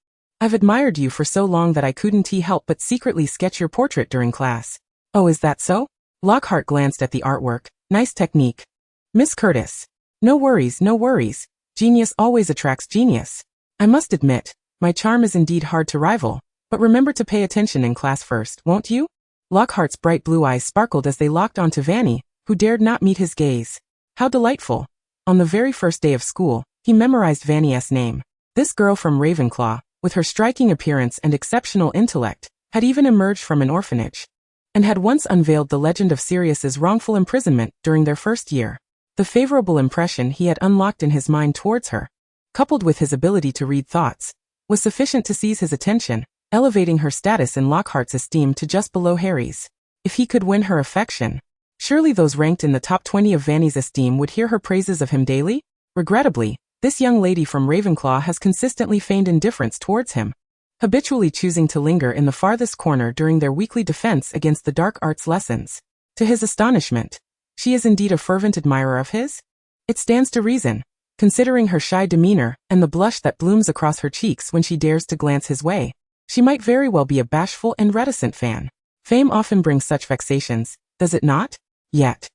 I've admired you for so long that I couldn't help but secretly sketch your portrait during class." "Oh, is that so?" Lockhart glanced at the artwork. "Nice technique, Miss Curtis." No worries. Genius always attracts genius. I must admit, my charm is indeed hard to rival, but remember to pay attention in class first, won't you?" Lockhart's bright blue eyes sparkled as they locked onto Fanny, who dared not meet his gaze. How delightful. On the very first day of school, he memorized Fanny's name. This girl from Ravenclaw, with her striking appearance and exceptional intellect, had even emerged from an orphanage, and had once unveiled the legend of Sirius's wrongful imprisonment during their first year. The favorable impression he had unlocked in his mind towards her, coupled with his ability to read thoughts, was sufficient to seize his attention, elevating her status in Lockhart's esteem to just below Harry's. If he could win her affection, surely those ranked in the top 20 of Fanny's esteem would hear her praises of him daily? Regrettably, this young lady from Ravenclaw has consistently feigned indifference towards him, habitually choosing to linger in the farthest corner during their weekly defense against the dark arts lessons. To his astonishment, she is indeed a fervent admirer of his? It stands to reason, considering her shy demeanor and the blush that blooms across her cheeks when she dares to glance his way. She might very well be a bashful and reticent fan. Fame often brings such vexations, does it not? Yet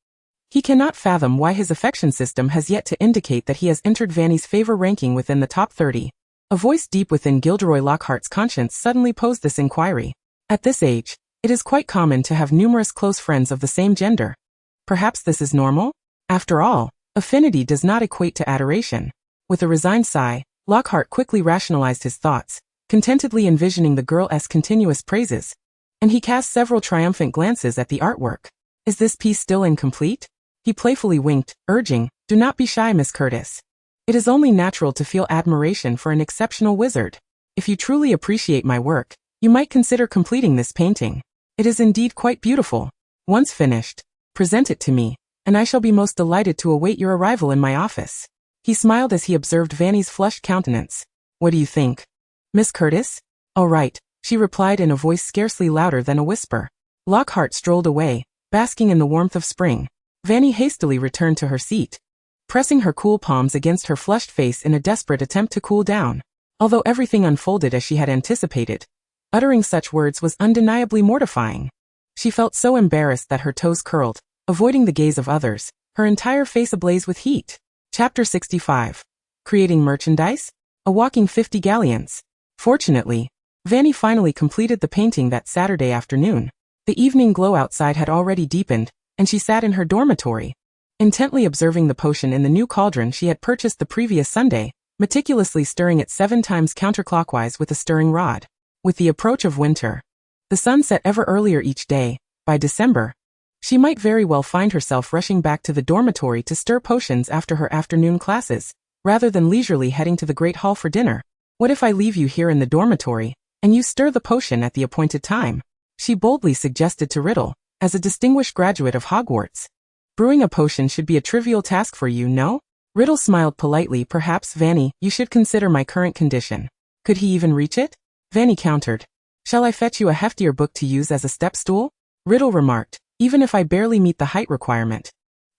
he cannot fathom why his affection system has yet to indicate that he has entered Fanny's favor ranking within the top 30. A voice deep within Gilderoy Lockhart's conscience suddenly posed this inquiry. At this age, it is quite common to have numerous close friends of the same gender. Perhaps this is normal? After all, affinity does not equate to adoration. With a resigned sigh, Lockhart quickly rationalized his thoughts, contentedly envisioning the girl's continuous praises, and he cast several triumphant glances at the artwork. Is this piece still incomplete? He playfully winked, urging, "Do not be shy, Miss Curtis. It is only natural to feel admiration for an exceptional wizard. If you truly appreciate my work, you might consider completing this painting. It is indeed quite beautiful. Once finished, present it to me, and I shall be most delighted to await your arrival in my office." He smiled as he observed Fanny's flushed countenance. "What do you think, Miss Curtis?" "All right," she replied in a voice scarcely louder than a whisper. Lockhart strolled away, basking in the warmth of spring. Fanny hastily returned to her seat, pressing her cool palms against her flushed face in a desperate attempt to cool down. Although everything unfolded as she had anticipated, uttering such words was undeniably mortifying. She felt so embarrassed that her toes curled, avoiding the gaze of others, her entire face ablaze with heat. Chapter 65. Creating merchandise? A walking 50 galleons. Fortunately, Fanny finally completed the painting that Saturday afternoon. The evening glow outside had already deepened, and she sat in her dormitory, intently observing the potion in the new cauldron she had purchased the previous Sunday, meticulously stirring it 7 times counterclockwise with a stirring rod. With the approach of winter, the sun set ever earlier each day. By December, she might very well find herself rushing back to the dormitory to stir potions after her afternoon classes, rather than leisurely heading to the great hall for dinner. "What if I leave you here in the dormitory, and you stir the potion at the appointed time?" she boldly suggested to Riddle. "As a distinguished graduate of Hogwarts, brewing a potion should be a trivial task for you, no?" Riddle smiled politely. "Perhaps, Fanny, you should consider my current condition." Could he even reach it? Fanny countered. "Shall I fetch you a heftier book to use as a step stool?" Riddle remarked. "Even if I barely meet the height requirement,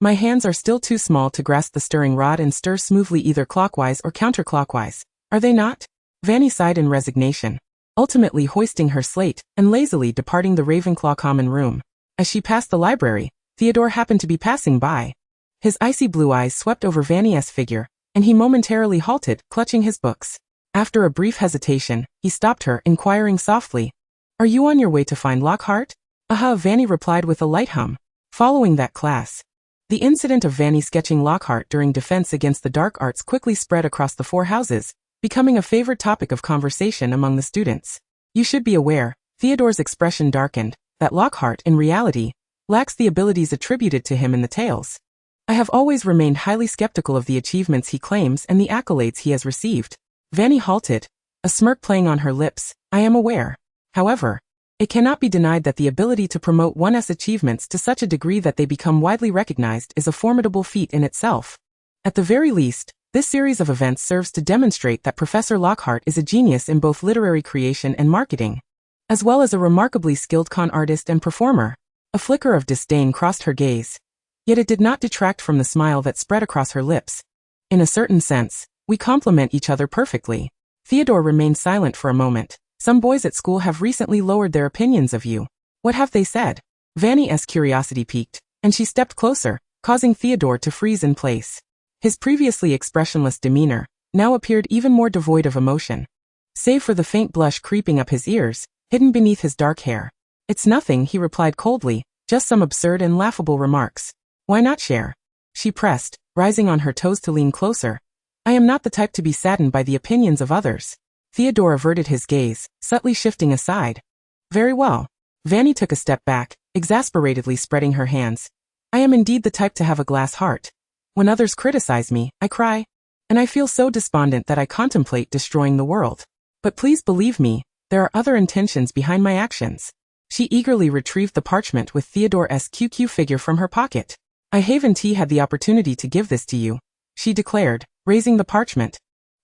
my hands are still too small to grasp the stirring rod and stir smoothly either clockwise or counterclockwise, are they not?" Fanny sighed in resignation, ultimately hoisting her slate and lazily departing the Ravenclaw common room. As she passed the library, Theodore happened to be passing by. His icy blue eyes swept over Fanny's figure, and he momentarily halted, clutching his books. After a brief hesitation, he stopped her, inquiring softly, "Are you on your way to find Lockhart?" Fanny replied with a light hum. Following that class, the incident of Fanny sketching Lockhart during defense against the dark arts quickly spread across the 4 houses, becoming a favorite topic of conversation among the students. You should be aware, Theodore's expression darkened, that Lockhart, in reality, lacks the abilities attributed to him in the tales. "I have always remained highly skeptical of the achievements he claims and the accolades he has received." Fanny halted, a smirk playing on her lips. "I am aware. However, it cannot be denied that the ability to promote one's achievements to such a degree that they become widely recognized is a formidable feat in itself. At the very least, this series of events serves to demonstrate that Professor Lockhart is a genius in both literary creation and marketing, as well as a remarkably skilled con artist and performer." A flicker of disdain crossed her gaze, yet it did not detract from the smile that spread across her lips. "In a certain sense, we complement each other perfectly." Theodore remained silent for a moment. "Some boys at school have recently lowered their opinions of you. What have they said?" Fanny's curiosity piqued, and she stepped closer, causing Theodore to freeze in place. His previously expressionless demeanor now appeared even more devoid of emotion, save for the faint blush creeping up his ears, hidden beneath his dark hair. "It's nothing," he replied coldly, "just some absurd and laughable remarks." "Why not share?" she pressed, rising on her toes to lean closer. "I am not the type to be saddened by the opinions of others." Theodore averted his gaze, subtly shifting aside. Very well. Fanny took a step back, exasperatedly spreading her hands. I am indeed the type to have a glass heart. When others criticize me, I cry. And I feel so despondent that I contemplate destroying the world. But please believe me, there are other intentions behind my actions. She eagerly retrieved the parchment with Theodore's QQ figure from her pocket. I haven't had the opportunity to give this to you, she declared, raising the parchment.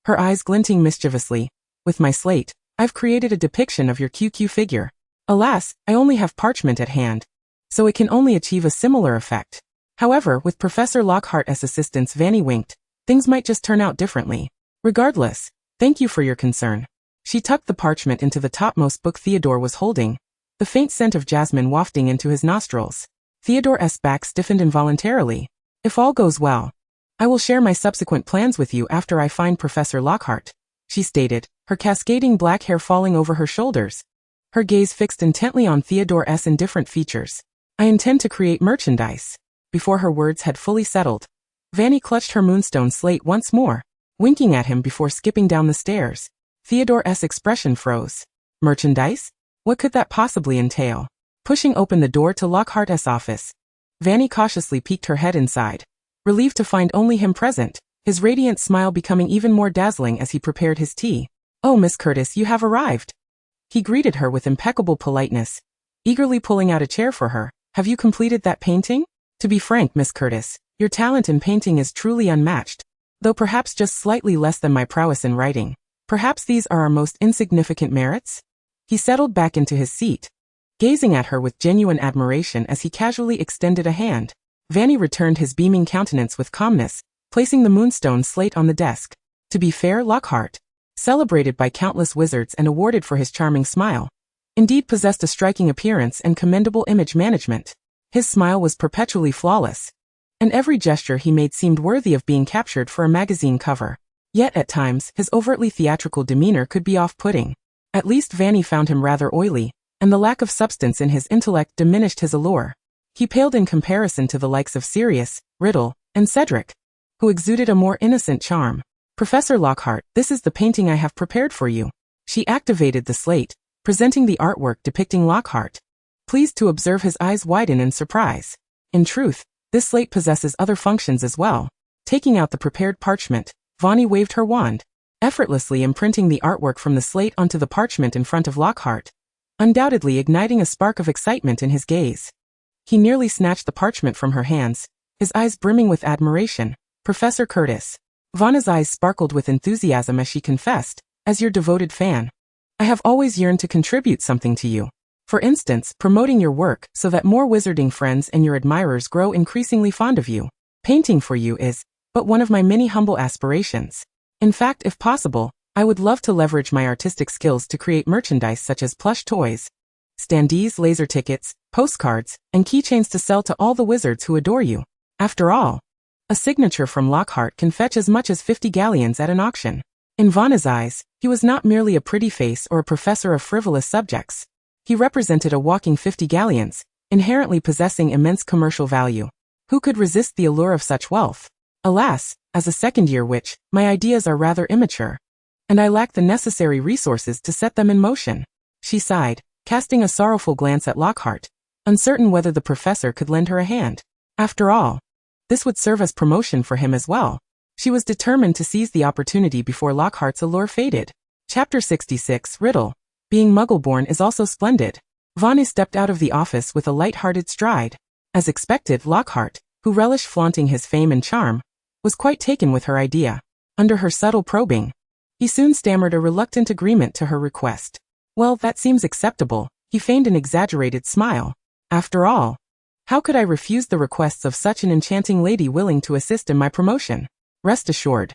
Her eyes glinting mischievously. With my slate, I've created a depiction of your QQ figure. Alas, I only have parchment at hand, so it can only achieve a similar effect. However, with Professor Lockhart's assistance, Fanny winked, things might just turn out differently. Regardless, thank you for your concern. She tucked the parchment into the topmost book Theodore was holding, the faint scent of jasmine wafting into his nostrils. Theodore's back stiffened involuntarily. If all goes well, I will share my subsequent plans with you after I find Professor Lockhart, she stated, her cascading black hair falling over her shoulders. Her gaze fixed intently on Theodore's indifferent features. I intend to create merchandise. Before her words had fully settled, Fanny clutched her moonstone slate once more, winking at him before skipping down the stairs. Theodore's expression froze. Merchandise? What could that possibly entail? Pushing open the door to Lockhart's office, Fanny cautiously peeked her head inside, relieved to find only him present, his radiant smile becoming even more dazzling as he prepared his tea. Oh, Miss Curtis, you have arrived. He greeted her with impeccable politeness, eagerly pulling out a chair for her. Have you completed that painting? To be frank, Miss Curtis, your talent in painting is truly unmatched, though perhaps just slightly less than my prowess in writing. Perhaps these are our most insignificant merits? He settled back into his seat, gazing at her with genuine admiration as he casually extended a hand. Fanny returned his beaming countenance with calmness, placing the moonstone slate on the desk. To be fair, Lockhart, celebrated by countless wizards and awarded for his charming smile, indeed possessed a striking appearance and commendable image management. His smile was perpetually flawless, and every gesture he made seemed worthy of being captured for a magazine cover. Yet at times, his overtly theatrical demeanor could be off-putting. At least Fanny found him rather oily, and the lack of substance in his intellect diminished his allure. He paled in comparison to the likes of Sirius, Riddle, and Cedric, who exuded a more innocent charm. Professor Lockhart, this is the painting I have prepared for you. She activated the slate, presenting the artwork depicting Lockhart, pleased to observe his eyes widen in surprise. In truth, this slate possesses other functions as well. Taking out the prepared parchment, Fanny waved her wand, effortlessly imprinting the artwork from the slate onto the parchment in front of Lockhart, undoubtedly igniting a spark of excitement in his gaze. He nearly snatched the parchment from her hands, his eyes brimming with admiration. Professor Curtis. Vanna's eyes sparkled with enthusiasm as she confessed, as your devoted fan, I have always yearned to contribute something to you. For instance, promoting your work so that more wizarding friends and your admirers grow increasingly fond of you. Painting for you is but one of my many humble aspirations. In fact, if possible, I would love to leverage my artistic skills to create merchandise such as plush toys, standees, laser tickets, postcards, and keychains to sell to all the wizards who adore you. After all, a signature from Lockhart can fetch as much as 50 galleons at an auction. In Vanna's eyes, he was not merely a pretty face or a professor of frivolous subjects. He represented a walking 50 galleons, inherently possessing immense commercial value. Who could resist the allure of such wealth? Alas, as a second-year witch, my ideas are rather immature, and I lack the necessary resources to set them in motion. She sighed, casting a sorrowful glance at Lockhart, uncertain whether the professor could lend her a hand. After all, this would serve as promotion for him as well. She was determined to seize the opportunity before Lockhart's allure faded. Chapter 66, Riddle. Being Muggle-born is also splendid. Fanny stepped out of the office with a light-hearted stride. As expected, Lockhart, who relished flaunting his fame and charm, was quite taken with her idea. Under her subtle probing, he soon stammered a reluctant agreement to her request. Well, that seems acceptable. He feigned an exaggerated smile. After all, how could I refuse the requests of such an enchanting lady willing to assist in my promotion? Rest assured,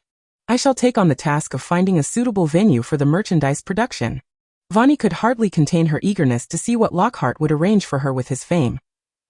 I shall take on the task of finding a suitable venue for the merchandise production. Fanny could hardly contain her eagerness to see what Lockhart would arrange for her with his fame.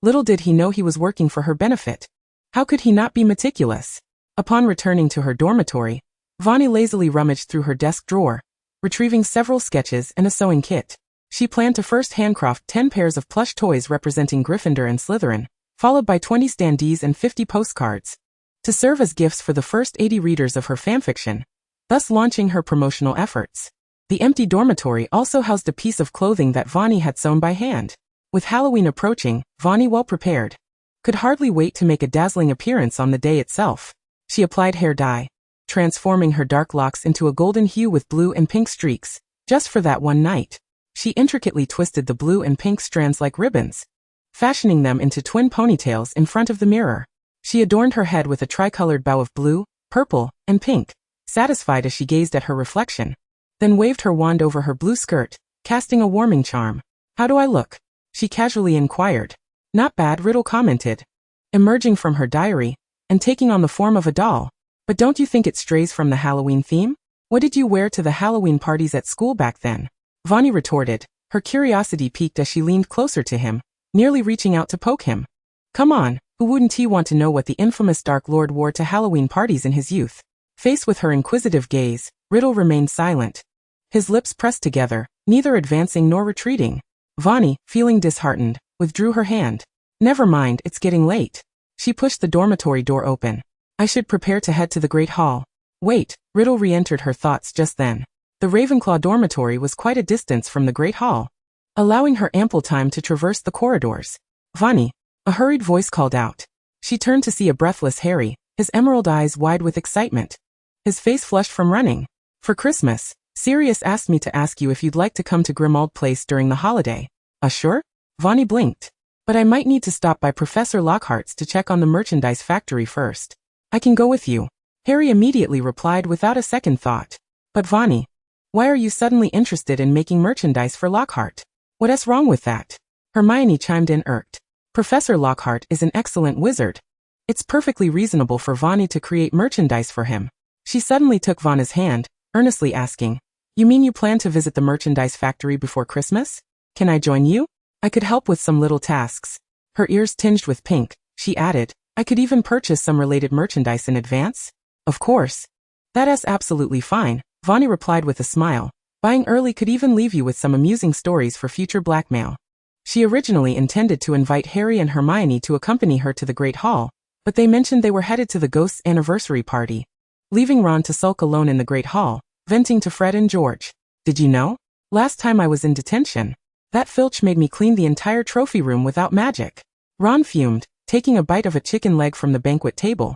Little did he know he was working for her benefit. How could he not be meticulous? Upon returning to her dormitory, Fanny lazily rummaged through her desk drawer, retrieving several sketches and a sewing kit. She planned to first handcraft 10 pairs of plush toys representing Gryffindor and Slytherin, followed by 20 standees and 50 postcards, to serve as gifts for the first 80 readers of her fanfiction, thus launching her promotional efforts. The empty dormitory also housed a piece of clothing that Fanny had sewn by hand. With Halloween approaching, Fanny, well prepared, could hardly wait to make a dazzling appearance on the day itself. She applied hair dye, transforming her dark locks into a golden hue with blue and pink streaks, just for that one night. She intricately twisted the blue and pink strands like ribbons, fashioning them into twin ponytails in front of the mirror. She adorned her head with a tricolored bow of blue, purple, and pink, satisfied as she gazed at her reflection, then waved her wand over her blue skirt, casting a warming charm. "How do I look?" she casually inquired. "Not bad," Riddle commented, emerging from her diary and taking on the form of a doll. "But don't you think it strays from the Halloween theme? What did you wear to the Halloween parties at school back then?" Fanny retorted, her curiosity piqued as she leaned closer to him, nearly reaching out to poke him. "Come on, who wouldn't he want to know what the infamous Dark Lord wore to Halloween parties in his youth?" Faced with her inquisitive gaze, Riddle remained silent, his lips pressed together, neither advancing nor retreating. Fanny, feeling disheartened, withdrew her hand. "Never mind, it's getting late." She pushed the dormitory door open. "I should prepare to head to the Great Hall." Wait, Riddle re-entered her thoughts just then. The Ravenclaw dormitory was quite a distance from the Great Hall, allowing her ample time to traverse the corridors. "Fanny," a hurried voice called out. She turned to see a breathless Harry, his emerald eyes wide with excitement, his face flushed from running. "For Christmas, Sirius asked me to ask you if you'd like to come to Grimmauld Place during the holiday." "Sure?" Fanny blinked. "But I might need to stop by Professor Lockhart's to check on the merchandise factory first." "I can go with you," Harry immediately replied without a second thought. "But Fanny, why are you suddenly interested in making merchandise for Lockhart? What's wrong with that?" Hermione chimed in, irked. "Professor Lockhart is an excellent wizard. It's perfectly reasonable for Fanny to create merchandise for him." She suddenly took Vanna's hand, earnestly asking, "You mean you plan to visit the merchandise factory before Christmas? Can I join you? I could help with some little tasks." Her ears tinged with pink, she added, "I could even purchase some related merchandise in advance." "Of course. That's absolutely fine," Fanny replied with a smile. "Buying early could even leave you with some amusing stories for future blackmail." She originally intended to invite Harry and Hermione to accompany her to the Great Hall, but they mentioned they were headed to the Ghost's anniversary party, leaving Ron to sulk alone in the Great Hall, venting to Fred and George. "Did you know? Last time I was in detention, that Filch made me clean the entire trophy room without magic." Ron fumed, taking a bite of a chicken leg from the banquet table.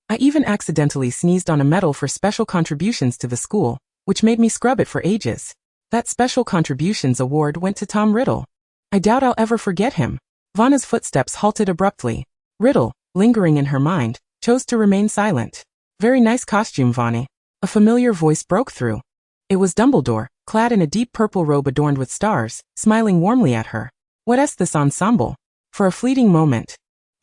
"I even accidentally sneezed on a medal for special contributions to the school, which made me scrub it for ages. That special contributions award went to Tom Riddle. I doubt I'll ever forget him." Vanna's footsteps halted abruptly. Riddle, lingering in her mind, chose to remain silent. "Very nice costume, Fanny." A familiar voice broke through. It was Dumbledore, clad in a deep purple robe adorned with stars, smiling warmly at her. "What's this ensemble?" For a fleeting moment,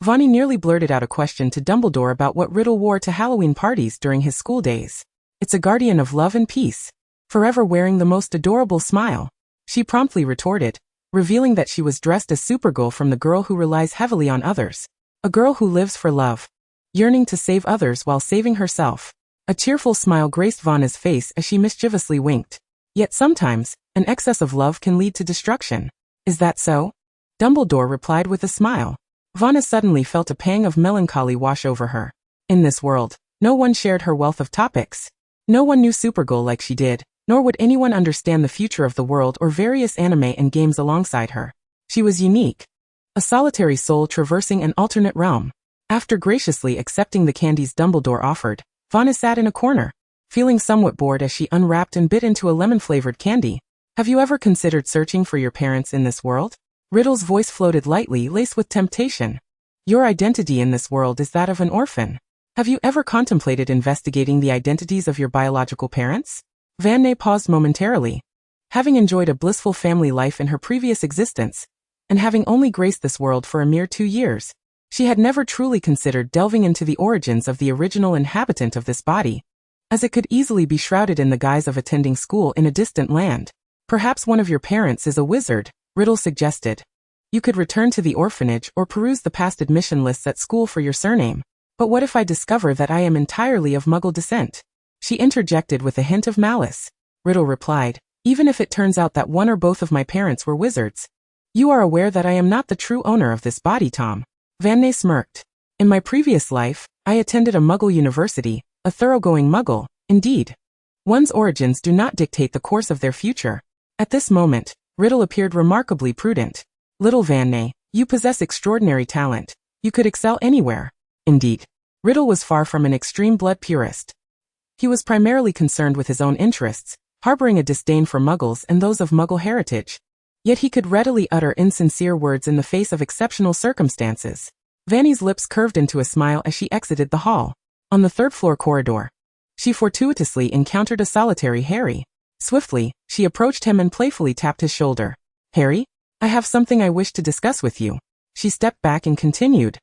Fanny nearly blurted out a question to Dumbledore about what Riddle wore to Halloween parties during his school days. "It's a guardian of love and peace, forever wearing the most adorable smile," she promptly retorted, revealing that she was dressed as Supergirl from The Girl Who Relies Heavily on Others. A girl who lives for love, yearning to save others while saving herself. A cheerful smile graced Vanna's face as she mischievously winked. "Yet sometimes, an excess of love can lead to destruction. Is that so?" Dumbledore replied with a smile. Vanna suddenly felt a pang of melancholy wash over her. In this world, no one shared her wealth of topics. No one knew Supergirl like she did, nor would anyone understand the future of the world or various anime and games alongside her. She was unique, a solitary soul traversing an alternate realm. After graciously accepting the candies Dumbledore offered, Vanna sat in a corner, feeling somewhat bored as she unwrapped and bit into a lemon-flavored candy. "Have you ever considered searching for your parents in this world?" Riddle's voice floated lightly, laced with temptation. "Your identity in this world is that of an orphan. Have you ever contemplated investigating the identities of your biological parents?" Fanny paused momentarily. Having enjoyed a blissful family life in her previous existence, and having only graced this world for a mere 2 years, she had never truly considered delving into the origins of the original inhabitant of this body, as it could easily be shrouded in the guise of attending school in a distant land. "Perhaps one of your parents is a wizard," Riddle suggested. "You could return to the orphanage or peruse the past admission lists at school for your surname." "But what if I discover that I am entirely of Muggle descent?" she interjected with a hint of malice. Riddle replied, "Even if it turns out that one or both of my parents were wizards, you are aware that I am not the true owner of this body, Tom." Fanny smirked. "In my previous life, I attended a Muggle university, a thoroughgoing Muggle, indeed." One's origins do not dictate the course of their future. At this moment, Riddle appeared remarkably prudent. Little Fanny, you possess extraordinary talent. You could excel anywhere. Indeed. Riddle was far from an extreme blood purist. He was primarily concerned with his own interests, harboring a disdain for Muggles and those of Muggle heritage. Yet he could readily utter insincere words in the face of exceptional circumstances. Fanny's lips curved into a smile as she exited the hall. On the third-floor corridor, she fortuitously encountered a solitary Harry. Swiftly, she approached him and playfully tapped his shoulder. Harry? I have something I wish to discuss with you. She stepped back and continued.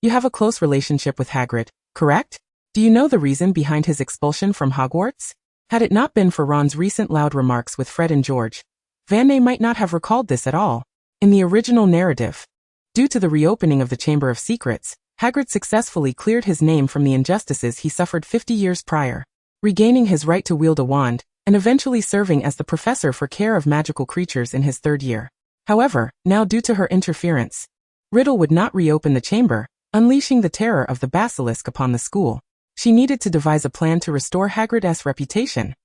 You have a close relationship with Hagrid, correct? Do you know the reason behind his expulsion from Hogwarts? Had it not been for Ron's recent loud remarks with Fred and George, Fanny might not have recalled this at all. In the original narrative, due to the reopening of the Chamber of Secrets, Hagrid successfully cleared his name from the injustices he suffered 50 years prior, regaining his right to wield a wand, and eventually serving as the professor for care of magical creatures in his third year. However, now due to her interference, Riddle would not reopen the chamber, unleashing the terror of the basilisk upon the school. She needed to devise a plan to restore Hagrid's reputation.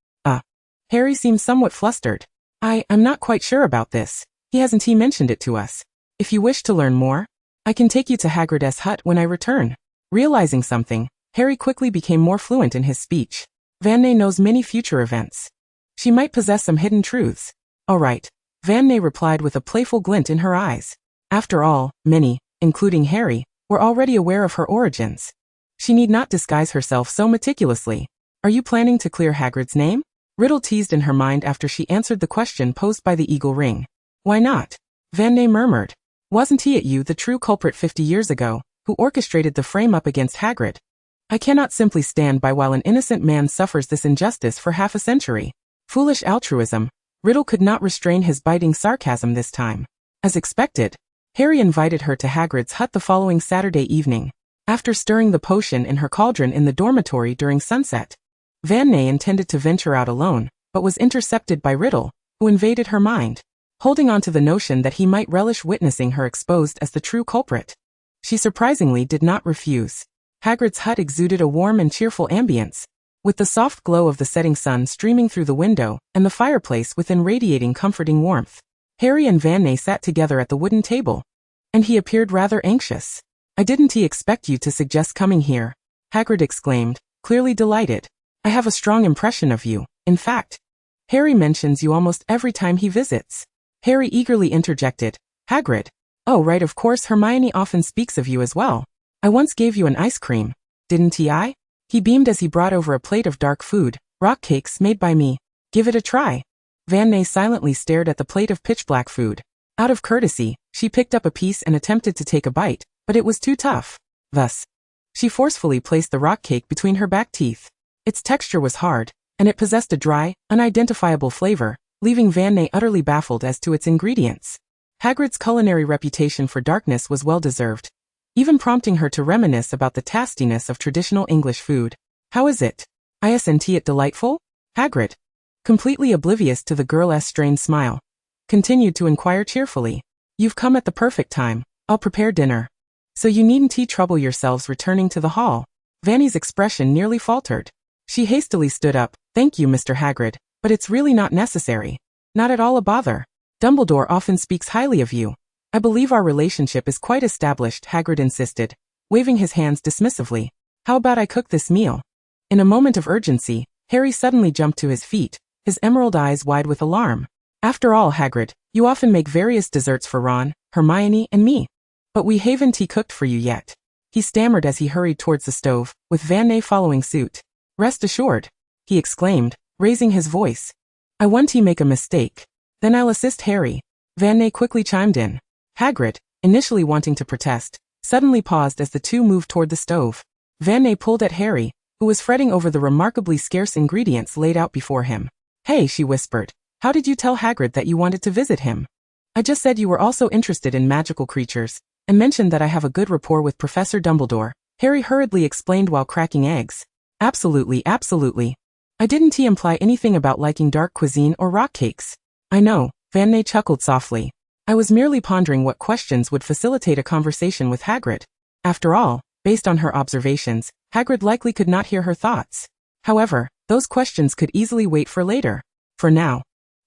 Harry seemed somewhat flustered. I'm not quite sure about this. Hasn't he mentioned it to us? If you wish to learn more, I can take you to Hagrid's hut when I return. Realizing something, Harry quickly became more fluent in his speech. Fanny knows many future events. She might possess some hidden truths. All right, Fanny replied with a playful glint in her eyes. After all, many, including Harry, were already aware of her origins. She need not disguise herself so meticulously. Are you planning to clear Hagrid's name? Riddle teased in her mind after she answered the question posed by the eagle ring. Why not? Fanny murmured. Wasn't he the true culprit 50 years ago, who orchestrated the frame-up against Hagrid? I cannot simply stand by while an innocent man suffers this injustice for half a century. Foolish altruism. Riddle could not restrain his biting sarcasm this time. As expected, Harry invited her to Hagrid's hut the following Saturday evening. After stirring the potion in her cauldron in the dormitory during sunset, Fanny intended to venture out alone, but was intercepted by Riddle, who invaded her mind, holding on to the notion that he might relish witnessing her exposed as the true culprit. She surprisingly did not refuse. Hagrid's hut exuded a warm and cheerful ambience, with the soft glow of the setting sun streaming through the window and the fireplace within radiating comforting warmth. Harry and Fanny sat together at the wooden table, and he appeared rather anxious. I didn't expect you to suggest coming here, Hagrid exclaimed, clearly delighted. I have a strong impression of you. In fact, Harry mentions you almost every time he visits. Harry eagerly interjected, Hagrid. Oh right, of course Hermione often speaks of you as well. I once gave you an ice cream, didn't I? He beamed as he brought over a plate of dark food, rock cakes made by me. Give it a try. Fanny silently stared at the plate of pitch-black food. Out of courtesy, she picked up a piece and attempted to take a bite, but it was too tough. Thus, she forcefully placed the rock cake between her back teeth. Its texture was hard, and it possessed a dry, unidentifiable flavor, leaving Fanny utterly baffled as to its ingredients. Hagrid's culinary reputation for darkness was well-deserved, even prompting her to reminisce about the tastiness of traditional English food. How is it? Isn't it delightful? Hagrid, completely oblivious to the girl's strained smile, continued to inquire cheerfully. You've come at the perfect time. I'll prepare dinner. So you needn't trouble yourselves returning to the hall. Fanny's expression nearly faltered. She hastily stood up. Thank you, Mr. Hagrid, but it's really not necessary. Not at all a bother. Dumbledore often speaks highly of you. I believe our relationship is quite established, Hagrid insisted, waving his hands dismissively. How about I cook this meal? In a moment of urgency, Harry suddenly jumped to his feet, his emerald eyes wide with alarm. After all, Hagrid, you often make various desserts for Ron, Hermione, and me. But we haven't cooked for you yet. He stammered as he hurried towards the stove, with Fanny following suit. Rest assured, he exclaimed, raising his voice. I want to make a mistake. Then I'll assist Harry. Fanny quickly chimed in. Hagrid, initially wanting to protest, suddenly paused as the two moved toward the stove. Fanny pulled at Harry, who was fretting over the remarkably scarce ingredients laid out before him. Hey, she whispered. How did you tell Hagrid that you wanted to visit him? I just said you were also interested in magical creatures, and mentioned that I have a good rapport with Professor Dumbledore, Harry hurriedly explained while cracking eggs. Absolutely, absolutely. I didn't imply anything about liking dark cuisine or rock cakes. I know, Fanny chuckled softly. I was merely pondering what questions would facilitate a conversation with Hagrid. After all, based on her observations, Hagrid likely could not hear her thoughts. However, Those questions could easily wait for later. For now,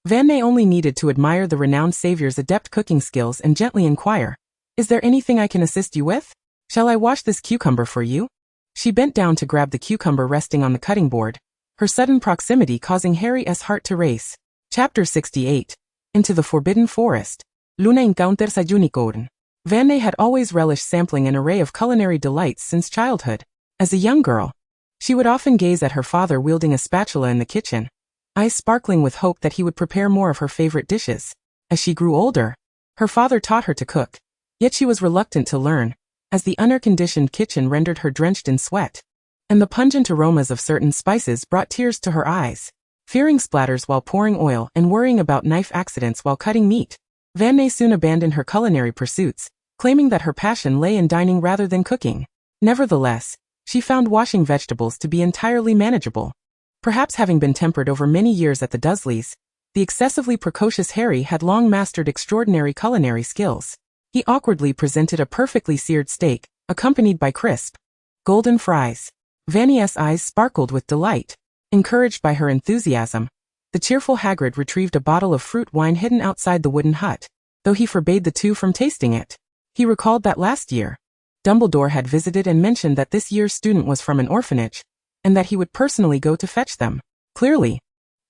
Fanny only needed to admire the renowned savior's adept cooking skills and gently inquire, "Is there anything I can assist you with? Shall I wash this cucumber for you?" She bent down to grab the cucumber resting on the cutting board, her sudden proximity causing Harry's heart to race. Chapter 68. Into the Forbidden Forest. Luna encounters a unicorn. Fanny had always relished sampling an array of culinary delights since childhood. As a young girl, she would often gaze at her father wielding a spatula in the kitchen, eyes sparkling with hope that he would prepare more of her favorite dishes. As she grew older, her father taught her to cook, yet she was reluctant to learn, as the unair-conditioned kitchen rendered her drenched in sweat, and the pungent aromas of certain spices brought tears to her eyes. Fearing splatters while pouring oil and worrying about knife accidents while cutting meat, Fanny soon abandoned her culinary pursuits, claiming that her passion lay in dining rather than cooking. Nevertheless, she found washing vegetables to be entirely manageable. Perhaps having been tempered over many years at the Dursleys, the excessively precocious Harry had long mastered extraordinary culinary skills. He awkwardly presented a perfectly seared steak, accompanied by crisp, golden fries. Fanny's eyes sparkled with delight. Encouraged by her enthusiasm, the cheerful Hagrid retrieved a bottle of fruit wine hidden outside the wooden hut, though he forbade the two from tasting it. He recalled that last year, Dumbledore had visited and mentioned that this year's student was from an orphanage, and that he would personally go to fetch them. Clearly,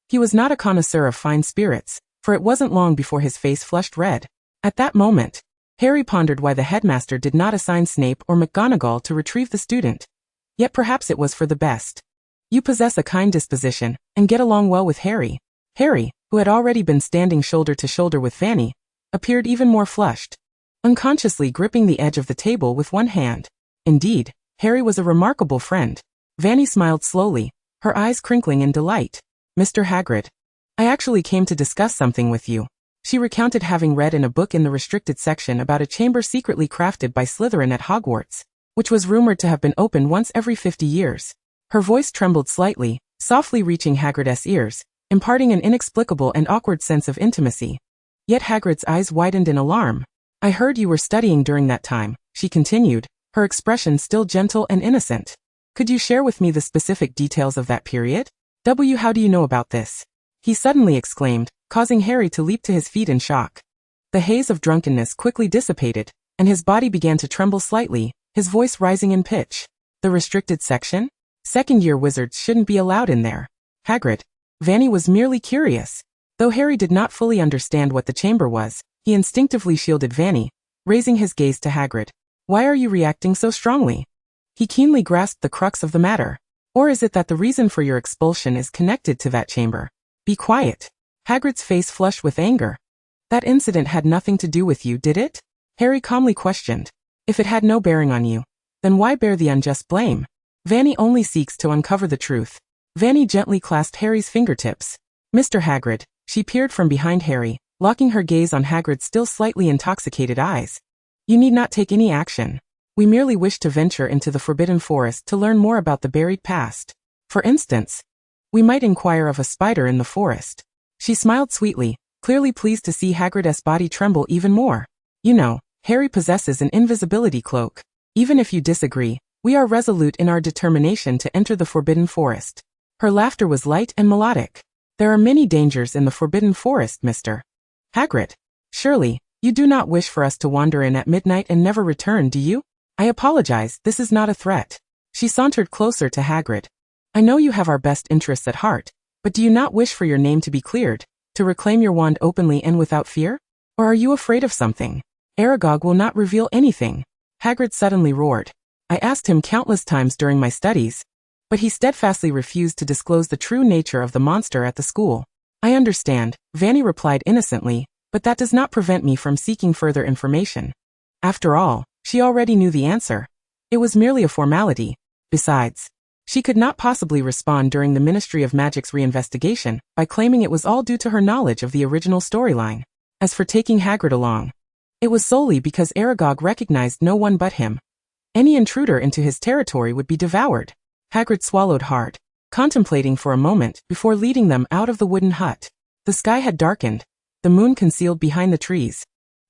he was not a connoisseur of fine spirits, for it wasn't long before his face flushed red. At that moment, Harry pondered why the headmaster did not assign Snape or McGonagall to retrieve the student. Yet perhaps it was for the best. "You possess a kind disposition, and get along well with Harry." Harry, who had already been standing shoulder to shoulder with Fanny, appeared even more flushed, unconsciously gripping the edge of the table with one hand. Indeed, Harry was a remarkable friend. Fanny smiled slowly, her eyes crinkling in delight. "Mr. Hagrid, I actually came to discuss something with you." She recounted having read in a book in the restricted section about a chamber secretly crafted by Slytherin at Hogwarts, which was rumored to have been opened once every 50 years. Her voice trembled slightly, softly reaching Hagrid's ears, imparting an inexplicable and awkward sense of intimacy. Yet Hagrid's eyes widened in alarm. "I heard you were studying during that time," she continued, her expression still gentle and innocent. "Could you share with me the specific details of that period?" How do you know about this?" he suddenly exclaimed, causing Harry to leap to his feet in shock. The haze of drunkenness quickly dissipated, and his body began to tremble slightly, his voice rising in pitch. "The restricted section? Second-year wizards shouldn't be allowed in there." "Hagrid." Fanny was merely curious. Though Harry did not fully understand what the chamber was, he instinctively shielded Fanny, raising his gaze to Hagrid. "Why are you reacting so strongly?" He keenly grasped the crux of the matter. "Or is it that the reason for your expulsion is connected to that chamber?" "Be quiet." Hagrid's face flushed with anger. "That incident had nothing to do with you, did it?" Harry calmly questioned. "If it had no bearing on you, then why bear the unjust blame? Fanny only seeks to uncover the truth." Fanny gently clasped Harry's fingertips. "Mr. Hagrid," she peered from behind Harry, locking her gaze on Hagrid's still slightly intoxicated eyes. "You need not take any action. We merely wish to venture into the Forbidden Forest to learn more about the buried past. For instance, we might inquire of a spider in the forest." She smiled sweetly, clearly pleased to see Hagrid's body tremble even more. "You know, Harry possesses an invisibility cloak. Even if you disagree, we are resolute in our determination to enter the Forbidden Forest." Her laughter was light and melodic. "There are many dangers in the Forbidden Forest, Mr. Hagrid. Surely, you do not wish for us to wander in at midnight and never return, do you?" "I apologize, this is not a threat." She sauntered closer to Hagrid. "I know you have our best interests at heart, but do you not wish for your name to be cleared, to reclaim your wand openly and without fear? Or are you afraid of something? Aragog will not reveal anything." Hagrid suddenly roared. "I asked him countless times during my studies, but he steadfastly refused to disclose the true nature of the monster at the school." "I understand," Fanny replied innocently, "but that does not prevent me from seeking further information." After all, she already knew the answer. It was merely a formality. Besides, she could not possibly respond during the Ministry of Magic's reinvestigation by claiming it was all due to her knowledge of the original storyline. As for taking Hagrid along, it was solely because Aragog recognized no one but him. Any intruder into his territory would be devoured. Hagrid swallowed hard, contemplating for a moment before leading them out of the wooden hut. The sky had darkened, the moon concealed behind the trees,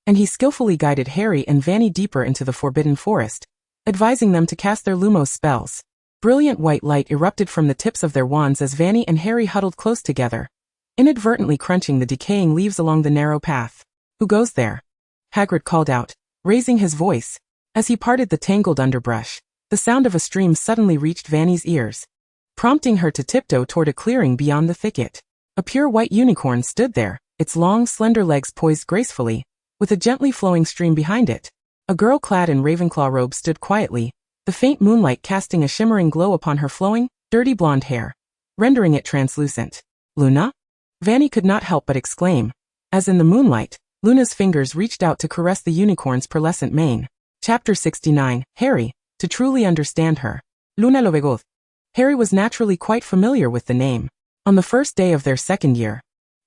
and he skillfully guided Harry and Fanny deeper into the Forbidden Forest, advising them to cast their Lumos spells. Brilliant white light erupted from the tips of their wands as Fanny and Harry huddled close together, inadvertently crunching the decaying leaves along the narrow path. "Who goes there?" Hagrid called out, raising his voice. As he parted the tangled underbrush, the sound of a stream suddenly reached Fanny's ears, prompting her to tiptoe toward a clearing beyond the thicket. A pure white unicorn stood there, its long, slender legs poised gracefully, with a gently flowing stream behind it. A girl clad in Ravenclaw robes stood quietly, the faint moonlight casting a shimmering glow upon her flowing, dirty blonde hair, rendering it translucent. "Luna?" Fanny could not help but exclaim, as in the moonlight, Luna's fingers reached out to caress the unicorn's pearlescent mane. Chapter 69, Harry, to truly understand her. Luna Lovegoth. Harry was naturally quite familiar with the name. On the first day of their second year,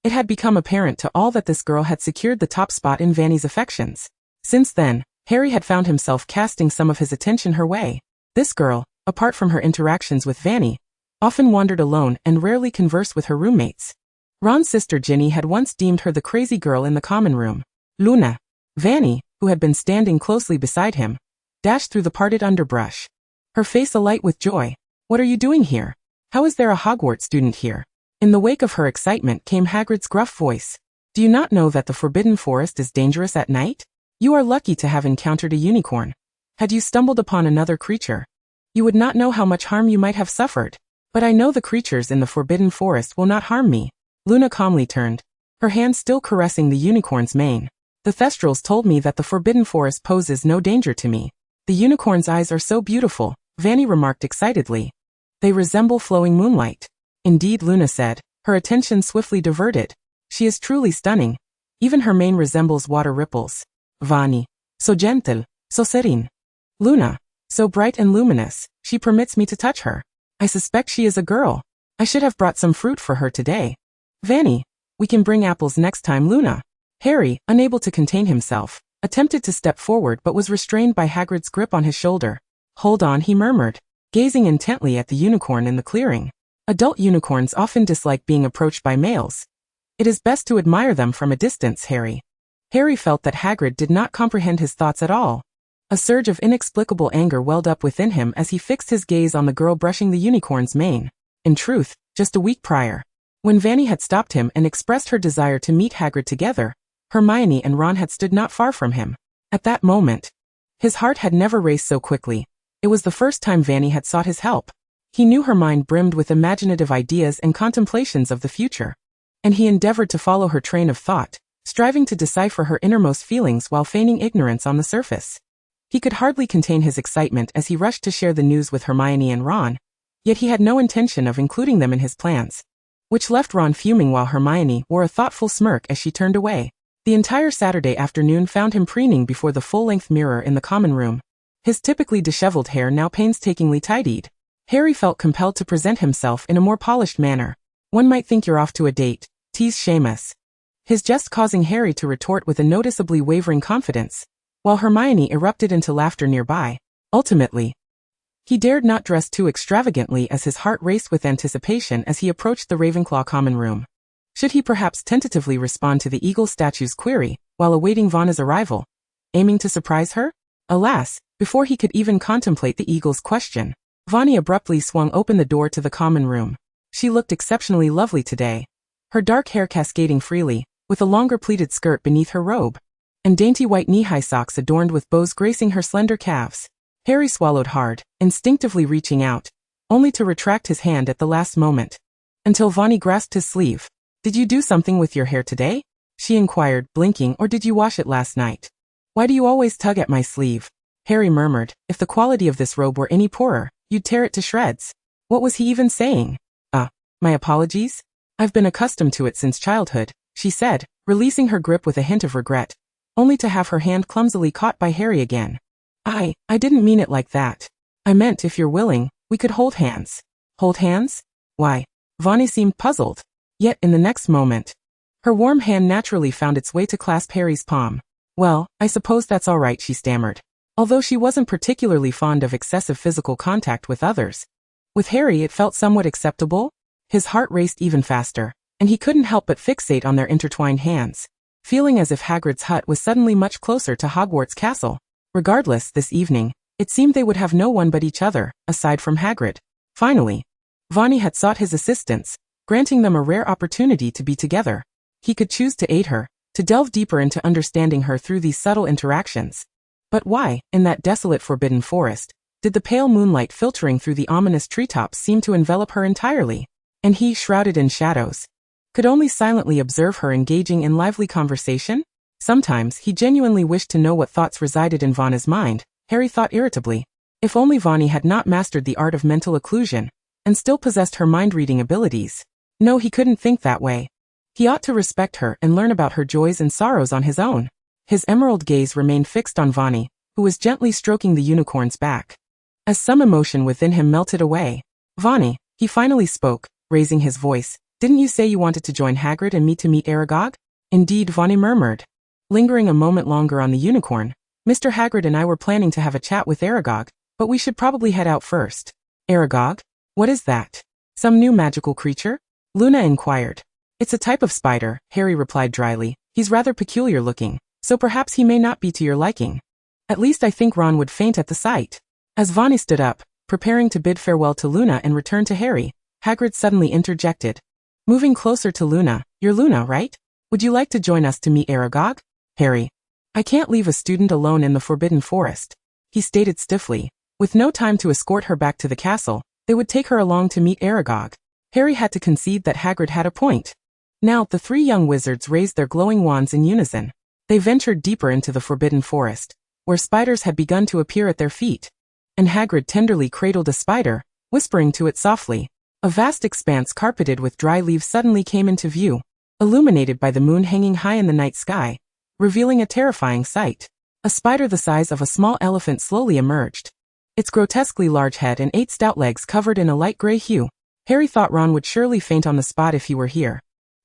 it had become apparent to all that this girl had secured the top spot in Fanny's affections. Since then, Harry had found himself casting some of his attention her way. This girl, apart from her interactions with Fanny, often wandered alone and rarely conversed with her roommates. Ron's sister Ginny had once deemed her the crazy girl in the common room. Luna. Fanny, who had been standing closely beside him, dashed through the parted underbrush, her face alight with joy. "What are you doing here? How is there a Hogwarts student here?" In the wake of her excitement came Hagrid's gruff voice. "Do you not know that the Forbidden Forest is dangerous at night? You are lucky to have encountered a unicorn. Had you stumbled upon another creature, you would not know how much harm you might have suffered. But I know the creatures in the Forbidden Forest will not harm me." Luna calmly turned, her hand still caressing the unicorn's mane. "The Thestrals told me that the Forbidden Forest poses no danger to me." "The unicorn's eyes are so beautiful," Fanny remarked excitedly. "They resemble flowing moonlight." "Indeed," Luna said, her attention swiftly diverted. "She is truly stunning. Even her mane resembles water ripples." Fanny. "So gentle, so serene." Luna. "So bright and luminous, she permits me to touch her. I suspect she is a girl. I should have brought some fruit for her today." Fanny. "We can bring apples next time, Luna." Harry, unable to contain himself, attempted to step forward but was restrained by Hagrid's grip on his shoulder. "Hold on," he murmured, gazing intently at the unicorn in the clearing. Adult unicorns often dislike being approached by males. It is best to admire them from a distance, Harry. Harry felt that Hagrid did not comprehend his thoughts at all. A surge of inexplicable anger welled up within him as he fixed his gaze on the girl brushing the unicorn's mane. In truth, just a week prior, when Fanny had stopped him and expressed her desire to meet Hagrid together, Hermione and Ron had stood not far from him. At that moment, his heart had never raced so quickly. It was the first time Fanny had sought his help. He knew her mind brimmed with imaginative ideas and contemplations of the future, and he endeavored to follow her train of thought, striving to decipher her innermost feelings while feigning ignorance on the surface. He could hardly contain his excitement as he rushed to share the news with Hermione and Ron, yet he had no intention of including them in his plans, which left Ron fuming while Hermione wore a thoughtful smirk as she turned away. The entire Saturday afternoon found him preening before the full-length mirror in the common room, his typically disheveled hair now painstakingly tidied. Harry felt compelled to present himself in a more polished manner. "One might think you're off to a date," teased Seamus, his jest causing Harry to retort with a noticeably wavering confidence, while Hermione erupted into laughter nearby. Ultimately, he dared not dress too extravagantly as his heart raced with anticipation as he approached the Ravenclaw common room. Should he perhaps tentatively respond to the eagle statue's query while awaiting Vanna's arrival, aiming to surprise her? Alas, before he could even contemplate the eagle's question, Fanny abruptly swung open the door to the common room. She looked exceptionally lovely today, her dark hair cascading freely, with a longer pleated skirt beneath her robe, and dainty white knee-high socks adorned with bows gracing her slender calves. Harry swallowed hard, instinctively reaching out, only to retract his hand at the last moment, until Fanny grasped his sleeve. "Did you do something with your hair today?" she inquired, blinking. "Or did you wash it last night? Why do you always tug at my sleeve?" Harry murmured, "If the quality of this robe were any poorer, you'd tear it to shreds." What was he even saying? My apologies? I've been accustomed to it since childhood," she said, releasing her grip with a hint of regret, only to have her hand clumsily caught by Harry again. I didn't mean it like that. I meant if you're willing, we could hold hands." "Hold hands? Why?" Fanny seemed puzzled. Yet in the next moment, her warm hand naturally found its way to clasp Harry's palm. "Well, I suppose that's all right," she stammered, although she wasn't particularly fond of excessive physical contact with others. With Harry it felt somewhat acceptable. His heart raced even faster, and he couldn't help but fixate on their intertwined hands, feeling as if Hagrid's hut was suddenly much closer to Hogwarts Castle. Regardless, this evening, it seemed they would have no one but each other, aside from Hagrid. Finally, Fanny had sought his assistance, granting them a rare opportunity to be together. He could choose to aid her, to delve deeper into understanding her through these subtle interactions. But why, in that desolate forbidden forest, did the pale moonlight filtering through the ominous treetops seem to envelop her entirely? And he, shrouded in shadows, could only silently observe her engaging in lively conversation? Sometimes he genuinely wished to know what thoughts resided in Vanna's mind, Harry thought irritably. If only Fanny had not mastered the art of mental occlusion, and still possessed her mind-reading abilities. No, he couldn't think that way. He ought to respect her and learn about her joys and sorrows on his own. His emerald gaze remained fixed on Fanny, who was gently stroking the unicorn's back. As some emotion within him melted away, Fanny, he finally spoke, raising his voice. Didn't you say you wanted to join Hagrid and me to meet Aragog? Indeed, Fanny murmured. Lingering a moment longer on the unicorn, Mr. Hagrid and I were planning to have a chat with Aragog, but we should probably head out first. Aragog? What is that? Some new magical creature? Luna inquired. It's a type of spider, Harry replied dryly. He's rather peculiar looking, so perhaps he may not be to your liking. At least I think Ron would faint at the sight. As Fanny stood up, preparing to bid farewell to Luna and return to Harry, Hagrid suddenly interjected. Moving closer to Luna, you're Luna, right? Would you like to join us to meet Aragog? Harry. I can't leave a student alone in the Forbidden Forest, he stated stiffly. With no time to escort her back to the castle, they would take her along to meet Aragog. Harry had to concede that Hagrid had a point. Now, the three young wizards raised their glowing wands in unison. They ventured deeper into the Forbidden Forest, where spiders had begun to appear at their feet. And Hagrid tenderly cradled a spider, whispering to it softly. A vast expanse carpeted with dry leaves suddenly came into view, illuminated by the moon hanging high in the night sky, revealing a terrifying sight. A spider the size of a small elephant slowly emerged. Its grotesquely large head and 8 stout legs covered in a light gray hue. Harry thought Ron would surely faint on the spot if he were here.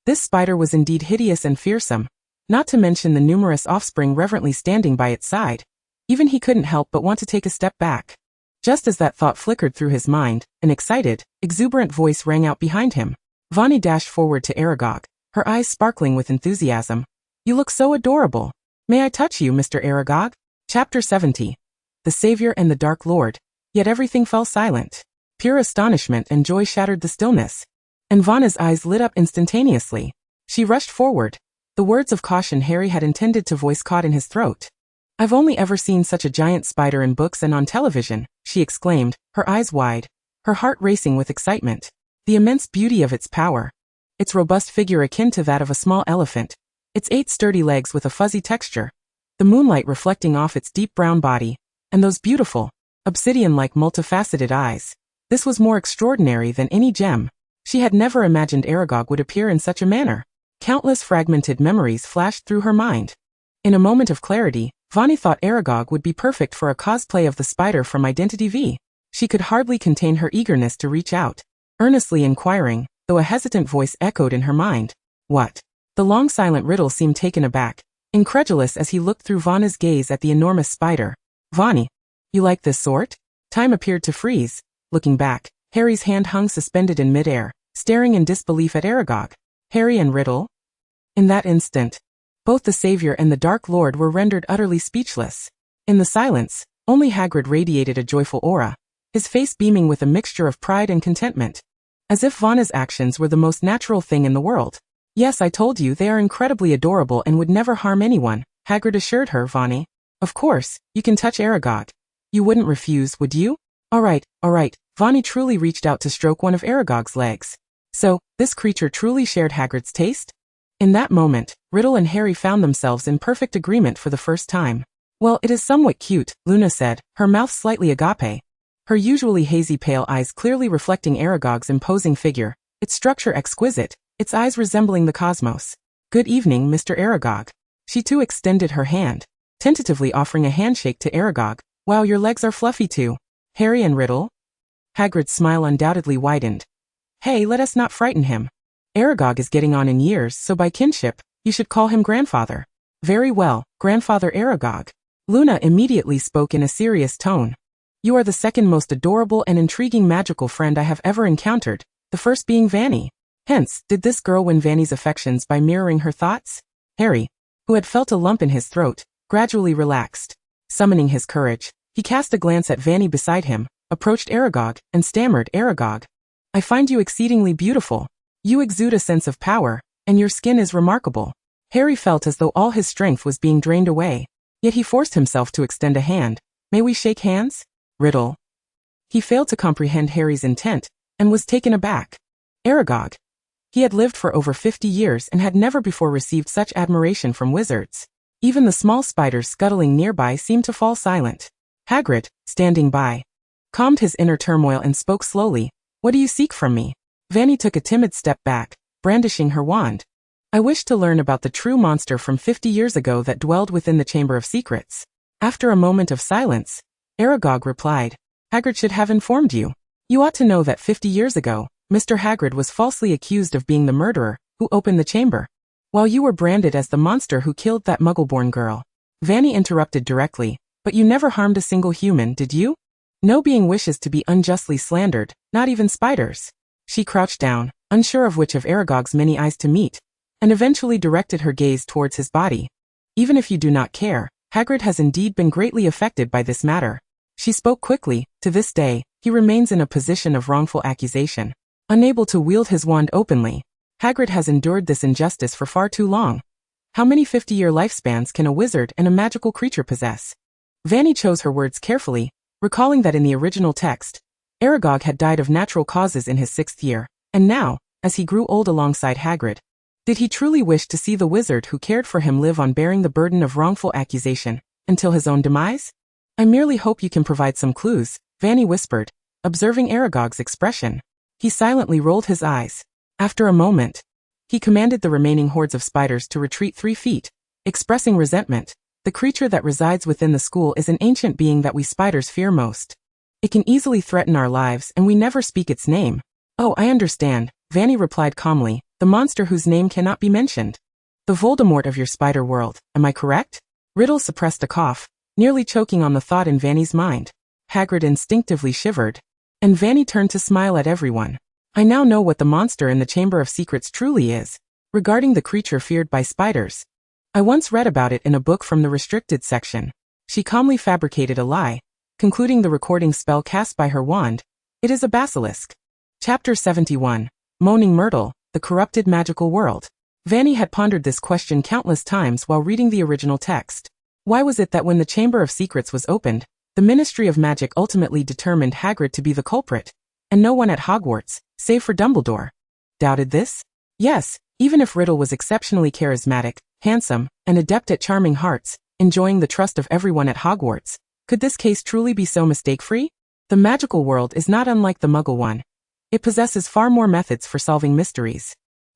This spider was indeed hideous and fearsome, not to mention the numerous offspring reverently standing by its side. Even he couldn't help but want to take a step back. Just as that thought flickered through his mind, an excited, exuberant voice rang out behind him. Fanny dashed forward to Aragog, her eyes sparkling with enthusiasm. You look so adorable. May I touch you, Mr. Aragog? Chapter 70. The Savior and the Dark Lord. Yet everything fell silent. Pure astonishment and joy shattered the stillness. And Vanna's eyes lit up instantaneously. She rushed forward. The words of caution Harry had intended to voice caught in his throat. I've only ever seen such a giant spider in books and on television, she exclaimed, her eyes wide, her heart racing with excitement. The immense beauty of its power. Its robust figure akin to that of a small elephant. Its 8 sturdy legs with a fuzzy texture. The moonlight reflecting off its deep brown body. And those beautiful, obsidian-like multifaceted eyes. This was more extraordinary than any gem. She had never imagined Aragog would appear in such a manner. Countless fragmented memories flashed through her mind. In a moment of clarity, Fanny thought Aragog would be perfect for a cosplay of the spider from Identity V. She could hardly contain her eagerness to reach out, earnestly inquiring, though a hesitant voice echoed in her mind. What? The long silent Riddle seemed taken aback, incredulous as he looked through Vanna's gaze at the enormous spider. Fanny, you like this sort? Time appeared to freeze. Looking back, Harry's hand hung suspended in midair, staring in disbelief at Aragog. Harry and Riddle? In that instant, both the Savior and the Dark Lord were rendered utterly speechless. In the silence, only Hagrid radiated a joyful aura, his face beaming with a mixture of pride and contentment. As if Vanna's actions were the most natural thing in the world. Yes, I told you they are incredibly adorable and would never harm anyone, Hagrid assured her. Fanny. Of course, you can touch Aragog. You wouldn't refuse, would you? All right. Fanny truly reached out to stroke one of Aragog's legs. So, this creature truly shared Hagrid's taste? In that moment, Riddle and Harry found themselves in perfect agreement for the first time. Well, it is somewhat cute, Luna said, her mouth slightly agape. Her usually hazy pale eyes clearly reflecting Aragog's imposing figure, its structure exquisite, its eyes resembling the cosmos. Good evening, Mr. Aragog. She too extended her hand, tentatively offering a handshake to Aragog. Wow, your legs are fluffy too. Harry and Riddle? Hagrid's smile undoubtedly widened. Hey, let us not frighten him. Aragog is getting on in years, so by kinship, you should call him grandfather. Very well, Grandfather Aragog. Luna immediately spoke in a serious tone. You are the second most adorable and intriguing magical friend I have ever encountered, the first being Fanny. Hence, did this girl win Fanny's affections by mirroring her thoughts? Harry, who had felt a lump in his throat, gradually relaxed. Summoning his courage, he cast a glance at Fanny beside him, approached Aragog, and stammered, "Aragog, I find you exceedingly beautiful. You exude a sense of power, and your skin is remarkable." Harry felt as though all his strength was being drained away, yet he forced himself to extend a hand. "May we shake hands?" Riddle. He failed to comprehend Harry's intent, and was taken aback. Aragog. He had lived for over 50 years and had never before received such admiration from wizards. Even the small spiders scuttling nearby seemed to fall silent. Hagrid, standing by, calmed his inner turmoil and spoke slowly. "What do you seek from me?" Fanny took a timid step back, brandishing her wand. "I wish to learn about the true monster from 50 years ago that dwelled within the Chamber of Secrets." After a moment of silence, Aragog replied, "Hagrid should have informed you. You ought to know that 50 years ago, Mr. Hagrid was falsely accused of being the murderer who opened the chamber, while you were branded as the monster who killed that muggle-born girl." Fanny interrupted directly, "But you never harmed a single human, did you? No being wishes to be unjustly slandered, not even spiders." She crouched down, unsure of which of Aragog's many eyes to meet, and eventually directed her gaze towards his body. "Even if you do not care, Hagrid has indeed been greatly affected by this matter." She spoke quickly. "To this day, he remains in a position of wrongful accusation, unable to wield his wand openly. Hagrid has endured this injustice for far too long. How many 50-year lifespans can a wizard and a magical creature possess?" Fanny chose her words carefully, recalling that in the original text, Aragog had died of natural causes in his 6th year, and now, as he grew old alongside Hagrid, did he truly wish to see the wizard who cared for him live on bearing the burden of wrongful accusation, until his own demise? "I merely hope you can provide some clues," Fanny whispered, observing Aragog's expression. He silently rolled his eyes. After a moment, he commanded the remaining hordes of spiders to retreat 3 feet, expressing resentment. "The creature that resides within the school is an ancient being that we spiders fear most. It can easily threaten our lives and we never speak its name." "Oh, I understand," Fanny replied calmly, "the monster whose name cannot be mentioned. The Voldemort of your spider world, am I correct?" Riddle suppressed a cough, nearly choking on the thought in Fanny's mind. Hagrid instinctively shivered, and Fanny turned to smile at everyone. "I now know what the monster in the Chamber of Secrets truly is. Regarding the creature feared by spiders, I once read about it in a book from the restricted section." She calmly fabricated a lie, concluding the recording spell cast by her wand. "It is a basilisk." Chapter 71. Moaning Myrtle, the Corrupted Magical World. Fanny had pondered this question countless times while reading the original text. Why was it that when the Chamber of Secrets was opened, the Ministry of Magic ultimately determined Hagrid to be the culprit, and no one at Hogwarts, save for Dumbledore, doubted this? Yes, even if Riddle was exceptionally charismatic, handsome, and adept at charming hearts, enjoying the trust of everyone at Hogwarts, could this case truly be so mistake-free? The magical world is not unlike the Muggle one. It possesses far more methods for solving mysteries.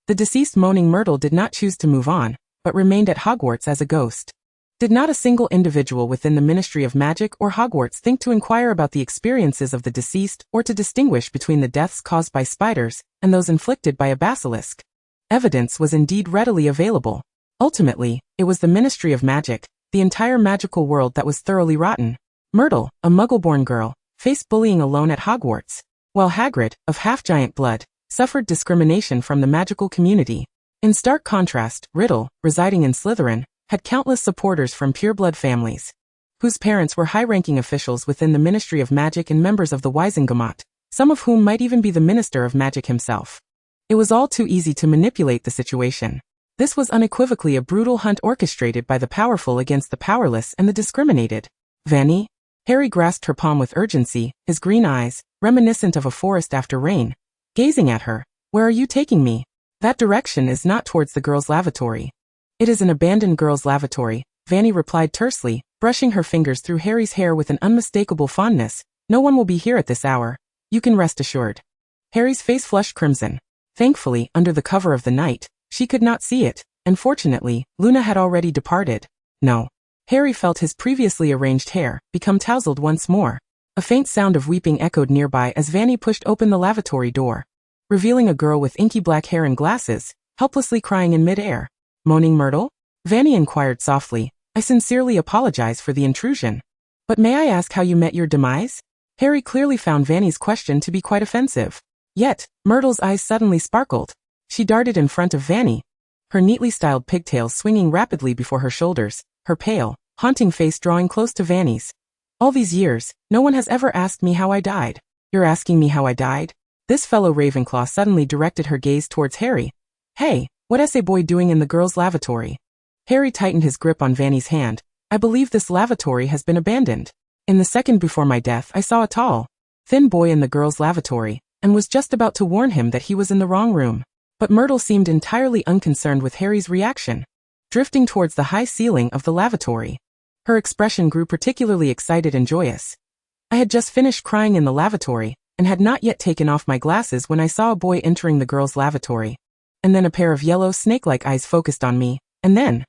The deceased Moaning Myrtle did not choose to move on, but remained at Hogwarts as a ghost. Did not a single individual within the Ministry of Magic or Hogwarts think to inquire about the experiences of the deceased or to distinguish between the deaths caused by spiders and those inflicted by a basilisk? Evidence was indeed readily available. Ultimately, it was the Ministry of Magic, the entire magical world that was thoroughly rotten. Myrtle, a Muggle-born girl, faced bullying alone at Hogwarts, while Hagrid, of half-giant blood, suffered discrimination from the magical community. In stark contrast, Riddle, residing in Slytherin, had countless supporters from pureblood families, whose parents were high-ranking officials within the Ministry of Magic and members of the Wisengamot, some of whom might even be the Minister of Magic himself. It was all too easy to manipulate the situation. This was unequivocally a brutal hunt orchestrated by the powerful against the powerless and the discriminated. "Fanny?" Harry grasped her palm with urgency, his green eyes, reminiscent of a forest after rain, gazing at her. "Where are you taking me?" "That direction is not towards the girls' lavatory. It is an abandoned girls' lavatory," Fanny replied tersely, brushing her fingers through Harry's hair with an unmistakable fondness. "No one will be here at this hour. You can rest assured." Harry's face flushed crimson. Thankfully, under the cover of the night, she could not see it, and fortunately, Luna had already departed. No. Harry felt his previously arranged hair become tousled once more. A faint sound of weeping echoed nearby as Fanny pushed open the lavatory door, revealing a girl with inky black hair and glasses, helplessly crying in mid-air. "Moaning Myrtle?" Fanny inquired softly. "I sincerely apologize for the intrusion. But may I ask how you met your demise?" Harry clearly found Fanny's question to be quite offensive. Yet, Myrtle's eyes suddenly sparkled. She darted in front of Fanny, her neatly styled pigtails swinging rapidly before her shoulders, her pale, haunting face drawing close to Fanny's. All these years, no one has ever asked me how I died. You're asking me how I died? This fellow Ravenclaw suddenly directed her gaze towards Harry. Hey, what essay boy doing in the girls' lavatory? Harry tightened his grip on Fanny's hand. I believe this lavatory has been abandoned. In the second before my death, I saw a tall, thin boy in the girls' lavatory, and was just about to warn him that he was in the wrong room. But Myrtle seemed entirely unconcerned with Harry's reaction, drifting towards the high ceiling of the lavatory. Her expression grew particularly excited and joyous. I had just finished crying in the lavatory, and had not yet taken off my glasses when I saw a boy entering the girls' lavatory. And then a pair of yellow snake-like eyes focused on me, and then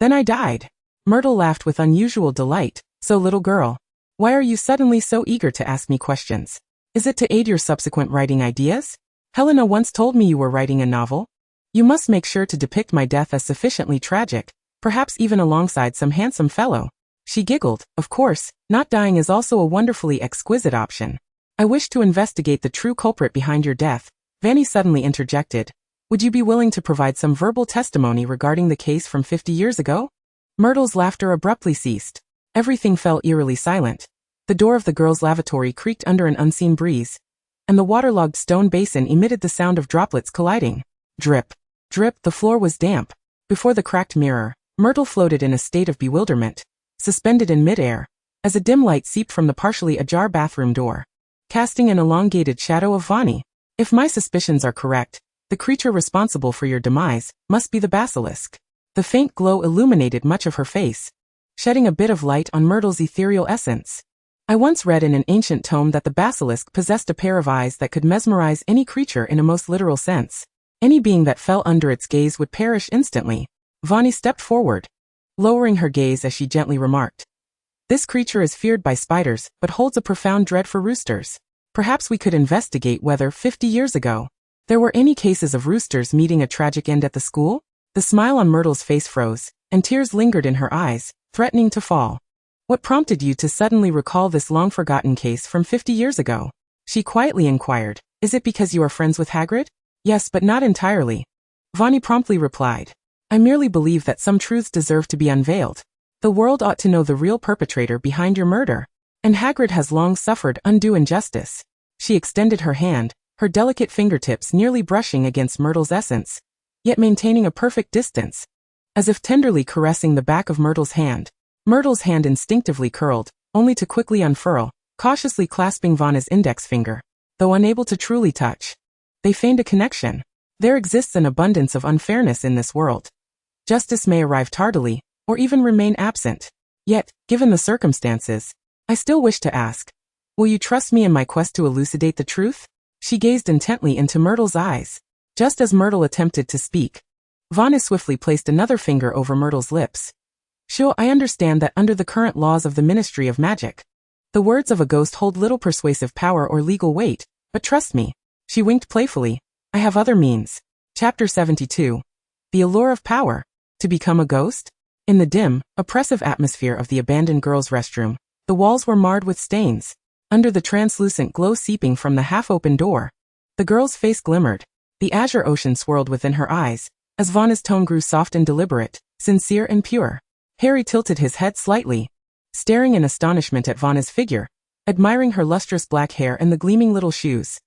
I died. Myrtle laughed with unusual delight. So little girl, why are you suddenly so eager to ask me questions? Is it to aid your subsequent writing ideas? Helena once told me you were writing a novel. You must make sure to depict my death as sufficiently tragic, perhaps even alongside some handsome fellow. She giggled. Of course, not dying is also a wonderfully exquisite option. I wish to investigate the true culprit behind your death. Fanny suddenly interjected. Would you be willing to provide some verbal testimony regarding the case from 50 years ago? Myrtle's laughter abruptly ceased. Everything fell eerily silent. The door of the girls' lavatory creaked under an unseen breeze, and the waterlogged stone basin emitted the sound of droplets colliding. Drip, drip, the floor was damp. Before the cracked mirror, Myrtle floated in a state of bewilderment, suspended in midair, as a dim light seeped from the partially ajar bathroom door, casting an elongated shadow of Fanny. If my suspicions are correct, the creature responsible for your demise must be the basilisk. The faint glow illuminated much of her face, shedding a bit of light on Myrtle's ethereal essence. I once read in an ancient tome that the basilisk possessed a pair of eyes that could mesmerize any creature in a most literal sense. Any being that fell under its gaze would perish instantly. Fanny stepped forward, lowering her gaze as she gently remarked. This creature is feared by spiders, but holds a profound dread for roosters. Perhaps we could investigate whether, 50 years ago, there were any cases of roosters meeting a tragic end at the school? The smile on Myrtle's face froze, and tears lingered in her eyes, threatening to fall. What prompted you to suddenly recall this long-forgotten case from 50 years ago? She quietly inquired. Is it because you are friends with Hagrid? Yes, but not entirely. Fanny promptly replied. I merely believe that some truths deserve to be unveiled. The world ought to know the real perpetrator behind your murder. And Hagrid has long suffered undue injustice. She extended her hand, her delicate fingertips nearly brushing against Myrtle's essence, yet maintaining a perfect distance. As if tenderly caressing the back of Myrtle's hand. Myrtle's hand instinctively curled, only to quickly unfurl, cautiously clasping Vanna's index finger. Though unable to truly touch, they feigned a connection. There exists an abundance of unfairness in this world. Justice may arrive tardily, or even remain absent. Yet, given the circumstances, I still wish to ask, will you trust me in my quest to elucidate the truth? She gazed intently into Myrtle's eyes. Just as Myrtle attempted to speak, Fanny swiftly placed another finger over Myrtle's lips. Sure, I understand that under the current laws of the Ministry of Magic, the words of a ghost hold little persuasive power or legal weight, but trust me. She winked playfully. I have other means. Chapter 72. The Allure of Power. To become a ghost? In the dim, oppressive atmosphere of the abandoned girls' restroom, the walls were marred with stains. Under the translucent glow seeping from the half-open door, the girl's face glimmered. The azure ocean swirled within her eyes, as Vanna's tone grew soft and deliberate, sincere and pure. Harry tilted his head slightly, staring in astonishment at Vanna's figure, admiring her lustrous black hair and the gleaming little shoes.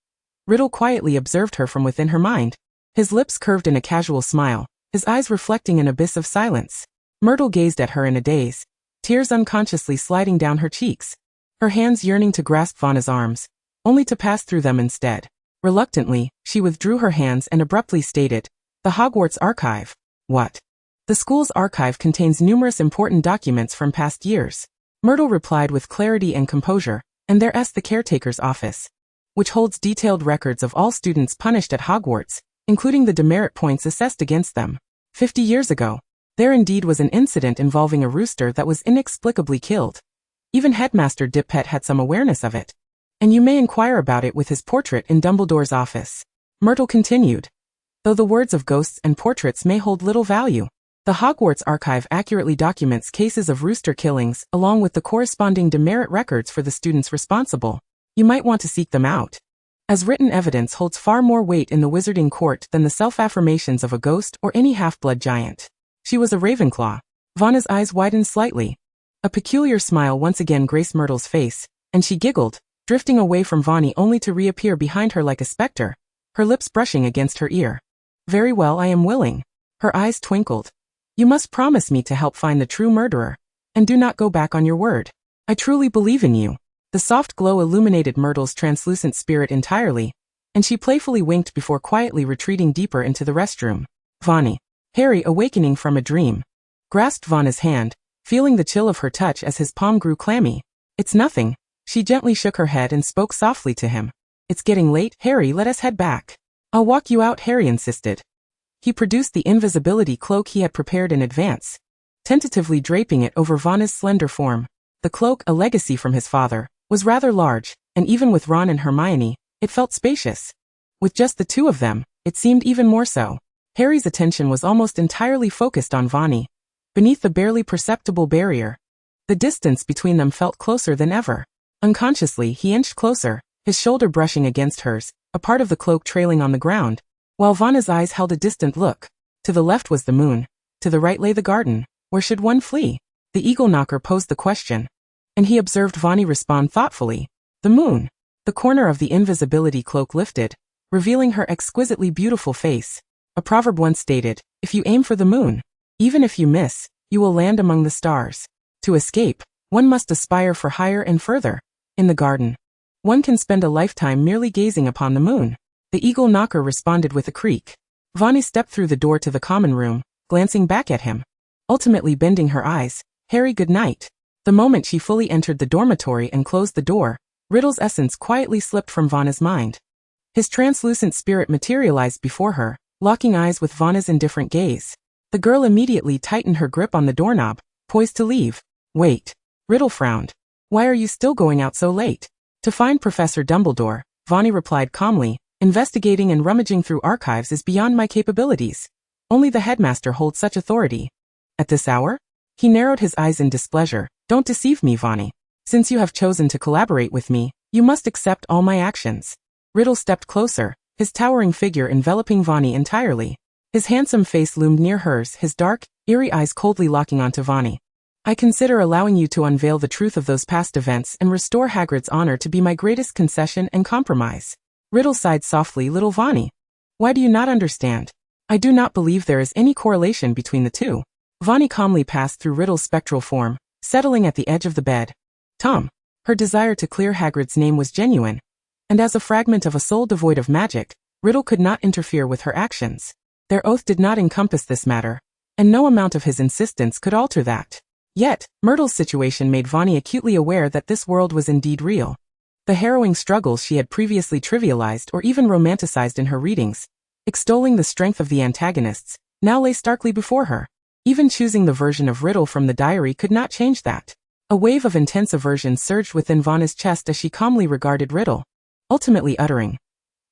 Riddle quietly observed her from within her mind. His lips curved in a casual smile, his eyes reflecting an abyss of silence. Myrtle gazed at her in a daze, tears unconsciously sliding down her cheeks, her hands yearning to grasp Vanna's arms, only to pass through them instead. Reluctantly, she withdrew her hands and abruptly stated, "The Hogwarts archive." What? The school's archive contains numerous important documents from past years. Myrtle replied with clarity and composure, and there's the caretaker's office, which holds detailed records of all students punished at Hogwarts, including the demerit points assessed against them. 50 years ago, there indeed was an incident involving a rooster that was inexplicably killed. Even Headmaster Dippet had some awareness of it. And you may inquire about it with his portrait in Dumbledore's office. Myrtle continued. Though the words of ghosts and portraits may hold little value, the Hogwarts archive accurately documents cases of rooster killings along with the corresponding demerit records for the students responsible. You might want to seek them out, as written evidence holds far more weight in the wizarding court than the self-affirmations of a ghost or any half-blood giant. She was a Ravenclaw. Vanna's eyes widened slightly. A peculiar smile once again graced Myrtle's face, and she giggled, drifting away from Fanny only to reappear behind her like a specter, her lips brushing against her ear. Very well, I am willing. Her eyes twinkled. You must promise me to help find the true murderer, and do not go back on your word. I truly believe in you. The soft glow illuminated Myrtle's translucent spirit entirely, and she playfully winked before quietly retreating deeper into the restroom. Fanny. Harry, awakening from a dream, grasped Vanna's hand, feeling the chill of her touch as his palm grew clammy. It's nothing. She gently shook her head and spoke softly to him. It's getting late, Harry, let us head back. I'll walk you out, Harry insisted. He produced the invisibility cloak he had prepared in advance, tentatively draping it over Vanna's slender form. The cloak, a legacy from his father, was rather large, and even with Ron and Hermione, it felt spacious. With just the two of them, it seemed even more so. Harry's attention was almost entirely focused on Fanny, beneath the barely perceptible barrier. The distance between them felt closer than ever. Unconsciously, he inched closer, his shoulder brushing against hers, a part of the cloak trailing on the ground, while Vanna's eyes held a distant look. To the left was the moon, to the right lay the garden. Where should one flee? The eagle knocker posed the question, and he observed Fanny respond thoughtfully. The moon. The corner of the invisibility cloak lifted, revealing her exquisitely beautiful face. A proverb once stated, if you aim for the moon, even if you miss, you will land among the stars. To escape, one must aspire for higher and further. In the garden, one can spend a lifetime merely gazing upon the moon. The eagle knocker responded with a creak. Fanny stepped through the door to the common room, glancing back at him, ultimately bending her eyes. Harry, good night. The moment she fully entered the dormitory and closed the door, Riddle's essence quietly slipped from Vanna's mind. His translucent spirit materialized before her, locking eyes with Vanna's indifferent gaze. The girl immediately tightened her grip on the doorknob, poised to leave. Wait. Riddle frowned. Why are you still going out so late? To find Professor Dumbledore, Fanny replied calmly. Investigating and rummaging through archives is beyond my capabilities. Only the headmaster holds such authority. At this hour? He narrowed his eyes in displeasure. Don't deceive me, Fanny. Since you have chosen to collaborate with me, you must accept all my actions. Riddle stepped closer, his towering figure enveloping Fanny entirely. His handsome face loomed near hers, his dark, eerie eyes coldly locking onto Fanny. I consider allowing you to unveil the truth of those past events and restore Hagrid's honor to be my greatest concession and compromise. Riddle sighed softly. Little Fanny. Why do you not understand? I do not believe there is any correlation between the two. Fanny calmly passed through Riddle's spectral form, settling at the edge of the bed. Tom. Her desire to clear Hagrid's name was genuine, and as a fragment of a soul devoid of magic, Riddle could not interfere with her actions. Their oath did not encompass this matter, and no amount of his insistence could alter that. Yet, Myrtle's situation made Fanny acutely aware that this world was indeed real. The harrowing struggles she had previously trivialized or even romanticized in her readings, extolling the strength of the antagonists, now lay starkly before her. Even choosing the version of Riddle from the diary could not change that. A wave of intense aversion surged within Vanna's chest as she calmly regarded Riddle, ultimately uttering,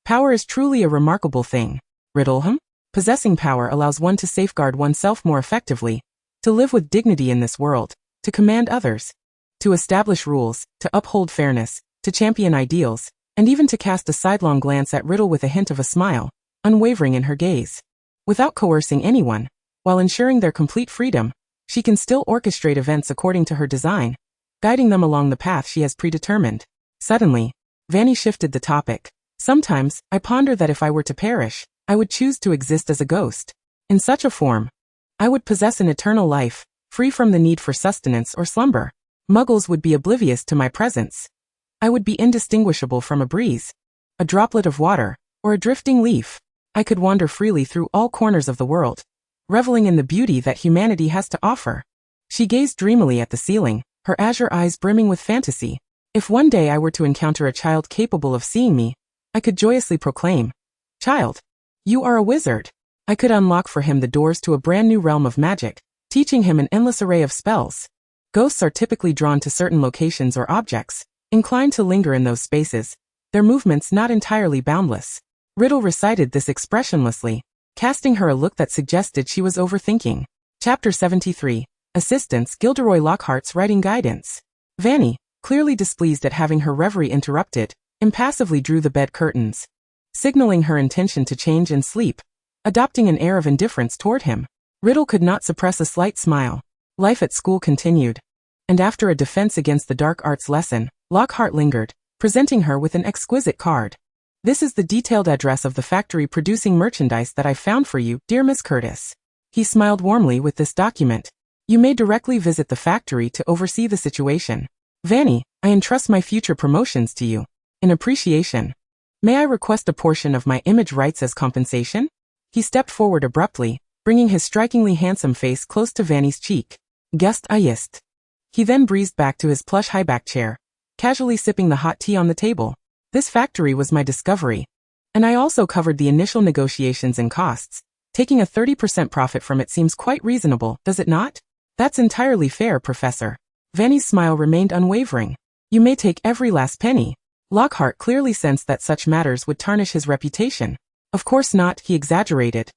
"Power is truly a remarkable thing. Riddle, Possessing power allows one to safeguard oneself more effectively, to live with dignity in this world, to command others, to establish rules, to uphold fairness, to champion ideals, and even to cast a sidelong glance at Riddle with a hint of a smile, unwavering in her gaze. Without coercing anyone, while ensuring their complete freedom, she can still orchestrate events according to her design, guiding them along the path she has predetermined." Suddenly, Fanny shifted the topic. "Sometimes, I ponder that if I were to perish, I would choose to exist as a ghost. In such a form, I would possess an eternal life, free from the need for sustenance or slumber. Muggles would be oblivious to my presence. I would be indistinguishable from a breeze, a droplet of water, or a drifting leaf. I could wander freely through all corners of the world, reveling in the beauty that humanity has to offer." She gazed dreamily at the ceiling, her azure eyes brimming with fantasy. "If one day I were to encounter a child capable of seeing me, I could joyously proclaim, 'Child, you are a wizard.' I could unlock for him the doors to a brand new realm of magic, teaching him an endless array of spells. Ghosts are typically drawn to certain locations or objects, inclined to linger in those spaces, their movements not entirely boundless." Riddle recited this expressionlessly, casting her a look that suggested she was overthinking. Chapter 73. Assistance. Gilderoy Lockhart's Writing Guidance. Fanny, clearly displeased at having her reverie interrupted, impassively drew the bed curtains, signaling her intention to change and sleep, adopting an air of indifference toward him. Riddle could not suppress a slight smile. Life at school continued, and after a defense against the dark arts lesson, Lockhart lingered, presenting her with an exquisite card. "This is the detailed address of the factory producing merchandise that I found for you, dear Miss Curtis." He smiled warmly with this document. "You may directly visit the factory to oversee the situation. Fanny, I entrust my future promotions to you. In appreciation. May I request a portion of my image rights as compensation?" He stepped forward abruptly, bringing his strikingly handsome face close to Fanny's cheek. "Guest ayist." He then breezed back to his plush high-back chair, casually sipping the hot tea on the table. "This factory was my discovery. And I also covered the initial negotiations and costs. Taking a 30% profit from it seems quite reasonable, does it not?" "That's entirely fair, Professor." Fanny's smile remained unwavering. "You may take every last penny." Lockhart clearly sensed that such matters would tarnish his reputation. "Of course not," he exaggerated.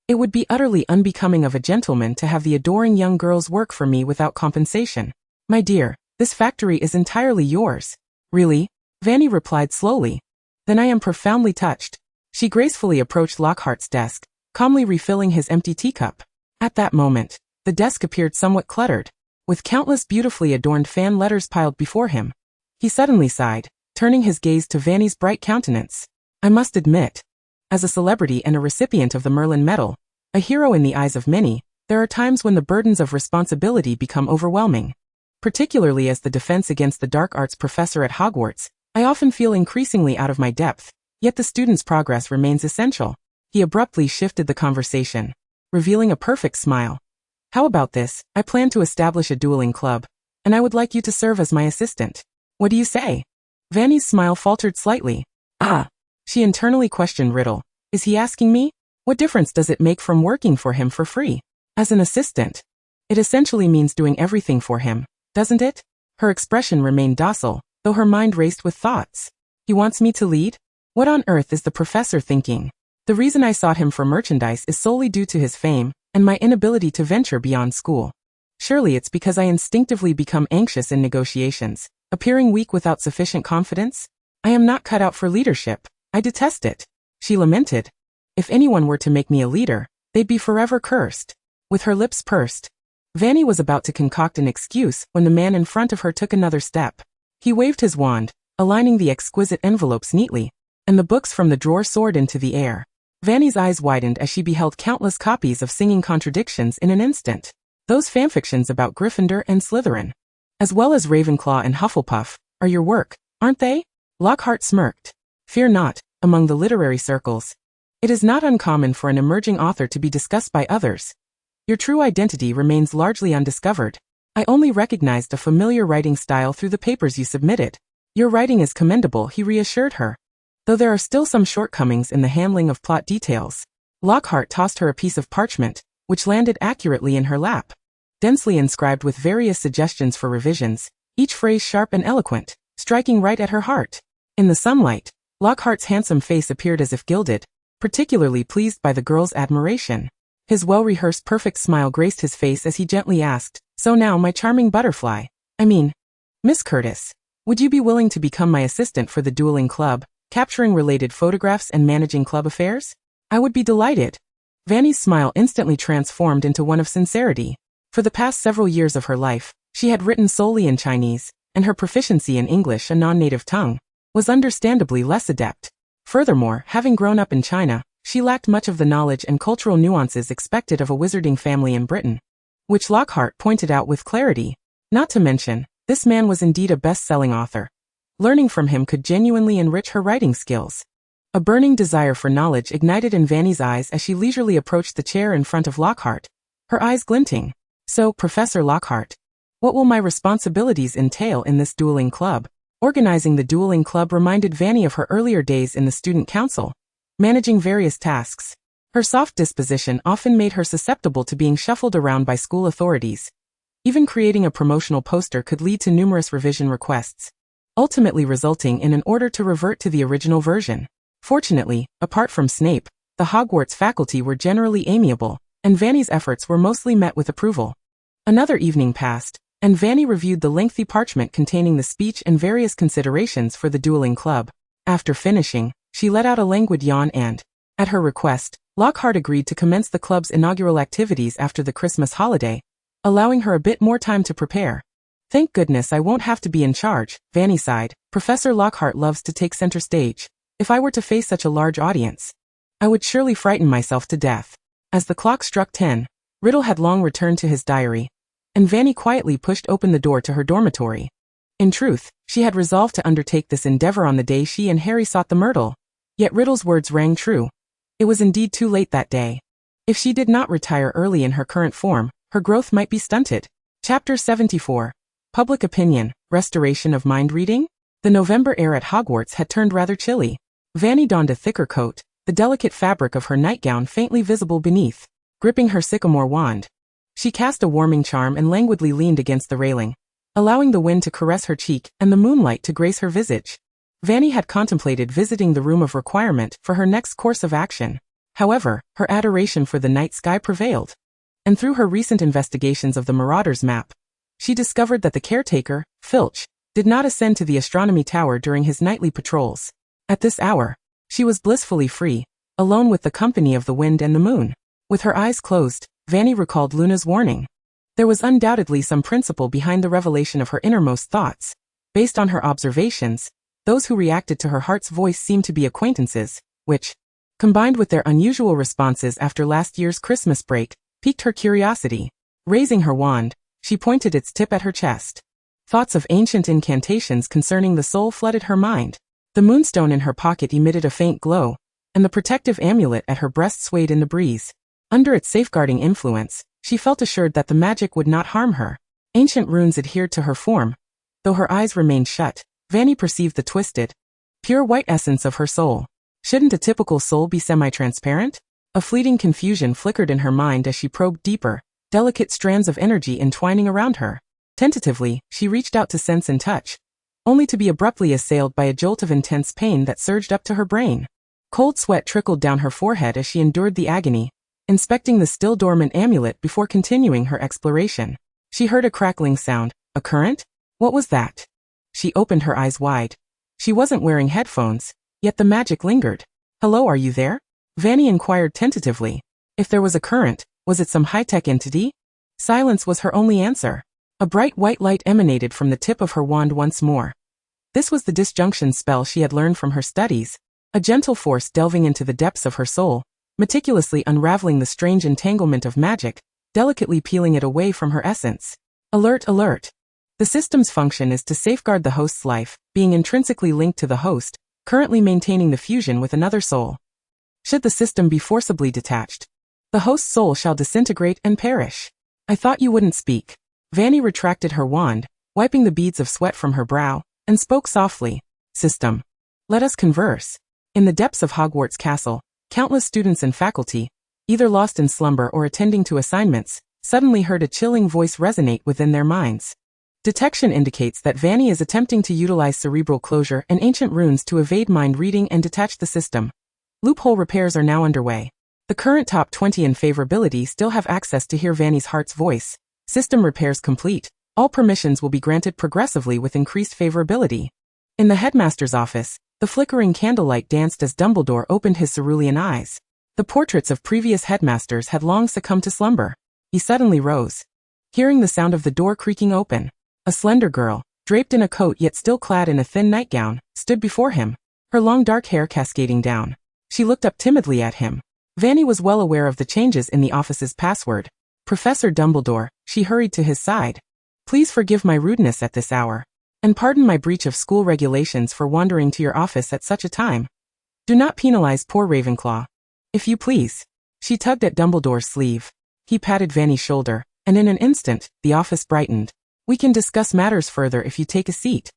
"It would be utterly unbecoming of a gentleman to have the adoring young girls work for me without compensation. My dear, this factory is entirely yours." "Really?" Fanny replied slowly. "Then I am profoundly touched." She gracefully approached Lockhart's desk, calmly refilling his empty teacup. At that moment, the desk appeared somewhat cluttered, with countless beautifully adorned fan letters piled before him. He suddenly sighed, turning his gaze to Fanny's bright countenance. "I must admit, as a celebrity and a recipient of the Merlin Medal, a hero in the eyes of many, there are times when the burdens of responsibility become overwhelming. Particularly as the defense against the dark arts professor at Hogwarts, I often feel increasingly out of my depth, yet the student's progress remains essential." He abruptly shifted the conversation, revealing a perfect smile. "How about this? I plan to establish a dueling club, and I would like you to serve as my assistant. What do you say?" Fanny's smile faltered slightly. "Ah," she internally questioned Riddle. "Is he asking me? What difference does it make from working for him for free? As an assistant, it essentially means doing everything for him, doesn't it?" Her expression remained docile, though her mind raced with thoughts. "He wants me to lead? What on earth is the professor thinking? The reason I sought him for merchandise is solely due to his fame and my inability to venture beyond school. Surely it's because I instinctively become anxious in negotiations, appearing weak without sufficient confidence? I am not cut out for leadership. I detest it." She lamented. "If anyone were to make me a leader, they'd be forever cursed." With her lips pursed, Fanny was about to concoct an excuse when the man in front of her took another step. He waved his wand, aligning the exquisite envelopes neatly, and the books from the drawer soared into the air. Fanny's eyes widened as she beheld countless copies of Singing Contradictions in an instant. "Those fanfictions about Gryffindor and Slytherin, as well as Ravenclaw and Hufflepuff, are your work, aren't they?" Lockhart smirked. "Fear not, among the literary circles. It is not uncommon for an emerging author to be discussed by others. Your true identity remains largely undiscovered. I only recognized a familiar writing style through the papers you submitted." "Your writing is commendable," he reassured her, "though there are still some shortcomings in the handling of plot details." Lockhart tossed her a piece of parchment, which landed accurately in her lap. Densely inscribed with various suggestions for revisions, each phrase sharp and eloquent, striking right at her heart. In the sunlight, Lockhart's handsome face appeared as if gilded, particularly pleased by the girl's admiration. His well-rehearsed perfect smile graced his face as he gently asked, "So now, my charming butterfly, Miss Curtis, would you be willing to become my assistant for the dueling club, capturing related photographs and managing club affairs?" "I would be delighted." Fanny's smile instantly transformed into one of sincerity. For the past several years of her life, she had written solely in Chinese, and her proficiency in English, a non-native tongue, was understandably less adept. Furthermore, having grown up in China, she lacked much of the knowledge and cultural nuances expected of a wizarding family in Britain, which Lockhart pointed out with clarity. Not to mention, this man was indeed a best-selling author. Learning from him could genuinely enrich her writing skills. A burning desire for knowledge ignited in Fanny's eyes as she leisurely approached the chair in front of Lockhart, her eyes glinting. "So, Professor Lockhart, what will my responsibilities entail in this dueling club?" Organizing the dueling club reminded Fanny of her earlier days in the student council, managing various tasks. Her soft disposition often made her susceptible to being shuffled around by school authorities. Even creating a promotional poster could lead to numerous revision requests, ultimately resulting in an order to revert to the original version. Fortunately, apart from Snape, the Hogwarts faculty were generally amiable, and Fanny's efforts were mostly met with approval. Another evening passed, and Fanny reviewed the lengthy parchment containing the speech and various considerations for the dueling club. After finishing, she let out a languid yawn and, at her request, Lockhart agreed to commence the club's inaugural activities after the Christmas holiday, allowing her a bit more time to prepare. Thank goodness I won't have to be in charge, Fanny sighed. Professor Lockhart loves to take center stage. If I were to face such a large audience, I would surely frighten myself to death. As the clock struck 10, Riddle had long returned to his diary, and Fanny quietly pushed open the door to her dormitory. In truth, she had resolved to undertake this endeavor on the day she and Harry sought the myrtle. Yet Riddle's words rang true. It was indeed too late that day. If she did not retire early in her current form, her growth might be stunted. Chapter 74. Public Opinion, Restoration of Mind Reading? The November air at Hogwarts had turned rather chilly. Fanny donned a thicker coat, the delicate fabric of her nightgown faintly visible beneath. Gripping her sycamore wand, she cast a warming charm and languidly leaned against the railing, allowing the wind to caress her cheek and the moonlight to grace her visage. Fanny had contemplated visiting the Room of Requirement for her next course of action. However, her adoration for the night sky prevailed. And through her recent investigations of the Marauders map, she discovered that the caretaker, Filch, did not ascend to the astronomy tower during his nightly patrols. At this hour, she was blissfully free, alone with the company of the wind and the moon. With her eyes closed, Fanny recalled Luna's warning. There was undoubtedly some principle behind the revelation of her innermost thoughts. Based on her observations, those who reacted to her heart's voice seemed to be acquaintances, which, combined with their unusual responses after last year's Christmas break, piqued her curiosity. Raising her wand, she pointed its tip at her chest. Thoughts of ancient incantations concerning the soul flooded her mind. The moonstone in her pocket emitted a faint glow, and the protective amulet at her breast swayed in the breeze. Under its safeguarding influence, she felt assured that the magic would not harm her. Ancient runes adhered to her form. Though her eyes remained shut, Fanny perceived the twisted, pure white essence of her soul. Shouldn't a typical soul be semi-transparent? A fleeting confusion flickered in her mind as she probed deeper, delicate strands of energy entwining around her. Tentatively, she reached out to sense and touch, only to be abruptly assailed by a jolt of intense pain that surged up to her brain. Cold sweat trickled down her forehead as she endured the agony, inspecting the still dormant amulet before continuing her exploration. She heard a crackling sound. A current? What was that? She opened her eyes wide. She wasn't wearing headphones, yet the magic lingered. Hello, are you there? Fanny inquired tentatively. If there was a current, was it some high-tech entity? Silence was her only answer. A bright white light emanated from the tip of her wand once more. This was the disjunction spell she had learned from her studies, a gentle force delving into the depths of her soul, meticulously unraveling the strange entanglement of magic, delicately peeling it away from her essence. Alert, alert. The system's function is to safeguard the host's life, being intrinsically linked to the host, currently maintaining the fusion with another soul. Should the system be forcibly detached, the host's soul shall disintegrate and perish. I thought you wouldn't speak. Fanny retracted her wand, wiping the beads of sweat from her brow, and spoke softly. System. Let us converse. In the depths of Hogwarts Castle, countless students and faculty, either lost in slumber or attending to assignments, suddenly heard a chilling voice resonate within their minds. Detection indicates that Fanny is attempting to utilize cerebral closure and ancient runes to evade mind reading and detach the system. Loophole repairs are now underway. The current top 20 in favorability still have access to hear Fanny's heart's voice. System repairs complete. All permissions will be granted progressively with increased favorability. In the headmaster's office, the flickering candlelight danced as Dumbledore opened his cerulean eyes. The portraits of previous headmasters had long succumbed to slumber. He suddenly rose, hearing the sound of the door creaking open. A slender girl, draped in a coat yet still clad in a thin nightgown, stood before him, her long dark hair cascading down. She looked up timidly at him. Fanny was well aware of the changes in the office's password. Professor Dumbledore, she hurried to his side. Please forgive my rudeness at this hour, and pardon my breach of school regulations for wandering to your office at such a time. Do not penalize poor Ravenclaw. If you please. She tugged at Dumbledore's sleeve. He patted Fanny's shoulder, and in an instant, the office brightened. We can discuss matters further if you take a seat,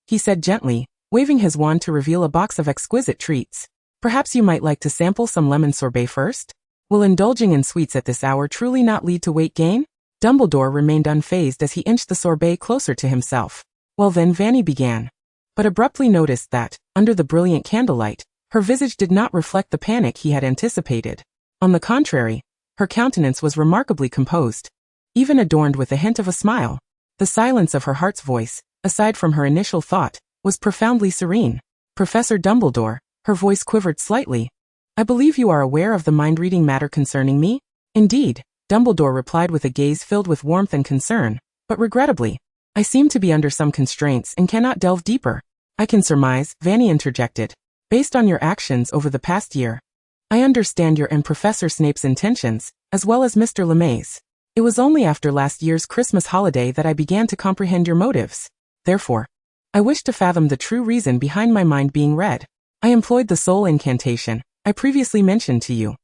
he said gently, waving his wand to reveal a box of exquisite treats. Perhaps you might like to sample some lemon sorbet first? Will indulging in sweets at this hour truly not lead to weight gain? Dumbledore remained unfazed as he inched the sorbet closer to himself. Well then, Fanny began, but abruptly noticed that, under the brilliant candlelight, her visage did not reflect the panic he had anticipated. On the contrary, her countenance was remarkably composed, even adorned with a hint of a smile. The silence of her heart's voice, aside from her initial thought, was profoundly serene. Professor Dumbledore, her voice quivered slightly. I believe you are aware of the mind-reading matter concerning me? Indeed, Dumbledore replied with a gaze filled with warmth and concern, but regrettably, I seem to be under some constraints and cannot delve deeper. I can surmise, Fanny interjected. Based on your actions over the past year, I understand your and Professor Snape's intentions, as well as Mr. LeMay's. It was only after last year's Christmas holiday that I began to comprehend your motives. Therefore, I wish to fathom the true reason behind my mind being read. I employed the soul incantation I previously mentioned to you,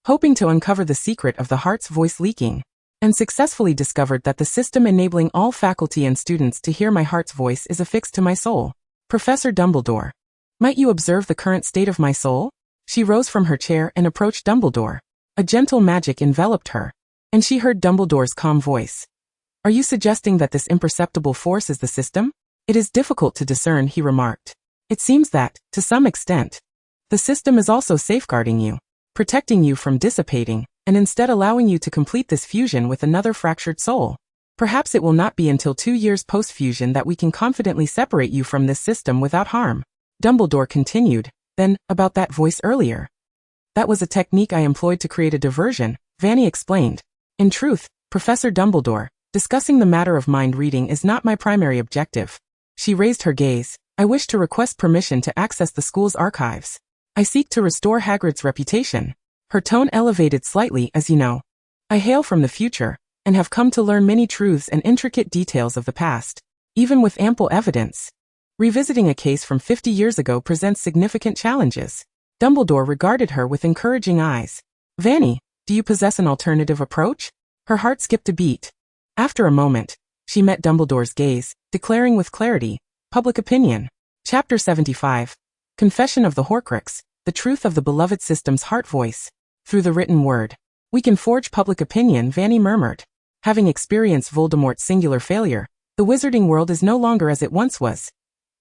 hoping to uncover the secret of the heart's voice leaking, and successfully discovered that the system enabling all faculty and students to hear my heart's voice is affixed to my soul. Professor Dumbledore, might you observe the current state of my soul? She rose from her chair and approached Dumbledore. A gentle magic enveloped her, and she heard Dumbledore's calm voice. Are you suggesting that this imperceptible force is the system? It is difficult to discern, he remarked. It seems that, to some extent, the system is also safeguarding you, protecting you from dissipating, and instead allowing you to complete this fusion with another fractured soul. Perhaps it will not be until 2 years post-fusion that we can confidently separate you from this system without harm. Dumbledore continued, then, about that voice earlier. That was a technique I employed to create a diversion, Fanny explained. In truth, Professor Dumbledore, discussing the matter of mind reading is not my primary objective. She raised her gaze. I wish to request permission to access the school's archives. I seek to restore Hagrid's reputation. Her tone elevated slightly, as you know. I hail from the future, and have come to learn many truths and intricate details of the past, even with ample evidence. Revisiting a case from 50 years ago presents significant challenges. Dumbledore regarded her with encouraging eyes. Fanny, do you possess an alternative approach? Her heart skipped a beat. After a moment, she met Dumbledore's gaze, declaring with clarity, Public Opinion. Chapter 75. Confession of the Horcrux, the truth of the beloved system's heart voice. Through the written word, we can forge public opinion, Fanny murmured. Having experienced Voldemort's singular failure, the wizarding world is no longer as it once was.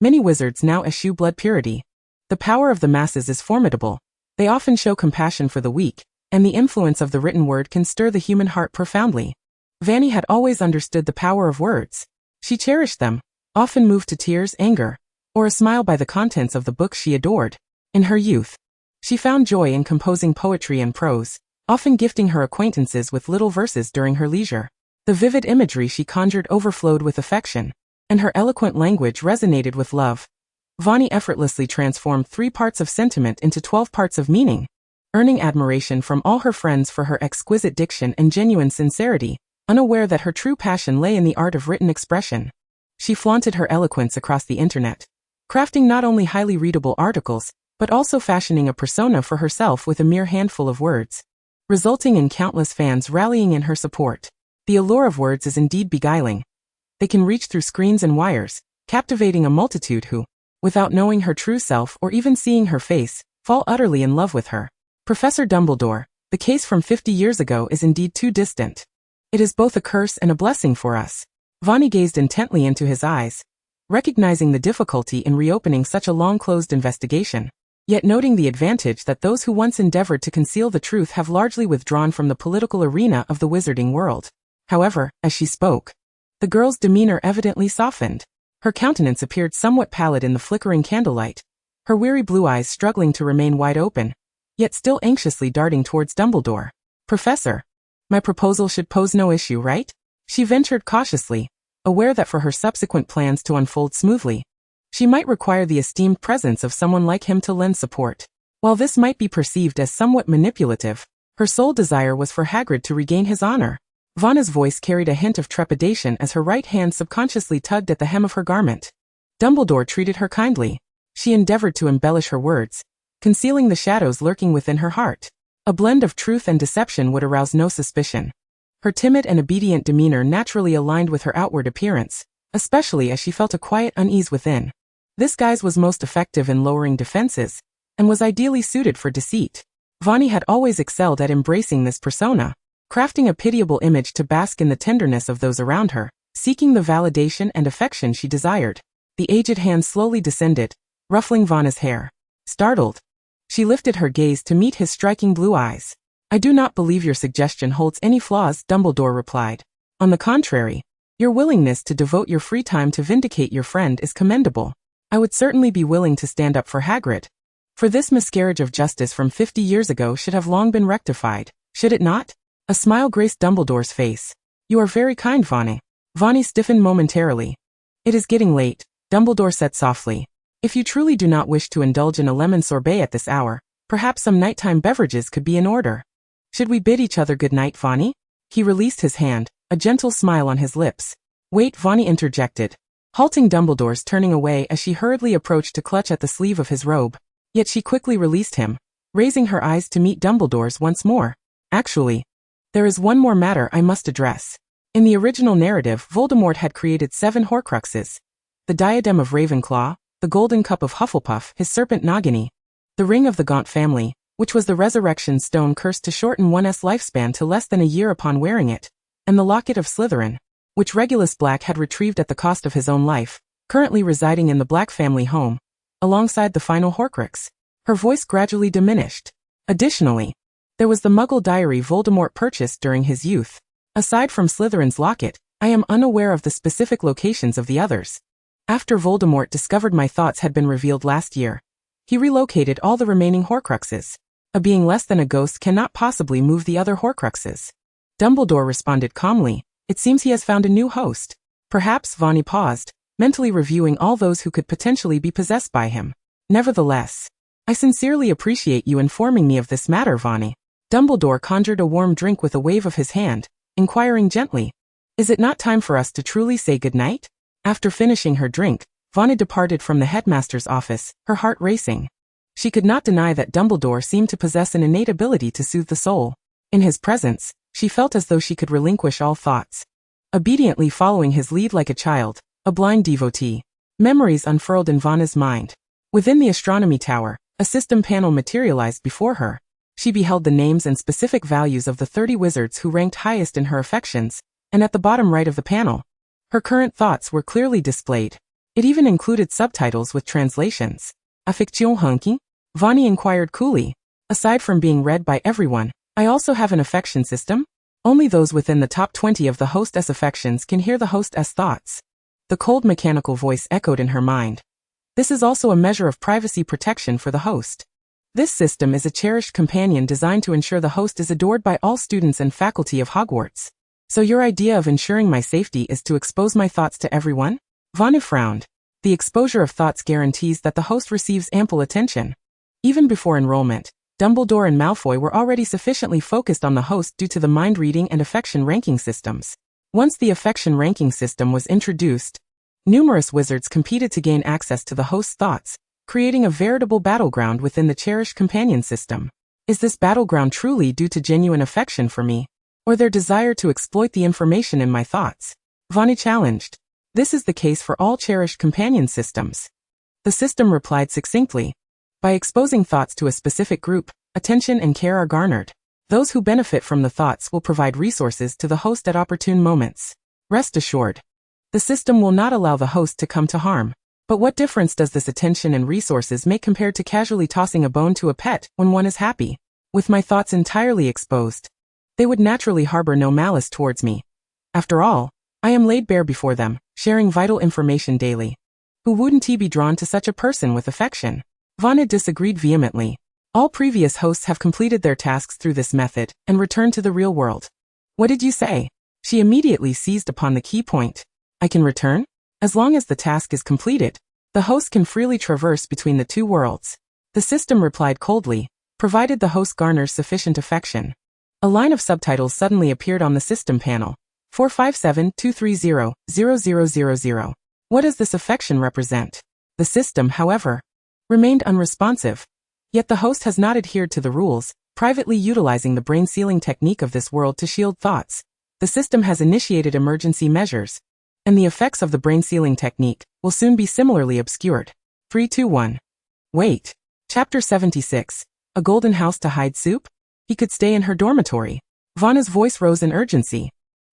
Many wizards now eschew blood purity. The power of the masses is formidable. They often show compassion for the weak, and the influence of the written word can stir the human heart profoundly. Fanny had always understood the power of words. She cherished them, often moved to tears, anger, or a smile by the contents of the books she adored. In her youth, she found joy in composing poetry and prose, often gifting her acquaintances with little verses during her leisure. The vivid imagery she conjured overflowed with affection, and her eloquent language resonated with love. Fanny effortlessly transformed 3 parts of sentiment into 12 parts of meaning, earning admiration from all her friends for her exquisite diction and genuine sincerity, unaware that her true passion lay in the art of written expression. She flaunted her eloquence across the internet, crafting not only highly readable articles, but also fashioning a persona for herself with a mere handful of words, resulting in countless fans rallying in her support. The allure of words is indeed beguiling. They can reach through screens and wires, captivating a multitude who, without knowing her true self or even seeing her face, fall utterly in love with her. Professor Dumbledore, the case from 50 years ago is indeed too distant. It is both a curse and a blessing for us. Fanny gazed intently into his eyes, recognizing the difficulty in reopening such a long-closed investigation, yet noting the advantage that those who once endeavored to conceal the truth have largely withdrawn from the political arena of the wizarding world. However, as she spoke, the girl's demeanor evidently softened. Her countenance appeared somewhat pallid in the flickering candlelight, her weary blue eyes struggling to remain wide open, yet still anxiously darting towards Dumbledore. Professor, my proposal should pose no issue, right? She ventured cautiously, aware that for her subsequent plans to unfold smoothly, she might require the esteemed presence of someone like him to lend support. While this might be perceived as somewhat manipulative, her sole desire was for Hagrid to regain his honor. Vanna's voice carried a hint of trepidation as her right hand subconsciously tugged at the hem of her garment. Dumbledore treated her kindly. She endeavored to embellish her words, concealing the shadows lurking within her heart. A blend of truth and deception would arouse no suspicion. Her timid and obedient demeanor naturally aligned with her outward appearance, especially as she felt a quiet unease within. This guise was most effective in lowering defenses, and was ideally suited for deceit. Fanny had always excelled at embracing this persona, crafting a pitiable image to bask in the tenderness of those around her, seeking the validation and affection she desired. The aged hand slowly descended, ruffling Vanna's hair. Startled, she lifted her gaze to meet his striking blue eyes. I do not believe your suggestion holds any flaws, Dumbledore replied. On the contrary, your willingness to devote your free time to vindicate your friend is commendable. I would certainly be willing to stand up for Hagrid. For this miscarriage of justice from 50 years ago should have long been rectified, should it not? A smile graced Dumbledore's face. You are very kind, Fanny. Fanny stiffened momentarily, It is getting late, Dumbledore said softly. If you truly do not wish to indulge in a lemon sorbet at this hour, perhaps some nighttime beverages could be in order. Should we bid each other good night, Fanny? He released his hand, a gentle smile on his lips. Wait, Fanny interjected, halting Dumbledore's turning away as she hurriedly approached to clutch at the sleeve of his robe. Yet she quickly released him, raising her eyes to meet Dumbledore's once more. Actually, there is one more matter I must address. In the original narrative, Voldemort had created 7 Horcruxes. The diadem of Ravenclaw, the golden cup of Hufflepuff, his serpent Nagini, the ring of the Gaunt family, which was the resurrection stone cursed to shorten one's lifespan to less than a year upon wearing it, and the locket of Slytherin, which Regulus Black had retrieved at the cost of his own life, currently residing in the Black family home, alongside the final Horcrux. Her voice gradually diminished. Additionally, there was the Muggle diary Voldemort purchased during his youth. Aside from Slytherin's locket, I am unaware of the specific locations of the others. After Voldemort discovered my thoughts had been revealed last year, he relocated all the remaining Horcruxes. A being less than a ghost cannot possibly move the other Horcruxes. Dumbledore responded calmly. It seems he has found a new host. Perhaps. Fanny paused, mentally reviewing all those who could potentially be possessed by him. Nevertheless, I sincerely appreciate you informing me of this matter, Fanny. Dumbledore conjured a warm drink with a wave of his hand, inquiring gently, is it not time for us to truly say goodnight? After finishing her drink, Fanny departed from the headmaster's office, her heart racing. She could not deny that Dumbledore seemed to possess an innate ability to soothe the soul. In his presence, she felt as though she could relinquish all thoughts, obediently following his lead like a child, a blind devotee. Memories unfurled in Vanna's mind. Within the astronomy tower, a system panel materialized before her. She beheld the names and specific values of the 30 wizards who ranked highest in her affections, and at the bottom right of the panel, her current thoughts were clearly displayed. It even included subtitles with translations. Affection hunky? Fanny inquired coolly. Aside from being read by everyone, I also have an affection system? Only those within the top 20 of the hostess affections can hear the hostess thoughts. The cold mechanical voice echoed in her mind. This is also a measure of privacy protection for the host. This system is a cherished companion designed to ensure the host is adored by all students and faculty of Hogwarts. So your idea of ensuring my safety is to expose my thoughts to everyone? Fanny frowned. The exposure of thoughts guarantees that the host receives ample attention. Even before enrollment, Dumbledore and Malfoy were already sufficiently focused on the host due to the mind reading and affection ranking systems. Once the affection ranking system was introduced, numerous wizards competed to gain access to the host's thoughts, creating a veritable battleground within the cherished companion system. Is this battleground truly due to genuine affection for me, or their desire to exploit the information in my thoughts? Fanny challenged. This is the case for all cherished companion systems. The system replied succinctly. By exposing thoughts to a specific group, attention and care are garnered. Those who benefit from the thoughts will provide resources to the host at opportune moments. Rest assured, the system will not allow the host to come to harm. But what difference does this attention and resources make compared to casually tossing a bone to a pet when one is happy? With my thoughts entirely exposed, they would naturally harbor no malice towards me. After all, I am laid bare before them, sharing vital information daily. Who wouldn't he be drawn to such a person with affection? Fanny disagreed vehemently. All previous hosts have completed their tasks through this method and returned to the real world. What did you say? She immediately seized upon the key point. I can return? As long as the task is completed, the host can freely traverse between the two worlds. The system replied coldly, provided the host garners sufficient affection. A line of subtitles suddenly appeared on the system panel. 457-230-0000. What does this affection represent? The system, however, remained unresponsive. Yet the host has not adhered to the rules, privately utilizing the brain sealing technique of this world to shield thoughts. The system has initiated emergency measures, and the effects of the brain sealing technique will soon be similarly obscured. 3-2-1. Wait. Chapter 76. A golden house to hide Soup? He could stay in her dormitory. Vanna's voice rose in urgency.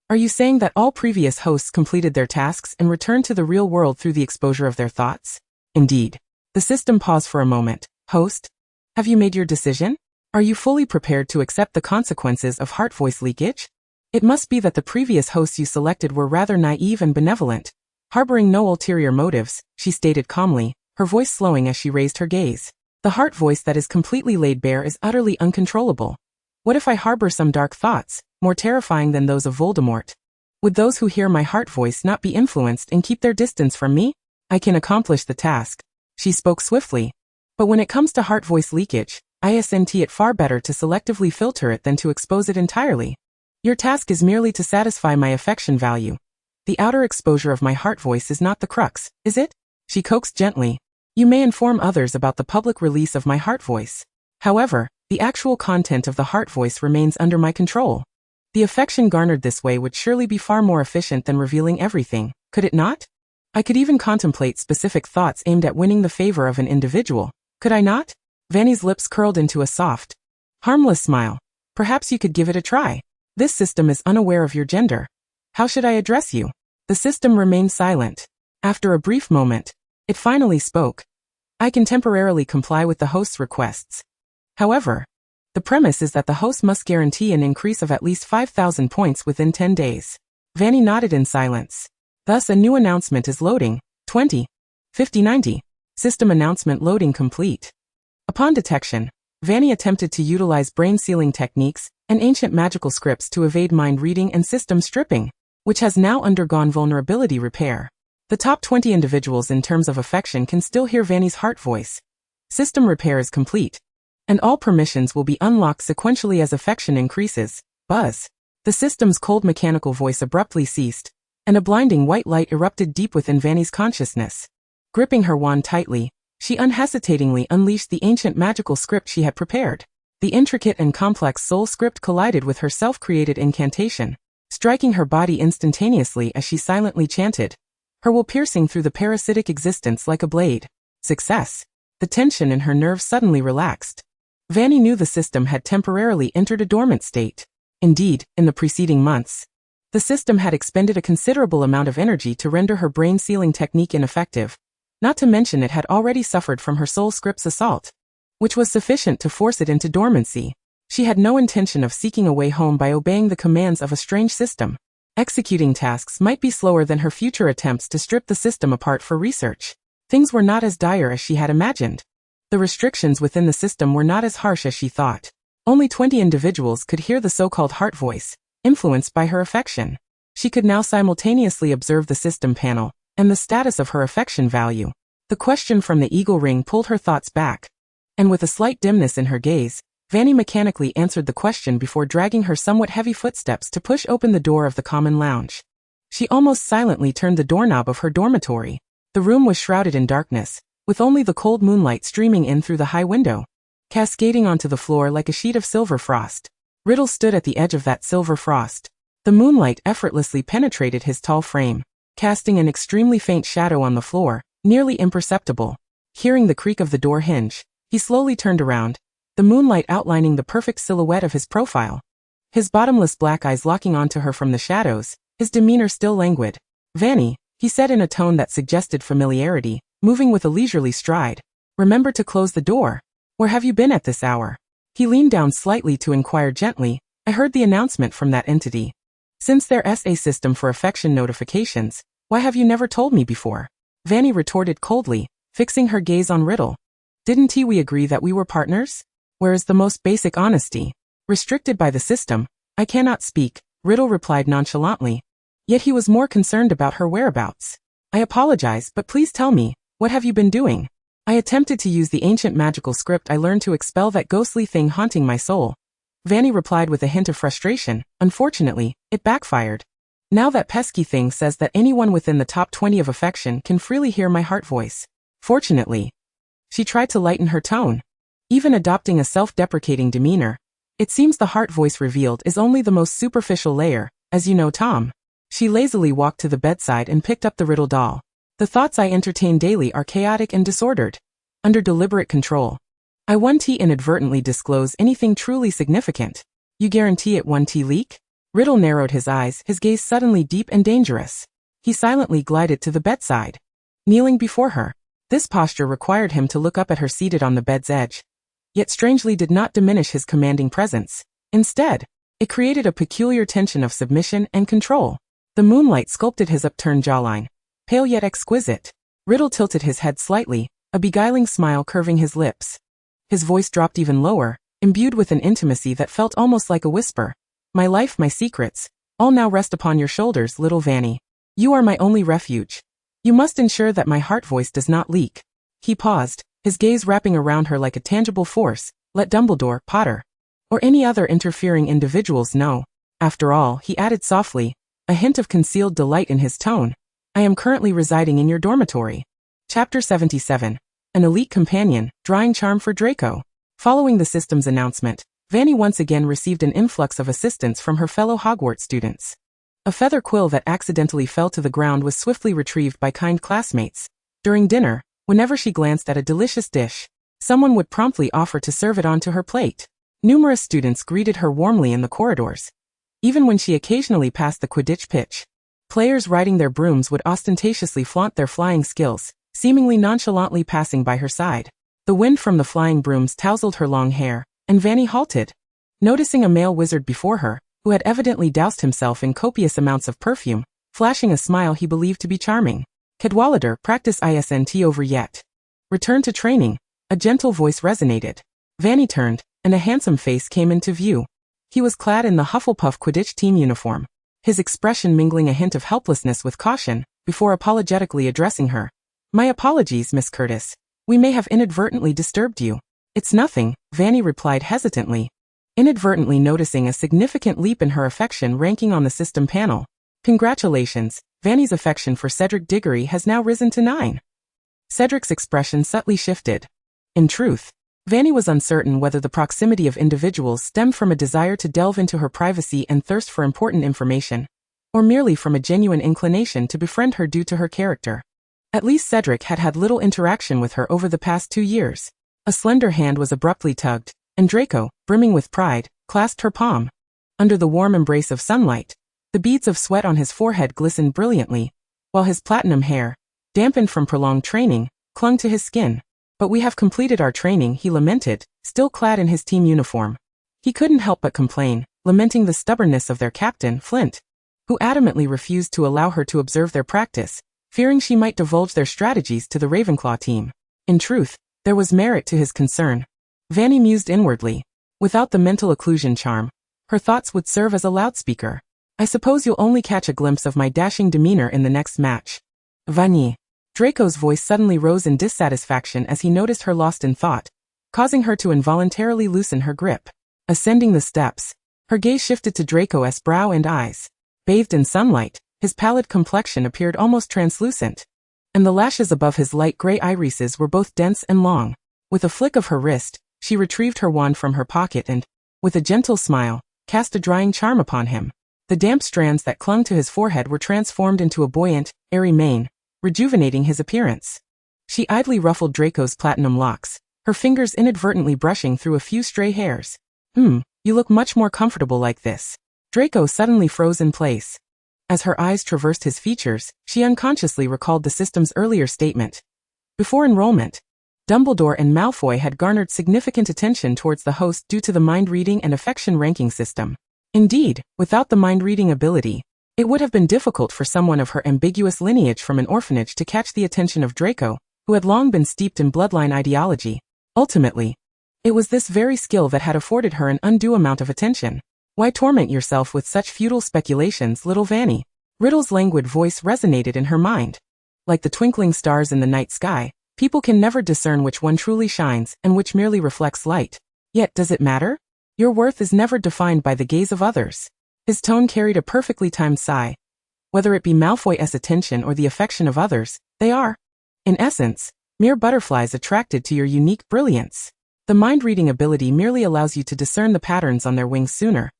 Are you saying that all previous hosts completed their tasks and returned to the real world through the exposure of their thoughts? Indeed. The system paused for a moment. Host? Have you made your decision? Are you fully prepared to accept the consequences of heart voice leakage? It must be that the previous hosts you selected were rather naive and benevolent, harboring no ulterior motives, she stated calmly, her voice slowing as she raised her gaze. The heart voice that is completely laid bare is utterly uncontrollable. What if I harbor some dark thoughts, more terrifying than those of Voldemort? Would those who hear my heart voice not be influenced and keep their distance from me? I can accomplish the task. She spoke swiftly. But when it comes to heart voice leakage, isn't it far better to selectively filter it than to expose it entirely? Your task is merely to satisfy my affection value. The outer exposure of my heart voice is not the crux, is it? She coaxed gently. You may inform others about the public release of my heart voice. However, the actual content of the heart voice remains under my control. The affection garnered this way would surely be far more efficient than revealing everything, could it not? I could even contemplate specific thoughts aimed at winning the favor of an individual, could I not? Fanny's lips curled into a soft, harmless smile. Perhaps you could give it a try. This system is unaware of your gender. How should I address you? The system remained silent. After a brief moment, it finally spoke. I can temporarily comply with the host's requests. However, the premise is that the host must guarantee an increase of at least 5,000 points within 10 days. Fanny nodded in silence. Thus a new announcement is loading. 20. 5090. System announcement loading complete. Upon detection, Fanny attempted to utilize brain-sealing techniques and ancient magical scripts to evade mind reading and system stripping, which has now undergone vulnerability repair. The top 20 individuals in terms of affection can still hear Fanny's heart voice. System repair is complete, and all permissions will be unlocked sequentially as affection increases. Buzz. The system's cold mechanical voice abruptly ceased, and a blinding white light erupted deep within Fanny's consciousness. Gripping her wand tightly, she unhesitatingly unleashed the ancient magical script she had prepared. The intricate and complex soul script collided with her self-created incantation, striking her body instantaneously as she silently chanted, her will piercing through the parasitic existence like a blade. Success. The tension in her nerves suddenly relaxed. Fanny knew the system had temporarily entered a dormant state. Indeed, in the preceding months, the system had expended a considerable amount of energy to render her brain-sealing technique ineffective, not to mention it had already suffered from her soul script's assault, which was sufficient to force it into dormancy. She had no intention of seeking a way home by obeying the commands of a strange system. Executing tasks might be slower than her future attempts to strip the system apart for research. Things were not as dire as she had imagined. The restrictions within the system were not as harsh as she thought. Only 20 individuals could hear the so-called heart voice, influenced by her affection. She could now simultaneously observe the system panel and the status of her affection value. The question from the eagle ring pulled her thoughts back, and with a slight dimness in her gaze, Fanny mechanically answered the question before dragging her somewhat heavy footsteps to push open the door of the common lounge. She almost silently turned the doorknob of her dormitory. The room was shrouded in darkness, with only the cold moonlight streaming in through the high window, cascading onto the floor like a sheet of silver frost. Riddle stood at the edge of that silver frost. The moonlight effortlessly penetrated his tall frame, casting an extremely faint shadow on the floor, nearly imperceptible. Hearing the creak of the door hinge, he slowly turned around, the moonlight outlining the perfect silhouette of his profile. His bottomless black eyes locking onto her from the shadows, his demeanor still languid. Fanny, he said in a tone that suggested familiarity, moving with a leisurely stride. Remember to close the door. Where have you been at this hour? He leaned down slightly to inquire gently. I heard the announcement from that entity. Since there's a system for affection notifications, why have you never told me before? Fanny retorted coldly, fixing her gaze on Riddle. Didn't we agree that we were partners? Where is the most basic honesty? Restricted by the system, I cannot speak, Riddle replied nonchalantly. Yet he was more concerned about her whereabouts. I apologize, but please tell me, what have you been doing? I attempted to use the ancient magical script I learned to expel that ghostly thing haunting my soul. Fanny replied with a hint of frustration. Unfortunately, it backfired. Now that pesky thing says that anyone within the top 20 of affection can freely hear my heart voice. Fortunately, she tried to lighten her tone, even adopting a self-deprecating demeanor. It seems the heart voice revealed is only the most superficial layer, as you know, Tom. She lazily walked to the bedside and picked up the Riddle doll. The thoughts I entertain daily are chaotic and disordered. Under deliberate control. I won't inadvertently disclose anything truly significant. You guarantee it won't leak? Riddle narrowed his eyes, his gaze suddenly deep and dangerous. He silently glided to the bedside, kneeling before her. This posture required him to look up at her seated on the bed's edge, yet strangely did not diminish his commanding presence. Instead, it created a peculiar tension of submission and control. The moonlight sculpted his upturned jawline, pale yet exquisite. Riddle tilted his head slightly, a beguiling smile curving his lips. His voice dropped even lower, imbued with an intimacy that felt almost like a whisper. My life, my secrets, All now rest upon your shoulders, little Fanny. You are my only refuge. You must ensure that my heart voice does not leak. He paused, his gaze wrapping around her like a tangible force. Let Dumbledore, Potter, or any other interfering individuals know. After all, he added softly, a hint of concealed delight in his tone. I am currently residing in your dormitory. Chapter 77. An elite companion, drawing charm for Draco. Following the system's announcement, Fanny once again received an influx of assistance from her fellow Hogwarts students. A feather quill that accidentally fell to the ground was swiftly retrieved by kind classmates. During dinner, whenever she glanced at a delicious dish, someone would promptly offer to serve it onto her plate. Numerous students greeted her warmly in the corridors. Even when she occasionally passed the Quidditch pitch, players riding their brooms would ostentatiously flaunt their flying skills, seemingly nonchalantly passing by her side. The wind from the flying brooms tousled her long hair, and Fanny halted. Noticing a male wizard before her, who had evidently doused himself in copious amounts of perfume, flashing a smile he believed to be charming. Cadwallader, practice isn't over yet. Return to training, a gentle voice resonated. Fanny turned, and a handsome face came into view. He was clad in the Hufflepuff Quidditch team uniform, his expression mingling a hint of helplessness with caution, before apologetically addressing her. My apologies, Miss Curtis. We may have inadvertently disturbed you. It's nothing, Fanny replied hesitantly, inadvertently noticing a significant leap in her affection ranking on the system panel. Congratulations, Fanny's affection for Cedric Diggory has now risen to 9. Cedric's expression subtly shifted. In truth, Fanny was uncertain whether the proximity of individuals stemmed from a desire to delve into her privacy and thirst for important information, or merely from a genuine inclination to befriend her due to her character. At least Cedric had had little interaction with her over the past 2 years. A slender hand was abruptly tugged, and Draco, brimming with pride, clasped her palm. Under the warm embrace of sunlight, the beads of sweat on his forehead glistened brilliantly, while his platinum hair, dampened from prolonged training, clung to his skin. But we have completed our training, he lamented, still clad in his team uniform. He couldn't help but complain, lamenting the stubbornness of their captain, Flint, who adamantly refused to allow her to observe their practice, fearing she might divulge their strategies to the Ravenclaw team. In truth, there was merit to his concern. Fanny mused inwardly. Without the mental occlusion charm, her thoughts would serve as a loudspeaker. I suppose you'll only catch a glimpse of my dashing demeanor in the next match. Fanny. Draco's voice suddenly rose in dissatisfaction as he noticed her lost in thought, causing her to involuntarily loosen her grip. Ascending the steps, her gaze shifted to Draco's brow and eyes. Bathed in sunlight, his pallid complexion appeared almost translucent, and the lashes above his light gray irises were both dense and long. With a flick of her wrist, she retrieved her wand from her pocket and, with a gentle smile, cast a drying charm upon him. The damp strands that clung to his forehead were transformed into a buoyant, airy mane, rejuvenating his appearance. She idly ruffled Draco's platinum locks, her fingers inadvertently brushing through a few stray hairs. You look much more comfortable like this. Draco suddenly froze in place. As her eyes traversed his features, she unconsciously recalled the system's earlier statement. Before enrollment, Dumbledore and Malfoy had garnered significant attention towards the host due to the mind-reading and affection ranking system. Indeed, without the mind-reading ability, it would have been difficult for someone of her ambiguous lineage from an orphanage to catch the attention of Draco, who had long been steeped in bloodline ideology. Ultimately, it was this very skill that had afforded her an undue amount of attention. Why torment yourself with such futile speculations, little Fanny? Riddle's languid voice resonated in her mind. Like the twinkling stars in the night sky, people can never discern which one truly shines and which merely reflects light. Yet does it matter? Your worth is never defined by the gaze of others. His tone carried a perfectly timed sigh. Whether it be Malfoy's attention or the affection of others, they are, in essence, mere butterflies attracted to your unique brilliance. The mind-reading ability merely allows you to discern the patterns on their wings sooner.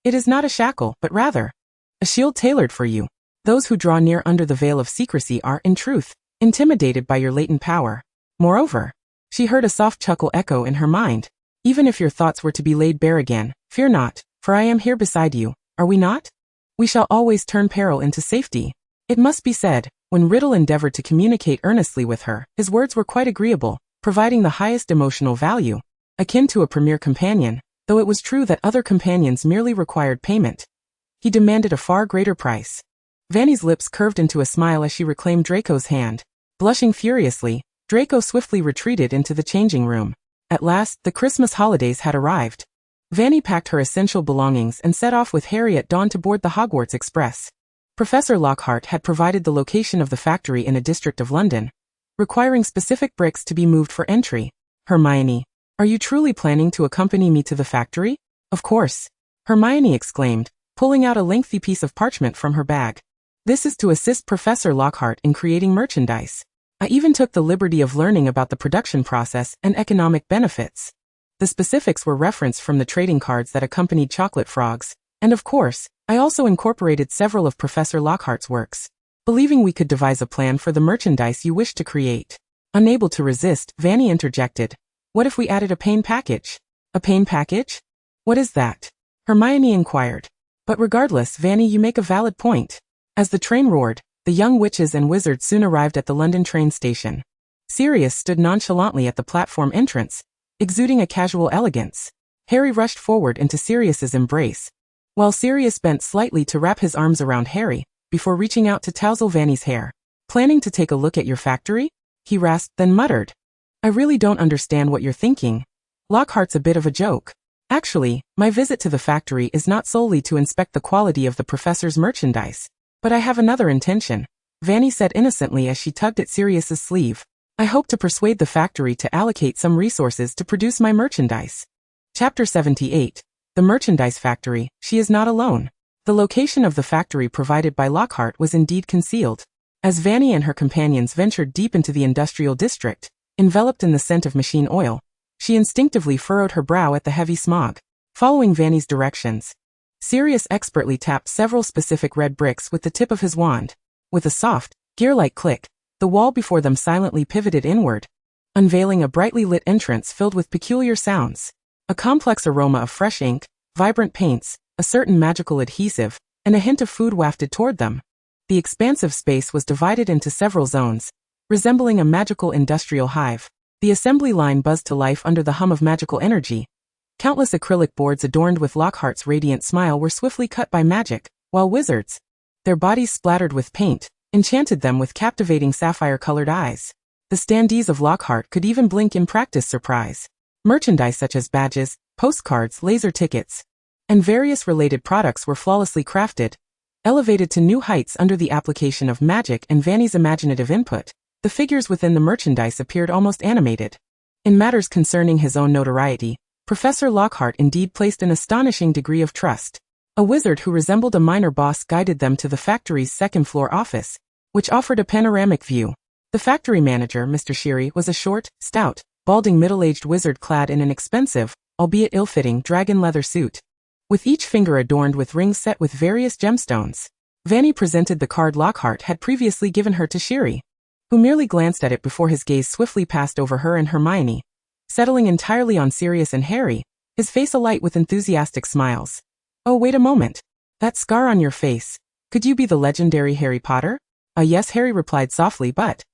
It is not a shackle, but rather a shield tailored for you. Those who draw near under the veil of secrecy are, in truth, intimidated by your latent power. Moreover, she heard a soft chuckle echo in her mind. Even if your thoughts were to be laid bare again, fear not, for I am here beside you. Are we not? We shall always turn peril into safety. It must be said, when Riddle endeavored to communicate earnestly with her, his words were quite agreeable, providing the highest emotional value, akin to a premier companion, though it was true that other companions merely required payment. He demanded a far greater price. Fanny's lips curved into a smile as she reclaimed Draco's hand. Blushing furiously, Draco swiftly retreated into the changing room. At last, the Christmas holidays had arrived. Fanny packed her essential belongings and set off with Harry at dawn to board the Hogwarts Express. Professor Lockhart had provided the location of the factory in a district of London, requiring specific bricks to be moved for entry. Hermione, are you truly planning to accompany me to the factory? Of course, Hermione exclaimed, pulling out a lengthy piece of parchment from her bag. This is to assist Professor Lockhart in creating merchandise. I even took the liberty of learning about the production process and economic benefits. The specifics were referenced from the trading cards that accompanied Chocolate Frogs, and of course, I also incorporated several of Professor Lockhart's works, believing we could devise a plan for the merchandise you wish to create. Unable to resist, Fanny interjected, what if we added a pain package? A pain package? What is that? Hermione inquired. But regardless, Fanny, you make a valid point. As the train roared, the young witches and wizards soon arrived at the London train station. Sirius stood nonchalantly at the platform entrance, exuding a casual elegance. Harry rushed forward into Sirius's embrace, while Sirius bent slightly to wrap his arms around Harry, before reaching out to tousle Fanny's hair. Planning to take a look at your factory? He rasped, then muttered. I really don't understand what you're thinking. Lockhart's a bit of a joke. Actually, my visit to the factory is not solely to inspect the quality of the professor's merchandise. But I have another intention, Fanny said innocently as she tugged at Sirius's sleeve. I hope to persuade the factory to allocate some resources to produce my merchandise. Chapter 78. The Merchandise Factory. She is not alone. The location of the factory provided by Lockhart was indeed concealed. As Fanny and her companions ventured deep into the industrial district, enveloped in the scent of machine oil, she instinctively furrowed her brow at the heavy smog. Following Fanny's directions, Sirius expertly tapped several specific red bricks with the tip of his wand. With a soft, gear-like click, the wall before them silently pivoted inward, unveiling a brightly lit entrance filled with peculiar sounds. A complex aroma of fresh ink, vibrant paints, a certain magical adhesive, and a hint of food wafted toward them. The expansive space was divided into several zones, resembling a magical industrial hive. The assembly line buzzed to life under the hum of magical energy. Countless acrylic boards adorned with Lockhart's radiant smile were swiftly cut by magic, while wizards, their bodies splattered with paint, enchanted them with captivating sapphire-colored eyes. The standees of Lockhart could even blink in practiced surprise. Merchandise such as badges, postcards, laser tickets, and various related products were flawlessly crafted, elevated to new heights under the application of magic and Fanny's imaginative input. The figures within the merchandise appeared almost animated. In matters concerning his own notoriety, Professor Lockhart indeed placed an astonishing degree of trust. A wizard who resembled a minor boss guided them to the factory's second-floor office, which offered a panoramic view. The factory manager, Mr. Sherry, was a short, stout, balding middle-aged wizard clad in an expensive, albeit ill-fitting, dragon leather suit, with each finger adorned with rings set with various gemstones. Fanny presented the card Lockhart had previously given her to Sherry, who merely glanced at it before his gaze swiftly passed over her and Hermione, settling entirely on Sirius and Harry, his face alight with enthusiastic smiles. Oh, wait a moment. That scar on your face. Could you be the legendary Harry Potter? Yes, Harry replied softly, but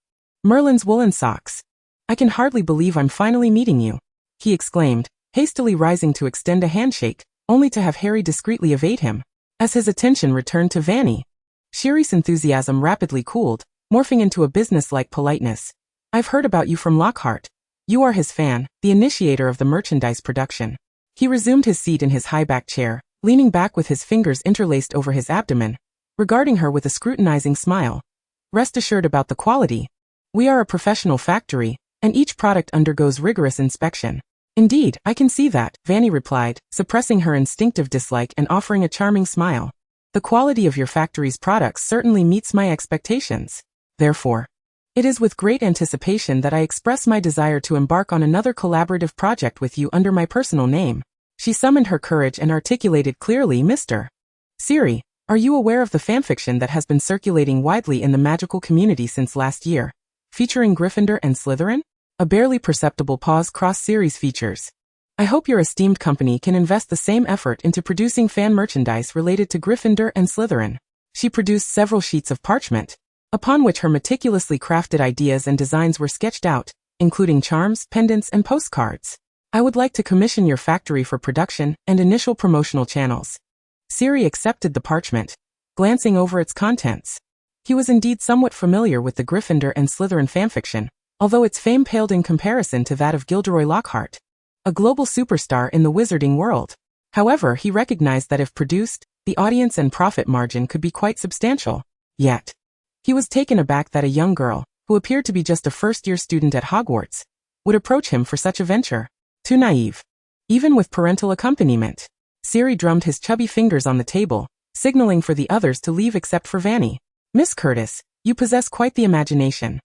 Merlin's woolen socks. I can hardly believe I'm finally meeting you, he exclaimed, hastily rising to extend a handshake, only to have Harry discreetly evade him. As his attention returned to Fanny, Sherry's enthusiasm rapidly cooled, morphing into a business-like politeness. I've heard about you from Lockhart. You are his fan, the initiator of the merchandise production. He resumed his seat in his high-backed chair, leaning back with his fingers interlaced over his abdomen, regarding her with a scrutinizing smile. Rest assured about the quality. We are a professional factory, and each product undergoes rigorous inspection. Indeed, I can see that, Fanny replied, suppressing her instinctive dislike and offering a charming smile. The quality of your factory's products certainly meets my expectations. Therefore, it is with great anticipation that I express my desire to embark on another collaborative project with you under my personal name. She summoned her courage and articulated clearly, Mr. Siri, are you aware of the fanfiction that has been circulating widely in the magical community since last year, featuring Gryffindor and Slytherin? A barely perceptible pause crossed Siri's features. I hope your esteemed company can invest the same effort into producing fan merchandise related to Gryffindor and Slytherin. She produced several sheets of parchment, upon which her meticulously crafted ideas and designs were sketched out, including charms, pendants, and postcards. I would like to commission your factory for production and initial promotional channels. Siri accepted the parchment, glancing over its contents. He was indeed somewhat familiar with the Gryffindor and Slytherin fanfiction, although its fame paled in comparison to that of Gilderoy Lockhart, a global superstar in the wizarding world. However, he recognized that if produced, the audience and profit margin could be quite substantial. Yet, he was taken aback that a young girl, who appeared to be just a first-year student at Hogwarts, would approach him for such a venture. Too naive. Even with parental accompaniment. Siri drummed his chubby fingers on the table, signaling for the others to leave except for Fanny. Miss Curtis, you possess quite the imagination.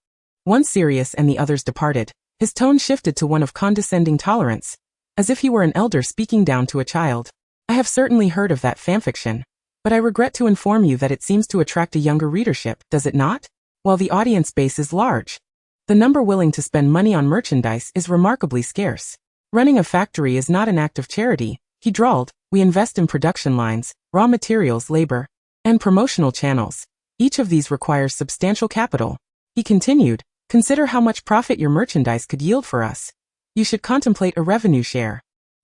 Once Sirius and the others departed, his tone shifted to one of condescending tolerance, as if he were an elder speaking down to a child. I have certainly heard of that fanfiction, but I regret to inform you that it seems to attract a younger readership, does it not? While the audience base is large, the number willing to spend money on merchandise is remarkably scarce. Running a factory is not an act of charity, he drawled. We invest in production lines, raw materials, labor, and promotional channels. Each of these requires substantial capital. He continued, consider how much profit your merchandise could yield for us. You should contemplate a revenue share.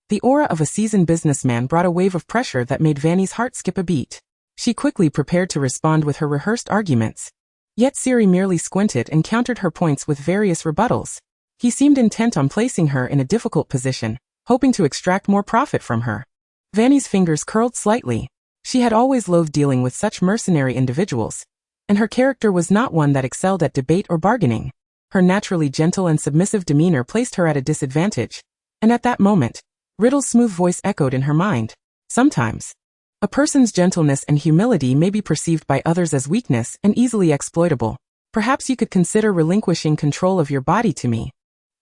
The aura of a seasoned businessman brought a wave of pressure that made Fanny's heart skip a beat. She quickly prepared to respond with her rehearsed arguments. Yet Siri merely squinted and countered her points with various rebuttals. He seemed intent on placing her in a difficult position, hoping to extract more profit from her. Fanny's fingers curled slightly. She had always loathed dealing with such mercenary individuals, and her character was not one that excelled at debate or bargaining. Her naturally gentle and submissive demeanor placed her at a disadvantage, and at that moment, Riddle's smooth voice echoed in her mind. Sometimes, a person's gentleness and humility may be perceived by others as weakness and easily exploitable. Perhaps you could consider relinquishing control of your body to me.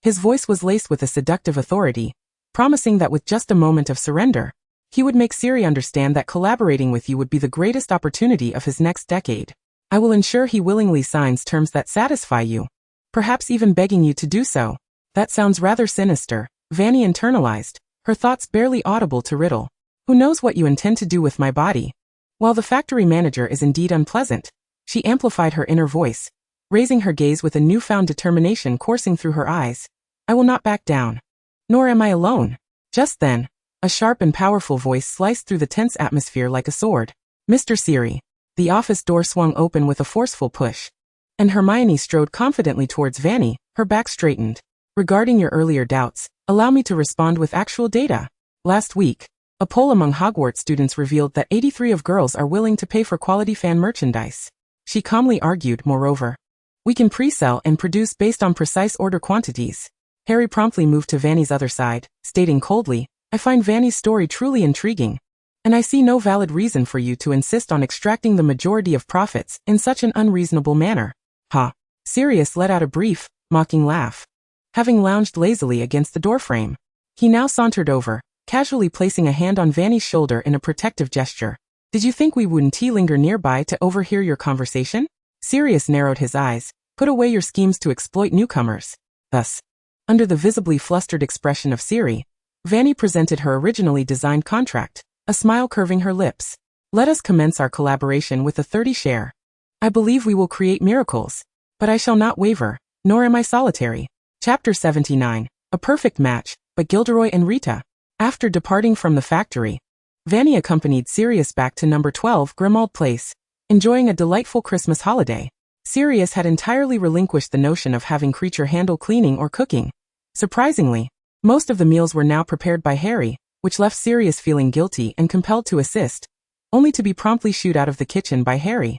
His voice was laced with a seductive authority, promising that with just a moment of surrender, he would make Siri understand that collaborating with you would be the greatest opportunity of his next decade. I will ensure he willingly signs terms that satisfy you, perhaps even begging you to do so. That sounds rather sinister, Fanny internalized, her thoughts barely audible to Riddle. Who knows what you intend to do with my body? While the factory manager is indeed unpleasant, she amplified her inner voice, raising her gaze with a newfound determination coursing through her eyes. I will not back down. Nor am I alone. Just then, a sharp and powerful voice sliced through the tense atmosphere like a sword. Mr. Siri. The office door swung open with a forceful push, and Hermione strode confidently towards Fanny, her back straightened. Regarding your earlier doubts, allow me to respond with actual data. Last week, a poll among Hogwarts students revealed that 83% of girls are willing to pay for quality fan merchandise. She calmly argued, moreover, we can pre-sell and produce based on precise order quantities. Harry promptly moved to Fanny's other side, stating coldly, I find Fanny's story truly intriguing, and I see no valid reason for you to insist on extracting the majority of profits in such an unreasonable manner. Ha! Sirius let out a brief, mocking laugh. Having lounged lazily against the doorframe, he now sauntered over, casually placing a hand on Fanny's shoulder in a protective gesture. Did you think we wouldn't linger nearby to overhear your conversation? Sirius narrowed his eyes. Put away your schemes to exploit newcomers. Thus, under the visibly flustered expression of Siri, Fanny presented her originally designed contract, a smile curving her lips. Let us commence our collaboration with a 30 share. I believe we will create miracles, but I shall not waver, nor am I solitary. Chapter 79, A Perfect Match, by Gilderoy and Rita. After departing from the factory, Fanny accompanied Sirius back to number 12 Grimmauld Place, enjoying a delightful Christmas holiday. Sirius had entirely relinquished the notion of having Creature handle cleaning or cooking. Surprisingly, most of the meals were now prepared by Harry, which left Sirius feeling guilty and compelled to assist, only to be promptly shooed out of the kitchen by Harry.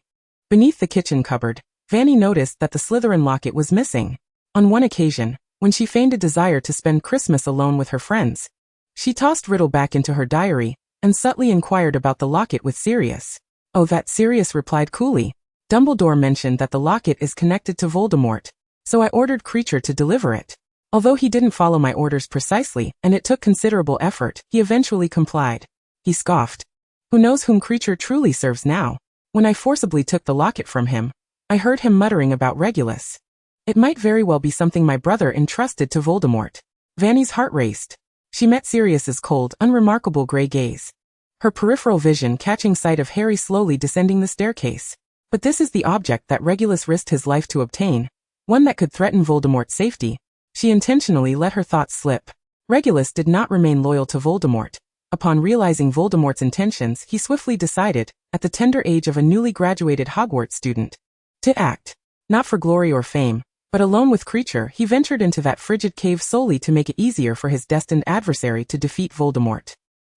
Beneath the kitchen cupboard, Fanny noticed that the Slytherin locket was missing. On one occasion, when she feigned a desire to spend Christmas alone with her friends, she tossed Riddle back into her diary and subtly inquired about the locket with Sirius. Oh, that Sirius replied coolly. Dumbledore mentioned that the locket is connected to Voldemort, so I ordered Creature to deliver it. Although he didn't follow my orders precisely, and it took considerable effort, he eventually complied. He scoffed. Who knows whom Creature truly serves now? When I forcibly took the locket from him, I heard him muttering about Regulus. It might very well be something my brother entrusted to Voldemort. Fanny's heart raced. She met Sirius's cold, unremarkable gray gaze, her peripheral vision catching sight of Harry slowly descending the staircase. But this is the object that Regulus risked his life to obtain, one that could threaten Voldemort's safety. She intentionally let her thoughts slip. Regulus did not remain loyal to Voldemort. Upon realizing Voldemort's intentions, he swiftly decided, at the tender age of a newly graduated Hogwarts student, to act. Not for glory or fame, but alone with Creature, he ventured into that frigid cave solely to make it easier for his destined adversary to defeat Voldemort.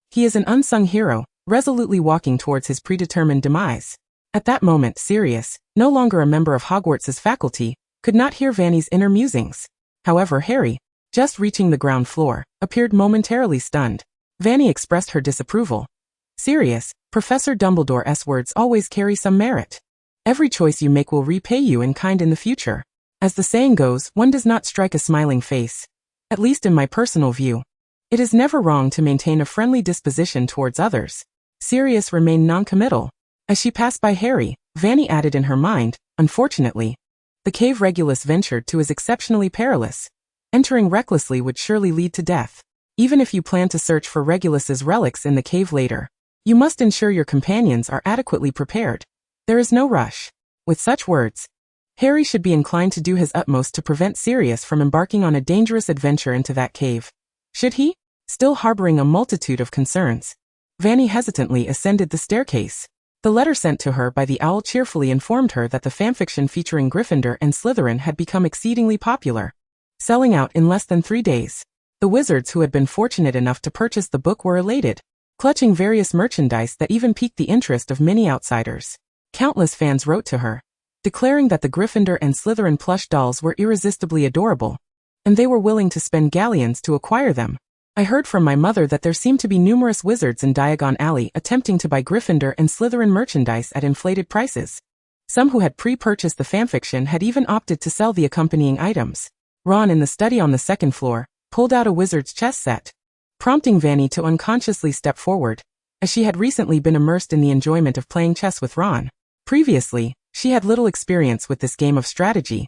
He is an unsung hero, resolutely walking towards his predetermined demise. At that moment Sirius, no longer a member of Hogwarts's faculty, could not hear Fanny's inner musings. However, Harry, just reaching the ground floor, appeared momentarily stunned. Fanny expressed her disapproval. Sirius, Professor Dumbledore's words always carry some merit. Every choice you make will repay you in kind in the future. As the saying goes, one does not strike a smiling face. At least in my personal view. It is never wrong to maintain a friendly disposition towards others. Sirius remained non-committal. As she passed by Harry, Fanny added in her mind, unfortunately, the cave Regulus ventured to is exceptionally perilous. Entering recklessly would surely lead to death. Even if you plan to search for Regulus's relics in the cave later, you must ensure your companions are adequately prepared. There is no rush. With such words, Harry should be inclined to do his utmost to prevent Sirius from embarking on a dangerous adventure into that cave. Should he? Still harboring a multitude of concerns, Fanny hesitantly ascended the staircase. The letter sent to her by the owl cheerfully informed her that the fanfiction featuring Gryffindor and Slytherin had become exceedingly popular, selling out in less than 3 days. The wizards who had been fortunate enough to purchase the book were elated, clutching various merchandise that even piqued the interest of many outsiders. Countless fans wrote to her, declaring that the Gryffindor and Slytherin plush dolls were irresistibly adorable, and they were willing to spend galleons to acquire them. I heard from my mother that there seemed to be numerous wizards in Diagon Alley attempting to buy Gryffindor and Slytherin merchandise at inflated prices. Some who had pre-purchased the fanfiction had even opted to sell the accompanying items. Ron, in the study on the second floor, pulled out a wizard's chess set, prompting Fanny to unconsciously step forward, as she had recently been immersed in the enjoyment of playing chess with Ron. Previously, she had little experience with this game of strategy,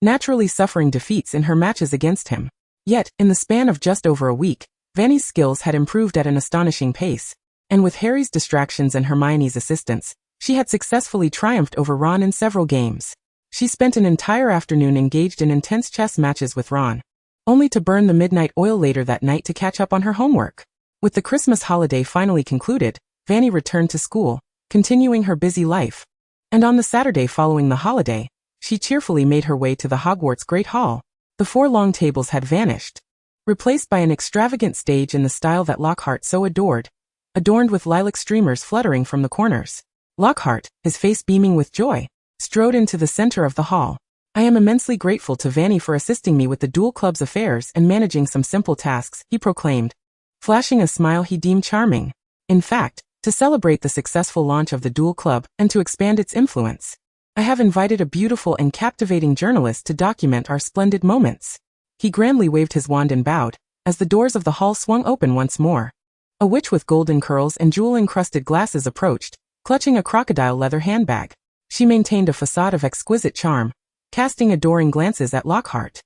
naturally suffering defeats in her matches against him. Yet, in the span of just over a week, Fanny's skills had improved at an astonishing pace, and with Harry's distractions and Hermione's assistance, she had successfully triumphed over Ron in several games. She spent an entire afternoon engaged in intense chess matches with Ron, only to burn the midnight oil later that night to catch up on her homework. With the Christmas holiday finally concluded, Fanny returned to school, continuing her busy life. And on the Saturday following the holiday, she cheerfully made her way to the Hogwarts Great Hall. The 4 long tables had vanished, replaced by an extravagant stage in the style that Lockhart so adored, adorned with lilac streamers fluttering from the corners. Lockhart, his face beaming with joy, strode into the center of the hall. I am immensely grateful to Fanny for assisting me with the Duel Club's affairs and managing some simple tasks, he proclaimed, flashing a smile he deemed charming. In fact, to celebrate the successful launch of the Duel Club and to expand its influence, I have invited a beautiful and captivating journalist to document our splendid moments. He grandly waved his wand and bowed, as the doors of the hall swung open once more. A witch with golden curls and jewel-encrusted glasses approached, clutching a crocodile leather handbag. She maintained a facade of exquisite charm, casting adoring glances at Lockhart.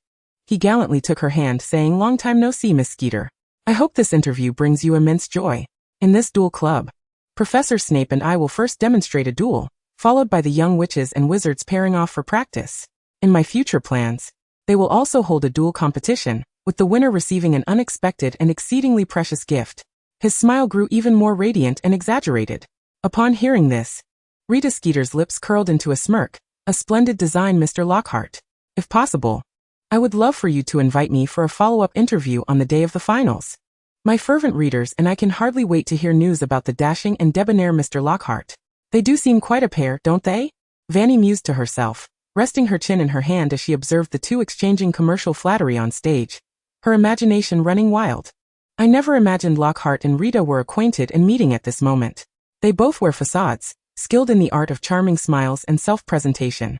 He gallantly took her hand, saying, "Long time no see, Miss Skeeter. I hope this interview brings you immense joy. In this Duel Club, Professor Snape and I will first demonstrate a duel, followed by the young witches and wizards pairing off for practice. In my future plans, they will also hold a duel competition, with the winner receiving an unexpected and exceedingly precious gift." His smile grew even more radiant and exaggerated. Upon hearing this, Rita Skeeter's lips curled into a smirk. "A splendid design, Mr. Lockhart. If possible, I would love for you to invite me for a follow-up interview on the day of the finals. My fervent readers and I can hardly wait to hear news about the dashing and debonair Mr. Lockhart. They do seem quite a pair, don't they?" Fanny mused to herself, resting her chin in her hand as she observed the two exchanging commercial flattery on stage, her imagination running wild. I never imagined Lockhart and Rita were acquainted and meeting at this moment. They both wear facades, skilled in the art of charming smiles and self-presentation.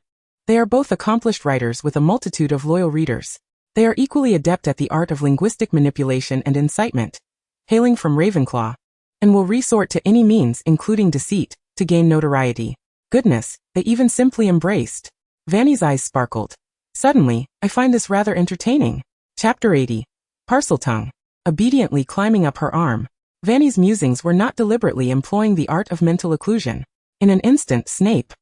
They are both accomplished writers with a multitude of loyal readers. They are equally adept at the art of linguistic manipulation and incitement, hailing from Ravenclaw, and will resort to any means, including deceit, to gain notoriety. Goodness, they even simply embraced. Fanny's eyes sparkled. Suddenly, I find this rather entertaining. Chapter 80. Parseltongue. Obediently climbing up her arm, Fanny's musings were not deliberately employing the art of mental occlusion. In an instant, Snape,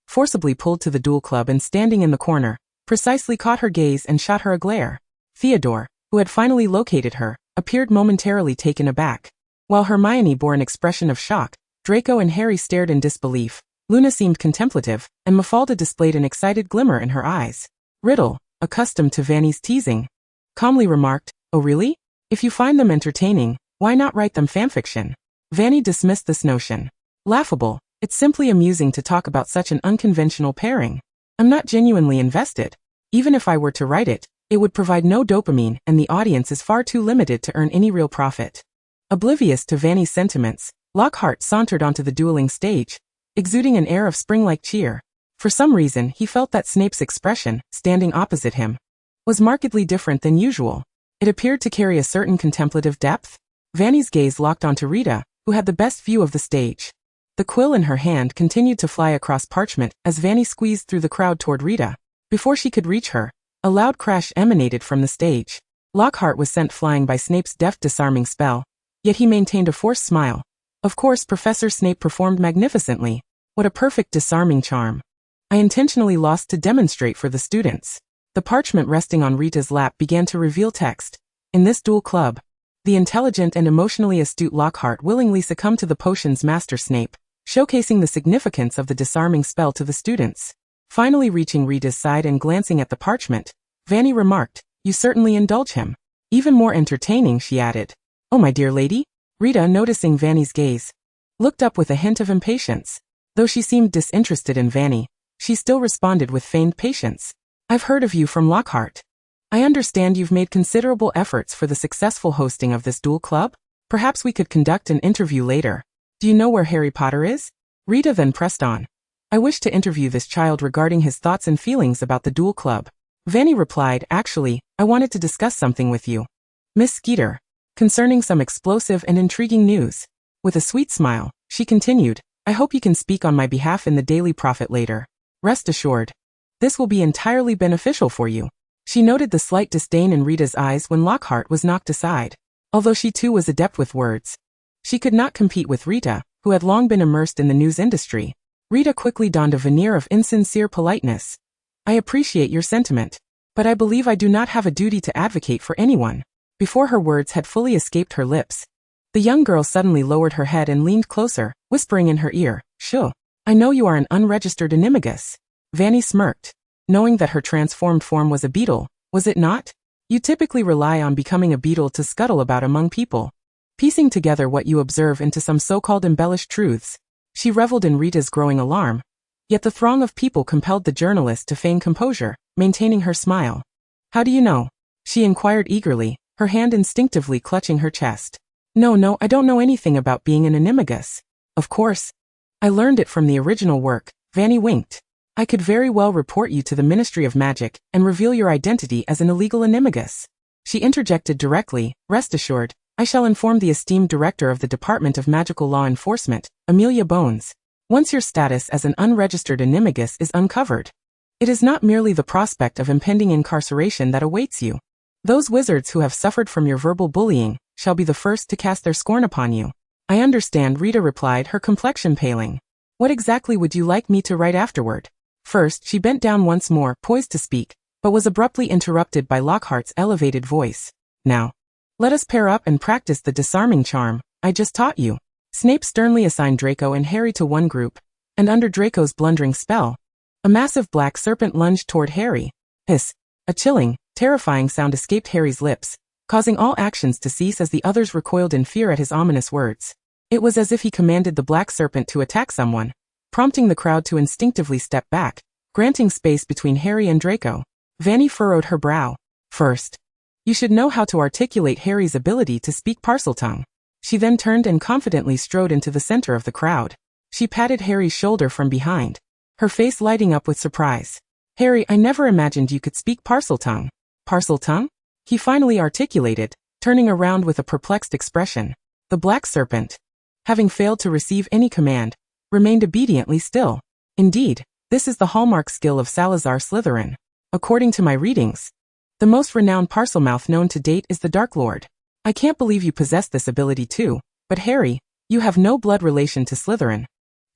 forcibly pulled to the Duel Club and standing in the corner, precisely caught her gaze and shot her a glare. Theodore, who had finally located her, appeared momentarily taken aback. While Hermione bore an expression of shock, Draco and Harry stared in disbelief. Luna seemed contemplative, and Mafalda displayed an excited glimmer in her eyes. Riddle, accustomed to Fanny's teasing, calmly remarked, "Oh really? If you find them entertaining, Why not write them fanfiction? Fanny dismissed this notion. Laughable. It's simply amusing to talk about such an unconventional pairing. I'm not genuinely invested. Even if I were to write it, it would provide no dopamine and the audience is far too limited to earn any real profit. Oblivious to Fanny's sentiments, Lockhart sauntered onto the dueling stage, exuding an air of spring-like cheer. For some reason, he felt that Snape's expression, standing opposite him, was markedly different than usual. It appeared to carry a certain contemplative depth. Fanny's gaze locked onto Rita, who had the best view of the stage. The quill in her hand continued to fly across parchment as Fanny squeezed through the crowd toward Rita. Before she could reach her, a loud crash emanated from the stage. Lockhart was sent flying by Snape's deft disarming spell, yet he maintained a forced smile. Of course, Professor Snape performed magnificently. What a perfect disarming charm. I intentionally lost to demonstrate for the students. The parchment resting on Rita's lap began to reveal text. In this duel club, the intelligent and emotionally astute Lockhart willingly succumbed to the potion's master Snape, showcasing the significance of the disarming spell to the students. Finally reaching Rita's side and glancing at the parchment, Fanny remarked, "You certainly indulge him." Even more entertaining, she added. "Oh, my dear lady?" Rita, noticing Fanny's gaze, looked up with a hint of impatience. Though she seemed disinterested in Fanny, she still responded with feigned patience. "I've heard of you from Lockhart. I understand you've made considerable efforts for the successful hosting of this duel club. Perhaps we could conduct an interview later. Do you know where Harry Potter is?" Rita then pressed on. "I wish to interview this child regarding his thoughts and feelings about the duel club." Fanny replied, "Actually, I wanted to discuss something with you, Miss Skeeter, concerning some explosive and intriguing news." With a sweet smile, she continued, "I hope you can speak on my behalf in the Daily Prophet later. Rest assured, this will be entirely beneficial for you." She noted the slight disdain in Rita's eyes when Lockhart was knocked aside. Although she too was adept with words, she could not compete with Rita, who had long been immersed in the news industry. Rita quickly donned a veneer of insincere politeness. "I appreciate your sentiment, but I believe I do not have a duty to advocate for anyone." Before her words had fully escaped her lips, the young girl suddenly lowered her head and leaned closer, whispering in her ear, "Shoo, I know you are an unregistered animagus." Fanny smirked, knowing that her transformed form was a beetle, was it not? You typically rely on becoming a beetle to scuttle about among people, piecing together what you observe into some so-called embellished truths. She reveled in Rita's growing alarm, yet the throng of people compelled the journalist to feign composure, maintaining her smile. "How do you know?" she inquired eagerly, her hand instinctively clutching her chest. No, I don't know anything about being an animagus. Of course, I learned it from the original work." Fanny winked. "I could very well report you to the Ministry of Magic and reveal your identity as an illegal animagus." She interjected directly, "Rest assured, I shall inform the esteemed director of the Department of Magical Law Enforcement, Amelia Bones. Once your status as an unregistered animagus is uncovered, it is not merely the prospect of impending incarceration that awaits you. Those wizards who have suffered from your verbal bullying shall be the first to cast their scorn upon you." "I understand," Rita replied, her complexion paling. "What exactly would you like me to write afterward?" First, she bent down once more, poised to speak, but was abruptly interrupted by Lockhart's elevated voice. "Now, let us pair up and practice the disarming charm I just taught you." Snape sternly assigned Draco and Harry to one group, and under Draco's blundering spell, a massive black serpent lunged toward Harry. Hiss! A chilling, terrifying sound escaped Harry's lips, causing all actions to cease as the others recoiled in fear at his ominous words. It was as if he commanded the black serpent to attack someone, prompting the crowd to instinctively step back, granting space between Harry and Draco. Fanny furrowed her brow. "First, you should know how to articulate Harry's ability to speak Parseltongue." She then turned and confidently strode into the center of the crowd. She patted Harry's shoulder from behind, her face lighting up with surprise. "Harry, I never imagined you could speak Parseltongue." "Parseltongue?" he finally articulated, turning around with a perplexed expression. The black serpent, having failed to receive any command, remained obediently still. Indeed, this is the hallmark skill of Salazar Slytherin. According to my readings, the most renowned Parselmouth known to date is the Dark Lord. I can't believe you possess this ability too, but Harry, you have no blood relation to Slytherin.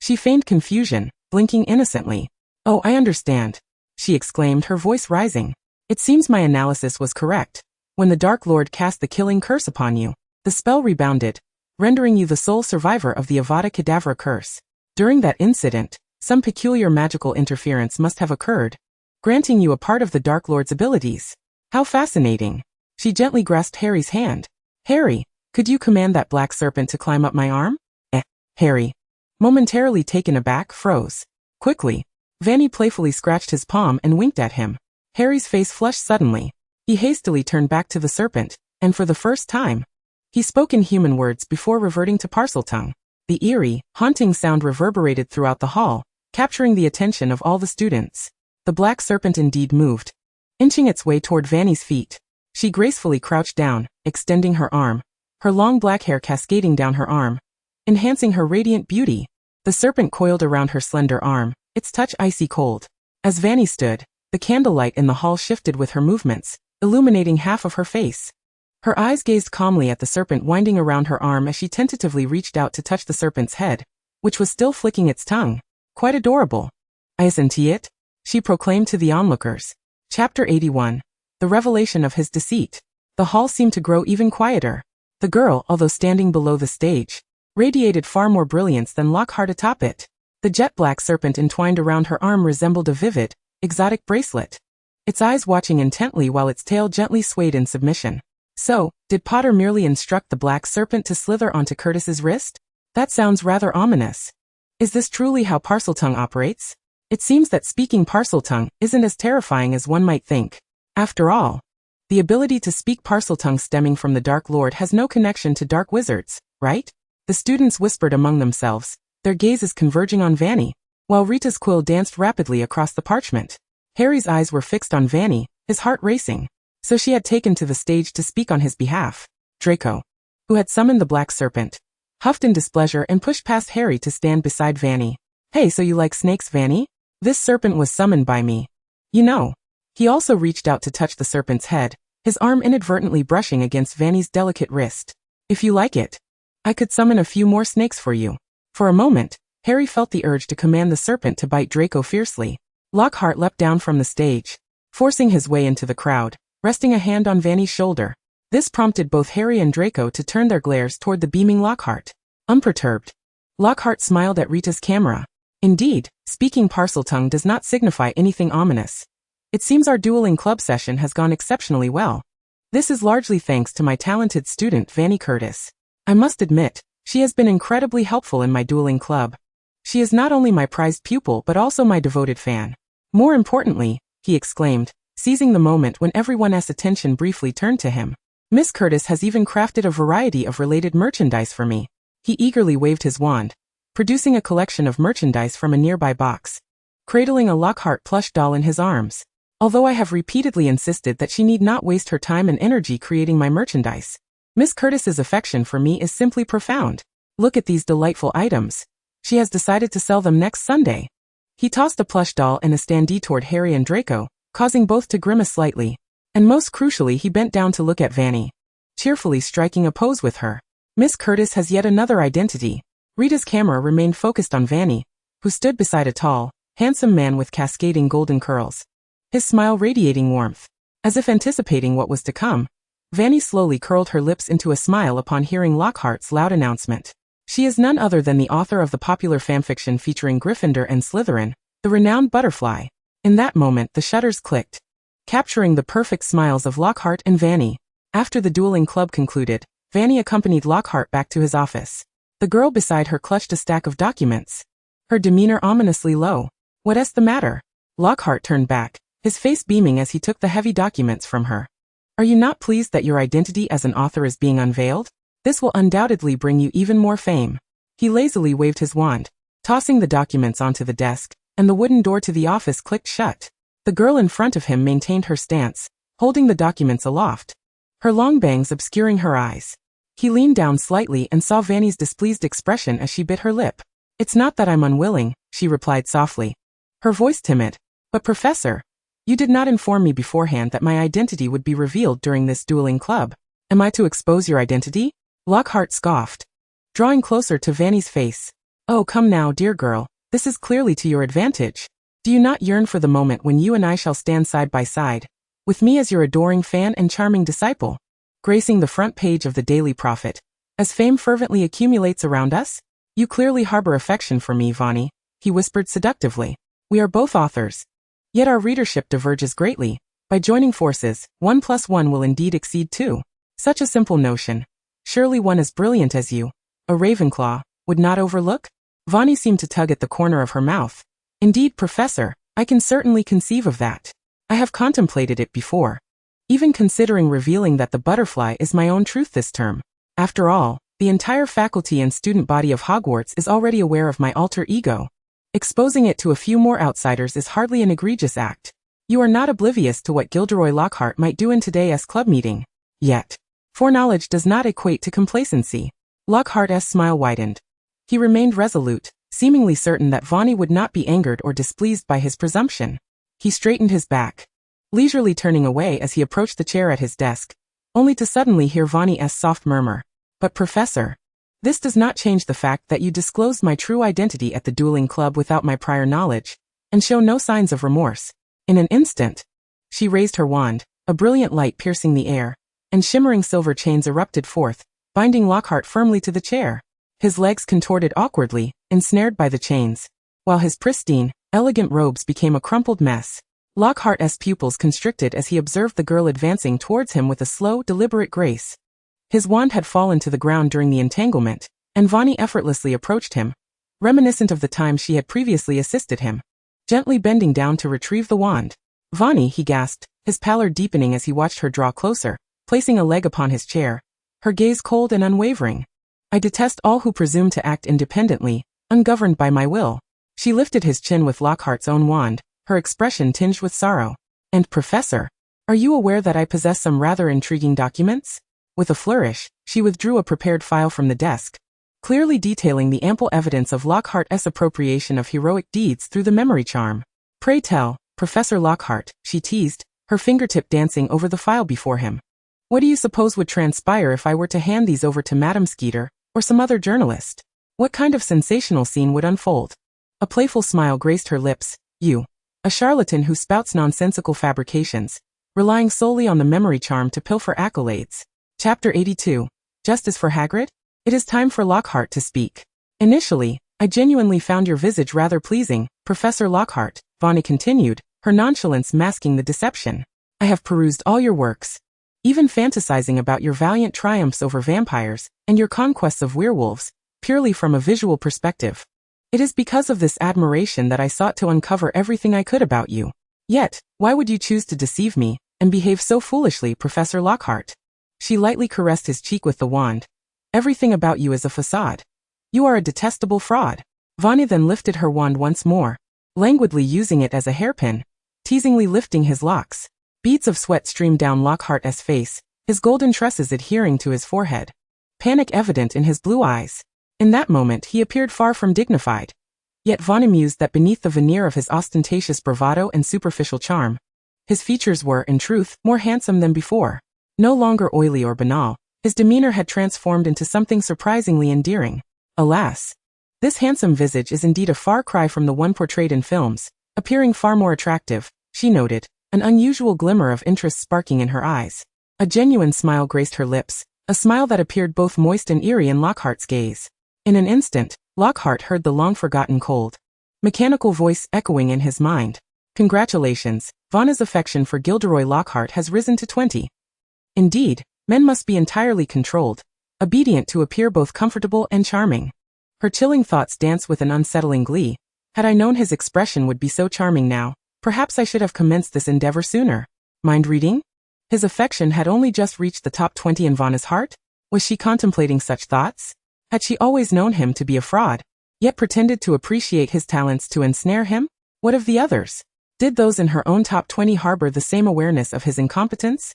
She feigned confusion, blinking innocently. "Oh, I understand," she exclaimed, her voice rising. "It seems my analysis was correct. When the Dark Lord cast the killing curse upon you, the spell rebounded, rendering you the sole survivor of the Avada Kedavra curse. During that incident, some peculiar magical interference must have occurred, granting you a part of the Dark Lord's abilities." "How fascinating." She gently grasped Harry's hand. "Harry, Could you command that black serpent to climb up my arm? Harry, momentarily taken aback, froze. Quickly, Fanny playfully scratched his palm and winked at him. Harry's face flushed suddenly. He hastily turned back to the serpent, and for the first time, he spoke in human words before reverting to Parseltongue. The eerie, haunting sound reverberated throughout the hall, capturing the attention of all the students. The black serpent indeed moved, inching its way toward Fanny's feet. She gracefully crouched down, extending her arm, her long black hair cascading down her arm, enhancing her radiant beauty. The serpent coiled around her slender arm, its touch icy cold. As Fanny stood, the candlelight in the hall shifted with her movements, illuminating half of her face. Her eyes gazed calmly at the serpent winding around her arm as she tentatively reached out to touch the serpent's head, which was still flicking its tongue. Quite adorable. Isn't it? She proclaimed to the onlookers. Chapter 81. The revelation of his deceit. The hall seemed to grow even quieter. The girl, although standing below the stage, radiated far more brilliance than Lockhart atop it. The jet-black serpent entwined around her arm resembled a vivid, exotic bracelet, its eyes watching intently while its tail gently swayed in submission. So, did Potter merely instruct the black serpent to slither onto Curtis's wrist? That sounds rather ominous. Is this truly how Parseltongue operates? It seems that speaking Parseltongue isn't as terrifying as one might think. After all, the ability to speak Parseltongue stemming from the Dark Lord has no connection to dark wizards, right? The students whispered among themselves, their gazes converging on Fanny, while Rita's quill danced rapidly across the parchment. Harry's eyes were fixed on Fanny, his heart racing. So she had taken to the stage to speak on his behalf. Draco, who had summoned the black serpent, huffed in displeasure and pushed past Harry to stand beside Fanny. Hey, so you like snakes, Fanny? This serpent was summoned by me. You know. He also reached out to touch the serpent's head, his arm inadvertently brushing against Fanny's delicate wrist. If you like it, I could summon a few more snakes for you. For a moment, Harry felt the urge to command the serpent to bite Draco fiercely. Lockhart leapt down from the stage, forcing his way into the crowd, resting a hand on Fanny's shoulder. This prompted both Harry and Draco to turn their glares toward the beaming Lockhart. Unperturbed, Lockhart smiled at Rita's camera. Indeed, speaking Parseltongue does not signify anything ominous. It seems our dueling club session has gone exceptionally well. This is largely thanks to my talented student Fanny Curtis. I must admit, she has been incredibly helpful in my dueling club. She is not only my prized pupil but also my devoted fan. More importantly, he exclaimed, seizing the moment when everyone's attention briefly turned to him. Miss Curtis has even crafted a variety of related merchandise for me. He eagerly waved his wand, producing a collection of merchandise from a nearby box, cradling a Lockhart plush doll in his arms. Although I have repeatedly insisted that she need not waste her time and energy creating my merchandise, Miss Curtis's affection for me is simply profound. Look at these delightful items. She has decided to sell them next Sunday. He tossed a plush doll and a standee toward Harry and Draco, causing both to grimace slightly. And most crucially, he bent down to look at Fanny, cheerfully striking a pose with her. Miss Curtis has yet another identity. Rita's camera remained focused on Fanny, who stood beside a tall, handsome man with cascading golden curls, his smile radiating warmth. As if anticipating what was to come, Fanny slowly curled her lips into a smile upon hearing Lockhart's loud announcement. She is none other than the author of the popular fanfiction featuring Gryffindor and Slytherin, the renowned Butterfly. In that moment the shutters clicked, capturing the perfect smiles of Lockhart and Fanny. After the dueling club concluded, Fanny accompanied Lockhart back to his office. The girl beside her clutched a stack of documents, her demeanor ominously low. What's the matter? Lockhart turned back, his face beaming as he took the heavy documents from her. Are you not pleased that your identity as an author is being unveiled? This will undoubtedly bring you even more fame. He lazily waved his wand, tossing the documents onto the desk, and the wooden door to the office clicked shut. The girl in front of him maintained her stance, holding the documents aloft, her long bangs obscuring her eyes. He leaned down slightly and saw Fanny's displeased expression as she bit her lip. It's not that I'm unwilling, she replied softly, her voice timid. But Professor, you did not inform me beforehand that my identity would be revealed during this dueling club. Am I to expose your identity? Lockhart scoffed, drawing closer to Fanny's face. Oh, come now, dear girl, this is clearly to your advantage. Do you not yearn for the moment when you and I shall stand side by side, with me as your adoring fan and charming disciple, gracing the front page of the Daily Prophet, as fame fervently accumulates around us? You clearly harbor affection for me, Fanny, he whispered seductively. We are both authors. Yet our readership diverges greatly. By joining forces, 1 + 1 will indeed exceed 2. Such a simple notion. Surely one as brilliant as you, a Ravenclaw, would not overlook? Fanny seemed to tug at the corner of her mouth. Indeed, Professor, I can certainly conceive of that. I have contemplated it before. Even considering revealing that the butterfly is my own truth this term. After all, the entire faculty and student body of Hogwarts is already aware of my alter ego. Exposing it to a few more outsiders is hardly an egregious act. You are not oblivious to what Gilderoy Lockhart might do in today's club meeting. Yet, foreknowledge does not equate to complacency. Lockhart's smile widened. He remained resolute, seemingly certain that Fanny would not be angered or displeased by his presumption. He straightened his back, leisurely turning away as he approached the chair at his desk, only to suddenly hear Fanny's soft murmur. But Professor, this does not change the fact that you disclosed my true identity at the dueling club without my prior knowledge, and show no signs of remorse. In an instant, she raised her wand, a brilliant light piercing the air, and shimmering silver chains erupted forth, binding Lockhart firmly to the chair. His legs contorted awkwardly, ensnared by the chains, while his pristine, elegant robes became a crumpled mess. Lockhart's pupils constricted as he observed the girl advancing towards him with a slow, deliberate grace. His wand had fallen to the ground during the entanglement, and Fanny effortlessly approached him, reminiscent of the time she had previously assisted him. Gently bending down to retrieve the wand. Fanny, he gasped, his pallor deepening as he watched her draw closer, placing a leg upon his chair, her gaze cold and unwavering. I detest all who presume to act independently, ungoverned by my will. She lifted his chin with Lockhart's own wand, her expression tinged with sorrow. And Professor, are you aware that I possess some rather intriguing documents? With a flourish, she withdrew a prepared file from the desk, clearly detailing the ample evidence of Lockhart's appropriation of heroic deeds through the memory charm. Pray tell, Professor Lockhart, she teased, her fingertip dancing over the file before him. What do you suppose would transpire if I were to hand these over to Madame Skeeter, or some other journalist? What kind of sensational scene would unfold? A playful smile graced her lips. You, a charlatan who spouts nonsensical fabrications, relying solely on the memory charm to pilfer accolades. Chapter 82. Justice for Hagrid? It is time for Lockhart to speak. Initially, I genuinely found your visage rather pleasing, Professor Lockhart, Fanny continued, her nonchalance masking the deception. I have perused all your works, even fantasizing about your valiant triumphs over vampires, and your conquests of werewolves, purely from a visual perspective. It is because of this admiration that I sought to uncover everything I could about you. Yet, why would you choose to deceive me, and behave so foolishly, Professor Lockhart? She lightly caressed his cheek with the wand. Everything about you is a facade. You are a detestable fraud. Fanny then lifted her wand once more, languidly using it as a hairpin, teasingly lifting his locks. Beads of sweat streamed down Lockhart's face, his golden tresses adhering to his forehead. Panic evident in his blue eyes. In that moment he appeared far from dignified. Yet Fanny mused that beneath the veneer of his ostentatious bravado and superficial charm, his features were, in truth, more handsome than before. No longer oily or banal, his demeanor had transformed into something surprisingly endearing. Alas! This handsome visage is indeed a far cry from the one portrayed in films, appearing far more attractive, she noted, an unusual glimmer of interest sparking in her eyes. A genuine smile graced her lips, a smile that appeared both moist and eerie in Lockhart's gaze. In an instant, Lockhart heard the long-forgotten cold, mechanical voice echoing in his mind. Congratulations, Vanna's affection for Gilderoy Lockhart has risen to 20. Indeed, men must be entirely controlled, obedient to appear both comfortable and charming. Her chilling thoughts danced with an unsettling glee. Had I known his expression would be so charming now, perhaps I should have commenced this endeavor sooner. Mind reading? His affection had only just reached the top 20 in Vanna's heart? Was she contemplating such thoughts? Had she always known him to be a fraud, yet pretended to appreciate his talents to ensnare him? What of the others? Did those in her own top 20 harbor the same awareness of his incompetence?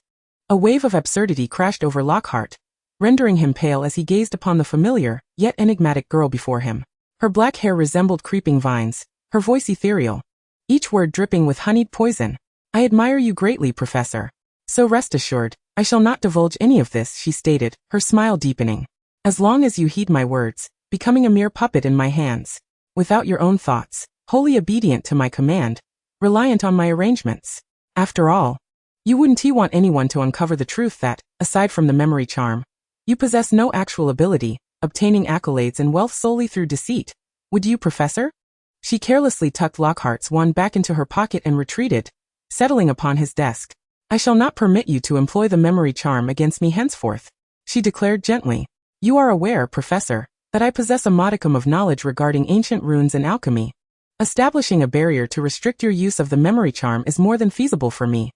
A wave of absurdity crashed over Lockhart, rendering him pale as he gazed upon the familiar, yet enigmatic girl before him. Her black hair resembled creeping vines, her voice ethereal, each word dripping with honeyed poison. I admire you greatly, Professor. So rest assured, I shall not divulge any of this, she stated, her smile deepening. As long as you heed my words, becoming a mere puppet in my hands, without your own thoughts, wholly obedient to my command, reliant on my arrangements. After all, you wouldn't want anyone to uncover the truth that, aside from the memory charm, you possess no actual ability, obtaining accolades and wealth solely through deceit. Would you, Professor? She carelessly tucked Lockhart's wand back into her pocket and retreated, settling upon his desk. I shall not permit you to employ the memory charm against me henceforth. she declared gently. You are aware, Professor, that I possess a modicum of knowledge regarding ancient runes and alchemy. Establishing a barrier to restrict your use of the memory charm is more than feasible for me,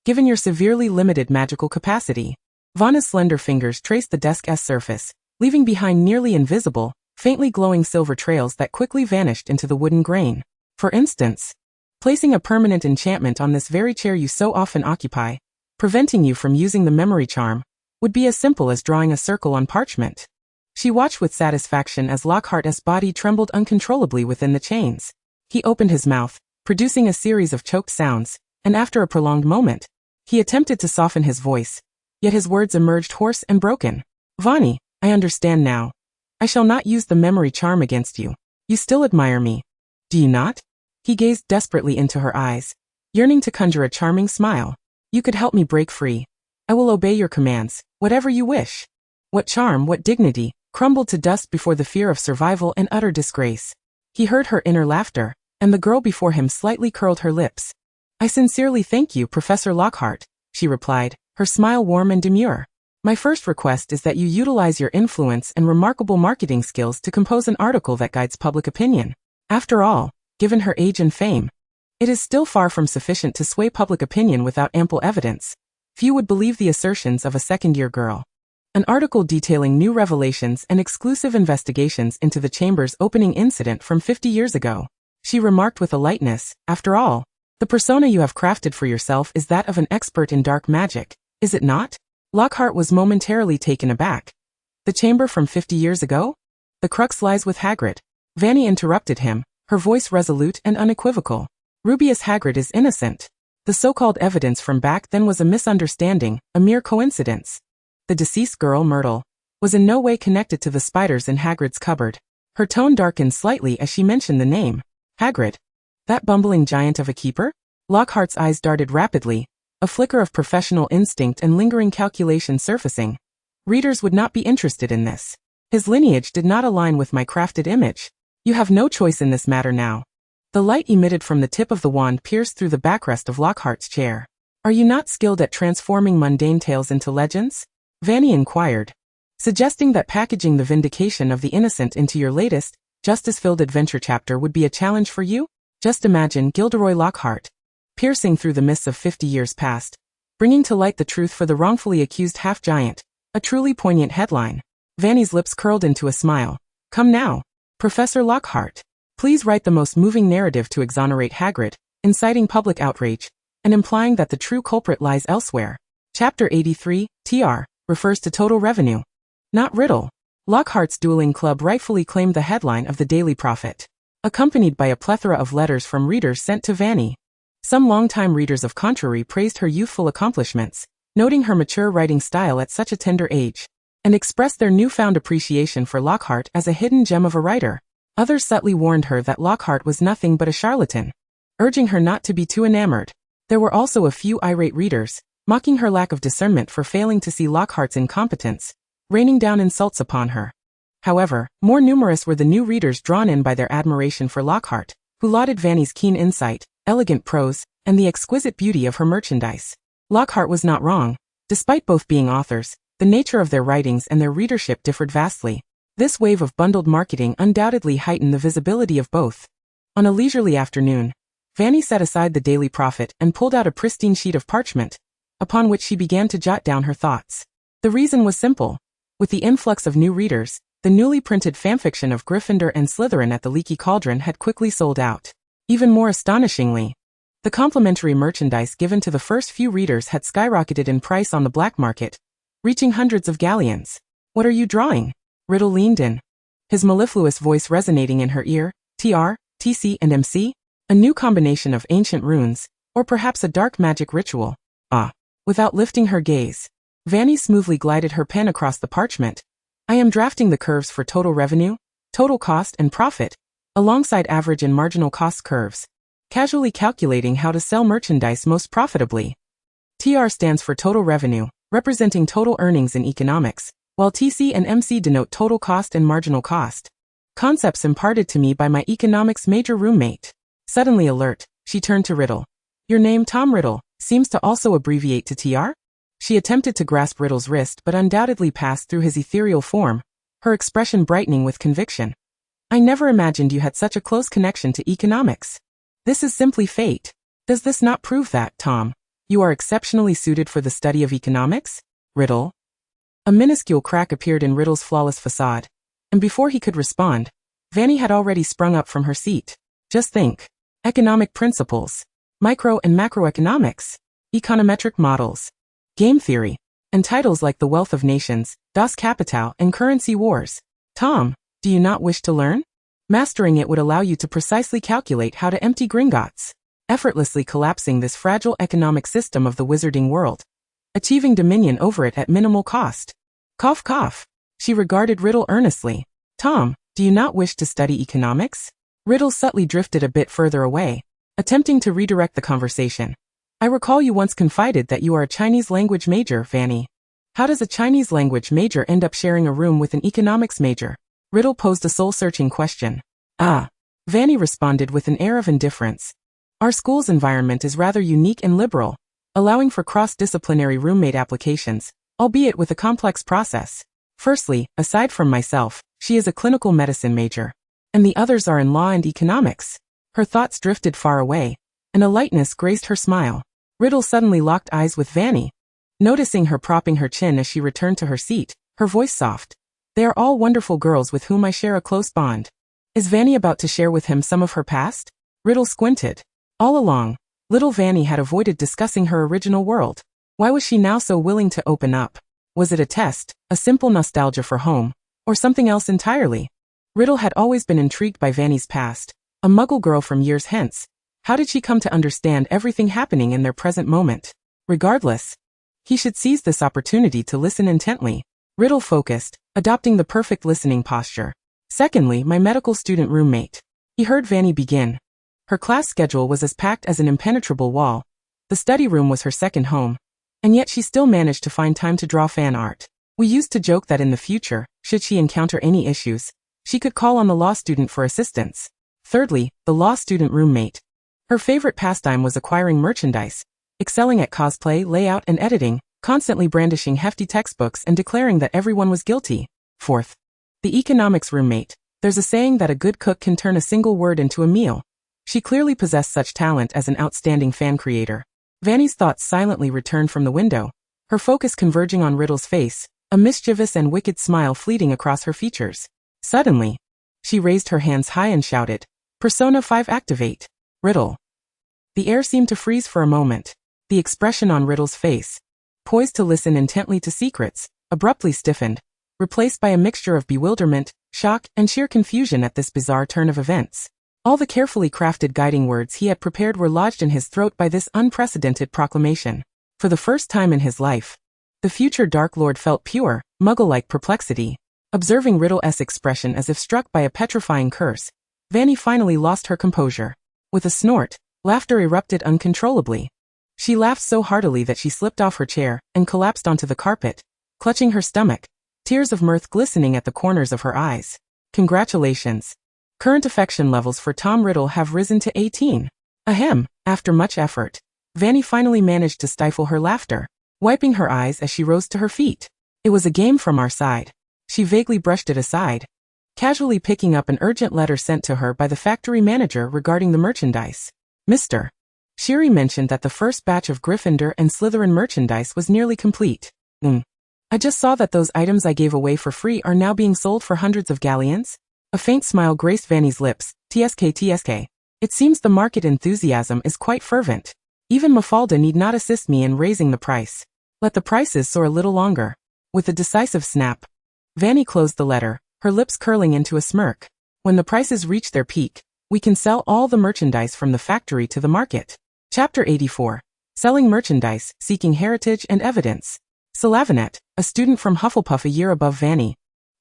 given your severely limited magical capacity. Vanna's slender fingers traced the desk's surface, leaving behind nearly invisible, faintly glowing silver trails that quickly vanished into the wooden grain. For instance, placing a permanent enchantment on this very chair you so often occupy, preventing you from using the memory charm, would be as simple as drawing a circle on parchment. She watched with satisfaction as Lockhart's body trembled uncontrollably within the chains. He opened his mouth, producing a series of choked sounds, and after a prolonged moment, he attempted to soften his voice, yet his words emerged hoarse and broken. Fanny, I understand now. I shall not use the memory charm against you. You still admire me, do you not? He gazed desperately into her eyes, yearning to conjure a charming smile. You could help me break free. I will obey your commands, whatever you wish. What charm, what dignity, crumbled to dust before the fear of survival and utter disgrace. He heard her inner laughter, and the girl before him slightly curled her lips. I sincerely thank you, Professor Lockhart, she replied, her smile warm and demure. My first request is that you utilize your influence and remarkable marketing skills to compose an article that guides public opinion. After all, given her age and fame, it is still far from sufficient to sway public opinion without ample evidence. Few would believe the assertions of a second-year girl. An article detailing new revelations and exclusive investigations into the Chamber's opening incident from 50 years ago. She remarked with a lightness, after all, the persona you have crafted for yourself is that of an expert in dark magic, is it not? Lockhart was momentarily taken aback. The Chamber from 50 years ago? The crux lies with Hagrid. Fanny interrupted him, her voice resolute and unequivocal. Rubeus Hagrid is innocent. The so-called evidence from back then was a misunderstanding, a mere coincidence. The deceased girl, Myrtle, was in no way connected to the spiders in Hagrid's cupboard. Her tone darkened slightly as she mentioned the name. Hagrid? That bumbling giant of a keeper? Lockhart's eyes darted rapidly, a flicker of professional instinct and lingering calculation surfacing. Readers would not be interested in this. His lineage did not align with my crafted image. You have no choice in this matter now. The light emitted from the tip of the wand pierced through the backrest of Lockhart's chair. Are you not skilled at transforming mundane tales into legends? Fanny inquired, suggesting that packaging the vindication of the innocent into your latest, justice-filled adventure chapter would be a challenge for you? Just imagine Gilderoy Lockhart, piercing through the mists of 50 years past, bringing to light the truth for the wrongfully accused half-giant, a truly poignant headline. Fanny's lips curled into a smile. Come now, Professor Lockhart. Please write the most moving narrative to exonerate Hagrid, inciting public outrage, and implying that the true culprit lies elsewhere. Chapter 83, TR, refers to total revenue. Not Riddle. Lockhart's dueling club rightfully claimed the headline of the Daily Prophet, accompanied by a plethora of letters from readers sent to Fanny. Some longtime readers of Contrary praised her youthful accomplishments, noting her mature writing style at such a tender age, and expressed their newfound appreciation for Lockhart as a hidden gem of a writer. Others subtly warned her that Lockhart was nothing but a charlatan, urging her not to be too enamored. There were also a few irate readers, mocking her lack of discernment for failing to see Lockhart's incompetence, raining down insults upon her. However, more numerous were the new readers drawn in by their admiration for Lockhart, who lauded Fanny's keen insight, elegant prose, and the exquisite beauty of her merchandise. Lockhart was not wrong. Despite both being authors, the nature of their writings and their readership differed vastly. This wave of bundled marketing undoubtedly heightened the visibility of both. On a leisurely afternoon, Fanny set aside the Daily Prophet and pulled out a pristine sheet of parchment, upon which she began to jot down her thoughts. The reason was simple. With the influx of new readers, the newly printed fanfiction of Gryffindor and Slytherin at the Leaky Cauldron had quickly sold out. Even more astonishingly, the complimentary merchandise given to the first few readers had skyrocketed in price on the black market, reaching hundreds of galleons. What are you drawing? Riddle leaned in, his mellifluous voice resonating in her ear. TR, TC and MC? A new combination of ancient runes, or perhaps a dark magic ritual. Ah. Without lifting her gaze, Fanny smoothly glided her pen across the parchment. I am drafting the curves for total revenue, total cost and profit, alongside average and marginal cost curves, casually calculating how to sell merchandise most profitably. TR stands for total revenue, representing total earnings in economics, while TC and MC denote total cost and marginal cost. Concepts imparted to me by my economics major roommate. Suddenly alert, she turned to Riddle. Your name, Tom Riddle, seems to also abbreviate to TR? She attempted to grasp Riddle's wrist but undoubtedly passed through his ethereal form, her expression brightening with conviction. I never imagined you had such a close connection to economics. This is simply fate. Does this not prove that, Tom, you are exceptionally suited for the study of economics? Riddle? A minuscule crack appeared in Riddle's flawless facade, and before he could respond, Fanny had already sprung up from her seat. Just think. Economic principles, micro and macroeconomics, econometric models, game theory, and titles like The Wealth of Nations, Das Kapital, and Currency Wars. Tom, do you not wish to learn? Mastering it would allow you to precisely calculate how to empty Gringotts, effortlessly collapsing this fragile economic system of the wizarding world, achieving dominion over it at minimal cost. Cough cough. She regarded Riddle earnestly. Tom, do you not wish to study economics? Riddle subtly drifted a bit further away, attempting to redirect the conversation. I recall you once confided that you are a Chinese language major, Fanny. How does a Chinese language major end up sharing a room with an economics major? Riddle posed a soul-searching question. Ah. Fanny responded with an air of indifference. Our school's environment is rather unique and liberal, allowing for cross-disciplinary roommate applications, albeit with a complex process. Firstly, aside from myself, she is a clinical medicine major, and the others are in law and economics. Her thoughts drifted far away, and a lightness graced her smile. Riddle suddenly locked eyes with Fanny. Noticing her propping her chin as she returned to her seat, her voice soft. They are all wonderful girls with whom I share a close bond. Is Fanny about to share with him some of her past? Riddle squinted. All along, little Fanny had avoided discussing her original world. Why was she now so willing to open up? Was it a test, a simple nostalgia for home, or something else entirely? Riddle had always been intrigued by Fanny's past, a muggle girl from years hence. How did she come to understand everything happening in their present moment? Regardless, he should seize this opportunity to listen intently. Riddle focused, adopting the perfect listening posture. Secondly, my medical student roommate. He heard Fanny begin. Her class schedule was as packed as an impenetrable wall. The study room was her second home, and yet she still managed to find time to draw fan art. We used to joke that in the future, should she encounter any issues, she could call on the law student for assistance. Thirdly, the law student roommate. Her favorite pastime was acquiring merchandise, excelling at cosplay, layout, and editing, constantly brandishing hefty textbooks and declaring that everyone was guilty. Fourth, the economics roommate. There's a saying that a good cook can turn a single word into a meal. She clearly possessed such talent as an outstanding fan creator. Fanny's thoughts silently returned from the window, her focus converging on Riddle's face, a mischievous and wicked smile fleeting across her features. Suddenly, she raised her hands high and shouted, Persona 5 activate. Riddle. The air seemed to freeze for a moment. The expression on Riddle's face, poised to listen intently to secrets, abruptly stiffened, replaced by a mixture of bewilderment, shock, and sheer confusion at this bizarre turn of events. All the carefully crafted guiding words he had prepared were lodged in his throat by this unprecedented proclamation. For the first time in his life, the future Dark Lord felt pure, muggle-like perplexity. Observing Riddle's expression as if struck by a petrifying curse, Fanny finally lost her composure. With a snort, laughter erupted uncontrollably. She laughed so heartily that she slipped off her chair and collapsed onto the carpet, clutching her stomach, tears of mirth glistening at the corners of her eyes. Congratulations. Current affection levels for Tom Riddle have risen to 18. Ahem. After much effort, Fanny finally managed to stifle her laughter, wiping her eyes as she rose to her feet. It was a game from our side. She vaguely brushed it aside, casually picking up an urgent letter sent to her by the factory manager regarding the merchandise. Mr. Shiri mentioned that the first batch of Gryffindor and Slytherin merchandise was nearly complete. I just saw that those items I gave away for free are now being sold for hundreds of galleons. A faint smile graced Fanny's lips. TSK. It seems the market enthusiasm is quite fervent. Even Mafalda need not assist me in raising the price. Let the prices soar a little longer. With a decisive snap, Fanny closed the letter, her lips curling into a smirk. When the prices reach their peak, we can sell all the merchandise from the factory to the market. Chapter 84. Selling merchandise, seeking heritage and evidence. Salavinet, a student from Hufflepuff a year above Fanny,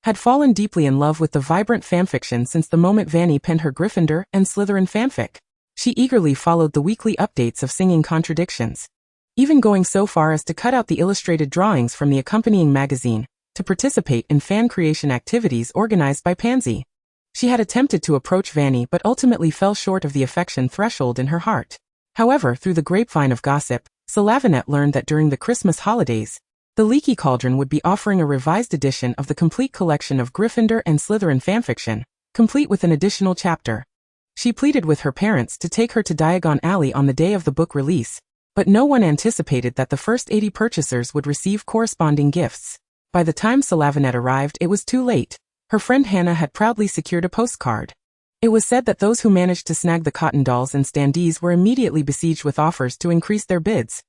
had fallen deeply in love with the vibrant fanfiction since the moment Fanny penned her Gryffindor and Slytherin fanfic. She eagerly followed the weekly updates of Singing Contradictions, even going so far as to cut out the illustrated drawings from the accompanying magazine to participate in fan creation activities organized by Pansy. She had attempted to approach Fanny but ultimately fell short of the affection threshold in her heart. However, through the grapevine of gossip, Slavinet learned that during the Christmas holidays, the Leaky Cauldron would be offering a revised edition of the complete collection of Gryffindor and Slytherin fanfiction, complete with an additional chapter. She pleaded with her parents to take her to Diagon Alley on the day of the book release, but no one anticipated that the first 80 purchasers would receive corresponding gifts. By the time Slavinet arrived, it was too late. Her friend Hannah had proudly secured a postcard. It was said that those who managed to snag the cotton dolls and standees were immediately besieged with offers to increase their bids.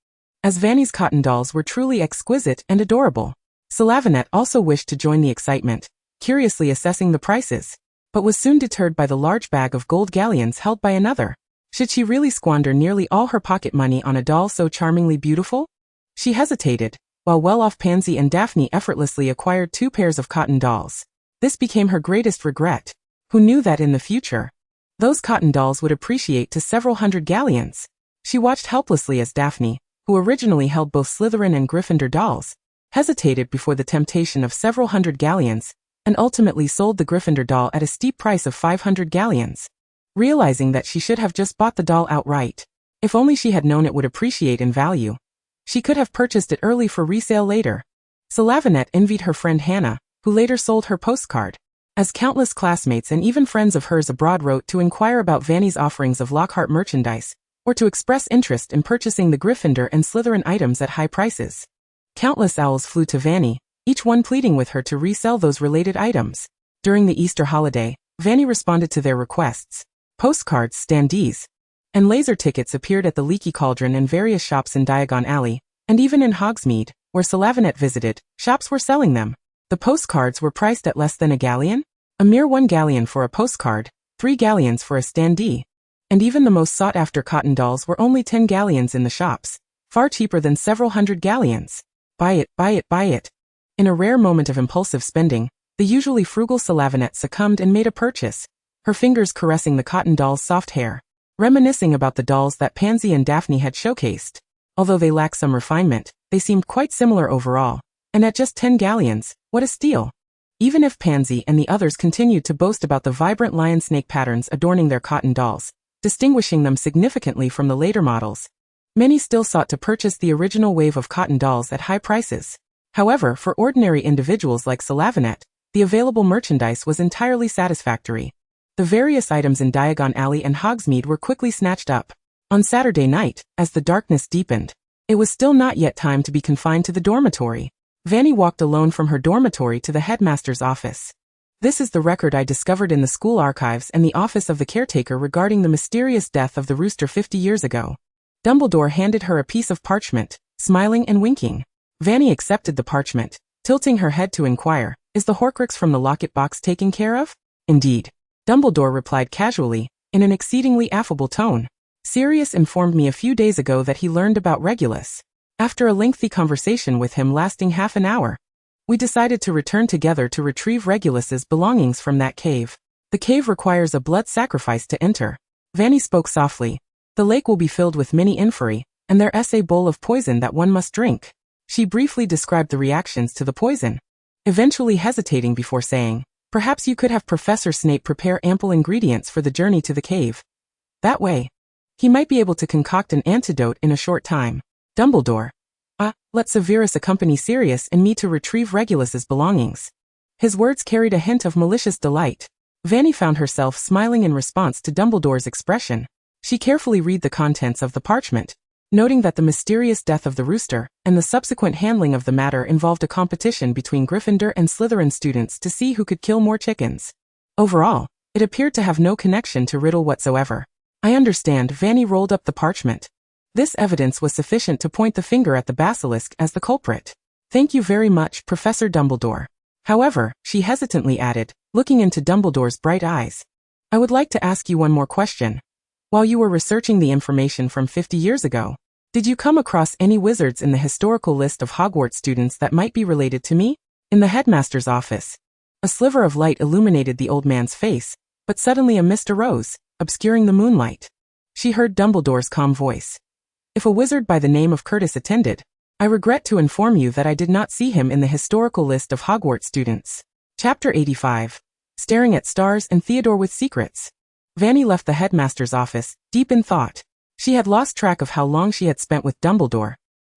As Fanny's cotton dolls were truly exquisite and adorable, Slavinet also wished to join the excitement, curiously assessing the prices, but was soon deterred by the large bag of gold galleons held by another. Should she really squander nearly all her pocket money on a doll so charmingly beautiful? She hesitated, while well-off Pansy and Daphne effortlessly acquired 2 pairs of cotton dolls. This became her greatest regret. Who knew that in the future, those cotton dolls would appreciate to several hundred galleons? She watched helplessly as Daphne, who originally held both Slytherin and Gryffindor dolls, hesitated before the temptation of several hundred galleons, and ultimately sold the Gryffindor doll at a steep price of 500 galleons. Realizing that she should have just bought the doll outright, if only she had known it would appreciate in value, she could have purchased it early for resale later. Slavinet envied her friend Hannah, who later sold her postcard. As countless classmates and even friends of hers abroad wrote to inquire about Fanny's offerings of Lockhart merchandise, or to express interest in purchasing the Gryffindor and Slytherin items at high prices. Countless owls flew to Fanny, each one pleading with her to resell those related items. During the Easter holiday, Fanny responded to their requests. Postcards, standees, and laser tickets appeared at the Leaky Cauldron and various shops in Diagon Alley, and even in Hogsmeade, where Slavinet visited, shops were selling them. The postcards were priced at less than a galleon? A mere 1 galleon for a postcard, 3 galleons for a standee. And even the most sought-after cotton dolls were only 10 galleons in the shops, far cheaper than several hundred galleons. Buy it, buy it, buy it. In a rare moment of impulsive spending, the usually frugal Slavinet succumbed and made a purchase, her fingers caressing the cotton doll's soft hair, reminiscing about the dolls that Pansy and Daphne had showcased. Although they lacked some refinement, they seemed quite similar overall. And at just 10 galleons, what a steal. Even if Pansy and the others continued to boast about the vibrant lion-snake patterns adorning their cotton dolls, distinguishing them significantly from the later models, many still sought to purchase the original wave of cotton dolls at high prices. However, for ordinary individuals like Slavinet, the available merchandise was entirely satisfactory. The various items in Diagon Alley and Hogsmeade were quickly snatched up. On Saturday night, as the darkness deepened, it was still not yet time to be confined to the dormitory. Fanny walked alone from her dormitory to the headmaster's office. This is the record I discovered in the school archives and the office of the caretaker regarding the mysterious death of the rooster 50 years ago. Dumbledore handed her a piece of parchment, smiling and winking. Fanny accepted the parchment, tilting her head to inquire, "Is the Horcrux from the locket box taken care of?" "Indeed," Dumbledore replied casually, in an exceedingly affable tone. "Sirius informed me a few days ago that he learned about Regulus. After a lengthy conversation with him lasting half an hour, we decided to return together to retrieve Regulus's belongings from that cave. The cave requires a blood sacrifice to enter." Fanny spoke softly. "The lake will be filled with many inferi, and there is a bowl of poison that one must drink." She briefly described the reactions to the poison, eventually hesitating before saying, "Perhaps you could have Professor Snape prepare ample ingredients for the journey to the cave. That way, he might be able to concoct an antidote in a short time." Dumbledore. Let Severus accompany Sirius and me to retrieve Regulus's belongings." His words carried a hint of malicious delight. Fanny found herself smiling in response to Dumbledore's expression. She carefully read the contents of the parchment, noting that the mysterious death of the rooster and the subsequent handling of the matter involved a competition between Gryffindor and Slytherin students to see who could kill more chickens. Overall, it appeared to have no connection to Riddle whatsoever. "I understand." Fanny rolled up the parchment. This evidence was sufficient to point the finger at the basilisk as the culprit. "Thank you very much, Professor Dumbledore." However, she hesitantly added, looking into Dumbledore's bright eyes, "I would like to ask you one more question. While you were researching the information from 50 years ago, did you come across any wizards in the historical list of Hogwarts students that might be related to me?" In the headmaster's office, a sliver of light illuminated the old man's face, but suddenly a mist arose, obscuring the moonlight. She heard Dumbledore's calm voice. "If a wizard by the name of Curtis attended, I regret to inform you that I did not see him in the historical list of Hogwarts students." Chapter 85. Staring at Stars and Theodore with Secrets. Fanny left the headmaster's office, deep in thought. She had lost track of how long she had spent with Dumbledore,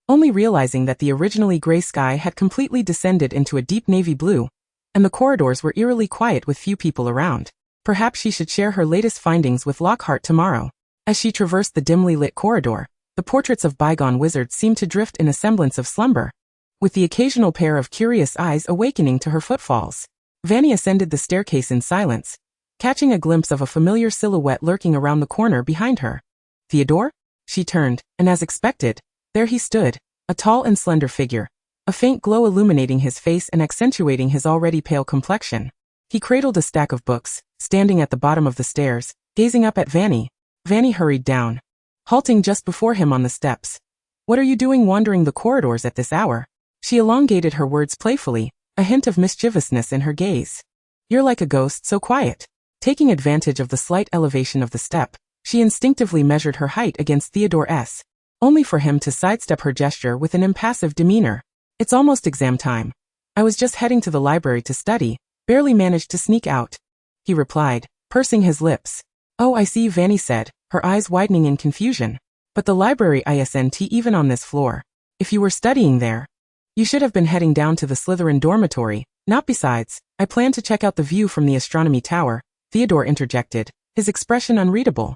only realizing that the originally gray sky had completely descended into a deep navy blue, and the corridors were eerily quiet with few people around. Perhaps she should share her latest findings with Lockhart tomorrow. As she traversed the dimly lit corridor, the portraits of bygone wizards seemed to drift in a semblance of slumber, with the occasional pair of curious eyes awakening to her footfalls. Fanny ascended the staircase in silence, catching a glimpse of a familiar silhouette lurking around the corner behind her. Theodore? She turned, and as expected, there he stood, a tall and slender figure, a faint glow illuminating his face and accentuating his already pale complexion. He cradled a stack of books, standing at the bottom of the stairs, gazing up at Fanny. Fanny hurried down, halting just before him on the steps. "What are you doing wandering the corridors at this hour?" She elongated her words playfully, a hint of mischievousness in her gaze. "You're like a ghost, so quiet." Taking advantage of the slight elevation of the step, she instinctively measured her height against Theodore's, only for him to sidestep her gesture with an impassive demeanor. "It's almost exam time. I was just heading to the library to study, barely managed to sneak out," he replied, pursing his lips. "Oh, I see," Fanny said, her eyes widening in confusion. "But the library isn't even on this floor. If you were studying there, you should have been heading down to the Slytherin dormitory, not besides. I plan to check out the view from the astronomy tower," Theodore interjected, his expression unreadable.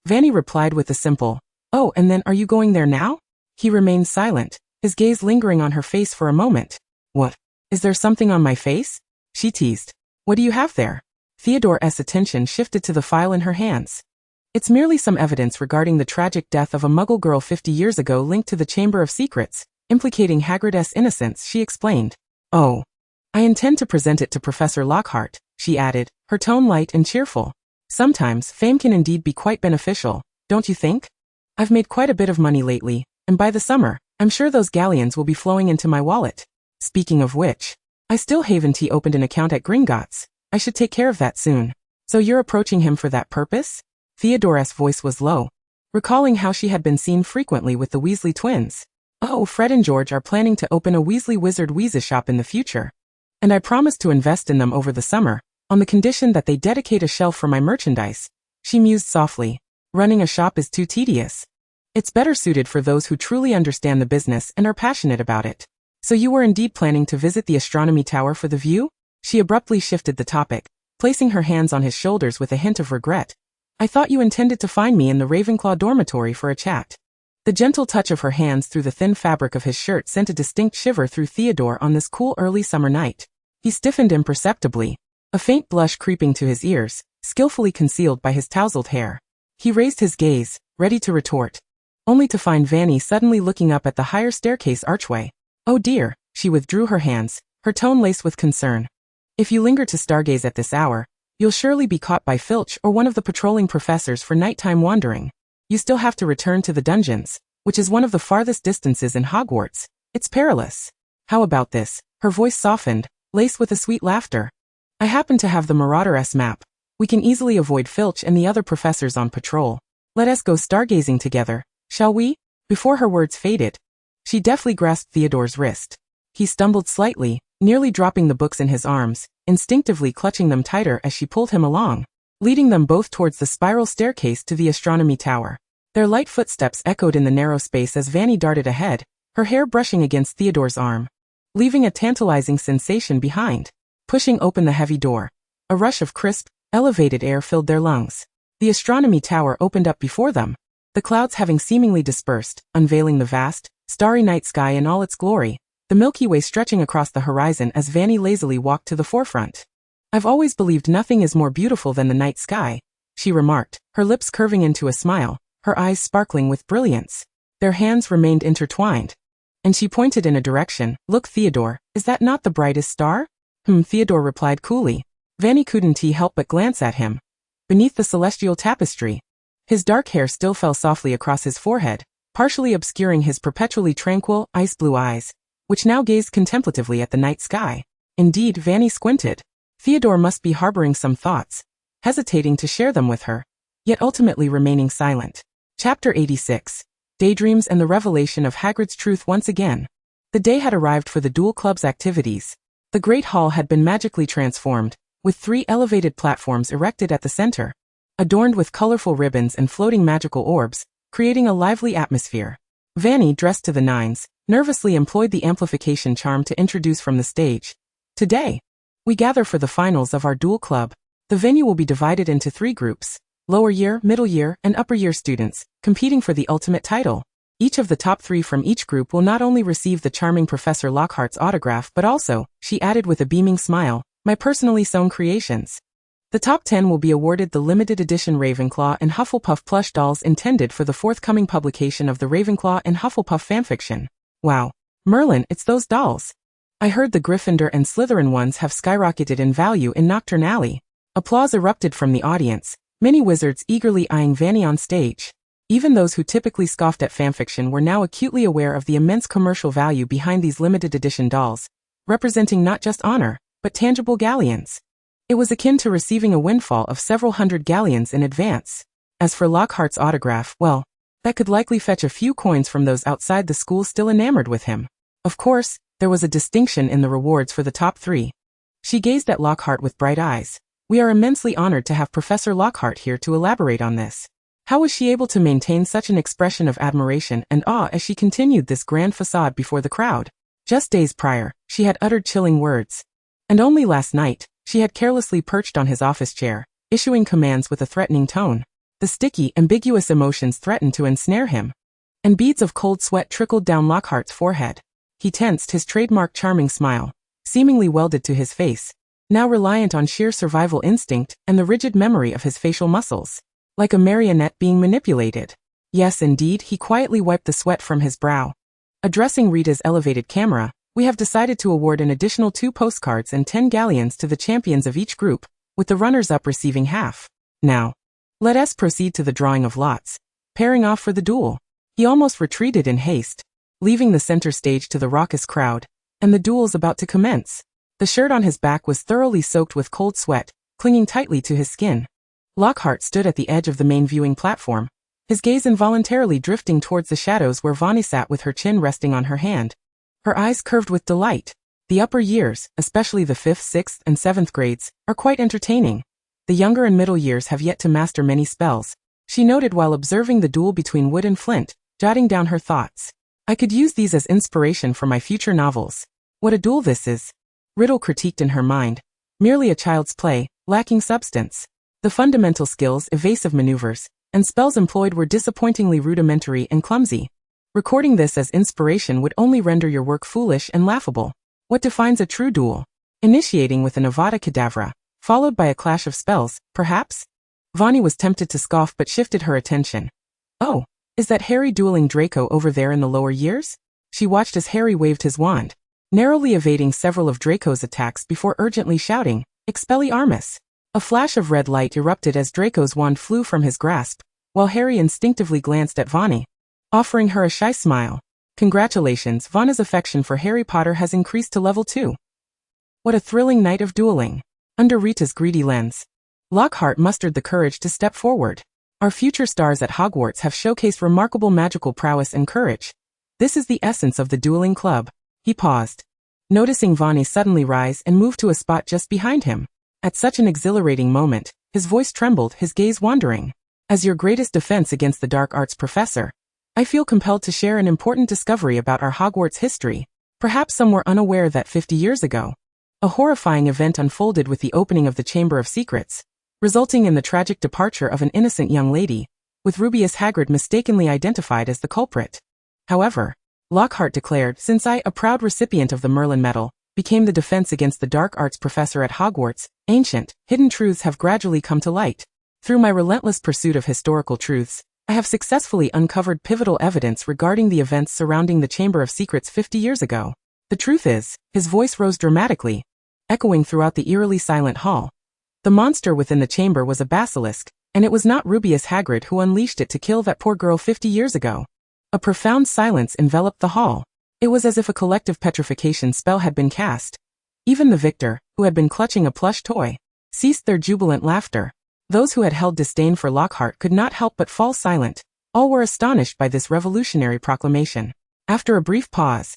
Fanny replied with a simple, "Oh, and then are you going there now?" He remained silent, his gaze lingering on her face for a moment. "What? Is there something on my face?" she teased. "What do you have there?" Theodore's attention shifted to the file in her hands. "It's merely some evidence regarding the tragic death of a Muggle girl 50 years ago linked to the Chamber of Secrets, implicating Hagrid's innocence," she explained. "Oh. I intend to present it to Professor Lockhart," she added, her tone light and cheerful. "Sometimes fame can indeed be quite beneficial, don't you think? I've made quite a bit of money lately, and by the summer, I'm sure those galleons will be flowing into my wallet. Speaking of which, I still haven't opened an account at Gringotts. I should take care of that soon." "So you're approaching him for that purpose?" Theodore's voice was low, recalling how she had been seen frequently with the Weasley twins. "Oh, Fred and George are planning to open a Weasley Wizard Weeza shop in the future, and I promised to invest in them over the summer, on the condition that they dedicate a shelf for my merchandise," she mused softly. "Running a shop is too tedious. It's better suited for those who truly understand the business and are passionate about it." "So you were indeed planning to visit the astronomy tower for the view?" She abruptly shifted the topic, placing her hands on his shoulders with a hint of regret. "I thought you intended to find me in the Ravenclaw dormitory for a chat." The gentle touch of her hands through the thin fabric of his shirt sent a distinct shiver through Theodore on this cool early summer night. He stiffened imperceptibly, a faint blush creeping to his ears, skillfully concealed by his tousled hair. He raised his gaze, ready to retort, only to find Fanny suddenly looking up at the higher staircase archway. "Oh dear," she withdrew her hands, her tone laced with concern. "If you linger to stargaze at this hour, you'll surely be caught by Filch or one of the patrolling professors for nighttime wandering. You still have to return to the dungeons, which is one of the farthest distances in Hogwarts. It's perilous." "How about this?" Her voice softened, laced with a sweet laughter. "I happen to have the Marauder's map. We can easily avoid Filch and the other professors on patrol. Let us go stargazing together, shall we?" Before her words faded, she deftly grasped Theodore's wrist. He stumbled slightly, nearly dropping the books in his arms, instinctively clutching them tighter as she pulled him along, leading them both towards the spiral staircase to the astronomy tower. Their light footsteps echoed in the narrow space as Fanny darted ahead, her hair brushing against Theodore's arm, leaving a tantalizing sensation behind. Pushing open the heavy door, a rush of crisp, elevated air filled their lungs. The astronomy tower opened up before them, the clouds having seemingly dispersed, unveiling the vast, starry night sky in all its glory, the Milky Way stretching across the horizon as Fanny lazily walked to the forefront. "I've always believed nothing is more beautiful than the night sky," she remarked, her lips curving into a smile, her eyes sparkling with brilliance. Their hands remained intertwined, and she pointed in a direction. "Look, Theodore, is that not the brightest star?" Theodore replied coolly. Fanny couldn't help but glance at him. Beneath the celestial tapestry, his dark hair still fell softly across his forehead, partially obscuring his perpetually tranquil, ice-blue eyes, which now gazed contemplatively at the night sky. Indeed, Fanny squinted. Theodore must be harboring some thoughts, hesitating to share them with her, yet ultimately remaining silent. Chapter 86. Daydreams and the Revelation of Hagrid's Truth once again. The day had arrived for the Duel Club's activities. The Great Hall had been magically transformed, with 3 elevated platforms erected at the center. Adorned with colorful ribbons and floating magical orbs, creating a lively atmosphere. Fanny, dressed to the nines, nervously employed the amplification charm to introduce from the stage. Today, we gather for the finals of our duel club. The venue will be divided into 3 groups: lower year, middle year, and upper year students, competing for the ultimate title. Each of the top 3 from each group will not only receive the charming Professor Lockhart's autograph but also, she added with a beaming smile, my personally sewn creations. The top 10 will be awarded the limited edition Ravenclaw and Hufflepuff plush dolls intended for the forthcoming publication of the Ravenclaw and Hufflepuff fanfiction. Wow. Merlin, it's those dolls. I heard the Gryffindor and Slytherin ones have skyrocketed in value in Nocturne Alley. Applause erupted from the audience, many wizards eagerly eyeing Fanny on stage. Even those who typically scoffed at fanfiction were now acutely aware of the immense commercial value behind these limited edition dolls, representing not just honor, but tangible galleons. It was akin to receiving a windfall of several hundred galleons in advance. As for Lockhart's autograph, well, that could likely fetch a few coins from those outside the school still enamored with him. Of course, there was a distinction in the rewards for the top 3. She gazed at Lockhart with bright eyes. We are immensely honored to have Professor Lockhart here to elaborate on this. How was she able to maintain such an expression of admiration and awe as she continued this grand facade before the crowd? Just days prior, she had uttered chilling words. And only last night, she had carelessly perched on his office chair, issuing commands with a threatening tone. The sticky, ambiguous emotions threatened to ensnare him. And beads of cold sweat trickled down Lockhart's forehead. He tensed, his trademark charming smile, seemingly welded to his face, now reliant on sheer survival instinct and the rigid memory of his facial muscles. Like a marionette being manipulated. Yes, indeed, he quietly wiped the sweat from his brow. Addressing Rita's elevated camera, we have decided to award an additional 2 postcards and 10 galleons to the champions of each group, with the runners-up receiving half. Now, let us proceed to the drawing of lots, pairing off for the duel. He almost retreated in haste, leaving the center stage to the raucous crowd, and the duel's about to commence. The shirt on his back was thoroughly soaked with cold sweat, clinging tightly to his skin. Lockhart stood at the edge of the main viewing platform, his gaze involuntarily drifting towards the shadows where Fanny sat with her chin resting on her hand. Her eyes curved with delight. The upper years, especially the 5th, 6th, and 7th grades, are quite entertaining. The younger and middle years have yet to master many spells, she noted while observing the duel between wood and flint, jotting down her thoughts. I could use these as inspiration for my future novels. What a duel this is. Riddle critiqued in her mind. Merely a child's play, lacking substance. The fundamental skills, evasive maneuvers, and spells employed were disappointingly rudimentary and clumsy. Recording this as inspiration would only render your work foolish and laughable. What defines a true duel? Initiating with an Avada Kedavra, followed by a clash of spells, perhaps? Fanny was tempted to scoff but shifted her attention. Oh, is that Harry dueling Draco over there in the lower years? She watched as Harry waved his wand, narrowly evading several of Draco's attacks before urgently shouting, Expelliarmus! A flash of red light erupted as Draco's wand flew from his grasp, while Harry instinctively glanced at Fanny, offering her a shy smile. Congratulations, Vanna's affection for Harry Potter has increased to level 2. What a thrilling night of dueling. Under Rita's greedy lens, Lockhart mustered the courage to step forward. Our future stars at Hogwarts have showcased remarkable magical prowess and courage. This is the essence of the dueling club. He paused, noticing Fanny suddenly rise and move to a spot just behind him. At such an exhilarating moment, his voice trembled, his gaze wandering. As your greatest defense against the dark arts professor, I feel compelled to share an important discovery about our Hogwarts history. Perhaps some were unaware that 50 years ago, a horrifying event unfolded with the opening of the Chamber of Secrets, resulting in the tragic departure of an innocent young lady, with Rubeus Hagrid mistakenly identified as the culprit. However, Lockhart declared, since I, a proud recipient of the Merlin Medal, became the defense against the dark arts professor at Hogwarts, ancient, hidden truths have gradually come to light. Through my relentless pursuit of historical truths, I have successfully uncovered pivotal evidence regarding the events surrounding the Chamber of Secrets 50 years ago. The truth is, his voice rose dramatically, echoing throughout the eerily silent hall. The monster within the chamber was a basilisk, and it was not Rubeus Hagrid who unleashed it to kill that poor girl 50 years ago. A profound silence enveloped the hall. It was as if a collective petrification spell had been cast. Even the victor, who had been clutching a plush toy, ceased their jubilant laughter. Those who had held disdain for Lockhart could not help but fall silent. All were astonished by this revolutionary proclamation. After a brief pause,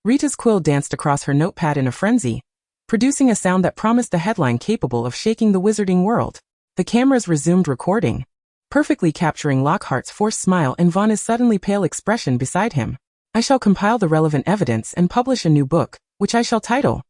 Rita's quill danced across her notepad in a frenzy, producing a sound that promised a headline capable of shaking the wizarding world. The cameras resumed recording, perfectly capturing Lockhart's forced smile and Vanna's suddenly pale expression beside him. "I shall compile the relevant evidence and publish a new book, which I shall title,"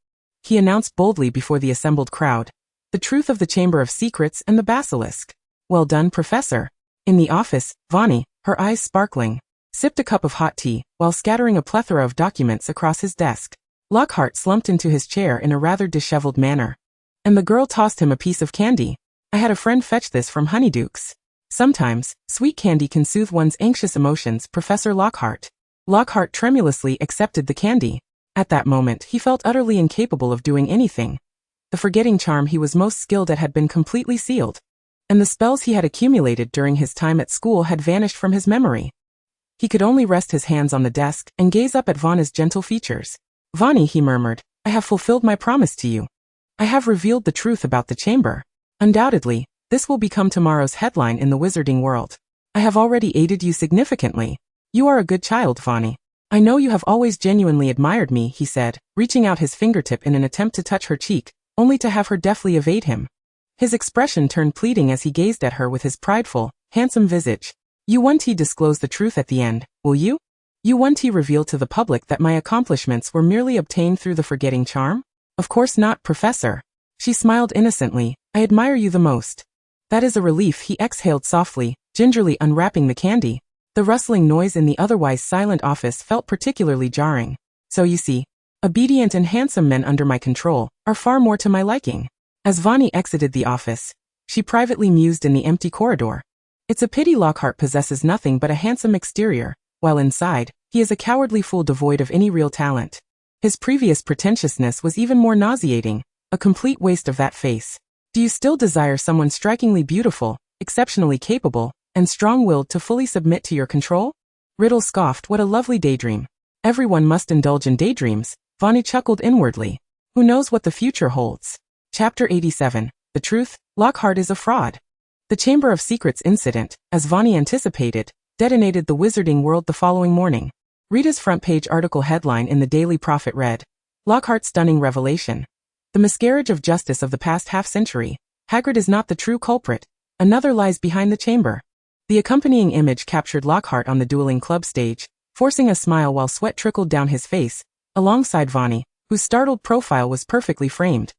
he announced boldly before the assembled crowd, "The Truth of the Chamber of Secrets and the Basilisk." "Well done, Professor." In the office, Vanny, her eyes sparkling, sipped a cup of hot tea, while scattering a plethora of documents across his desk. Lockhart slumped into his chair in a rather disheveled manner. And the girl tossed him a piece of candy. "I had a friend fetch this from Honeydukes. Sometimes, sweet candy can soothe one's anxious emotions, Professor Lockhart." Lockhart tremulously accepted the candy. At that moment, he felt utterly incapable of doing anything. The forgetting charm he was most skilled at had been completely sealed, and the spells he had accumulated during his time at school had vanished from his memory. He could only rest his hands on the desk and gaze up at Vanna's gentle features. "Vanny," he murmured, "I have fulfilled my promise to you. I have revealed the truth about the chamber. Undoubtedly, this will become tomorrow's headline in the wizarding world. I have already aided you significantly. You are a good child, Fanny. I know you have always genuinely admired me," he said, reaching out his fingertip in an attempt to touch her cheek, only to have her deftly evade him. His expression turned pleading as he gazed at her with his prideful, handsome visage. "You won't disclose the truth at the end, will you? You won't reveal to the public that my accomplishments were merely obtained through the forgetting charm?" "Of course not, Professor." She smiled innocently. "I admire you the most." "That is a relief," he exhaled softly, gingerly unwrapping the candy. The rustling noise in the otherwise silent office felt particularly jarring. "So you see, obedient and handsome men under my control are far more to my liking." As Vanny exited the office, she privately mused in the empty corridor. "It's a pity Lockhart possesses nothing but a handsome exterior, while inside, he is a cowardly fool devoid of any real talent. His previous pretentiousness was even more nauseating, a complete waste of that face. Do you still desire someone strikingly beautiful, exceptionally capable, and strong-willed to fully submit to your control?" Riddle scoffed. "What a lovely daydream." "Everyone must indulge in daydreams," Vanny chuckled inwardly. "Who knows what the future holds?" Chapter 87. The Truth, Lockhart is a Fraud. The Chamber of Secrets incident, as Vanny anticipated, detonated the wizarding world the following morning. Rita's front-page article headline in the Daily Prophet read, "Lockhart's Stunning Revelation. The Miscarriage of Justice of the Past Half-Century. Hagrid is not the true culprit. Another lies behind the chamber." The accompanying image captured Lockhart on the dueling club stage, forcing a smile while sweat trickled down his face, alongside Vanny, whose startled profile was perfectly framed.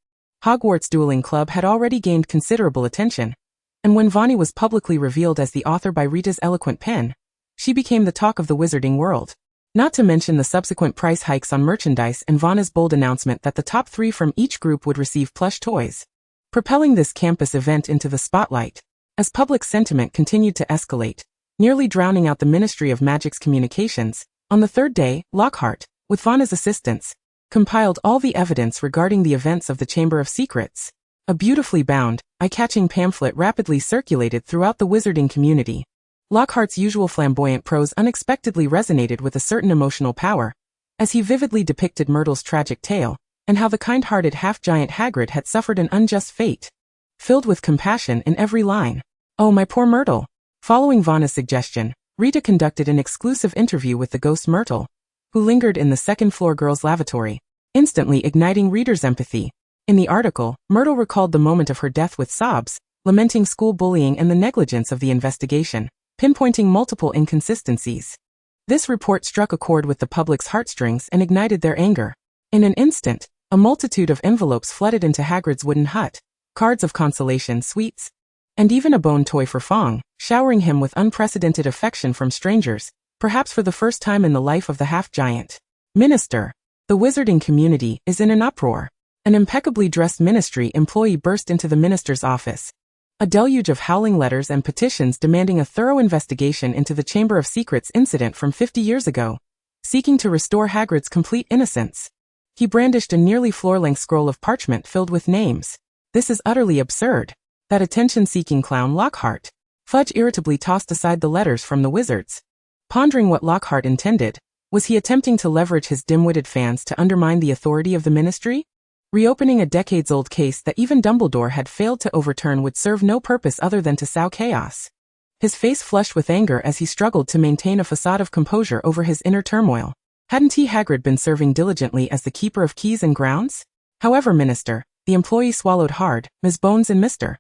Hogwarts Dueling Club had already gained considerable attention, and when Vanny was publicly revealed as the author by Rita's eloquent pen, she became the talk of the wizarding world. Not to mention the subsequent price hikes on merchandise and Vanna's bold announcement that the top 3 from each group would receive plush toys, propelling this campus event into the spotlight. As public sentiment continued to escalate, nearly drowning out the Ministry of Magic's communications, on the third day, Lockhart, with Vanna's assistance, compiled all the evidence regarding the events of the Chamber of Secrets. A beautifully bound, eye-catching pamphlet rapidly circulated throughout the wizarding community. Lockhart's usual flamboyant prose unexpectedly resonated with a certain emotional power, as he vividly depicted Myrtle's tragic tale, and how the kind-hearted half-giant Hagrid had suffered an unjust fate. Filled with compassion in every line. "Oh, my poor Myrtle." Following Vanna's suggestion, Rita conducted an exclusive interview with the ghost Myrtle, who lingered in the second-floor girls' lavatory, instantly igniting readers' empathy. In the article, Myrtle recalled the moment of her death with sobs, lamenting school bullying and the negligence of the investigation, pinpointing multiple inconsistencies. This report struck a chord with the public's heartstrings and ignited their anger. In an instant, a multitude of envelopes flooded into Hagrid's wooden hut, cards of consolation, sweets, and even a bone toy for Fong, showering him with unprecedented affection from strangers, perhaps for the first time in the life of the half-giant. "Minister." The wizarding community is in an uproar. An impeccably dressed ministry employee burst into the minister's office. A deluge of howling letters and petitions demanding a thorough investigation into the Chamber of Secrets incident from 50 years ago, seeking to restore Hagrid's complete innocence. He brandished a nearly floor-length scroll of parchment filled with names. "This is utterly absurd." That attention-seeking clown Lockhart. Fudge irritably tossed aside the letters from the wizards. Pondering what Lockhart intended, was he attempting to leverage his dim-witted fans to undermine the authority of the ministry? Reopening a decades-old case that even Dumbledore had failed to overturn would serve no purpose other than to sow chaos. His face flushed with anger as he struggled to maintain a facade of composure over his inner turmoil. Hadn't Hagrid been serving diligently as the keeper of keys and grounds? "However, Minister," the employee swallowed hard, "Ms. Bones and Mr.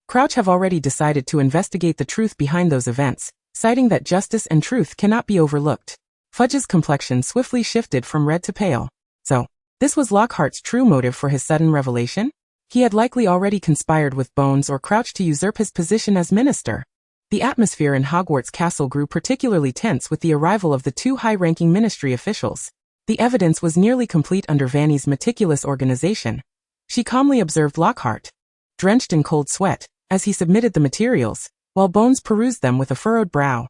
Crouch have already decided to investigate the truth behind those events, citing that justice and truth cannot be overlooked. Fudge's complexion swiftly shifted from red to pale. So, this was Lockhart's true motive for his sudden revelation? He had likely already conspired with Bones or Crouch to usurp his position as minister. The atmosphere in Hogwarts Castle grew particularly tense with the arrival of the two high-ranking ministry officials. The evidence was nearly complete under Fanny's meticulous organization. She calmly observed Lockhart, drenched in cold sweat, as he submitted the materials, while Bones perused them with a furrowed brow.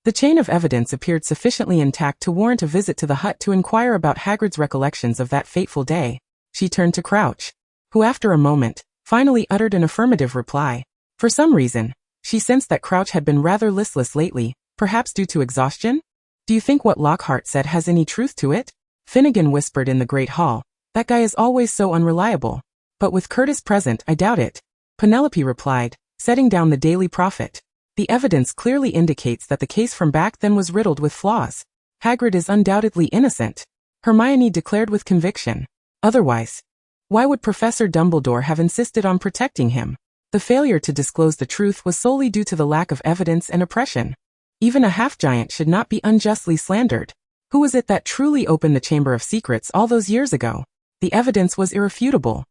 The chain of evidence appeared sufficiently intact to warrant a visit to the hut to inquire about Hagrid's recollections of that fateful day. She turned to Crouch, who after a moment, finally uttered an affirmative reply. For some reason, she sensed that Crouch had been rather listless lately, perhaps due to exhaustion? Do you think what Lockhart said has any truth to it? Finnegan whispered in the Great Hall. That guy is always so unreliable. But with Curtis present, I doubt it. Penelope replied, setting down the Daily Prophet. The evidence clearly indicates that the case from back then was riddled with flaws. Hagrid is undoubtedly innocent. Hermione declared with conviction. Otherwise, why would Professor Dumbledore have insisted on protecting him? The failure to disclose the truth was solely due to the lack of evidence and oppression. Even a half-giant should not be unjustly slandered. Who was it that truly opened the Chamber of Secrets all those years ago? The evidence was irrefutable.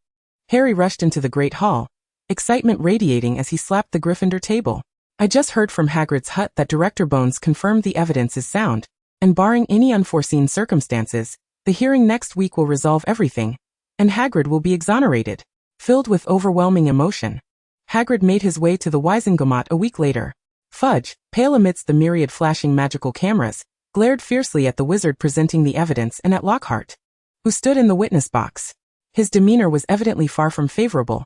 Harry rushed into the Great Hall, excitement radiating as he slapped the Gryffindor table. I just heard from Hagrid's hut that Director Bones confirmed the evidence is sound, and barring any unforeseen circumstances, the hearing next week will resolve everything, and Hagrid will be exonerated. Filled with overwhelming emotion, Hagrid made his way to the Wizengamot a week later. Fudge, pale amidst the myriad flashing magical cameras, glared fiercely at the wizard presenting the evidence and at Lockhart, who stood in the witness box. His demeanor was evidently far from favorable.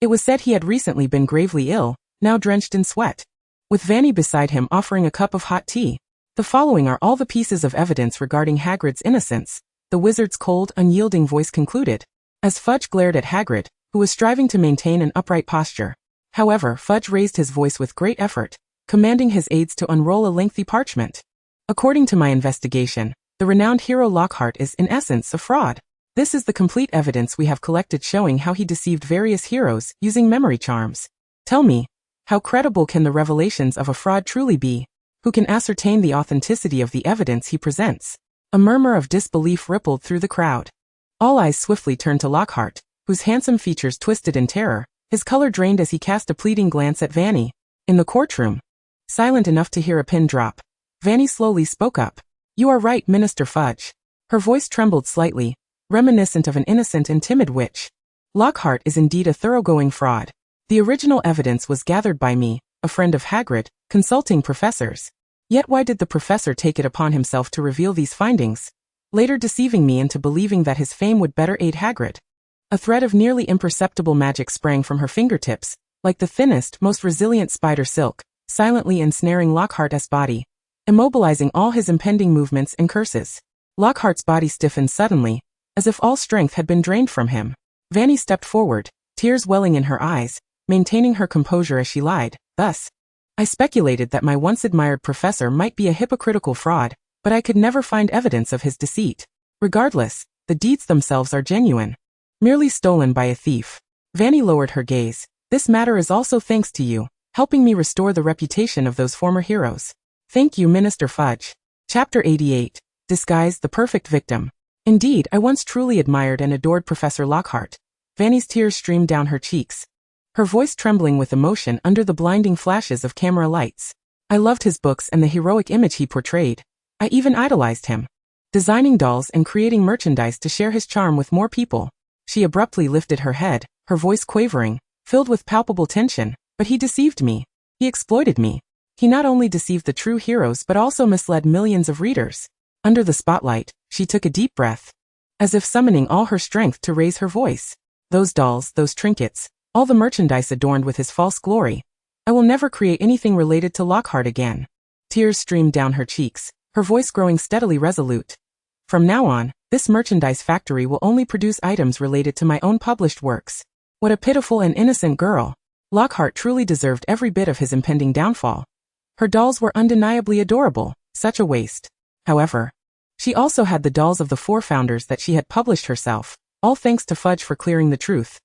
It was said he had recently been gravely ill, now drenched in sweat. With Fanny beside him offering a cup of hot tea. The following are all the pieces of evidence regarding Hagrid's innocence, the wizard's cold, unyielding voice concluded, as Fudge glared at Hagrid, who was striving to maintain an upright posture. However, Fudge raised his voice with great effort, commanding his aides to unroll a lengthy parchment. According to my investigation, the renowned hero Lockhart is in essence a fraud. This is the complete evidence we have collected showing how he deceived various heroes using memory charms. Tell me, how credible can the revelations of a fraud truly be? Who can ascertain the authenticity of the evidence he presents? A murmur of disbelief rippled through the crowd. All eyes swiftly turned to Lockhart, whose handsome features twisted in terror, his color drained as he cast a pleading glance at Fanny. In the courtroom, silent enough to hear a pin drop, Fanny slowly spoke up. You are right, Minister Fudge. Her voice trembled slightly, reminiscent of an innocent and timid witch. Lockhart is indeed a thoroughgoing fraud. The original evidence was gathered by me, a friend of Hagrid, consulting professors. Yet why did the professor take it upon himself to reveal these findings, later deceiving me into believing that his fame would better aid Hagrid? A thread of nearly imperceptible magic sprang from her fingertips, like the thinnest, most resilient spider silk, silently ensnaring Lockhart's body, immobilizing all his impending movements and curses. Lockhart's body stiffened suddenly, as if all strength had been drained from him. Fanny stepped forward, tears welling in her eyes, maintaining her composure as she lied. Thus, I speculated that my once admired professor might be a hypocritical fraud, but I could never find evidence of his deceit. Regardless, the deeds themselves are genuine. Merely stolen by a thief. Fanny lowered her gaze. This matter is also thanks to you, helping me restore the reputation of those former heroes. Thank you, Minister Fudge. Chapter 88. Disguise the perfect victim. Indeed, I once truly admired and adored Professor Lockhart. Fanny's tears streamed down her cheeks, her voice trembling with emotion under the blinding flashes of camera lights. I loved his books and the heroic image he portrayed. I even idolized him, designing dolls and creating merchandise to share his charm with more people. She abruptly lifted her head, her voice quavering, filled with palpable tension. But he deceived me. He exploited me. He not only deceived the true heroes but also misled millions of readers. Under the spotlight, she took a deep breath, as if summoning all her strength to raise her voice. Those dolls, those trinkets, all the merchandise adorned with his false glory. I will never create anything related to Lockhart again. Tears streamed down her cheeks, her voice growing steadily resolute. From now on, this merchandise factory will only produce items related to my own published works. What a pitiful and innocent girl. Lockhart truly deserved every bit of his impending downfall. Her dolls were undeniably adorable, such a waste. However, she also had the dolls of the four founders that she had published herself, all thanks to Fudge for clearing the truth.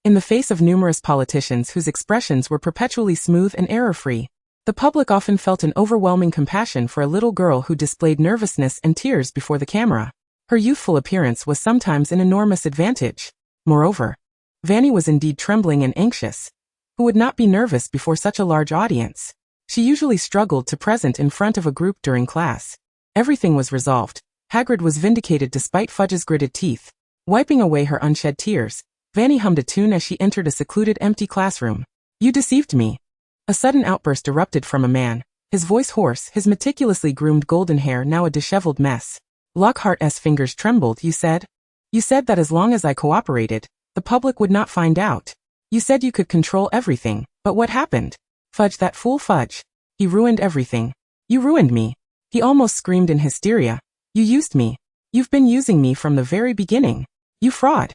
in the face of numerous politicians whose expressions were perpetually smooth and error-free. The public often felt an overwhelming compassion for a little girl who displayed nervousness and tears before the camera. Her youthful appearance was sometimes an enormous advantage. Moreover, Fanny was indeed trembling and anxious. Who would not be nervous before such a large audience? She usually struggled to present in front of a group during class. Everything was resolved. Hagrid was vindicated despite Fudge's gritted teeth. Wiping away her unshed tears, Fanny hummed a tune as she entered a secluded empty classroom. "You deceived me." A sudden outburst erupted from a man, his voice hoarse, his meticulously groomed golden hair now a disheveled mess. Lockhart's fingers trembled. "You said? You said that as long as I cooperated, the public would not find out. You said you could control everything, but what happened? Fudge, that fool Fudge. He ruined everything. You ruined me." He almost screamed in hysteria. "You used me. You've been using me from the very beginning. You fraud."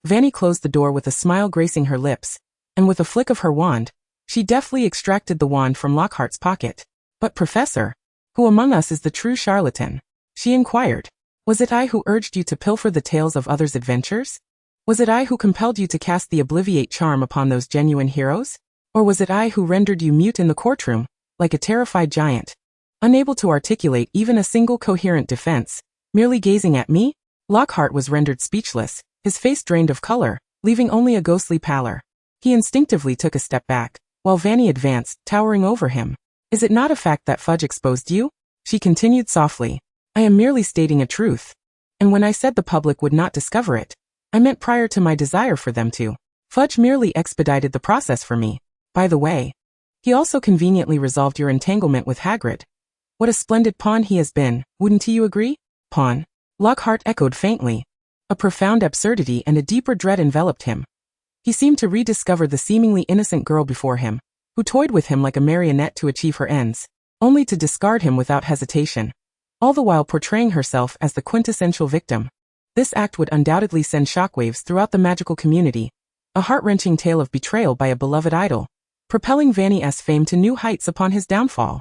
Fanny closed the door with a smile gracing her lips, and with a flick of her wand, she deftly extracted the wand from Lockhart's pocket. "But Professor, who among us is the true charlatan?" she inquired. "Was it I who urged you to pilfer the tales of others' adventures? Was it I who compelled you to cast the obliviate charm upon those genuine heroes? Or was it I who rendered you mute in the courtroom, like a terrified giant, unable to articulate even a single coherent defense, merely gazing at me?" Lockhart was rendered speechless, his face drained of color, leaving only a ghostly pallor. He instinctively took a step back, while Fanny advanced, towering over him. "Is it not a fact that Fudge exposed you?" she continued softly. "I am merely stating a truth. And when I said the public would not discover it, I meant prior to my desire for them to. Fudge merely expedited the process for me. By the way, he also conveniently resolved your entanglement with Hagrid. What a splendid pawn he has been, wouldn't you agree?" "Pawn?" Lockhart echoed faintly. A profound absurdity and a deeper dread enveloped him. He seemed to rediscover the seemingly innocent girl before him, who toyed with him like a marionette to achieve her ends, only to discard him without hesitation, all the while portraying herself as the quintessential victim. This act would undoubtedly send shockwaves throughout the magical community, a heart-wrenching tale of betrayal by a beloved idol, propelling Fanny's fame to new heights upon his downfall.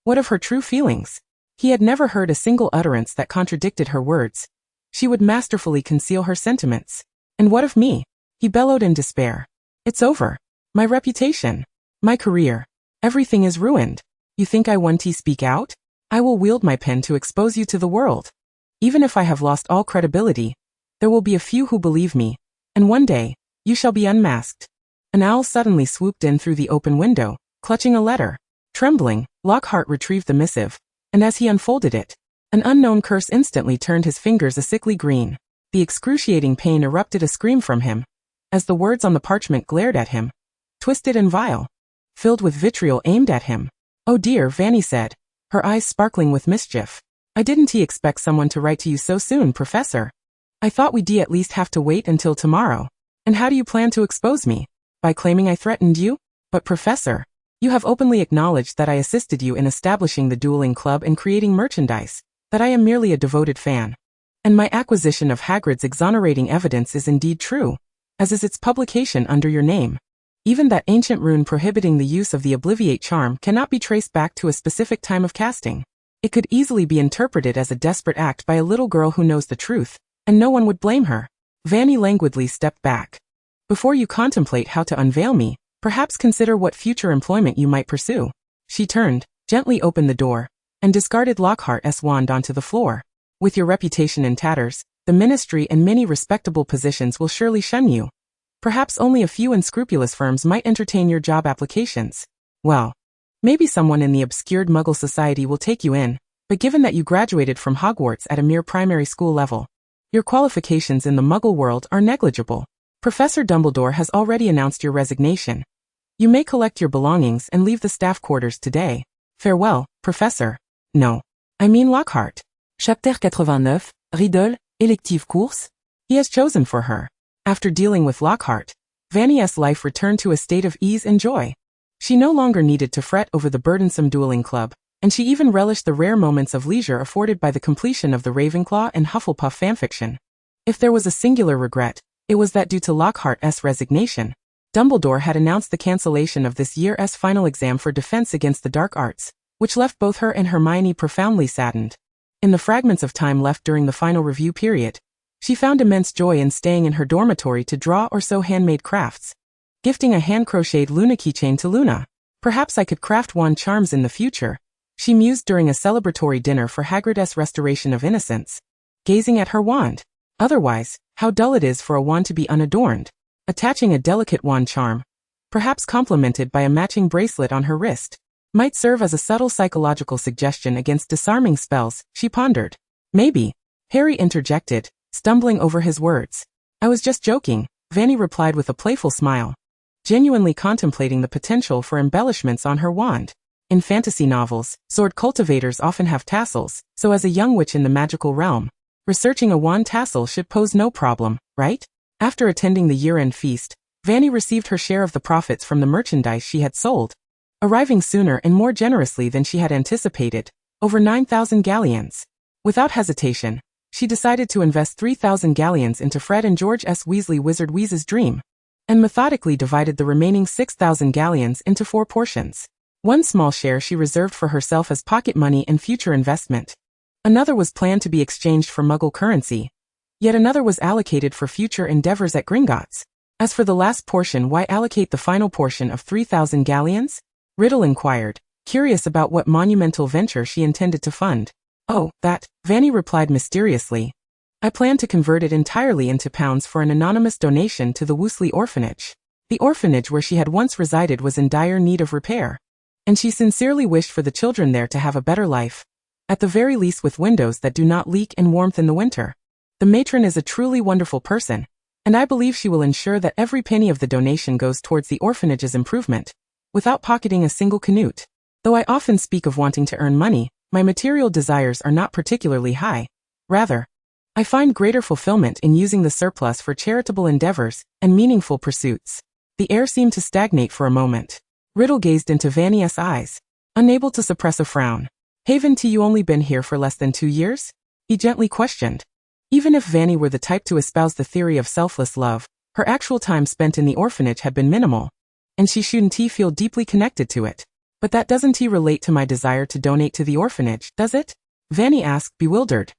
What of her true feelings? He had never heard a single utterance that contradicted her words. She would masterfully conceal her sentiments. "And what of me?" he bellowed in despair. "It's over. My reputation. My career. Everything is ruined. You think I want to speak out? I will wield my pen to expose you to the world. Even if I have lost all credibility, there will be a few who believe me, and one day, you shall be unmasked." An owl suddenly swooped in through the open window, clutching a letter. Trembling, Lockhart retrieved the missive, and as he unfolded it, an unknown curse instantly turned his fingers a sickly green. The excruciating pain erupted a scream from him, as the words on the parchment glared at him, twisted and vile, filled with vitriol aimed at him. "Oh dear," Fanny said, her eyes sparkling with mischief. "I didn't expect someone to write to you so soon, Professor. I thought we'd at least have to wait until tomorrow. And how do you plan to expose me? By claiming I threatened you? But Professor, you have openly acknowledged that I assisted you in establishing the dueling club and creating merchandise, that I am merely a devoted fan. And my acquisition of Hagrid's exonerating evidence is indeed true, as is its publication under your name. Even that ancient rune prohibiting the use of the obliviate charm cannot be traced back to a specific time of casting. It could easily be interpreted as a desperate act by a little girl who knows the truth, and no one would blame her." Fanny languidly stepped back. "Before you contemplate how to unveil me, perhaps consider what future employment you might pursue." She turned, gently opened the door, and discarded Lockhart's wand onto the floor. "With your reputation in tatters, the ministry and many respectable positions will surely shun you. Perhaps only a few unscrupulous firms might entertain your job applications. Well, maybe someone in the obscured Muggle society will take you in, but given that you graduated from Hogwarts at a mere primary school level, your qualifications in the Muggle world are negligible. Professor Dumbledore has already announced your resignation. You may collect your belongings and leave the staff quarters today. Farewell, Professor." "No. I mean Lockhart." Chapter 89, Riddle, Élective Course. He has chosen for her. After dealing with Lockhart, Fanny's life returned to a state of ease and joy. She no longer needed to fret over the burdensome dueling club, and she even relished the rare moments of leisure afforded by the completion of the Ravenclaw and Hufflepuff fanfiction. If there was a singular regret, it was that due to Lockhart's resignation, Dumbledore had announced the cancellation of this year's final exam for defense against the dark arts, which left both her and Hermione profoundly saddened. In the fragments of time left during the final review period, She found immense joy in staying in her dormitory to draw or sew handmade crafts, gifting a hand-crocheted Luna keychain to Luna. Perhaps I could craft wand charms in the future, she mused during a celebratory dinner for Hagrid's restoration of innocence, gazing at her wand. Otherwise, how dull it is for a wand to be unadorned. Attaching a delicate wand charm, perhaps complemented by a matching bracelet on her wrist, might serve as a subtle psychological suggestion against disarming spells, she pondered. Maybe. Harry interjected, stumbling over his words. I was just joking, Fanny replied with a playful smile, genuinely contemplating the potential for embellishments on her wand. In fantasy novels, sword cultivators often have tassels, so as a young witch in the magical realm, researching a wand tassel should pose no problem, right? After attending the year-end feast, Fanny received her share of the profits from the merchandise she had sold, arriving sooner and more generously than she had anticipated, over 9,000 galleons. Without hesitation, she decided to invest 3,000 galleons into Fred and George S. Weasley Wizard Wheeze's dream, and methodically divided the remaining 6,000 galleons into 4 portions. One small share she reserved for herself as pocket money and future investment. Another was planned to be exchanged for Muggle currency. Yet another was allocated for future endeavors at Gringotts. As for the last portion, why allocate the final portion of 3,000 galleons? Riddle inquired, curious about what monumental venture she intended to fund. Oh, that, Fanny replied mysteriously. I plan to convert it entirely into pounds for an anonymous donation to the Weasley orphanage. The orphanage where she had once resided was in dire need of repair, and she sincerely wished for the children there to have a better life, at the very least with windows that do not leak and warmth in the winter. The matron is a truly wonderful person, and I believe she will ensure that every penny of the donation goes towards the orphanage's improvement, without pocketing a single canute. Though I often speak of wanting to earn money, my material desires are not particularly high. Rather, I find greater fulfillment in using the surplus for charitable endeavors and meaningful pursuits. The air seemed to stagnate for a moment. Riddle gazed into Fanny's eyes, unable to suppress a frown. Haven't you only been here for less than 2 years? He gently questioned. Even if Fanny were the type to espouse the theory of selfless love, her actual time spent in the orphanage had been minimal, and she shouldn't feel deeply connected to it. But that doesn't relate to my desire to donate to the orphanage, does it? Fanny asked, bewildered.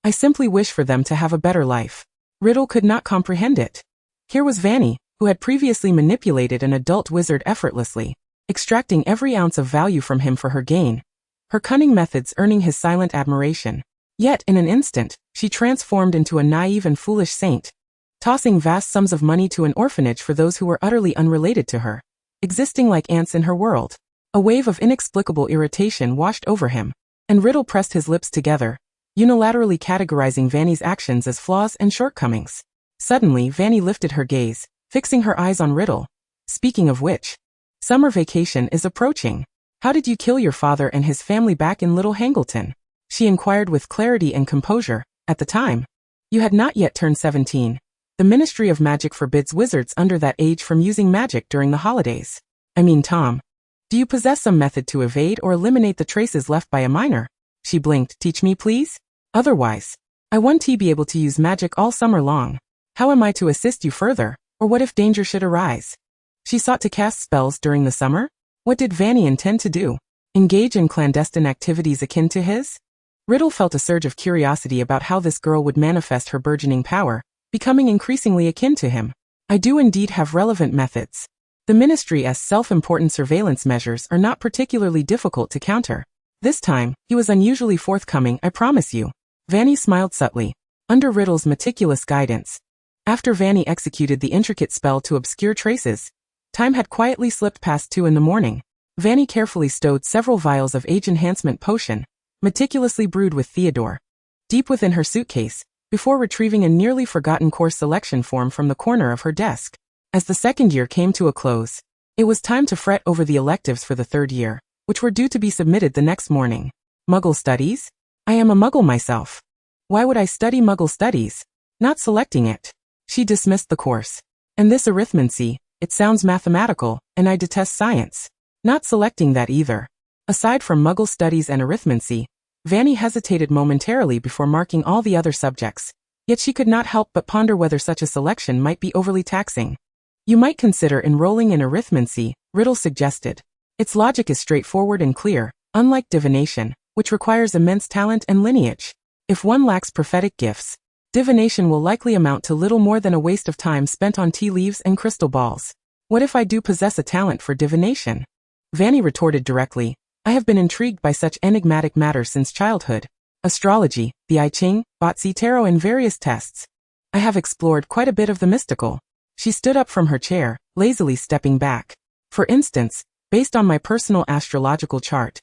I simply wish for them to have a better life. Riddle could not comprehend it. Here was Fanny, who had previously manipulated an adult wizard effortlessly, extracting every ounce of value from him for her gain, her cunning methods earning his silent admiration. Yet, in an instant, she transformed into a naive and foolish saint, tossing vast sums of money to an orphanage for those who were utterly unrelated to her, existing like ants in her world. A wave of inexplicable irritation washed over him, and Riddle pressed his lips together, unilaterally categorizing Fanny's actions as flaws and shortcomings. Suddenly, Fanny lifted her gaze, fixing her eyes on Riddle. Speaking of which, summer vacation is approaching. How did you kill your father and his family back in Little Hangleton? She inquired with clarity and composure. At the time, you had not yet turned 17. The Ministry of Magic forbids wizards under that age from using magic during the holidays. I mean, Tom, do you possess some method to evade or eliminate the traces left by a minor? She blinked. Teach me, please? Otherwise, I won't be able to use magic all summer long. How am I to assist you further, or what if danger should arise? She sought to cast spells during the summer? What did Fanny intend to do? Engage in clandestine activities akin to his? Riddle felt a surge of curiosity about how this girl would manifest her burgeoning power, becoming increasingly akin to him. I do indeed have relevant methods. The Ministry's self-important surveillance measures are not particularly difficult to counter. This time, he was unusually forthcoming, I promise you. Fanny smiled subtly, under Riddle's meticulous guidance. After Fanny executed the intricate spell to obscure traces, time had quietly slipped past 2 in the morning. Fanny carefully stowed several vials of age enhancement potion, meticulously brewed with Theodore, deep within her suitcase, before retrieving a nearly forgotten course selection form from the corner of her desk. As the second year came to a close, it was time to fret over the electives for the third year, which were due to be submitted the next morning. Muggle studies? I am a Muggle myself. Why would I study Muggle studies? Not selecting it. She dismissed the course. And this arithmancy, it sounds mathematical, and I detest science. Not selecting that either. Aside from Muggle studies and arithmancy, Fanny hesitated momentarily before marking all the other subjects, yet she could not help but ponder whether such a selection might be overly taxing. You might consider enrolling in arithmancy, Riddle suggested. Its logic is straightforward and clear, unlike divination, which requires immense talent and lineage. If one lacks prophetic gifts, Divination will likely amount to little more than a waste of time spent on tea leaves and crystal balls. What if I do possess a talent for divination? Fanny retorted directly. I have been intrigued by such enigmatic matters since childhood. Astrology, the I Ching, Botsi tarot and various tests. I have explored quite a bit of the mystical. She stood up from her chair, lazily stepping back. For instance, based on my personal astrological chart,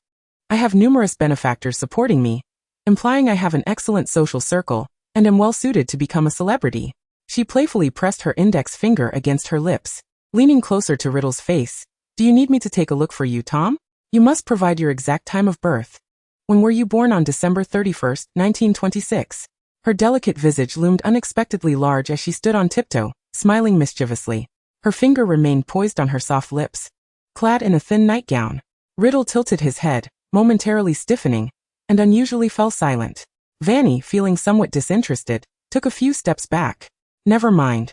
I have numerous benefactors supporting me, implying I have an excellent social circle, and am well suited to become a celebrity. She playfully pressed her index finger against her lips, leaning closer to Riddle's face. Do you need me to take a look for you, Tom? You must provide your exact time of birth. When were you born? On December 31st, 1926. Her delicate visage loomed unexpectedly large as she stood on tiptoe, smiling mischievously. Her finger remained poised on her soft lips. Clad in a thin nightgown, Riddle tilted his head, momentarily stiffening, and unusually fell silent. Fanny, feeling somewhat disinterested, took a few steps back. Never mind.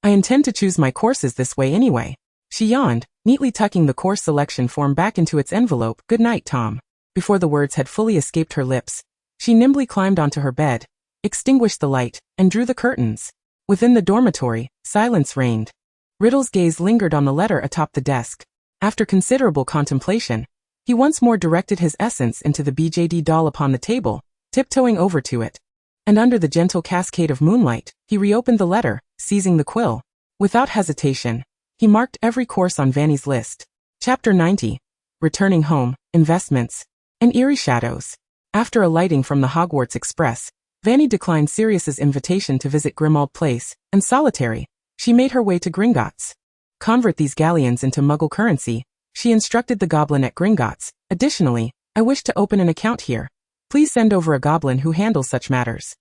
I intend to choose my courses this way anyway. She yawned, neatly tucking the course selection form back into its envelope. Good night, Tom. Before the words had fully escaped her lips, she nimbly climbed onto her bed, extinguished the light, and drew the curtains. Within the dormitory, silence reigned. Riddle's gaze lingered on the letter atop the desk. After considerable contemplation, he once more directed his essence into the BJD doll upon the table, tiptoeing over to it. And under the gentle cascade of moonlight, he reopened the letter, seizing the quill. Without hesitation, he marked every course on Fanny's list. Chapter 90. Returning Home, Investments, and Eerie Shadows. After alighting from the Hogwarts Express, Fanny declined Sirius's invitation to visit Grimmauld Place, and solitary, she made her way to Gringotts. Convert these galleons into Muggle currency, she instructed the goblin at Gringotts. Additionally, I wish to open an account here. Please send over a goblin who handles such matters.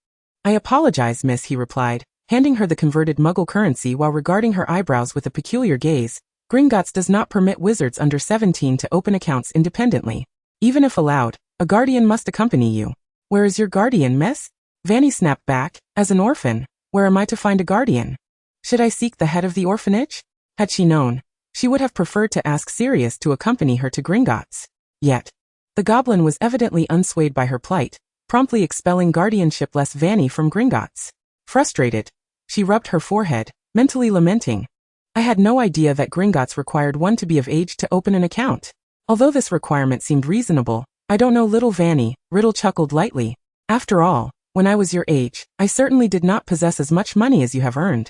I apologize, miss, he replied, handing her the converted Muggle currency while regarding her eyebrows with a peculiar gaze. Gringotts does not permit wizards under 17 to open accounts independently. Even if allowed, a guardian must accompany you. Where is your guardian, miss? Fanny snapped back. As an orphan, where am I to find a guardian? Should I seek the head of the orphanage? Had she known, she would have preferred to ask Sirius to accompany her to Gringotts. Yet, the goblin was evidently unswayed by her plight, promptly expelling guardianship-less Fanny from Gringotts. Frustrated, she rubbed her forehead, mentally lamenting. I had no idea that Gringotts required one to be of age to open an account. Although this requirement seemed reasonable, I don't know, little Fanny, Riddle chuckled lightly. After all, when I was your age, I certainly did not possess as much money as you have earned.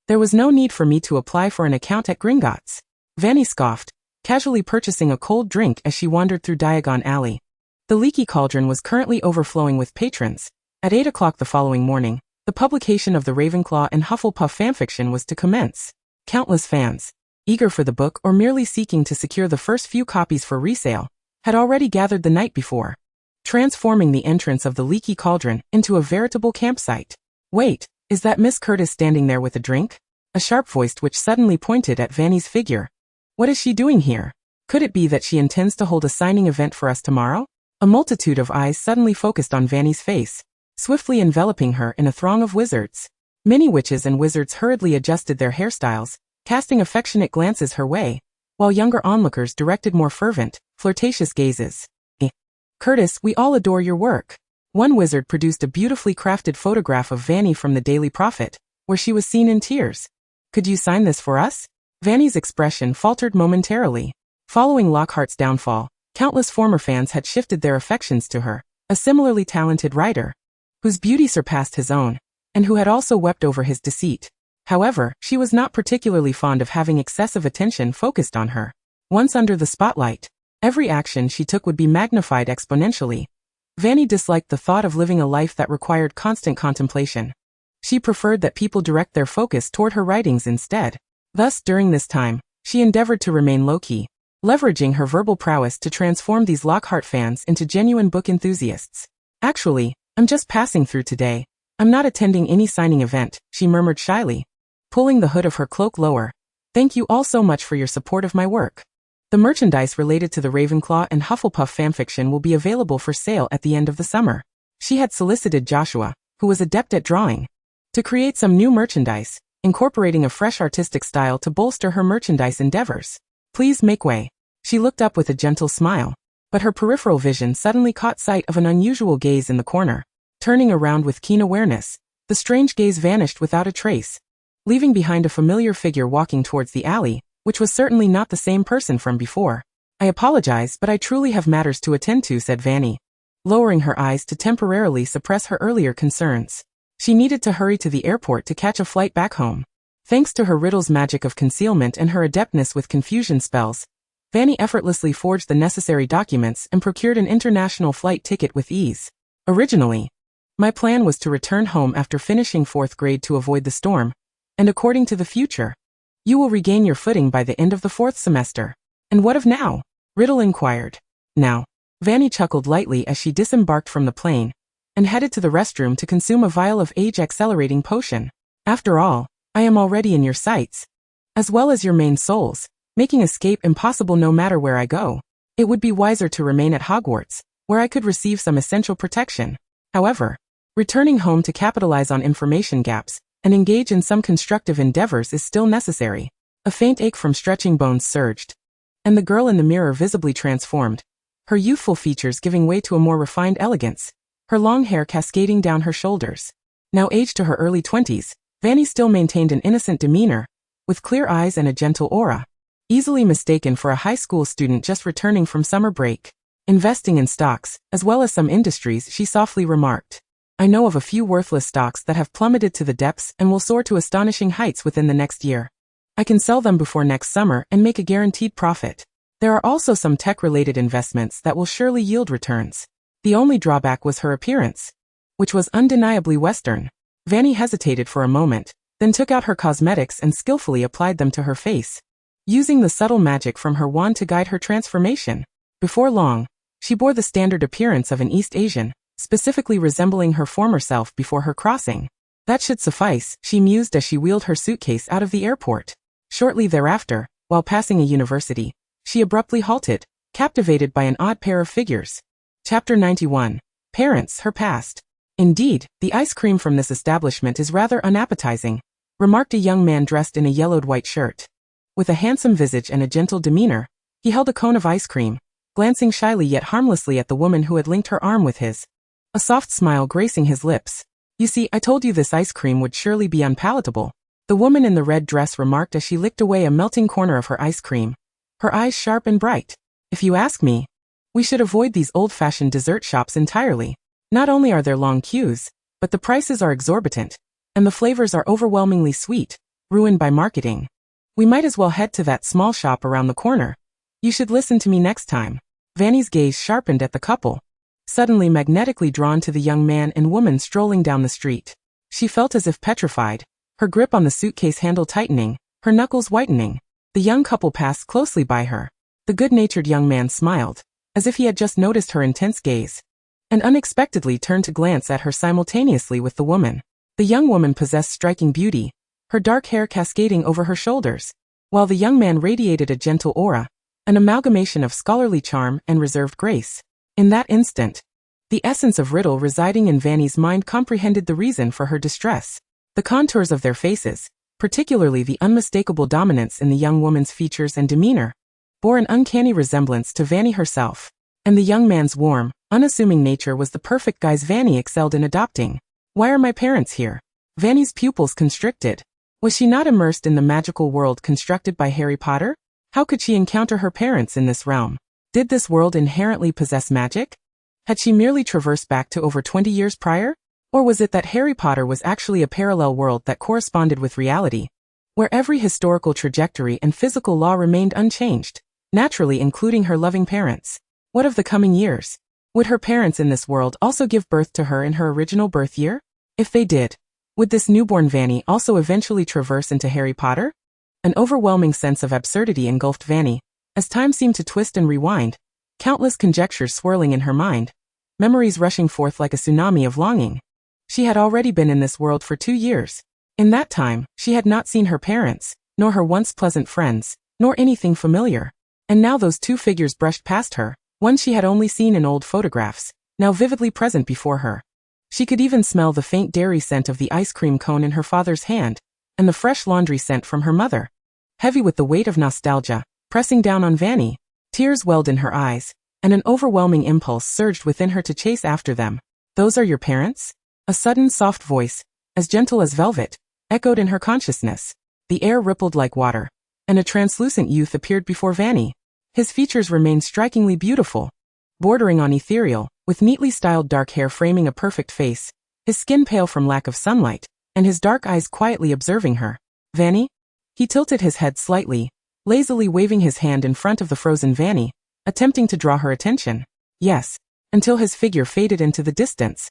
There was no need for me to apply for an account at Gringotts. Fanny scoffed, casually purchasing a cold drink as she wandered through Diagon Alley. The Leaky Cauldron was currently overflowing with patrons. At 8 o'clock the following morning, the publication of the Ravenclaw and Hufflepuff fanfiction was to commence. Countless fans, eager for the book or merely seeking to secure the first few copies for resale, had already gathered the night before, transforming the entrance of the Leaky Cauldron into a veritable campsite. Wait, is that Miss Curtis standing there with a drink? A sharp voice which suddenly pointed at Fanny's figure. What is she doing here? Could it be that she intends to hold a signing event for us tomorrow? A multitude of eyes suddenly focused on Fanny's face, swiftly enveloping her in a throng of wizards. Many witches and wizards hurriedly adjusted their hairstyles, casting affectionate glances her way, while younger onlookers directed more fervent, flirtatious gazes. Curtis, we all adore your work. One wizard produced a beautifully crafted photograph of Fanny from the Daily Prophet, where she was seen in tears. Could you sign this for us? Fanny's expression faltered momentarily. Following Lockhart's downfall, countless former fans had shifted their affections to her, a similarly talented writer, whose beauty surpassed his own, and who had also wept over his deceit. However, she was not particularly fond of having excessive attention focused on her. Once under the spotlight, every action she took would be magnified exponentially. Fanny disliked the thought of living a life that required constant contemplation. She preferred that people direct their focus toward her writings instead. Thus, during this time, she endeavored to remain low-key, leveraging her verbal prowess to transform these Lockhart fans into genuine book enthusiasts. Actually, I'm just passing through today. I'm not attending any signing event, she murmured shyly, pulling the hood of her cloak lower. Thank you all so much for your support of my work. The merchandise related to the Ravenclaw and Hufflepuff fanfiction will be available for sale at the end of the summer. She had solicited Joshua, who was adept at drawing, to create some new merchandise, incorporating a fresh artistic style to bolster her merchandise endeavors. Please make way. She looked up with a gentle smile, but her peripheral vision suddenly caught sight of an unusual gaze in the corner. Turning around with keen awareness, The strange gaze vanished without a trace, leaving behind a familiar figure walking towards the alley, which was certainly not the same person from before. "I apologize, but I truly have matters to attend to," said Fanny, lowering her eyes to temporarily suppress her earlier concerns. She needed to hurry to the airport to catch a flight back home. Thanks to her Riddle's magic of concealment and her adeptness with confusion spells, Fanny effortlessly forged the necessary documents and procured an international flight ticket with ease. "Originally, my plan was to return home after finishing 4th grade to avoid the storm, and according to the future, you will regain your footing by the end of the 4th semester. And what of now?" Riddle inquired. "Now." Fanny chuckled lightly as she disembarked from the plane and headed to the restroom to consume a vial of age-accelerating potion. "After all, I am already in your sights, as well as your main souls, making escape impossible no matter where I go. It would be wiser to remain at Hogwarts, where I could receive some essential protection. However, returning home to capitalize on information gaps and engage in some constructive endeavors is still necessary." A faint ache from stretching bones surged, and the girl in the mirror visibly transformed, her youthful features giving way to a more refined elegance, her long hair cascading down her shoulders. Now aged to her early 20s, Fanny still maintained an innocent demeanor, with clear eyes and a gentle aura. Easily mistaken for a high school student just returning from summer break. Investing in stocks, as well as some industries, she softly remarked. "I know of a few worthless stocks that have plummeted to the depths and will soar to astonishing heights within the next year. I can sell them before next summer and make a guaranteed profit. There are also some tech-related investments that will surely yield returns." The only drawback was her appearance, which was undeniably Western. Fanny hesitated for a moment, then took out her cosmetics and skillfully applied them to her face, using the subtle magic from her wand to guide her transformation. Before long, she bore the standard appearance of an East Asian, specifically resembling her former self before her crossing. That should suffice, she mused as she wheeled her suitcase out of the airport. Shortly thereafter, while passing a university, she abruptly halted, captivated by an odd pair of figures. Chapter 91. Parents, Her Past. "Indeed, the ice cream from this establishment is rather unappetizing," remarked a young man dressed in a yellowed white shirt. With a handsome visage and a gentle demeanor, he held a cone of ice cream, glancing shyly yet harmlessly at the woman who had linked her arm with his, a soft smile gracing his lips. "You see, I told you this ice cream would surely be unpalatable," the woman in the red dress remarked as she licked away a melting corner of her ice cream, her eyes sharp and bright. "If you ask me, we should avoid these old-fashioned dessert shops entirely. Not only are there long queues, but the prices are exorbitant, and the flavors are overwhelmingly sweet, ruined by marketing. We might as well head to that small shop around the corner. You should listen to me next time." Fanny's gaze sharpened at the couple, suddenly magnetically drawn to the young man and woman strolling down the street. She felt as if petrified, her grip on the suitcase handle tightening, her knuckles whitening. The young couple passed closely by her. The good-natured young man smiled, as if he had just noticed her intense gaze, and unexpectedly turned to glance at her simultaneously with the woman. The young woman possessed striking beauty, her dark hair cascading over her shoulders, while the young man radiated a gentle aura, an amalgamation of scholarly charm and reserved grace. In that instant, the essence of Riddle residing in Fanny's mind comprehended the reason for her distress. The contours of their faces, particularly the unmistakable dominance in the young woman's features and demeanor, bore an uncanny resemblance to Fanny herself, and the young man's warm, unassuming nature was the perfect guise Fanny excelled in adopting. "Why are my parents here?" Fanny's pupils constricted. Was she not immersed in the magical world constructed by Harry Potter? How could she encounter her parents in this realm? Did this world inherently possess magic? Had she merely traversed back to over 20 years prior? Or was it that Harry Potter was actually a parallel world that corresponded with reality, where every historical trajectory and physical law remained unchanged, naturally including her loving parents? What of the coming years? Would her parents in this world also give birth to her in her original birth year? If they did, would this newborn Fanny also eventually traverse into Harry Potter? An overwhelming sense of absurdity engulfed Fanny, as time seemed to twist and rewind, countless conjectures swirling in her mind, memories rushing forth like a tsunami of longing. She had already been in this world for 2 years. In that time, she had not seen her parents, nor her once pleasant friends, nor anything familiar. And now those two figures brushed past her, one she had only seen in old photographs, now vividly present before her. She could even smell the faint dairy scent of the ice cream cone in her father's hand, and the fresh laundry scent from her mother. Heavy with the weight of nostalgia, pressing down on Fanny, tears welled in her eyes, and an overwhelming impulse surged within her to chase after them. "Those are your parents?" A sudden soft voice, as gentle as velvet, echoed in her consciousness. The air rippled like water, and a translucent youth appeared before Fanny. His features remained strikingly beautiful, bordering on ethereal, with neatly styled dark hair framing a perfect face, his skin pale from lack of sunlight, and his dark eyes quietly observing her. Fanny? He tilted his head slightly, lazily waving his hand in front of the frozen Fanny, attempting to draw her attention. Yes, until his figure faded into the distance.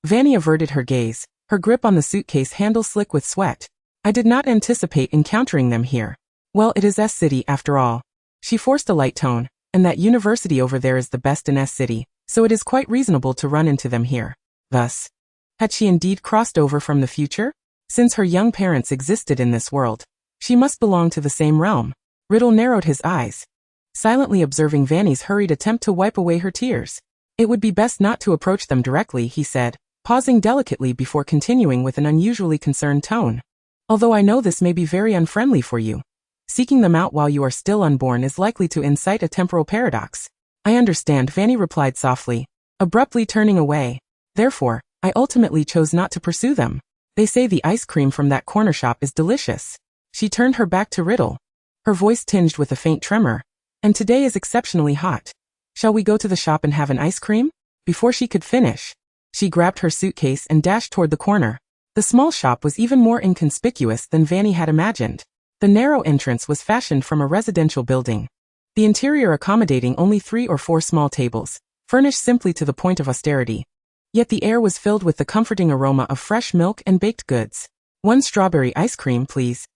Fanny averted her gaze, her grip on the suitcase handle slick with sweat. I did not anticipate encountering them here. Well, it is S-City after all. She forced a light tone, and that university over there is the best in S-City, so it is quite reasonable to run into them here. Thus, had she indeed crossed over from the future? Since her young parents existed in this world, she must belong to the same realm. Riddle narrowed his eyes, silently observing Fanny's hurried attempt to wipe away her tears. It would be best not to approach them directly, he said, pausing delicately before continuing with an unusually concerned tone. Although I know this may be very unfriendly for you, seeking them out while you are still unborn is likely to incite a temporal paradox. I understand, Fanny replied softly, abruptly turning away. Therefore, I ultimately chose not to pursue them. They say the ice cream from that corner shop is delicious. She turned her back to Riddle, her voice tinged with a faint tremor. And today is exceptionally hot. Shall we go to the shop and have an ice cream? Before she could finish, she grabbed her suitcase and dashed toward the corner. The small shop was even more inconspicuous than Fanny had imagined. The narrow entrance was fashioned from a residential building, the interior accommodating only 3 or 4 small tables, furnished simply to the point of austerity. Yet the air was filled with the comforting aroma of fresh milk and baked goods. 1 strawberry ice cream, please.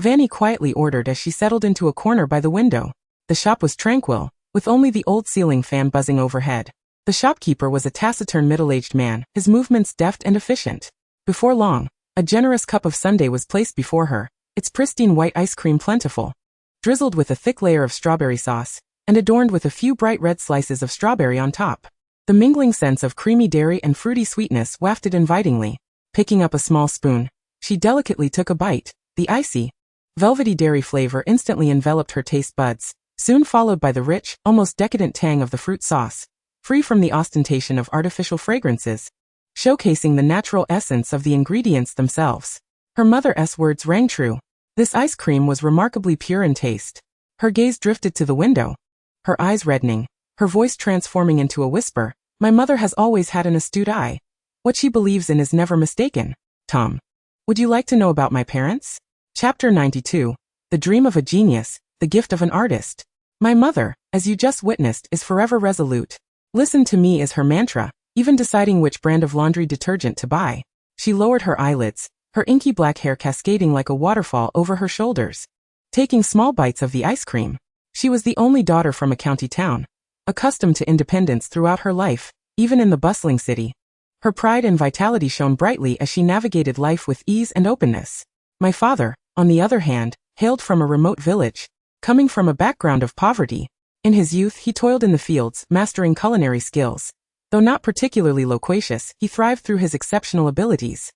Fanny quietly ordered as she settled into a corner by the window. The shop was tranquil, with only the old ceiling fan buzzing overhead. The shopkeeper was a taciturn middle-aged man, his movements deft and efficient. Before long, a generous cup of sundae was placed before her, its pristine white ice cream plentiful, drizzled with a thick layer of strawberry sauce, and adorned with a few bright red slices of strawberry on top. The mingling sense of creamy dairy and fruity sweetness wafted invitingly. Picking up a small spoon, she delicately took a bite. The icy, velvety dairy flavor instantly enveloped her taste buds, soon followed by the rich, almost decadent tang of the fruit sauce, free from the ostentation of artificial fragrances, showcasing the natural essence of the ingredients themselves. Her mother's words rang true. This ice cream was remarkably pure in taste. Her gaze drifted to the window, her eyes reddening, her voice transforming into a whisper. My mother has always had an astute eye. What she believes in is never mistaken. Tom, would you like to know about my parents? Chapter 92. The Dream of a Genius, the Gift of an Artist. My mother, as you just witnessed, is forever resolute. Listen to me is her mantra, even deciding which brand of laundry detergent to buy. She lowered her eyelids, her inky black hair cascading like a waterfall over her shoulders, taking small bites of the ice cream. She was the only daughter from a county town, accustomed to independence throughout her life, even in the bustling city. Her pride and vitality shone brightly as she navigated life with ease and openness. My father, on the other hand, hailed from a remote village, coming from a background of poverty. In his youth he toiled in the fields, mastering culinary skills. Though not particularly loquacious, he thrived through his exceptional abilities.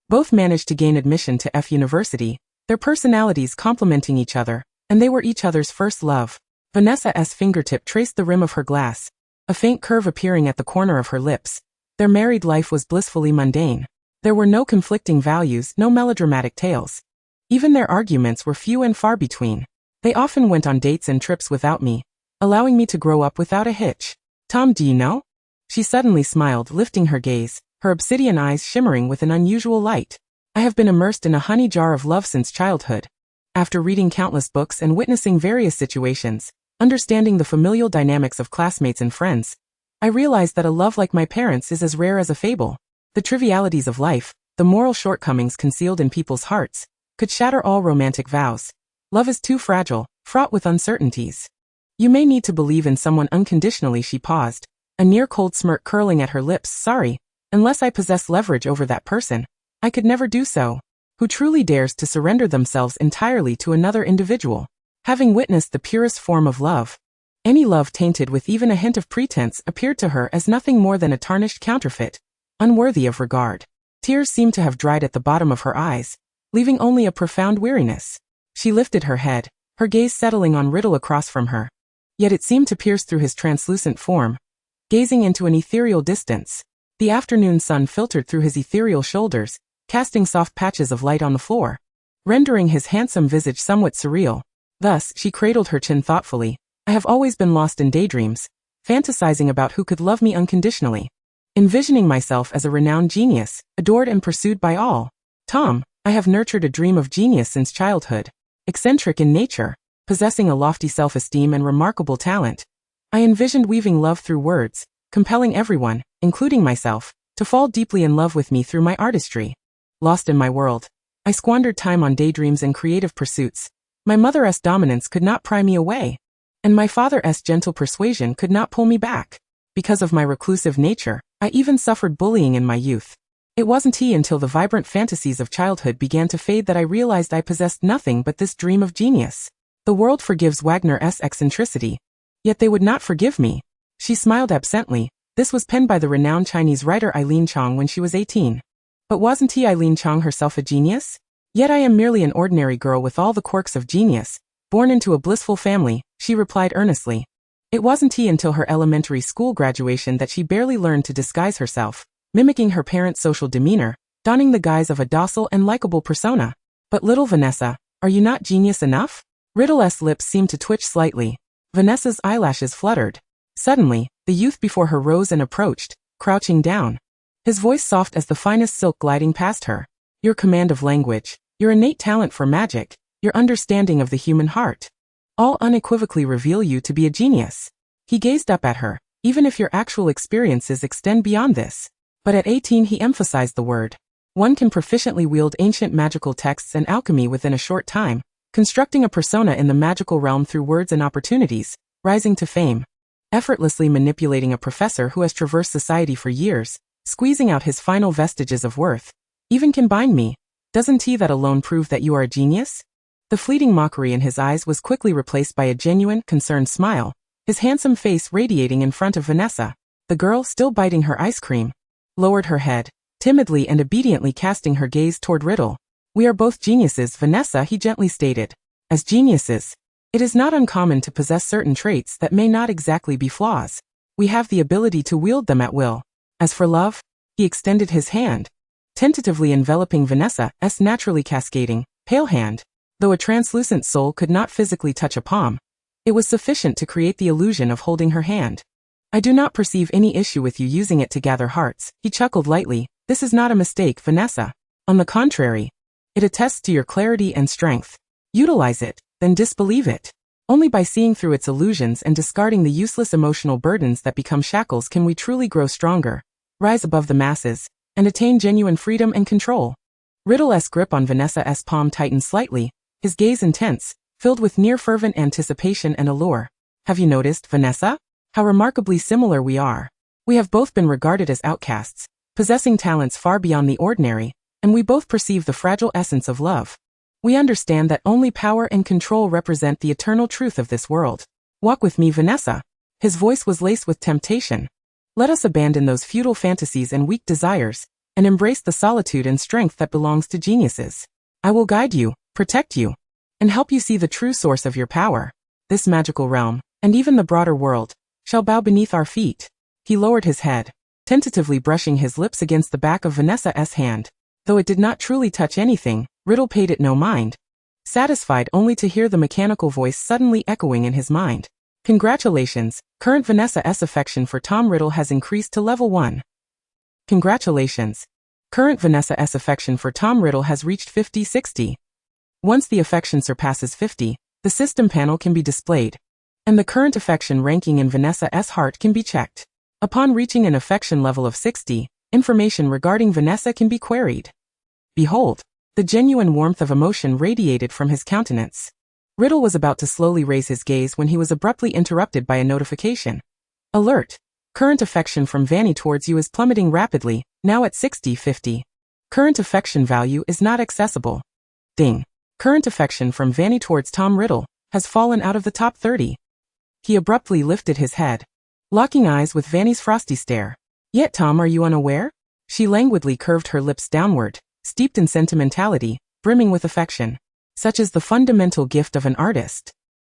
Both managed to gain admission to F University, their personalities complementing each other, and they were each other's first love. Vanessa's fingertip traced the rim of her glass, a faint curve appearing at the corner of her lips. Their married life was blissfully mundane. There were no conflicting values, no melodramatic tales. Even their arguments were few and far between. They often went on dates and trips without me, allowing me to grow up without a hitch. Tom, do you know? She suddenly smiled, lifting her gaze, her obsidian eyes shimmering with an unusual light. I have been immersed in a honey jar of love since childhood. After reading countless books and witnessing various situations, understanding the familial dynamics of classmates and friends, I realized that a love like my parents is as rare as a fable. The trivialities of life, the moral shortcomings concealed in people's hearts, could shatter all romantic vows. Love is too fragile, fraught with uncertainties. You may need to believe in someone unconditionally. She paused, a near-cold smirk curling at her lips. Sorry, unless I possess leverage over that person, I could never do so. Who truly dares to surrender themselves entirely to another individual? Having witnessed the purest form of love, any love tainted with even a hint of pretense appeared to her as nothing more than a tarnished counterfeit, unworthy of regard. Tears seemed to have dried at the bottom of her eyes, leaving only a profound weariness. She lifted her head, her gaze settling on Riddle across from her. Yet it seemed to pierce through his translucent form, gazing into an ethereal distance. The afternoon sun filtered through his ethereal shoulders, casting soft patches of light on the floor, rendering his handsome visage somewhat surreal. Thus, she cradled her chin thoughtfully. I have always been lost in daydreams, fantasizing about who could love me unconditionally, envisioning myself as a renowned genius, adored and pursued by all. Tom, I have nurtured a dream of genius since childhood. Eccentric in nature, possessing a lofty self-esteem and remarkable talent, I envisioned weaving love through words, compelling everyone, including myself, to fall deeply in love with me through my artistry. Lost in my world, I squandered time on daydreams and creative pursuits. My mother's dominance could not pry me away, and my father's gentle persuasion could not pull me back. Because of my reclusive nature, I even suffered bullying in my youth. It wasn't until the vibrant fantasies of childhood began to fade that I realized I possessed nothing but this dream of genius. The world forgives Wagner's eccentricity, yet they would not forgive me. She smiled absently. This was penned by the renowned Chinese writer Eileen Chong when she was 18. But wasn't Eileen Chong herself a genius? Yet I am merely an ordinary girl with all the quirks of genius, born into a blissful family, she replied earnestly. It wasn't until her elementary school graduation that she barely learned to disguise herself, mimicking her parents' social demeanor, donning the guise of a docile and likable persona. But little Vanessa, are you not genius enough? Riddle's lips seemed to twitch slightly. Vanessa's eyelashes fluttered. Suddenly, the youth before her rose and approached, crouching down. His voice soft as the finest silk gliding past her. Your command of language, your innate talent for magic, your understanding of the human heart, all unequivocally reveal you to be a genius. He gazed up at her. Even if your actual experiences extend beyond this. But at 18 he emphasized the word. One can proficiently wield ancient magical texts and alchemy within a short time, constructing a persona in the magical realm through words and opportunities, rising to fame. Effortlessly manipulating a professor who has traversed society for years, squeezing out his final vestiges of worth. Even can bind me. Doesn't that alone prove that you are a genius? The fleeting mockery in his eyes was quickly replaced by a genuine, concerned smile, his handsome face radiating in front of Vanessa. The girl, still biting her ice cream, lowered her head, timidly and obediently casting her gaze toward Riddle. We are both geniuses, Vanessa, he gently stated. As geniuses, it is not uncommon to possess certain traits that may not exactly be flaws. We have the ability to wield them at will. As for love, he extended his hand, tentatively enveloping Vanessa's naturally cascading, pale hand. Though a translucent soul could not physically touch a palm, it was sufficient to create the illusion of holding her hand. I do not perceive any issue with you using it to gather hearts, he chuckled lightly. This is not a mistake, Vanessa. On the contrary, it attests to your clarity and strength. Utilize it, then disbelieve it. Only by seeing through its illusions and discarding the useless emotional burdens that become shackles can we truly grow stronger, rise above the masses, and attain genuine freedom and control. Riddle's grip on Vanessa's palm tightened slightly, his gaze intense, filled with near-fervent anticipation and allure. Have you noticed, Vanessa? How remarkably similar we are. We have both been regarded as outcasts, possessing talents far beyond the ordinary, and we both perceive the fragile essence of love. We understand that only power and control represent the eternal truth of this world. Walk with me, Vanessa. His voice was laced with temptation. Let us abandon those futile fantasies and weak desires, and embrace the solitude and strength that belongs to geniuses. I will guide you, protect you, and help you see the true source of your power. This magical realm, and even the broader world, shall bow beneath our feet. He lowered his head, tentatively brushing his lips against the back of Vanessa's hand. Though it did not truly touch anything, Riddle paid it no mind, satisfied only to hear the mechanical voice suddenly echoing in his mind. Congratulations, current Vanessa's affection for Tom Riddle has increased to level 1. Congratulations. Current Vanessa's affection for Tom Riddle has reached 50-60. Once the affection surpasses 50, the system panel can be displayed, and the current affection ranking in Vanessa's heart can be checked. Upon reaching an affection level of 60, information regarding Vanessa can be queried. Behold, the genuine warmth of emotion radiated from his countenance. Riddle was about to slowly raise his gaze when he was abruptly interrupted by a notification. Alert! Current affection from Fanny towards you is plummeting rapidly, now at 60-50. Current affection value is not accessible. Ding. Current affection from Fanny towards Tom Riddle has fallen out of the top 30. He abruptly lifted his head, locking eyes with Fanny's frosty stare. Yet, Tom, are you unaware? She languidly curved her lips downward, steeped in sentimentality, brimming with affection. Such is the fundamental gift of an artist.